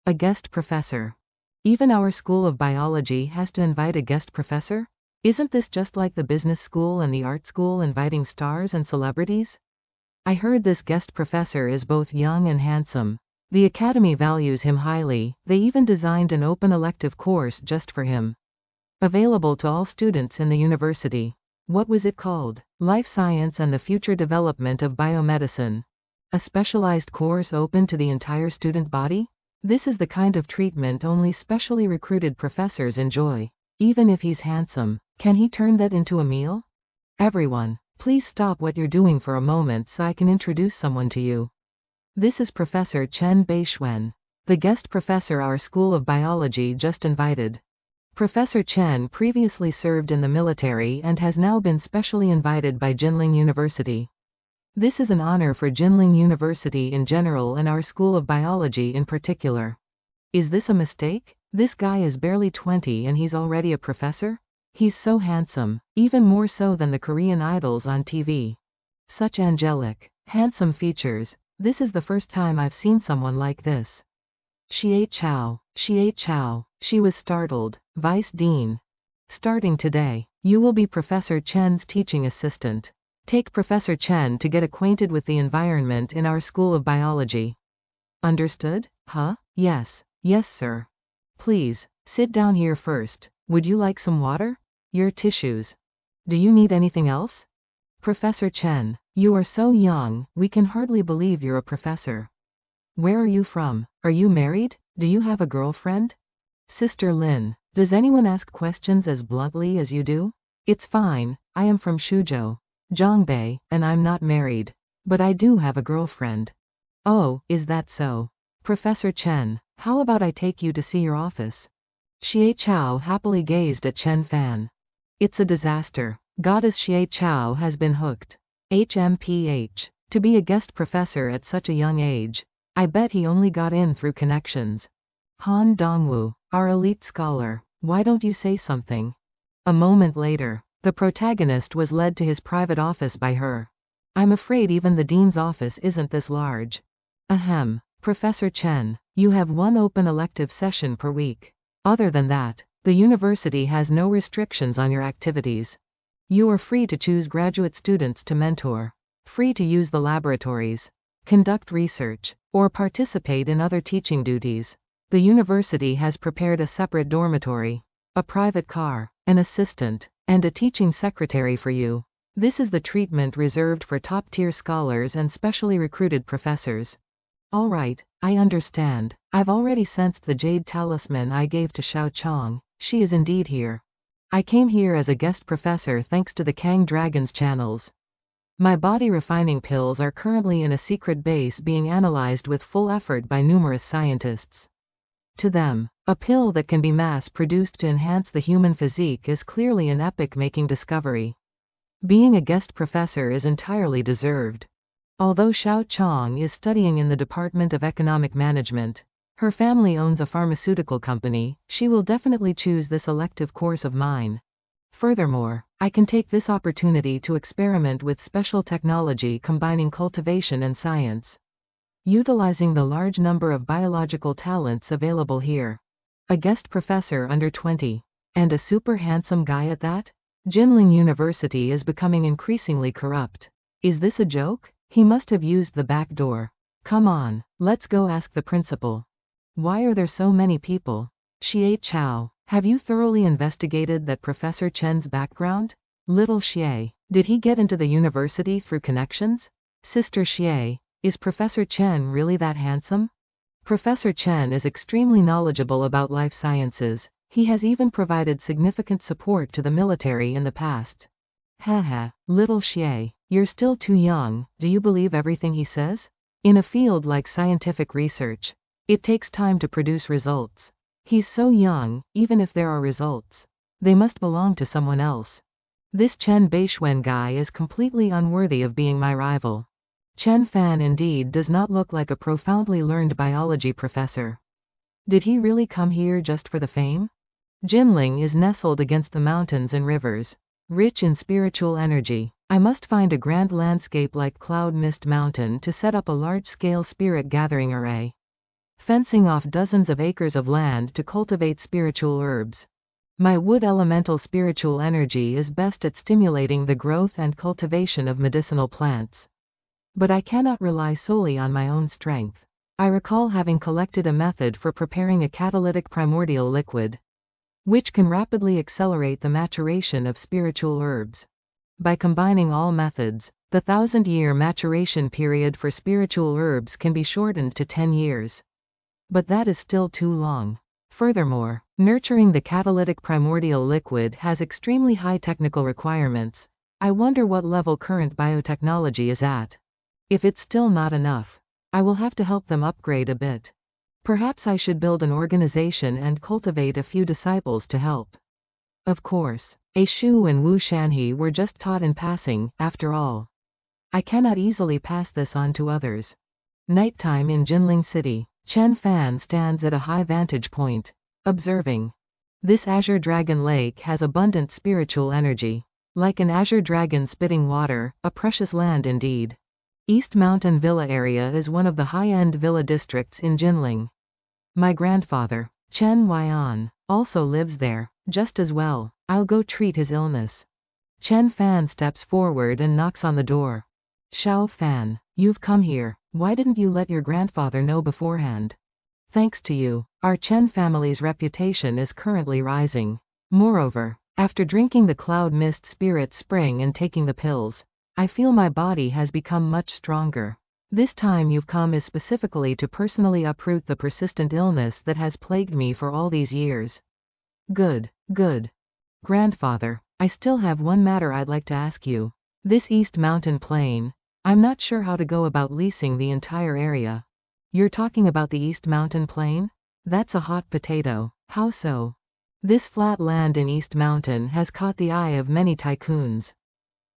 Speaker 1: A guest professor. Even our school of biology has to invite a guest professor? Isn't this just like the business school and the art school inviting stars and celebrities? I heard this guest professor is both young and handsome. The academy values him highly. They even designed an open elective course just for him. Available to all students in the university. What was it called? Life Science and the Future Development of Biomedicine. A specialized course open to the entire student body? This is the kind of treatment only specially recruited professors enjoy. Even if he's handsome, can he turn that into a meal? Everyone, please stop what you're doing for a moment so I can introduce someone to you. This is Professor Chen Bei Xuan, the guest professor our School of Biology just invited. Professor Chen previously served in the military and has now been specially invited by Jinling University. This is an honor for Jinling University in general and our School of Biology in particular. Is this a mistake? This guy is barely 20 and he's already a professor? He's so handsome, even more so than the Korean idols on TV. Such angelic, handsome features. This is the first time I've seen someone like this. Xie Chao, she was startled. Vice Dean. Starting today, you will be Professor Chen's teaching assistant. Take Professor Chen to get acquainted with the environment in our School of Biology. Understood? Huh? Yes, sir. Please, sit down here first. Would you like some water? Your tissues. Do you need anything else? Professor Chen, you are so young, we can hardly believe you're a professor. Where are you from? Are you married? Do you have a girlfriend? Sister Lin, does anyone ask questions as bluntly as you do? It's fine, I am from Shuzhou, Zhongbei, and I'm not married. But I do have a girlfriend. Oh, is that so? Professor Chen, how about I take you to see your office? Xie Chao happily gazed at Chen Fan. It's a disaster. Goddess Xie Chao has been hooked. HMPH. To be a guest professor at such a young age. I bet he only got in through connections. Han Dongwu, our elite scholar, why don't you say something? A moment later, the protagonist was led to his private office by her. I'm afraid even the dean's office isn't this large. Ahem, Professor Chen, you have one open elective session per week. Other than that, the university has no restrictions on your activities. You are free to choose graduate students to mentor, free to use the laboratories, conduct research, or participate in other teaching duties. The university has prepared a separate dormitory, a private car, an assistant, and a teaching secretary for you. This is the treatment reserved for top-tier scholars and specially recruited professors. All right, I understand. I've already sensed the jade talisman I gave to Xiao Chong. She is indeed here. I came here as a guest professor thanks to the Kang Dragon's channels. My body refining pills are currently in a secret base being analyzed with full effort by numerous scientists. To them, a pill that can be mass-produced to enhance the human physique is clearly an epic-making discovery. Being a guest professor is entirely deserved. Although Xiao Chong is studying in the Department of Economic Management, her family owns a pharmaceutical company, she will definitely choose this elective course of mine. Furthermore, I can take this opportunity to experiment with special technology combining cultivation and science. utilizing the large number of biological talents available here. A guest professor under 20. And a super handsome guy at that? Jinling University is becoming increasingly corrupt. Is this a joke? He must have used the back door. Come on, let's go ask the principal. Why are there so many people? Xie Chao, have you thoroughly investigated that Professor Chen's background? Little Xie, did he get into the university through connections? Sister Xie, is Professor Chen really that handsome? Professor Chen is extremely knowledgeable about life sciences. He has even provided significant support to the military in the past. Haha, little Xie, you're still too young. Do you believe everything he says? In a field like scientific research, it takes time to produce results. He's so young, even if there are results, they must belong to someone else. This Chen Bei Xuan guy is completely unworthy of being my rival. Chen Fan indeed does not look like a profoundly learned biology professor. Did he really come here just for the fame? Jinling is nestled against the mountains and rivers, rich in spiritual energy. I must find a grand landscape like Cloud Mist Mountain to set up a large-scale spirit gathering array, fencing off dozens of acres of land to cultivate spiritual herbs. My wood elemental spiritual energy is best at stimulating the growth and cultivation of medicinal plants. But I cannot rely solely on my own strength. I recall having collected a method for preparing a catalytic primordial liquid, which can rapidly accelerate the maturation of spiritual herbs. By combining all methods, the 1,000-year maturation period for spiritual herbs can be shortened to 10 years. But that is still too long. Furthermore, nurturing the catalytic primordial liquid has extremely high technical requirements. I wonder what level current biotechnology is at. If it's still not enough, I will have to help them upgrade a bit. Perhaps I should build an organization and cultivate a few disciples to help. Of course, A Shu and Wu Shanhe were just taught in passing, after all. I cannot easily pass this on to others. Nighttime in Jinling City. Chen Fan stands at a high vantage point, observing. This azure dragon lake has abundant spiritual energy. Like an azure dragon spitting water, a precious land indeed. East Mountain Villa area is one of the high-end villa districts in Jinling. My grandfather, Chen Huaian, also lives there. Just as well, I'll go treat his illness. Chen Fan steps forward and knocks on the door. Xiao Fan, you've come here. Why didn't you let your grandfather know beforehand? Thanks to you, our Chen family's reputation is currently rising. Moreover, after drinking the Cloud Mist Spirit Spring and taking the pills, I feel my body has become much stronger. This time you've come is specifically to personally uproot the persistent illness that has plagued me for all these years. Good, good. Grandfather, I still have one matter I'd like to ask you. This East Mountain Plain, I'm not sure how to go about leasing the entire area. You're talking about the East Mountain Plain? That's a hot potato. How so? This flat land in East Mountain has caught the eye of many tycoons,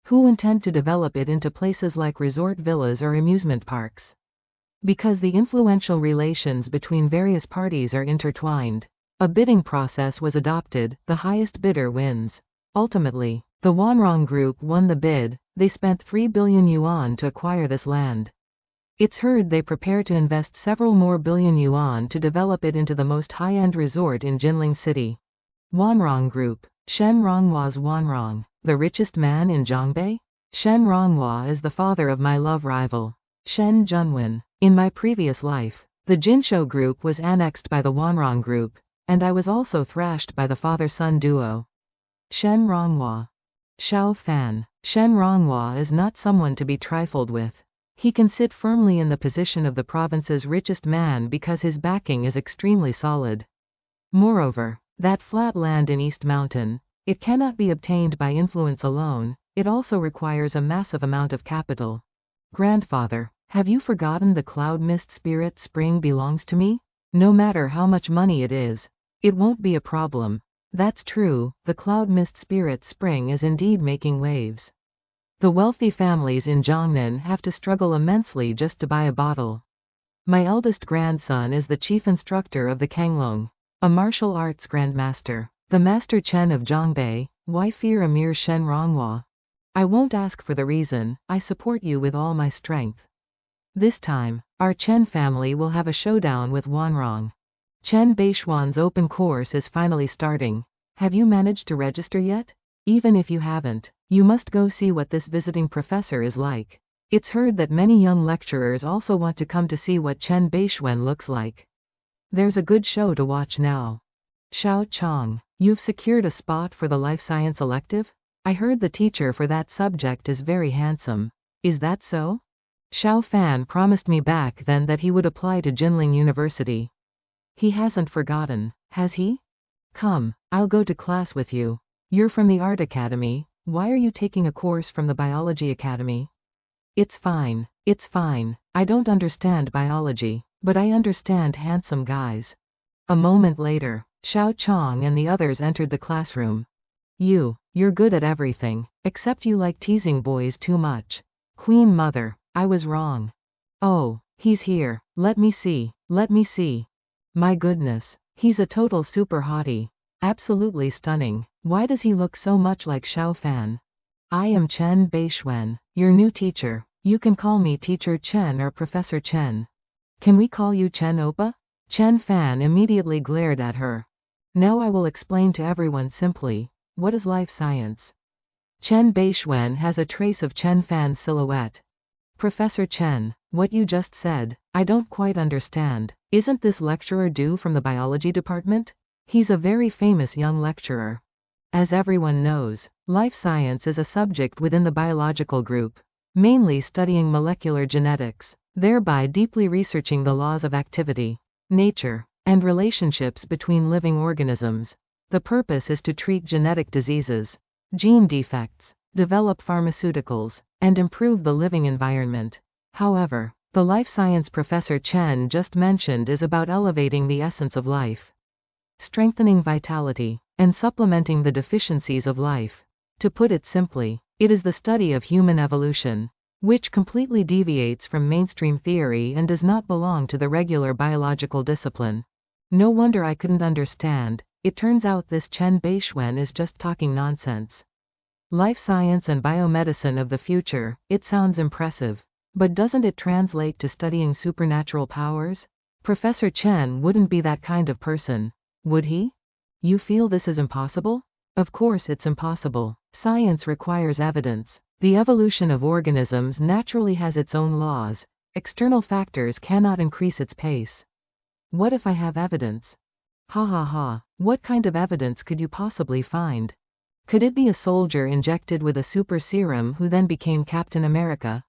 Speaker 1: who intend to develop it into places like resort villas or amusement parks. Because the influential relations between various parties are intertwined, a bidding process was adopted. The highest bidder wins. Ultimately, the Wanrong Group won the bid. They spent 3 billion yuan to acquire this land. It's heard they prepare to invest several more billion yuan to develop it into the most high-end resort in Jinling City. Wanrong Group. Shen Ronghua's Wanrong, the richest man in Zhongbei? Shen Ronghua is the father of my love rival, Shen Junwen. In my previous life, the Jinsho Group was annexed by the Wanrong Group, and I was also thrashed by the father-son duo. Shen Ronghua. Xiao Fan. Shen Ronghua is not someone to be trifled with. He can sit firmly in the position of the province's richest man because his backing is extremely solid. Moreover, that flat land in East Mountain, it cannot be obtained by influence alone, it also requires a massive amount of capital. Grandfather, have you forgotten the Cloud Mist Spirit Spring belongs to me? No matter how much money it is, it won't be a problem. That's true, the Cloud Mist Spirit Spring is indeed making waves. The wealthy families in Zhongnan have to struggle immensely just to buy a bottle. My eldest grandson is the chief instructor of the Kanglong, a martial arts grandmaster. The Master Chen of Zhongbei. Why fear a mere Shen Ronghua? I won't ask for the reason. I support you with all my strength. This time, our Chen family will have a showdown with Wanrong. Bei Xuan's open course is finally starting. Have you managed to register yet? Even if you haven't, you must go see what this visiting professor is like. It's heard that many young lecturers also want to come to see what Bei Xuan looks like. There's a good show to watch now. Xiao Chong, you've secured a spot for the life science elective? I heard the teacher for that subject is very handsome. Is that so? Xiao Fan promised me back then that he would apply to Jinling University. He hasn't forgotten, has he? Come, I'll go to class with you. You're from the Art Academy, why are you taking a course from the Biology Academy? It's fine, it's fine. I don't understand biology, but I understand handsome guys. A moment later, Xiao Chong and the others entered the classroom. You're good at everything, except you like teasing boys too much. Queen Mother, I was wrong. Oh, he's here, let me see. My goodness, he's a total super hottie. Absolutely stunning. Why does he look so much like Xiao Fan? I am Bei Xuan, your new teacher. You can call me Teacher Chen or Professor Chen. Can we call you Chen Oppa? Chen Fan immediately glared at her. Now I will explain to everyone simply, what is life science? Bei Xuan has a trace of Chen Fan's silhouette. Professor Chen, what you just said, I don't quite understand. Isn't this lecturer due from the biology department? He's a very famous young lecturer. As everyone knows, life science is a subject within the biological group, mainly studying molecular genetics, thereby deeply researching the laws of activity, nature, and relationships between living organisms. The purpose is to treat genetic diseases, gene defects, develop pharmaceuticals, and improve the living environment. However, the life science Professor Chen just mentioned is about elevating the essence of life, strengthening vitality, and supplementing the deficiencies of life. To put it simply, it is the study of human evolution, which completely deviates from mainstream theory and does not belong to the regular biological discipline. No wonder I couldn't understand. It turns out this Bei Xuan is just talking nonsense. Life science and biomedicine of the future, it sounds impressive. But doesn't it translate to studying supernatural powers? Professor Chen wouldn't be that kind of person, would he? You feel this is impossible? Of course it's impossible. Science requires evidence. The evolution of organisms naturally has its own laws. External factors cannot increase its pace. What if I have evidence? Ha ha ha, what kind of evidence could you possibly find? Could it be a soldier injected with a super serum who then became Captain America?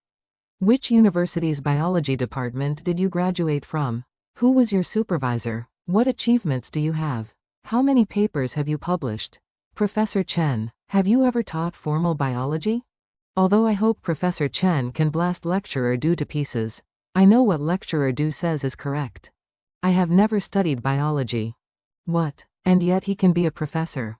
Speaker 1: Which university's biology department did you graduate from? Who was your supervisor? What achievements do you have? How many papers have you published? Professor Chen, have you ever taught formal biology? Although I hope Professor Chen can blast Lecturer Du to pieces. I know what Lecturer Du says is correct. I have never studied biology. What? And yet he can be a professor.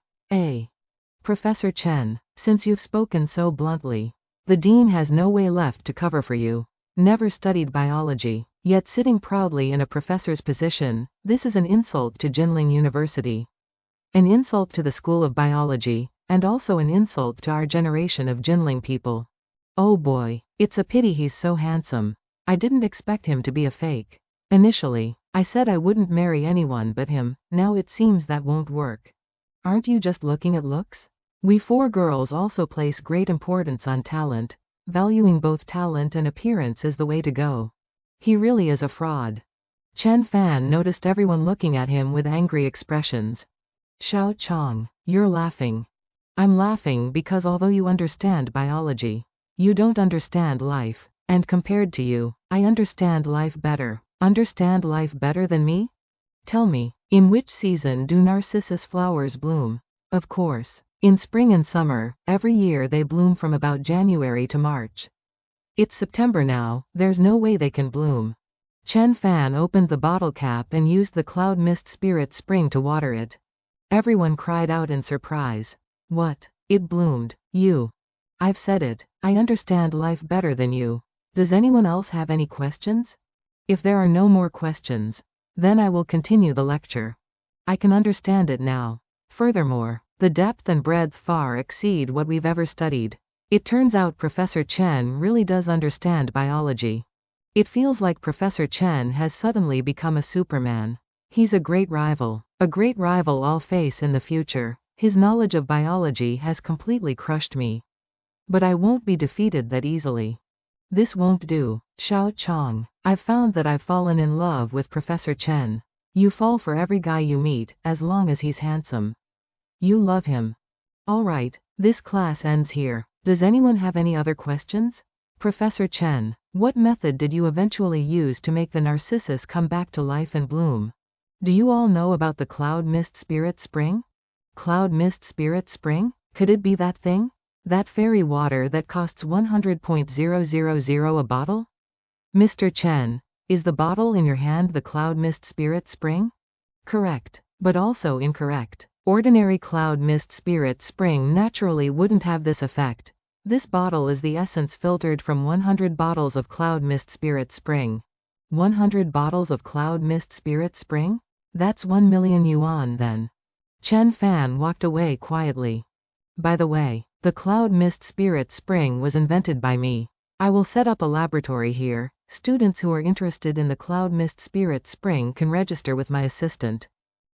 Speaker 1: Professor Chen, since you've spoken so bluntly, the dean has no way left to cover for you. Never studied biology, yet sitting proudly in a professor's position, this is an insult to Jinling University. An insult to the School of Biology, and also an insult to our generation of Jinling people. Oh boy, it's a pity he's so handsome. I didn't expect him to be a fake. Initially, I said I wouldn't marry anyone but him, now it seems that won't work. Aren't you just looking at looks? We four girls also place great importance on talent. Valuing both talent and appearance is the way to go. He really is a fraud. Chen Fan noticed everyone looking at him with angry expressions. Xiao Chong, you're laughing. I'm laughing because although you understand biology, you don't understand life, and compared to you, I understand life better. Understand life better than me? Tell me, in which season do narcissus flowers bloom? Of course, in spring and summer, every year they bloom from about January to March. It's September now, there's no way they can bloom. Chen Fan opened the bottle cap and used the cloud mist spirit spring to water it. Everyone cried out in surprise. What? It bloomed. I've said it, I understand life better than you. Does anyone else have any questions? If there are no more questions, then I will continue the lecture. I can understand it now. Furthermore, the depth and breadth far exceed what we've ever studied. It turns out Professor Chen really does understand biology. It feels like Professor Chen has suddenly become a Superman. He's a great rival I'll face in the future. His knowledge of biology has completely crushed me. But I won't be defeated that easily. This won't do. Xiao Chong. I've found that I've fallen in love with Professor Chen. You fall for every guy you meet, as long as he's handsome. You love him. Alright, this class ends here. Does anyone have any other questions? Professor Chen, what method did you eventually use to make the narcissus come back to life and bloom? Do you all know about the Cloud Mist Spirit Spring? Cloud Mist Spirit Spring? Could it be that thing? That fairy water that costs 100.000 a bottle? Mr. Chen, is the bottle in your hand the Cloud Mist Spirit Spring? Correct, but also incorrect. Ordinary Cloud Mist Spirit Spring naturally wouldn't have this effect. This bottle is the essence filtered from 100 bottles of Cloud Mist Spirit Spring. 100 bottles of Cloud Mist Spirit Spring? That's 1 million yuan then. Chen Fan walked away quietly. By the way, the Cloud Mist Spirit Spring was invented by me. I will set up a laboratory here. Students who are interested in the Cloud Mist Spirit Spring can register with my assistant.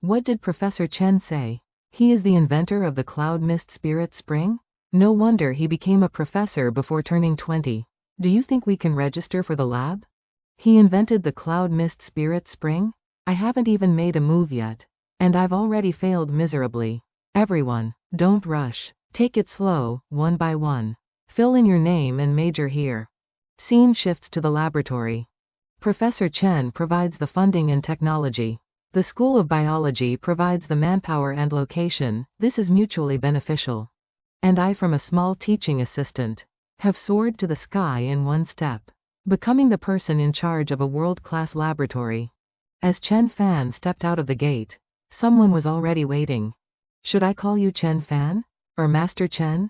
Speaker 1: What did Professor Chen say? He is the inventor of the Cloud Mist Spirit Spring? No wonder he became a professor before turning 20. Do you think we can register for the lab? He invented the Cloud Mist Spirit Spring? I haven't even made a move yet. And I've already failed miserably. Everyone, don't rush. Take it slow, one by one. Fill in your name and major here. Scene shifts to the laboratory. Professor Chen provides the funding and technology. The School of Biology provides the manpower and location. This is mutually beneficial. And I, from a small teaching assistant, have soared to the sky in one step, becoming the person in charge of a world-class laboratory. As Chen Fan stepped out of the gate, someone was already waiting. Should I call you Chen Fan? Or Master Chen?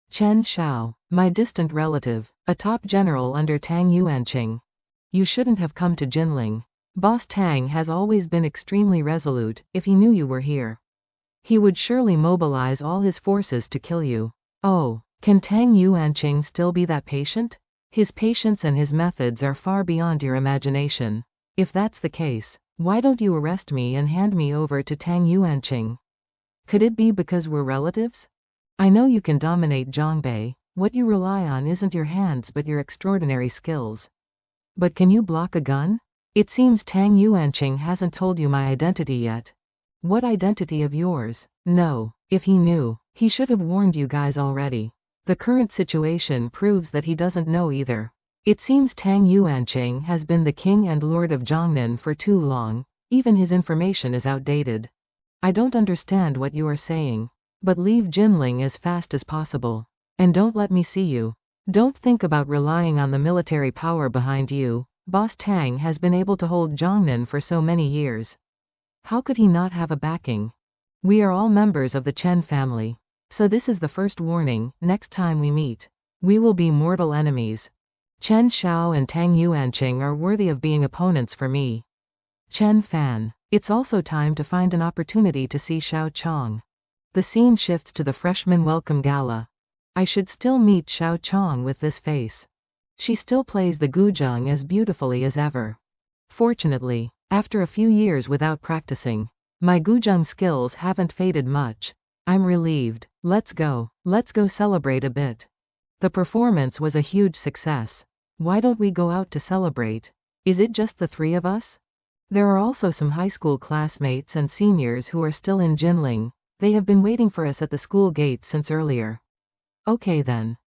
Speaker 1: Chen Xiao, my distant relative, a top general under Tang Yuanqing. You shouldn't have come to Jinling. Boss Tang has always been extremely resolute. If he knew you were here, he would surely mobilize all his forces to kill you. Oh, can Tang Yuanqing still be that patient? His patience and his methods are far beyond your imagination. If that's the case, why don't you arrest me and hand me over to Tang Yuanqing? Could it be because we're relatives? I know you can dominate Zhongbei. What you rely on isn't your hands but your extraordinary skills. But can you block a gun? It seems Tang Yuanqing hasn't told you my identity yet. What identity of yours? No, if he knew, he should have warned you guys already. The current situation proves that he doesn't know either. It seems Tang Yuanqing has been the king and lord of Zhongnan for too long. Even his information is outdated. I don't understand what you are saying. But leave Jinling as fast as possible. And don't let me see you. Don't think about relying on the military power behind you. Boss Tang has been able to hold Zhongnan for so many years. How could he not have a backing? We are all members of the Chen family. So this is the first warning. Next time we meet, we will be mortal enemies. Chen Xiao and Tang Yuanqing are worthy of being opponents for me. Chen Fan. It's also time to find an opportunity to see Xiao Chong. The scene shifts to the freshman welcome gala. I should still meet Xiao Chong with this face. She still plays the guzheng as beautifully as ever. Fortunately, after a few years without practicing, my guzheng skills haven't faded much. I'm relieved. Let's go celebrate a bit. The performance was a huge success. Why don't we go out to celebrate? Is it just the three of us? There are also some high school classmates and seniors who are still in Jinling. They have been waiting for us at the school gate since earlier. Okay then.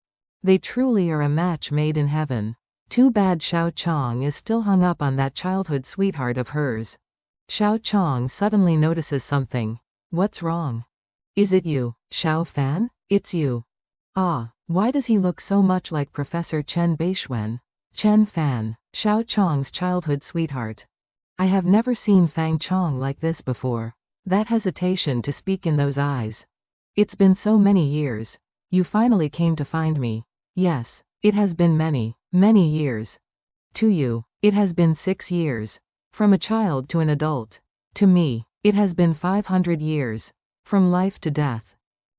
Speaker 1: They truly are a match made in heaven. Too bad Xiao Chong is still hung up on that childhood sweetheart of hers. Xiao Chong suddenly notices something. What's wrong? Is it you, Xiao Fan? It's you. Ah, why does he look so much like Professor Chen Bei Xuan? Chen Fan, Xiao Chong's childhood sweetheart. I have never seen Fang Chong like this before. That hesitation to speak in those eyes. It's been so many years. You finally came to find me. Yes, it has been many, many years. To you, it has been 6 years. From a child to an adult. To me, it has been 500 years. From life to death.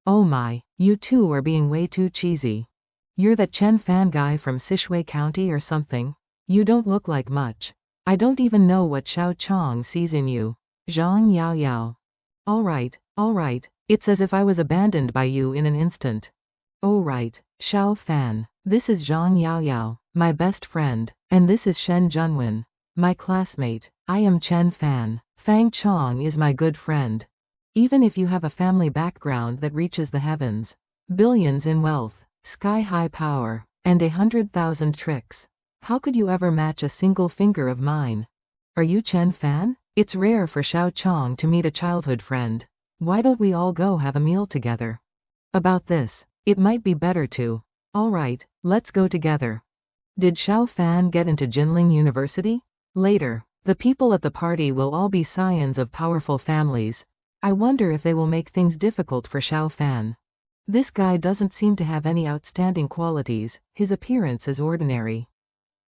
Speaker 1: Oh my, you two are being way too cheesy. You're that Chen Fan guy from Sichuan County or something? You don't look like much. I don't even know what Xiao Chong sees in you. Zhang Yao Yao. All right, it's as if I was abandoned by you in an instant. Oh right, Xiao Fan. This is Zhang Yao Yao, my best friend, and this is Shen Junwen, my classmate. I am Chen Fan. Fang Chong is my good friend. Even if you have a family background that reaches the heavens, billions in wealth, sky-high power, and 100,000 tricks, how could you ever match a single finger of mine? Are you Chen Fan? It's rare for Xiao Chong to meet a childhood friend. Why don't we all go have a meal together? About this, it might be better to. Alright, let's go together. Did Xiao Fan get into Jinling University? Later, the people at the party will all be scions of powerful families. I wonder if they will make things difficult for Xiao Fan. This guy doesn't seem to have any outstanding qualities. His appearance is ordinary.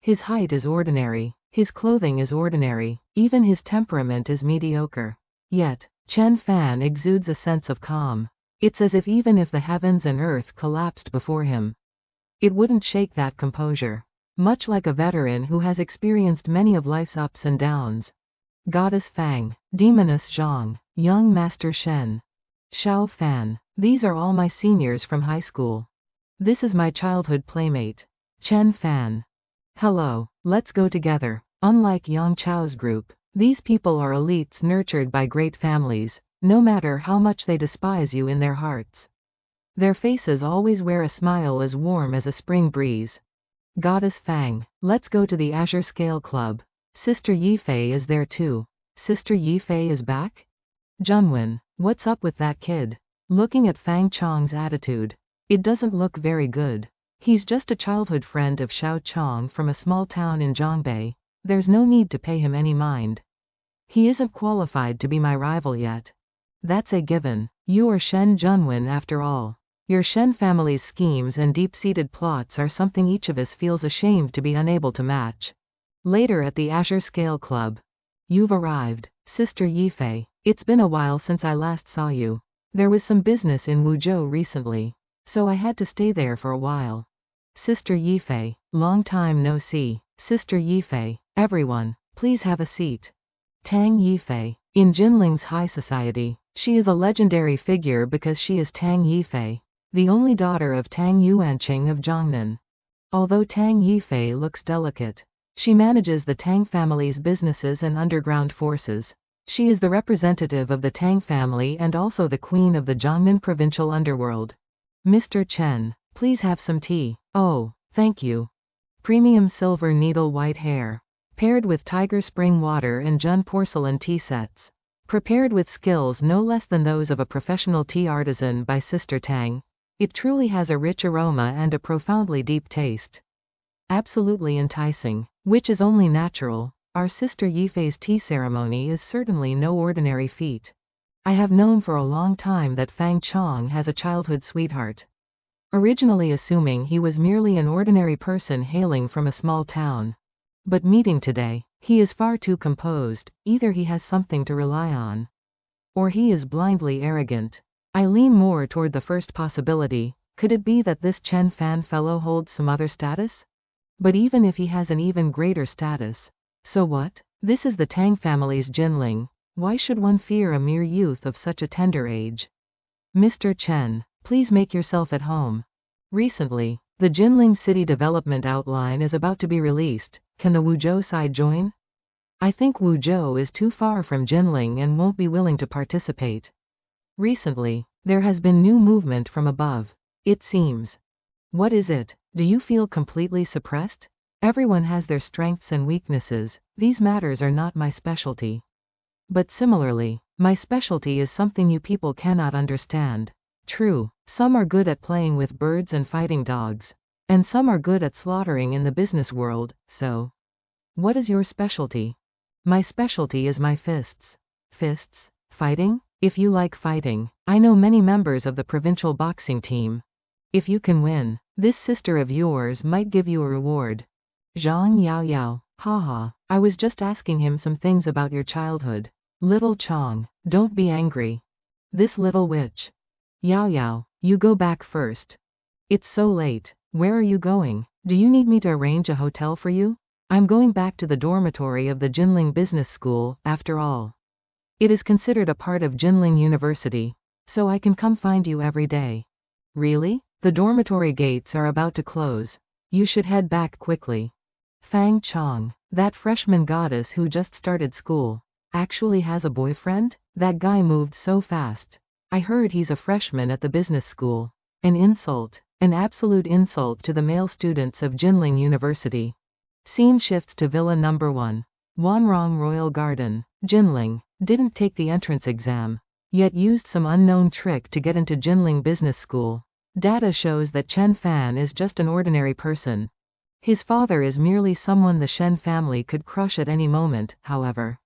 Speaker 1: His height is ordinary. His clothing is ordinary. Even his temperament is mediocre. Yet, Chen Fan exudes a sense of calm. It's as if even if the heavens and earth collapsed before him, it wouldn't shake that composure. Much like a veteran who has experienced many of life's ups and downs. Goddess Fang, Demoness Zhang, Young Master Shen, Xiao Fan. These are all my seniors from high school. This is my childhood playmate, Chen Fan. Hello, let's go together. Unlike Yang Chao's group, these people are elites nurtured by great families, no matter how much they despise you in their hearts. Their faces always wear a smile as warm as a spring breeze. Goddess Fang, let's go to the Azure Scale Club. Sister Yifei is there too. Sister Yifei is back? Junwen, what's up with that kid? Looking at Fang Chong's attitude, it doesn't look very good. He's just a childhood friend of Xiao Chong from a small town in Zhongbei. There's no need to pay him any mind. He isn't qualified to be my rival yet. That's a given. You are Shen Junwen after all. Your Shen family's schemes and deep-seated plots are something each of us feels ashamed to be unable to match. Later at the Azure Scale Club. You've arrived, Sister Yifei. It's been a while since I last saw you. There was some business in Wuzhou recently, so I had to stay there for a while. Sister Yifei, long time no see. Sister Yifei, everyone, please have a seat. Tang Yifei. In Jinling's high society, she is a legendary figure because she is Tang Yifei, the only daughter of Tang Yuanqing of Zhongnan. Although Tang Yifei looks delicate, she manages the Tang family's businesses and underground forces. She is the representative of the Tang family and also the queen of the Zhongnan provincial underworld. Mr. Chen, please have some tea. Oh, thank you. Premium silver needle white hair, paired with tiger spring water and Jun porcelain tea sets. Prepared with skills no less than those of a professional tea artisan by Sister Tang. It truly has a rich aroma and a profoundly deep taste. Absolutely enticing, which is only natural. Our Sister Yifei's tea ceremony is certainly no ordinary feat. I have known for a long time that Fang Chong has a childhood sweetheart. Originally assuming he was merely an ordinary person hailing from a small town. But meeting today, he is far too composed. Either he has something to rely on, or he is blindly arrogant. I lean more toward the first possibility. Could it be that this Chen Fan fellow holds some other status? But even if he has an even greater status, so what? This is the Tang family's Jinling. Why should one fear a mere youth of such a tender age? Mr. Chen, please make yourself at home. Recently, the Jinling City Development Outline is about to be released. Can the Wuzhou side join? I think Wuzhou is too far from Jinling and won't be willing to participate. Recently, there has been new movement from above, it seems. What is it? Do you feel completely suppressed? Everyone has their strengths and weaknesses. These matters are not my specialty. But similarly, my specialty is something you people cannot understand. True, some are good at playing with birds and fighting dogs, and some are good at slaughtering in the business world, so. What is your specialty? My specialty is my fists. Fists? Fighting? If you like fighting, I know many members of the provincial boxing team. If you can win, this sister of yours might give you a reward. Zhang Yao Yao, haha, I was just asking him some things about your childhood. Little Chong, don't be angry. This little witch. Yao Yao, you go back first. It's so late. Where are you going? Do you need me to arrange a hotel for you? I'm going back to the dormitory of the Jinling Business School, after all. It is considered a part of Jinling University, so I can come find you every day. Really? The dormitory gates are about to close. You should head back quickly. Fang Chong, that freshman goddess who just started school, actually has a boyfriend? That guy moved so fast. I heard he's a freshman at the business school. An insult, an absolute insult to the male students of Jinling University. Scene shifts to Villa Number 1. Wanrong Royal Garden. Jinling didn't take the entrance exam, yet used some unknown trick to get into Jinling Business School. Data shows that Chen Fan is just an ordinary person. His father is merely someone the Shen family could crush at any moment, however.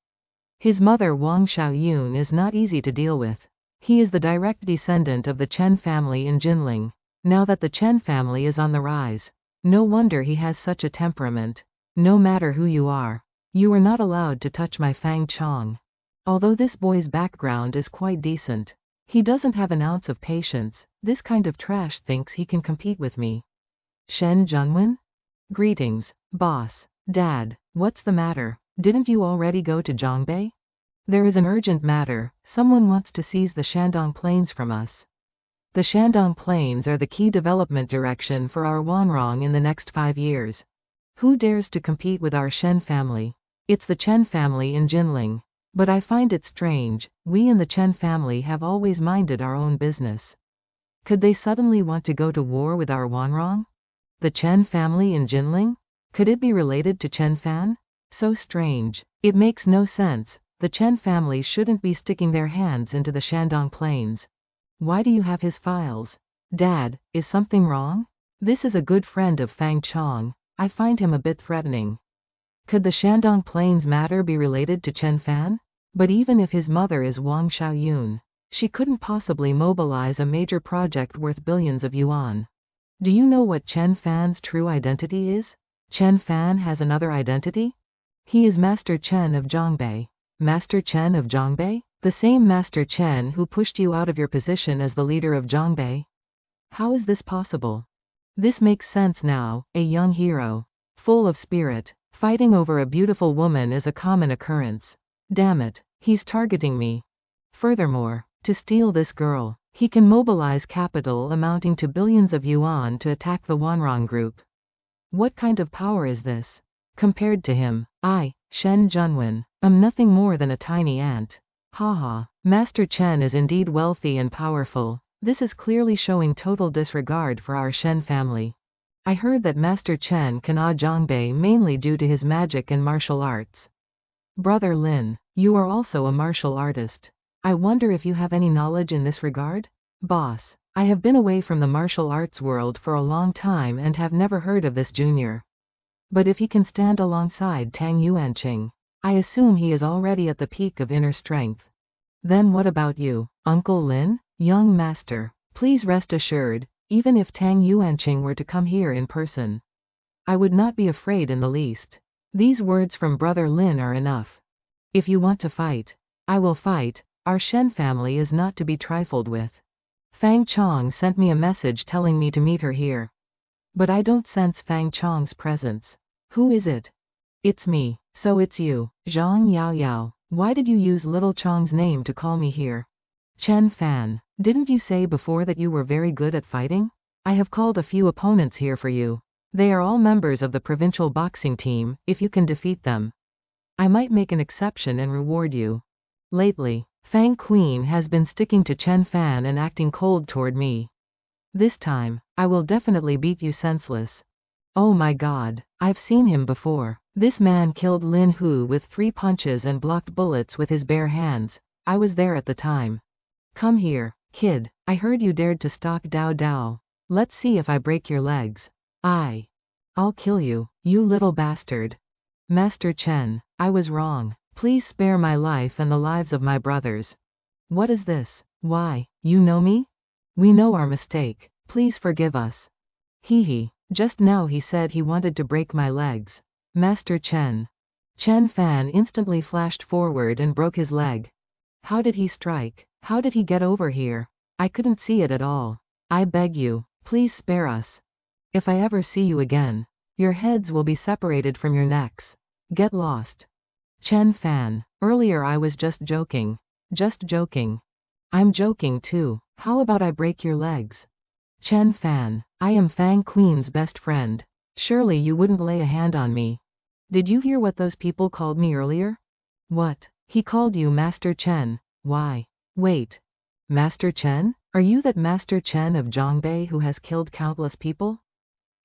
Speaker 1: His mother Wang Xiaoyun is not easy to deal with. He is the direct descendant of the Chen family in Jinling. Now that the Chen family is on the rise, no wonder he has such a temperament. No matter who you are not allowed to touch my Fang Chong. Although this boy's background is quite decent, he doesn't have an ounce of patience. This kind of trash thinks he can compete with me. Shen Junwen? Greetings, boss. Dad, what's the matter? Didn't you already go to Zhongbei? There is an urgent matter. Someone wants to seize the Shandong Plains from us. The Shandong Plains are the key development direction for our Wanrong in the next 5 years. Who dares to compete with our Shen family? It's the Chen family in Jinling. But I find it strange, we in the Chen family have always minded our own business. Could they suddenly want to go to war with our Wanrong? The Chen family in Jinling? Could it be related to Chen Fan? So strange. It makes no sense. The Chen family shouldn't be sticking their hands into the Shandong Plains. Why do you have his files? Dad, is something wrong? This is a good friend of Fang Chong. I find him a bit threatening. Could the Shandong Plains matter be related to Chen Fan? But even if his mother is Wang Xiaoyun, she couldn't possibly mobilize a major project worth billions of yuan. Do you know what Chen Fan's true identity is? Chen Fan has another identity? He is Master Chen of Zhongbei. Master Chen of Zhongbei? The same Master Chen who pushed you out of your position as the leader of Zhongbei? How is this possible? This makes sense now. A young hero, full of spirit, fighting over a beautiful woman is a common occurrence. Damn it, he's targeting me. Furthermore, to steal this girl, he can mobilize capital amounting to billions of yuan to attack the Wanrong group. What kind of power is this? Compared to him, I, Shen Junwen, am nothing more than a tiny ant. Haha, Master Chen is indeed wealthy and powerful. This is clearly showing total disregard for our Shen family. I heard that Master Chen can awe Zhongbei mainly due to his magic and martial arts. Brother Lin, you are also a martial artist. I wonder if you have any knowledge in this regard? Boss, I have been away from the martial arts world for a long time and have never heard of this junior. But if he can stand alongside Tang Yuanqing, I assume he is already at the peak of inner strength. Then what about you, Uncle Lin? Young master, please rest assured, even if Tang Yuanqing were to come here in person, I would not be afraid in the least. These words from Brother Lin are enough. If you want to fight, I will fight. Our Shen family is not to be trifled with. Fang Chong sent me a message telling me to meet her here. But I don't sense Fang Chong's presence. Who is it? It's me. So it's you, Zhang Yao Yao. Why did you use little Chong's name to call me here? Chen Fan, didn't you say before that you were very good at fighting? I have called a few opponents here for you. They are all members of the provincial boxing team. If you can defeat them, I might make an exception and reward you. Lately, Fang Queen has been sticking to Chen Fan and acting cold toward me. This time, I will definitely beat you senseless. Oh my god, I've seen him before. This man killed Lin Hu with 3 punches and blocked bullets with his bare hands. I was there at the time. Come here, kid. I heard you dared to stalk Dao Dao. Let's see if I break your legs. I'll kill you, you little bastard. Master Chen, I was wrong. Please spare my life and the lives of my brothers. What is this? Why, you know me? We know our mistake. Please forgive us. Hee. Just now he said he wanted to break my legs. Master Chen. Chen Fan instantly flashed forward and broke his leg. How did he strike? How did he get over here? I couldn't see it at all. I beg you, please spare us. If I ever see you again, Your heads will be separated from your necks. Get lost. Chen Fan. Earlier I was just joking. Just joking. I'm joking too. How about I break your legs? Chen Fan. I am Fang Queen's best friend. Surely you wouldn't lay a hand on me. Did you hear what those people called me earlier? What? He called you Master Chen. Why? Wait. Master Chen? Are you that Master Chen of Zhongbei who has killed countless people?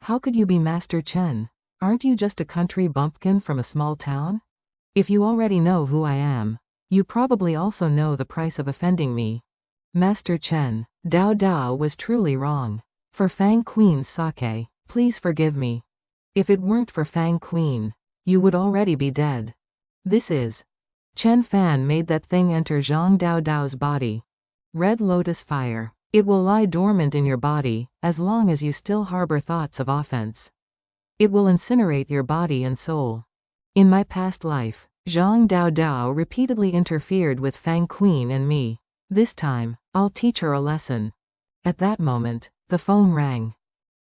Speaker 1: How could you be Master Chen? Aren't you just a country bumpkin from a small town? If you already know who I am, you probably also know the price of offending me. Master Chen. Dao Dao was truly wrong. For Fang Queen's sake, please forgive me. If it weren't for Fang Queen, you would already be dead. This is. Chen Fan made that thing enter Zhang Dao Dao's body. Red Lotus Fire. It will lie dormant in your body, as long as you still harbor thoughts of offense. It will incinerate your body and soul. In my past life, Zhang Dao Dao repeatedly interfered with Fang Queen and me. This time, I'll teach her a lesson. At that moment, the phone rang.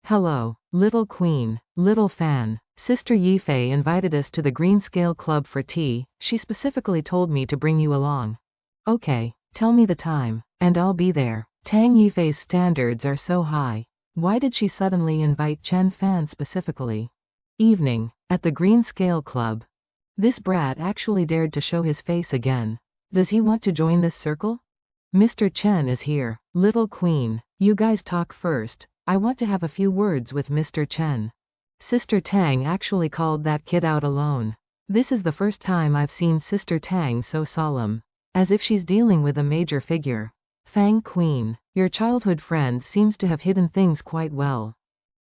Speaker 1: Hello, little queen, little fan. Sister Yifei invited us to the Greenscale Club for tea. She specifically told me to bring you along. Okay, tell me the time, and I'll be there. Tang Yifei's standards are so high. Why did she suddenly invite Chen Fan specifically? Evening, at the Greenscale Club. This brat actually dared to show his face again. Does he want to join this circle? Mr. Chen is here. Little queen, you guys talk first. I want to have a few words with Mr. Chen. Sister Tang actually called that kid out alone. This is the first time I've seen Sister Tang so solemn. As if she's dealing with a major figure. Fang Queen, your childhood friend seems to have hidden things quite well.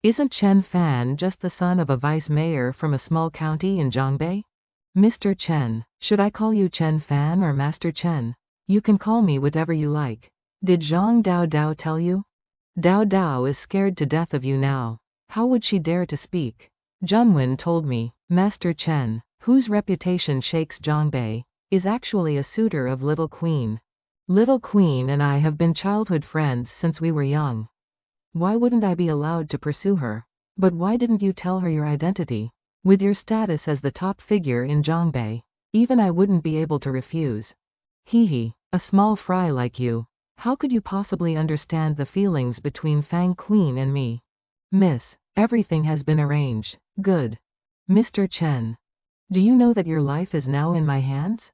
Speaker 1: Isn't Chen Fan just the son of a vice mayor from a small county in Zhongbei? Mr. Chen, should I call you Chen Fan or Master Chen? You can call me whatever you like. Did Zhang Dao Dao tell you? Dao Dao is scared to death of you now. How would she dare to speak? Junwen told me, Master Chen, whose reputation shakes Zhongbei, is actually a suitor of Little Queen. Little Queen and I have been childhood friends since we were young. Why wouldn't I be allowed to pursue her? But why didn't you tell her your identity? With your status as the top figure in Zhongbei, even I wouldn't be able to refuse. Hee, a small fry like you. How could you possibly understand the feelings between Fang Queen and me? Miss, everything has been arranged. Good. Mr. Chen. Do you know that your life is now in my hands?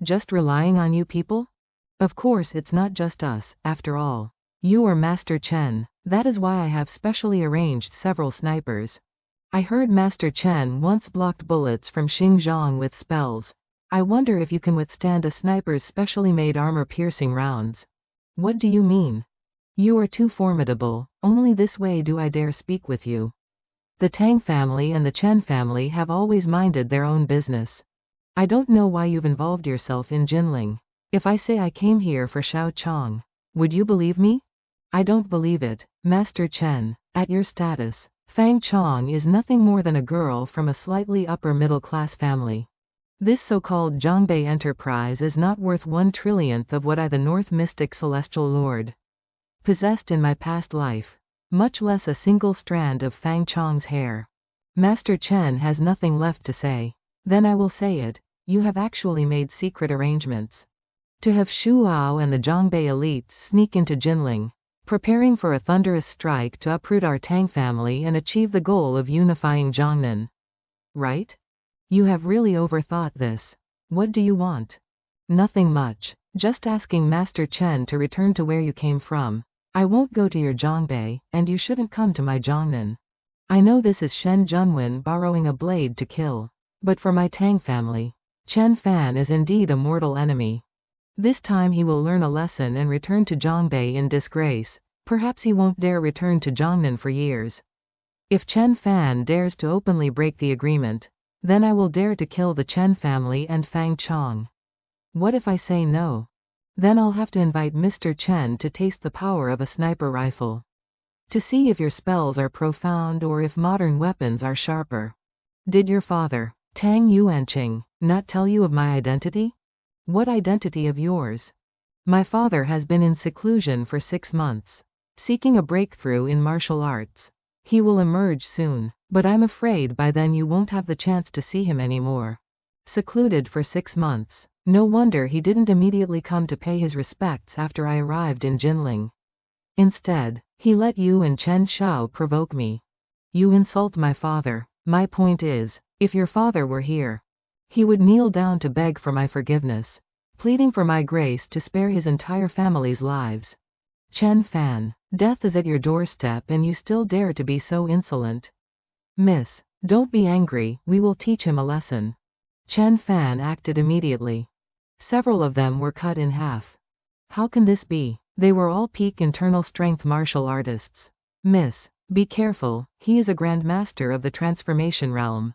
Speaker 1: Just relying on you people? Of course it's not just us, after all. You are Master Chen. That is why I have specially arranged several snipers. I heard Master Chen once blocked bullets from Xingjiang with spells. I wonder if you can withstand a sniper's specially made armor-piercing rounds. What do you mean? You are too formidable, only this way do I dare speak with you. The Tang family and the Chen family have always minded their own business. I don't know why you've involved yourself in Jinling. If I say I came here for Xiao Chong, would you believe me? I don't believe it, Master Chen. At your status, Fang Chong is nothing more than a girl from a slightly upper-middle-class family. This so-called Zhongbei enterprise is not worth 1/1,000,000th of what I, the North Mystic Celestial Lord, possessed in my past life, much less a single strand of Fang Chong's hair. Master Chen has nothing left to say. Then I will say it, you have actually made secret arrangements. To have Shu Ao and the Zhongbei elites sneak into Jinling, preparing for a thunderous strike to uproot our Tang family and achieve the goal of unifying Jiangnan. Right? You have really overthought this. What do you want? Nothing much. Just asking Master Chen to return to where you came from. I won't go to your Zhongbei, and you shouldn't come to my Jiangnan. I know this is Shen Junwen borrowing a blade to kill. But for my Tang family, Chen Fan is indeed a mortal enemy. This time he will learn a lesson and return to Zhongbei in disgrace. Perhaps he won't dare return to Jiangnan for years. If Chen Fan dares to openly break the agreement, then I will dare to kill the Chen family and Fang Chong. What if I say no? Then I'll have to invite Mr. Chen to taste the power of a sniper rifle. To see if your spells are profound or if modern weapons are sharper. Did your father, Tang Yuanqing, not tell you of my identity? What identity of yours? My father has been in seclusion for 6 months, seeking a breakthrough in martial arts. He will emerge soon. But I'm afraid by then you won't have the chance to see him anymore. Secluded for 6 months. No wonder he didn't immediately come to pay his respects after I arrived in Jinling. Instead, he let you and Chen Xiao provoke me. You insult my father. My point is, if your father were here, he would kneel down to beg for my forgiveness, pleading for my grace to spare his entire family's lives. Chen Fan, death is at your doorstep and you still dare to be so insolent. Miss, don't be angry, we will teach him a lesson. Chen Fan acted immediately. Several of them were cut in half. How can this be? They were all peak internal strength martial artists. Miss, be careful, he is a grandmaster of the transformation realm.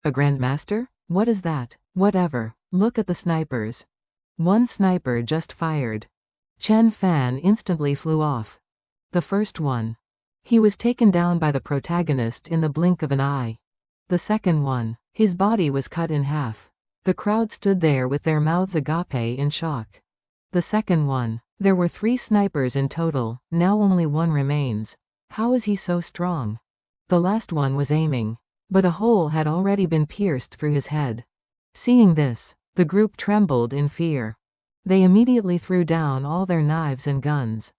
Speaker 1: A grandmaster? What is that? Whatever. Look at the snipers. One sniper just fired. Chen Fan instantly flew off. The first one. He was taken down by the protagonist in the blink of an eye. The second one. His body was cut in half. The crowd stood there with their mouths agape in shock. The second one. There were 3 snipers in total, now only 1 remains. How is he so strong? The last one was aiming, but a hole had already been pierced through his head. Seeing this, the group trembled in fear. They immediately threw down all their knives and guns.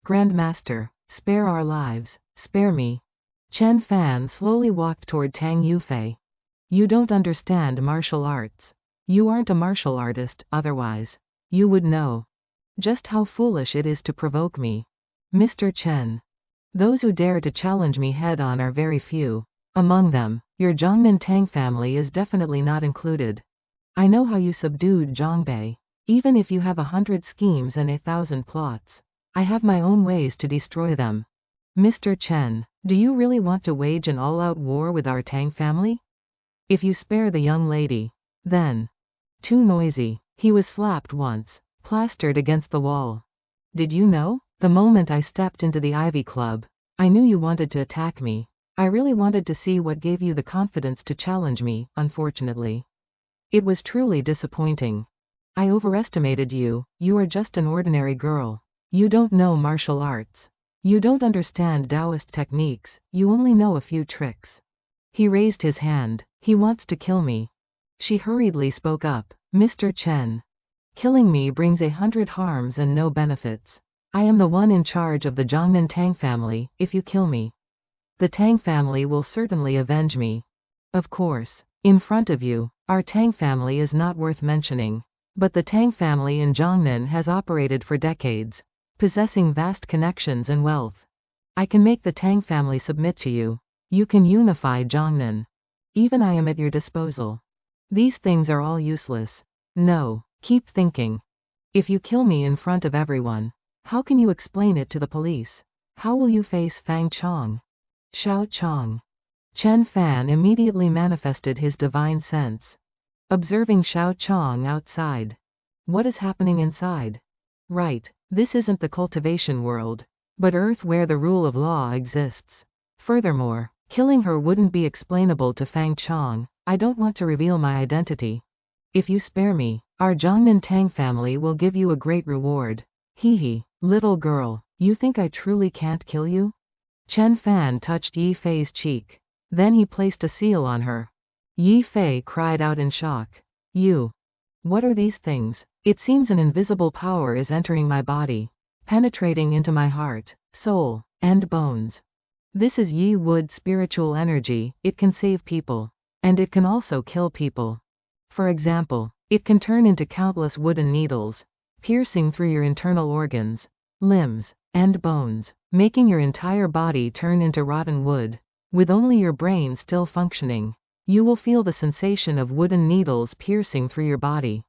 Speaker 1: Grandmaster, spare our lives, spare me. Chen Fan slowly walked toward Tang Yufei. You don't understand martial arts. You aren't a martial artist, otherwise you would know just how foolish it is to provoke me. Mr. Chen. Those who dare to challenge me head-on are very few. Among them, your Zhongnan Tang family is definitely not included. I know how you subdued Zhongbei. Even if you have 100 schemes and 1,000 plots, I have my own ways to destroy them. Mr. Chen, do you really want to wage an all-out war with our Tang family? If you spare the young lady, then... Too noisy. He was slapped once, plastered against the wall. Did you know? The moment I stepped into the Ivy Club, I knew you wanted to attack me. I really wanted to see what gave you the confidence to challenge me, unfortunately. It was truly disappointing. I overestimated you. You are just an ordinary girl. You don't know martial arts. You don't understand Taoist techniques, you only know a few tricks. He raised his hand. He wants to kill me. She hurriedly spoke up. Mr. Chen. Killing me brings 100 harms and no benefits. I am the one in charge of the Zhongnan Tang family. If you kill me, the Tang family will certainly avenge me. Of course, in front of you, our Tang family is not worth mentioning. But the Tang family in Zhongnan has operated for decades, possessing vast connections and wealth. I can make the Tang family submit to you. You can unify Zhongnan. Even I am at your disposal. These things are all useless. No, keep thinking. If you kill me in front of everyone, how can you explain it to the police? How will you face Fang Chong? Xiao Chong. Chen Fan immediately manifested his divine sense. Observing Xiao Chong outside. What is happening inside? Right, this isn't the cultivation world, but Earth where the rule of law exists. Furthermore, killing her wouldn't be explainable to Fang Chong. I don't want to reveal my identity. If you spare me, our Zhongnan Tang family will give you a great reward. Hee, little girl, you think I truly can't kill you? Chen Fan touched Yi Fei's cheek. Then he placed a seal on her. Yi Fei cried out in shock. You. What are these things? It seems an invisible power is entering my body, penetrating into my heart, soul, and bones. This is Yi Wood spiritual energy. It can save people. And it can also kill people. For example, it can turn into countless wooden needles, piercing through your internal organs, limbs, and bones, making your entire body turn into rotten wood. With only your brain still functioning, you will feel the sensation of wooden needles piercing through your body.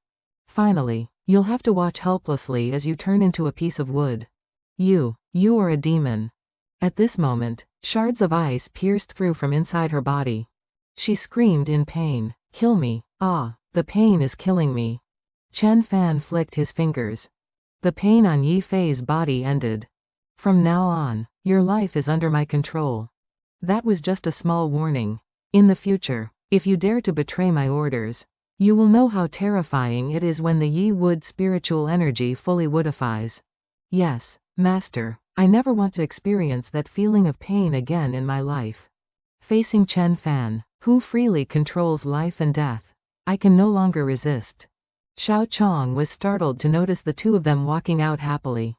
Speaker 1: Finally, you'll have to watch helplessly as you turn into a piece of wood. You are a demon. At this moment, shards of ice pierced through from inside her body. She screamed in pain. Kill me. Ah, the pain is killing me. Chen Fan flicked his fingers. The pain on Yi Fei's body ended. From now on, your life is under my control. That was just a small warning. In the future, if you dare to betray my orders, you will know how terrifying it is when the Yi Wood spiritual energy fully woodifies. Yes, Master, I never want to experience that feeling of pain again in my life. Facing Chen Fan, who freely controls life and death. I can no longer resist. Xiao Chong was startled to notice the two of them walking out happily.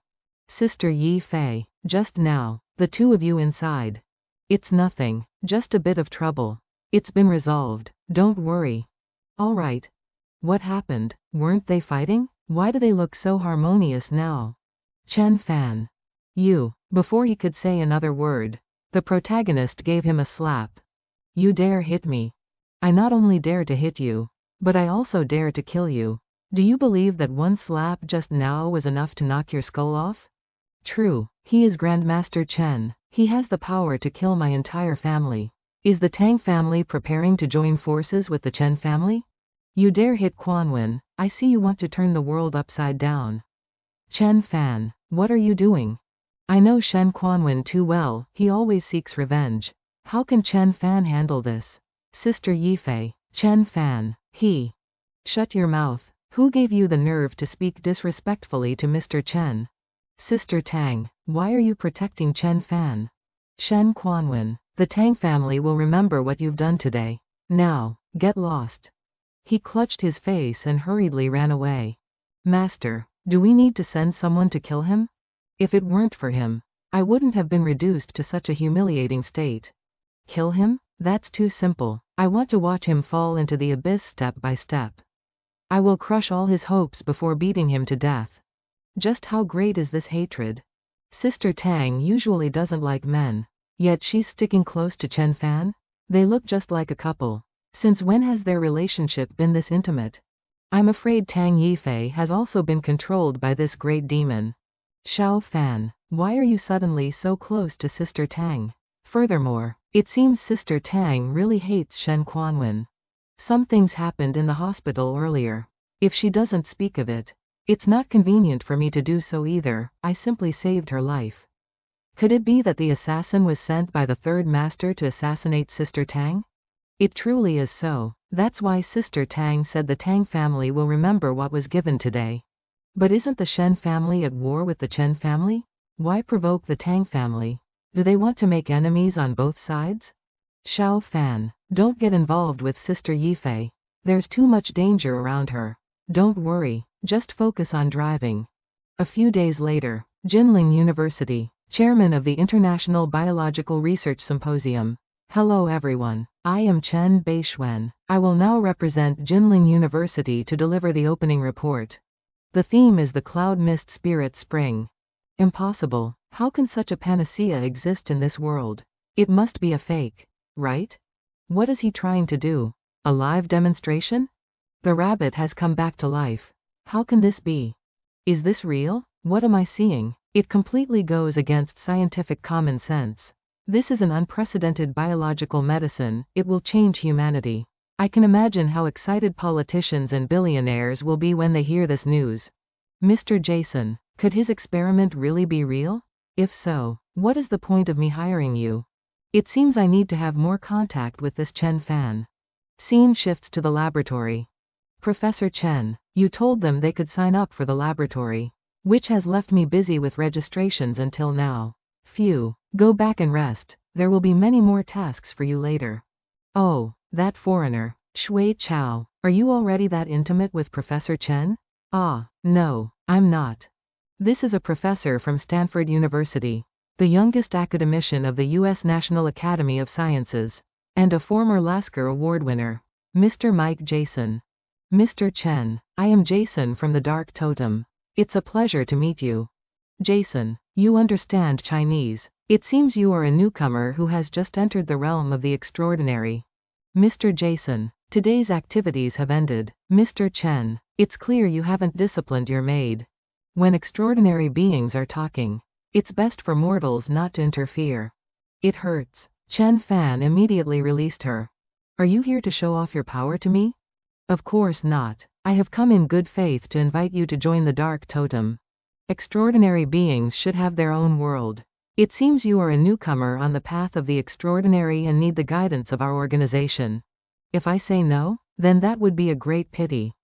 Speaker 1: Sister Yi Fei, just now, the two of you inside. It's nothing, just a bit of trouble. It's been resolved, don't worry. All right. What happened? Weren't they fighting? Why do they look so harmonious now? Chen Fan. You. Before he could say another word, the protagonist gave him a slap. You dare hit me. I not only dare to hit you, but I also dare to kill you. Do you believe that one slap just now was enough to knock your skull off? True, he is Grandmaster Chen. He has the power to kill my entire family. Is the Tang family preparing to join forces with the Chen family? You dare hit Quanwen, I see you want to turn the world upside down. Chen Fan, what are you doing? I know Shen Quanwen too well, he always seeks revenge. How can Chen Fan handle this? Sister Yifei, Chen Fan, he. Shut your mouth. Who gave you the nerve to speak disrespectfully to Mr. Chen? Sister Tang, why are you protecting Chen Fan? Shen Quanwen, the Tang family will remember what you've done today. Now, get lost. He clutched his face and hurriedly ran away. Master, do we need to send someone to kill him? If it weren't for him, I wouldn't have been reduced to such a humiliating state. Kill him? That's too simple. I want to watch him fall into the abyss step by step. I will crush all his hopes before beating him to death. Just how great is this hatred? Sister Tang usually doesn't like men, yet she's sticking close to Chen Fan? They look just like a couple. Since when has their relationship been this intimate? I'm afraid Tang Yifei has also been controlled by this great demon. Xiao Fan, why are you suddenly so close to Sister Tang? Furthermore, it seems Sister Tang really hates Shen Quanwen. Some things happened in the hospital earlier. If she doesn't speak of it, it's not convenient for me to do so either, I simply saved her life. Could it be that the assassin was sent by the third master to assassinate Sister Tang? It truly is so. That's why Sister Tang said the Tang family will remember what was given today. But isn't the Shen family at war with the Chen family? Why provoke the Tang family? Do they want to make enemies on both sides? Xiao Fan, don't get involved with Sister Yifei. There's too much danger around her. Don't worry, just focus on driving. A few days later, Jinling University, chairman of the International Biological Research Symposium. Hello everyone, I am Bei Xuan. I will now represent Jinling University to deliver the opening report. The theme is the Cloud Mist Spirit Spring. Impossible, how can such a panacea exist in this world? It must be a fake, right? What is he trying to do? A live demonstration? The rabbit has come back to life. How can this be? Is this real? What am I seeing? It completely goes against scientific common sense. This is an unprecedented biological medicine, it will change humanity. I can imagine how excited politicians and billionaires will be when they hear this news. Mr. Jason, could his experiment really be real? If so, what is the point of me hiring you? It seems I need to have more contact with this Chen Fan. Scene shifts to the laboratory. Professor Chen, you told them they could sign up for the laboratory, which has left me busy with registrations until now. Phew, go back and rest, there will be many more tasks for you later. Oh, that foreigner, Shui Chao, are you already that intimate with Professor Chen? Ah, no, I'm not. This is a professor from Stanford University, the youngest academician of the U.S. National Academy of Sciences, and a former Lasker Award winner, Mr. Mike Jason. Mr. Chen, I am Jason from the Dark Totem. It's a pleasure to meet you. Jason, you understand Chinese. It seems you are a newcomer who has just entered the realm of the extraordinary. Mr. Jason, today's activities have ended. Mr. Chen, it's clear you haven't disciplined your maid. When extraordinary beings are talking, it's best for mortals not to interfere. It hurts. Chen Fan immediately released her. Are you here to show off your power to me? Of course not. I have come in good faith to invite you to join the Dark Totem. Extraordinary beings should have their own world. It seems you are a newcomer on the path of the extraordinary and need the guidance of our organization. If I say no, then that would be a great pity.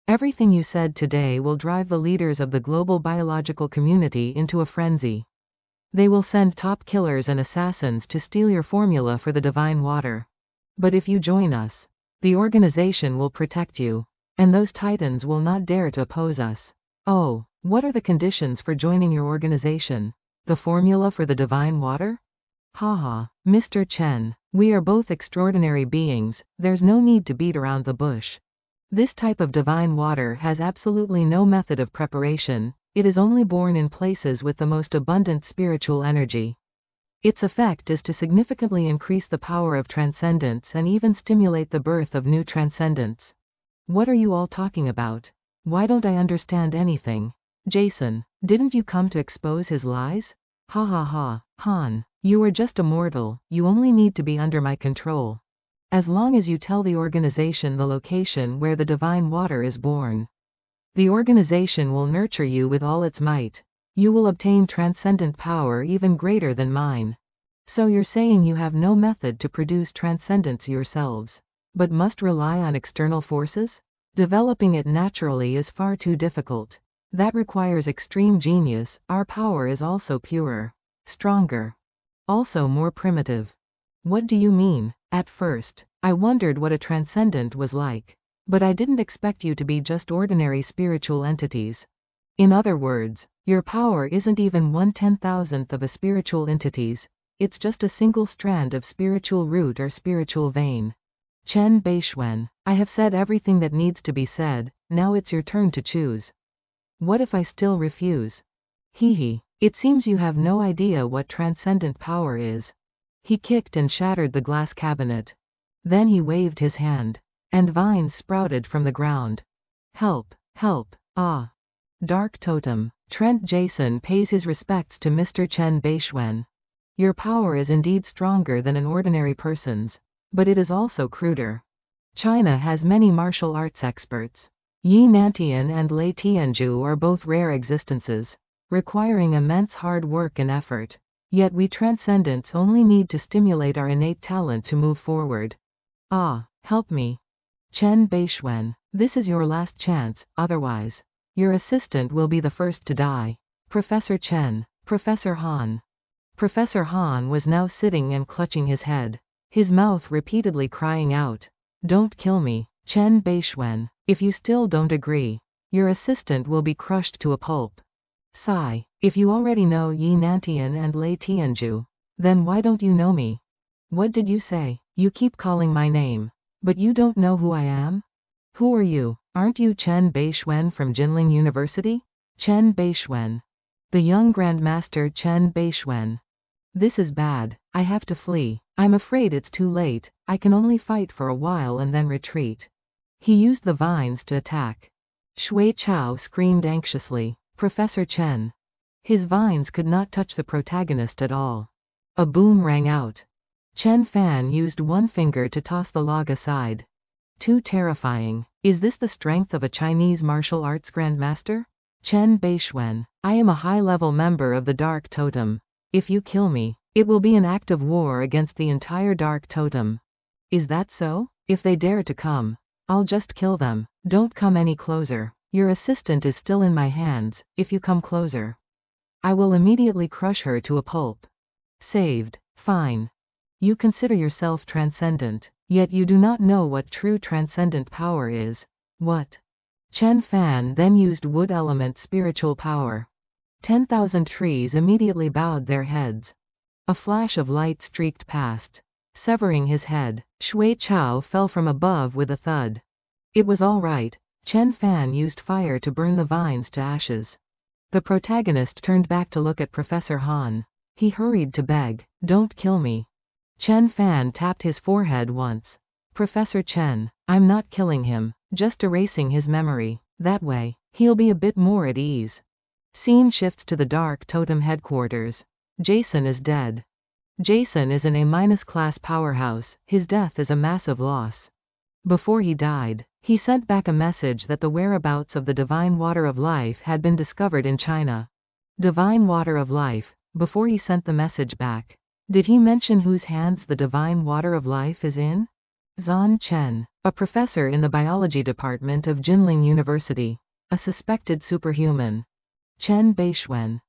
Speaker 1: Everything you said today will drive the leaders of the global biological community into a frenzy. They will send top killers and assassins to steal your formula for the divine water. But if you join us, the organization will protect you, and those titans will not dare to oppose us. Oh, what are the conditions for joining your organization? The formula for the divine water? Haha, Mr. Chen, we are both extraordinary beings, there's no need to beat around the bush. This type of divine water has absolutely no method of preparation, it is only born in places with the most abundant spiritual energy. Its effect is to significantly increase the power of transcendence and even stimulate the birth of new transcendence. What are you all talking about? Why don't I understand anything? Jason, didn't you come to expose his lies? Ha ha ha, Han, you are just a mortal, you only need to be under my control. As long as you tell the organization the location where the divine water is born, the organization will nurture you with all its might. You will obtain transcendent power even greater than mine. So you're saying you have no method to produce transcendence yourselves, but must rely on external forces? Developing it naturally is far too difficult. That requires extreme genius. Our power is also purer, stronger, also more primitive. What do you mean? At first, I wondered what a transcendent was like. But I didn't expect you to be just ordinary spiritual entities. In other words, your power isn't even 1/10,000th of a spiritual entity's, it's just a single strand of spiritual root or spiritual vein. Bei Xuan, I have said everything that needs to be said, now it's your turn to choose. What if I still refuse? Hee, it seems you have no idea what transcendent power is. He kicked and shattered the glass cabinet. Then he waved his hand, and vines sprouted from the ground. Help, help, ah. Dark Totem. Trent Jason pays his respects to Mr. Bei Xuan. Your power is indeed stronger than an ordinary person's, but it is also cruder. China has many martial arts experts. Yi Nantian and Lei Tianju are both rare existences, requiring immense hard work and effort. Yet we transcendents only need to stimulate our innate talent to move forward. Ah, help me. Bei Xuan, this is your last chance, otherwise, your assistant will be the first to die. Professor Chen, Professor Han. Professor Han was now sitting and clutching his head, his mouth repeatedly crying out, "Don't kill me, Bei Xuan. If you still don't agree, your assistant will be crushed to a pulp." Sigh, if you already know Yi Nantian and Lei Tianju, then why don't you know me? What did you say? You keep calling my name, but you don't know who I am? Who are you? Aren't you Bei Xuan from Jinling University? Bei Xuan. The young Grandmaster Bei Xuan. This is bad, I have to flee. I'm afraid it's too late, I can only fight for a while and then retreat. He used the vines to attack. Shui Chao screamed anxiously, Professor Chen. His vines could not touch the protagonist at all. A boom rang out. Chen Fan used one finger to toss the log aside. Too terrifying. Is this the strength of a Chinese martial arts grandmaster? Bei Xuan, I am a high-level member of the Dark Totem. If you kill me, it will be an act of war against the entire Dark Totem. Is that so? If they dare to come, I'll just kill them. Don't come any closer. Your assistant is still in my hands. If you come closer, I will immediately crush her to a pulp. Saved. Fine. You consider yourself transcendent, yet you do not know what true transcendent power is. What? Chen Fan then used wood element spiritual power. 10,000 trees immediately bowed their heads. A flash of light streaked past, severing his head. Shui Chao fell from above with a thud. It was all right. Chen Fan used fire to burn the vines to ashes. The protagonist turned back to look at Professor Han. He hurried to beg, "Don't kill me." Chen Fan tapped his forehead once. Professor Chen, I'm not killing him, just erasing his memory. That way, he'll be a bit more at ease. Scene shifts to the Dark Totem headquarters. Jason is dead. Jason is an A- class powerhouse, his death is a massive loss. Before he died, he sent back a message that the whereabouts of the divine water of life had been discovered in China. Divine water of life. Before he sent the message back, did he mention whose hands the divine water of life is in? Zhan Chen, a professor in the biology department of Jinling University, a suspected superhuman. Bei Xuan.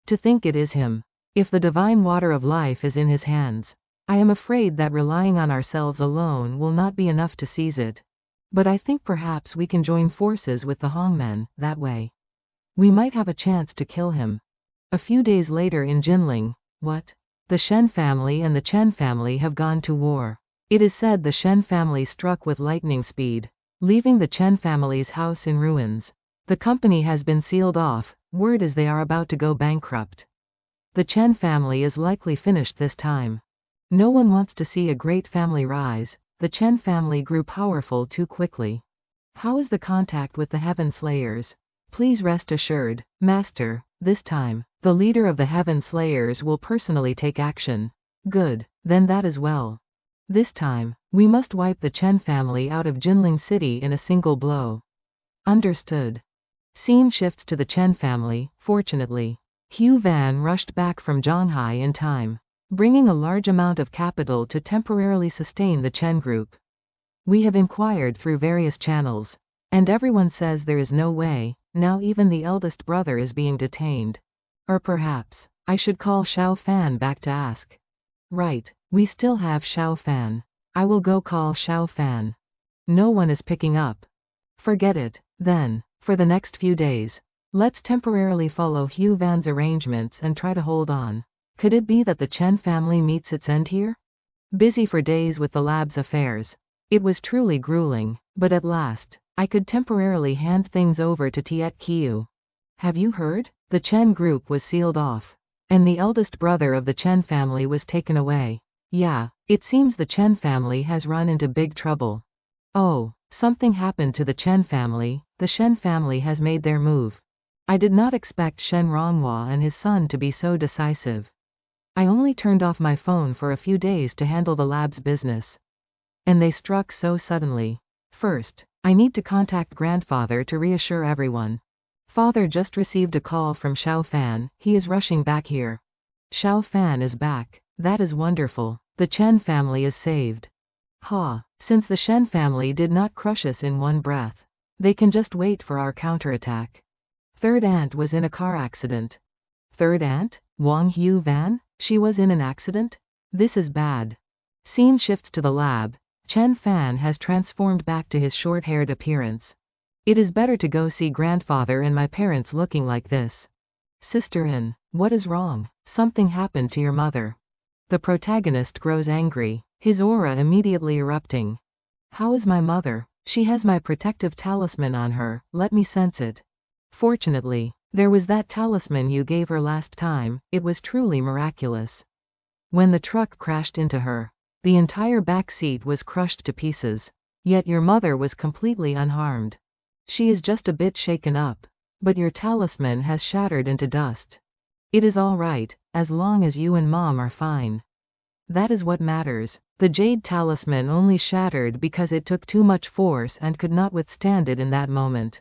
Speaker 1: To think it is him. If the divine water of life is in his hands, I am afraid that relying on ourselves alone will not be enough to seize it. But I think perhaps we can join forces with the Hongmen, that way we might have a chance to kill him. A few days later in Jinling. What? The Shen family and the Chen family have gone to war. It is said the Shen family struck with lightning speed, leaving the Chen family's house in ruins. The company has been sealed off, word is they are about to go bankrupt. The Chen family is likely finished this time. No one wants to see a great family rise. The Chen family grew powerful too quickly. How is the contact with the Heaven Slayers? Please rest assured, Master, this time, the leader of the Heaven Slayers will personally take action. Good, then that as well. This time, we must wipe the Chen family out of Jinling City in a single blow. Understood. Scene shifts to the Chen family. Fortunately, Hu Van rushed back from Zhanghai in time, bringing a large amount of capital to temporarily sustain the Chen group. We have inquired through various channels, and everyone says there is no way. Now even the eldest brother is being detained. Or perhaps, I should call Xiao Fan back to ask. Right, we still have Xiao Fan. I will go call Xiao Fan. No one is picking up. Forget it, then, for the next few days. Let's temporarily follow Hu Van's arrangements and try to hold on. Could it be that the Chen family meets its end here? Busy for days with the lab's affairs. It was truly grueling, but at last, I could temporarily hand things over to Tiet Kiu. Have you heard? The Chen group was sealed off, and the eldest brother of the Chen family was taken away. Yeah, it seems the Chen family has run into big trouble. Oh, something happened to the Chen family. The Shen family has made their move. I did not expect Shen Ronghua and his son to be so decisive. I only turned off my phone for a few days to handle the lab's business. And they struck so suddenly. First, I need to contact grandfather to reassure everyone. Father just received a call from Xiao Fan. He is rushing back here. Xiao Fan is back. That is wonderful. The Chen family is saved. Ha, since the Shen family did not crush us in one breath, they can just wait for our counterattack. Third aunt was in a car accident. Third aunt? Wang Hu Van? She was in an accident? This is bad. Scene shifts to the lab. Chen Fan has transformed back to his short-haired appearance. It is better to go see grandfather and my parents looking like this. Sister-in, what is wrong? Something happened to your mother. The protagonist grows angry, his aura immediately erupting. How is my mother? She has my protective talisman on her, let me sense it. Fortunately, there was that talisman you gave her last time. It was truly miraculous. When the truck crashed into her, the entire back seat was crushed to pieces. Yet your mother was completely unharmed. She is just a bit shaken up, but your talisman has shattered into dust. It is all right, as long as you and mom are fine. That is what matters. The jade talisman only shattered because it took too much force and could not withstand it in that moment.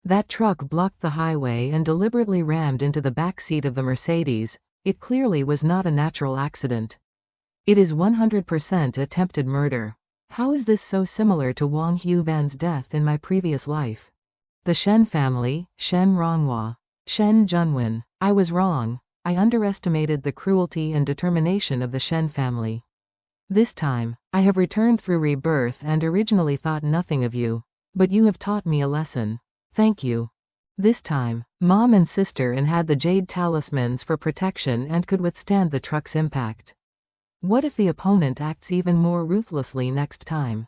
Speaker 1: That truck blocked the highway and deliberately rammed into the back seat of the Mercedes. It clearly was not a natural accident. It is 100% attempted murder. How is this so similar to Wang Hu Van's death in my previous life? The Shen family, Shen Ronghua, Shen Junwen. I was wrong. I underestimated the cruelty and determination of the Shen family. This time, I have returned through rebirth and originally thought nothing of you. But you have taught me a lesson. Thank you. This time, mom and sister-in had the jade talismans for protection and could withstand the truck's impact. What if the opponent acts even more ruthlessly next time?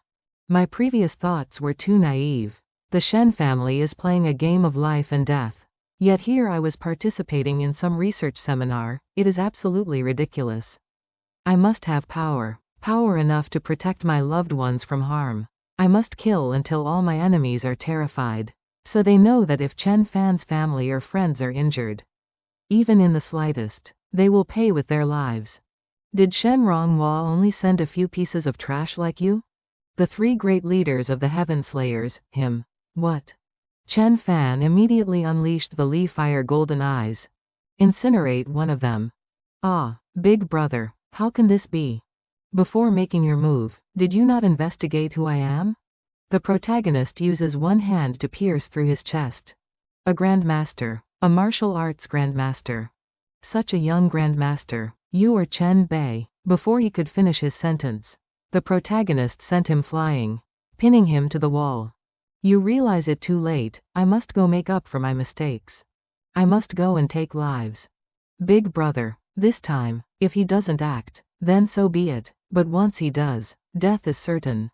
Speaker 1: My previous thoughts were too naive. The Shen family is playing a game of life and death. Yet here I was participating in some research seminar. It is absolutely ridiculous. I must have power. Power enough to protect my loved ones from harm. I must kill until all my enemies are terrified. So they know that if Chen Fan's family or friends are injured, even in the slightest, they will pay with their lives. Did Shen Ronghua only send a few pieces of trash like you? The three great leaders of the Heaven Slayers, him. What? Chen Fan immediately unleashed the Li Fire Golden Eyes. Incinerate one of them. Ah, big brother, how can this be? Before making your move, did you not investigate who I am? The protagonist uses one hand to pierce through his chest. A grandmaster. A martial arts grandmaster. Such a young grandmaster. You are Chen Bei. Before he could finish his sentence, the protagonist sent him flying, pinning him to the wall. You realize it too late. I must go make up for my mistakes. I must go and take lives. Big brother. This time, if he doesn't act, then so be it, but once he does, death is certain.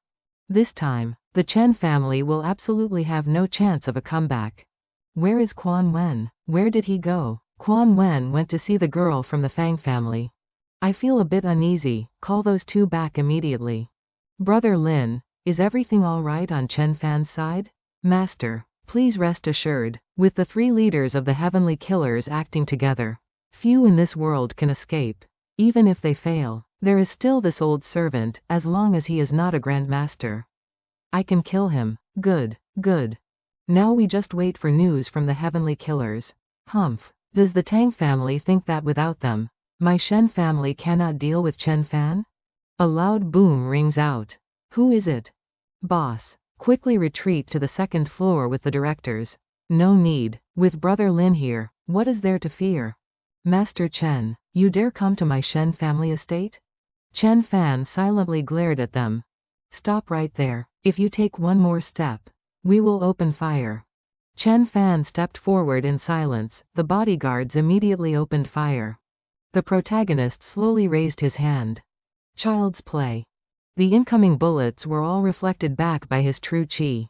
Speaker 1: This time, the Chen family will absolutely have no chance of a comeback. Where is Quan Wen? Where did he go? Quan Wen went to see the girl from the Fang family. I feel a bit uneasy, call those two back immediately. Brother Lin, is everything alright on Chen Fan's side? Master, please rest assured, with the 3 leaders of the heavenly killers acting together, few in this world can escape. Even if they fail, there is still this old servant, as long as he is not a grandmaster. I can kill him. Good, good. Now we just wait for news from the heavenly killers. Humph, does the Tang family think that without them, my Shen family cannot deal with Chen Fan? A loud boom rings out. Who is it? Boss, quickly retreat to the 2nd floor with the directors. No need, with Brother Lin here, what is there to fear? Master Chen, you dare come to my Shen family estate? Chen Fan silently glared at them. Stop right there, if you take one more step, we will open fire. Chen Fan stepped forward in silence, the bodyguards immediately opened fire. The protagonist slowly raised his hand. Child's play. The incoming bullets were all reflected back by his true chi.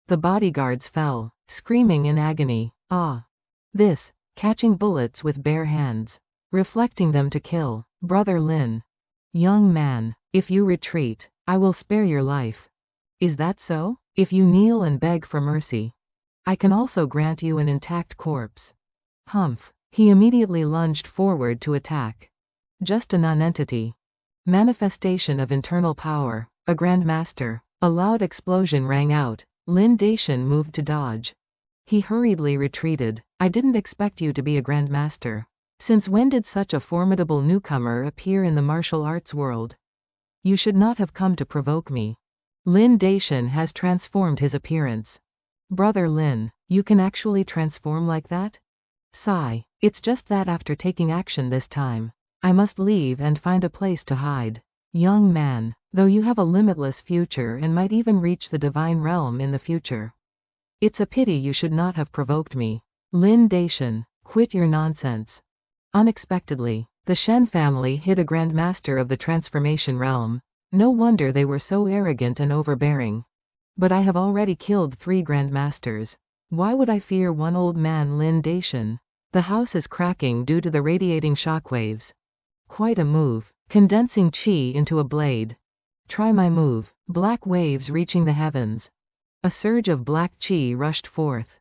Speaker 1: The bodyguards fell, screaming in agony. Ah! This, catching bullets with bare hands, reflecting them to kill. Brother Lin. Young man, if you retreat, I will spare your life. Is that so? If you kneel and beg for mercy, I can also grant you an intact corpse. Humph, he immediately lunged forward to attack. Just a non-entity. Manifestation of internal power, a grandmaster. A loud explosion rang out. Lin Dacian moved to dodge. He hurriedly retreated. I didn't expect you to be a grandmaster. Since when did such a formidable newcomer appear in the martial arts world? You should not have come to provoke me. Lin Dacian has transformed his appearance. Brother Lin, you can actually transform like that? Sigh, it's just that after taking action this time, I must leave and find a place to hide. Young man, though you have a limitless future and might even reach the divine realm in the future. It's a pity you should not have provoked me. Lin Dacian, quit your nonsense. Unexpectedly, the Shen family hit a grandmaster of the transformation realm. No wonder they were so arrogant and overbearing. But I have already killed 3 grandmasters. Why would I fear one old man? Lin Dacian? The house is cracking due to the radiating shockwaves. Quite a move, condensing chi into a blade. Try my move. Black waves reaching the heavens. A surge of black chi rushed forth.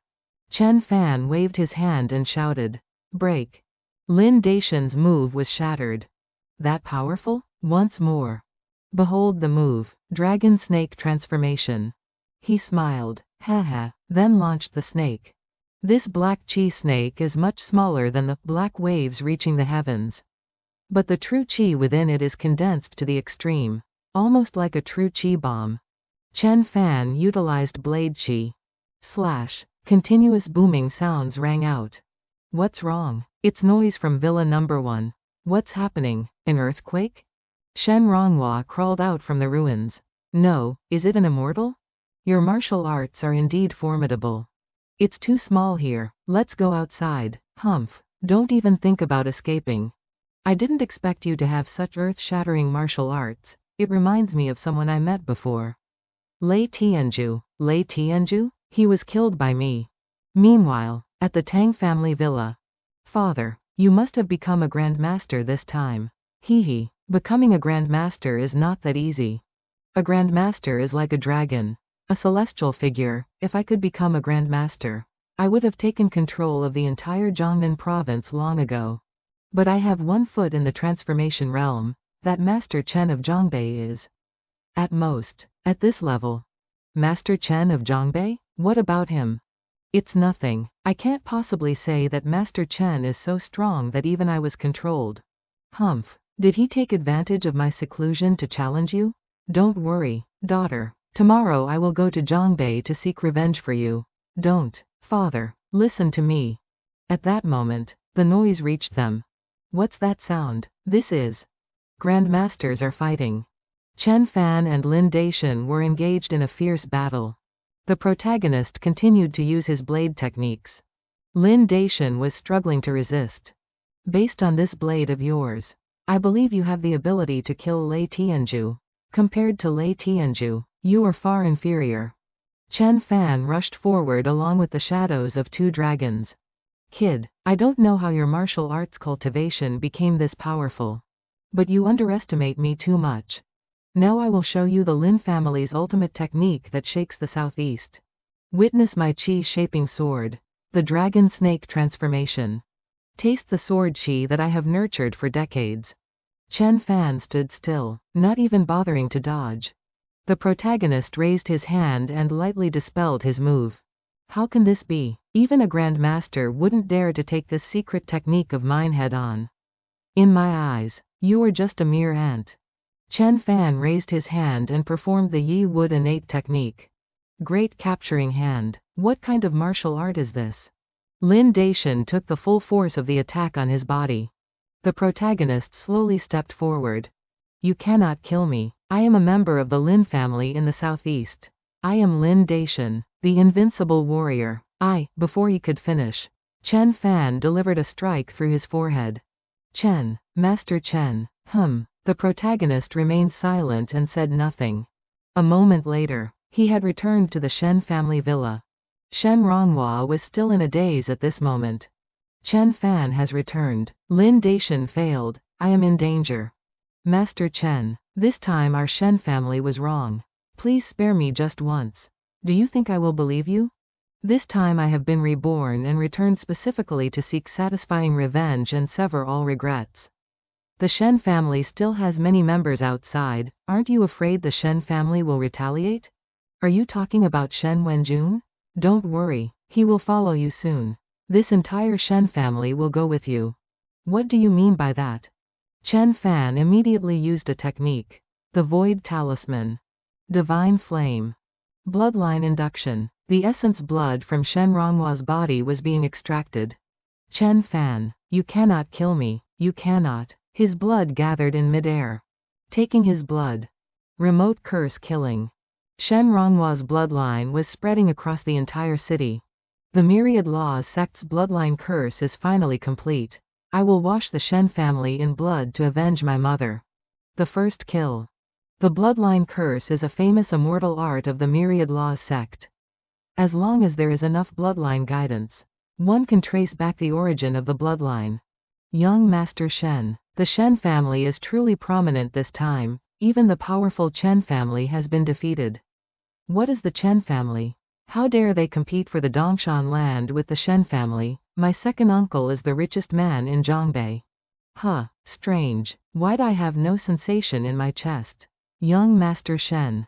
Speaker 1: Chen Fan waved his hand and shouted, break. Lin Dacian's move was shattered. That powerful? Once more. Behold the move, Dragon Snake Transformation. He smiled, haha, then launched the snake. This black chi snake is much smaller than the black waves reaching the heavens. But the true chi within it is condensed to the extreme, almost like a true chi bomb. Chen Fan utilized blade chi. Slash, continuous booming sounds rang out. What's wrong? It's noise from Villa number 1. What's happening? An earthquake? Shen Ronghua crawled out from the ruins. No, is it an immortal? Your martial arts are indeed formidable. It's too small here, let's go outside. Humph, don't even think about escaping. I didn't expect you to have such earth-shattering martial arts. It reminds me of someone I met before. Lei Tianju. Lei Tianju? He was killed by me. Meanwhile, at the Tang family villa. Father, you must have become a grandmaster this time. Hee. Becoming a grandmaster is not that easy. A grandmaster is like a dragon, a celestial figure. If I could become a grandmaster, I would have taken control of the entire Jiangnan province long ago. But I have one foot in the transformation realm. That Master Chen of Zhongbei is. At most, at this level. Master Chen of Zhongbei? What about him? It's nothing. I can't possibly say that Master Chen is so strong that even I was controlled. Humph. Did he take advantage of my seclusion to challenge you? Don't worry, daughter. Tomorrow I will go to Zhongbei to seek revenge for you. Don't, father, listen to me. At that moment, the noise reached them. What's that sound? This is. Grandmasters are fighting. Chen Fan and Lin Daishan were engaged in a fierce battle. The protagonist continued to use his blade techniques. Lin Daishan was struggling to resist. Based on this blade of yours, I believe you have the ability to kill Lei Tianju. Compared to Lei Tianju, you are far inferior. Chen Fan rushed forward along with the shadows of two dragons. Kid, I don't know how your martial arts cultivation became this powerful. But you underestimate me too much. Now I will show you the Lin family's ultimate technique that shakes the southeast. Witness my chi-shaping sword. The dragon snake transformation. Taste the sword chi that I have nurtured for decades. Chen Fan stood still, not even bothering to dodge. The protagonist raised his hand and lightly dispelled his move. How can this be? Even a grandmaster wouldn't dare to take this secret technique of mine head on. In my eyes, you are just a mere ant. Chen Fan raised his hand and performed the Yi Wood innate technique. Great capturing hand. What kind of martial art is this? Lin Daishan took the full force of the attack on his body. The protagonist slowly stepped forward. You cannot kill me. I am a member of the Lin family in the southeast. I am Lin Daishan, the invincible warrior. Before he could finish, Chen Fan delivered a strike through his forehead. Chen, Master Chen, The protagonist remained silent and said nothing. A moment later, he had returned to the Shen family villa. Shen Ronghua was still in a daze at this moment. Chen Fan has returned. Lin Daishan failed. I am in danger. Master Chen, this time our Shen family was wrong. Please spare me just once. Do you think I will believe you? This time I have been reborn and returned specifically to seek satisfying revenge and sever all regrets. The Shen family still has many members outside. Aren't you afraid the Shen family will retaliate? Are you talking about Shen Wenjun? Don't worry, he will follow you soon. This entire Shen family will go with you. What do you mean by that? Chen Fan immediately used a technique. The Void Talisman. Divine Flame. Bloodline induction. The essence blood from Shen Ronghua's body was being extracted. Chen Fan, you cannot kill me, you cannot. His blood gathered in midair. Taking his blood. Remote curse killing. Shen Ronghua's bloodline was spreading across the entire city. The Myriad Laws sect's bloodline curse is finally complete. I will wash the Shen family in blood to avenge my mother. The first kill. The bloodline curse is a famous immortal art of the Myriad Laws sect. As long as there is enough bloodline guidance, one can trace back the origin of the bloodline. Young Master Shen. The Shen family is truly prominent this time. Even the powerful Chen family has been defeated. What is the Chen family? How dare they compete for the Dongshan land with the Shen family? My second uncle is the richest man in Zhongbei. Strange. Why'd I have no sensation in my chest? Young Master Shen.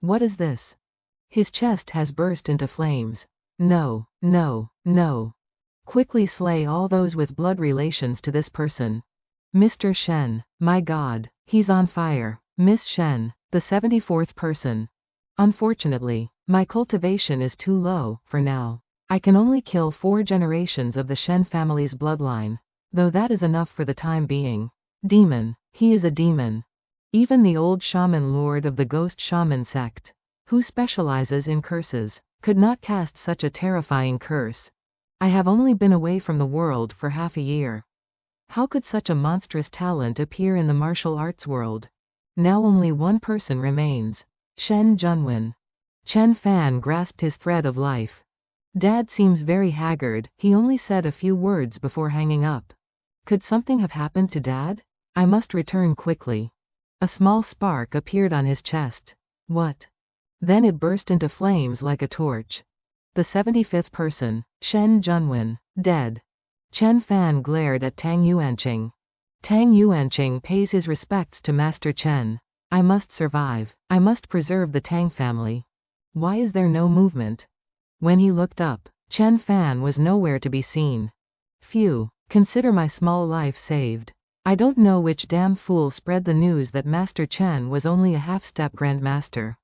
Speaker 1: What is this? His chest has burst into flames. No. Quickly slay all those with blood relations to this person. Mr. Shen. My God, he's on fire. Miss Shen. The 74th person. Unfortunately, my cultivation is too low, for now. I can only kill 4 generations of the Shen family's bloodline. Though that is enough for the time being. Demon. He is a demon. Even the old shaman lord of the ghost shaman sect, who specializes in curses, could not cast such a terrifying curse. I have only been away from the world for half a year. How could such a monstrous talent appear in the martial arts world? Now only one person remains. Shen Junwen. Chen Fan grasped his thread of life. Dad seems very haggard. He only said a few words before hanging up. Could something have happened to Dad? I must return quickly. A small spark appeared on his chest. What? Then it burst into flames like a torch. The 75th person, Shen Junwen, dead. Chen Fan glared at Tang Yuanqing. Tang Yuanqing pays his respects to Master Chen. I must survive. I must preserve the Tang family. Why is there no movement? When he looked up, Chen Fan was nowhere to be seen. Phew, consider my small life saved. I don't know which damn fool spread the news that Master Chen was only a half-step grandmaster.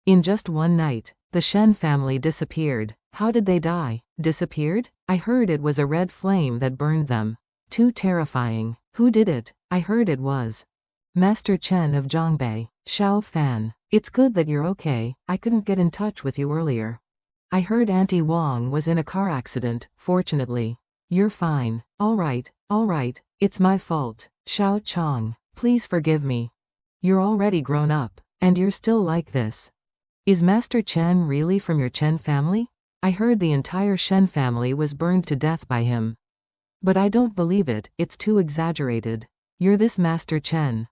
Speaker 1: In just one night, the Shen family disappeared. How did they die? Disappeared? I heard it was a red flame that burned them. Too terrifying. Who did it? I heard it was Master Chen of Zhongbei. Xiao Fan. It's good that you're okay, I couldn't get in touch with you earlier. I heard Auntie Wang was in a car accident, fortunately. You're fine. Alright, it's my fault. Xiao Chong. Please forgive me. You're already grown up, and you're still like this. Is Master Chen really from your Chen family? I heard the entire Shen family was burned to death by him. But I don't believe it, it's too exaggerated. You're this Master Chen.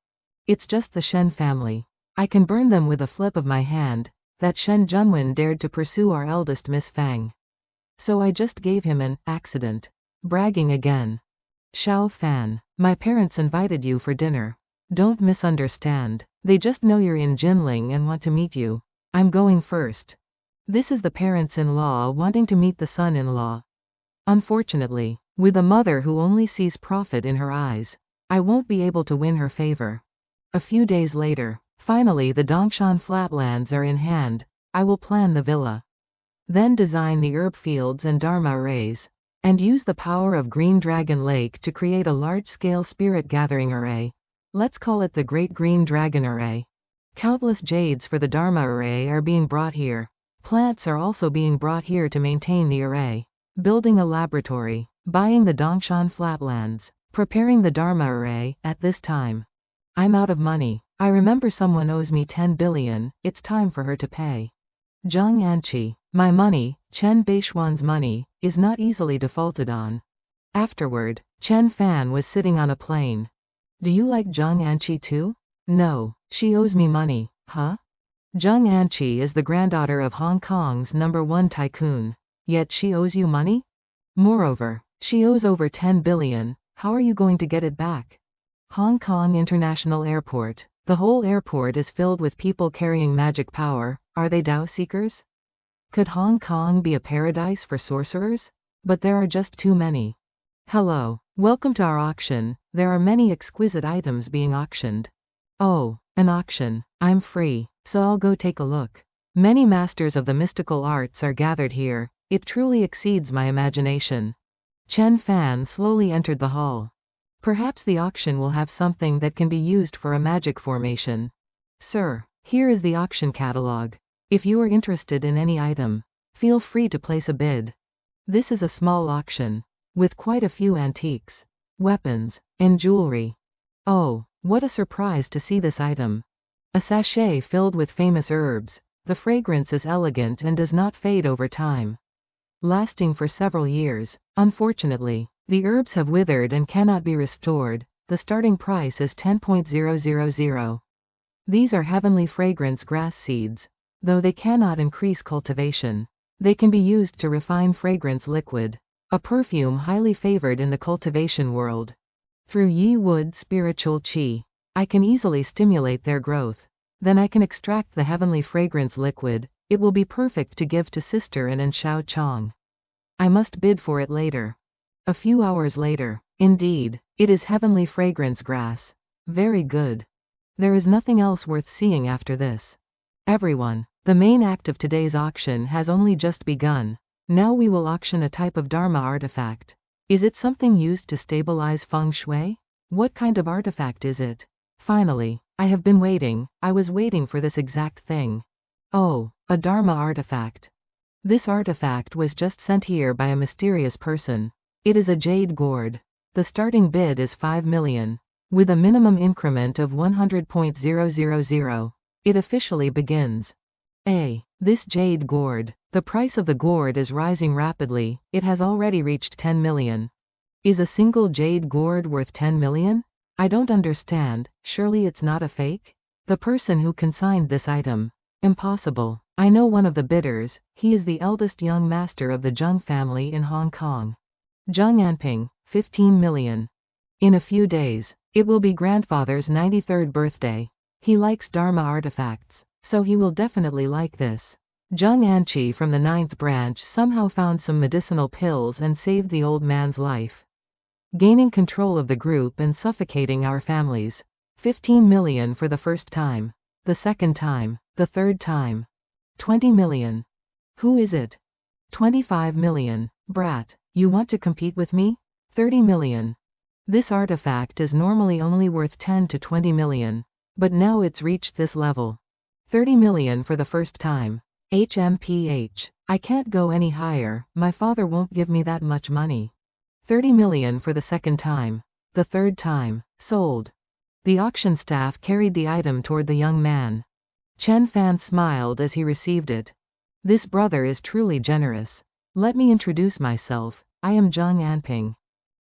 Speaker 1: It's just the Shen family. I can burn them with a flip of my hand. That Shen Junwen dared to pursue our eldest Miss Fang. So I just gave him an accident. Bragging again. Xiao Fan. My parents invited you for dinner. Don't misunderstand. They just know you're in Jinling and want to meet you. I'm going first. This is the parents-in-law wanting to meet the son-in-law. Unfortunately, with a mother who only sees profit in her eyes, I won't be able to win her favor. A few days later, finally the Dongshan flatlands are in hand. I will plan the villa. Then design the herb fields and dharma arrays. And use the power of Green Dragon Lake to create a large-scale spirit gathering array. Let's call it the Great Green Dragon Array. Countless jades for the dharma array are being brought here. Plants are also being brought here to maintain the array. Building a laboratory. Buying the Dongshan flatlands. Preparing the dharma array. At this time, I'm out of money. I remember someone owes me 10 billion, it's time for her to pay. Zhang Anqi. My money, Chen Bei Xuan's money, is not easily defaulted on. Afterward, Chen Fan was sitting on a plane. Do you like Zhang Anqi too? No, she owes me money, huh? Zhang Anqi is the granddaughter of Hong Kong's #1 tycoon. Yet she owes you money? Moreover, she owes over 10 billion, how are you going to get it back? Hong Kong International Airport. The whole airport is filled with people carrying magic power. Are they Dao seekers? Could Hong Kong be a paradise for sorcerers? But there are just too many. Hello, welcome to our auction. There are many exquisite items being auctioned. Oh, an auction. I'm free, so I'll go take a look. Many masters of the mystical arts are gathered here. It truly exceeds my imagination. Chen Fan slowly entered the hall. Perhaps the auction will have something that can be used for a magic formation. Sir, here is the auction catalog. If you are interested in any item, feel free to place a bid. This is a small auction, with quite a few antiques, weapons, and jewelry. Oh, what a surprise to see this item. A sachet filled with famous herbs. The fragrance is elegant and does not fade over time. Lasting for several years. Unfortunately, the herbs have withered and cannot be restored. The starting price is 10,000. These are heavenly fragrance grass seeds. Though they cannot increase cultivation, they can be used to refine fragrance liquid, a perfume highly favored in the cultivation world. Through Yi Wood spiritual qi, I can easily stimulate their growth. Then I can extract the heavenly fragrance liquid. It will be perfect to give to Sister An and Xiao Chong. I must bid for it later. A few hours later, indeed, it is heavenly fragrance grass. Very good. There is nothing else worth seeing after this. Everyone, the main act of today's auction has only just begun. Now we will auction a type of Dharma artifact. Is it something used to stabilize feng shui? What kind of artifact is it? Finally, I have been waiting. I was waiting for this exact thing. Oh, a Dharma artifact. This artifact was just sent here by a mysterious person. It is a jade gourd. The starting bid is 5 million. With a minimum increment of 100.000. It officially begins. This jade gourd. The price of the gourd is rising rapidly. It has already reached 10 million. Is a single jade gourd worth 10 million? I don't understand. Surely it's not a fake? The person who consigned this item. Impossible. I know one of the bidders. He is the eldest young master of the Zheng family in Hong Kong. Zheng Anping, 15 million. In a few days, it will be grandfather's 93rd birthday. He likes Dharma artifacts, so he will definitely like this. Zheng Anqi from the 9th branch somehow found some medicinal pills and saved the old man's life. Gaining control of the group and suffocating our families. 15 million for the first time. The second time. The third time. 20 million. Who is it? 25 million. Brat, you want to compete with me? 30 million. This artifact is normally only worth 10 to 20 million. But now it's reached this level. 30 million for the first time. HMPH. I can't go any higher, my father won't give me that much money. 30 million for the second time. The third time. Sold. The auction staff carried the item toward the young man. Chen Fan smiled as he received it. This brother is truly generous. Let me introduce myself. I am Zhang Anping.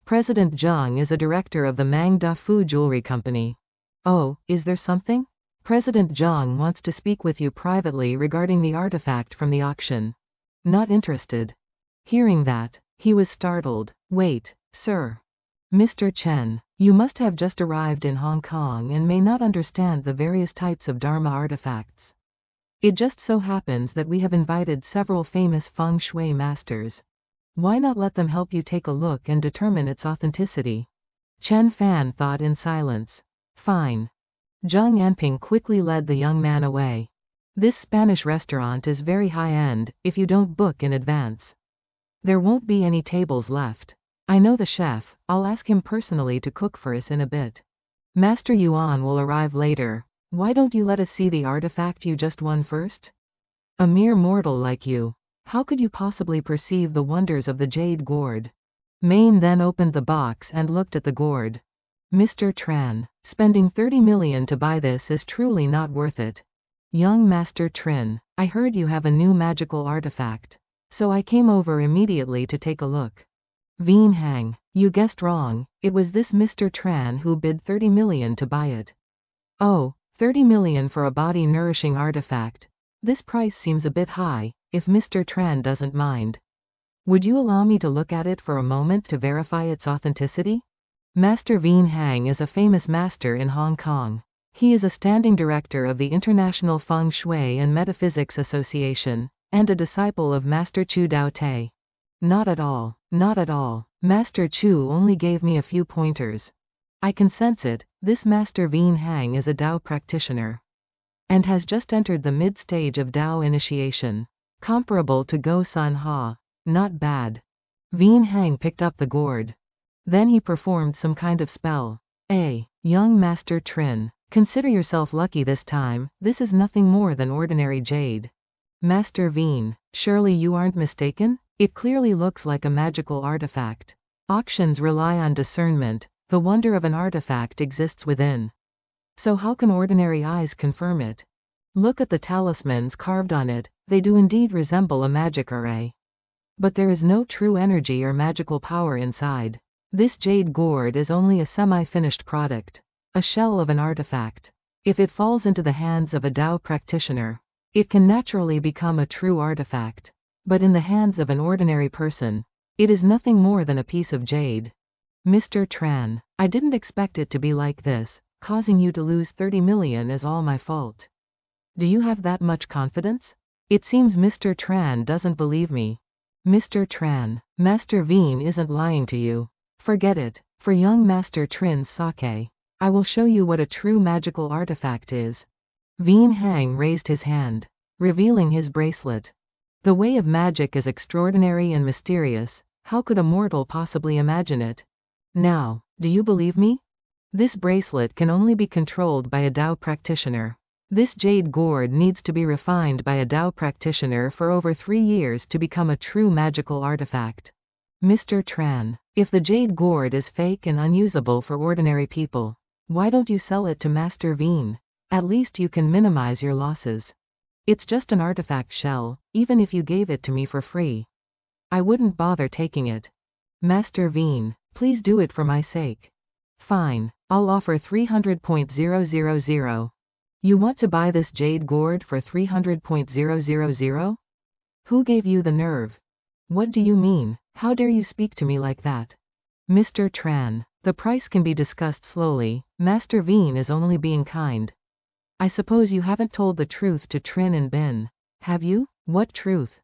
Speaker 1: President Zhang is a director of the Manga Fu Jewelry Company. Oh, is there something? President Zhang wants to speak with you privately regarding the artifact from the auction. Not interested. Hearing that, he was startled. Wait, sir. Mr. Chen, you must have just arrived in Hong Kong and may not understand the various types of Dharma artifacts. It just so happens that we have invited several famous feng shui masters. Why not let them help you take a look and determine its authenticity? Chen Fan thought in silence. Fine. Zhang Anping quickly led the young man away. This Spanish restaurant is very high-end, if you don't book in advance. There won't be any tables left. I know the chef, I'll ask him personally to cook for us in a bit. Master Yuan will arrive later. Why don't you let us see the artifact you just won first? A mere mortal like you. How could you possibly perceive the wonders of the jade gourd? Main then opened the box and looked at the gourd. Mr. Tran, spending 30 million to buy this is truly not worth it. Young Master Trin, I heard you have a new magical artifact. So I came over immediately to take a look. Veen Hang, you guessed wrong, it was this Mr. Tran who bid 30 million to buy it. Oh, 30 million for a body-nourishing artifact. This price seems a bit high, if Mr. Tran doesn't mind. Would you allow me to look at it for a moment to verify its authenticity? Master Veen Hang is a famous master in Hong Kong. He is a standing director of the International Feng Shui and Metaphysics Association, and a disciple of Master Chu Dao Te. Not at all, not at all. Master Chu only gave me a few pointers. I can sense it, this Master Veen Hang is a Dao practitioner. And has just entered the mid-stage of Dao initiation. Comparable to Go Sun Ha. Not bad. Veen Hang picked up the gourd. Then he performed some kind of spell. Young Master Trin, consider yourself lucky this time, this is nothing more than ordinary jade. Master Veen, surely you aren't mistaken? It clearly looks like a magical artifact. Auctions rely on discernment, the wonder of an artifact exists within. So how can ordinary eyes confirm it? Look at the talismans carved on it, they do indeed resemble a magic array. But there is no true energy or magical power inside. This jade gourd is only a semi-finished product. A shell of an artifact. If it falls into the hands of a Dao practitioner, it can naturally become a true artifact. But in the hands of an ordinary person, it is nothing more than a piece of jade. Mr. Tran, I didn't expect it to be like this, causing you to lose 30 million is all my fault. Do you have that much confidence? It seems Mr. Tran doesn't believe me. Mr. Tran, Master Veen isn't lying to you. Forget it, for young Master Trin's sake. I will show you what a true magical artifact is. Veen Hang raised his hand, revealing his bracelet. The way of magic is extraordinary and mysterious, how could a mortal possibly imagine it? Now, do you believe me? This bracelet can only be controlled by a Dao practitioner. This jade gourd needs to be refined by a Dao practitioner for over 3 years to become a true magical artifact. Mr. Tran, if the jade gourd is fake and unusable for ordinary people, why don't you sell it to Master Veen? At least you can minimize your losses. It's just an artifact shell, even if you gave it to me for free. I wouldn't bother taking it. Master Veen, please do it for my sake. Fine, I'll offer 300,000. You want to buy this jade gourd for 300,000? Who gave you the nerve? What do you mean? How dare you speak to me like that? Mr. Tran, the price can be discussed slowly, Master Veen is only being kind. I suppose you haven't told the truth to Trin and Bin, have you? What truth?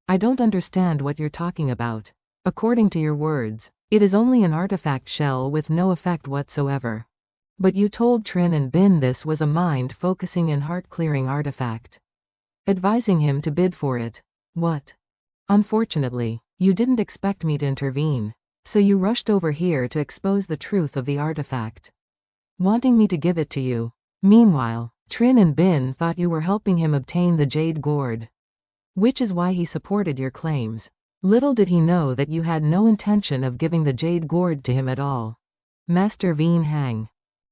Speaker 1: I don't understand what you're talking about. According to your words, it is only an artifact shell with no effect whatsoever. But you told Trin and Bin this was a mind-focusing and heart-clearing artifact, advising him to bid for it. What? Unfortunately, you didn't expect me to intervene. So you rushed over here to expose the truth of the artifact, wanting me to give it to you. Meanwhile, Trin and Bin thought you were helping him obtain the Jade Gourd, which is why he supported your claims. Little did he know that you had no intention of giving the Jade Gourd to him at all. Master Veen Hang.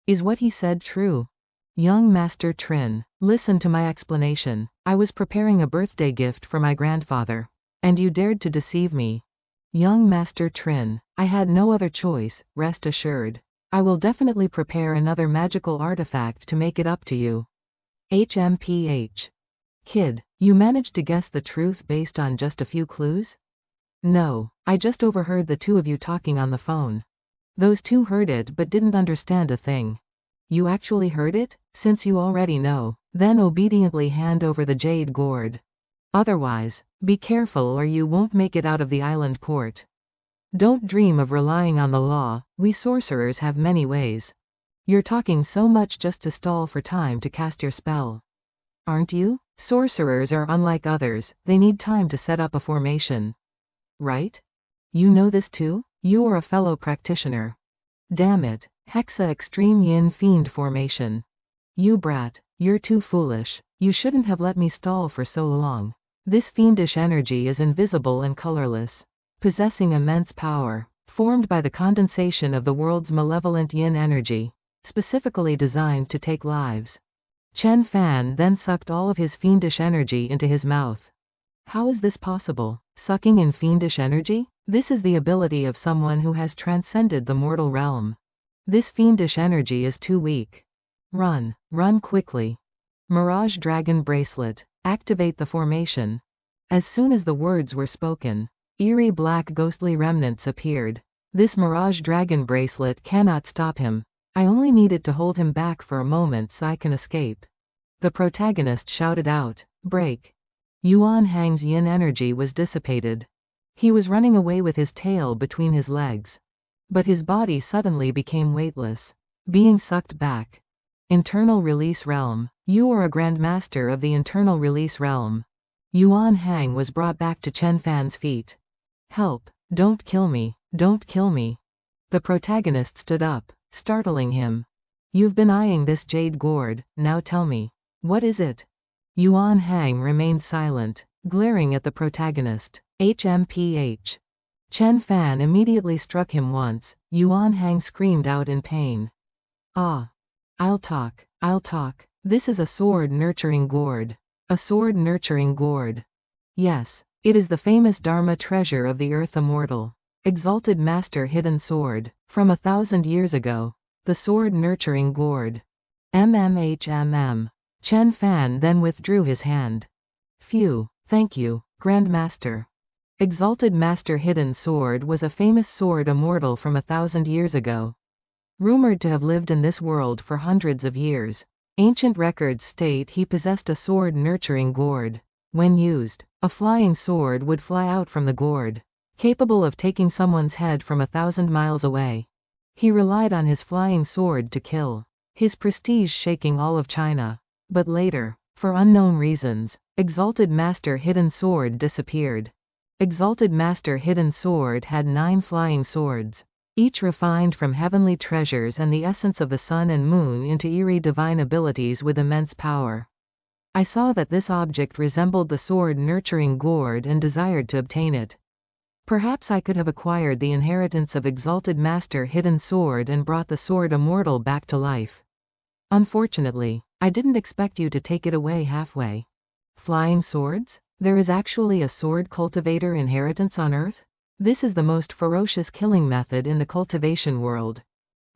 Speaker 1: Is what he said true? Young Master Trin, listen to my explanation. I was preparing a birthday gift for my grandfather, and you dared to deceive me. Young Master Trin, I had no other choice, rest assured. I will definitely prepare another magical artifact to make it up to you. HMPH. Kid, you managed to guess the truth based on just a few clues? No, I just overheard the two of you talking on the phone. Those two heard it but didn't understand a thing. You actually heard it? Since you already know, then obediently hand over the Jade Gourd. Otherwise, be careful or you won't make it out of the island port. Don't dream of relying on the law, we sorcerers have many ways. You're talking so much just to stall for time to cast your spell. Aren't you? Sorcerers are unlike others, they need time to set up a formation. Right? You know this too? You are a fellow practitioner. Damn it, Hexa Extreme Yin Fiend Formation. You brat, you're too foolish, you shouldn't have let me stall for so long. This fiendish energy is invisible and colorless, possessing immense power, formed by the condensation of the world's malevolent yin energy, specifically designed to take lives. Chen Fan then sucked all of his fiendish energy into his mouth. How is this possible? Sucking in fiendish energy? This is the ability of someone who has transcended the mortal realm. This fiendish energy is too weak. Run, run quickly. Mirage Dragon Bracelet, activate the formation. As soon as the words were spoken, eerie black ghostly remnants appeared. This Mirage Dragon Bracelet cannot stop him. I only need it to hold him back for a moment so I can escape. The protagonist shouted out, break. Yuan Hang's yin energy was dissipated. He was running away with his tail between his legs. But his body suddenly became weightless, being sucked back. Internal Release Realm. You are a Grandmaster of the Internal Release Realm. Yuan Hang was brought back to Chen Fan's feet. Help, don't kill me, don't kill me. The protagonist stood up, startling him. You've been eyeing this Jade Gourd, now tell me. What is it? Yuan Hang remained silent, glaring at the protagonist. HMPH. Chen Fan immediately struck him once. Yuan Hang screamed out in pain. Ah. I'll talk. This is a sword-nurturing gourd. A sword-nurturing gourd. Yes, it is the famous Dharma treasure of the Earth Immortal. Exalted Master Hidden Sword, from 1,000 years ago. The sword-nurturing gourd. MMHMM. Chen Fan then withdrew his hand. Phew, thank you, Grandmaster. Exalted Master Hidden Sword was a famous sword immortal from 1,000 years ago. Rumored to have lived in this world for hundreds of years. Ancient records state he possessed a sword-nurturing gourd. When used, a flying sword would fly out from the gourd, capable of taking someone's head from 1,000 miles away. He relied on his flying sword to kill, his prestige shaking all of China. But later, for unknown reasons, Exalted Master Hidden Sword disappeared. Exalted Master Hidden Sword had 9 flying swords, each refined from heavenly treasures and the essence of the sun and moon into eerie divine abilities with immense power. I saw that this object resembled the sword-nurturing gourd and desired to obtain it. Perhaps I could have acquired the inheritance of Exalted Master Hidden Sword and brought the sword immortal back to life. Unfortunately, I didn't expect you to take it away halfway. Flying swords? There is actually a sword cultivator inheritance on Earth? This is the most ferocious killing method in the cultivation world.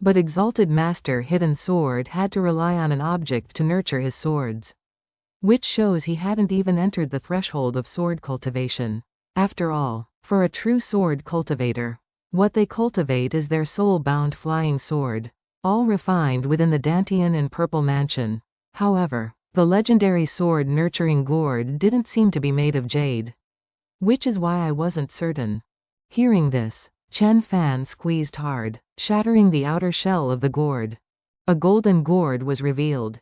Speaker 1: But Exalted Master Hidden Sword had to rely on an object to nurture his swords. Which shows he hadn't even entered the threshold of sword cultivation. After all, for a true sword cultivator, what they cultivate is their soul-bound flying sword, all refined within the Dantian and Purple Mansion. However, the legendary sword-nurturing gourd didn't seem to be made of jade. Which is why I wasn't certain. Hearing this, Chen Fan squeezed hard, shattering the outer shell of the gourd. A golden gourd was revealed.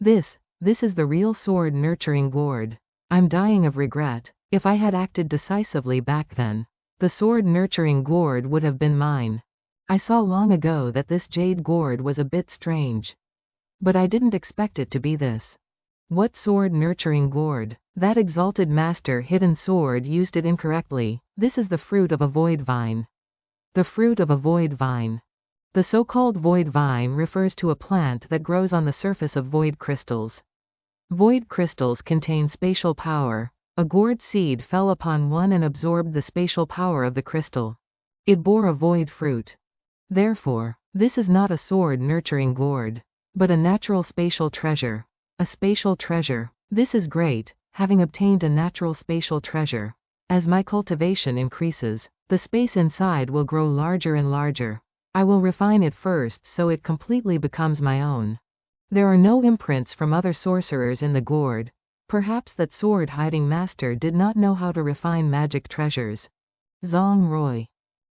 Speaker 1: This is the real sword-nurturing gourd. I'm dying of regret. If I had acted decisively back then, The sword-nurturing gourd would have been mine. I saw long ago that this jade gourd was a bit strange. But I didn't expect it to be this. What sword-nurturing gourd? That exalted master hidden sword used it incorrectly. This is the fruit of a void vine. The fruit of a void vine. The so-called void vine refers to a plant that grows on the surface of void crystals. Void crystals contain spatial power. A gourd seed fell upon one and absorbed the spatial power of the crystal. It bore a void fruit. Therefore, this is not a sword-nurturing gourd, but a natural spatial treasure. A spatial treasure. This is great, having obtained a natural spatial treasure. As my cultivation increases, the space inside will grow larger and larger. I will refine it first so it completely becomes my own. There are no imprints from other sorcerers in the gourd. Perhaps that sword-hiding master did not know how to refine magic treasures. Zhang Roy.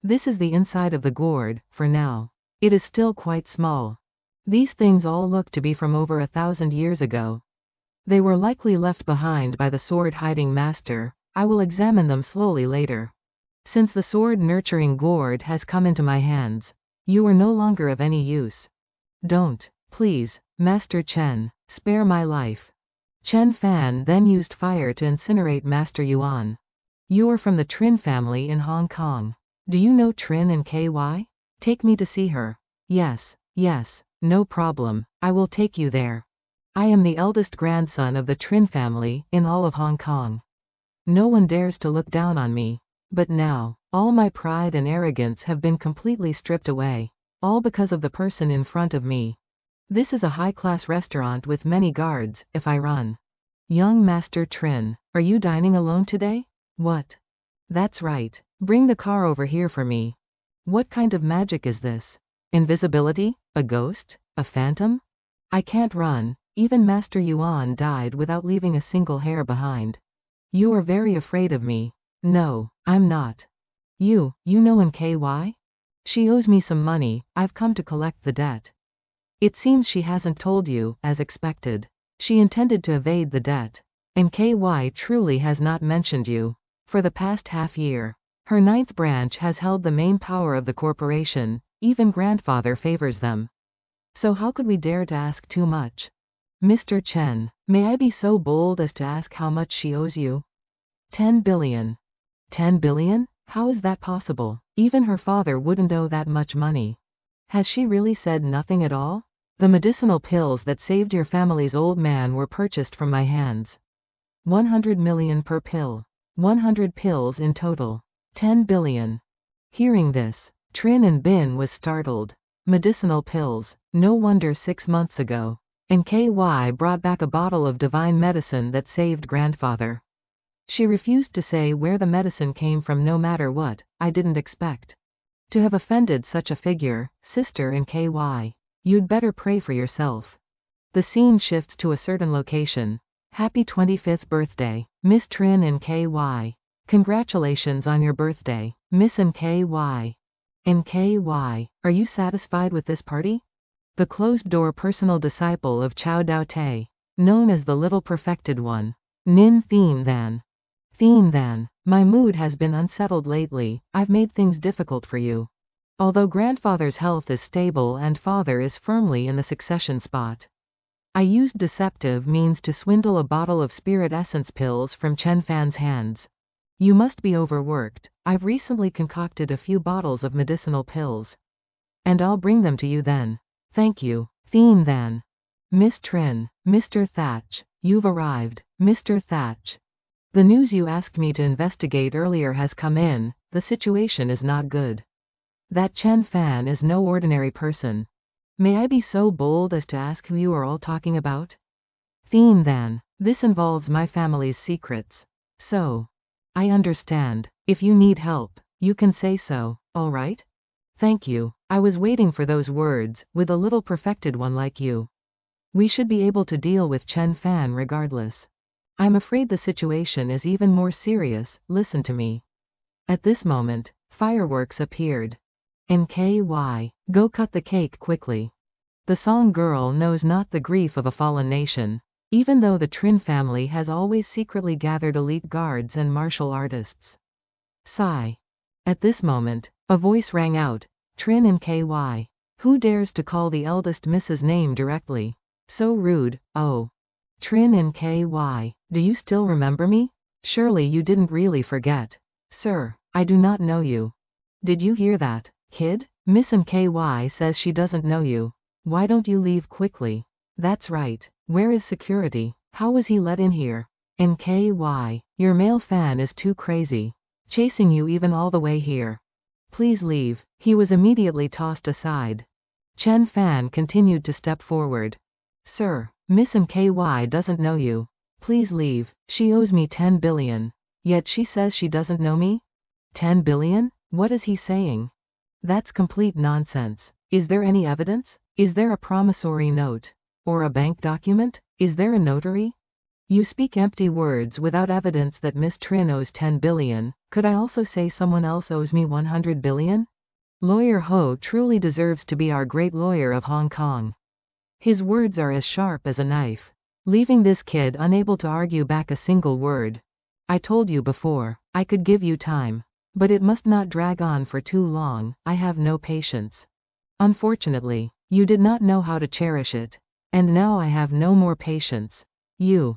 Speaker 1: This is the inside of the gourd, for now. It is still quite small. These things all look to be from over 1,000 years ago. They were likely left behind by the sword-hiding master. I will examine them slowly later. Since the sword-nurturing gourd has come into my hands, you are no longer of any use. Don't, please, Master Chen, spare my life. Chen Fan then used fire to incinerate Master Yuan. You are from the Trin family in Hong Kong. Do you know Trin and KY? Take me to see her. Yes, no problem, I will take you there. I am the eldest grandson of the Trin family in all of Hong Kong. No one dares to look down on me. But now, all my pride and arrogance have been completely stripped away. All because of the person in front of me. This is a high-class restaurant with many guards, if I run. Young Master Trin, are you dining alone today? What? That's right, bring the car over here for me. What kind of magic is this? Invisibility? A ghost? A phantom? I can't run. Even Master Yuan died without leaving a single hair behind. You are very afraid of me. No, I'm not. You know NKY? She owes me some money. I've come to collect the debt. It seems she hasn't told you, as expected. She intended to evade the debt. NKY truly has not mentioned you. For the past half year, her ninth branch has held the main power of the corporation. Even grandfather favors them. So how could we dare to ask too much? Mr. Chen, may I be so bold as to ask how much she owes you? 10 billion. 10 billion? How is that possible? Even her father wouldn't owe that much money. Has she really said nothing at all? The medicinal pills that saved your family's old man were purchased from my hands. 100 million per pill. 100 pills in total. 10 billion. Hearing this, Trin and Bin was startled. Medicinal pills. No wonder 6 months ago. NKY brought back a bottle of divine medicine that saved grandfather. She refused to say where the medicine came from no matter what. I didn't expect to have offended such a figure, Sister NKY. You'd better pray for yourself. The scene shifts to a certain location. Happy 25th birthday, Miss Trin NKY. Congratulations on your birthday, Miss NKY. NKY, are you satisfied with this party? The closed-door personal disciple of Chao Dao Te, known as the Little Perfected One. Nin Thien Than. Thien Than, my mood has been unsettled lately. I've made things difficult for you. Although grandfather's health is stable and father is firmly in the succession spot. I used deceptive means to swindle a bottle of spirit essence pills from Chen Fan's hands. You must be overworked. I've recently concocted a few bottles of medicinal pills. And I'll bring them to you then. Thank you, Thien Than. Miss Trin, Mr. Thatch, you've arrived, Mr. Thatch. The news you asked me to investigate earlier has come in. The situation is not good. That Chen Fan is no ordinary person. May I be so bold as to ask who you are all talking about? Thien Than, this involves my family's secrets. So, I understand. If you need help, you can say so, all right? Thank you. I was waiting for those words. With a little perfected one like you, we should be able to deal with Chen Fan regardless. I'm afraid the situation is even more serious. Listen to me. At this moment, fireworks appeared. NKY, go cut the cake quickly. The song girl knows not the grief of a fallen nation. Even though the Trin family has always secretly gathered elite guards and martial artists. Sigh. At this moment, a voice rang out, Trin and KY. Who dares to call the eldest Mrs. name directly? So rude, oh. Trin and KY, do you still remember me? Surely you didn't really forget. Sir, I do not know you. Did you hear that, kid? Miss and KY says she doesn't know you. Why don't you leave quickly? That's right. Where is security? How was he let in here? And KY, your male fan is too crazy. Chasing you even all the way here. Please leave. He was immediately tossed aside. Chen Fan continued to step forward. Sir, Miss and KY doesn't know you. Please leave. She owes me 10 billion. Yet she says she doesn't know me? 10 billion? What is he saying? That's complete nonsense. Is there any evidence? Is there a promissory note? Or a bank document? Is there a notary? You speak empty words without evidence that Miss Trin owes 10 billion. Could I also say someone else owes me 100 billion? Lawyer Ho truly deserves to be our great lawyer of Hong Kong. His words are as sharp as a knife, leaving this kid unable to argue back a single word. I told you before, I could give you time. But it must not drag on for too long. I have no patience. Unfortunately, you did not know how to cherish it. And now I have no more patience. You.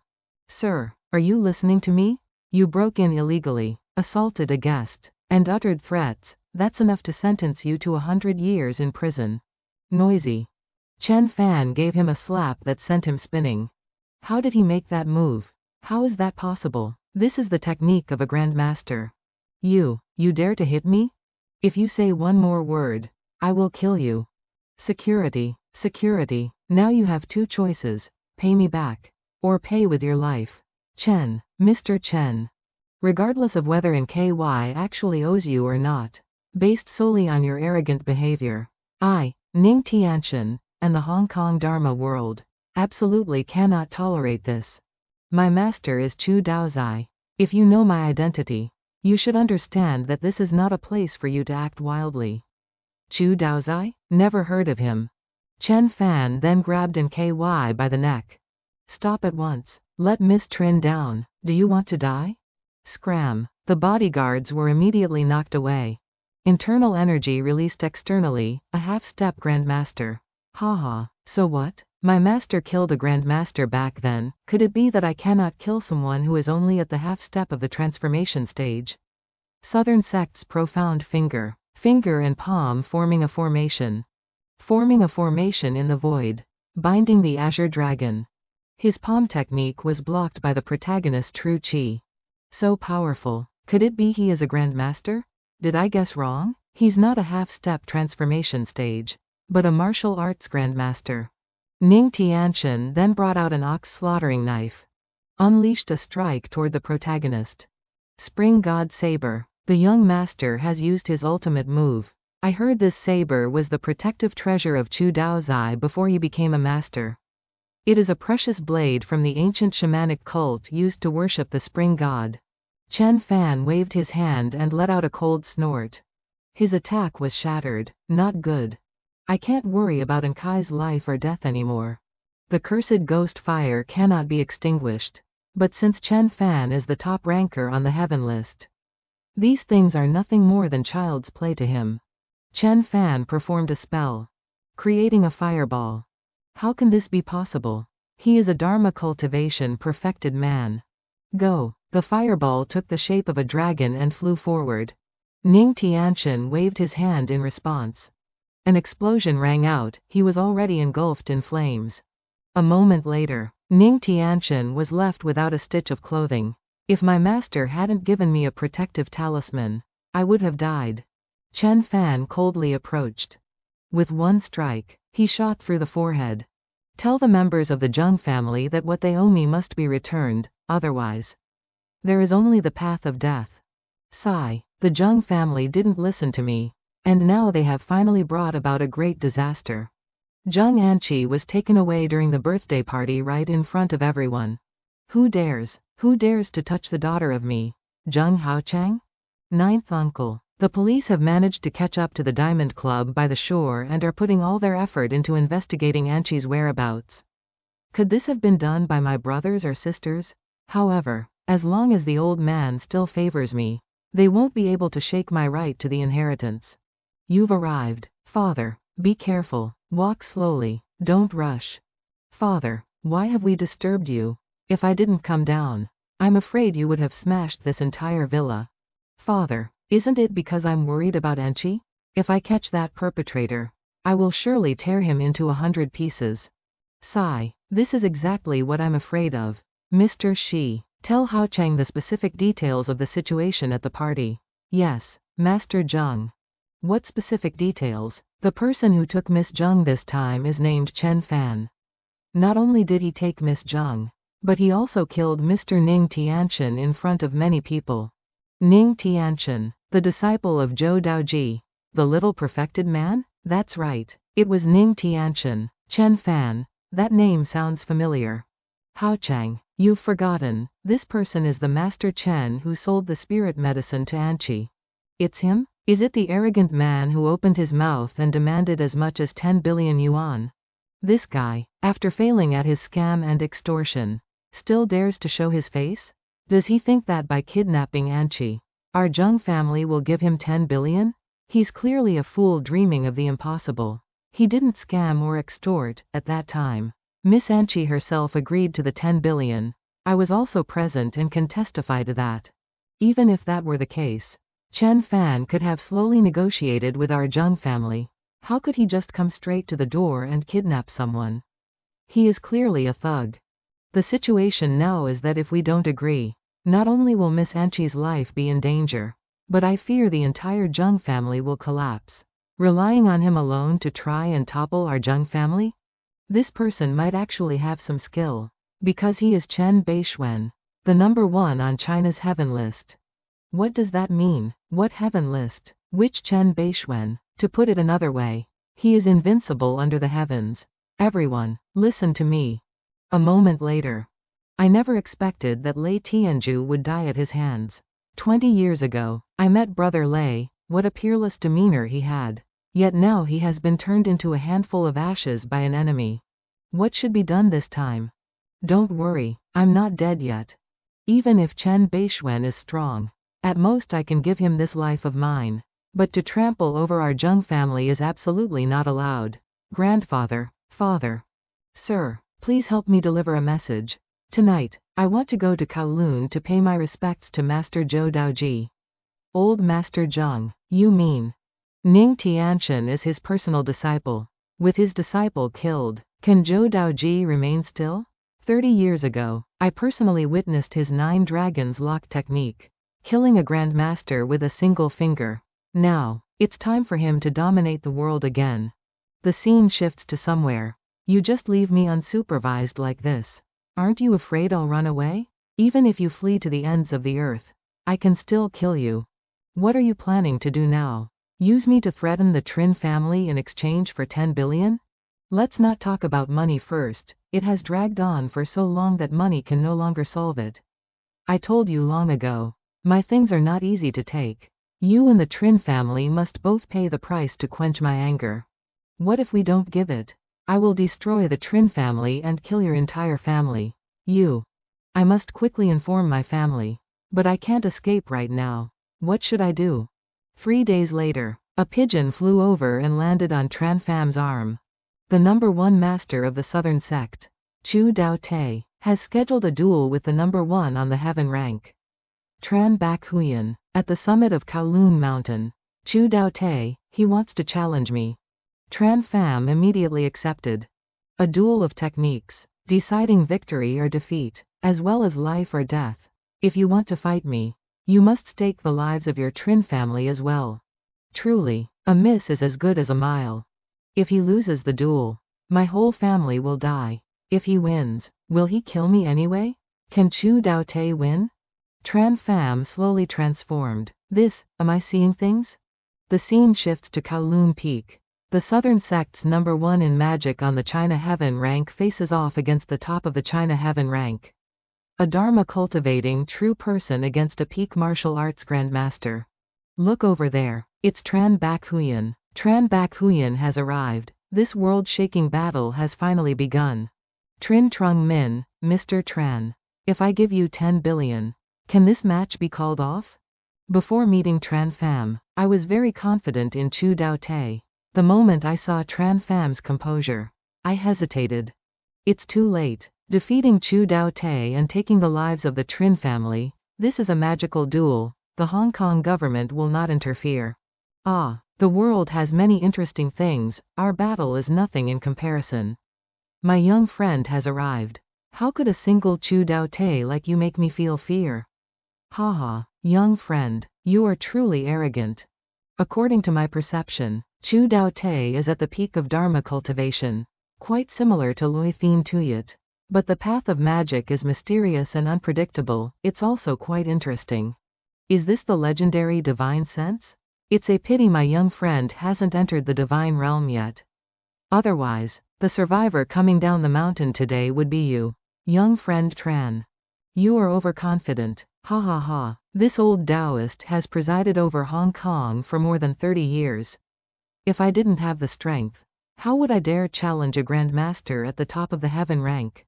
Speaker 1: Sir, are you listening to me? You broke in illegally, assaulted a guest, and uttered threats. That's enough to sentence you to 100 years in prison. Noisy. Chen Fan gave him a slap that sent him spinning. How did he make that move? How is that possible? This is the technique of a grandmaster. You dare to hit me? If you say one more word, I will kill you. Security, security, now you have two choices, pay me back, or pay with your life. Chen, Mr. Chen. Regardless of whether NKY actually owes you or not, based solely on your arrogant behavior, I, Ning Tianchen, and the Hong Kong Dharma world, absolutely cannot tolerate this. My master is Chu Daozai. If you know my identity, you should understand that this is not a place for you to act wildly. Chu Daozai? Never heard of him. Chen Fan then grabbed NKY by the neck. Stop at once. Let Miss Trin down. Do you want to die? Scram. The bodyguards were immediately knocked away. Internal energy released externally, a half-step grandmaster. Haha, so what? My master killed a grandmaster back then. Could it be that I cannot kill someone who is only at the half-step of the transformation stage? Southern sect's profound finger and palm forming a formation. Forming a formation in the void. Binding the azure dragon. His palm technique was blocked by the protagonist's true chi. So powerful. Could it be he is a grandmaster? Did I guess wrong? He's not a half-step transformation stage, but a martial arts grandmaster. Ning Tianchen then brought out an ox slaughtering knife. Unleashed a strike toward the protagonist. Spring God Saber. The young master has used his ultimate move. I heard this saber was the protective treasure of Chu Daozai before he became a master. It is a precious blade from the ancient shamanic cult used to worship the spring god. Chen Fan waved his hand and let out a cold snort. His attack was shattered. Not good. I can't worry about Nkai's life or death anymore. The cursed ghost fire cannot be extinguished. But since Chen Fan is the top ranker on the heaven list, these things are nothing more than child's play to him. Chen Fan performed a spell, creating a fireball. How can this be possible? He is a Dharma cultivation perfected man. Go. The fireball took the shape of a dragon and flew forward. Ning Tianchen waved his hand in response. An explosion rang out. He was already engulfed in flames. A moment later, Ning Tianchen was left without a stitch of clothing. If my master hadn't given me a protective talisman, I would have died. Chen Fan coldly approached. With one strike, he shot through the forehead. Tell the members of the Zheng family that what they owe me must be returned, otherwise there is only the path of death. Sigh. The Zheng family didn't listen to me, and now they have finally brought about a great disaster. Zheng Anqi was taken away during the birthday party right in front of everyone. Who dares to touch the daughter of me? Zheng Haochang? Ninth uncle. The police have managed to catch up to the Diamond Club by the shore and are putting all their effort into investigating Anqi's whereabouts. Could this have been done by my brothers or sisters? However, as long as the old man still favors me, They won't be able to shake my right to the inheritance. You've arrived. Father, be careful. Walk slowly. Don't rush. Father, why have we disturbed you? If I didn't come down, I'm afraid you would have smashed this entire villa. Father, isn't it because I'm worried about Enchi? If I catch that perpetrator, I will surely tear him into 100 pieces. Sigh, this is exactly what I'm afraid of. Mr. Shi, tell Hao Cheng the specific details of the situation at the party. Yes, Master Zheng. What specific details? The person who took Miss Zheng this time is named Chen Fan. Not only did he take Miss Zheng, but he also killed Mr. Ning Tianchen in front of many people. Ning Tianchen, the disciple of Zhou Daoji, the little perfected man? That's right, it was Ning Tianchen. Chen Fan, that name sounds familiar. Hao Cheng, you've forgotten, this person is the Master Chen who sold the spirit medicine to Anchi. It's him? Is it the arrogant man who opened his mouth and demanded as much as 10 billion yuan? This guy, after failing at his scam and extortion, still dares to show his face? Does he think that by kidnapping Anchi, our Zheng family will give him 10 billion? He's clearly a fool dreaming of the impossible. He didn't scam or extort at that time. Miss Anchi herself agreed to the 10 billion. I was also present and can testify to that. Even if that were the case, Chen Fan could have slowly negotiated with our Zheng family. How could he just come straight to the door and kidnap someone? He is clearly a thug. The situation now is that if we don't agree, not only will Miss Anchi's life be in danger, but I fear the entire Zheng family will collapse. Relying on him alone to try and topple our Zheng family? This person might actually have some skill, because he is Bei Xuan, the #1 on China's heaven list. What does that mean? What heaven list? Which Bei Xuan? To put it another way, he is invincible under the heavens. Everyone, listen to me. A moment later. I never expected that Lei Tianju would die at his hands. 20 years ago, I met Brother Lei, what a peerless demeanor he had. Yet now he has been turned into a handful of ashes by an enemy. What should be done this time? Don't worry, I'm not dead yet. Even if Bei Xuan is strong, at most I can give him this life of mine. But to trample over our Zheng family is absolutely not allowed. Grandfather, father. Sir, please help me deliver a message. Tonight, I want to go to Kowloon to pay my respects to Master Zhou Daoji. Old Master Zheng, you mean? Ning Tianchen is his personal disciple. With his disciple killed, can Zhou Daoji remain still? 30 years ago, I personally witnessed his 9 dragons lock technique, killing a grandmaster with a single finger. Now, it's time for him to dominate the world again. The scene shifts to somewhere. You just leave me unsupervised like this. Aren't you afraid I'll run away? Even if you flee to the ends of the earth, I can still kill you. What are you planning to do now? Use me to threaten the Trin family in exchange for 10 billion? Let's not talk about money first, it has dragged on for so long that money can no longer solve it. I told you long ago, my things are not easy to take. You and the Trin family must both pay the price to quench my anger. What if we don't give it? I will destroy the Trin family and kill your entire family. I must quickly inform my family. But I can't escape right now. What should I do? 3 days later, a pigeon flew over and landed on Tran Fam's arm. The #1 master of the southern sect, Chu Dao Te, has scheduled a duel with the #1 on the heaven rank. Tran Bak Huyan, at the summit of Kowloon Mountain. Chu Dao Te, he wants to challenge me. Tran Pham immediately accepted. A duel of techniques, deciding victory or defeat, as well as life or death. If you want to fight me, you must stake the lives of your Trin family as well. Truly, a miss is as good as a mile. If he loses the duel, my whole family will die. If he wins, will he kill me anyway? Can Chu Dao Te win? Tran Pham slowly transformed. Am I seeing things? The scene shifts to Kowloon Peak. The southern sect's #1 in magic on the China Heaven rank faces off against the top of the China Heaven rank. A Dharma cultivating true person against a peak martial arts grandmaster. Look over there, it's Tran Bak Huyan. Tran Bak Huyan has arrived. This world-shaking battle has finally begun. Trin Trung Min, Mr. Tran. If I give you 10 billion, can this match be called off? Before meeting Tran Pham, I was very confident in Chu Dao Te. The moment I saw Tran Pham's composure, I hesitated. It's too late. Defeating Chu Dao Te and taking the lives of the Trin family, this is a magical duel. The Hong Kong government will not interfere. Ah, the world has many interesting things, our battle is nothing in comparison. My young friend has arrived. How could a single Chu Dao Te like you make me feel fear? Haha, young friend, you are truly arrogant. According to my perception, Chu Dao Te is at the peak of Dharma cultivation, quite similar to Lui Thien Tuyat. But the path of magic is mysterious and unpredictable, it's also quite interesting. Is this the legendary divine sense? It's a pity my young friend hasn't entered the divine realm yet. Otherwise, the survivor coming down the mountain today would be you, young friend Tran. You are overconfident, ha ha ha. This old Taoist has presided over Hong Kong for more than 30 years. If I didn't have the strength, how would I dare challenge a grandmaster at the top of the heaven rank?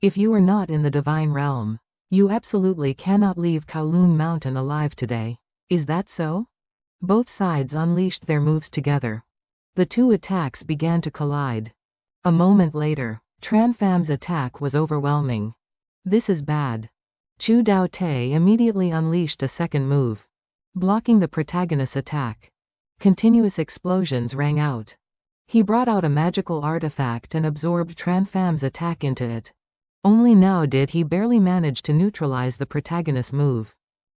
Speaker 1: If you are not in the divine realm, you absolutely cannot leave Kowloon Mountain alive today. Is that so? Both sides unleashed their moves together. The two attacks began to collide. A moment later, Tran Pham's attack was overwhelming. This is bad. Chu Dao Te immediately unleashed a second move, blocking the protagonist's attack. Continuous explosions rang out. He brought out a magical artifact and absorbed Tran Pham's attack into it. Only now did he barely manage to neutralize the protagonist's move.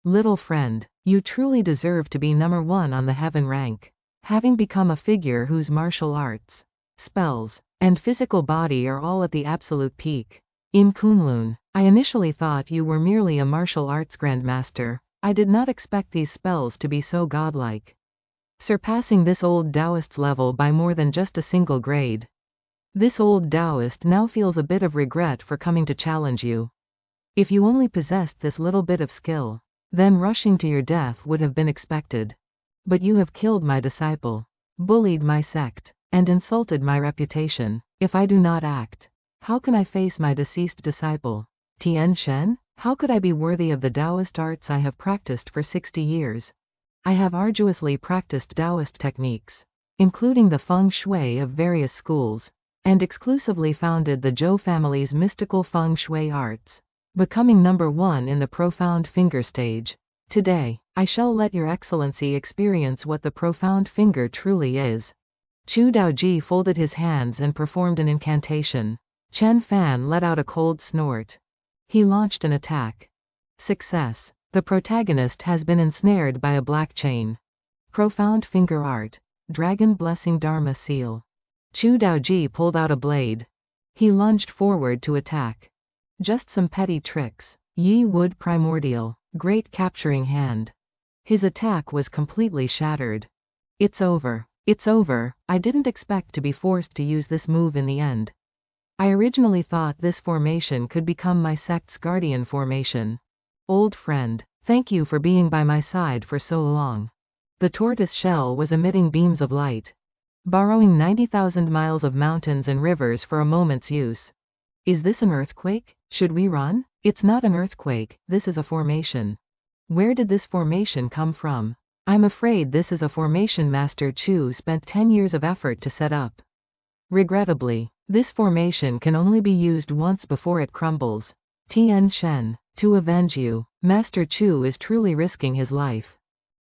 Speaker 1: Little friend, you truly deserve to be number 1 on the heaven rank. Having become a figure whose martial arts, spells, and physical body are all at the absolute peak. In Kunlun, I initially thought you were merely a martial arts grandmaster. I did not expect these spells to be so godlike, surpassing this old Taoist's level by more than just a single grade. This old Taoist now feels a bit of regret for coming to challenge you. If you only possessed this little bit of skill, then rushing to your death would have been expected. But you have killed my disciple, bullied my sect, and insulted my reputation. If I do not act, how can I face my deceased disciple? Tian Shen? How could I be worthy of the Taoist arts I have practiced for 60 years? I have arduously practiced Taoist techniques, including the feng shui of various schools, and exclusively founded the Zhou family's mystical feng shui arts, becoming number 1 in the profound finger stage. Today, I shall let your excellency experience what the profound finger truly is. Chu Daoji folded his hands and performed an incantation. Chen Fan let out a cold snort. He launched an attack. Success. The protagonist has been ensnared by a black chain. Profound finger art. Dragon blessing Dharma seal. Chu Daoji pulled out a blade. He lunged forward to attack. Just some petty tricks. Yi Wood primordial. Great capturing hand. His attack was completely shattered. It's over. It's over. I didn't expect to be forced to use this move in the end. I originally thought this formation could become my sect's guardian formation. Old friend, thank you for being by my side for so long. The tortoise shell was emitting beams of light, borrowing 90,000 miles of mountains and rivers for a moment's use. Is this an earthquake? Should we run? It's not an earthquake, this is a formation. Where did this formation come from? I'm afraid this is a formation Master Chu spent 10 years of effort to set up. Regrettably, this formation can only be used once before it crumbles. Tian Shen, to avenge you, Master Chu is truly risking his life.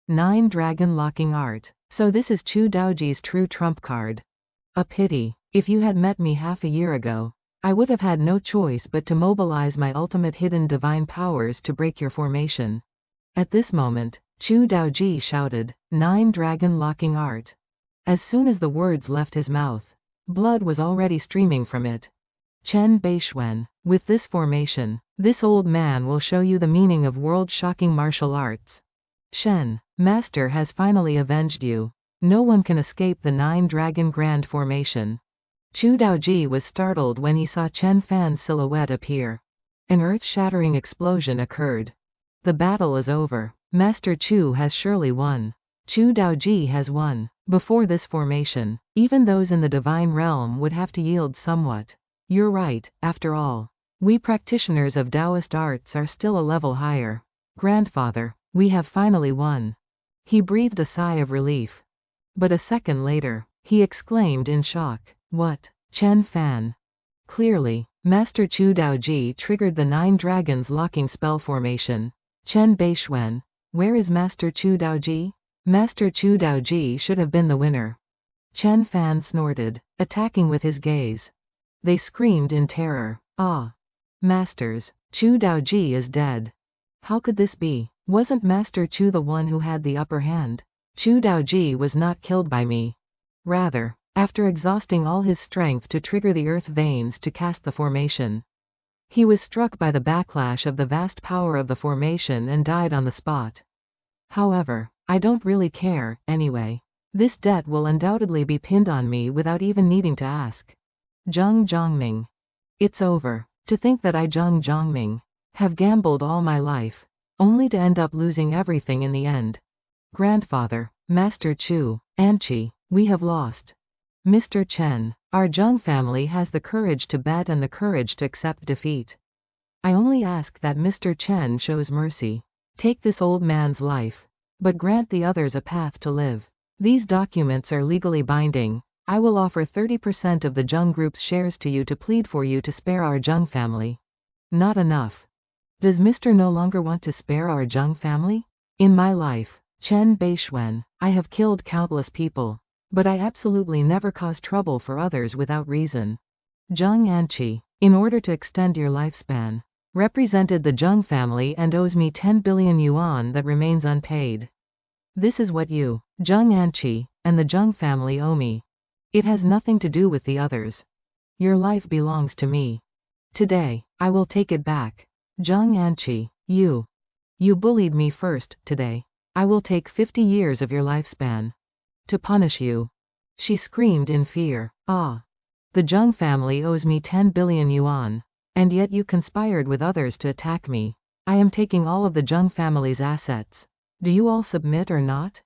Speaker 1: 9 Dragon Locking Art. So this is Chu Daoji's true trump card. A pity. If you had met me half a year ago, I would have had no choice but to mobilize my ultimate hidden divine powers to break your formation. At this moment, Chu Daoji shouted, 9 Dragon Locking Art. As soon as the words left his mouth, blood was already streaming from it. Chen Bei Xuan, with this formation, this old man will show you the meaning of world-shocking martial arts. Shen, Master has finally avenged you. No one can escape the 9 Dragon Grand formation. Chu Daoji was startled when he saw Chen Fan's silhouette appear. An earth-shattering explosion occurred. The battle is over. Master Chu has surely won. Chu Daoji has won. Before this formation, even those in the divine realm would have to yield somewhat. You're right, after all. We practitioners of Taoist arts are still a level higher. Grandfather, We have finally won. He breathed a sigh of relief. But a second later, he exclaimed in shock. What? Chen Fan. Clearly, Master Chu Daoji triggered the 9 dragons locking spell formation. Chen Bei Xuan. Where is Master Chu Daoji? Master Chu Daoji should have been the winner. Chen Fan snorted, attacking with his gaze. They screamed in terror. Ah! Masters, Chu Daoji is dead. How could this be? Wasn't Master Chu the one who had the upper hand? Chu Daoji was not killed by me. Rather, after exhausting all his strength to trigger the earth veins to cast the formation. He was struck by the backlash of the vast power of the formation and died on the spot. However, I don't really care, anyway. This debt will undoubtedly be pinned on me without even needing to ask. Zheng Zhongming. It's over. To think that I, Zheng Zhongming, have gambled all my life, only to end up losing everything in the end. Grandfather, Master Chu, Anqi, we have lost. Mr. Chen, our Zheng family has the courage to bet and the courage to accept defeat. I only ask that Mr. Chen shows mercy. Take this old man's life, but grant the others a path to live. These documents are legally binding. I will offer 30% of the Zheng Group's shares to you to plead for you to spare our Zheng family. Not enough. Does Mr. no longer want to spare our Zheng family? In my life, Chen Bei Xuan, I have killed countless people, but I absolutely never cause trouble for others without reason. Zheng Anqi, in order to extend your lifespan, represented the Zheng family and owes me 10 billion yuan that remains unpaid. This is what you, Zheng Anqi, and the Zheng family owe me. It has nothing to do with the others. Your life belongs to me. Today, I will take it back. Zheng Anqi, you bullied me first, today. I will take 50 years of your lifespan. To punish you. She screamed in fear. Ah! The Zheng family owes me 10 billion yuan. And yet you conspired with others to attack me. I am taking all of the Zheng family's assets. Do you all submit or not?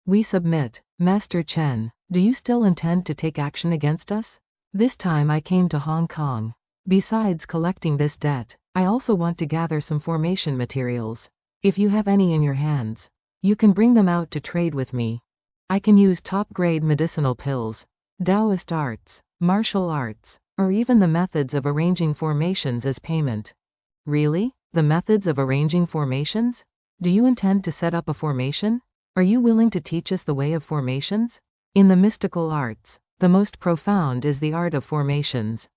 Speaker 1: We submit. Master Chen, do you still intend to take action against us? This time I came to Hong Kong. Besides collecting this debt, I also want to gather some formation materials. If you have any in your hands, you can bring them out to trade with me. I can use top-grade medicinal pills, Taoist arts, martial arts, or even the methods of arranging formations as payment. Really? The methods of arranging formations? Do you intend to set up a formation? Are you willing to teach us the way of formations? In the mystical arts, the most profound is the art of formations.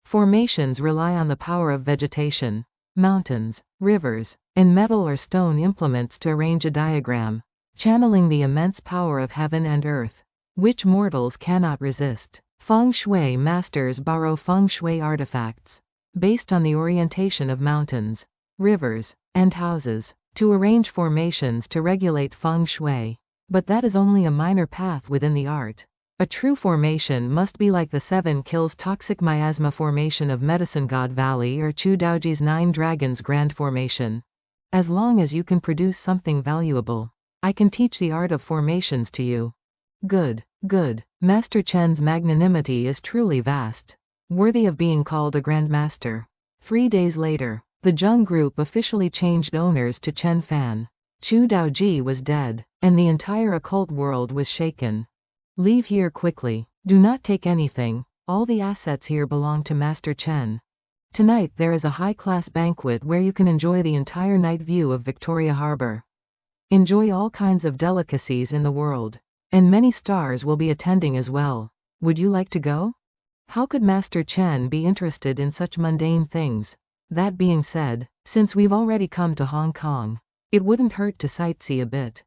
Speaker 1: Formations rely on the power of vegetation, mountains, rivers, and metal or stone implements to arrange a diagram, channeling the immense power of heaven and earth, which mortals cannot resist. Feng Shui masters borrow Feng Shui artifacts, based on the orientation of mountains, rivers, and houses, to arrange formations to regulate Feng Shui. But that is only a minor path within the art. A true formation must be like the 7 kills toxic miasma formation of Medicine God Valley or Chu Daoji's 9 dragons grand formation. As long as you can produce something valuable, I can teach the art of formations to you. Good, good. Master Chen's magnanimity is truly vast, worthy of being called a grandmaster. 3 days later, the Zheng Group officially changed owners to Chen Fan. Chu Daoji was dead, and the entire occult world was shaken. Leave here quickly. Do not take anything. All the assets here belong to Master Chen. Tonight there is a high-class banquet where you can enjoy the entire night view of Victoria Harbor. Enjoy all kinds of delicacies in the world. And many stars will be attending as well. Would you like to go? How could Master Chen be interested in such mundane things? That being said, since we've already come to Hong Kong, it wouldn't hurt to sightsee a bit.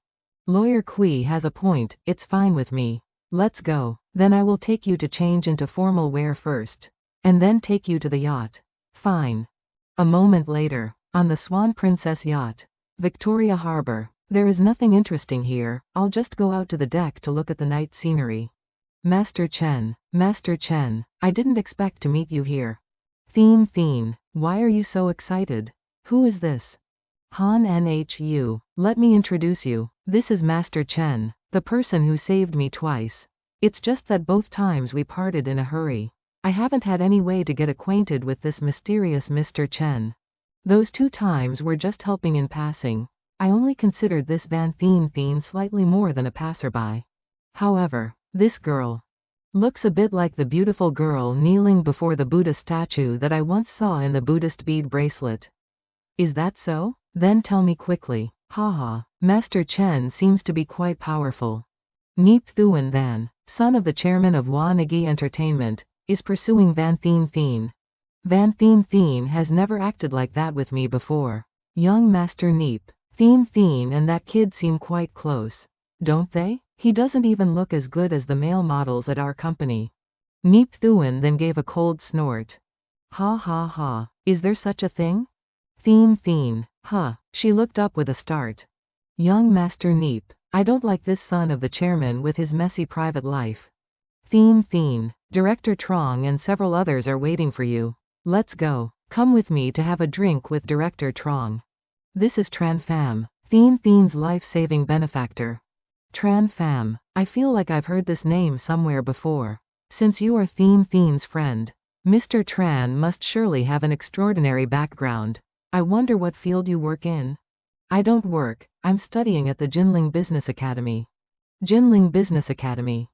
Speaker 1: Lawyer Kui has a point, it's fine with me. Let's go. Then I will take you to change into formal wear first. And then take you to the yacht. Fine. A moment later, on the Swan Princess yacht, Victoria Harbor. There is nothing interesting here, I'll just go out to the deck to look at the night scenery. Master Chen, I didn't expect to meet you here. Thien, why are you so excited? Who is this? Han Nhu, let me introduce you. This is Master Chen, the person who saved me twice. It's just that both times we parted in a hurry. I haven't had any way to get acquainted with this mysterious Mr. Chen. Those 2 times were just helping in passing. I only considered this Van Thien slightly more than a passerby. However, this girl looks a bit like the beautiful girl kneeling before the Buddha statue that I once saw in the Buddhist bead bracelet. Is that so? Then tell me quickly. Haha, Master Chen seems to be quite powerful. Niep Thuan Than, son of the chairman of Hua Nagi Entertainment, is pursuing Van Thien. Van Thien has never acted like that with me before. Young Master Niep Thien and that kid seem quite close, don't they? He doesn't even look as good as the male models at our company. Niep Thuan then gave a cold snort. Ha ha ha, is there such a thing? Thien, huh, she looked up with a start. Young Master Niep, I don't like this son of the chairman with his messy private life. Thien, Director Trong and several others are waiting for you. Let's go, come with me to have a drink with Director Trong. This is Tran Pham, Thien's life-saving benefactor. Tran Pham, I feel like I've heard this name somewhere before. Since you are Thien's friend, Mr. Tran must surely have an extraordinary background. I wonder what field you work in? I don't work, I'm studying at the Jinling Business Academy. Jinling Business Academy.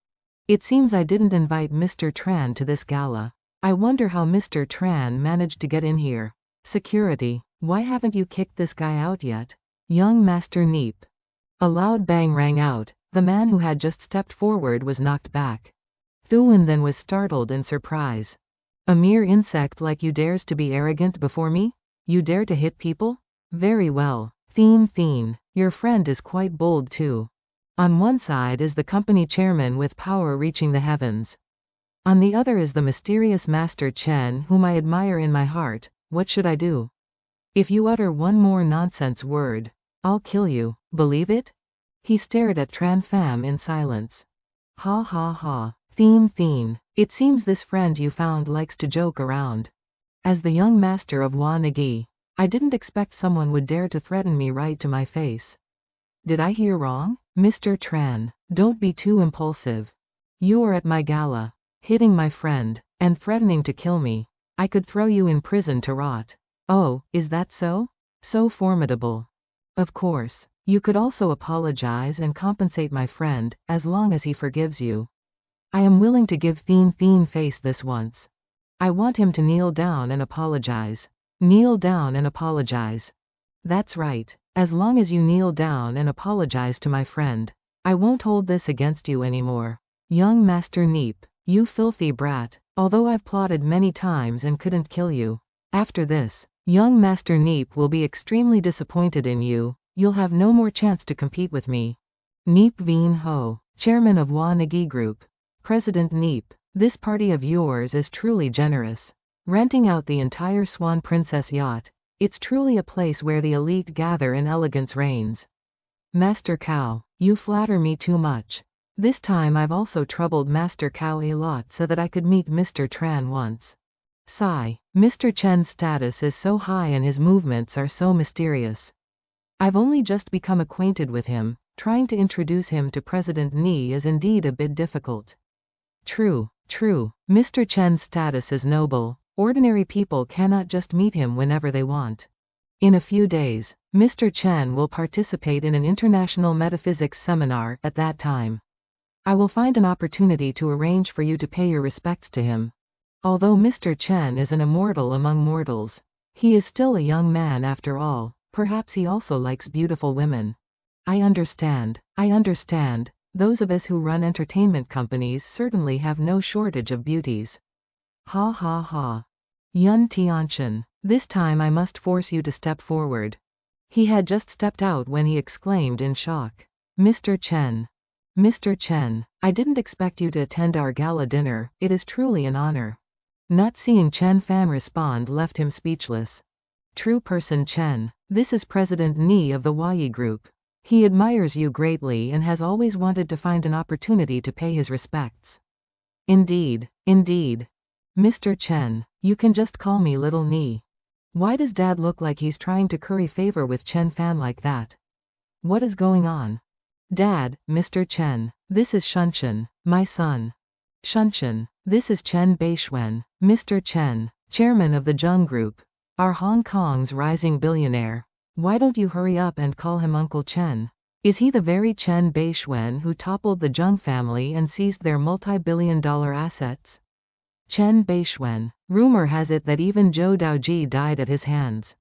Speaker 1: It seems I didn't invite Mr. Tran to this gala. I wonder how Mr. Tran managed to get in here. Security, why haven't you kicked this guy out yet? Young Master Niep. A loud bang rang out, the man who had just stepped forward was knocked back. Thuan then was startled in surprise. A mere insect like you dares to be arrogant before me? You dare to hit people? Very well, Thien, your friend is quite bold too. On one side is the company chairman with power reaching the heavens. On the other is the mysterious Master Chen whom I admire in my heart. What should I do? If you utter one more nonsense word, I'll kill you, believe it? He stared at Tran Pham in silence. Ha ha ha, Thien, it seems this friend you found likes to joke around. As the young master of Hua Nagi, I didn't expect someone would dare to threaten me right to my face. Did I hear wrong? Mr. Tran, don't be too impulsive. You are at my gala, hitting my friend, and threatening to kill me. I could throw you in prison to rot. Oh, is that so? So formidable. Of course, you could also apologize and compensate my friend, as long as he forgives you. I am willing to give Thien face this once. I want him to kneel down and apologize. Kneel down and apologize. That's right, as long as you kneel down and apologize to my friend, I won't hold this against you anymore. Young Master Niep, you filthy brat, although I've plotted many times and couldn't kill you. After this, young Master Niep will be extremely disappointed in you. You'll have no more chance to compete with me. Niep Vien Ho, chairman of Hua Nagi Group. President Niep, this party of yours is truly generous. Renting out the entire Swan Princess yacht, it's truly a place where the elite gather and elegance reigns. Master Cao, you flatter me too much. This time I've also troubled Master Cao a lot so that I could meet Mr. Tran once. Sigh, Mr. Chen's status is so high and his movements are so mysterious. I've only just become acquainted with him, trying to introduce him to President Ni is indeed a bit difficult. True, Mr. Chen's status is noble, ordinary people cannot just meet him whenever they want. In a few days, Mr. Chen will participate in an international metaphysics seminar at that time. I will find an opportunity to arrange for you to pay your respects to him. Although Mr. Chen is an immortal among mortals, he is still a young man after all. Perhaps he also likes beautiful women. I understand. Those of us who run entertainment companies certainly have no shortage of beauties. Ha ha ha. Yun Tianchen, this time I must force you to step forward. He had just stepped out when he exclaimed in shock. Mr. Chen, I didn't expect you to attend our gala dinner, it is truly an honor. Not seeing Chen Pham respond left him speechless. True person Chen, this is President Ni of the Huayi Group. He admires you greatly and has always wanted to find an opportunity to pay his respects. Indeed. Mr. Chen, you can just call me Little Ni. Why does Dad look like he's trying to curry favor with Chen Pham like that? What is going on? Dad, Mr. Chen, this is Shunshan, my son. Shunshan, this is Bei Xuan, Mr. Chen, chairman of the Zheng Group. Are Hong Kong's rising billionaire. Why don't you hurry up and call him Uncle Chen? Is he the very Chen Bei Xuan who toppled the Zheng family and seized their multi-billion-dollar assets? Chen Bei Xuan. Rumor has it that even Zhou Daoji died at his hands.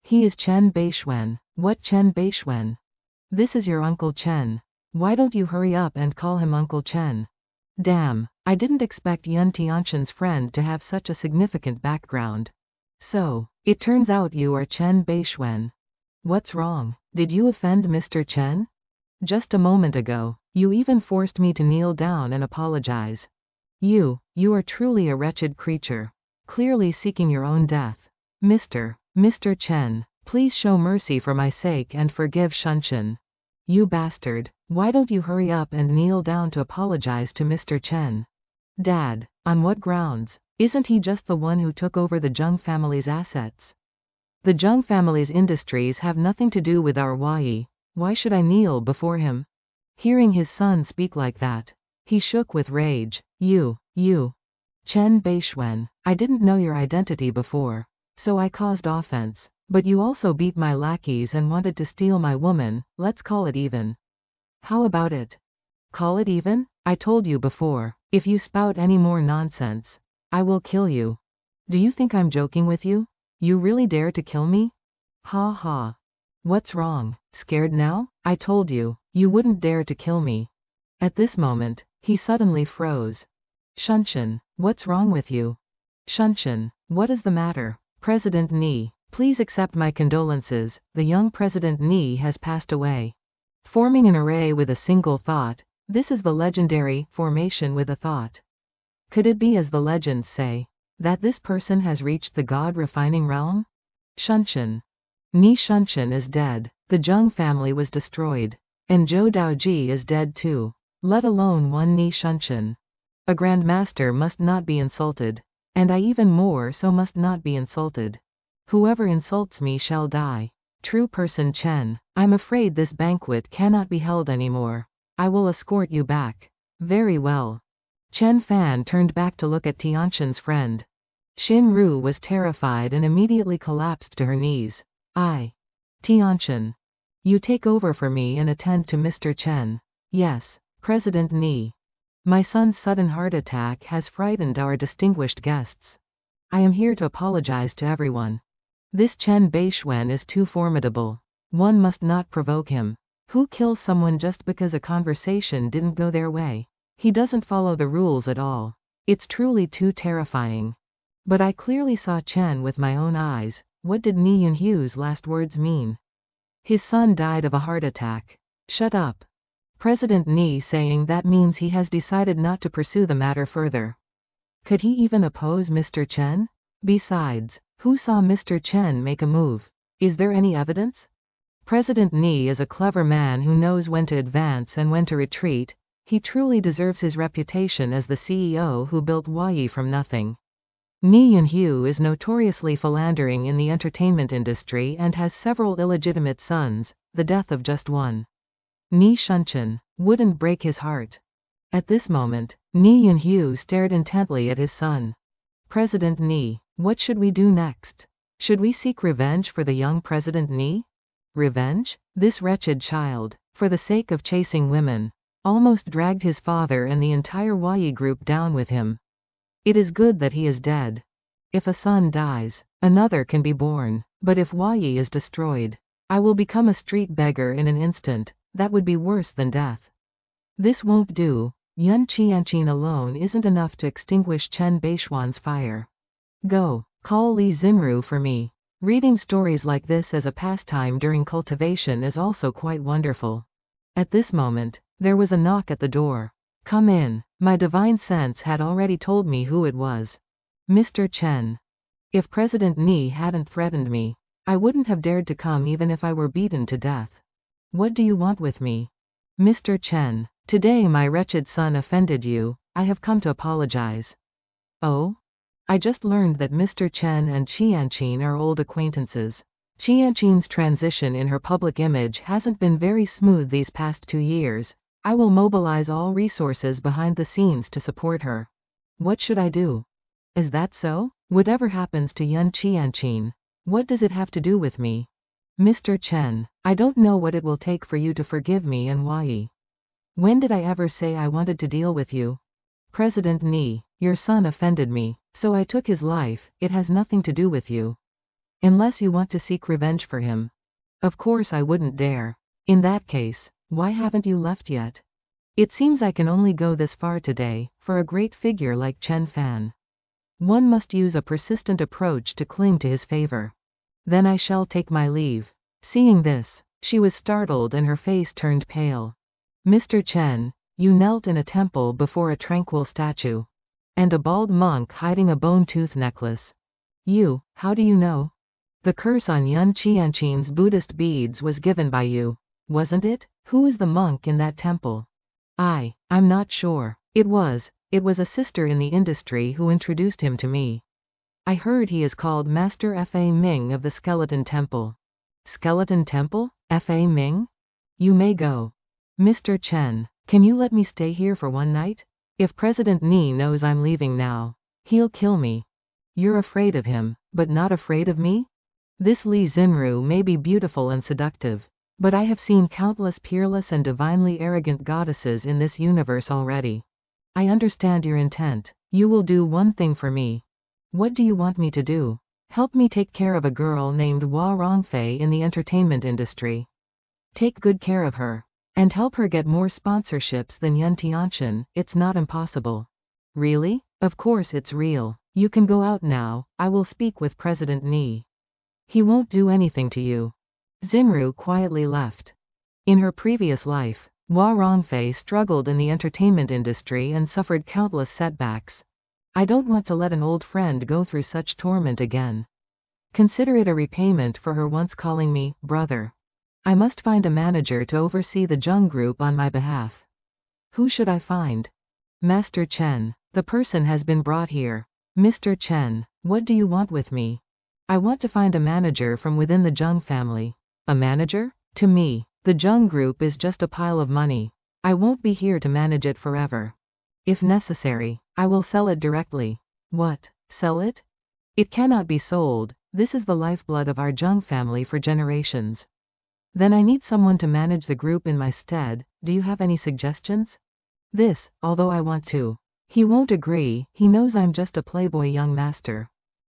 Speaker 1: He is Chen Bei Xuan. What Chen Bei Xuan? This is your Uncle Chen. Why don't you hurry up and call him Uncle Chen? Damn, I didn't expect Yun Tianxin's friend to have such a significant background. So, it turns out you are Chen Bei Xuan. What's wrong? Did you offend Mr. Chen? Just a moment ago, you even forced me to kneel down and apologize. You are truly a wretched creature. Clearly seeking your own death. Mr. Chen, please show mercy for my sake and forgive Shunshin. You bastard, why don't you hurry up and kneel down to apologize to Mr. Chen? Dad, on what grounds? Isn't he just the one who took over the Zheng family's assets? The Zheng family's industries have nothing to do with our Wai. Why should I kneel before him? Hearing his son speak like that, he shook with rage. You. Chen Bei Xuan, I didn't know your identity before, so I caused offense, but you also beat my lackeys and wanted to steal my woman. Let's call it even. How about it? Call it even? I told you before, if you spout any more nonsense, I will kill you. Do you think I'm joking with you? You really dare to kill me? Ha ha. What's wrong? Scared now? I told you, you wouldn't dare to kill me. At this moment, he suddenly froze. Shunshin, what's wrong with you? Shunshin, what is the matter? President Ni, please accept my condolences, the young President Ni has passed away. Forming an array with a single thought, this is the legendary formation with a thought. Could it be, as the legends say, that this person has reached the god-refining realm? Shunshin. Ni Shunshin is dead, the Zheng family was destroyed, and Zhou Daoji is dead too, let alone one Ni Shunshin. A grandmaster must not be insulted, and I even more so must not be insulted. Whoever insults me shall die. True person Chen, I'm afraid this banquet cannot be held anymore. I will escort you back. Very well. Chen Fan turned back to look at Tianxin's friend. Xin Ru was terrified and immediately collapsed to her knees. Tianxin. You take over for me and attend to Mr. Chen. Yes, President Ni. My son's sudden heart attack has frightened our distinguished guests. I am here to apologize to everyone. This Chen Bei Xuan is too formidable. One must not provoke him. Who kills someone just because a conversation didn't go their way? He doesn't follow the rules at all. It's truly too terrifying. But I clearly saw Chen with my own eyes. What did Ni Yunhu's last words mean? His son died of a heart attack. Shut up. President Ni saying that means he has decided not to pursue the matter further. Could he even oppose Mr. Chen? Besides, who saw Mr. Chen make a move? Is there any evidence? President Ni is a clever man who knows when to advance and when to retreat. He truly deserves his reputation as the CEO who built Wai from nothing. Ni Yunhu is notoriously philandering in the entertainment industry and has several illegitimate sons, the death of just one. Ni Shunshin wouldn't break his heart. At this moment, Ni Yunhu stared intently at his son. President Ni, what should we do next? Should we seek revenge for the young President Ni? Revenge? This wretched child, for the sake of chasing women, almost dragged his father and the entire Wai group down with him. It is good that he is dead. If a son dies, another can be born, but if Wai is destroyed, I will become a street beggar in an instant. That would be worse than death. This won't do. Yun Tianxin alone isn't enough to extinguish Chen Bei Xuan's fire. Go, call Li Xinru for me. Reading stories like this as a pastime during cultivation is also quite wonderful. At this moment, there was a knock at the door. Come in. My divine sense had already told me who it was. Mr. Chen. If President Ni hadn't threatened me, I wouldn't have dared to come even if I were beaten to death. What do you want with me? Mr. Chen, today my wretched son offended you. I have come to apologize. Oh? I just learned that Mr. Chen and Tianxin are old acquaintances. Tianxin's transition in her public image hasn't been very smooth these past 2 years. I will mobilize all resources behind the scenes to support her. What should I do? Is that so? Whatever happens to Yun Tianxin, what does it have to do with me? Mr. Chen, I don't know what it will take for you to forgive me and why. When did I ever say I wanted to deal with you? President Ni, your son offended me, so I took his life. It has nothing to do with you. Unless you want to seek revenge for him. Of course I wouldn't dare. In that case, why haven't you left yet? It seems I can only go this far today, for a great figure like Chen Fan. One must use a persistent approach to cling to his favor. Then I shall take my leave. Seeing this, she was startled and her face turned pale. Mr. Chen, you knelt in a temple before a tranquil statue. And a bald monk hiding a bone tooth necklace. You, how do you know? The curse on Yun Qianchin's Buddhist beads was given by you, wasn't it? Who is the monk in that temple? I'm not sure. It was a sister in the industry who introduced him to me. I heard he is called Master Fa Ming of the Skeleton Temple. Skeleton Temple? Fa Ming? You may go. Mr. Chen, can you let me stay here for one night? If President Ni knows I'm leaving now, he'll kill me. You're afraid of him, but not afraid of me? This Li Xinru may be beautiful and seductive, but I have seen countless peerless and divinely arrogant goddesses in this universe already. I understand your intent. You will do one thing for me. What do you want me to do? Help me take care of a girl named Hua Rongfei in the entertainment industry. Take good care of her. And help her get more sponsorships than Yun Tianqian. It's not impossible. Really? Of course it's real. You can go out now. I will speak with President Ni. He won't do anything to you. Xinru quietly left. In her previous life, Hua Rongfei struggled in the entertainment industry and suffered countless setbacks. I don't want to let an old friend go through such torment again. Consider it a repayment for her once calling me brother. I must find a manager to oversee the Zheng Group on my behalf. Who should I find? Master Chen, the person has been brought here. Mr. Chen, what do you want with me? I want to find a manager from within the Zheng family. A manager? To me, the Zheng Group is just a pile of money. I won't be here to manage it forever. If necessary, I will sell it directly. What? Sell it? It cannot be sold. This is the lifeblood of our Zheng family for generations. Then I need someone to manage the group in my stead. Do you have any suggestions? This, although I want to. He won't agree. He knows I'm just a playboy young master.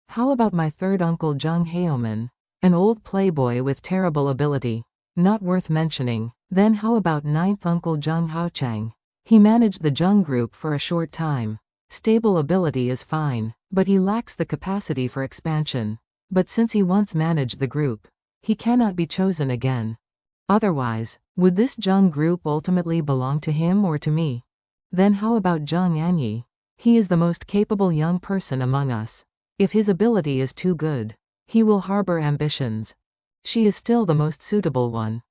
Speaker 1: How about my third uncle Zheng Haoman? An old playboy with terrible ability. Not worth mentioning. Then how about ninth uncle Zheng Haochang? He managed the Zheng Group for a short time. Stable ability is fine, but he lacks the capacity for expansion. But since he once managed the group, he cannot be chosen again. Otherwise, would this Zheng Group ultimately belong to him or to me? Then how about Zheng Anyi? He is the most capable young person among us. If his ability is too good, he will harbor ambitions. She is still the most suitable one.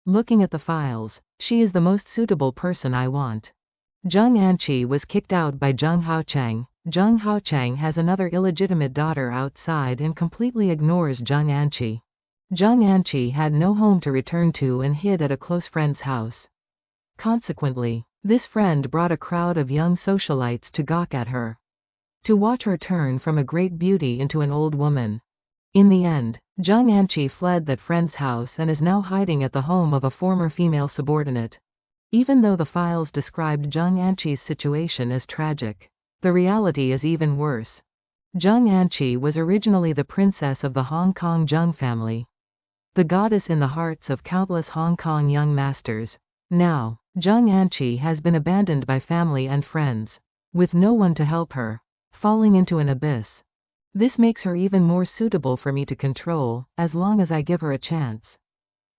Speaker 1: Looking at the files, she is the most suitable person I want. Zheng Anqi was kicked out by Zheng Haochang. Zheng Haochang has another illegitimate daughter outside and completely ignores Zheng Anqi. Zheng Anqi had no home to return to and hid at a close friend's house. Consequently, this friend brought a crowd of young socialites to gawk at her. To watch her turn from a great beauty into an old woman. In the end, Zheng Anqi fled that friend's house and is now hiding at the home of a former female subordinate. Even though the files described Zheng Anqi's situation as tragic, the reality is even worse. Zheng Anqi was originally the princess of the Hong Kong Zheng family. The goddess in the hearts of countless Hong Kong young masters. Now, Zheng Anqi has been abandoned by family and friends, with no one to help her, falling into an abyss. This makes her even more suitable for me to control, as long as I give her a chance.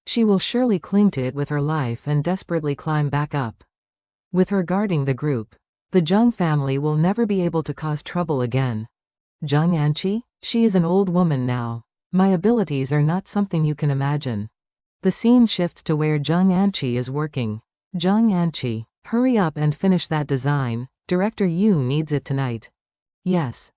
Speaker 1: She will surely cling to it with her life and desperately climb back up. With her guarding the group, the Zheng family will never be able to cause trouble again. Zheng Anqi? She is an old woman now. My abilities are not something you can imagine. The scene shifts to where Zheng Anqi is working. Zheng Anqi, hurry up and finish that design. Director Yu needs it tonight. Yes.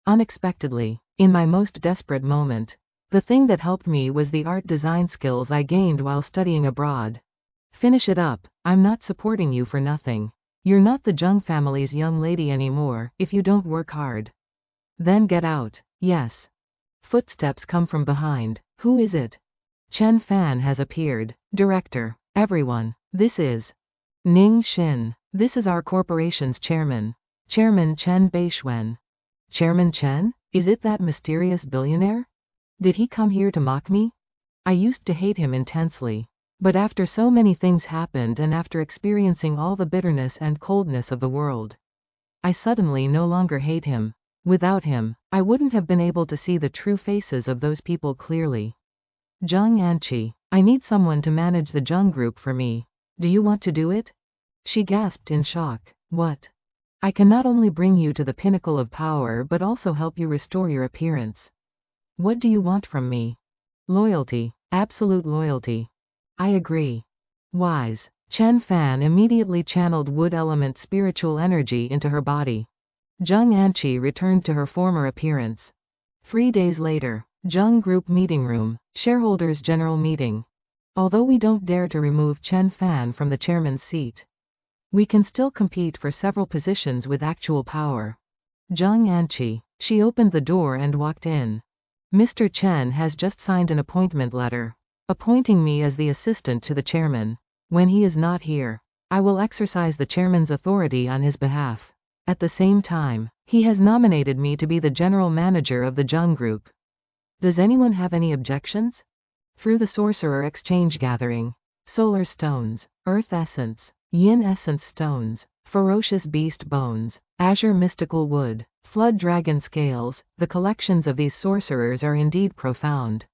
Speaker 1: Unexpectedly, in my most desperate moment, the thing that helped me was the art design skills I gained while studying abroad. Finish it up. I'm not supporting you for nothing. You're not the Zheng family's young lady anymore if you don't work hard. Then get out. Yes. Footsteps come from behind. Who is it? Chen Fan has appeared. Director. Everyone. This is Ning Xin. This is our corporation's chairman. Chairman Chen Bei Xuan. Chairman Chen? Is it that mysterious billionaire? Did he come here to mock me? I used to hate him intensely. But after so many things happened and after experiencing all the bitterness and coldness of the world, I suddenly no longer hate him. Without him, I wouldn't have been able to see the true faces of those people clearly. Zhang Anqi, I need someone to manage the Zheng group for me. Do you want to do it? She gasped in shock. What? I can not only bring you to the pinnacle of power but also help you restore your appearance. What do you want from me? Loyalty. Absolute loyalty. I agree. Wise. Chen Fan immediately channeled wood element spiritual energy into her body. Zhang Anqi returned to her former appearance. 3 days later, Zheng Group Meeting Room, Shareholders General Meeting. Although we don't dare to remove Chen Fan from the chairman's seat, we can still compete for several positions with actual power. Zhang Anqi. She opened the door and walked in. Mr. Chen has just signed an appointment letter, appointing me as the assistant to the chairman. When he is not here, I will exercise the chairman's authority on his behalf. At the same time, he has nominated me to be the general manager of the Zheng Group. Does anyone have any objections? Through the Sorcerer Exchange Gathering, Solar Stones, Earth Essence, Yin Essence Stones, Ferocious Beast Bones, Azure Mystical Wood, Flood Dragon Scales, the collections of these sorcerers are indeed profound.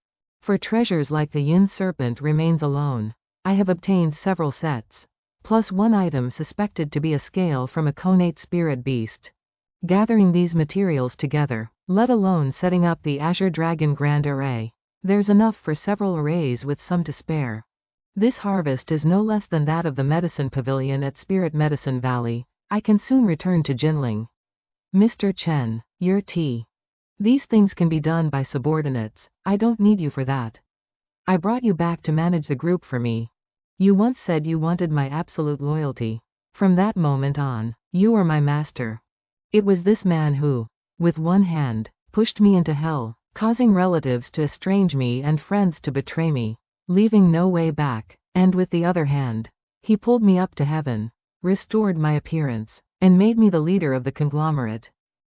Speaker 1: For treasures like the Yin Serpent remains alone, I have obtained several sets, plus one item suspected to be a scale from a connate spirit beast. Gathering these materials together, let alone setting up the Azure Dragon Grand Array, there's enough for several arrays with some to spare. This harvest is no less than that of the Medicine Pavilion at Spirit Medicine Valley. I can soon return to Jinling. Mr. Chen, your tea. These things can be done by subordinates. I don't need you for that. I brought you back to manage the group for me. You once said you wanted my absolute loyalty. From that moment on, you were my master. It was this man who, with one hand, pushed me into hell, causing relatives to estrange me and friends to betray me, leaving no way back, and with the other hand, he pulled me up to heaven, restored my appearance, and made me the leader of the conglomerate.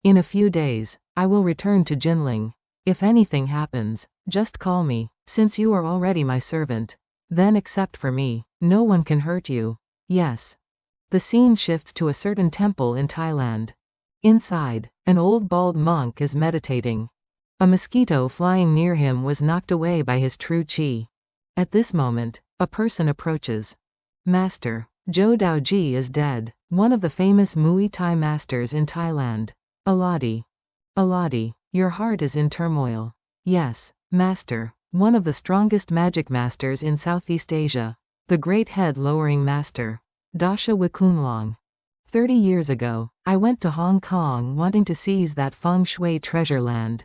Speaker 1: In a few days, I will return to Jinling. If anything happens, just call me, since you are already my servant. Then except for me, no one can hurt you. Yes. The scene shifts to a certain temple in Thailand. Inside, an old bald monk is meditating. A mosquito flying near him was knocked away by his true chi. At this moment, a person approaches. Master, Zhou Daoji is dead, one of the famous Muay Thai masters in Thailand. Aladi. Aladi, your heart is in turmoil. Yes, Master, one of the strongest magic masters in Southeast Asia, the great head-lowering master, Dasha Wikunlong. 30 years ago, I went to Hong Kong wanting to seize that feng shui treasure land.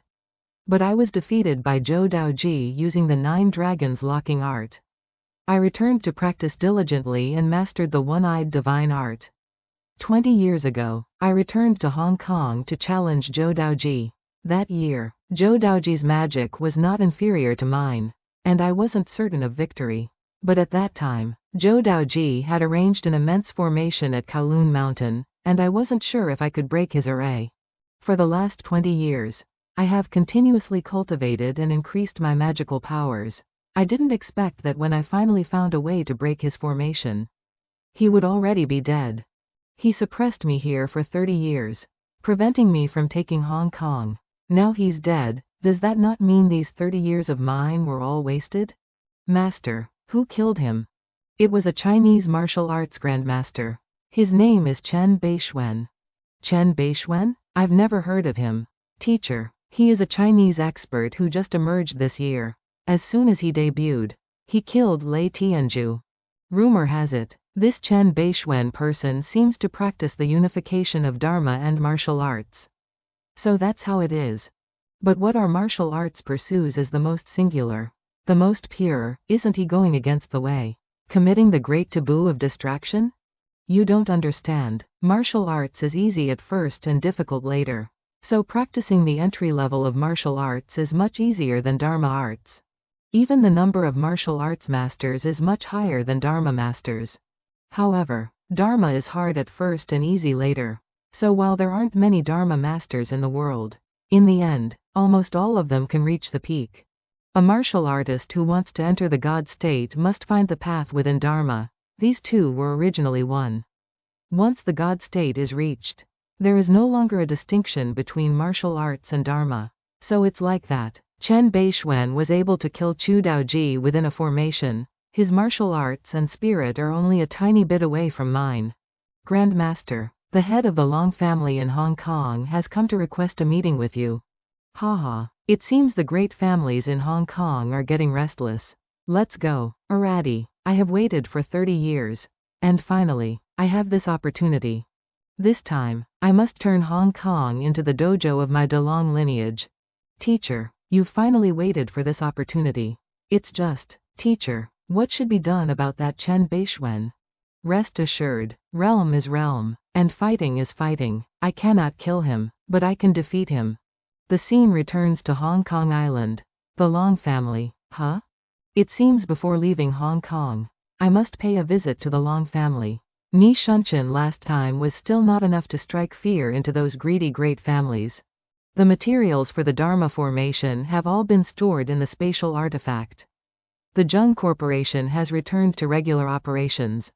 Speaker 1: But I was defeated by Zhou Daoji using the 9 dragons locking art. I returned to practice diligently and mastered the one-eyed divine art. 20 years ago, I returned to Hong Kong to challenge Zhou Daoji. That year, Zhou Daoji's magic was not inferior to mine, and I wasn't certain of victory. But at that time, Zhou Daoji had arranged an immense formation at Kowloon Mountain, and I wasn't sure if I could break his array. For the last 20 years, I have continuously cultivated and increased my magical powers. I didn't expect that when I finally found a way to break his formation, he would already be dead. He suppressed me here for 30 years, preventing me from taking Hong Kong. Now he's dead. Does that not mean these 30 years of mine were all wasted? Master, who killed him? It was a Chinese martial arts grandmaster. His name is Chen Bei Xuan. Chen Bei Xuan? I've never heard of him. Teacher, he is a Chinese expert who just emerged this year. As soon as he debuted, he killed Lei Tianzhu. Rumor has it, this Chen Bei Xuan person seems to practice the unification of Dharma and martial arts. So that's how it is. But what our martial arts pursues is the most singular, the most pure. Isn't he going against the way, committing the great taboo of distraction? You don't understand. Martial arts is easy at first and difficult later. So practicing the entry level of martial arts is much easier than Dharma arts. Even the number of martial arts masters is much higher than Dharma masters. However, Dharma is hard at first and easy later. So while there aren't many Dharma masters in the world, in the end, almost all of them can reach the peak. A martial artist who wants to enter the God state must find the path within Dharma. These two were originally one. Once the God state is reached, there is no longer a distinction between martial arts and Dharma. So it's like that. Bei Xuan was able to kill Chu Daoji within a formation. His martial arts and spirit are only a tiny bit away from mine. Grandmaster, the head of the Long family in Hong Kong has come to request a meeting with you. Haha, it seems the great families in Hong Kong are getting restless. Let's go. Alrighty, I have waited for 30 years. And finally, I have this opportunity. This time, I must turn Hong Kong into the dojo of my DeLong lineage. Teacher, you've finally waited for this opportunity. It's just, teacher, what should be done about that Bei Xuan? Rest assured, realm is realm, and fighting is fighting. I cannot kill him, but I can defeat him. The scene returns to Hong Kong Island. The Long family, huh? It seems before leaving Hong Kong, I must pay a visit to the Long family. Ni Shunshin last time was still not enough to strike fear into those greedy great families. The materials for the Dharma formation have all been stored in the spatial artifact. The Zheng Corporation has returned to regular operations.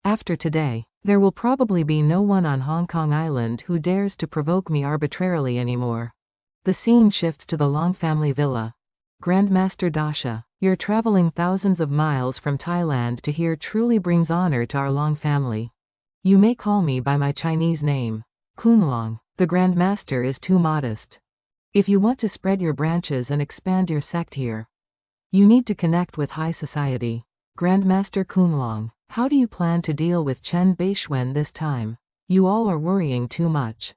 Speaker 1: After today, there will probably be no one on Hong Kong Island who dares to provoke me arbitrarily anymore. The scene shifts to the Long family villa. Grandmaster Dasha, your traveling thousands of miles from Thailand to here truly brings honor to our Long family. You may call me by my Chinese name, Kunlong. The Grandmaster is too modest. If you want to spread your branches and expand your sect here, you need to connect with high society. Grandmaster Kunlong, how do you plan to deal with Bei Xuan this time? You all are worrying too much.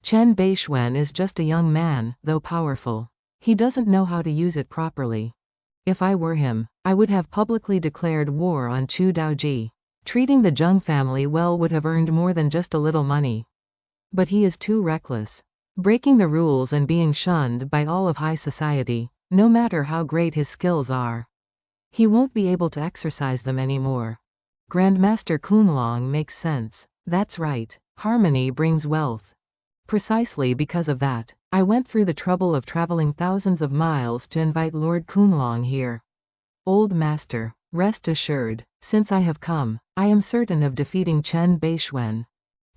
Speaker 1: Bei Xuan is just a young man, though powerful. He doesn't know how to use it properly. If I were him, I would have publicly declared war on Chu Daoji. Treating the Zheng family well would have earned more than just a little money. But he is too reckless, breaking the rules and being shunned by all of high society, no matter how great his skills are. He won't be able to exercise them anymore. Grandmaster Kunlong makes sense. That's right, harmony brings wealth. Precisely because of that, I went through the trouble of traveling thousands of miles to invite Lord Kunlong here. Old master, rest assured, since I have come, I am certain of defeating Bei Xuan.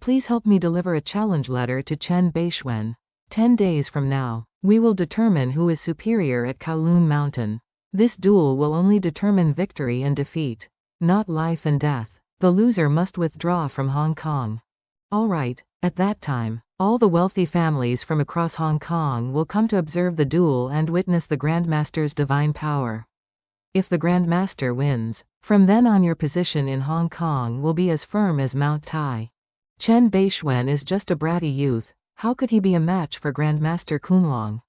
Speaker 1: Please help me deliver a challenge letter to Bei Xuan. 10 days from now, we will determine who is superior at Kowloon Mountain. This duel will only determine victory and defeat, not life and death. The loser must withdraw from Hong Kong. Alright, at that time, all the wealthy families from across Hong Kong will come to observe the duel and witness the Grandmaster's divine power. If the Grandmaster wins, from then on your position in Hong Kong will be as firm as Mount Tai. Bei Xuan is just a bratty youth. How could he be a match for Grandmaster Kunlong?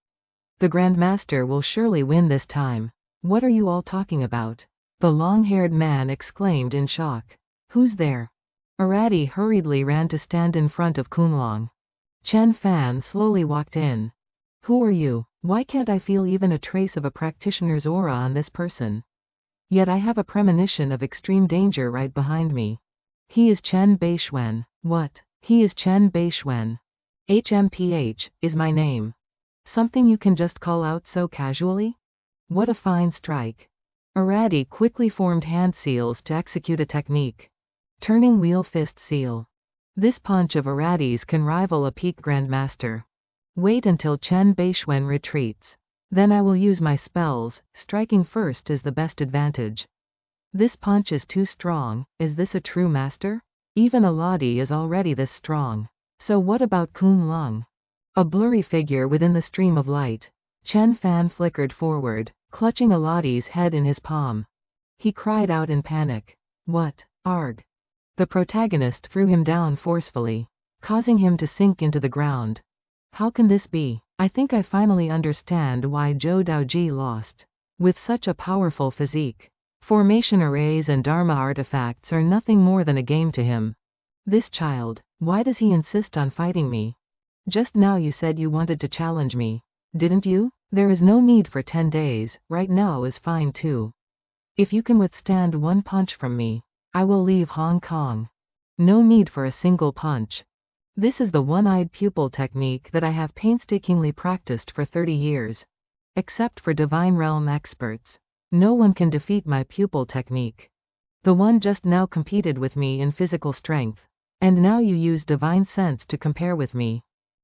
Speaker 1: The Grandmaster will surely win this time. What are you all talking about? The long-haired man exclaimed in shock. Who's there? Arati hurriedly ran to stand in front of Kunlong. Chen Fan slowly walked in. Who are you? Why can't I feel even a trace of a practitioner's aura on this person? Yet I have a premonition of extreme danger right behind me. He is Bei Xuan. What? He is Bei Xuan. HMPH is my name. Something you can just call out so casually? What a fine strike. Arati quickly formed hand seals to execute a technique. Turning wheel fist seal. This punch of Arati's can rival a peak Grandmaster. Wait until Bei Xuan retreats. Then I will use my spells. Striking first is the best advantage. This punch is too strong. Is this a true master? Even Aladi is already this strong. So what about Kunlong? A blurry figure within the stream of light. Chen Fan flickered forward, clutching Aladi's head in his palm. He cried out in panic. What? Arg! The protagonist threw him down forcefully, causing him to sink into the ground. How can this be? I think I finally understand why Zhou Daoji lost. With such a powerful physique, formation arrays and Dharma artifacts are nothing more than a game to him. This child, why does he insist on fighting me? Just now you said you wanted to challenge me, didn't you? There is no need for 10 days, right now is fine too. If you can withstand one punch from me, I will leave Hong Kong. No need for a single punch. This is the one-eyed pupil technique that I have painstakingly practiced for 30 years. Except for Divine Realm experts, no one can defeat my pupil technique. The one just now competed with me in physical strength, and now you use divine sense to compare with me.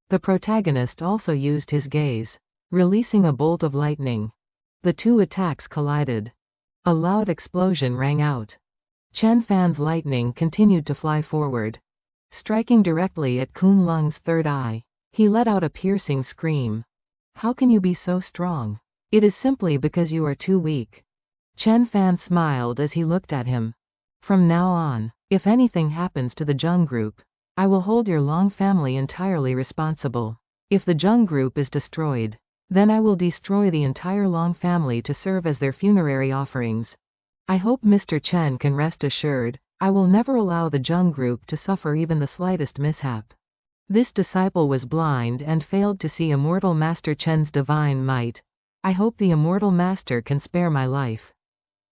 Speaker 1: The protagonist also used his gaze, releasing a bolt of lightning. The two attacks collided. A loud explosion rang out. Chen Fan's lightning continued to fly forward, striking directly at Kun Lung's third eye. He let out a piercing scream. How can you be so strong? It is simply because you are too weak. Chen Fan smiled as he looked at him. From now on, if anything happens to the Zheng group, I will hold your Long family entirely responsible. If the Zheng group is destroyed, then I will destroy the entire Long family to serve as their funerary offerings. I hope Mr. Chen can rest assured, I will never allow the Zheng group to suffer even the slightest mishap. This disciple was blind and failed to see Immortal Master Chen's divine might. I hope the Immortal Master can spare my life.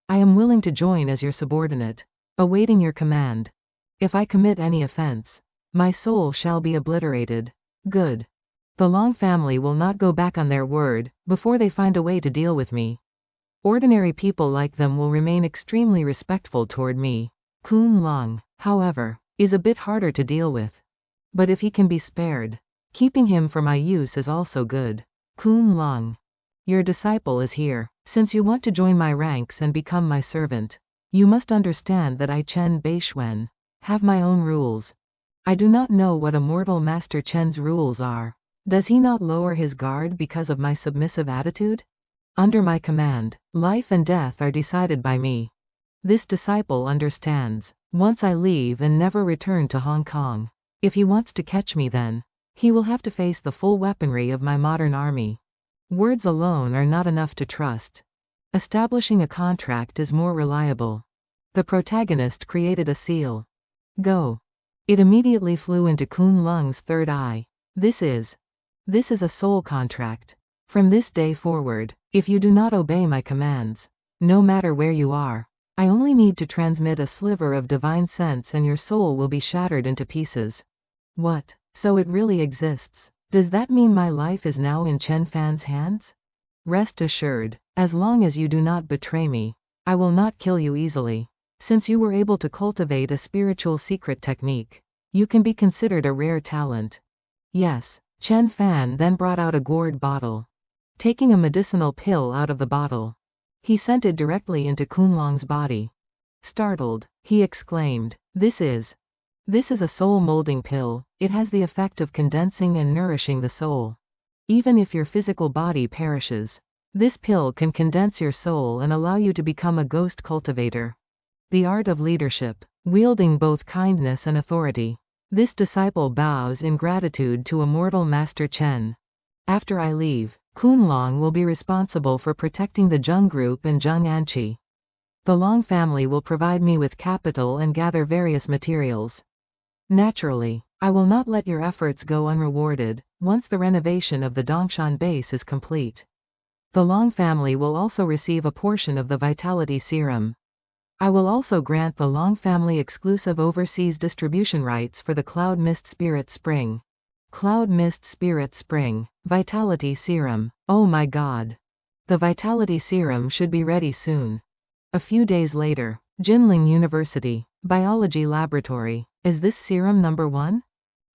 Speaker 1: I am willing to join as your subordinate, awaiting your command. If I commit any offense, my soul shall be obliterated. Good. The Long family will not go back on their word, before they find a way to deal with me. Ordinary people like them will remain extremely respectful toward me. Kun Lung, however, is a bit harder to deal with. But if he can be spared, keeping him for my use is also good. Kun Lung, your disciple is here. Since you want to join my ranks and become my servant, you must understand that I, Bei Xuan, have my own rules. I do not know what Immortal Master Chen's rules are. Does he not lower his guard because of my submissive attitude? Under my command, life and death are decided by me. This disciple understands. Once I leave and never return to Hong Kong, if he wants to catch me then, he will have to face the full weaponry of my modern army. Words alone are not enough to trust. Establishing a contract is more reliable. The protagonist created a seal. Go. It immediately flew into Kun Lung's third eye. This is a soul contract. From this day forward, if you do not obey my commands, no matter where you are, I only need to transmit a sliver of divine sense and your soul will be shattered into pieces. What? So it really exists? Does that mean my life is now in Chen Fan's hands? Rest assured, as long as you do not betray me, I will not kill you easily. Since you were able to cultivate a spiritual secret technique, you can be considered a rare talent. Yes. Chen Fan then brought out a gourd bottle. Taking a medicinal pill out of the bottle, he sent it directly into Kun Lung's body. Startled, he exclaimed, This is a soul molding pill. It has the effect of condensing and nourishing the soul. Even if your physical body perishes, this pill can condense your soul and allow you to become a ghost cultivator. The art of leadership, wielding both kindness and authority. This disciple bows in gratitude to Immortal Master Chen. After I leave, Kun Lung will be responsible for protecting the Zheng group and Zheng Anqi. The Long family will provide me with capital and gather various materials. Naturally, I will not let your efforts go unrewarded. Once the renovation of the Dongshan base is complete, the Long family will also receive a portion of the Vitality Serum. I will also grant the Long family exclusive overseas distribution rights for the Cloud Mist Spirit Spring. Cloud Mist Spirit Spring, Vitality Serum. Oh my god. The Vitality Serum should be ready soon. A few days later, Jinling University, Biology Laboratory. Is this serum number 1?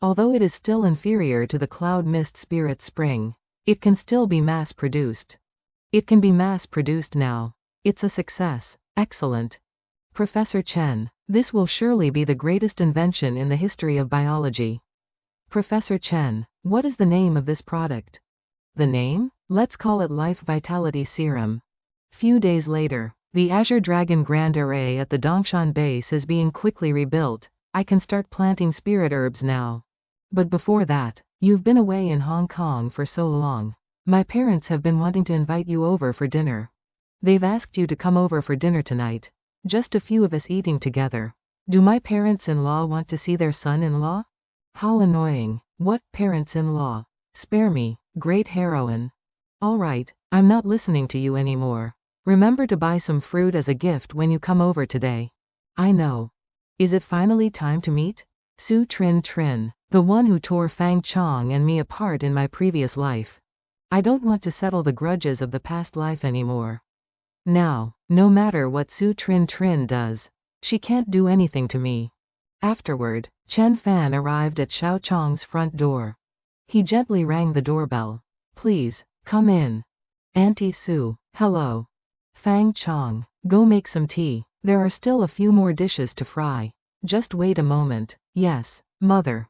Speaker 1: Although it is still inferior to the Cloud Mist Spirit Spring, it can still be mass-produced. It can be mass-produced now. It's a success. Excellent. Professor Chen, this will surely be the greatest invention in the history of biology. Professor Chen, what is the name of this product? The name? Let's call it Life Vitality Serum. Few days later, the Azure Dragon Grand Array at the Dongshan base is being quickly rebuilt. I can start planting spirit herbs now. But before that, you've been away in Hong Kong for so long. My parents have been wanting to invite you over for dinner. They've asked you to come over for dinner tonight. Just a few of us eating together. Do my parents-in-law want to see their son-in-law? How annoying. What, parents-in-law? Spare me, great heroine. Alright, I'm not listening to you anymore. Remember to buy some fruit as a gift when you come over today. I know. Is it finally time to meet? Su Trin Trin, the one who tore Fang Chong and me apart in my previous life. I don't want to settle the grudges of the past life anymore. Now, no matter what Su Trin Trin does, she can't do anything to me. Afterward, Chen Fan arrived at Xiao Chong's front door. He gently rang the doorbell. Please, come in. Auntie Su, hello. Fang Chong, go make some tea. There are still a few more dishes to fry. Just wait a moment. Yes, mother.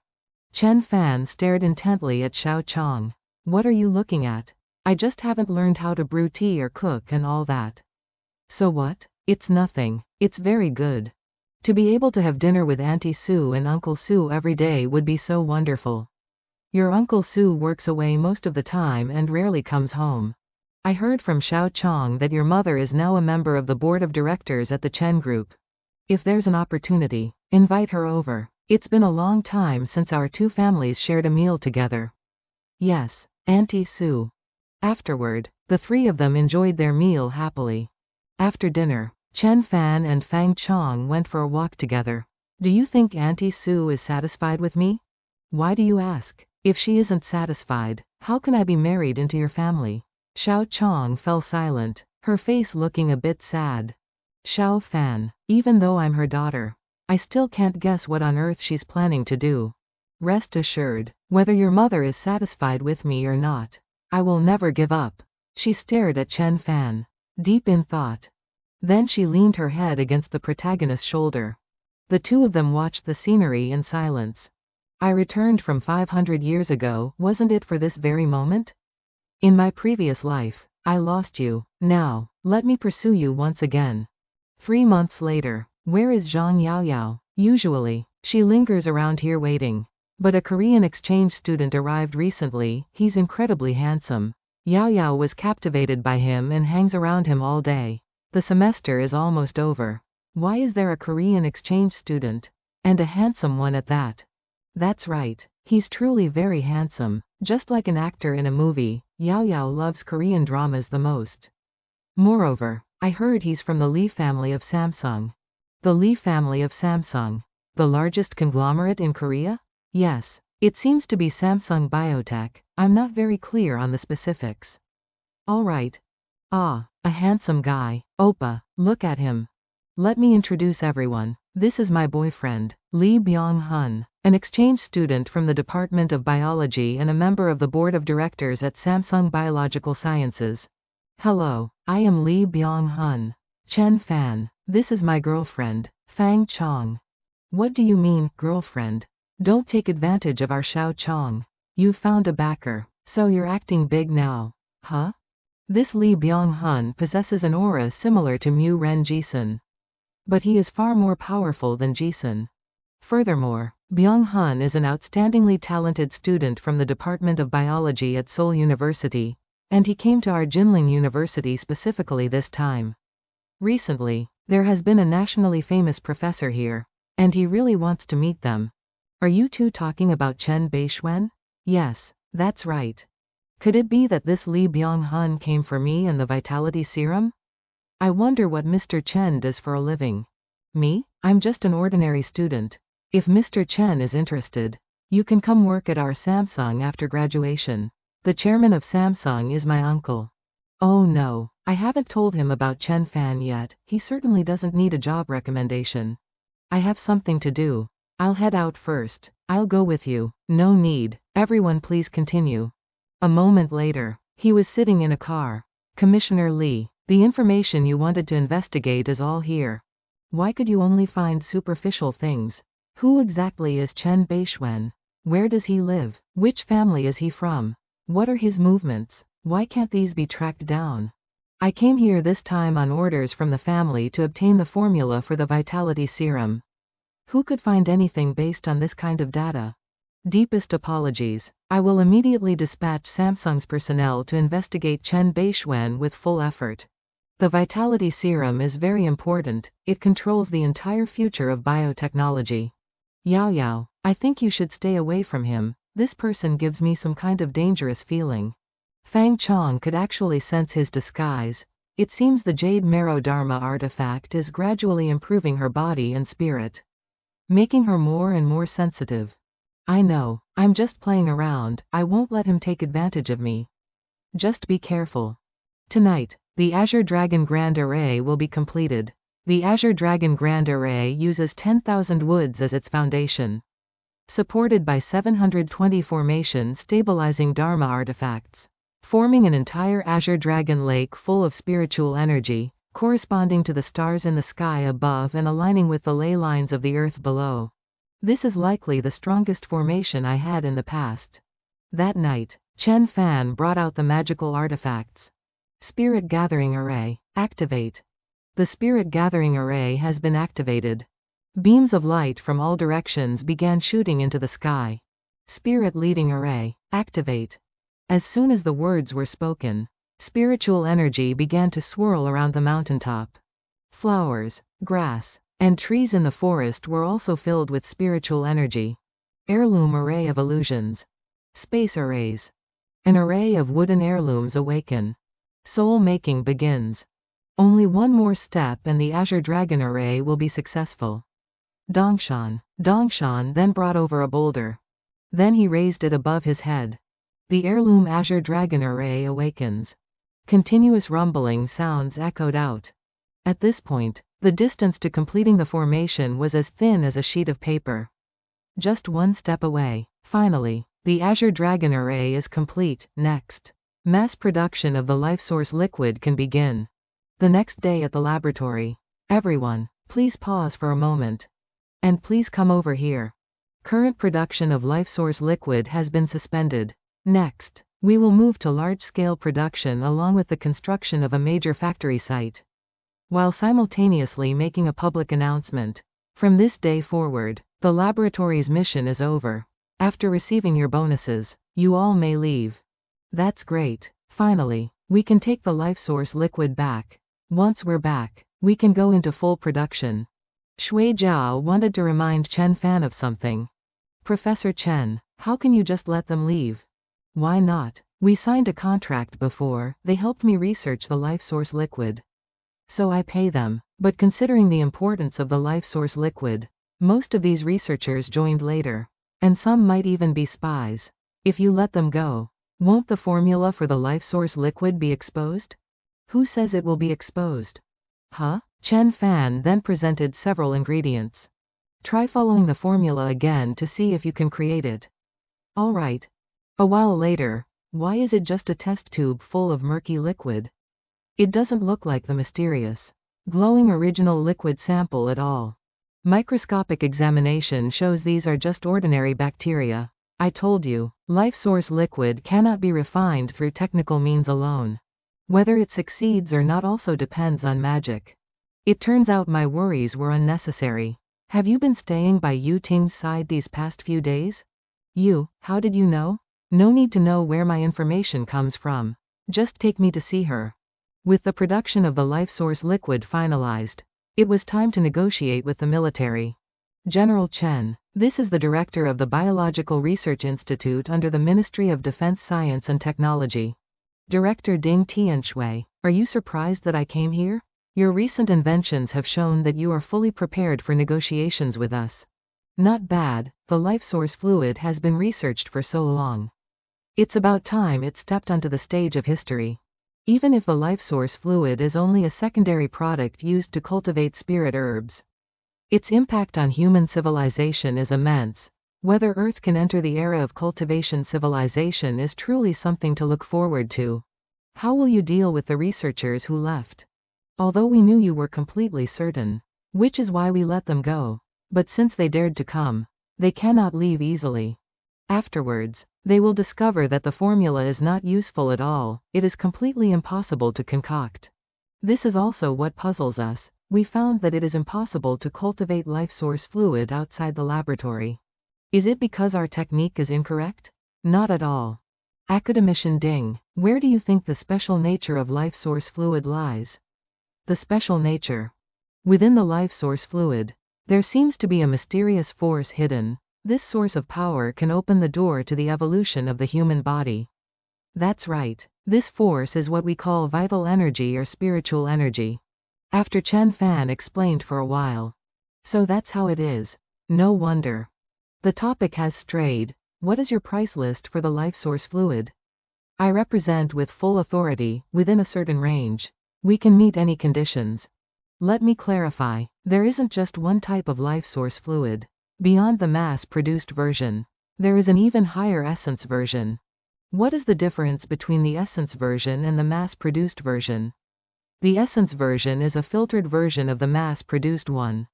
Speaker 1: Chen Fan stared intently at Xiao Chong. What are you looking at? I just haven't learned how to brew tea or cook and all that. So what? It's nothing. It's very good. To be able to have dinner with Auntie Su and Uncle Su every day would be so wonderful. Your Uncle Su works away most of the time and rarely comes home. I heard from Xiao Chong that your mother is now a member of the board of directors at the Chen Group. If there's an opportunity, invite her over. It's been a long time since our two families shared a meal together. Yes, Auntie Su. Afterward, the three of them enjoyed their meal happily. After dinner, Chen Fan and Fang Chong went for a walk together. Do you think Auntie Su is satisfied with me? Why do you ask? If she isn't satisfied, how can I be married into your family? Xiao Chong fell silent, her face looking a bit sad. Xiao Fan, even though I'm her daughter, I still can't guess what on earth she's planning to do. Rest assured, whether your mother is satisfied with me or not, I will never give up. She stared at Chen Fan, deep in thought. Then she leaned her head against the protagonist's shoulder. The two of them watched the scenery in silence. I returned from 500 years ago, wasn't it for this very moment? In my previous life, I lost you. Now, let me pursue you once again. 3 months later, where is Zhang Yaoyao? Usually, she lingers around here waiting. But a Korean exchange student arrived recently. He's incredibly handsome. Yaoyao was captivated by him and hangs around him all day. The semester is almost over. Why is there a Korean exchange student? And a handsome one at that. That's right, he's truly very handsome. Just like an actor in a movie, Yaoyao loves Korean dramas the most. Moreover, I heard he's from the Lee family of Samsung. The Lee family of Samsung? The largest conglomerate in Korea? Yes, it seems to be Samsung Biotech. I'm not very clear on the specifics. Alright. Ah, a handsome guy. Oppa, look at him. Let me introduce everyone. This is my boyfriend, Lee Byung-hun, an exchange student from the Department of Biology and a member of the board of directors at Samsung Biological Sciences. Hello, I am Lee Byung-hun. Chen Fan, this is my girlfriend, Fang Chong. What do you mean, girlfriend? Don't take advantage of our Xiao Chong. You found a backer, so you're acting big now. Huh? This Lee Byung-hun possesses an aura similar to Mu Ren Jisun. But he is far more powerful than Jisun. Furthermore, Byung-hun is an outstandingly talented student from the Department of Biology at Seoul University, and he came to our Jinling University specifically this time. Recently, there has been a nationally famous professor here, and he really wants to meet them. Are you two talking about Bei Xuan? Yes, that's right. Could it be that this Lee Byung-hun came for me and the vitality serum? I wonder what Mr. Chen does for a living. Me? I'm just an ordinary student. If Mr. Chen is interested, you can come work at our Samsung after graduation. The chairman of Samsung is my uncle. Oh no, I haven't told him about Chen Fan yet. He certainly doesn't need a job recommendation. I have something to do. I'll head out first. I'll go with you. No need. Everyone please continue. A moment later, he was sitting in a car. Commissioner Lee, the information you wanted to investigate is all here. Why could you only find superficial things? Who exactly is Bei Xuan? Where does he live? Which family is he from? What are his movements? Why can't these be tracked down? I came here this time on orders from the family to obtain the formula for the vitality serum. Who could find anything based on this kind of data? Deepest apologies. I will immediately dispatch Samsung's personnel to investigate Bei Xuan with full effort. The vitality serum is very important. It controls the entire future of biotechnology. Yaoyao, I think you should stay away from him. This person gives me some kind of dangerous feeling. Fang Chong could actually sense his disguise. It seems the Jade Marrow Dharma artifact is gradually improving her body and spirit, making her more and more sensitive. I know, I'm just playing around, I won't let him take advantage of me. Just be careful. Tonight, the Azure Dragon Grand Array will be completed. The Azure Dragon Grand Array uses 10,000 woods as its foundation, supported by 720 formation stabilizing Dharma artifacts, forming an entire Azure Dragon lake full of spiritual energy, corresponding to the stars in the sky above and aligning with the ley lines of the earth below. This is likely the strongest formation I had in the past. That night, Chen Fan brought out the magical artifacts. Spirit Gathering Array, activate. The Spirit Gathering Array has been activated. Beams of light from all directions began shooting into the sky. Spirit Leading Array, activate. As soon as the words were spoken, spiritual energy began to swirl around the mountaintop. Flowers, grass, and trees in the forest were also filled with spiritual energy. Heirloom Array of Illusions. Space Arrays. An array of wooden heirlooms awaken. Soul making begins. Only one more step and the Azure Dragon Array will be successful. Dongshan. Dongshan then brought over a boulder. Then he raised it above his head. The heirloom Azure Dragon Array awakens. Continuous rumbling sounds echoed out. At this point, the distance to completing the formation was as thin as a sheet of paper. Just one step away. Finally, the Azure Dragon Array is complete. Next, mass production of the life source liquid can begin. The next day at the laboratory. Everyone, please pause for a moment. And please come over here. Current production of life source liquid has been suspended. Next, we will move to large-scale production along with the construction of a major factory site, while simultaneously making a public announcement. From this day forward, the laboratory's mission is over. After receiving your bonuses, you all may leave. That's great. Finally, we can take the life source liquid back. Once we're back, we can go into full production. Shui Jiao wanted to remind Chen Fan of something. Professor Chen, how can you just let them leave? Why not? We signed a contract before, they helped me research the life source liquid. So I pay them, but considering the importance of the life source liquid, most of these researchers joined later. And some might even be spies. If you let them go, won't the formula for the life source liquid be exposed? Who says it will be exposed? Huh? Chen Fan then presented several ingredients. Try following the formula again to see if you can create it. Alright. A while later, why is it just a test tube full of murky liquid? It doesn't look like the mysterious, glowing original liquid sample at all. Microscopic examination shows these are just ordinary bacteria. I told you, life source liquid cannot be refined through technical means alone. Whether it succeeds or not also depends on magic. It turns out my worries were unnecessary. Have you been staying by Yu Ting's side these past few days? How did you know? No need to know where my information comes from. Just take me to see her. With the production of the life source liquid finalized, it was time to negotiate with the military. General Chen, this is the director of the Biological Research Institute under the Ministry of Defense Science and Technology. Director Ding Tianshui, are you surprised that I came here? Your recent inventions have shown that you are fully prepared for negotiations with us. Not bad, the life source fluid has been researched for so long. It's about time it stepped onto the stage of history. Even if the life source fluid is only a secondary product used to cultivate spirit herbs, its impact on human civilization is immense. Whether Earth can enter the era of cultivation civilization is truly something to look forward to. How will you deal with the researchers who left? Although we knew you were completely certain, which is why we let them go. But since they dared to come, they cannot leave easily. Afterwards, they will discover that the formula is not useful at all, it is completely impossible to concoct. This is also what puzzles us. We found that it is impossible to cultivate life source fluid outside the laboratory. Is it because our technique is incorrect? Not at all. Academician Ding, where do you think the special nature of life source fluid lies? The special nature. Within the life source fluid, there seems to be a mysterious force hidden. This source of power can open the door to the evolution of the human body. That's right. This force is what we call vital energy or spiritual energy. After Chen Fan explained for a while. So that's how it is. No wonder. The topic has strayed. What is your price list for the life source fluid? I represent with full authority, within a certain range. We can meet any conditions. Let me clarify, there isn't just one type of life source fluid. Beyond the mass-produced version, there is an even higher essence version. What is the difference between the essence version and the mass-produced version? The essence version is a filtered version of the mass-produced one,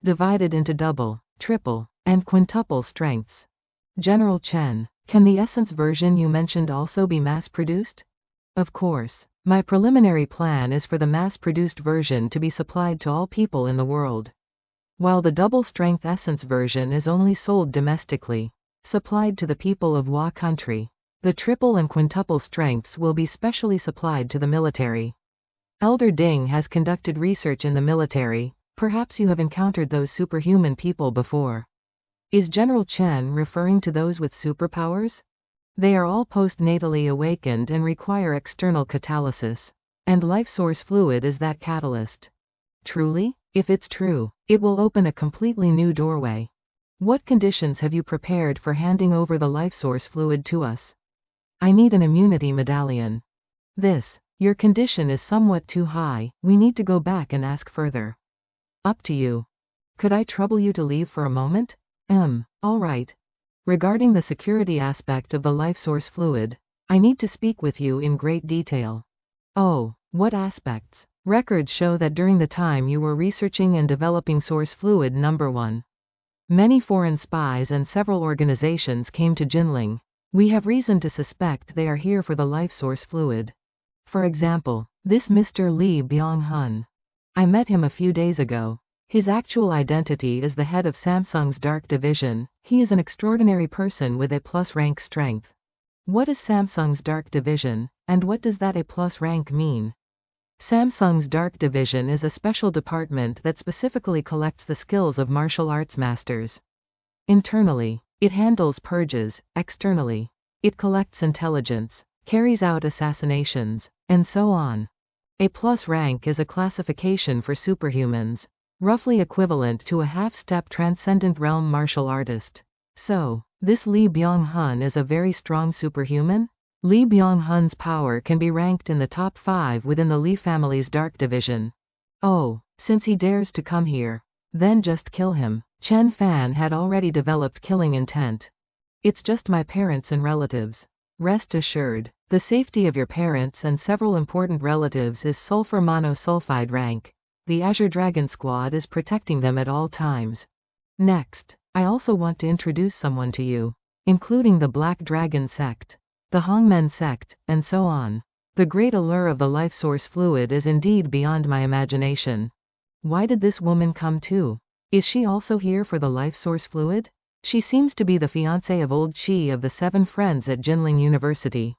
Speaker 1: divided into double, triple, and quintuple strengths. General Chen, can the essence version you mentioned also be mass-produced? Of course. My preliminary plan is for the mass-produced version to be supplied to all people in the world. While the double-strength essence version is only sold domestically, supplied to the people of Hua country, the triple and quintuple strengths will be specially supplied to the military. Elder Ding has conducted research in the military. Perhaps you have encountered those superhuman people before. Is General Chen referring to those with superpowers? They are all postnatally awakened and require external catalysis. And life source fluid is that catalyst. Truly? If it's true, it will open a completely new doorway. What conditions have you prepared for handing over the life source fluid to us? I need an immunity medallion. Your condition is somewhat too high. We need to go back and ask further. Up to you. Could I trouble you to leave for a moment? All right. Regarding the security aspect of the life source fluid, I need to speak with you in great detail. Oh, what aspects? Records show that during the time you were researching and developing source fluid number 1, many foreign spies and several organizations came to Jinling. We have reason to suspect they are here for the life source fluid. For example, this Mr. Li Byung-hun. I met him a few days ago. His actual identity is the head of Samsung's Dark Division. He is an extraordinary person with A+ rank strength. What is Samsung's Dark Division, and what does that A+ rank mean? Samsung's Dark Division is a special department that specifically collects the skills of martial arts masters. Internally, it handles purges. Externally, it collects intelligence, carries out assassinations, and so on. A+ rank is a classification for superhumans, roughly equivalent to a half-step transcendent realm martial artist. So, this Li Byung-hun is a very strong superhuman? Li Byung-hun's power can be ranked in the top 5 within the Li family's Dark Division. Oh, since he dares to come here, then just kill him. Chen Fan had already developed killing intent. It's just my parents and relatives. Rest assured, the safety of your parents and several important relatives is sulfur monosulfide rank. The Azure Dragon Squad is protecting them at all times. Next, I also want to introduce someone to you, including the Black Dragon sect, the Hongmen sect, and so on. The great allure of the life source fluid is indeed beyond my imagination. Why did this woman come too? Is she also here for the life source fluid? She seems to be the fiancée of old Chi of the 7 friends at Jinling University.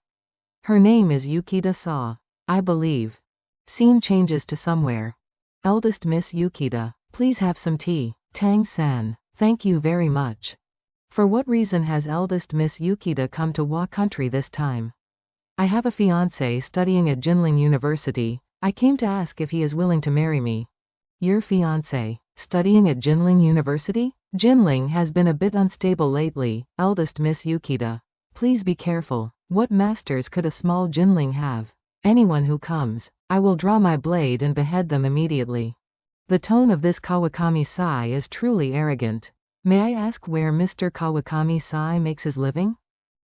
Speaker 1: Her name is Yukita Sa, I believe. Scene changes to somewhere. Eldest Miss Yukita, please have some tea. Tang-san, thank you very much. For what reason has eldest Miss Yukita come to Hua country this time? I have a fiancé studying at Jinling University. I came to ask if he is willing to marry me. Your fiancé, studying at Jinling University? Jinling has been a bit unstable lately, eldest Miss Yukita. Please be careful. What masters could a small Jinling have? Anyone who comes, I will draw my blade and behead them immediately. The tone of this Kawakami-sai is truly arrogant. May I ask where Mr. Kawakami-sai makes his living?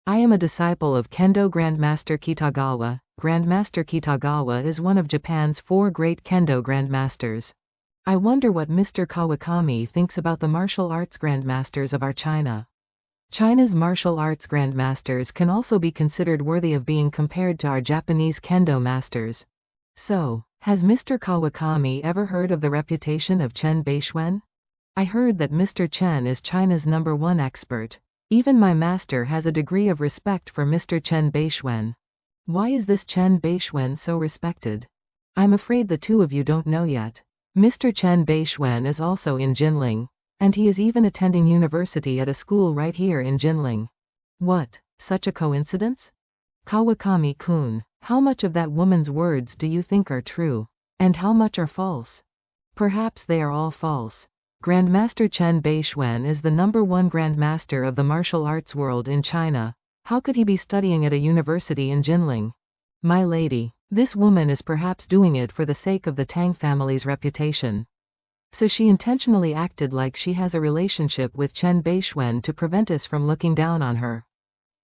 Speaker 1: I am a disciple of Kendo Grandmaster Kitagawa. Grandmaster Kitagawa is one of Japan's 4 great Kendo Grandmasters. I wonder what Mr. Kawakami thinks about the martial arts grandmasters of our China. China's martial arts grandmasters can also be considered worthy of being compared to our Japanese Kendo masters. So, has Mr. Kawakami ever heard of the reputation of Chen Bei Xuan? I heard that Mr. Chen is China's #1 expert. Even my master has a degree of respect for Mr. Chen Bei Xuan. Why is this Chen Bei Xuan so respected? I'm afraid the two of you don't know yet. Mr. Chen Bei Xuan is also in Jinling, and he is even attending university at a school right here in Jinling. What, such a coincidence? Kawakami-kun, How much of that woman's words do you think are true? And how much are false? Perhaps they are all false. Grandmaster Chen Bei Xuan is the #1 grandmaster of the martial arts world in China. How could he be studying at a university in Jinling? My lady, this woman is perhaps doing it for the sake of the Tang family's reputation. So she intentionally acted like she has a relationship with Chen Bei Xuan to prevent us from looking down on her.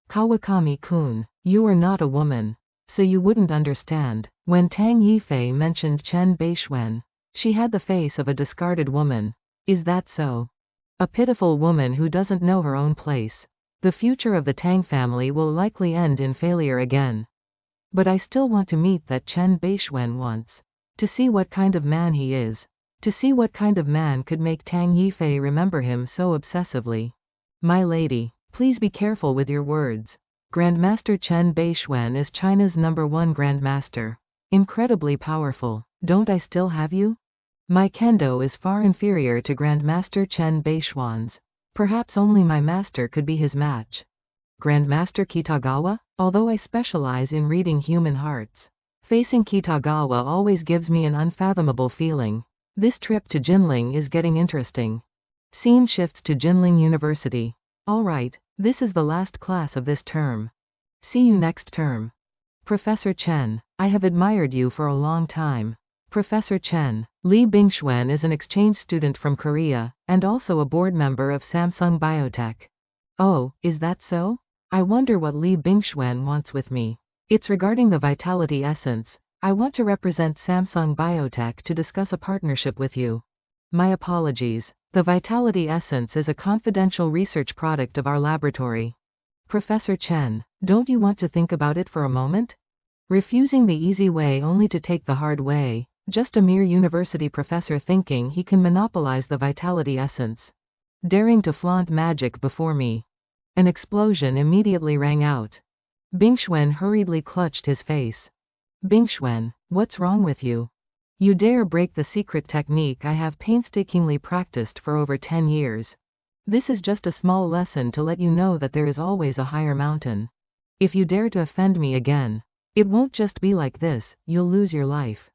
Speaker 1: Kawakami-kun, you are not a woman, so you wouldn't understand. When Tang Yifei mentioned Chen Bei Xuan, she had the face of a discarded woman. Is that so? A pitiful woman who doesn't know her own place. The future of the Tang family will likely end in failure again. But I still want to meet that Chen Bei Xuan once. To see what kind of man he is. To see what kind of man could make Tang Yifei remember him so obsessively. My lady, please be careful with your words. Grandmaster Chen Bei Xuan is China's #1 grandmaster. Incredibly powerful. Don't I still have you? My kendo is far inferior to Grandmaster Chen Bei Xuan's. Perhaps only my master could be his match. Grandmaster Kitagawa? Although I specialize in reading human hearts, facing Kitagawa always gives me an unfathomable feeling. This trip to Jinling is getting interesting. Scene shifts to Jinling University. Alright, this is the last class of this term. See you next term. Professor Chen, I have admired you for a long time. Professor Chen, Li Bingxuan is an exchange student from Korea, and also a board member of Samsung Biotech. Oh, is that so? I wonder what Li Bingxuan wants with me. It's regarding the Vitality Essence. I want to represent Samsung Biotech to discuss a partnership with you. My apologies. The Vitality Essence is a confidential research product of our laboratory. Professor Chen, don't you want to think about it for a moment? Refusing the easy way only to take the hard way. Just a mere university professor thinking he can monopolize the Vitality Essence. Daring to flaunt magic before me. An explosion immediately rang out. Bingxuan hurriedly clutched his face. Bingxuan, what's wrong with you? You dare break the secret technique I have painstakingly practiced for over 10 years. This is just a small lesson to let you know that there is always a higher mountain. If you dare to offend me again, it won't just be like this, you'll lose your life.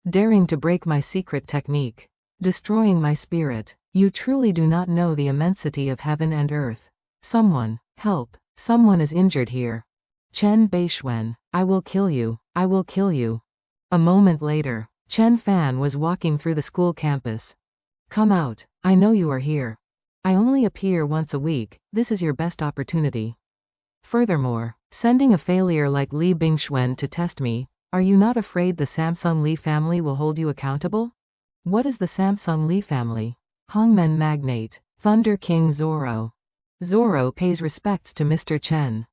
Speaker 1: Daring to break my secret technique. Destroying my spirit. You truly do not know the immensity of heaven and earth. Someone, help, someone is injured here. Chen Bei Xuan, I will kill you, I will kill you. A moment later, Chen Fan was walking through the school campus. Come out, I know you are here. I only appear once a week, this is your best opportunity. Furthermore, sending a failure like Li Bingxuan to test me, are you not afraid the Samsung Li family will hold you accountable? What is the Samsung Li family? Hongmen magnate, Thunder King Zoro. Zoro pays respects to Mr. Chen.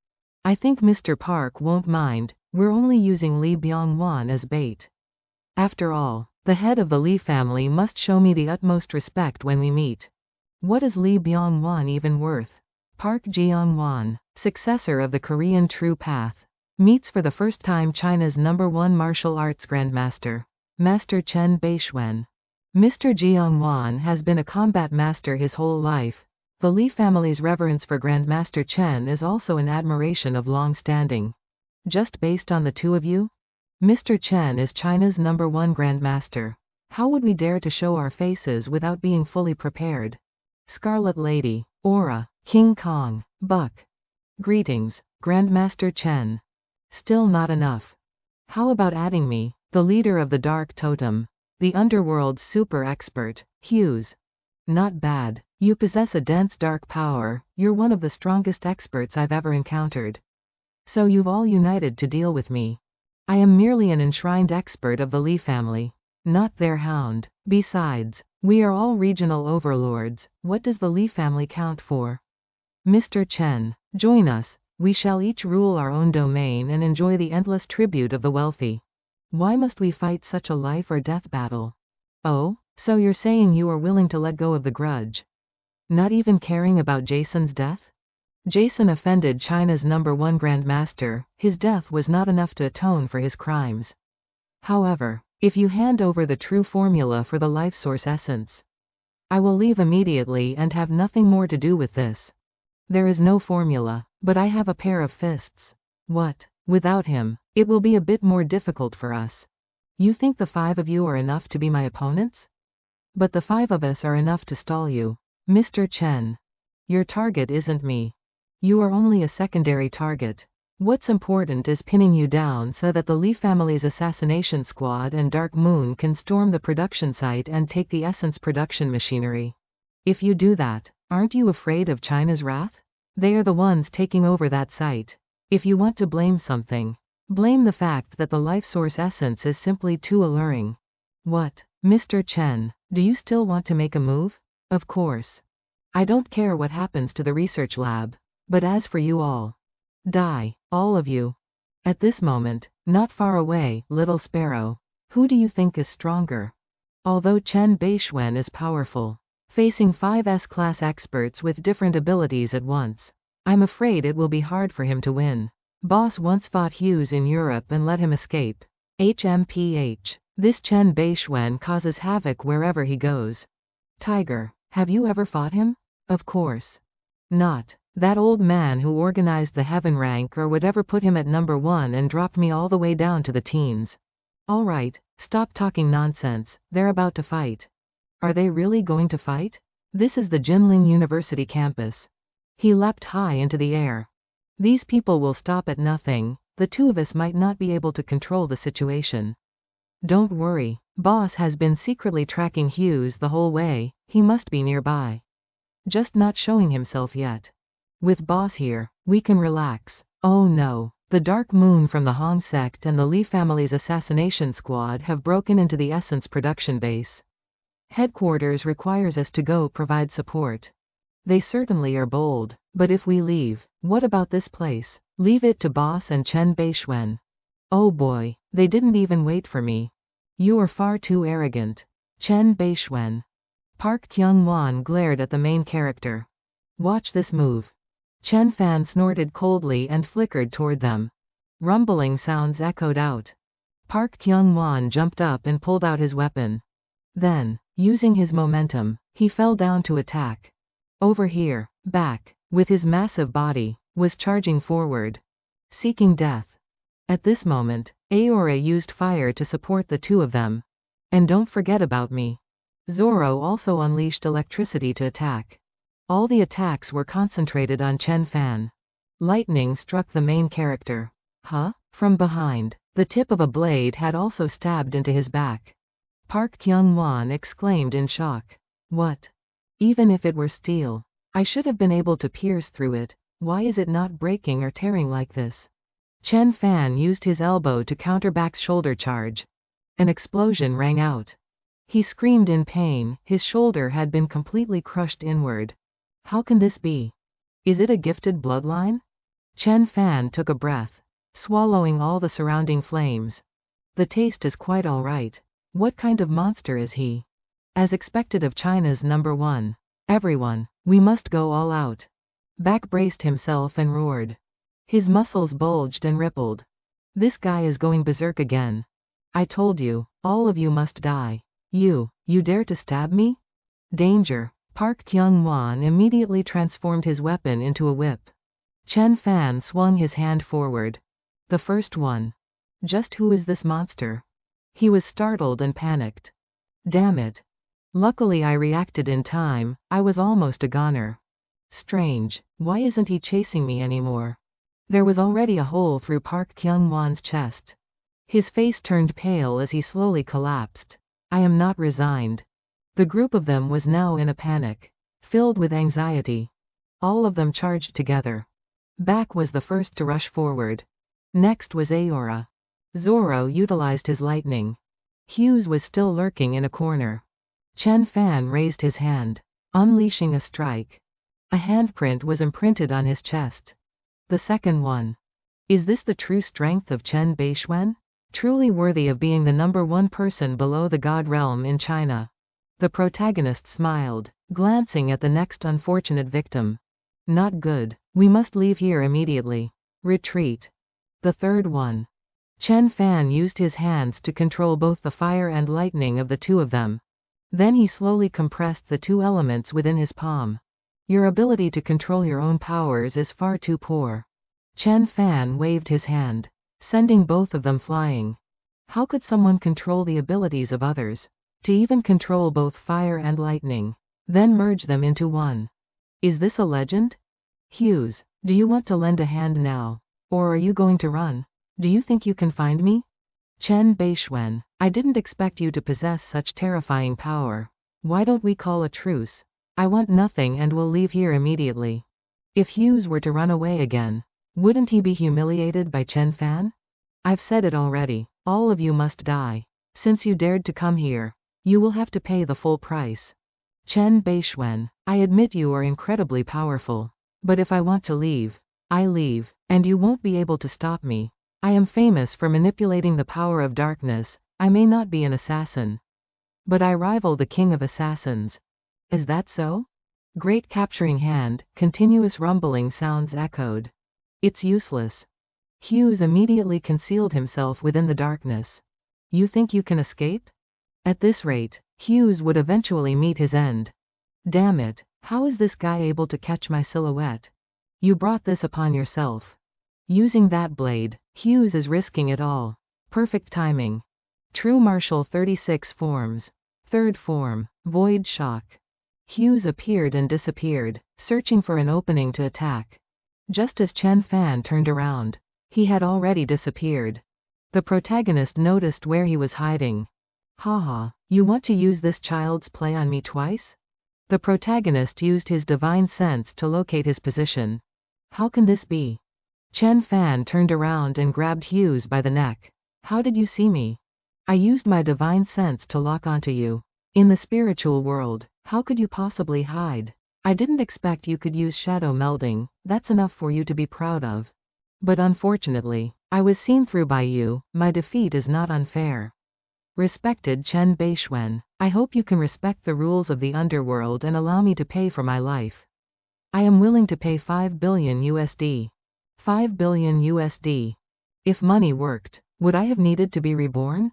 Speaker 1: I think Mr. Park won't mind, we're only using Li Byongwan as bait. After all, the head of the Li family must show me the utmost respect when we meet. What is Li Byongwan even worth? Park Jeongwan, successor of the Korean True Path, meets for the first time China's #1 martial arts grandmaster, Master Chen Bei Xuan. Mr. Jeongwan has been a combat master his whole life. The Li family's reverence for Grandmaster Chen is also an admiration of long standing. Just based on the two of you? Mr. Chen is China's #1 grandmaster. How would we dare to show our faces without being fully prepared? Scarlet Lady, Aura, King Kong, Buck. Greetings, Grandmaster Chen. Still not enough. How about adding me, the leader of the Dark Totem, the underworld's super expert, Hughes? Not bad. You possess a dense dark power, you're one of the strongest experts I've ever encountered. So you've all united to deal with me. I am merely an enshrined expert of the Li family, not their hound. Besides, we are all regional overlords, what does the Li family count for? Mr. Chen, join us, we shall each rule our own domain and enjoy the endless tribute of the wealthy. Why must we fight such a life or death battle? Oh, so you're saying you are willing to let go of the grudge? Not even caring about Jason's death? Jason offended China's #1 grandmaster, his death was not enough to atone for his crimes. However, if you hand over the true formula for the life source essence, I will leave immediately and have nothing more to do with this. There is no formula, but I have a pair of fists. What? Without him, it will be a bit more difficult for us. You think the 5 of you are enough to be my opponents? But the 5 of us are enough to stall you. Mr. Chen. Your target isn't me. You are only a secondary target. What's important is pinning you down so that the Li family's assassination squad and Dark Moon can storm the production site and take the Essence production machinery. If you do that, aren't you afraid of China's wrath? They are the ones taking over that site. If you want to blame something, blame the fact that the life source essence is simply too alluring. What, Mr. Chen, do you still want to make a move? Of course. I don't care what happens to the research lab. But as for you all, die, all of you. At this moment, not far away, Little Sparrow. Who do you think is stronger? Although Bei Xuan is powerful, facing 5 S-class experts with different abilities at once, I'm afraid it will be hard for him to win. Boss once fought Hughes in Europe and let him escape. HMPH. This Bei Xuan causes havoc wherever he goes. Tiger, have you ever fought him? Of course not. That old man who organized the heaven rank or whatever put him at number 1 and dropped me all the way down to the teens. Alright, stop talking nonsense, they're about to fight. Are they really going to fight? This is the Jinling University campus. He leapt high into the air. These people will stop at nothing, the 2 of us might not be able to control the situation. Don't worry, boss has been secretly tracking Hughes the whole way, he must be nearby. Just not showing himself yet. With boss here, we can relax. Oh no, the Dark Moon from the Hong sect and the Li family's assassination squad have broken into the Essence production base. Headquarters requires us to go provide support. They certainly are bold, but if we leave, what about this place? Leave it to boss and Bei Xuan. Oh boy, they didn't even wait for me. You are far too arrogant. Bei Xuan. Park Kyung-won glared at the main character. Watch this move. Chen Fan snorted coldly and flickered toward them. Rumbling sounds echoed out. Park Kyung-won jumped up and pulled out his weapon. Then, using his momentum, he fell down to attack. Over here, back, with his massive body, was charging forward, seeking death. At this moment, Aora used fire to support the 2 of them. And don't forget about me. Zoro also unleashed electricity to attack. All the attacks were concentrated on Chen Fan. Lightning struck the main character. Huh? From behind, the tip of a blade had also stabbed into his back. Park Kyung-won exclaimed in shock. What? Even if it were steel, I should have been able to pierce through it. Why is it not breaking or tearing like this? Chen Fan used his elbow to counter back's shoulder charge. An explosion rang out. He screamed in pain, his shoulder had been completely crushed inward. How can this be? Is it a gifted bloodline? Chen Fan took a breath, swallowing all the surrounding flames. The taste is quite alright. What kind of monster is he? As expected of China's number 1. Everyone, we must go all out. Back braced himself and roared. His muscles bulged and rippled. This guy is going berserk again. I told you, all of you must die. You dare to stab me? Danger. Park Kyung-won immediately transformed his weapon into a whip. Chen Fan swung his hand forward. The first one. Just who is this monster? He was startled and panicked. Damn it. Luckily I reacted in time, I was almost a goner. Strange, why isn't he chasing me anymore? There was already a hole through Park Kyung-won's chest. His face turned pale as he slowly collapsed. I am not resigned. The group of them was now in a panic, filled with anxiety. All of them charged together. Back was the first to rush forward. Next was Aora. Zoro utilized his lightning. Hughes was still lurking in a corner. Chen Fan raised his hand, unleashing a strike. A handprint was imprinted on his chest. The second one. Is this the true strength of Bei Xuan? Truly worthy of being the number 1 person below the God realm in China. The protagonist smiled, glancing at the next unfortunate victim. Not good. We must leave here immediately. Retreat. The third one. Chen Fan used his hands to control both the fire and lightning of the 2 of them. Then he slowly compressed the 2 elements within his palm. Your ability to control your own powers is far too poor. Chen Fan waved his hand. sending both of them flying. How could someone control the abilities of others? To even control both fire and lightning, then merge them into one. Is this a legend? Hughes, do you want to lend a hand now? Or are you going to run? Do you think you can find me? Bei Xuan, I didn't expect you to possess such terrifying power. Why don't we call a truce? I want nothing and will leave here immediately. If Hughes were to run away again, wouldn't he be humiliated by Chen Fan? I've said it already, all of you must die. Since you dared to come here, you will have to pay the full price. Bei Xuan, I admit you are incredibly powerful. But if I want to leave, I leave, and you won't be able to stop me. I am famous for manipulating the power of darkness. I may not be an assassin, but I rival the king of assassins. Is that so? Great capturing hand, continuous rumbling sounds echoed. It's useless. Hughes immediately concealed himself within the darkness. You think you can escape? At this rate, Hughes would eventually meet his end. Damn it, how is this guy able to catch my silhouette? You brought this upon yourself. Using that blade, Hughes is risking it all. Perfect timing. True martial 36 forms. Third form, Void Shock. Hughes appeared and disappeared, searching for an opening to attack. Just as Chen Fan turned around, he had already disappeared. The protagonist noticed where he was hiding. Haha, you want to use this child's play on me twice? The protagonist used his divine sense to locate his position. How can this be? Chen Fan turned around and grabbed Hughes by the neck. How did you see me? I used my divine sense to lock onto you. In the spiritual world, how could you possibly hide? I didn't expect you could use shadow melding, that's enough for you to be proud of. But unfortunately, I was seen through by you. My defeat is not unfair. Respected Bei Xuan, I hope you can respect the rules of the underworld and allow me to pay for my life. I am willing to pay 5 billion USD. 5 billion USD. If money worked, would I have needed to be reborn?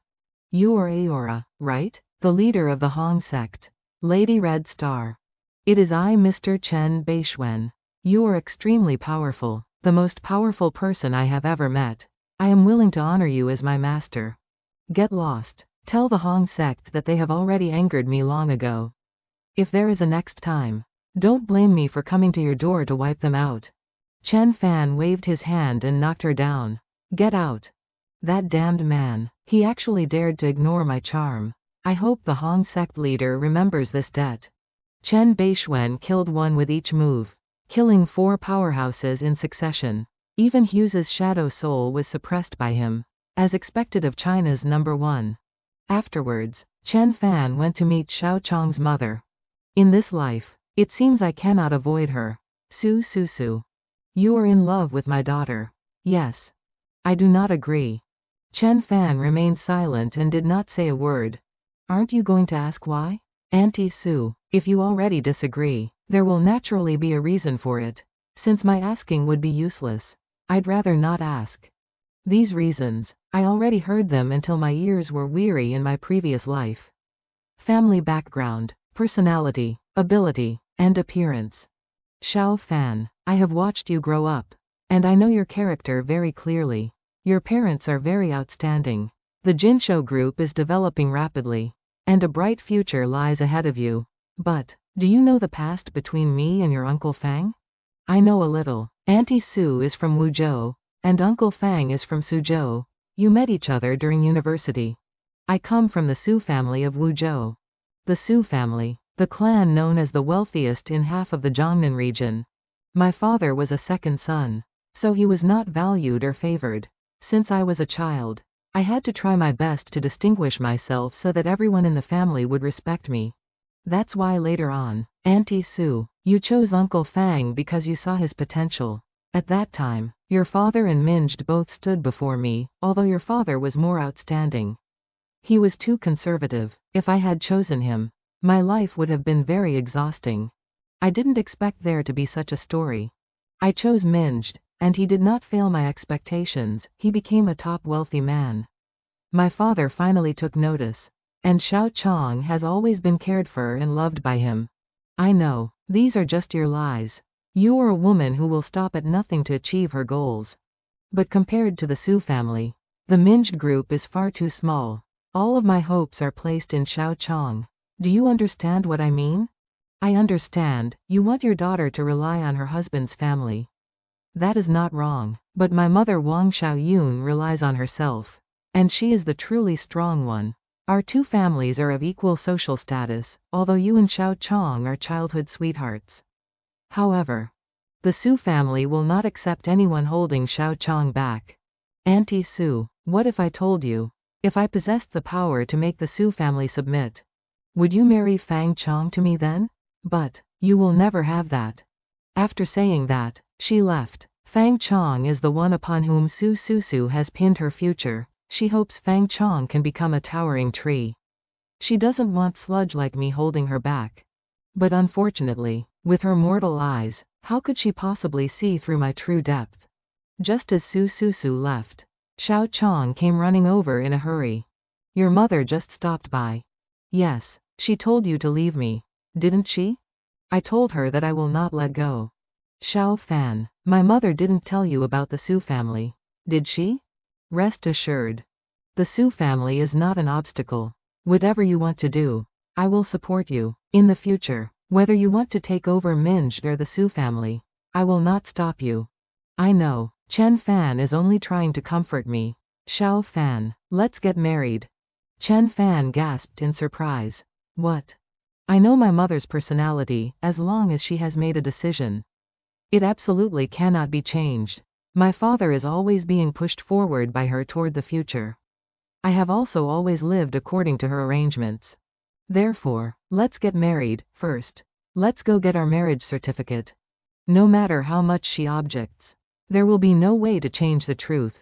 Speaker 1: You are Aora, right? The leader of the Hong sect. Lady Red Star. It is I, Mr. Bei Xuan. You are extremely powerful, the most powerful person I have ever met. I am willing to honor you as my master. Get lost. Tell the Hong sect that they have already angered me long ago. If there is a next time, don't blame me for coming to your door to wipe them out. Chen Fan waved his hand and knocked her down. Get out. That damned man, he actually dared to ignore my charm. I hope the Hong sect leader remembers this debt. Bei Xuan killed one with each move, killing 4 powerhouses in succession. Even Hughes's shadow soul was suppressed by him, as expected of China's number 1. Afterwards, Chen Fan went to meet Xiao Chong's mother. In this life, it seems I cannot avoid her. Su. You are in love with my daughter. Yes. I do not agree. Chen Fan remained silent and did not say a word. Aren't you going to ask why? Auntie Su, if you already disagree, there will naturally be a reason for it. Since my asking would be useless, I'd rather not ask. These reasons, I already heard them until my ears were weary in my previous life. Family background, personality, ability, and appearance. Xiao Fan, I have watched you grow up, and I know your character very clearly. Your parents are very outstanding. The Jinsho group is developing rapidly, and a bright future lies ahead of you. But, do you know the past between me and your Uncle Fang? I know a little. Auntie Su is from Wuzhou, and Uncle Fang is from Suzhou. You met each other during university. I come from the Su family of Wuzhou. The Su family, the clan known as the wealthiest in half of the Jiangnan region. My father was a second son, so he was not valued or favored. Since I was a child, I had to try my best to distinguish myself so that everyone in the family would respect me. That's why later on, Auntie Su, you chose Uncle Fang because you saw his potential. At that time, your father and Minged both stood before me, although your father was more outstanding. He was too conservative. If I had chosen him, my life would have been very exhausting. I didn't expect there to be such a story. I chose Minged, and he did not fail my expectations. He became a top wealthy man. My father finally took notice, and Xiao Chong has always been cared for and loved by him. I know, these are just your lies. You are a woman who will stop at nothing to achieve her goals. But compared to the Su family, the Minged group is far too small. All of my hopes are placed in Xiao Chong. Do you understand what I mean? I understand, you want your daughter to rely on her husband's family. That is not wrong, but my mother Wang Xiaoyun relies on herself. And she is the truly strong one. Our two families are of equal social status, although you and Xiao Chong are childhood sweethearts. However, the Su family will not accept anyone holding Xiao Chong back. Auntie Su, what if I told you? If I possessed the power to make the Su family submit, would you marry Fang Chong to me then? But, you will never have that. After saying that, she left. Fang Chong is the one upon whom Su Su has pinned her future. She hopes Fang Chong can become a towering tree. She doesn't want sludge like me holding her back. But unfortunately, with her mortal eyes, how could she possibly see through my true depth? Just as Su left, Xiao Chong came running over in a hurry. Your mother just stopped by. Yes, she told you to leave me, didn't she? I told her that I will not let go. Xiao Fan, my mother didn't tell you about the Su family, did she? Rest assured. The Su family is not an obstacle. Whatever you want to do, I will support you. In the future, whether you want to take over Minged or the Su family, I will not stop you. I know, Chen Fan is only trying to comfort me. Xiao Fan, let's get married. Chen Fan gasped in surprise. What? I know my mother's personality, as long as she has made a decision. It absolutely cannot be changed. My father is always being pushed forward by her toward the future. I have also always lived according to her arrangements. Therefore, let's get married, first. Let's go get our marriage certificate. No matter how much she objects, there will be no way to change the truth.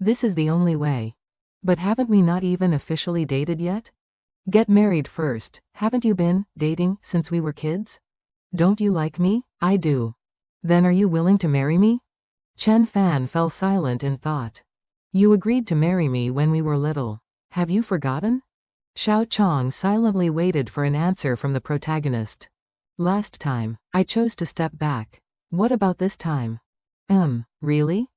Speaker 1: This is the only way. But haven't we not even officially dated yet? Get married first, haven't you been dating since we were kids? Don't you like me? I do. Then are you willing to marry me? Chen Fan fell silent in thought. You agreed to marry me when we were little. Have you forgotten? Xiao Chong silently waited for an answer from the protagonist. Last time, I chose to step back. What about this time? Really?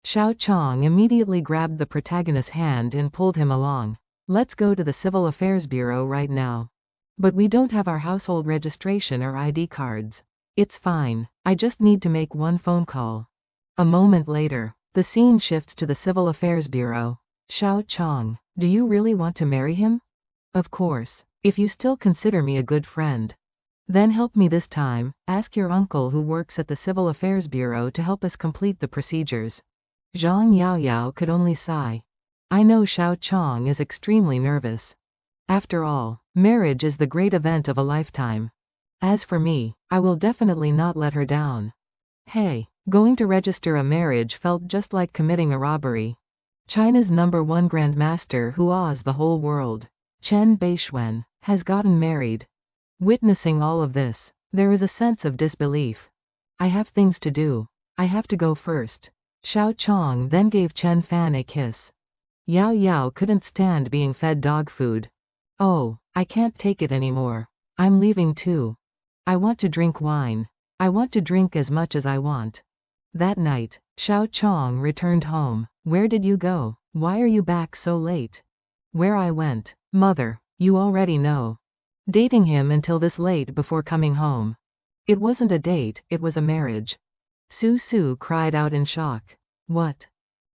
Speaker 1: Xiao Chong immediately grabbed the protagonist's hand and pulled him along. Let's go to the Civil Affairs Bureau right now. But we don't have our household registration or ID cards. It's fine, I just need to make one phone call. A moment later, the scene shifts to the Civil Affairs Bureau. Xiao Chong, do you really want to marry him? Of course, if you still consider me a good friend. Then help me this time, ask your uncle who works at the Civil Affairs Bureau to help us complete the procedures. Zhang Yaoyao could only sigh. I know Xiao Chong is extremely nervous. After all, marriage is the great event of a lifetime. As for me, I will definitely not let her down. Hey, going to register a marriage felt just like committing a robbery. China's #1 grandmaster who awes the whole world, Bei Xuan, has gotten married. Witnessing all of this, there is a sense of disbelief. I have things to do. I have to go first. Xiao Chong then gave Chen Fan a kiss. Yao Yao couldn't stand being fed dog food. Oh, I can't take it anymore. I'm leaving too. I want to drink wine. I want to drink as much as I want. That night, Xiao Chong returned home. Where did you go? Why are you back so late? Where I went, mother, you already know. Dating him until this late before coming home. It wasn't a date, it was a marriage. Su cried out in shock. What?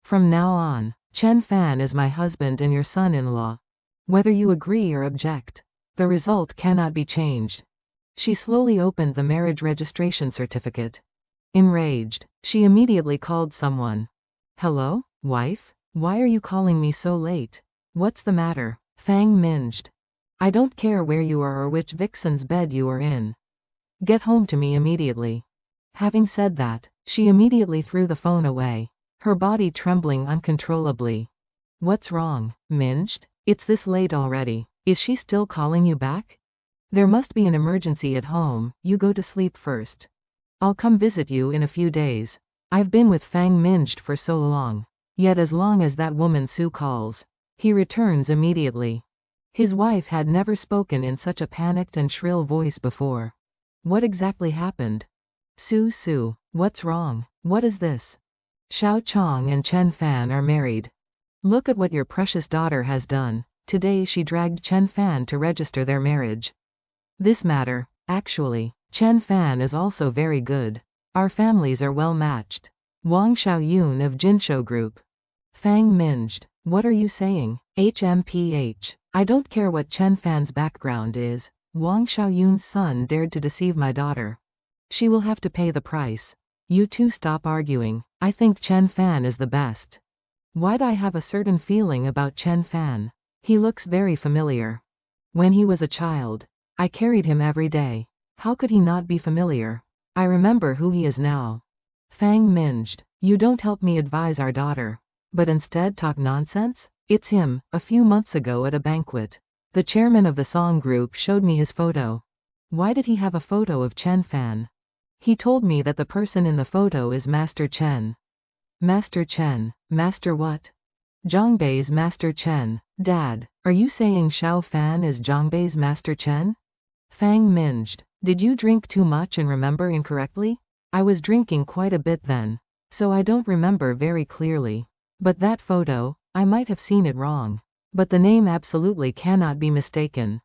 Speaker 1: From now on, Chen Fan is my husband and your son-in-law. Whether you agree or object, the result cannot be changed. She slowly opened the marriage registration certificate. Enraged, she immediately called someone. Hello, wife? Why are you calling me so late? What's the matter? Fang Minged. I don't care where you are or which vixen's bed you are in. Get home to me immediately. Having said that, she immediately threw the phone away, her body trembling uncontrollably. What's wrong, Minged? It's this late already. Is she still calling you back? There must be an emergency at home, you go to sleep first. I'll come visit you in a few days. I've been with Fang Minged for so long. Yet as long as that woman Su calls, he returns immediately. His wife had never spoken in such a panicked and shrill voice before. What exactly happened? Su, what's wrong? What is this? Xiao Chong and Chen Fan are married. Look at what your precious daughter has done. Today she dragged Chen Fan to register their marriage. This matter, actually, Chen Fan is also very good. Our families are well matched. Wang Xiaoyun of Jinsho Group. Fang Minged. What are you saying? HMPH. I don't care what Chen Fan's background is. Wang Xiaoyun's son dared to deceive my daughter. She will have to pay the price. You two stop arguing. I think Chen Fan is the best. Why'd I have a certain feeling about Chen Fan? He looks very familiar. When he was a child, I carried him every day. How could he not be familiar? I remember who he is now. Fang Minged. You don't help me advise our daughter, but instead talk nonsense? It's him. A few months ago at a banquet, the chairman of the song group showed me his photo. Why did he have a photo of Chen Fan? He told me that the person in the photo is Master Chen. Master Chen. Master what? Zhongbei's Master Chen. Dad, are you saying Xiao Fan is Zhongbei's Master Chen? Fang Minged. Did you drink too much and remember incorrectly? I was drinking quite a bit then, so I don't remember very clearly. But that photo, I might have seen it wrong. But the name absolutely cannot be mistaken.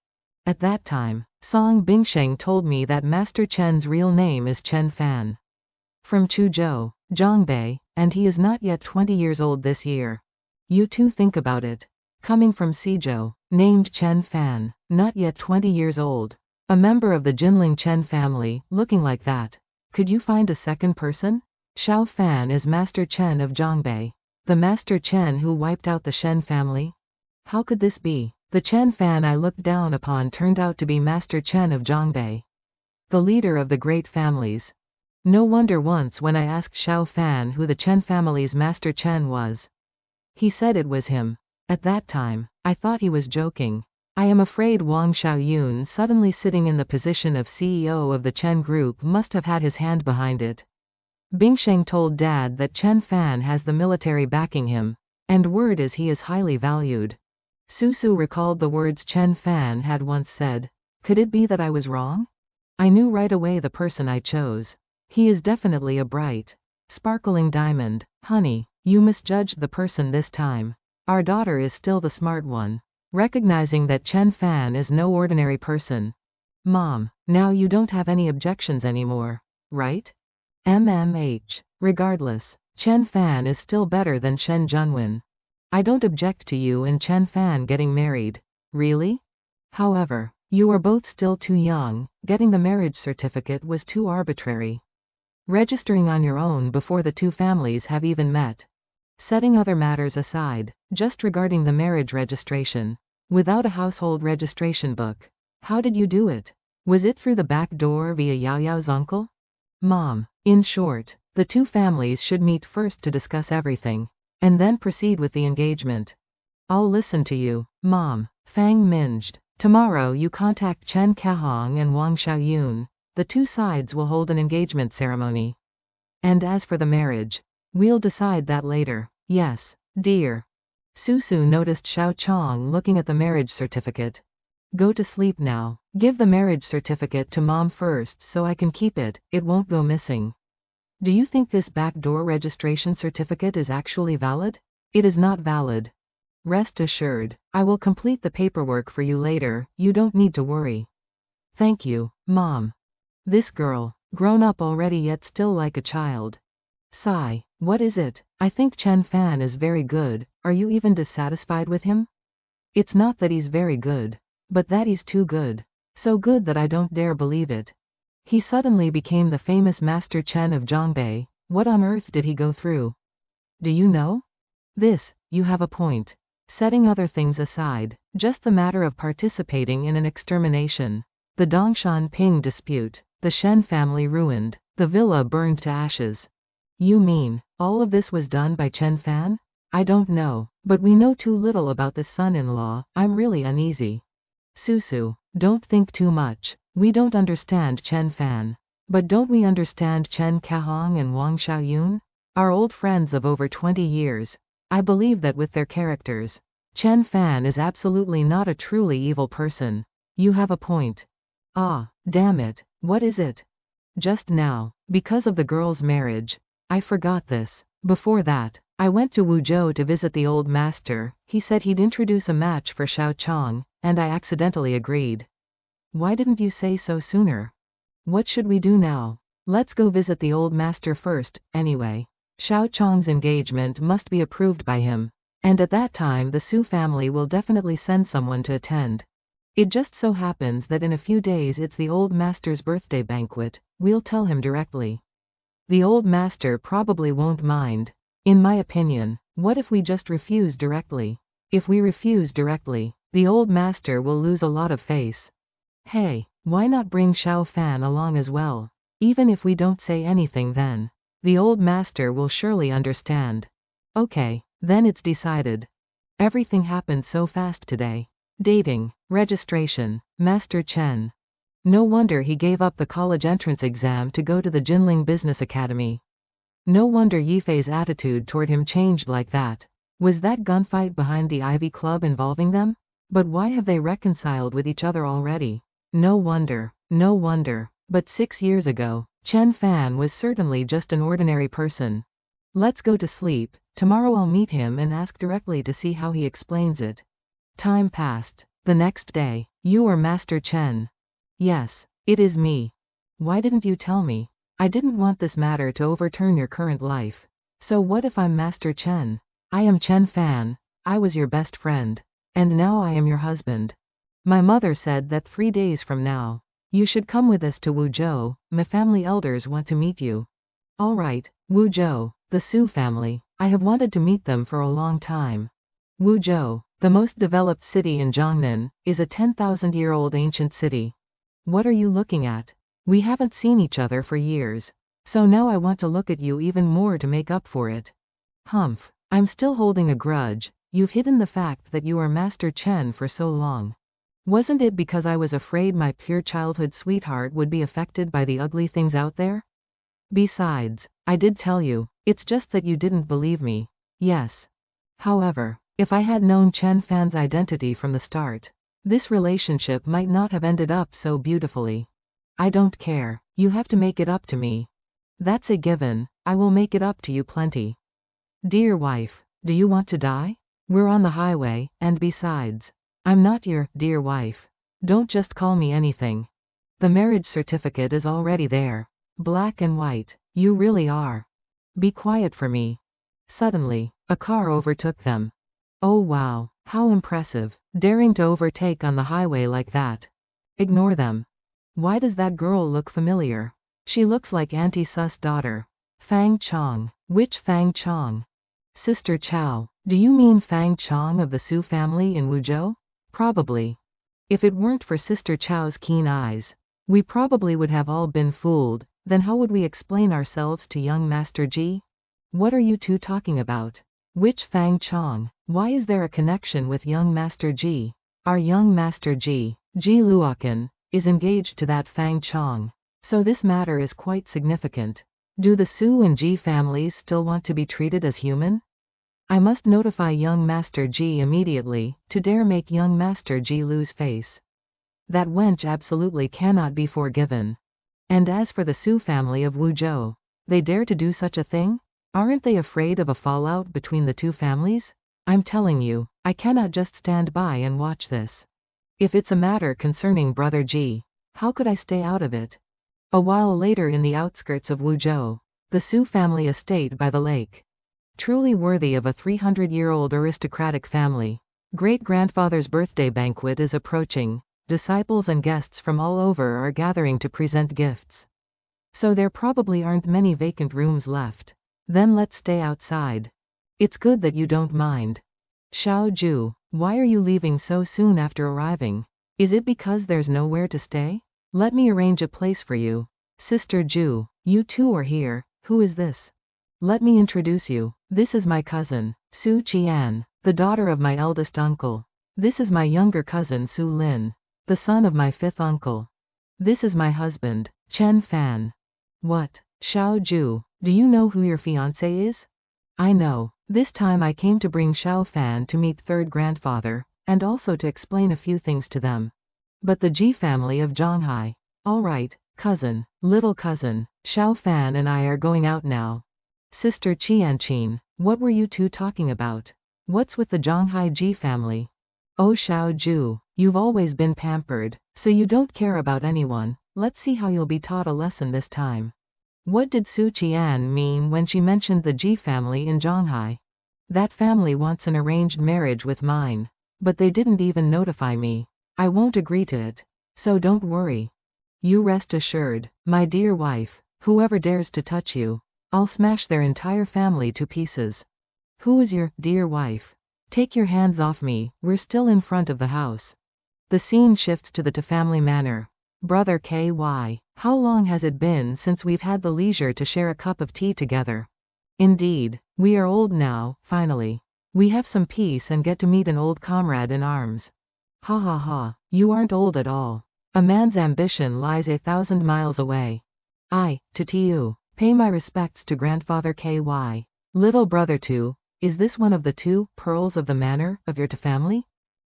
Speaker 1: At that time, Song Bingsheng told me that Master Chen's real name is Chen Fan. From Chuzhou, Zhongbei, and he is not yet 20 years old this year. You two think about it. Coming from Suzhou, named Chen Fan, not yet 20 years old. A member of the Jinling Chen family, looking like that. Could you find a second person? Xiao Fan is Master Chen of Zhongbei. The Master Chen who wiped out the Shen family? How could this be? The Chen Fan I looked down upon turned out to be Master Chen of Zhongbei, the leader of the great families. No wonder once when I asked Xiao Fan who the Chen family's Master Chen was, he said it was him. At that time, I thought he was joking. I am afraid Wang Xiaoyun, suddenly sitting in the position of CEO of the Chen Group, must have had his hand behind it. Bingsheng told Dad that Chen Fan has the military backing him, and word is he is highly valued. Susu recalled the words Chen Fan had once said. Could it be that I was wrong? I knew right away the person I chose. He is definitely a bright, sparkling diamond. Honey, you misjudged the person this time. Our daughter is still the smart one. Recognizing that Chen Fan is no ordinary person. Mom, now you don't have any objections anymore, right? MMH. Regardless, Chen Fan is still better than Shen Junwen. I don't object to you and Chen Fan getting married. Really? However, you are both still too young. Getting the marriage certificate was too arbitrary. Registering on your own before the two families have even met. Setting other matters aside, just regarding the marriage registration, without a household registration book. How did you do it? Was it through the back door via Yao Yao's uncle? Mom, in short, the two families should meet first to discuss everything, and then proceed with the engagement. I'll listen to you, Mom. Fang Minged. Tomorrow you contact Chen Kahong and Wang Xiaoyun. The two sides will hold an engagement ceremony. And as for the marriage, we'll decide that later. Yes, dear. Susu noticed Xiao Chong looking at the marriage certificate. Go to sleep now. Give the marriage certificate to Mom first so I can keep it, it won't go missing. Do you think this backdoor registration certificate is actually valid? It is not valid. Rest assured, I will complete the paperwork for you later, you don't need to worry. Thank you, Mom. This girl, grown up already yet still like a child. Sigh, what is it? I think Chen Fan is very good. Are you even dissatisfied with him? It's not that he's very good, but that he's too good. So good that I don't dare believe it. He suddenly became the famous Master Chen of Zhongbei. What on earth did he go through? Do you know? This, you have a point. Setting other things aside, just the matter of participating in an extermination. The Dongshan Ping dispute, the Shen family ruined, the villa burned to ashes. You mean, all of this was done by Chen Fan? I don't know, but we know too little about this son-in-law. I'm really uneasy. Susu, don't think too much. We don't understand Chen Fan. But don't we understand Chen Kahong and Wang Xiaoyun? Our old friends of over 20 years. I believe that with their characters, Chen Fan is absolutely not a truly evil person. You have a point. Ah, damn it, what is it? Just now, because of the girl's marriage, I forgot this. Before that, I went to Wuzhou to visit the old master. He said he'd introduce a match for Xiao Chong, and I accidentally agreed. Why didn't you say so sooner? What should we do now? Let's go visit the old master first, anyway. Xiao Chong's engagement must be approved by him. And at that time the Su family will definitely send someone to attend. It just so happens that in a few days it's the old master's birthday banquet. We'll tell him directly. The old master probably won't mind. In my opinion, what if we just refuse directly? If we refuse directly, the old master will lose a lot of face. Hey, why not bring Xiao Fan along as well? Even if we don't say anything then, the old master will surely understand. Okay, then it's decided. Everything happened so fast today. Dating, registration, Master Chen. No wonder he gave up the college entrance exam to go to the Jinling Business Academy. No wonder Yifei's attitude toward him changed like that. Was that gunfight behind the Ivy Club involving them? But why have they reconciled with each other already? No wonder, no wonder. But 6 years ago, Chen Fan was certainly just an ordinary person. Let's go to sleep. Tomorrow I'll meet him and ask directly to see how he explains it. Time passed. The next day. You are Master Chen. Yes, it is me. Why didn't you tell me? I didn't want this matter to overturn your current life. So what if I'm Master Chen? I am Chen Fan. I was your best friend. And now I am your husband. My mother said that 3 days from now, you should come with us to Wuzhou. My family elders want to meet you. All right, Wuzhou, the Su family. I have wanted to meet them for a long time. Wuzhou, the most developed city in Jiangnan, is a 10,000-year-old ancient city. What are you looking at? We haven't seen each other for years. So now I want to look at you even more to make up for it. Humph, I'm still holding a grudge. You've hidden the fact that you are Master Chen for so long. Wasn't it because I was afraid my pure childhood sweetheart would be affected by the ugly things out there? Besides, I did tell you, it's just that you didn't believe me. Yes. However, if I had known Chen Fan's identity from the start, this relationship might not have ended up so beautifully. I don't care. You have to make it up to me. That's a given. I will make it up to you plenty. Dear wife, do you want to die? We're on the highway, and besides, I'm not your dear wife. Don't just call me anything. The marriage certificate is already there. Black and white. You really are. Be quiet for me. Suddenly, a car overtook them. Oh wow, how impressive, daring to overtake on the highway like that. Ignore them. Why does that girl look familiar? She looks like Auntie Su's daughter. Fang Chong. Which Fang Chong? Sister Chow. Do you mean Fang Chong of the Su family in Wuzhou? Probably. If it weren't for Sister Chow's keen eyes, we probably would have all been fooled. Then how would we explain ourselves to young Master Ji? What are you two talking about? Which Fang Chong? Why is there a connection with young Master Ji? Our young Master Ji, Ji Luokan, is engaged to that Fang Chong. So this matter is quite significant. Do the Su and Ji families still want to be treated as human? I must notify young Master Ji immediately, to dare make young Master Ji lose face. That wench absolutely cannot be forgiven. And as for the Su family of Wuzhou, they dare to do such a thing? Aren't they afraid of a fallout between the two families? I'm telling you, I cannot just stand by and watch this. If it's a matter concerning Brother Ji, how could I stay out of it? A while later in the outskirts of Wuzhou, the Su family estate by the lake. Truly worthy of a 300-year-old aristocratic family. Great-grandfather's birthday banquet is approaching. Disciples and guests from all over are gathering to present gifts. So there probably aren't many vacant rooms left. Then let's stay outside. It's good that you don't mind. Xiao Ju, why are you leaving so soon after arriving? Is it because there's nowhere to stay? Let me arrange a place for you. Sister Ju, you two are here. Who is this? Let me introduce you. This is my cousin, Su Qian, the daughter of my eldest uncle. This is my younger cousin Su Lin, the son of my fifth uncle. This is my husband, Chen Fan. What? Xiao Ju, do you know who your fiancé is? I know. This time I came to bring Xiao Fan to meet third grandfather, and also to explain a few things to them. But the Ji family of Zhanghai. All right, cousin, little cousin, Xiao Fan and I are going out now. Sister Qianqin, what were you two talking about? What's with the Zhonghai Ji family? Oh Xiao Ju, you've always been pampered, so you don't care about anyone. Let's see how you'll be taught a lesson this time. What did Su Qian mean when she mentioned the Ji family in Zhonghai? That family wants an arranged marriage with mine. But they didn't even notify me. I won't agree to it. So don't worry. You rest assured, my dear wife, whoever dares to touch you, I'll smash their entire family to pieces. Who is your dear wife? Take your hands off me, we're still in front of the house. The scene shifts to the family manor. Brother KY, how long has it been since we've had the leisure to share a cup of tea together? Indeed, we are old now, finally. We have some peace and get to meet an old comrade in arms. Ha ha ha, you aren't old at all. A man's ambition lies 1,000 miles away. To you, pay my respects to grandfather KY. Little brother too, is this one of the two pearls of the manor of your family?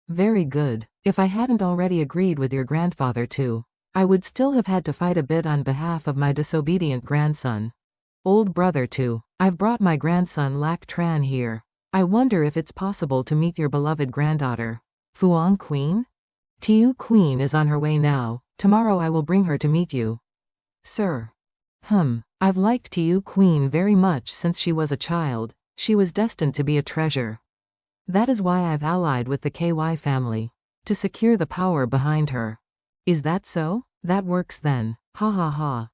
Speaker 1: Very good. If I hadn't already agreed with your grandfather too, I would still have had to fight a bit on behalf of my disobedient grandson. Old brother too, I've brought my grandson Lac Tran here. I wonder if it's possible to meet your beloved granddaughter. Fuang Queen? Tiu Queen is on her way now, tomorrow I will bring her to meet you. Sir. I've liked Tiu Queen very much since she was a child, she was destined to be a treasure. That is why I've allied with the KY family, to secure the power behind her. Is that so? That works then, ha ha ha.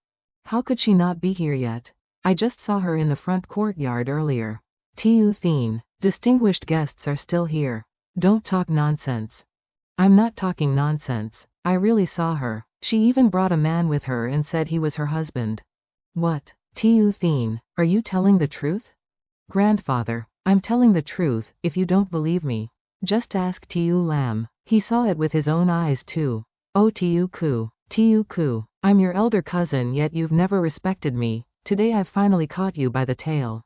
Speaker 1: How could she not be here yet? I just saw her in the front courtyard earlier. Tiu Thien, distinguished guests are still here. Don't talk nonsense. I'm not talking nonsense, I really saw her. She even brought a man with her and said he was her husband. What? Tiu Thien, are you telling the truth? Grandfather, I'm telling the truth, if you don't believe me. Just ask Tiu Lam, he saw it with his own eyes too. Oh Tiu Ku, I'm your elder cousin yet you've never respected me, today I've finally caught you by the tail.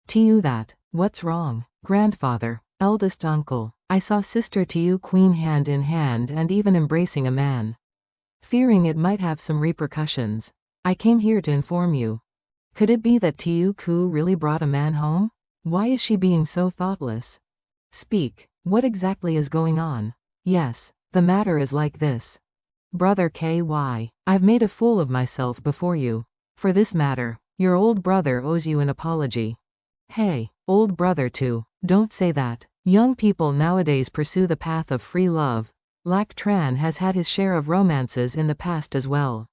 Speaker 1: Tiu that, what's wrong? Grandfather, eldest uncle, I saw sister Tiu Queen hand in hand and even embracing a man. Fearing it might have some repercussions, I came here to inform you. Could it be that Tiu Ku really brought a man home? Why is she being so thoughtless? Speak, what exactly is going on? Yes, the matter is like this. Brother KY, I've made a fool of myself before you. For this matter, your old brother owes you an apology. Hey, old brother too, don't say that. Young people nowadays pursue the path of free love. Lac Tran has had his share of romances in the past as well.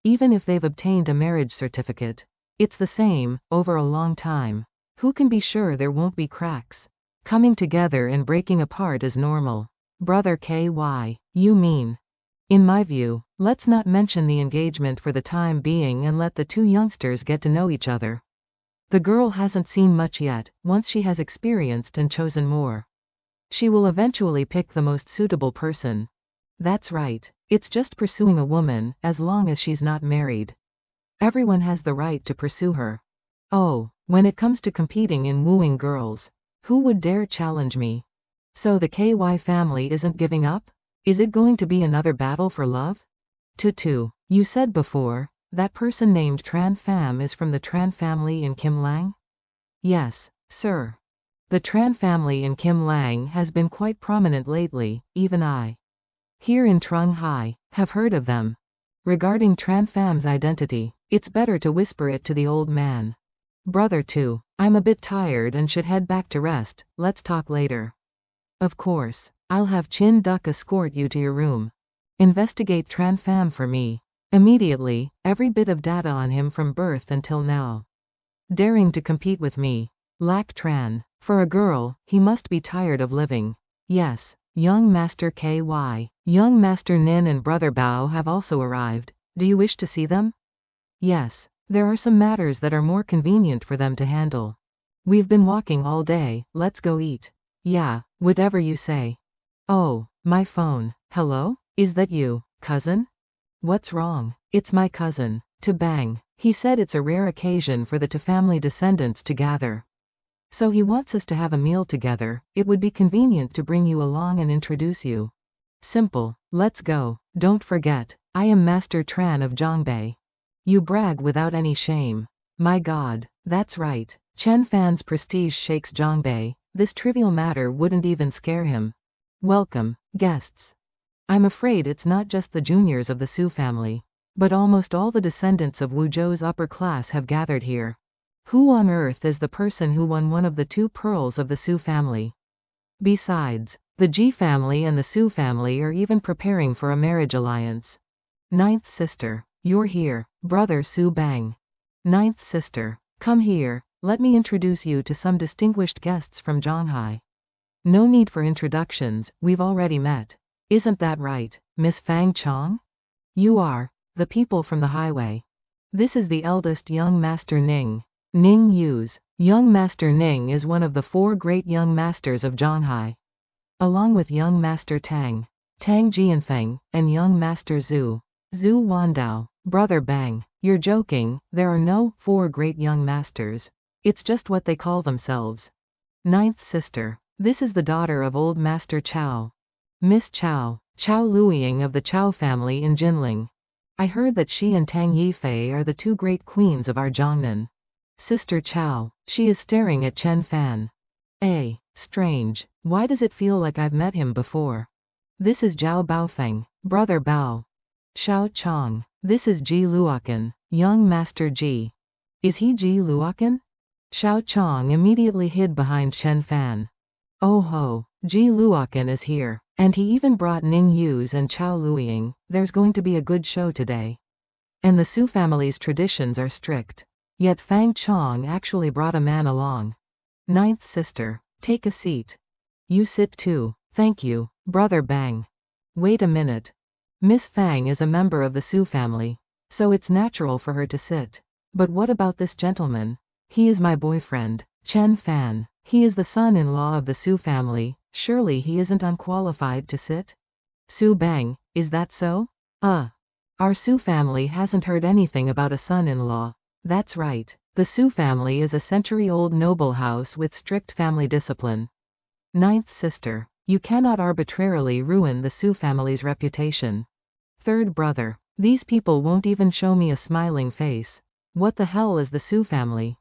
Speaker 1: Even if they've obtained a marriage certificate, it's the same, over a long time. Who can be sure there won't be cracks? Coming together and breaking apart is normal. Brother KY, you mean? In my view, let's not mention the engagement for the time being and let the two youngsters get to know each other. The girl hasn't seen much yet, once she has experienced and chosen more. She will eventually pick the most suitable person. That's right, it's just pursuing a woman, as long as she's not married. Everyone has the right to pursue her. Oh, when it comes to competing in wooing girls, who would dare challenge me? So the KY family isn't giving up? Is it going to be another battle for love? Tutu, you said before, that person named Tran Pham is from the Tran family in Kim Lang? Yes, sir. The Tran family in Kim Lang has been quite prominent lately, even I. Here in Trung Hai, have heard of them. Regarding Tran Pham's identity, it's better to whisper it to the old man. Brother too, I'm a bit tired and should head back to rest, let's talk later. Of course, I'll have Chin Duck escort you to your room. Investigate Tran Pham for me. Immediately, every bit of data on him from birth until now. Daring to compete with me. Lac Tran, for a girl, he must be tired of living. Yes, young Master KY, young Master Nin and Brother Bao have also arrived. Do you wish to see them? Yes, there are some matters that are more convenient for them to handle. We've been walking all day, let's go eat. Yeah, whatever you say. Oh, my phone. Hello? Is that you, cousin? What's wrong? It's my cousin, To Bang. He said it's a rare occasion for the To family descendants to gather. So he wants us to have a meal together. It would be convenient to bring you along and introduce you. Simple, let's go. Don't forget, I am Master Tran of Zhongbei. You brag without any shame. My god, that's right, Chen Fan's prestige shakes Zhongbei. This trivial matter wouldn't even scare him. Welcome, guests. I'm afraid it's not just the juniors of the Su family, but almost all the descendants of Wuzhou's upper class have gathered here. Who on earth is the person who won one of the 2 pearls of the Su family? Besides, the Ji family and the Su family are even preparing for a marriage alliance. Ninth sister, you're here, brother Su Bang. Ninth sister, come here, let me introduce you to some distinguished guests from Zhanghai. No need for introductions, we've already met. Isn't that right, Miss Fang Chong? You are, the people from the highway. This is the eldest young master Ning. Ning Yuz. Young master Ning is one of the 4 great young masters of Zhanghai. Along with young master Tang, Tang Jianfeng, and young master Zhu, Zhu Wandao. Brother Bang, you're joking, there are no 4 great young masters. It's just what they call themselves. Ninth sister, this is the daughter of old master Chao. Miss Chao, Chao Luiying of the Chao family in Jinling. I heard that she and Tang Yifei are the 2 great queens of our Zhongnan. Sister Chao, she is staring at Chen Fan. Strange, why does it feel like I've met him before? This is Zhao Baofeng, brother Bao. Xiao Chong, this is Ji Luokan, young master Ji. Is he Ji Luokan? Xiao Chong immediately hid behind Chen Fan. Oh ho, Ji Luokan is here, and he even brought Ning Yuz and Chao Luiying. There's going to be a good show today. And the Su family's traditions are strict. Yet Fang Chong actually brought a man along. Ninth sister, take a seat. You sit too, thank you, brother Bang. Wait a minute. Miss Fang is a member of the Su family, so it's natural for her to sit. But what about this gentleman? He is my boyfriend, Chen Fan. He is the son-in-law of the Su family, surely he isn't unqualified to sit? Su Bang, is that so? Our Su family hasn't heard anything about a son-in-law. That's right, the Su family is a century-old noble house with strict family discipline. Ninth sister, you cannot arbitrarily ruin the Su family's reputation. Third brother, these people won't even show me a smiling face. What the hell is the Su family?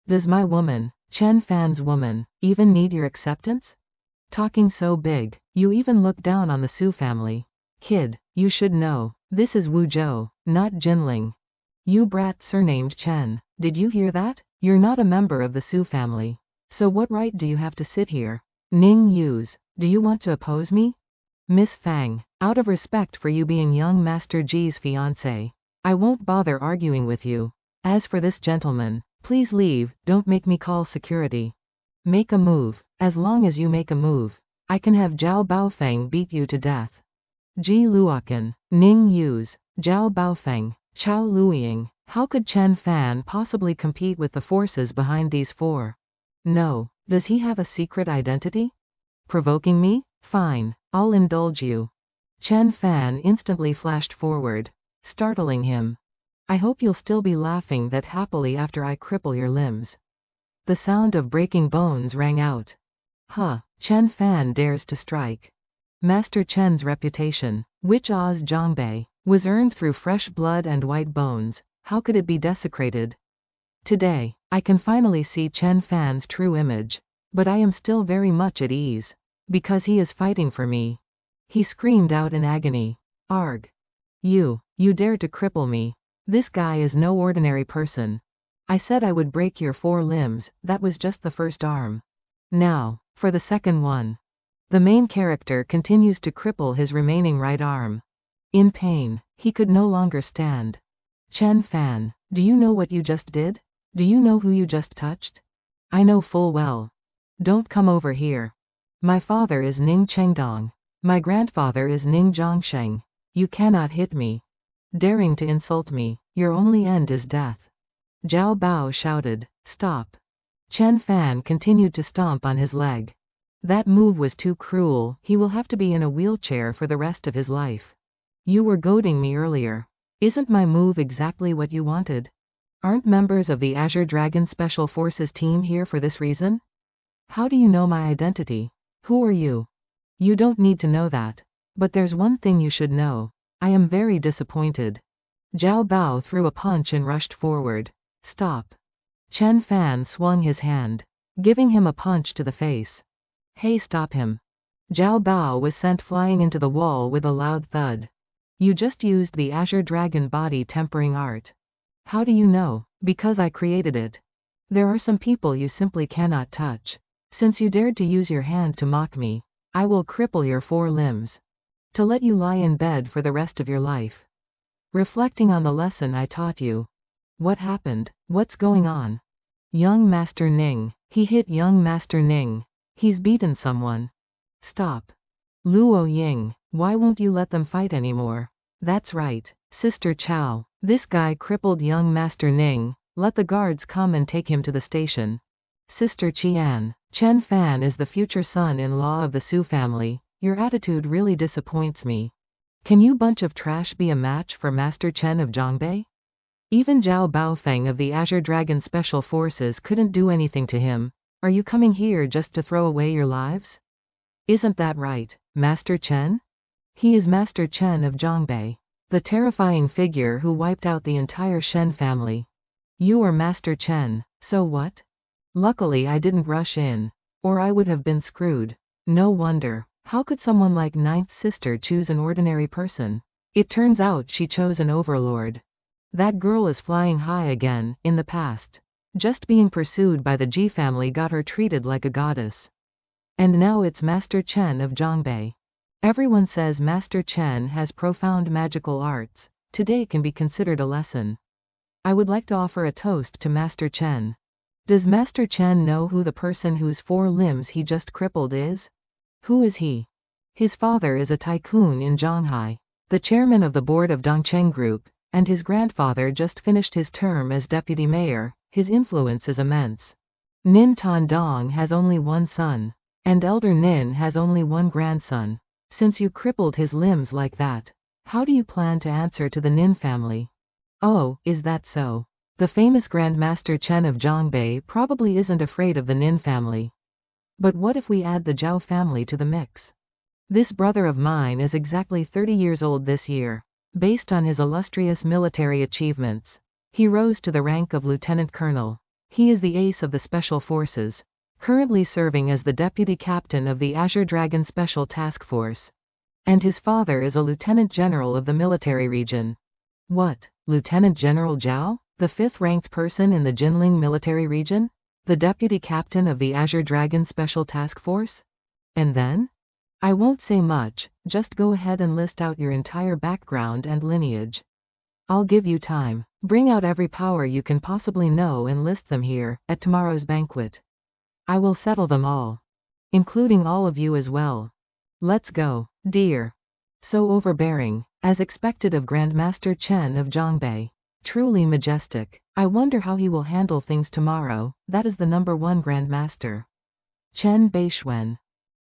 Speaker 1: Does my woman, Chen Fan's woman, even need your acceptance? Talking so big, you even look down on the Su family. Kid, you should know, this is Wuzhou, not Jinling. You brat surnamed Chen, did you hear that? You're not a member of the Su family. So what right do you have to sit here? Ning Yuz, do you want to oppose me? Miss Fang, out of respect for you being young Master Ji's fiancé, I won't bother arguing with you. As for this gentleman, please leave, don't make me call security. Make a move, as long as you make a move. I can have Zhao Baofeng beat you to death. Ji Luokan, Ning Yuz, Zhao Baofeng, Chao Luiying, how could Chen Fan possibly compete with the forces behind these 4? No, does he have a secret identity? Provoking me? Fine, I'll indulge you. Chen Fan instantly flashed forward, startling him. I hope you'll still be laughing that happily after I cripple your limbs. The sound of breaking bones rang out. Chen Fan dares to strike. Master Chen's reputation, which Oz Zhongbei, was earned through fresh blood and white bones. How could it be desecrated? Today, I can finally see Chen Fan's true image. But I am still very much at ease. Because he is fighting for me. He screamed out in agony. Arg. You dare to cripple me. This guy is no ordinary person. I said I would break your 4 limbs, that was just the first arm. Now, for the second one. The main character continues to cripple his remaining right arm. In pain, he could no longer stand. Chen Fan, do you know what you just did? Do you know who you just touched? I know full well. Don't come over here. My father is Ning Chengdong. My grandfather is Ning Zhongsheng. You cannot hit me. Daring to insult me, your only end is death. Zhao Bao shouted, stop. Chen Fan continued to stomp on his leg. That move was too cruel, he will have to be in a wheelchair for the rest of his life. You were goading me earlier. Isn't my move exactly what you wanted? Aren't members of the Azure Dragon Special Forces team here for this reason? How do you know my identity? Who are you? You don't need to know that. But there's one thing you should know. I am very disappointed. Zhao Bao threw a punch and rushed forward. Stop. Chen Fan swung his hand, giving him a punch to the face. Hey, stop him. Zhao Bao was sent flying into the wall with a loud thud. You just used the Azure Dragon body tempering art. How do you know? Because I created it. There are some people you simply cannot touch. Since you dared to use your hand to mock me, I will cripple your 4 limbs. To let you lie in bed for the rest of your life. Reflecting on the lesson I taught you. What happened? What's going on? Young Master Ning. He hit young Master Ning. He's beaten someone. Stop. Luo Ying, why won't you let them fight anymore? That's right, Sister Chow. This guy crippled young Master Ning. Let the guards come and take him to the station. Sister Qian, Chen Fan is the future son-in-law of the Su family. Your attitude really disappoints me. Can you bunch of trash be a match for Master Chen of Zhongbei? Even Zhao Baofeng of the Azure Dragon Special Forces couldn't do anything to him. Are you coming here just to throw away your lives? Isn't that right, Master Chen? He is Master Chen of Zhongbei, the terrifying figure who wiped out the entire Shen family. You are Master Chen, so what? Luckily I didn't rush in, or I would have been screwed. No wonder. How could someone like Ninth Sister choose an ordinary person? It turns out she chose an overlord. That girl is flying high again. In the past, just being pursued by the Ji family got her treated like a goddess. And now it's Master Chen of Zhongbei. Everyone says Master Chen has profound magical arts. Today can be considered a lesson. I would like to offer a toast to Master Chen. Does Master Chen know who the person whose 4 limbs he just crippled is? Who is he? His father is a tycoon in Zhanghai, the chairman of the board of Dongcheng Group, and his grandfather just finished his term as deputy mayor. His influence is immense. Nin Tan Dong has only 1 son, and Elder Nin has only 1 grandson. Since you crippled his limbs like that, how do you plan to answer to the Nin family? Oh, is that so? The famous Grandmaster Chen of Zhongbei probably isn't afraid of the Nin family. But what if we add the Zhao family to the mix? This brother of mine is exactly 30 years old this year. Based on his illustrious military achievements, he rose to the rank of lieutenant colonel. He is the ace of the special forces, currently serving as the deputy captain of the Azure Dragon Special Task Force. And his father is a lieutenant general of the military region. What, Lieutenant General Zhao? The 5th-ranked person in the Jinling military region? The deputy captain of the Azure Dragon Special Task Force? And then? I won't say much, just go ahead and list out your entire background and lineage. I'll give you time. Bring out every power you can possibly know and list them here, at tomorrow's banquet. I will settle them all. Including all of you as well. Let's go, dear. So overbearing, as expected of Grandmaster Chen of Zhongbei. Truly majestic. I wonder how he will handle things tomorrow. That is the #1 Grandmaster. Chen Bei Xuan.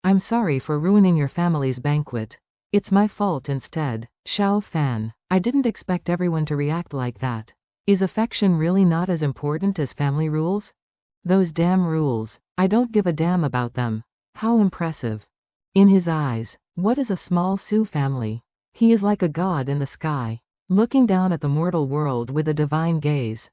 Speaker 1: I'm sorry for ruining your family's banquet. It's my fault instead. Xiao Fan. I didn't expect everyone to react like that. Is affection really not as important as family rules? Those damn rules. I don't give a damn about them. How impressive. In his eyes, what is a small Su family? He is like a god in the sky, looking down at the mortal world with a divine gaze.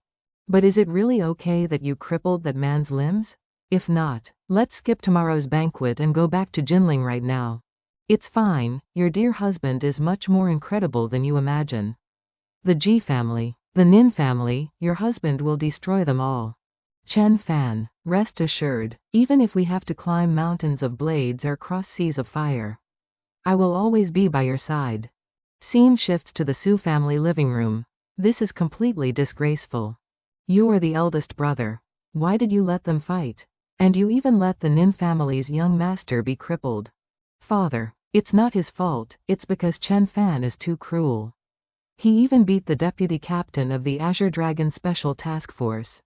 Speaker 1: But is it really okay that you crippled that man's limbs? If not, let's skip tomorrow's banquet and go back to Jinling right now. It's fine, your dear husband is much more incredible than you imagine. The Ji family, the Nin family, your husband will destroy them all. Chen Fan, rest assured, even if we have to climb mountains of blades or cross seas of fire, I will always be by your side. Scene shifts to the Su family living room. This is completely disgraceful. You are the eldest brother. Why did you let them fight? And you even let the Nin family's young master be crippled. Father, it's not his fault, it's because Chen Fan is too cruel. He even beat the deputy captain of the Azure Dragon Special Task Force.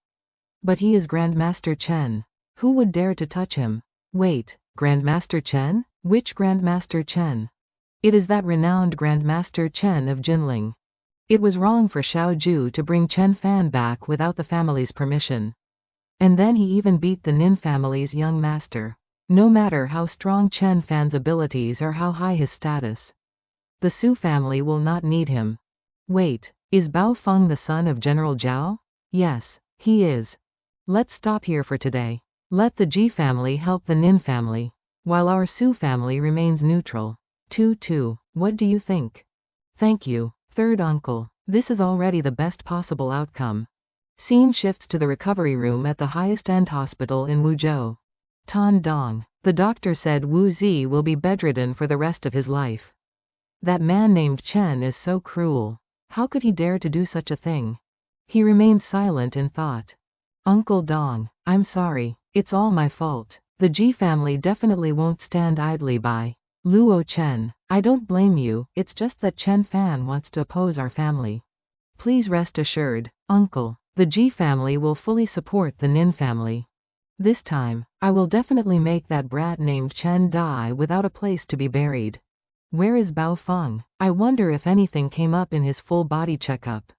Speaker 1: But he is Grandmaster Chen. Who would dare to touch him? Wait, Grandmaster Chen? Which Grandmaster Chen? It is that renowned Grandmaster Chen of Jinling. It was wrong for Xiao Ju to bring Chen Fan back without the family's permission. And then he even beat the Nin family's young master. No matter how strong Chen Fan's abilities or how high his status, the Su family will not need him. Wait, is Bao Feng the son of General Zhao? Yes, he is. Let's stop here for today. Let the Ji family help the Nin family, while our Su family remains neutral. 2-2. What do you think? Thank you, third uncle. This is already the best possible outcome. Scene shifts to the recovery room at the highest-end hospital in Wuzhou. Tan Dong. The doctor said Wu Zi will be bedridden for the rest of his life. That man named Chen is so cruel. How could he dare to do such a thing? He remained silent in thought. Uncle Dong, I'm sorry, it's all my fault. The Ji family definitely won't stand idly by. Luo Chen, I don't blame you, it's just that Chen Fan wants to oppose our family. Please rest assured, uncle, the Ji family will fully support the Nin family. This time, I will definitely make that brat named Chen die without a place to be buried. Where is Bao Feng? I wonder if anything came up in his full body checkup.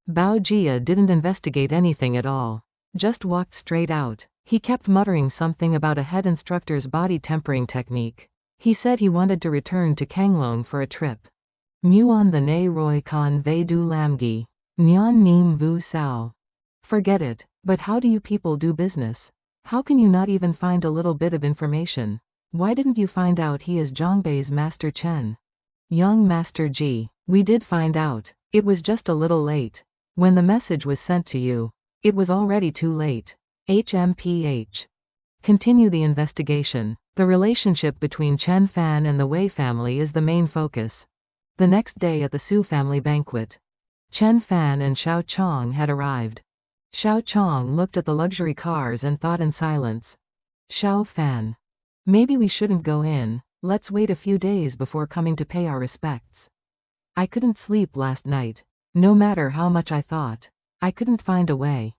Speaker 1: Bao Jia didn't investigate anything at all. Just walked straight out. He kept muttering something about a head instructor's body tempering technique. He said he wanted to return to Kanglong for a trip. Muon the Ne Roi Kan Vei Du Lamgi. Nyan Nim Vu Sao. Forget it, but how do you people do business? How can you not even find a little bit of information? Why didn't you find out he is Zhongbei's Master Chen? Young Master Ji, we did find out. It was just a little late. When the message was sent to you, it was already too late. HMPH. Continue the investigation. The relationship between Chen Fan and the Wei family is the main focus. The next day at the Su family banquet, Chen Fan and Xiao Chong had arrived. Xiao Chong looked at the luxury cars and thought in silence. Xiao Fan. Maybe we shouldn't go in, let's wait a few days before coming to pay our respects. I couldn't sleep last night. No matter how much I thought, I couldn't find a way.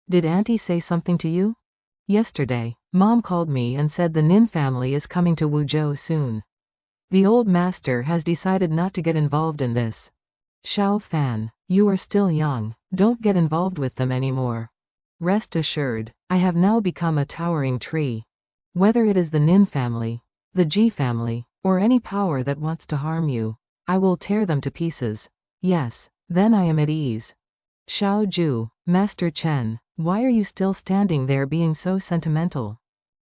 Speaker 1: Did Auntie say something to you? Yesterday, Mom called me and said the Nin family is coming to Wuzhou soon. The old master has decided not to get involved in this. Xiao Fan, you are still young, don't get involved with them anymore. Rest assured, I have now become a towering tree. Whether it is the Nin family, the Ji family, or any power that wants to harm you, I will tear them to pieces. Yes, then I am at ease. Xiao Ju, Master Chen, why are you still standing there being so sentimental?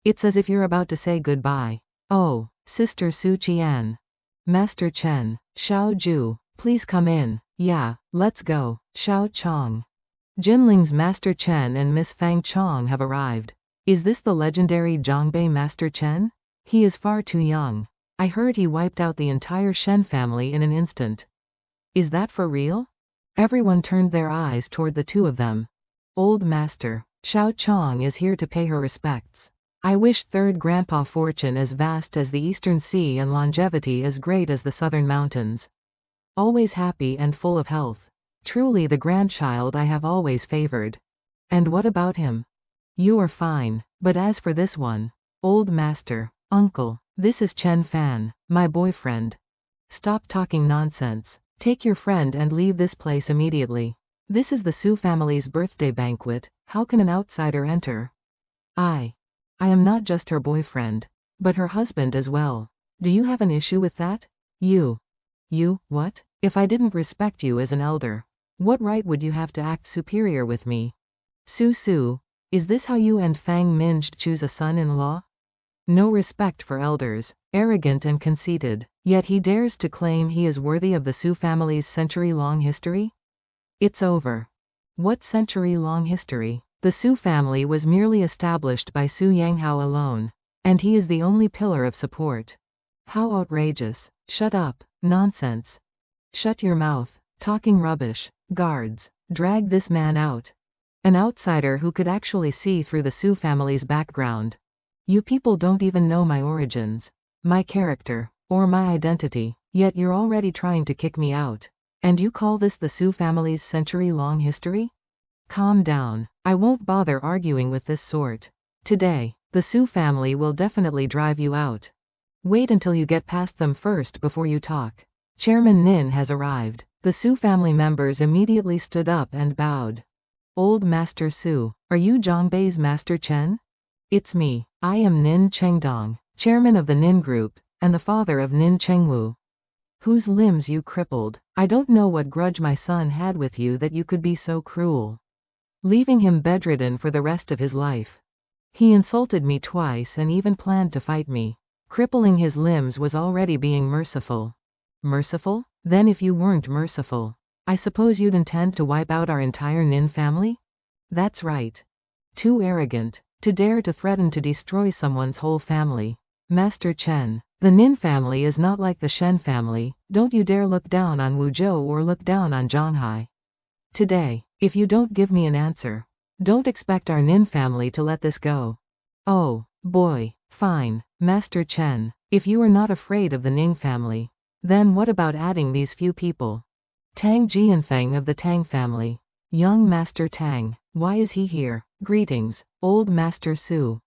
Speaker 1: It's as if you're about to say goodbye. Oh, Sister Su Qian. Master Chen, Xiao Ju, please come in. Yeah, let's go. Xiao Chong. Jinling's Master Chen and Miss Fang Chong have arrived. Is this the legendary Zhongbei Master Chen? He is far too young. I heard he wiped out the entire Shen family in an instant. Is that for real? Everyone turned their eyes toward the two of them. Old Master, Xiao Chong is here to pay her respects. I wish third grandpa fortune as vast as the eastern sea and longevity as great as the southern mountains. Always happy and full of health. Truly the grandchild I have always favored. And what about him? You are fine, but as for this one, old master, uncle, this is Chen Fan, my boyfriend. Stop talking nonsense. Take your friend and leave this place immediately. This is the Su family's birthday banquet, how can an outsider enter? I am not just her boyfriend, but her husband as well. Do you have an issue with that? You, what? If I didn't respect you as an elder, what right would you have to act superior with me? Su, is this how you and Fang Minged choose a son-in-law? No respect for elders, arrogant and conceited, yet he dares to claim he is worthy of the Su family's century-long history? It's over. What century-long history? The Su family was merely established by Su Yanghao alone, and he is the only pillar of support. How outrageous. Shut up, nonsense. Shut your mouth, talking rubbish. Guards, drag this man out. An outsider who could actually see through the Su family's background. You people don't even know my origins, my character, or my identity, yet you're already trying to kick me out. And you call this the Su family's century-long history? Calm down, I won't bother arguing with this sort. Today, the Su family will definitely drive you out. Wait until you get past them first before you talk. Chairman Nin has arrived. The Su family members immediately stood up and bowed. Old Master Su, are you Zhongbei's Master Chen? It's me, I am Nin Chengdong, chairman of the Nin Group, and the father of Nin Chengwu. Whose limbs you crippled. I don't know what grudge my son had with you that you could be so cruel. leaving him bedridden for the rest of his life. He insulted me twice and even planned to fight me. Crippling his limbs was already being merciful. Merciful? Then if you weren't merciful, I suppose you'd intend to wipe out our entire Nin family? That's right. Too arrogant to dare to threaten to destroy someone's whole family. Master Chen, the Nin family is not like the Shen family. Don't you dare look down on Wuzhou or look down on Zhanghai. Today, if you don't give me an answer, don't expect our Nin family to let this go. Oh, boy, fine, Master Chen, if you are not afraid of the Ning family, then what about adding these few people? Tang Jianfeng of the Tang family. Young Master Tang, why is he here? Greetings, old Master Su.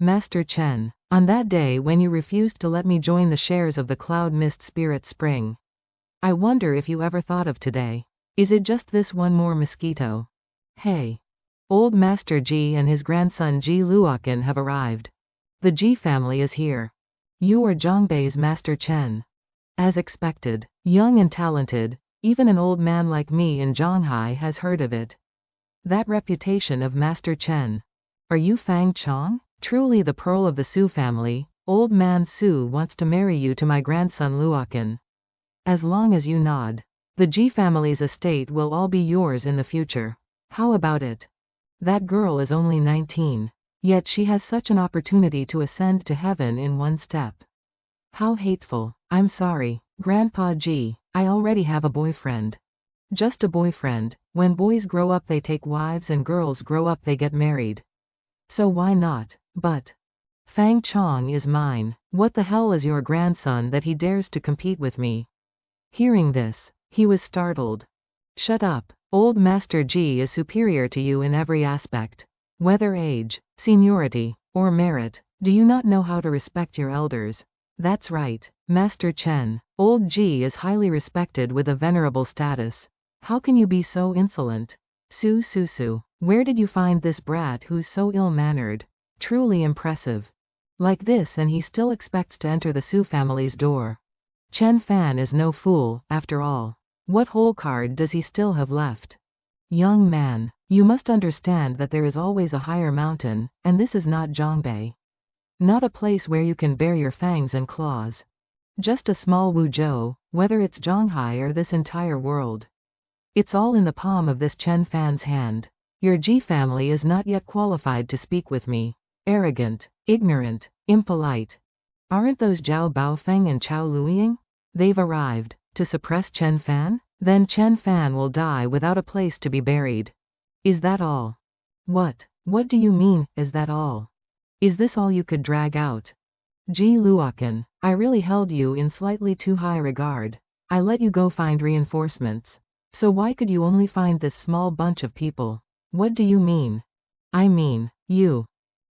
Speaker 1: Master Chen, on that day when you refused to let me join the shares of the Cloud Mist Spirit Spring. I wonder if you ever thought of today. Is it just this one more mosquito? Hey. Old Master Ji and his grandson Ji Luokan have arrived. The Ji family is here. You are Zhangbei's Master Chen. As expected, young and talented, even an old man like me in Zhanghai has heard of it. That reputation of Master Chen. Are you Fang Chong? Truly the pearl of the Su family. Old man Su wants to marry you to my grandson Luokan. As long as you nod, the Ji family's estate will all be yours in the future. How about it? That girl is only 19, yet she has such an opportunity to ascend to heaven in one step. How hateful. I'm sorry, Grandpa Ji, I already have a boyfriend. Just a boyfriend. When boys grow up they take wives and girls grow up they get married. So why not? But Fang Chong is mine. What the hell is your grandson that he dares to compete with me? Hearing this, he was startled. Shut up. Old Master Ji is superior to you in every aspect. Whether age, seniority, or merit, do you not know how to respect your elders? That's right, Master Chen. Old Ji is highly respected with a venerable status. How can you be so insolent? Su, where did you find this brat who's so ill-mannered? Truly impressive. Like this and he still expects to enter the Su family's door. Chen Fan is no fool, after all. What hole card does he still have left? Young man, you must understand that there is always a higher mountain, and this is not Zhangbei. Not a place where you can bare your fangs and claws. Just a small Wuzhou, whether it's Zhanghai or this entire world. It's all in the palm of this Chen Fan's hand. Your Ji family is not yet qualified to speak with me. Arrogant, ignorant, impolite. Aren't those Zhao Baofeng and Chao Luiying? They've arrived. To suppress Chen Fan? Then Chen Fan will die without a place to be buried. Is that all? What do you mean, is that all? Is this all you could drag out? Ji Luokan, I really held you in slightly too high regard. I let you go find reinforcements. So why could you only find this small bunch of people? What do you mean? I mean, you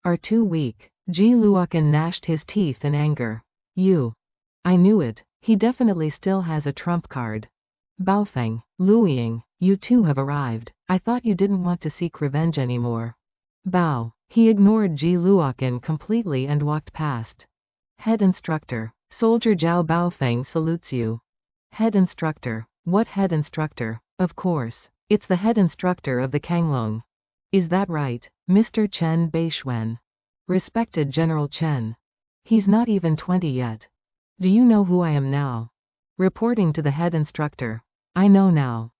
Speaker 1: are too weak. Ji Luokan gnashed his teeth in anger. You. I knew it. He definitely still has a trump card. Baofeng, Luiying, you two have arrived. I thought you didn't want to seek revenge anymore. Bao. He ignored Ji Luokan completely and walked past. Head instructor. Soldier Zhao Baofeng salutes you. Head instructor. What head instructor? Of course, it's the head instructor of the Kanglong. Is that right, Mr. Chen Bei Xuan? Respected General Chen. He's not even 20 yet. Do you know who I am now? Reporting to the head instructor. I know now.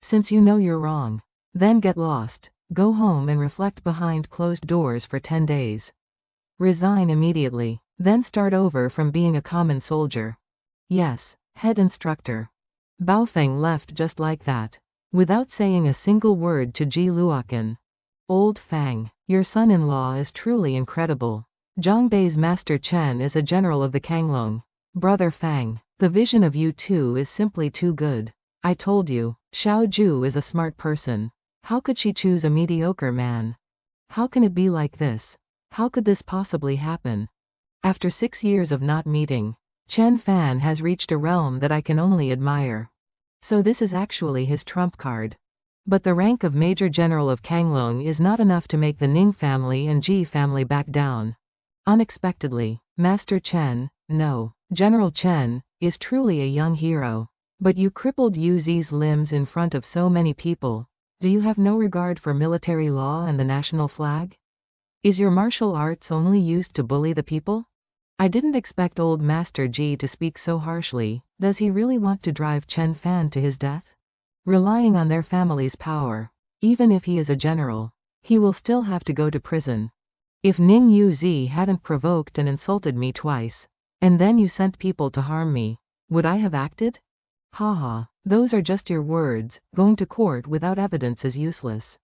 Speaker 1: Since you know you're wrong, then get lost, go home and reflect behind closed doors for 10 days. Resign immediately, then start over from being a common soldier. Yes, head instructor. Baofeng left just like that, without saying a single word to Ji Luokan. Old Fang, your son-in-law is truly incredible. Zhangbei's Master Chen is a general of the Kanglong. Brother Fang, the vision of you two is simply too good. I told you, Xiao Ju is a smart person. How could she choose a mediocre man? How can it be like this? How could this possibly happen? After 6 years of not meeting, Chen Fan has reached a realm that I can only admire. So this is actually his trump card. But the rank of Major General of Kanglong is not enough to make the Ning family and Ji family back down. Unexpectedly, Master Chen, no, General Chen, is truly a young hero. But you crippled Yu Zi's limbs in front of so many people. Do you have no regard for military law and the national flag? Is your martial arts only used to bully the people? I didn't expect old Master Ji to speak so harshly. Does he really want to drive Chen Fan to his death? Relying on their family's power, even if he is a general, he will still have to go to prison. If Ning Yuzi hadn't provoked and insulted me twice, and then you sent people to harm me, would I have acted? Haha, those are just your words. Going to court without evidence is useless.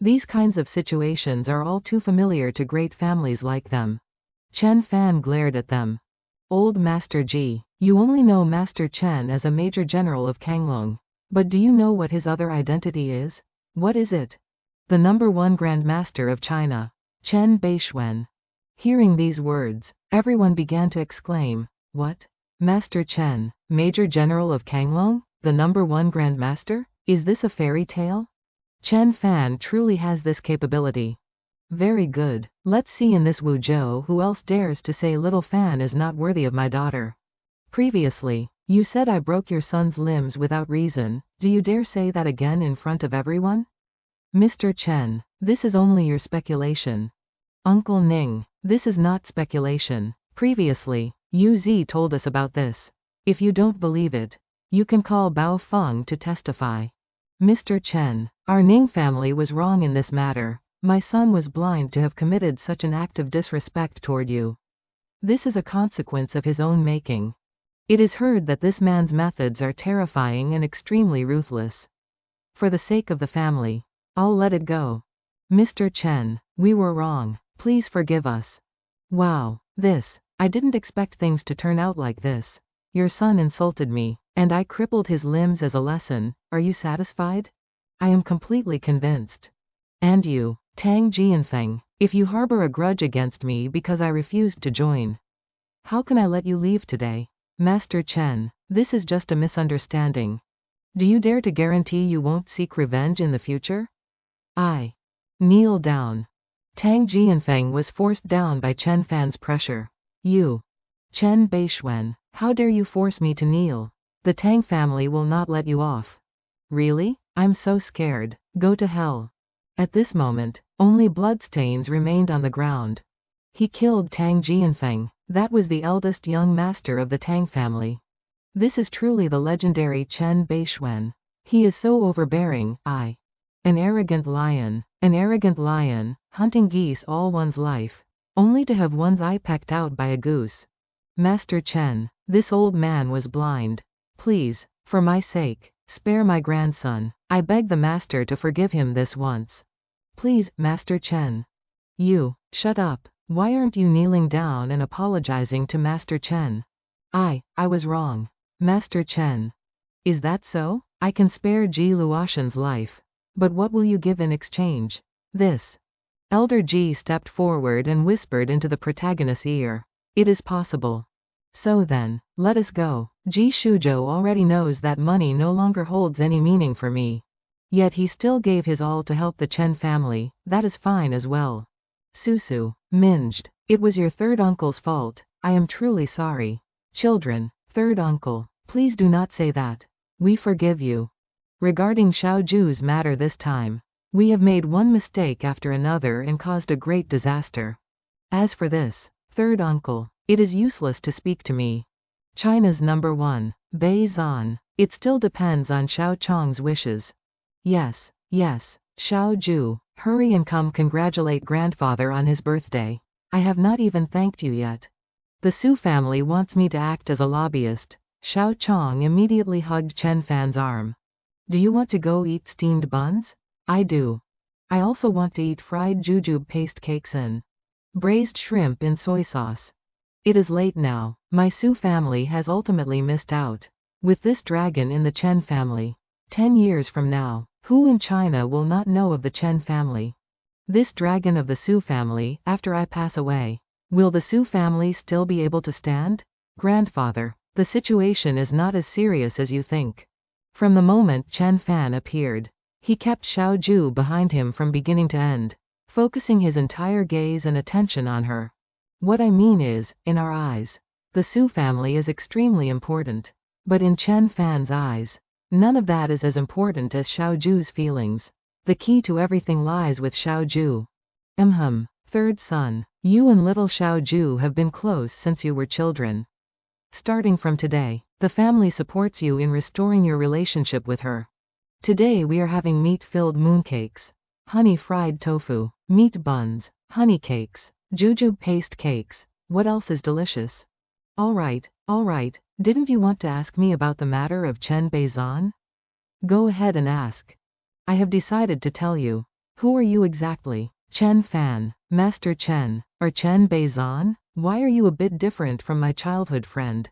Speaker 1: These kinds of situations are all too familiar to great families like them. Chen Fan glared at them. Old Master Ji, you only know Master Chen as a major general of Kanglong. But do you know what his other identity is? What is it? The #1 Grand Master of China, Bei Xuan. Hearing these words, everyone began to exclaim, what? Master Chen, Major General of Kanglong, the #1 Grand Master? Is this a fairy tale? Chen Fan truly has this capability. Very good. Let's see in this Wuzhou who else dares to say little Fan is not worthy of my daughter. Previously, you said I broke your son's limbs without reason. Do you dare say that again in front of everyone? Mr. Chen, this is only your speculation. Uncle Ning, this is not speculation. Previously, Yu Zi told us about this. If you don't believe it, you can call Bao Feng to testify. Mr. Chen, our Ning family was wrong in this matter. My son was blind to have committed such an act of disrespect toward you. This is a consequence of his own making. It is heard that this man's methods are terrifying and extremely ruthless. For the sake of the family, I'll let it go. Mr. Chen, we were wrong. Please forgive us. Wow, I didn't expect things to turn out like this. Your son insulted me, and I crippled his limbs as a lesson. Are you satisfied? I am completely convinced. And you, Tang Jianfeng, if you harbor a grudge against me because I refused to join, how can I let you leave today? Master Chen, this is just a misunderstanding. Do you dare to guarantee you won't seek revenge in the future? I kneel down. Tang Jianfeng was forced down by Chen Fan's pressure. You, Bei Xuan, how dare you force me to kneel? The Tang family will not let you off. Really? I'm so scared. Go to hell. At this moment, only bloodstains remained on the ground. He killed Tang Jianfeng. That was the eldest young master of the Tang family. This is truly the legendary Bei Xuan. He is so overbearing. An arrogant lion, hunting geese all one's life, only to have one's eye pecked out by a goose. Master Chen, this old man was blind. Please, for my sake, spare my grandson. I beg the master to forgive him this once. Please, Master Chen. You, shut up. Why aren't you kneeling down and apologizing to Master Chen? I was wrong. Master Chen. Is that so? I can spare Ji Luoshan's life. But what will you give in exchange? This. Elder Ji stepped forward and whispered into the protagonist's ear. It is possible. So then, let us go. Ji Shuzhou already knows that money no longer holds any meaning for me. Yet he still gave his all to help the Chen family. That is fine as well. Susu, Minged, it was your third uncle's fault. I am truly sorry. Children, third uncle, please do not say that. We forgive you. Regarding Xiaoju's matter this time, we have made one mistake after another and caused a great disaster. As for this, third uncle, it is useless to speak to me. China's #1, Bei Xuan, it still depends on Xiao Chong's wishes. Yes, Xiaoju, hurry and come congratulate grandfather on his birthday. I have not even thanked you yet. The Su family wants me to act as a lobbyist. Xiao Chong immediately hugged Chen Fan's arm. Do you want to go eat steamed buns? I do. I also want to eat fried jujube paste cakes and braised shrimp in soy sauce. It is late now. My Su family has ultimately missed out. With this dragon in the Chen family, 10 years from now, who in China will not know of the Chen family? This dragon of the Su family, after I pass away, will the Su family still be able to stand? Grandfather, the situation is not as serious as you think. From the moment Chen Fan appeared, he kept Xiaoju behind him from beginning to end, focusing his entire gaze and attention on her. What I mean is, in our eyes, the Su family is extremely important. But in Chen Fan's eyes, none of that is as important as Xiaoju's feelings. The key to everything lies with Xiaoju. Third son. You and little Xiaoju have been close since you were children. Starting from today, the family supports you in restoring your relationship with her. Today we are having meat-filled mooncakes, honey-fried tofu, meat buns, honey cakes, jujube paste cakes. What else is delicious? All right. Didn't you want to ask me about the matter of Chen Bei Xuan? Go ahead and ask. I have decided to tell you. Who are you exactly? Chen Fan, Master Chen, or Chen Bei Xuan? Why are you a bit different from my childhood friend?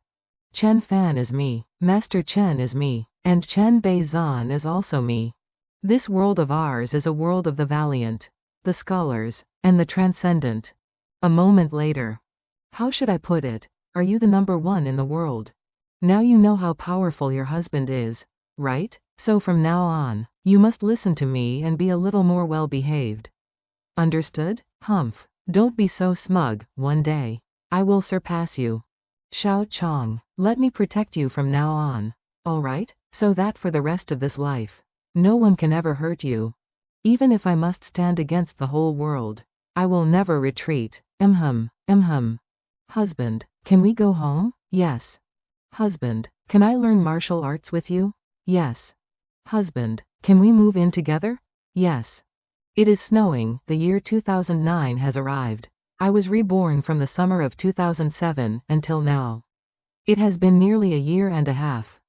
Speaker 1: Chen Fan is me, Master Chen is me, and Chen Bei Xuan is also me. This world of ours is a world of the valiant, the scholars, and the transcendent. A moment later. How should I put it? Are you the number one in the world? Now you know how powerful your husband is, right? So from now on, you must listen to me and be a little more well-behaved. Understood? Humph. Don't be so smug. One day, I will surpass you. Xiao Chong, let me protect you from now on. All right? So that for the rest of this life, no one can ever hurt you. Even if I must stand against the whole world, I will never retreat. Husband, can we go home? Yes. Husband, can I learn martial arts with you? Yes. Husband, can we move in together? Yes. It is snowing. The year 2009 has arrived. I was reborn from the summer of 2007 until now. It has been nearly a year and a half.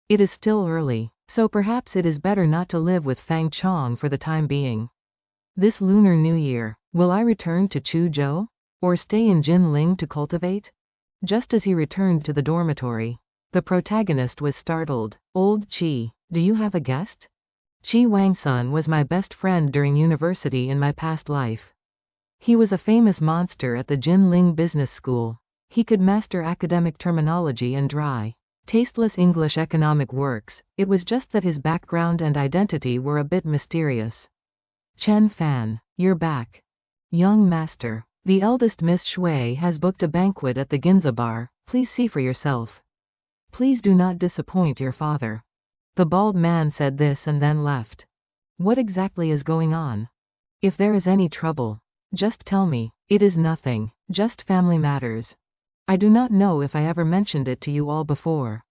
Speaker 1: It is still early, so perhaps it is better not to live with Fang Chong for the time being. This Lunar New Year, will I return to Chuzhou? Or stay in Jinling to cultivate? Just as he returned to the dormitory, the protagonist was startled. Old Qi, do you have a guest? Qi Wangsun was my best friend during university in my past life. He was a famous monster at the Jinling Business School. He could master academic terminology and dry, tasteless English economic works. It was just that his background and identity were a bit mysterious. Chen Fan, you're back. Young master. The eldest Miss Shui has booked a banquet at the Ginza bar. Please see for yourself. Please do not disappoint your father. The bald man said this and then left. What exactly is going on? If there is any trouble, just tell me. It is nothing, just family matters. I do not know if I ever mentioned it to you all before.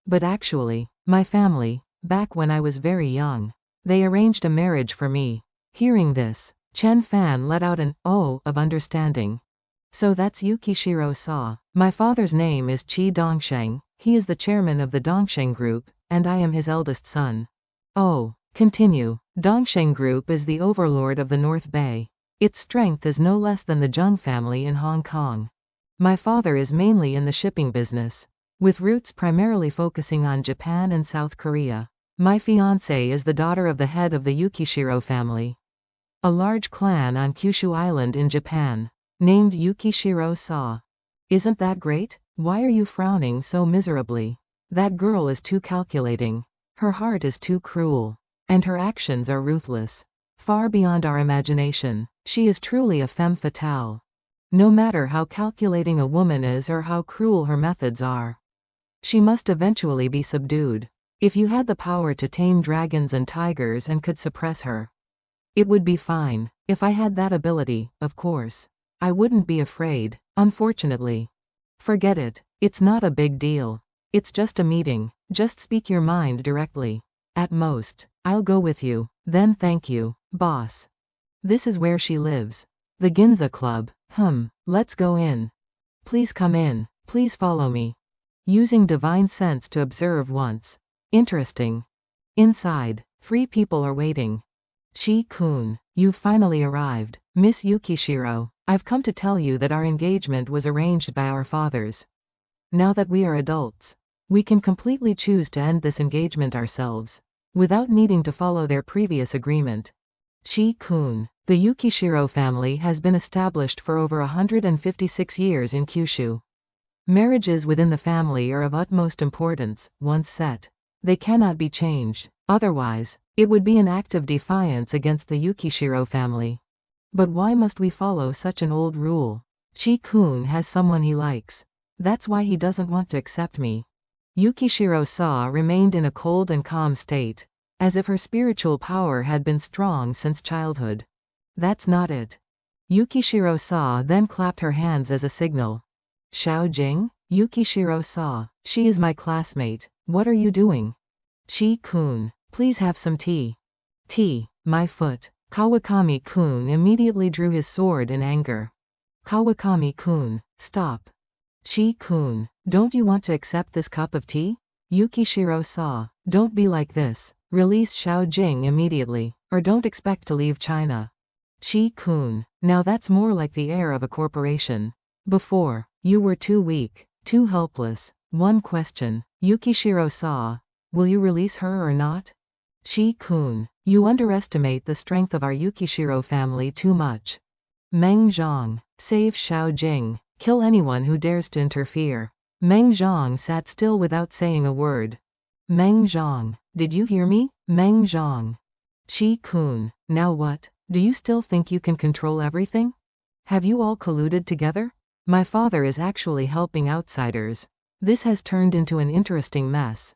Speaker 1: But actually, my family, back when I was very young, they arranged a marriage for me. Hearing this, Chen Fan let out an "oh" of understanding. So that's Yukishiro Sa. My father's name is Qi Dongsheng, he is the chairman of the Dongsheng Group, and I am his eldest son. Oh, continue. Dongsheng Group is the overlord of the North Bay. Its strength is no less than the Zheng family in Hong Kong. My father is mainly in the shipping business, with roots primarily focusing on Japan and South Korea. My fiancée is the daughter of the head of the Yukishiro family, a large clan on Kyushu Island in Japan, named Yukishiro Sa. Isn't that great? Why are you frowning so miserably? That girl is too calculating. Her heart is too cruel. And her actions are ruthless. Far beyond our imagination. She is truly a femme fatale. No matter how calculating a woman is or how cruel her methods are, she must eventually be subdued. If you had the power to tame dragons and tigers and could suppress her, it would be fine. If I had that ability, of course, I wouldn't be afraid. Unfortunately, forget it. It's not a big deal. It's just a meeting. Just speak your mind directly. At most, I'll go with you. Then thank you, boss. This is where she lives. The Ginza Club. Let's go in. Please come in. Please follow me. Using divine sense to observe once. Interesting. Inside, 3 people are waiting. Shi-kun, you've finally arrived. Miss Yukishiro, I've come to tell you that our engagement was arranged by our fathers. Now that we are adults, we can completely choose to end this engagement ourselves, without needing to follow their previous agreement. Shi-kun, the Yukishiro family has been established for over 156 years in Kyushu. Marriages within the family are of utmost importance. Once set, they cannot be changed. Otherwise, it would be an act of defiance against the Yukishiro family. But why must we follow such an old rule? Shi-kun has someone he likes. That's why he doesn't want to accept me. Yukishiro Sa remained in a cold and calm state. as if her spiritual power had been strong since childhood. That's not it. Yukishiro-sa then clapped her hands as a signal. Xiao Jing? Yukishiro-sa, she is my classmate. What are you doing? Chi-kun, please have some tea. Tea, my foot. Kawakami-kun immediately drew his sword in anger. Kawakami-kun, stop. Chi-kun, don't you want to accept this cup of tea? Yukishiro-sa, don't be like this. Release Xiao Jing immediately, or don't expect to leave China. Chi-kun, now that's more like the air of a corporation. Before, you were too weak, too helpless. One question, Yukishiro-sa, will you release her or not? Chi-kun, you underestimate the strength of our Yukishiro family too much. Meng Zhang, save Xiao Jing, kill anyone who dares to interfere. Meng Zhang sat still without saying a word. Meng Zhang, did you hear me? Meng Zhang. Chi-kun, now what? Do you still think you can control everything? Have you all colluded together? My father is actually helping outsiders. This has turned into an interesting mess.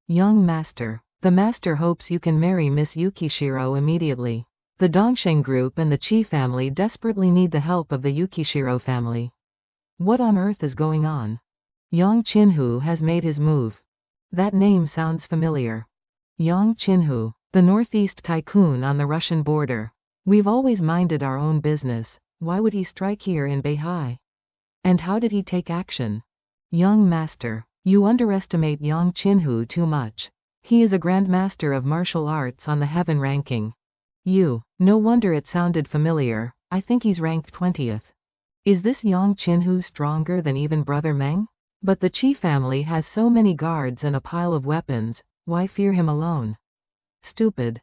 Speaker 1: Young master, the master hopes you can marry Miss Yukishiro immediately. The Dongsheng group and the Qi family desperately need the help of the Yukishiro family. What on earth is going on? Yang Qinhu has made his move. That name sounds familiar. Yang Qinhu, the northeast tycoon on the Russian border. We've always minded our own business. Why would he strike here in Beihai? And how did he take action? Young master, you underestimate Yang Qinhu too much. He is a grandmaster of martial arts on the heaven ranking. No wonder it sounded familiar. I think he's ranked 20th. Is this Yang Qinhu stronger than even Brother Meng? But the Qi family has so many guards and a pile of weapons, why fear him alone? Stupid.